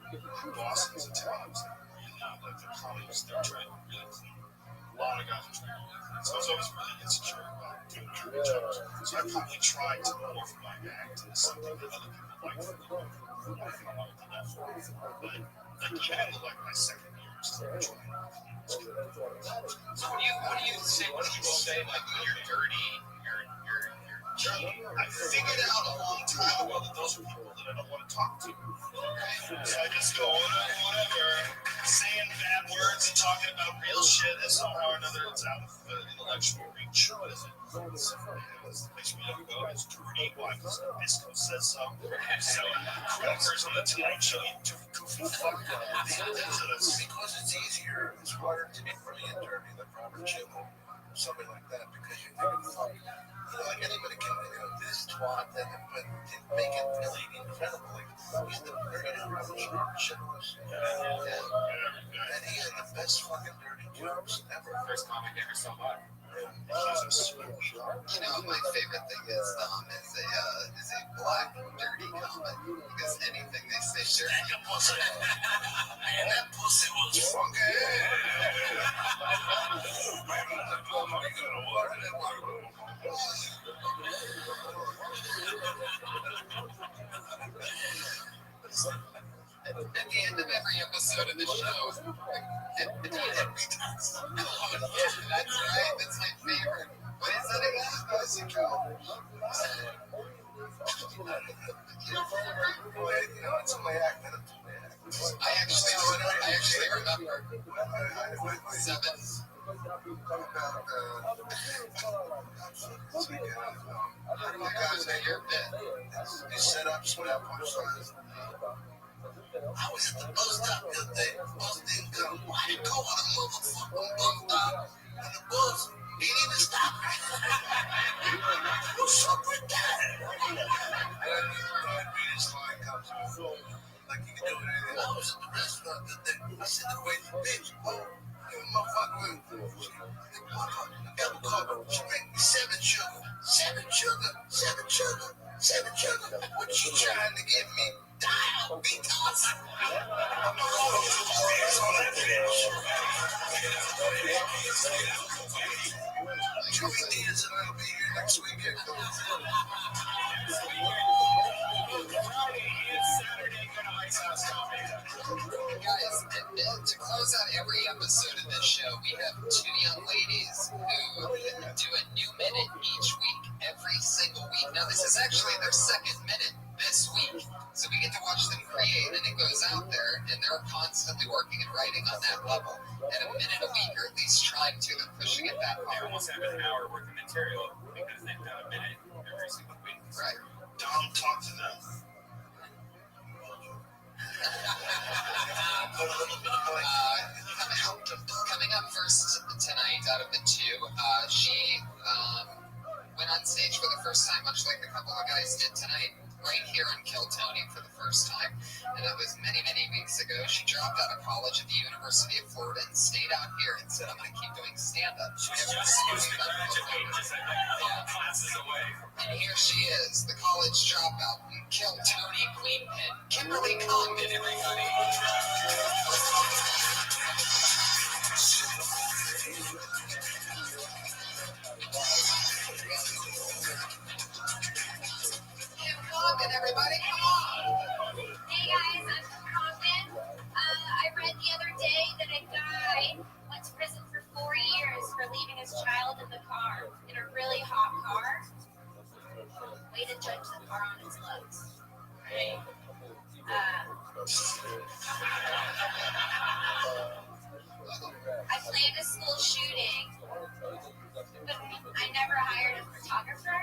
Boston's and Italians that were really not like their colleagues. They're trying to really clean. A lot of guys are trying to really clean. So I was always really insecure about doing dirty jokes. So I probably tried to morph my act into something that other people liked for me. But like, you had to like my second year. So what do you say when people say like you're dirty, you're cheating? I figured out a long time ago that those are people that I don't want to talk to. So I just go whatever, saying bad words and talking about real shit, and somehow or another it's out of intellectual reach. What is it? It's the place we don't go. It's dirty. Why? Because Bisco says so. So crackers on the Tonight Show, you goofy fuck. Because it's easier, it's harder to be really dirty like Robert Jim or something like that, because you never fuck. Like anybody can, this twat and make it really incredible. Like he's the dirtiest Robert Jim was. And he had the best fucking dirty jokes ever. First comic ever saw live. You know, my favorite thing is a black dirty comic, because anything they say dirty. And that pussy was funky. At the end of every episode of the show, that's right, that's my favorite. What is that again? How does it go? It's a way act. I actually remember. Seven. How do you guys say your bit? You set up some punchlines. I was at the bus stop the other day. Bus didn't come. I had to go on a motherfucking bus stop. And the bus didn't even stop. What's up with that? It's like comes on. Like you can do it. I was at the restaurant the other day. I said, the way the bitch, motherfucker, double cover. She make me 7 sugar. 7 sugar. 7 sugar. 7 sugar. What you trying to get me? Dial because I'm Joey Diaz and I'll be here next weekend. Guys, to close out every episode of this show, we have 2 young ladies who do a new minute each week, every single week. Now, this is actually their second minute this week, so we get to watch them create, and it goes out there, and they're constantly working and writing on that level. At a minute a week, or at least trying to, they're pushing it that They far. almost have an hour worth of material because they've got a minute every single week. Right. Don't talk to them. Coming up first tonight out of the 2, she went on stage for the first time, much like a couple of guys did tonight, right here in Kiltony for the first time. And that was many, many weeks ago. She dropped out of college at the University of Florida and stayed out here and said, I'm going to keep doing stand-up. Classes away. And here she is, the college dropout, Kiltony Queenpin, Kimberly Condon, everybody. Kim Condon, everybody, come on! Hey guys, I'm from Compton. I read the other day that a guy went to prison for 4 years for leaving his child in the car, in a really hot car. Way to judge the car on its looks. Right? I planned a school shooting, but I never hired a photographer.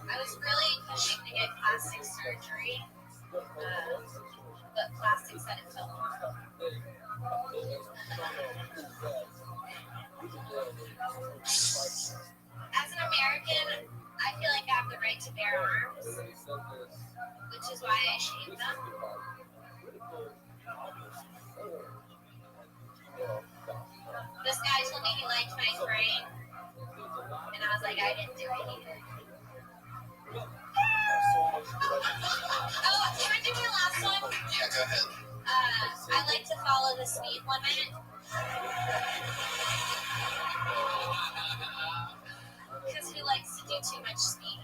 I was really pushing to get plastic surgery, but plastic said it fell off. As an American, I feel like I have the right to bear arms, which is why I shave them. This guy told me he liked my brain, and I was like, I didn't do it either. Oh, can I do my last one? Yeah, go ahead. I like to follow the speed limit. Because who likes to do too much speed?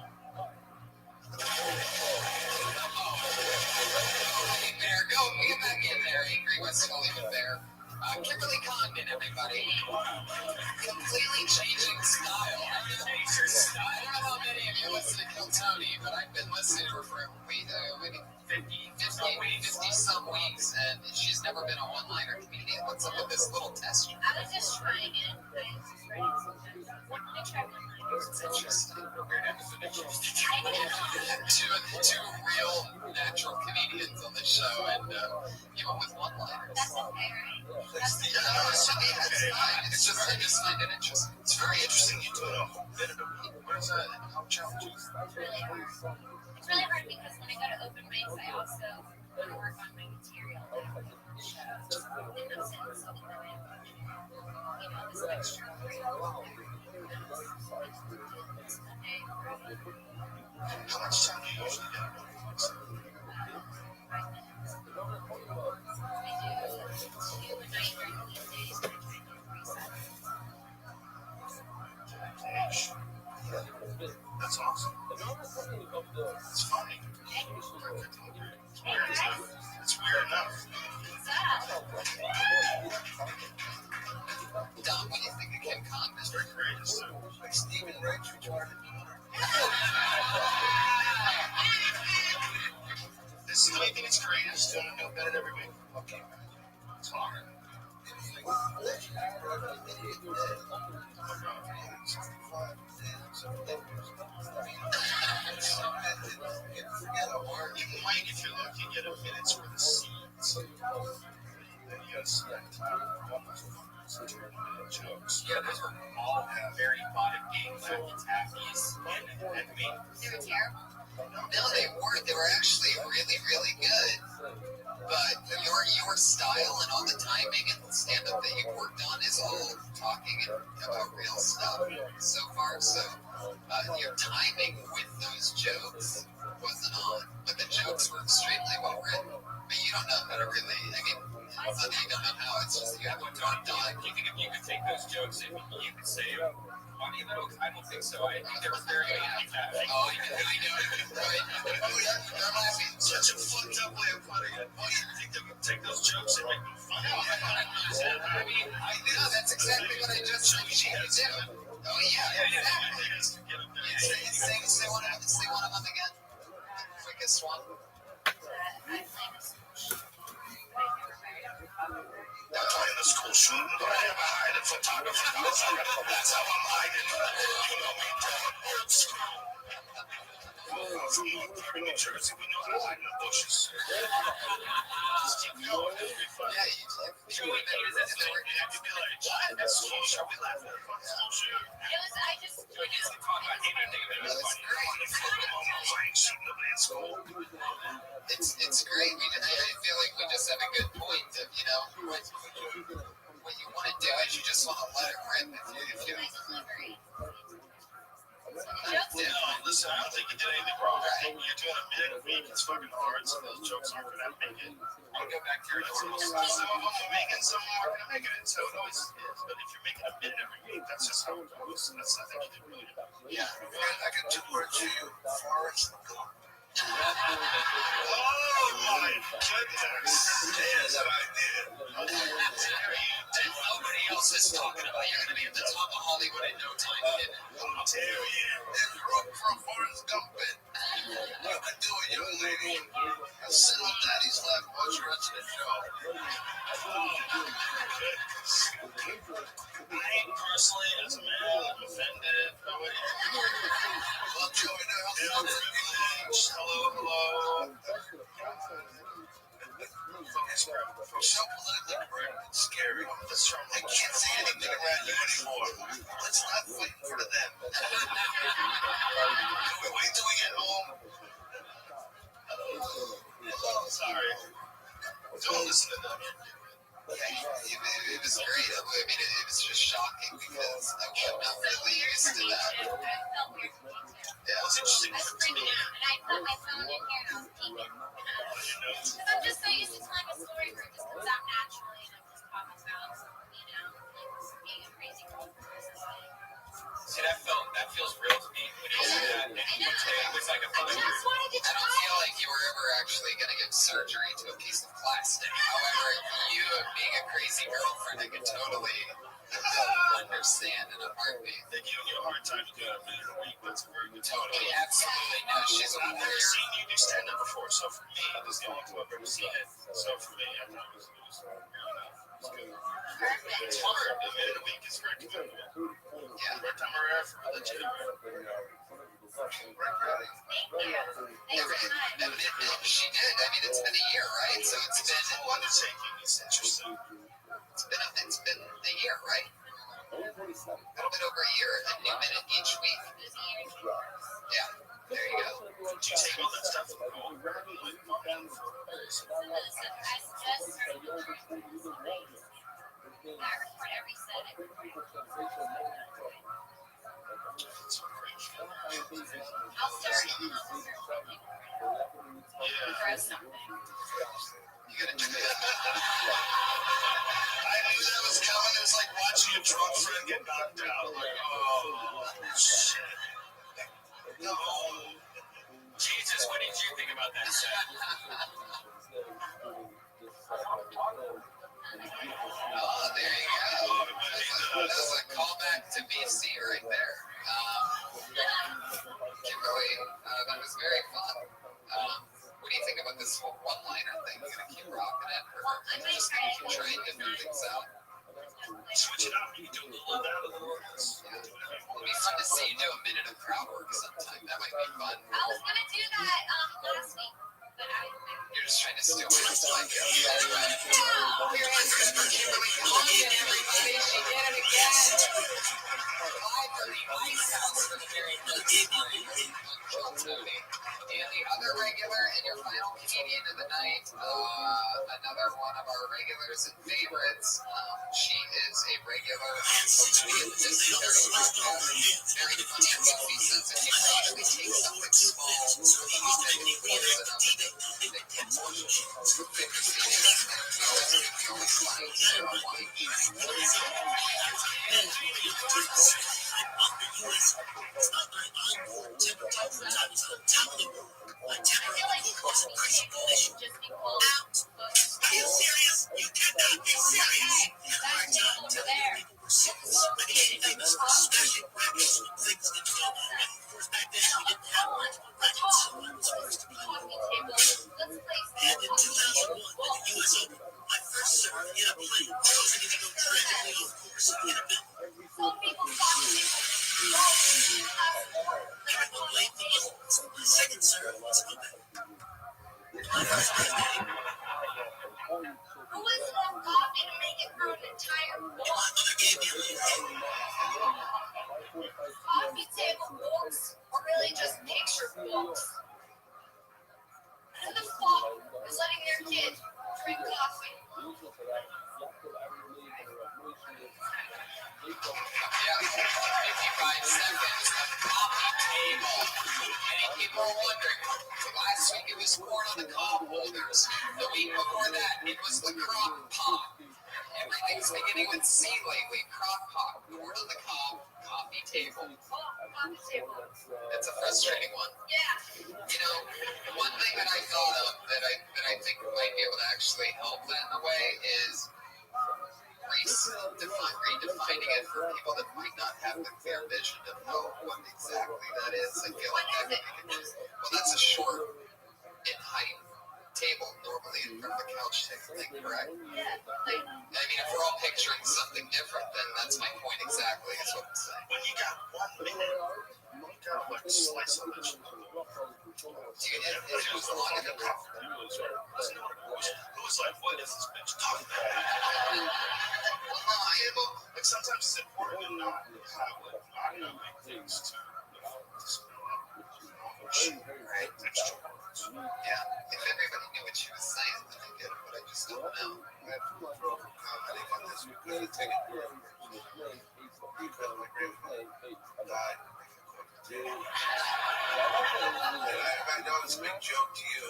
Bear, go, get back in there, Angry West Hollywood Bear. Kimberly Condon, everybody. Completely changing style. I don't know how many of you listen to Kiltony, but I've been listening to her for maybe 50 some weeks, and she's never been a one-liner comedian. What's up with this little test? I was just trying it. I was just writing some jokes. I tried one-liners. It's interesting. I know. Two real natural comedians on the show, and with one-liners. That's okay, right? It's just, I just find it interesting. It's very interesting. You do it a whole minute a week. How challenging is that? It's really hard. It's really hard because when I go to open mics, I also want to work on my material. The show. In no sense, so that I have, this extra How much time do you usually get? 5 minutes. I do 2 a night during the weekdays, and I try to do 3 Saturdays. That's awesome. It's funny. Hey guys, It's weird enough. what's up? Dom, what do you think of Kim Condon? It's very courageous. Like Stephen Wright's retarded daughter. This is the only thing that's courageous. Doing a new bed every week. Okay. It's hard. No, they weren't. They were actually really, really good. But your style and all the timing and stand-up that you worked on is all talking about real stuff so far. So your timing with those jokes wasn't on, but the jokes were extremely well written. But you don't know how to really. I mean, it's not that you don't know how. It's just you haven't gone done. You think if you could take those jokes and you could say funny though? I don't think so. I think they were very apt. Oh, you really know it, right? Oh, yeah, that might be Such a fucked up way of putting it. Why do you think they would take those jokes and make them funny? I mean, I know that's exactly what I just said. You do. Oh yeah, exactly. Say one of them again. The quickest one. That's why in the school shooting, but I never hired a photographer. That's how I'm hiding. You know me, damn old school. From Northern New Jersey, we know how to hide in the bushes. Just keep going, it'll be fun. Yeah, you do. You'd be like, what? That's school show. We laugh at it on school show. I just talk about anything that was funny. I ain't shooting nobody in school. It's great. I feel like we just have a good point of, you know, what you want to do is you just want to let it rip if you Listen, I don't think you did anything wrong. You're doing a minute a week. It's fucking hard. Some of those jokes aren't going to make it. I'll go back to your Some of them are making, some aren't going to make it. So it always is. But if you're making a minute every week, that's just how it goes. That's nothing you can really do. Yeah. I got two more to you. Forrest Gump. Oh my goodness. Here's what I did. Nobody else is talking about. You're going to be at the top of Hollywood in no time, kid. I'll tell you. If you're up for a Forrest Gump bit, you can do it, young lady. Sit on daddy's lap while you're at the show. Oh my goodness. I personally, as a man, I'm offended. Well, join us. Hello. So politically correct and scary. I can't say anything around you anymore. Let's not fight in front of them. Can we wait till we get home? Sorry. Don't listen to them. Yeah, it was great. I mean, it was just shocking because I'm not really used to that. Yeah, it was interesting. I was freaking out, and I put my phone in here and I was peeking. Because I'm just so used to telling a story where it just comes out naturally, and I'm just talking about, you know, like being a crazy girl for business. See, that feels real to me. When you say that, it was like a fun. I don't feel like you were ever actually going to give surgery to a piece of plastic. However, you being a crazy girlfriend, I could totally understand in a heartbeat. They're giving you a hard time to do it a minute a week. That's a very good Totally, absolutely. No, she's a I've never seen you do stand-up before, so for me, this is the only time I've ever seen it. So for me, I thought it was good. It's hard. A minute a week is very difficult. Yeah. Right time we're here for legit. She did. I mean, it's been a year, right? So it's been undertaking. It's interesting. It's been a year, right? A little bit over a year, a new minute each week. Yeah, there you go. Do you take all that stuff from home? I record every set. I'll start something. You gotta do that. I knew that was coming. It was like watching a drunk friend get knocked out. Like, oh, shit. No. Jesus, what did you think about that set? Oh, there you go. That's a callback to BC right there. Kimberly, that was very fun. What do you think about this whole one-liner thing? You gonna keep rocking it, or just keep trying different things out? Switch it up. You can do a little of that, a little of this. Yeah. It'd be fun to see you do a minute of crowd work sometime. That might be fun. I was gonna do that last week, but You're just trying to steal my time. Here is Kimberly Compton, everybody. She did it again. Live from the Ice House for the very first time. Tony. And the other regular and your final comedian of the night, another one of our regulars and favorites. She is a regular on social media, the Dysentery Podcast. Very funny and wealthy sense of humor. Actually takes something small and he pours it up and it gets much bigger than it is. It's always funny. Sarah White. I feel like coffee table should just be called books. Are you serious? You cannot be serious. That table over there. Coffee table. Let's place that coffee table. Some people coffee. Who has enough coffee to make it through an entire book? Coffee table books, or really just picture books. And the fault is letting their kid drink coffee. Yeah, 55 seconds of coffee table. Many people are wondering. Last week it was corn on the cob holders. The week before that it was the crock pot. Everything's beginning with C lately. Crock pot, corn on the cob, coffee table. Coffee table. That's a frustrating one. Yeah. You know, one thing that I thought of that I think might be able to actually help that in a way is redefining it for people that might not have the clear vision of what exactly that is. I feel like that could make it. Well, that's a short in height table, normally in front of the couch type of thing, correct? Yeah. I mean, if we're all picturing something different, then that's my point exactly, is what I'm saying. When you got 1 minute, you gotta like slice a vegetable. Dude, it was long as a cup. It was like, what is this bitch talking about? Like sometimes it's important to not have like ongoing things to spell out. Right? Yeah. If everybody knew what she was saying, then I get it, but I just don't know. I didn't get this. Good. Take it. I know it's a big joke to you.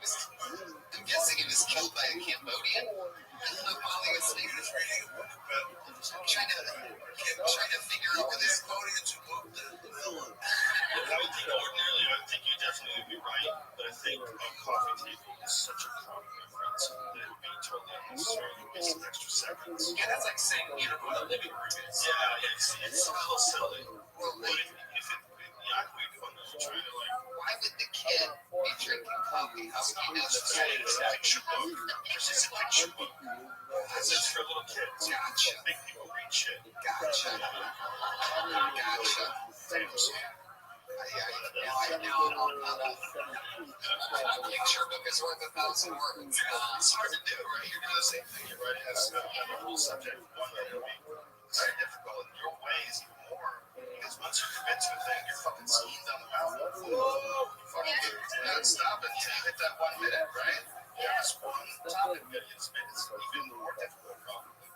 I'm guessing he was killed by a Cambodian. While he was sleeping. I'm trying to figure out where this Cambodians who moved to the villa. I would think ordinarily, I think you definitely would be right, but I think a coffee table is such a common reference that it would be totally unnecessary to waste some extra seconds. Yeah, that's like saying, you know, what a living room is. Yeah, it's a little silly. Well, if it, yeah, I'd be fun to try to like. Why would the kid be drinking coffee? How would he know That's that? it's a picture book. It's a picture book. It's for little kids. Gotcha. Big people read shit. Gotcha. A picture book is worth 1,000 words. It's hard to do, right? You're doing the same thing. You're writing a whole subject. One that will be very difficult in your ways even more. Because once you commit to a thing, you're fucking skiing down the mountain. Whoa! You fucking non-stop until you hit that 1 minute, right? Yeah, just one topic that is even more difficult, probably.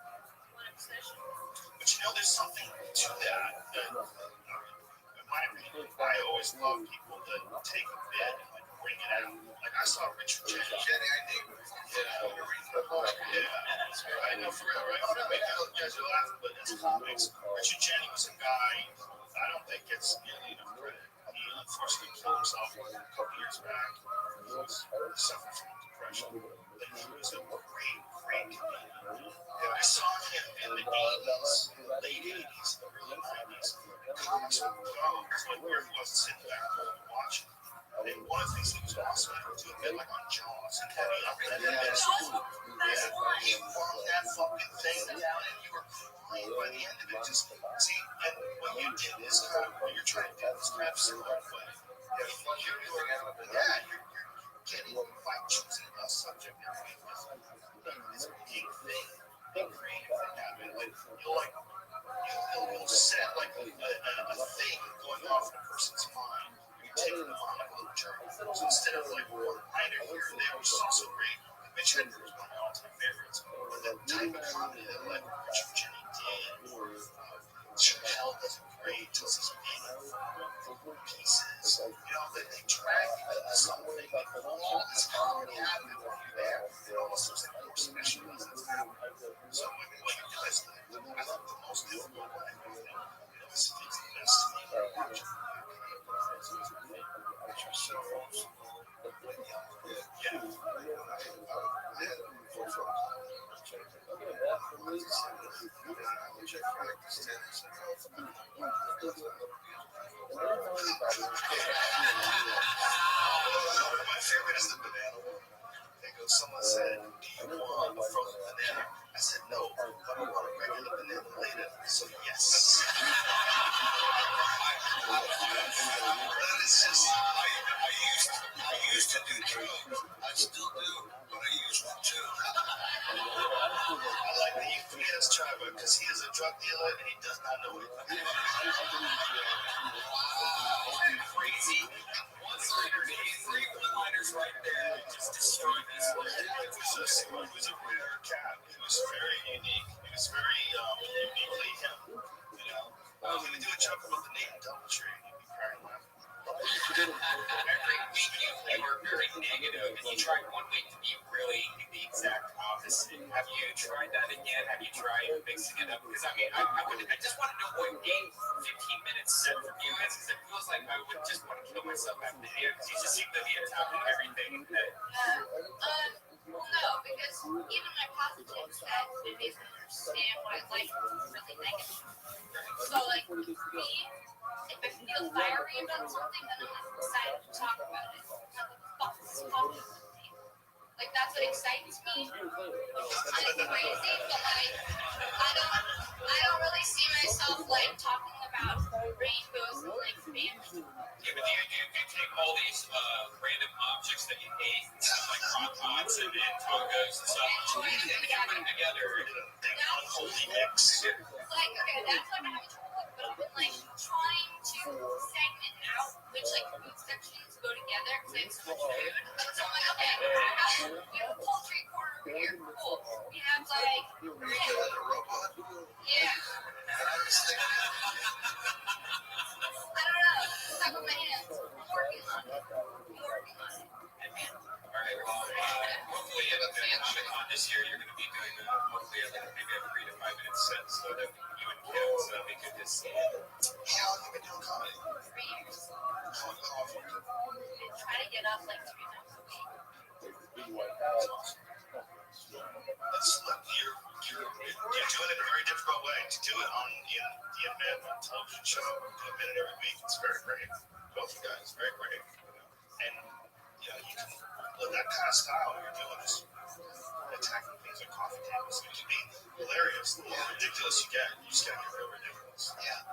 But you know, there's something to that. In my opinion, I always love people that take a bit and like bring it out. Like I saw Richard Jennings. Yeah, I know for real, right? Maybe you guys are laughing, but as comics, Richard Jennings was a guy I don't think gets nearly enough credit. He unfortunately killed himself a couple years back. He was suffering from depression. But he was a great comedian. And I saw him in the 80s, late 80s, early 90s. Comics would go, like where he wasn't sitting back home watching. And one of the things that was awesome, I would do a bit like on Jaws and heavy up that he flung that fucking thing down and you were crying by the end of it. Just see, and what you did is kind of what you're trying to do is kind of similar way. You're getting by choosing a subject matter this big thing, big creative thing happening. Like you'll set like a thing going off in a person's mind. Tender is one of my all-time favorites. But that type of comedy that like Richard Jimmy did, Chappelle does it great, tells these big pieces. You know, they drag something, they make all this comedy out of it when you're there. It almost looks like more special as it's happening. So when you guys, I love the most difficult one. This is the best to me. My favorite is the banana one. Someone said, "Do you want a frozen banana?" I said, "No, but I want a regular banana later." So yes. That is just. I used to do drugs. I still do, but I used to too. I like that he has Trevor because he is a drug dealer and he does not know it. Crazy. Three one-liners right there. Just destroy this. He was a rare cat. He was very unique. He was very uniquely him. You know, he would do a joke about the Nathan Double Tree. He'd be crying laughing. Every week you were very negative, and you tried one week to be really the exact opposite. Have you tried that again? Have you tried mixing it up? Because I mean, I just want to know what game 15 minutes set from you guys, because it feels like I would just want to kill myself after the end, because you just seem to be attacking everything. No, because even my positive set, it makes me understand what I like really negative. So, like, for me, if I feel fiery about something, then I'm excited to talk about it. What the fuck is wrong with me? Like, that's what excites me, which is kind of crazy, but, like, I don't really see myself, like, talking about rainbows and, like, family. Yeah, but you take all these random objects that you hate, like hot pots and tacos and stuff, and you put them together in an unholy mix. Like, okay, that's what I'm having trouble with, but I've been, like, trying to segment out which, like, food sections go together, because I have so much food. So I'm like, okay, we have a poultry corner over here, cool. We have, like, yeah. I don't know. It's stuck with my hands. I'm working on it. Alright, well, hopefully on this year you're going to be doing hopefully maybe a 3 to 5 minute set, so that you and Kim, so that we could just see it. How long have you been doing comedy? 3 years. How often? I try to get up, like, 3 times a week. That's awesome. You're doing it in a very difficult way. To do it on the internet, on television show, do a minute every week, it's very brave. Both you guys, very brave. And you know, you can with that kind of style you're doing is attacking things like coffee tables. It can be hilarious. The more ridiculous you get, you just gotta get real ridiculous. Yeah.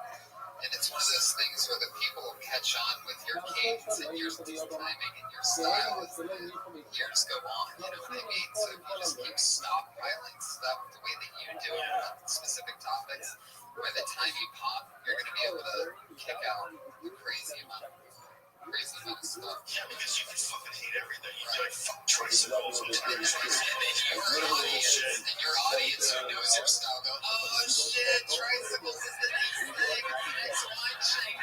And it's one of those things where the people will catch on with your cadence and your timing and your style as the years go on. You know what I mean? So if you just keep stockpiling stuff the way that you do it on specific topics, by the time you pop, you're going to be able to kick out a crazy amount of stuff. Yeah, because you can fucking hate everything. You like fuck tricycles and tricycles. And your audience who knows your style go, oh shit, tricycles is the next thing. It's the next wine chain.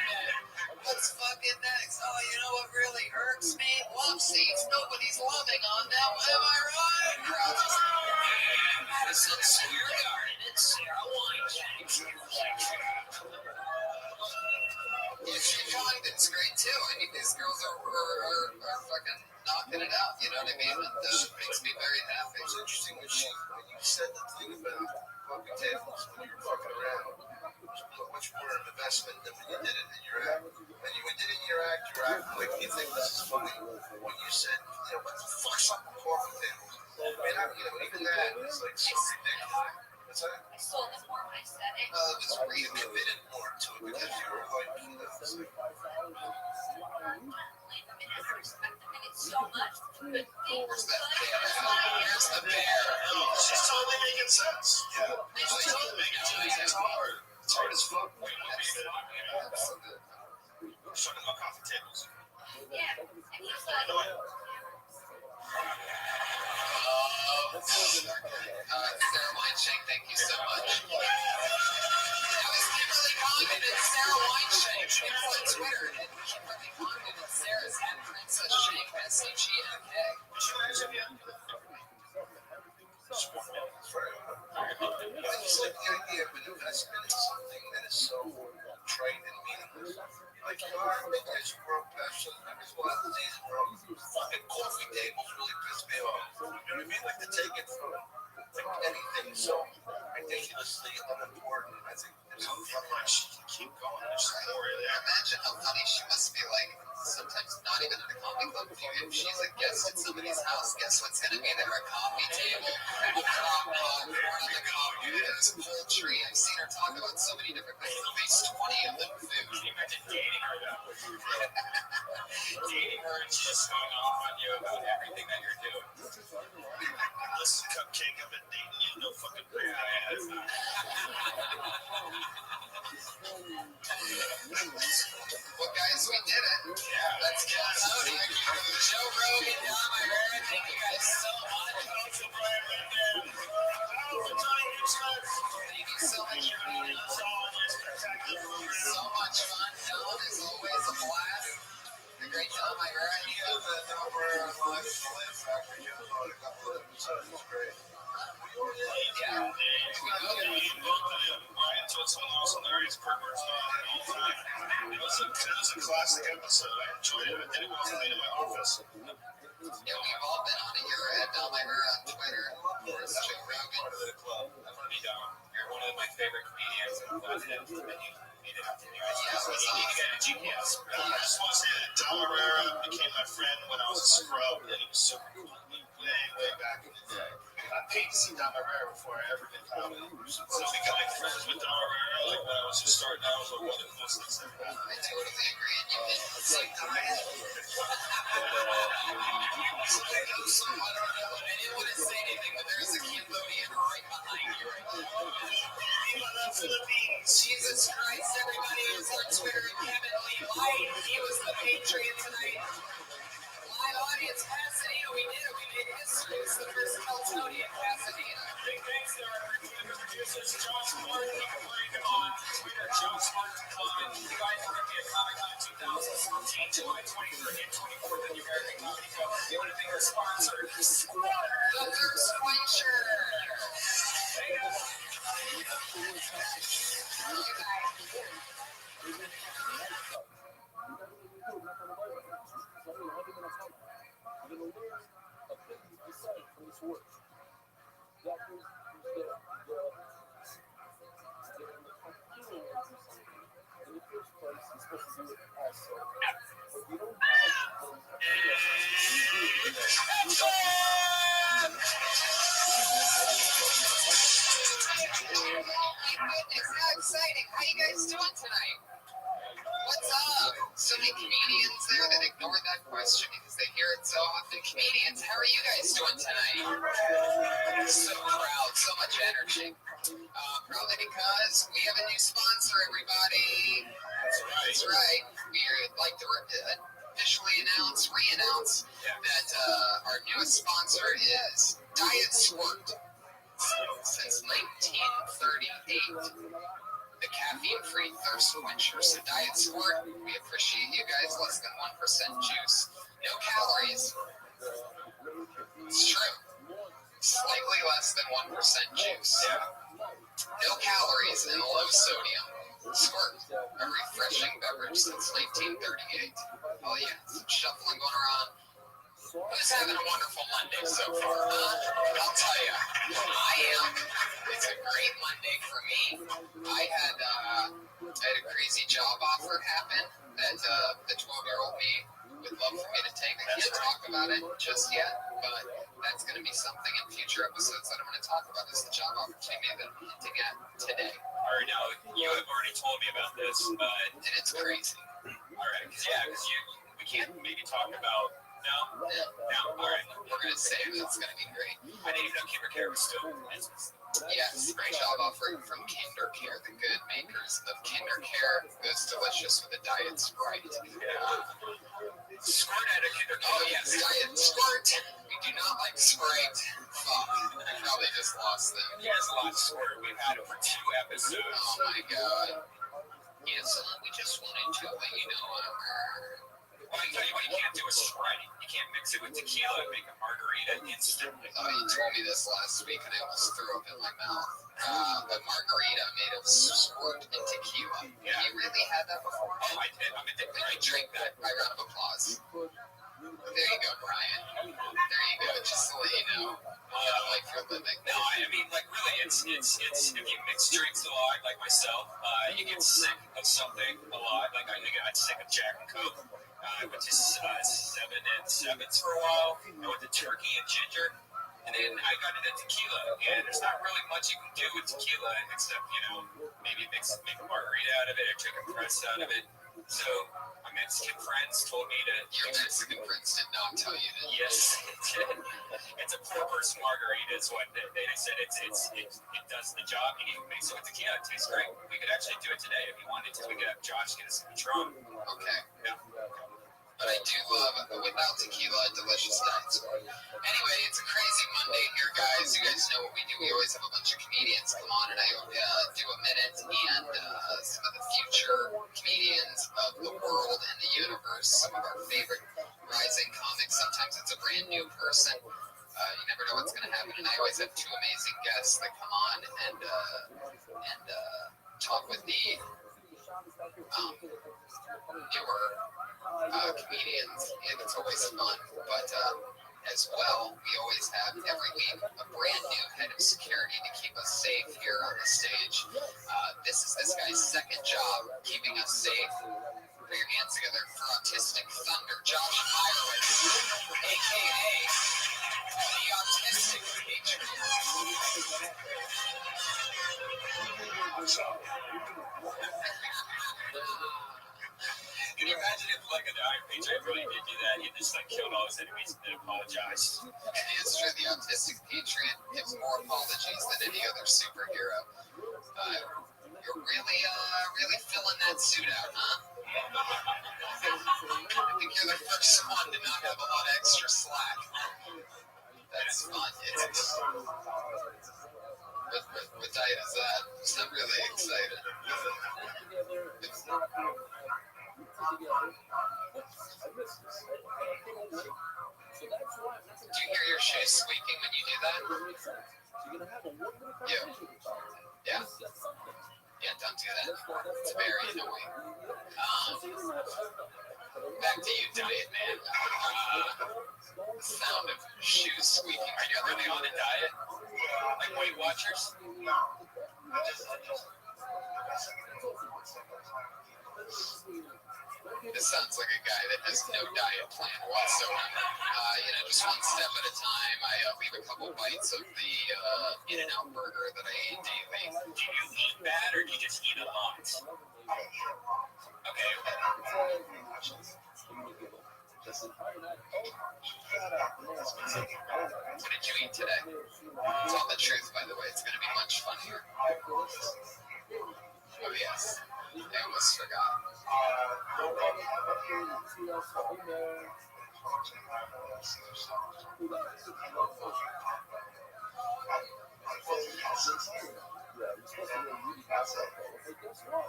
What's fucking next? Oh, you know what really irks me? Love seats. Nobody's loving on them. Am I right? Madison Square Garden and Sarah Wine Chain. It's great too. I mean, these girls are fucking knocking it out. You know what I mean? And makes me very happy. It's interesting when you said the thing about coffee tables when you were fucking around. Much more of an investment than when you did it in your act. When you did it in your act, you're acting like you think this is funny. When you said, you know, what the fuck's up with coffee tables? I mean, even that is like so ridiculous. What's that? I sold it more when I said it. It was where you committed more to it because you were like, I respect it so much. But where's the bear? She's totally making sense. Yeah. She's totally making sense. It's hard. It's hard as fuck. We're talking about coffee tables. yeah, and he's like, Wineshank, thank you so much. That was Kimberly Condon and Sarah Wineshank. It's on Twitter. And Kimberly Condon and Sarah's at Princess Shank, SHENK. I just like the idea of an investment in something that is so trite and meaningless. Like, you know, you guys grow past members a lot of days grow. Fucking coffee tables really piss me off. You know what I mean? Like, to take it from like anything so ridiculously unimportant. I think there's how much to keep going. There's more there. Imagine how funny she must be like. Sometimes not even at a coffee club. If she's a guest at somebody's house, guess what's going to be there? A coffee table, a hot mug, one of the coffee, there's poultry. I've seen her talk about so many different things. At least 20 of them food. Can you imagine dating her that way? Dating her and just going off on you about everything that you're doing. Listen, cupcake, I've been dating you. No fucking way. Well, guys, we did it. Yeah. Let's get Tony. Joe Rogan, Dom Irvin, thank you guys so much. Thank you so much for being us. So much fun. Dom is always a blast. The great Dom Irvin. Yeah, the number live in the Land Factory. You know, a couple of episodes was great. Yeah. Ryan's what's so awesome there is Kirkwood's all the time. It was a classic episode. I enjoyed it. I didn't want to be in my office. Yeah, we've all been on it. You're at Dom Irvin on Twitter. Or Joe Rogan. Part of the club. I want to be Dom. You're one of my favorite comedians. I'm glad that you made it up to you. Yeah, it was awesome. GPS. I just want to say that Dom Herrera became my friend when I was a scrub, and he was super cool. Way back in the day. I paid to see Dom Herrera before I ever did comedy. So becoming friends with Dom Herrera, like when I was just starting out, was like one of the coolest things ever happened. I totally agree. And you did the same time. I didn't want to say anything, but there's a Cambodian right behind you right now. Philippines. Jesus Christ, everybody is on Twitter and Kevin Lee White. He was the Patriot tonight. Live audience, Pasadena, we did it. We made history. It's the first Keltonian in Pasadena. Big thanks to our producers, John Smart. You can find him on Twitter, John Smart. You guys are going to be at Comic Con 2014, July 23rd and 24th at the American Comedy Club. You want to thank our sponsor, Squatter. The Thirst Quencher. It's how exciting. How you guys doing tonight? What's up? So many comedians there that ignore that question because they hear it so often. Comedians, how are you guys doing tonight? So proud, so much energy. Probably because we have a new sponsor, everybody. That's right. We'd like to officially re-announce that our newest sponsor is Diet Squirt. Since 1938. The caffeine-free thirst quencher. So Diet Squirt, we appreciate you guys. Less than 1% juice. No calories. It's true. Slightly less than 1% juice. No calories and low sodium. Squirt, a refreshing beverage since 1938. Oh yeah, some shuffling going around. Who's having a wonderful Monday so far, huh? I'll tell you, I am. It's a great Monday for me. I had a crazy job offer happen that the 12-year-old me would love for me to take. I can't talk about it just yet, but that's going to be something in future episodes that I'm going to talk about is the job opportunity that I'm hinting at today. All right, now you have already told me about this, and it's crazy. All right, because we can't maybe talk about. No. All right. We're going to save it. It's going to be great. I didn't even know Kinder Care was still in business. Yes, great job offering from Kinder Care, the good makers of Kinder Care. Goes delicious with a Diet Sprite. Yeah. Squirt out of Kinder Care. Oh, yes, Diet Squirt. We do not like Sprite. Fuck. How they just lost them. Yeah, it's a lot shorter. We've had it for 2 episodes. Oh my god. Yeah, so we just wanted to let you know Well, I tell you what you can't do is Sprite. You can't mix it with tequila and make a margarita instantly. you told me this last week and I almost threw up in my mouth. The margarita made of squirt and tequila. Yeah. You really had that before? Oh, I did. I'm addicted. I drink that. By round of applause. There you go, Brian. There you go. Just to let you know. Like your living. No, I mean, like, really, it's if you mix drinks a lot, like myself, you get sick of something a lot. Like, I got sick of Jack and Coke. I went to 7 and 7s for a while. I went to turkey and ginger. And then I got into tequila. And there's not really much you can do with tequila except, maybe make a margarita out of it or take a press out of it. So my Mexican friends told me to. Your Mexican friends did not tell you that. Yes, it did. It's a 4-person margarita. Is what they said. It does the job. You can mix it with tequila. It tastes great. We could actually do it today if you wanted to. We could have Josh get us a Patron. Okay. Yeah. But I do love, without tequila, a delicious diet Sprite. Anyway, it's a crazy Monday here, guys. You guys know what we do. We always have a bunch of comedians come on, and I do a minute, and some of the future comedians of the world and the universe, some of our favorite rising comics. Sometimes it's a brand new person. You never know what's going to happen, and I always have 2 amazing guests that come on and talk with the newer comedians, and it's always fun. But as well, we always have every week a brand new head of security to keep us safe here on the stage. This is this guy's second job keeping us safe. Put your hands together for Autistic Thunder, Josh Meyerowitz, aka the Autistic Patriot. Can you imagine if, like, a Iron Patriot really did do that? He'd just, killed all his enemies and then apologize. It's true, the Autistic Patriot gives more apologies than any other superhero. You're really filling that suit out, huh? I think you're the first one to not have a lot of extra slack. That's fun. What diet is that? I'm really excited. Do you hear your shoes squeaking when you do that? Yeah. Yeah, don't do that. It's very annoying. Back to you, Diet Man. The sound of shoes squeaking. Are you really on a diet? Like Weight Watchers? This sounds like a guy that has no diet plan whatsoever. Just one step at a time. I leave a couple bites of the In-N-Out burger that I eat daily. Do you eat bad or do you just eat a lot? Okay. What did you eat today? Tell the truth, by the way. It's going to be much funnier. Oh, yes. I almost forgot.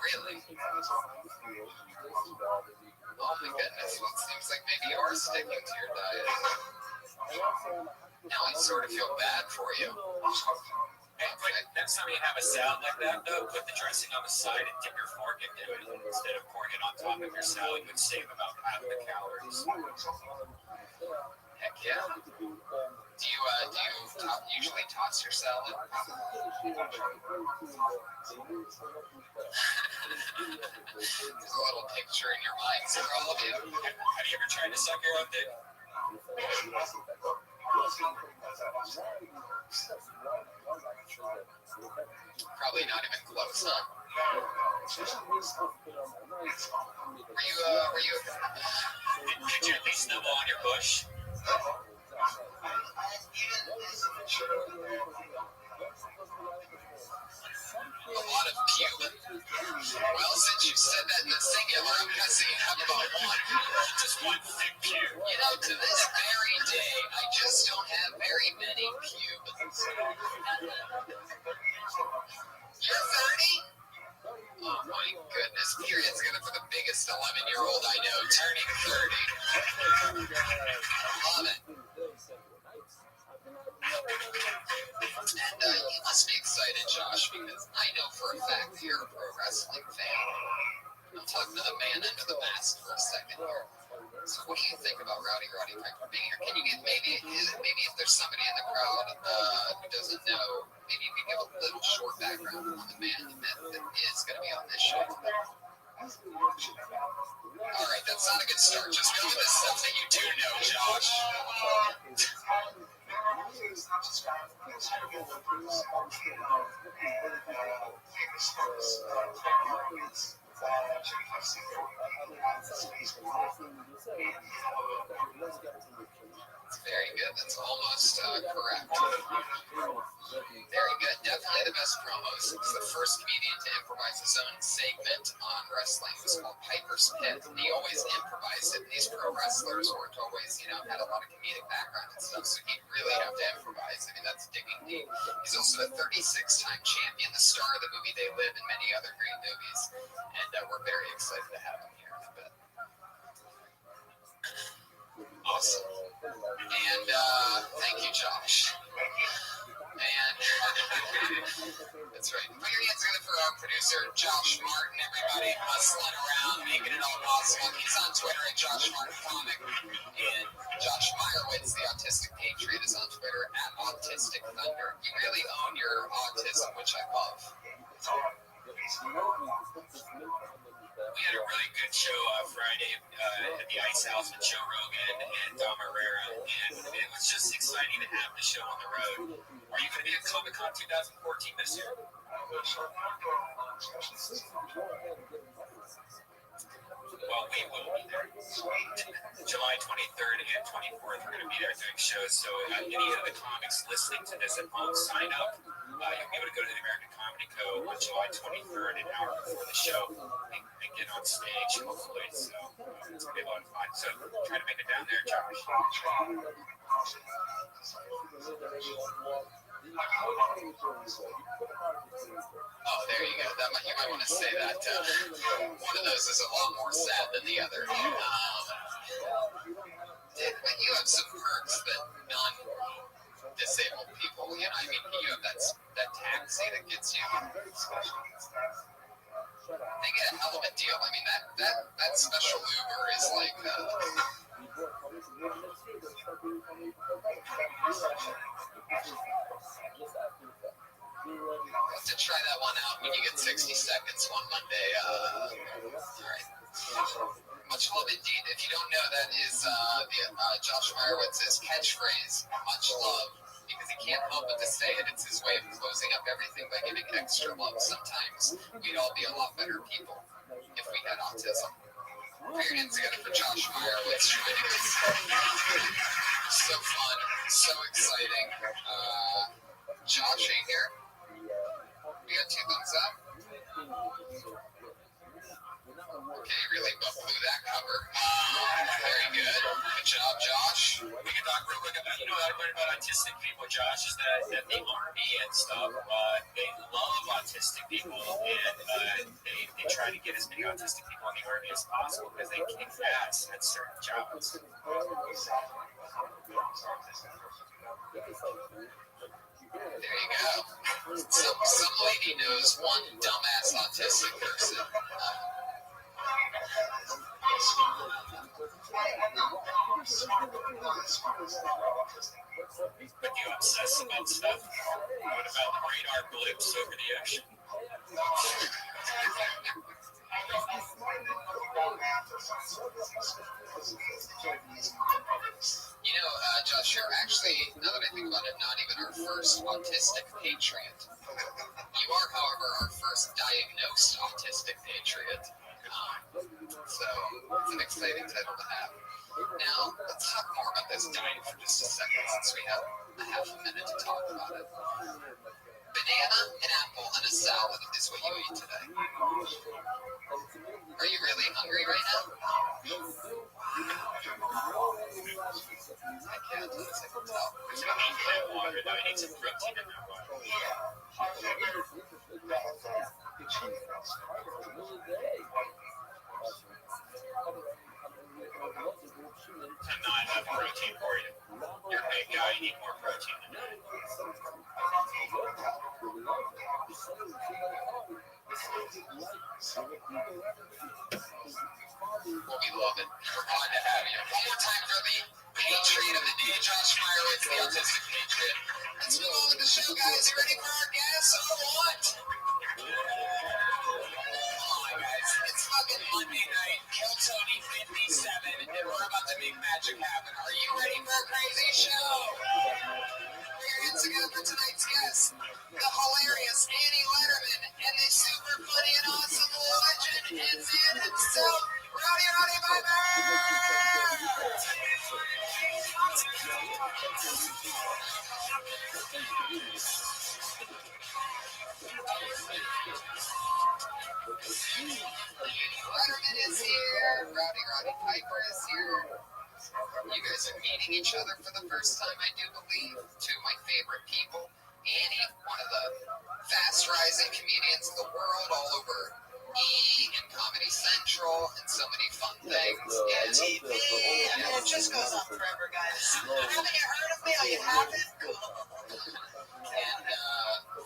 Really? Oh my goodness. Well, it seems like maybe you are sticking to your diet. Now I sort of feel bad for you. But next time you have a salad like that, though, put the dressing on the side and dip your fork into it instead of pouring it on top of your salad. You would save about half the calories. Heck yeah. Do you usually toss your salad? There's a little picture in your mind for all of you. Have you ever tried to suck your own dick? Probably not even close, huh? Were you? Did you at least nibble on your bush? A lot of pubes. Well, since you said that in the singular, I'm gonna say how about one? Just one thick pube. You know, to this very day, I just don't have very many pubes. You're 30? Oh my goodness, period's gonna for the biggest 11-year-old I know, turning 30. Love it. And you must be excited, Josh, because I know for a fact that you're a pro wrestling fan. I'm talking to the man under the mask for a second here. So what do you think about Roddy Piper being here? Can you get maybe if there's somebody in the crowd who doesn't know, maybe you can give a little short background on the man, the myth that is going to be on this show. All right, that's not a good start. Just go with the stuff that you do know, Josh. It's very good. That's almost correct. Very good. Definitely the best promos. It's the first comedian to improvise his own segment on wrestling. It was called Piper's Pit. And he always improvised it. And these pro wrestlers weren't always, had a lot of comedic background and stuff. So he'd really have to improvise. I mean, that's digging deep. He's also a 36-time champion, the star of the movie They Live, and many other great movies. And we're very excited to have him here in a bit. Awesome. And thank you, Josh. And that's right. Put your hands together for our producer, Josh Martin. Everybody hustling around, making it all possible. He's on Twitter at Josh Martin Comic. And Josh Meyerowitz, the Autistic Patriot, is on Twitter at Autistic Thunder. You really own your autism, which I love. We had a really good show Friday at the Ice House with Joe Rogan and Dom Herrera, and it was just exciting to have the show on the road. Are you going to be at Comic-Con 2014 this year? Well, we will be there. July 23rd and 24th, we're going to be there doing shows. So any of the comics listening to this at home, sign up. You'll be able to go to the American Comedy Co. on July 23rd, an hour before the show, and get on stage, hopefully. So it's going to be a lot of fun. So try to make it down there, Josh. Oh, there you go. You might want to say that. One of those is a lot more sad than the other. But you have some perks that non-disabled people, you have that taxi that gets you. They get a hell of a deal. I mean, that special Uber is like. We'll have to try that one out when you get 60 seconds one Monday. All right. Much love indeed. If you don't know, that is Josh Meyerowitz's catchphrase, much love, because he can't help but to say it. It's his way of closing up everything by giving extra love. Sometimes we'd all be a lot better people if we had autism. Put your hands together for Josh Meyerowitz joining us. So fun, so exciting. Josh, are you here? We got 2 thumbs up. Okay, really blew that cover. Very good. Good job, Josh. We can talk real quick about, what I learned about autistic people, Josh, is that the Army and stuff, they love autistic people, and they try to get as many autistic people in the Army as possible because they kick ass at certain jobs. There you go. Some lady knows one dumbass autistic person. But you obsess about stuff. What about the radar blips over the ocean? Josh, you're actually, now that I think about it, not even our first autistic patriot. You are, however, our first diagnosed autistic patriot. So it's an exciting title to have. Now, let's talk more about this diet for just a second, since we have a half a minute to talk about it. banana, an apple, and a salad is what you eat today. Are you really hungry right now? I can't. I can tell. Water, though. I need some protein in that water. I'm not enough protein for you. You're a big guy, you need more protein than that. Well, we love it. We're glad to have you. One more time for the Patriot of the Day, Josh Meyerowitz, the Autistic Patriot. Let's move on with the show, guys. You ready for our guests or what? Come on, guys. It's fucking Monday night, Kill Tony 57, and we're about to make magic happen. Are you ready for a crazy show? Put your hands together for tonight's guest, the hilarious Annie Letterman, and the super funny and awesome legend and man himself, Roddy Piper! Letterman is here. Roddy Piper is here. You guys are meeting each other for the first time, I do believe. Two of my favorite people. Annie, one of the fast-rising comedians of the world, all over E! and Comedy Central, and so many fun things. And TV. I mean, it just goes on forever, guys. Haven't you heard of me? Oh, you haven't? Cool. And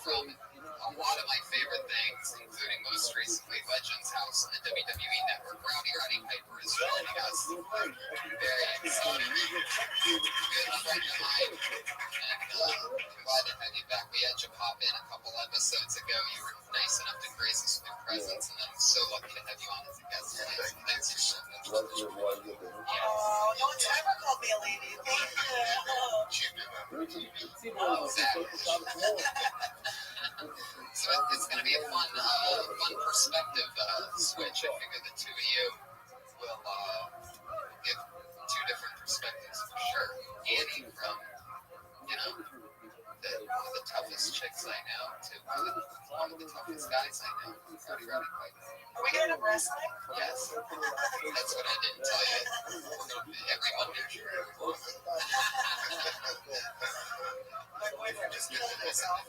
from a lot of my favorite things, including most recently Legends House on the WWE Network, Roddy Piper is joining us. Very exciting. Good friend of mine. And glad to have you back. We had you pop in a couple episodes ago. You were nice enough to grace us with your presence, and I'm so lucky to have you on as a guest today. Thanks for so much. Oh, no one's ever called me a lady. Thank you. So it's going to be a fun perspective switch. I figure the two of you will give two different perspectives for sure. Annie from, one of the toughest chicks I know to one of the toughest guys I know, Roddy Piper. Are we going to wrestling? Yes. That's what I didn't tell you. Every Monday. My boyfriend just killed himself.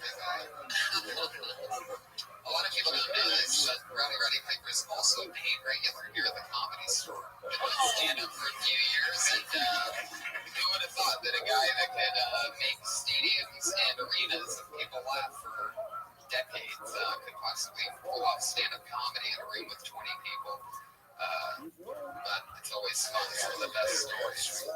A lot of people don't know this, but Roddy Piper is also a paid regular here at the Comedy Store. Been on stand-up for a few years, and who would have thought that a guy that could make stadiums and arenas and people laugh for decades could possibly pull off stand-up comedy in a room with 20 people. But it's always fun for the best stories.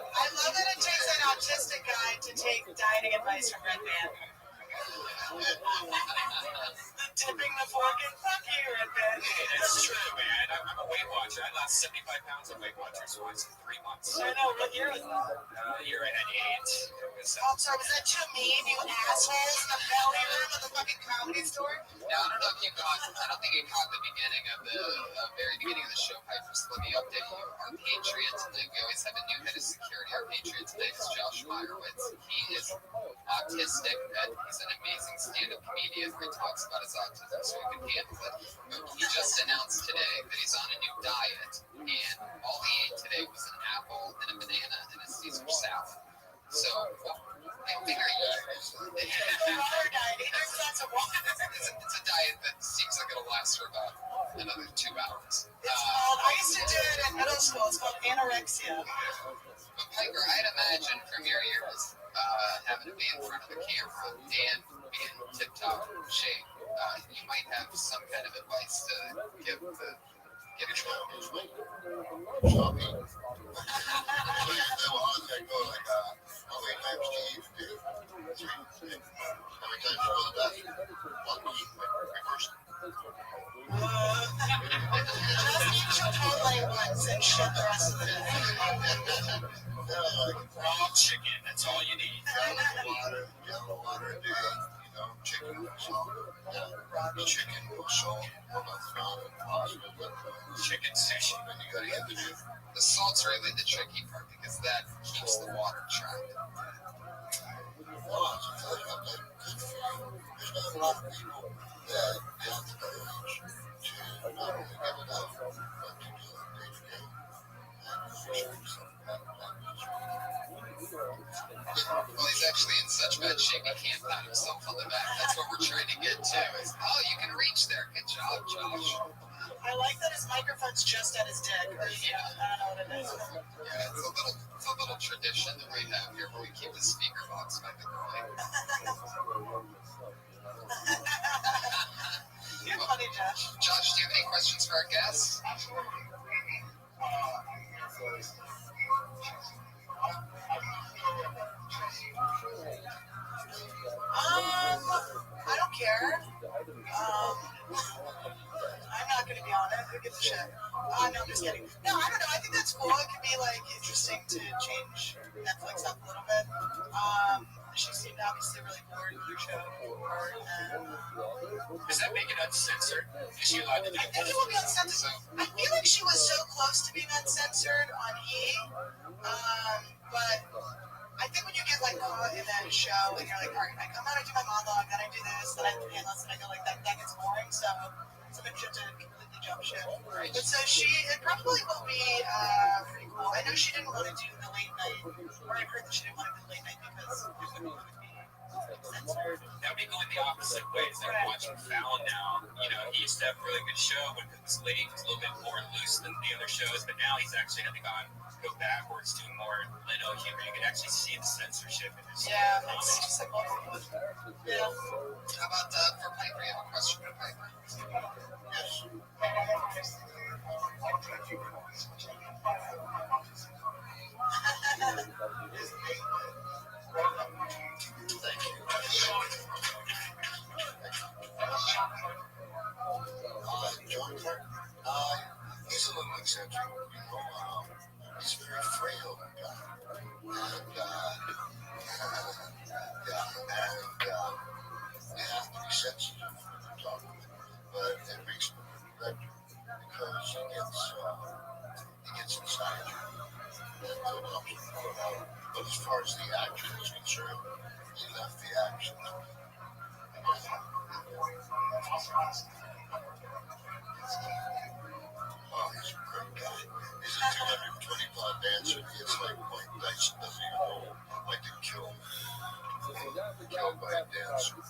I love that it takes an autistic guy to take dieting advice from Red Band. Tipping the fork and fuck you, Red Band. It's true, man. I'm a Weight Watcher. I lost 75 pounds of Weight Watchers once in 3 months. I know, what year was that? Year I had 8. Oh, sorry, was that too mean, you assholes in the belly room of the fucking Comedy Store? No, I don't know if you caught. I don't think you caught the beginning of the very beginning of the show, Piper. So let me update you. Our Patriot today. We always have a new head of security. Our Patriot today is Josh Meyerowitz. He is autistic. He's an amazing stand-up comedian who talks about his autism so he can handle it. But he just announced today that he's on a new diet, and all he ate today was an apple and a banana and a Caesar salad. So, I figure it's a diet that seems like it'll last for about another 2 hours. I used to do it in middle school. It's called anorexia. But Piper, I'd imagine from your years having to be in front of the camera and being tip-top shape, you might have some kind of advice to give get it Raw chicken, that's all you need. Water a day, chicken, salt, chicken salt, well, that's not impossible, but chicken sushi, then you gotta get The salt's really the tricky part because that keeps the water trapped. well, it's good, I'm like, good for you. There's not a lot of people that have the courage to not only get it out, but to do it day to day. And fish for something Well, he's actually in such bad shape he can't pat himself on the back. That's what we're trying to get to. Is you can reach there. Good job, Josh. I like that his microphone's just at his dick. Or, Yeah. I don't know what it is. Yeah, it's a little tradition that we have here where we keep the speaker box by the groin. You're funny, Josh. Josh, do you have any questions for our guests? I don't care. I'm not going to be on it. Who gives a shit? No, I'm just kidding. No, I don't know. I think that's cool. It could be like interesting to change Netflix up a little bit. She seemed obviously really bored with her show. Does that make it uncensored? Is she allowed to do I think it will be uncensored. I feel like she was so close to being uncensored on E. But I think when you get like caught in that show and you're like, all right, I come out, I do my monologue, then I do this, then I have to be endless, and I go like that gets boring. So maybe you have to completely jump ship. But so it probably will be pretty cool. I know she didn't want to do the late night, or I've heard that she didn't want to do the late night because it would be censored. That would be going the opposite way. It's like watching Fallon now. You know, he used to have a really good show when it was late. He was a little bit more loose than the other shows, but now he's actually, I think, go backwards, doing more Leno humor. You can actually see the censorship in his Yeah, it's just like yeah. How about for Piper? You have a question for Piper? Yes. Thank you. John Clark, he's a little eccentric, you know. He's very frail guy. And, you have to be sensitive when you talk to him. But it makes him a good director because he gets inside you. And so it helps him pull it out. But as far as the action is concerned, he left the action. Oh, he's a great guy. He's a 220-pound dancer. It's like Mike Tyson doesn't even know, like to kill by a dancer.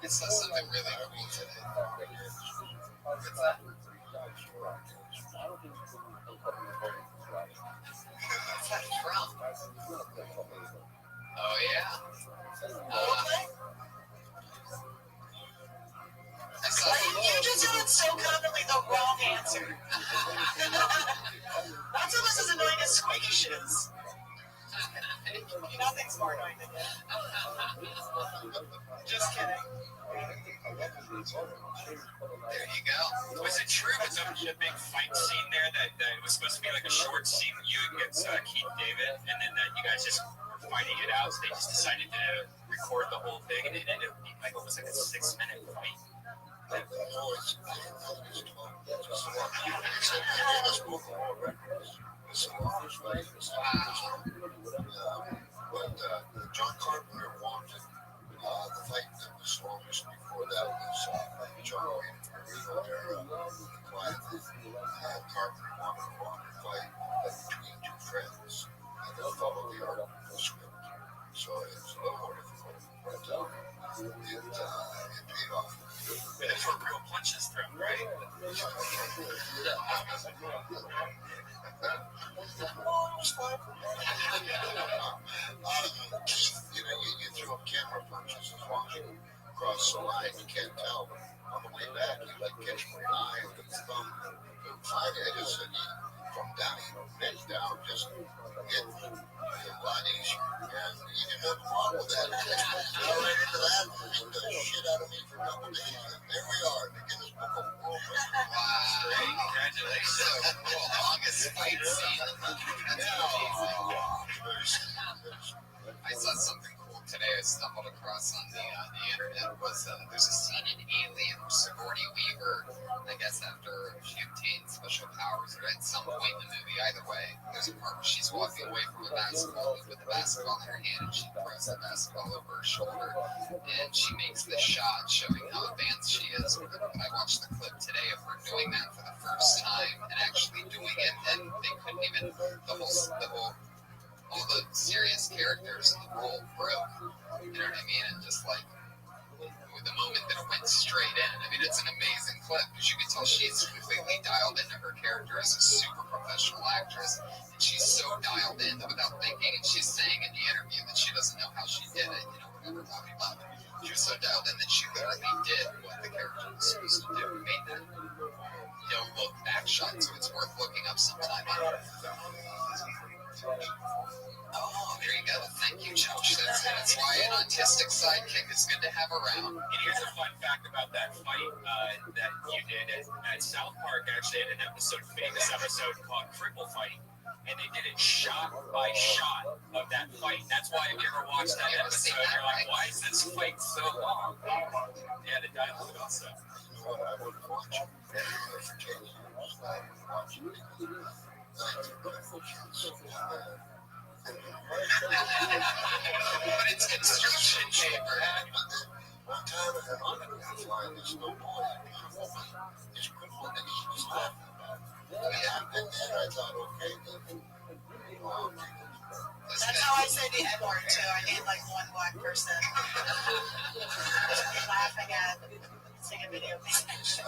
It says something really cool today. What's that? What's that from? Oh, yeah. You just had so confidently the wrong answer. That's almost as annoying as squeaky shiz. Nothing's more annoying than that. Just kidding. There you go. Was it true with the big fight scene there that it was supposed to be like a short scene with you against Keith David, and then that you guys just were fighting it out, so they just decided to record the whole thing, and it ended up being like almost like a 6-minute fight? But John Carpenter wanted the fight that was longest before that was John Wayne era, the Quiet Man. Carpenter wanted a fight between two friends and then follow the art of the script. So it was a little more difficult, but it paid off. And it's where real punches thrown, right? You threw up camera punches as long as you cross the line. You can't tell, but on the way back, you like catch my eye with the thumb. Fine edges, and from down, bent down, just hit a lot easier. And you didn't have a problem with that. Fell right into that, beat the shit out of me for a couple days, and there we are, the Guinness Book of World Records. Wow. Congratulations. The longest fight scene. That's amazing. I saw something cool today. I stumbled across on the internet was there's a scene in Alien where Sigourney Weaver, I guess after she obtained special powers, or at some point in the movie, either way, there's a part where she's walking away from a basketball with the basketball in her hand, and she throws the basketball over her shoulder, and she makes this shot showing how advanced she is. I watched the clip today of her doing that for the first time and actually doing it, and they couldn't even all the serious characters in the role broke. You know what I mean? And just like the moment that it went straight in. I mean, it's an amazing clip because you can tell she's completely dialed into her character as a super professional actress, and she's so dialed in that without thinking, and she's saying in the interview that she doesn't know how she did it. You know, whatever, blah blah blah. She was so dialed in that she literally did what the character was supposed to do. Made that don't look back shot, so it's worth looking up sometime. Oh, there you go. Thank you, Josh. That's why an autistic sidekick is good to have around. And here's a fun fact about that fight that you did at South Park. Actually, had an famous episode called Cripple Fight, and they did it shot by shot of that fight. That's why if you ever watch that episode, you're like, why is this fight so long? Yeah, the dialogue also. But it's construction chamber. One time I had on the flying this little boy. This cripple nigga she was laughing about. And then I thought, okay, that's how I say the N-word too. I need like one black person laughing at singing video games.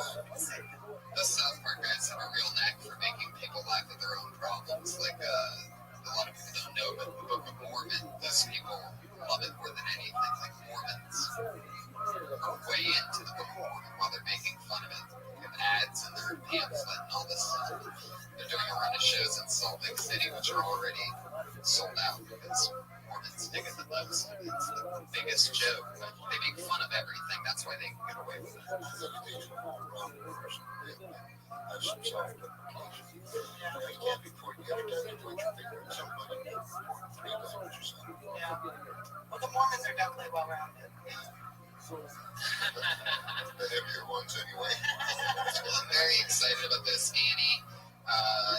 The South Park guys have a real knack for making people laugh at their own problems. Like a lot of people don't know, but the Book of Mormon, those people love it more than anything. Like Mormons are way into the Book of Mormon while they're making fun of it. They have ads in their pamphlet and all this stuff. They're doing a run of shows in Salt Lake City, which are already sold out because Mormons dig it the most. It's the biggest joke. They make fun of everything. That's why they can get away with it. Well, the Mormons are definitely well-rounded. the heavier ones anyway. Well, I'm very excited about this, Annie.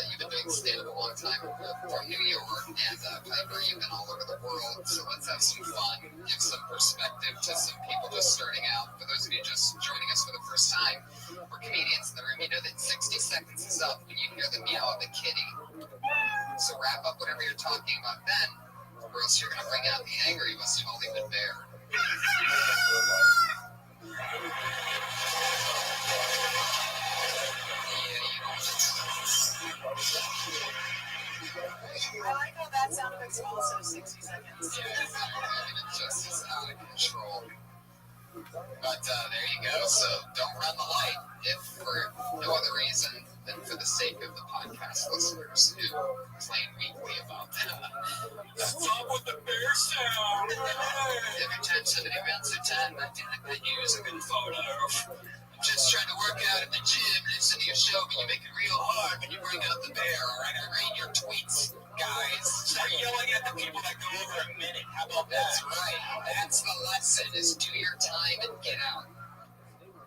You've been doing stand-up a long time from New York, and Piper, you've been all over the world, so let's have some fun, give some perspective to some people just starting out. For those of you just joining us for the first time, we're comedians in the room. You know that 60 seconds is up when you hear the meow of the kitty. So wrap up whatever you're talking about then, or else you're going to bring out the angry West Hollywood bear. I like how that sound effect's also 60 seconds. Yeah, it just is out of control. But there you go. So don't run the light if for no other reason than for the sake of the podcast listeners who complain weekly about What's up with the bear sound? Every time somebody runs their time, I feel like they use a good photo. I'm just trying to work out at the gym, listen to your show, but you make it real hard when you bring out the bear. All right, I read your tweets, guys. Start yelling at the people that go over a minute. How about that? That's right. That's the lesson, is do your time and get out.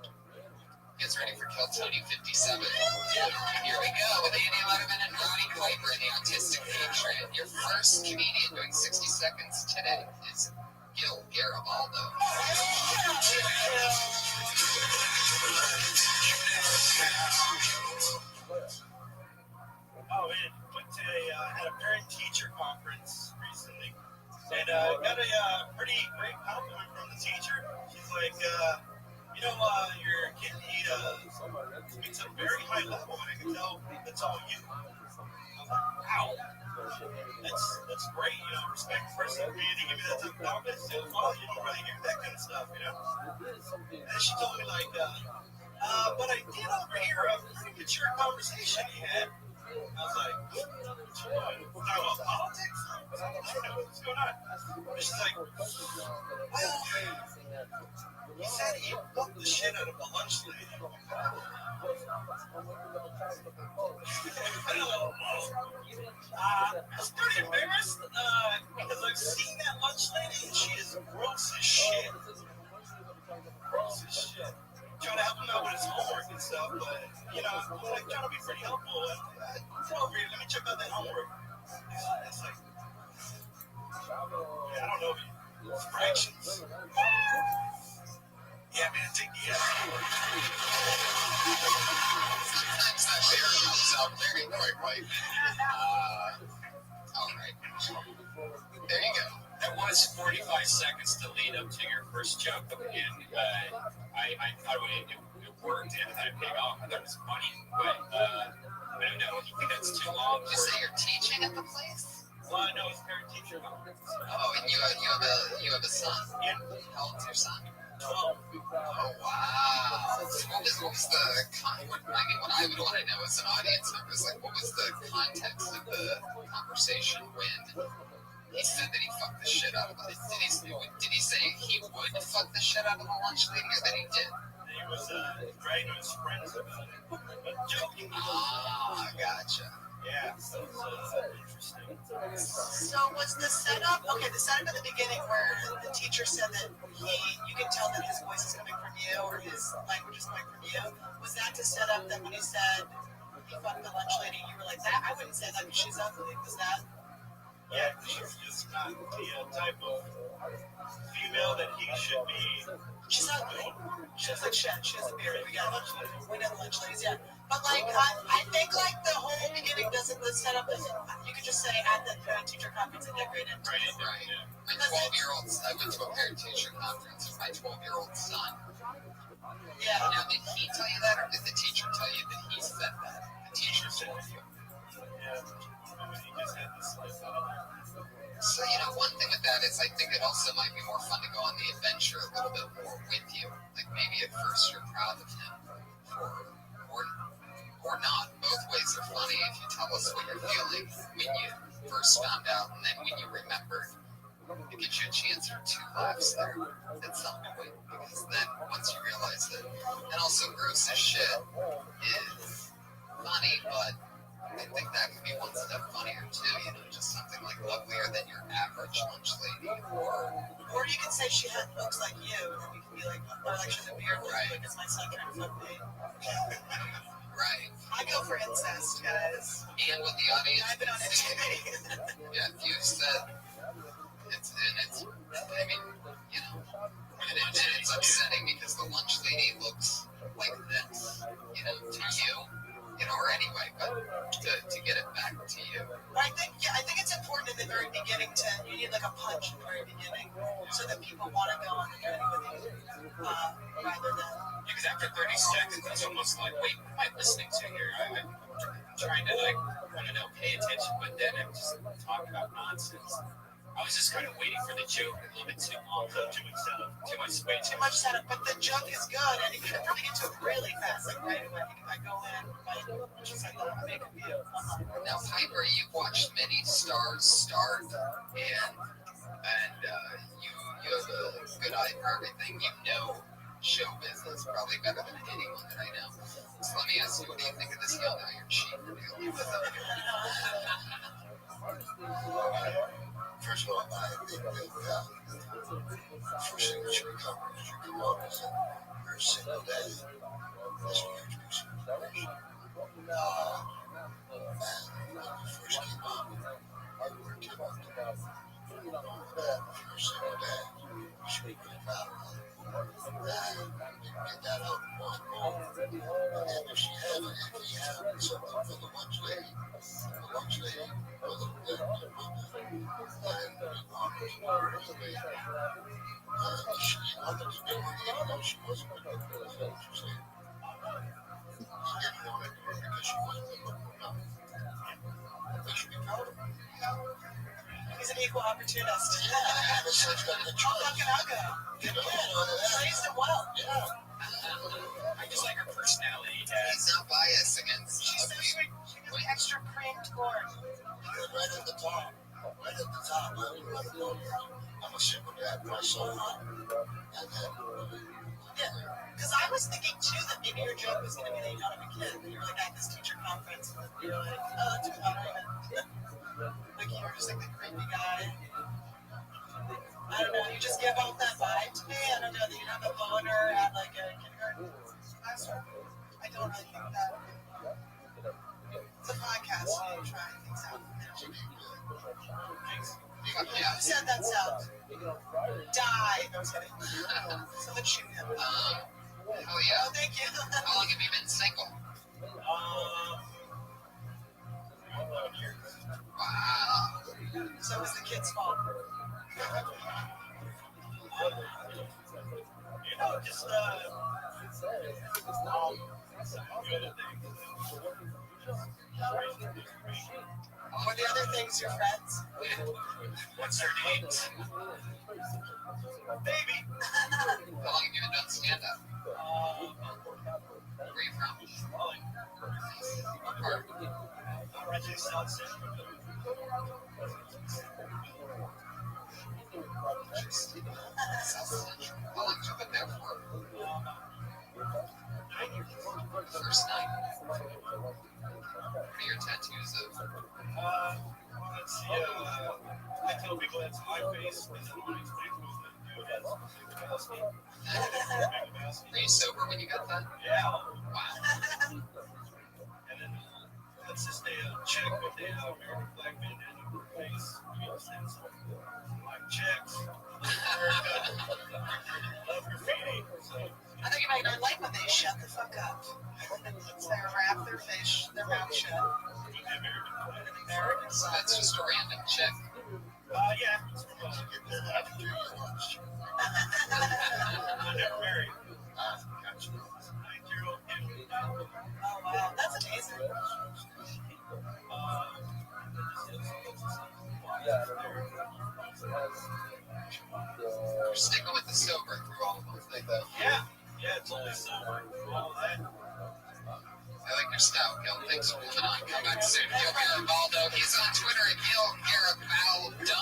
You guys ready for Kill Tony 57? Here we go with Andy Letterman and Roddy Piper and the Autistic Patriot. Your first comedian doing 60 seconds today is Gil Garibaldo. Oh man, had a parent-teacher conference recently, and got a pretty great compliment from the teacher. She's like, your kid speaks at a very high level, and I can tell that's all you. Wow, that's great. Respect the person who really give me that type of confidence. Well, you don't really give that kind of stuff, And she told me but I did overhear a pretty mature conversation he had. I was like, talking about politics? I don't know what's going on. And she's like, well, he said he fucked the shit out of a lunch lady. I was pretty embarrassed because I've seen that lunch lady and she is gross as shit. Gross as shit. Trying to help him out with his homework and stuff, but you know, I'm like trying to be pretty helpful. Come over here, let me check out that homework. It's like, yeah, I don't know, fractions. Yeah, man, take the homework. Sometimes that bear comes out very quickly. All right. There you go. That was 45 seconds to lead up to your first joke, and I thought it worked and I thought it paid off. I thought it was funny, but I don't know. You think that's too long? You say you're teaching at the place? Well, no, it's parent teacher conference. Oh, and you have a son? Yeah. How old's your son? 12. Oh, wow. So what was the what I would want to know as an audience member is like, what was the context of the conversation when he said that he fucked the shit out of it? Did he say he would fuck the shit out of the lunch lady, or that he did? He was bragging to his friends about it. But joking. Ah, gotcha. Yeah, so interesting. So was the setup, okay, the setup at the beginning where the teacher said that you can tell that his voice is coming from you or his language is coming from you, was that to set up that when he said he fucked the lunch lady, you were like, that, I wouldn't say that because she's ugly, was that? Yeah, she's just not the type of female that he should be. She's ugly. She looks like shit. She has a beard. We got lunch ladies. We know the lunch ladies, yeah. But like, I think like the whole beginning doesn't set up as you could just say at the parent teacher conference and get great information. Right. My 12-year-old, I went to a parent teacher conference with my 12-year-old son. Yeah. Now, did he tell you that, or did the teacher tell you that he said that? The teacher told you. Yeah. He just had this like. So, you know, one thing with that is I think it also might be more fun to go on the adventure a little bit more with you. Like maybe at first you're proud of him or not. Both ways are funny if you tell us what you're feeling when you first found out and then when you remembered. It gives you a chance for 2 laughs there at some point, because then once you realize that, and also gross as shit is funny, but I think that could be one step funnier too, you know, just something like uglier than your average lunch lady, or you can say she looks like you, and then you can be like, or like she's a beard, right? Like it's my son trying to fuck me. Right. I go for incest, guys. And with the audience, I've been on it too. Yeah, if you said it's, I mean, you know, and it's upsetting because the lunch lady looks like this, you know, to you. You know, or anyway, but to get it back to you. I think it's important in the very beginning you need like a punch in the very beginning, so that people want to go on the journey with you, rather than. Because after 30 seconds, it's almost like, wait, what am I listening to here? I'm trying to like, I don't know, pay attention, but then I'm just talking about nonsense. I was just kind of waiting for the joke a little bit too long, too much setup, too much setup. But the joke is good, and you can probably get to it really fast. Like right away, if I go in, just like that, make a view. Now, Piper, you've watched many stars start, and you have a good eye for everything. You know show business probably better than anyone that I know. So let me ask you, what do you think of this young iron sheet that you're with them? First of all, I think that for signature recovery, you come up as a single day. That's what you're choosing. And when you first came up, I worked him up to for a single day. You should be pretty proud of that. And get that out in one go. And then if he had something for the lunch lady was a little bit of a moment. And he wanted to marry the lady. She wanted to do it even though she wasn't a good girl. Is that what you're saying? He didn't want to do it because she wasn't a good girl. They should be proud of him. He's an equal opportunist. Yeah, the son's got the choice. I'll go. You know, raised him well. Yeah. I just like her personality. He's not biased against She's so sweet. She The extra creamed corn. Yeah, right at the top. Right at the top. I'm a simple dad, my soul. And then, Yeah, because I was thinking too that maybe your joke was going to be that you thought of a kid. You were like at this teacher conference, and you were like, oh, that's too hot right now. Like you were just like the creepy guy. I don't know, you just give off that vibe to me. I don't know that you have a boner at like a kindergarten classroom. I don't really think that. It's a podcast, so you're trying things out. Yeah. Who said that sound? Die. No, I was kidding. Someone shoot him. Hell yeah. Oh, thank you. How long have you been single? 11 years. Wow. So it was the kid's fault. You know, just What the other things, your friends? What's her name? Baby. How long have you been doing stand-up? Where are you from? What part? Originally South Central. How long have you been there for? 9 years. First night. What are your tattoos of? Let's see. I tell people that's my face, and then when I explain to them that Were you sober when you got that? Yeah. Wow. And then let's just say a chick with a American flag band in her face. You understand? So, like chicks. Love graffiti. So, I think you might not like when they shut the fuck up. They wrap their face, their mouth shut. American So that's just a random chick. yeah. get that after you lunch. I'm never married. Gotcha. 9-year-old kid. Oh wow, that's amazing. You're sticking with the sober through all of them. Like that. Yeah. Yeah, it's only summer. All that. I like your style, Gil. Thanks for coming on. Come back soon. Gil Garibaldo. He's on Twitter at Gil Garibaldo.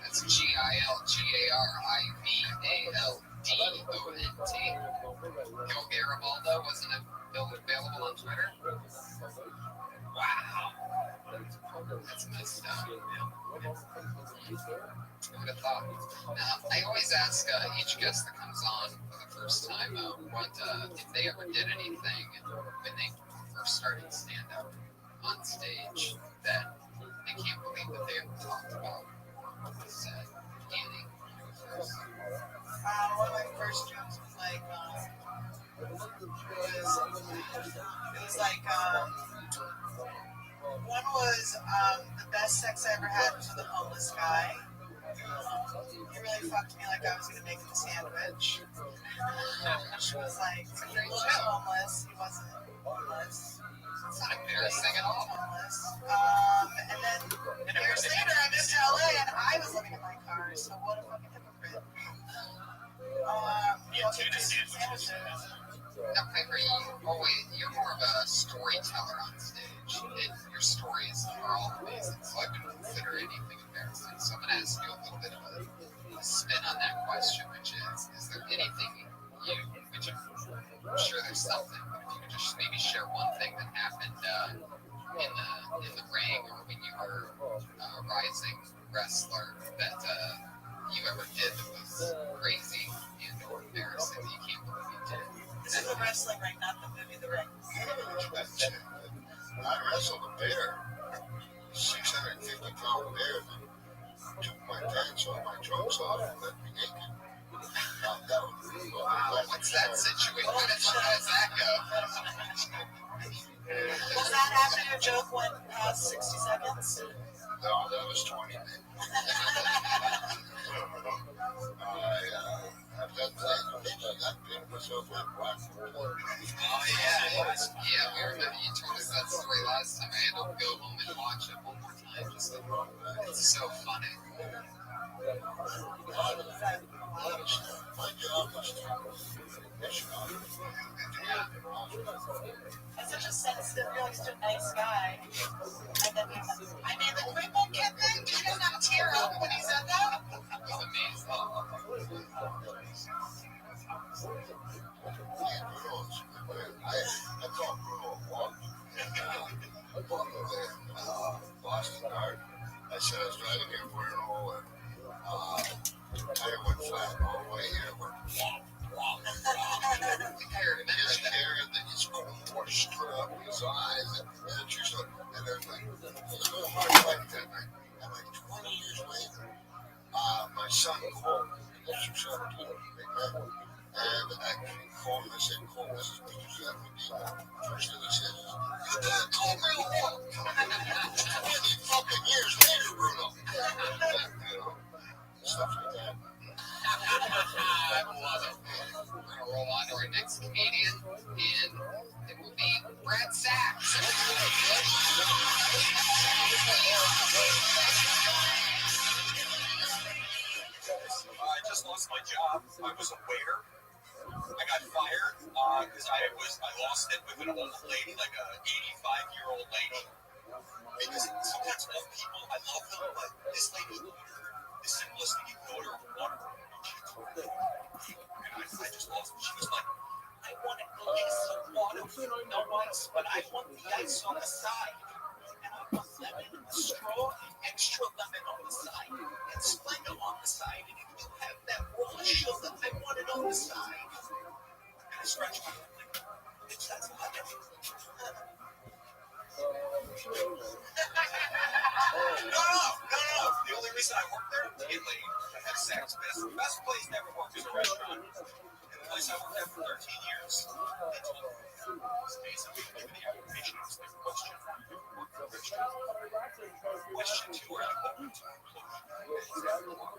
That's GILGARIBALDONT. Gil Garibaldo wasn't available on Twitter? Wow. That's messed up. Who would have thought? I always ask each guest that comes on for the first time what if they ever did anything when they first started stand-up on stage that they can't believe that they ever talked about. Said beginning. One of my first jokes was like, one was the best sex I ever had was with a homeless guy. He really fucked me like I was gonna make him a sandwich. She was like, he was homeless. He wasn't homeless. It's not embarrassing at all. Homeless. And then years later, I moved to LA and I was living in my car. So what a fucking hypocrite. Sandwiches. Now, Piper, you're more of a storyteller on stage, and your stories are all amazing, so I wouldn't consider anything embarrassing. So I'm going to ask you a little bit of a spin on that question, which is there anything which I'm sure there's something, but if you could just maybe share one thing that happened in the ring or when you were a rising wrestler that you ever did that was crazy and or embarrassing that you can't believe you did. This is the wrestling ring, not the movie The Ring. I wrestled a bear, 650-pound bear that took my pants off, my trunks off, and let me naked. Wow, what's that situation? How does that go? Was that after your joke went past 60 seconds? No, that was 20 minutes. I've done things I got big myself with black. Oh, yeah. Yeah, we remember you told us that story last time. I had to go home and watch it one more time. It's so funny. My job was to That's such a sensitive, really such a nice guy. I call Bruno a walk. Boston Art. I said I was driving here for an old tire went flat all the way here. Went his hair and then his core stood up in his eyes and just and then like that night. And like 20 years later, my son called me. That's your son, big man. And I called him and said, Cole, this is Peter Medina. First thing he said, you didn't call me a walk. 20 fucking years later, Bruno. You know, stuff like that. I love it. We're going to roll on to our next comedian, and it will be Brad Sachs. I just lost my job. I was a waiter. I got fired because I lost it with an old lady, like a 85-year-old lady. Because sometimes old people, I love them, but this lady, the simplest thing, you can order water. And I just lost it. She was like, I want a glass of water with no ice, but I want the ice on the side. And I want lemon, a straw, extra lemon on the side, and sprinkle on the side. And if you have that raw sugar, I want it on the side. And I scratched my head like, bitch, that's lemon. No. The only reason I worked there to get laid, I had sex. Best place never worked is a restaurant. And the place I worked at for 13 years, they told me, basically, given the application, it was their question. Work for a restaurant. Question 2, are you open to employee? I got no phone.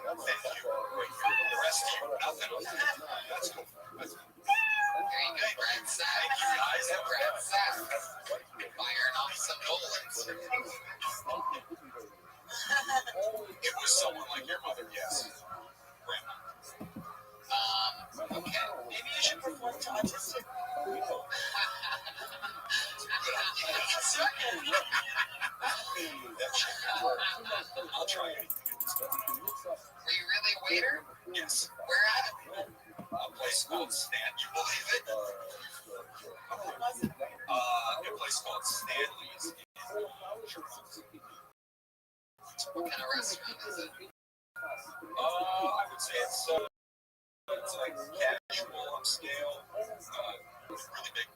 Thank you. Great. The rest of you, nothing. That's cool. That's cool. There you go, Brad Sachs. Thank you guys. Brad Sachs. Firing off some Nolans. It was someone like your mother, yes. Grandma. Okay. Maybe you should perform to autistic. I'll try it. Were you really a waiter? Yes. Where at? A place called Stan. You believe it? A place called Stanley's in Toronto. What kind of restaurant is it? I would say it's like casual, upscale, really big.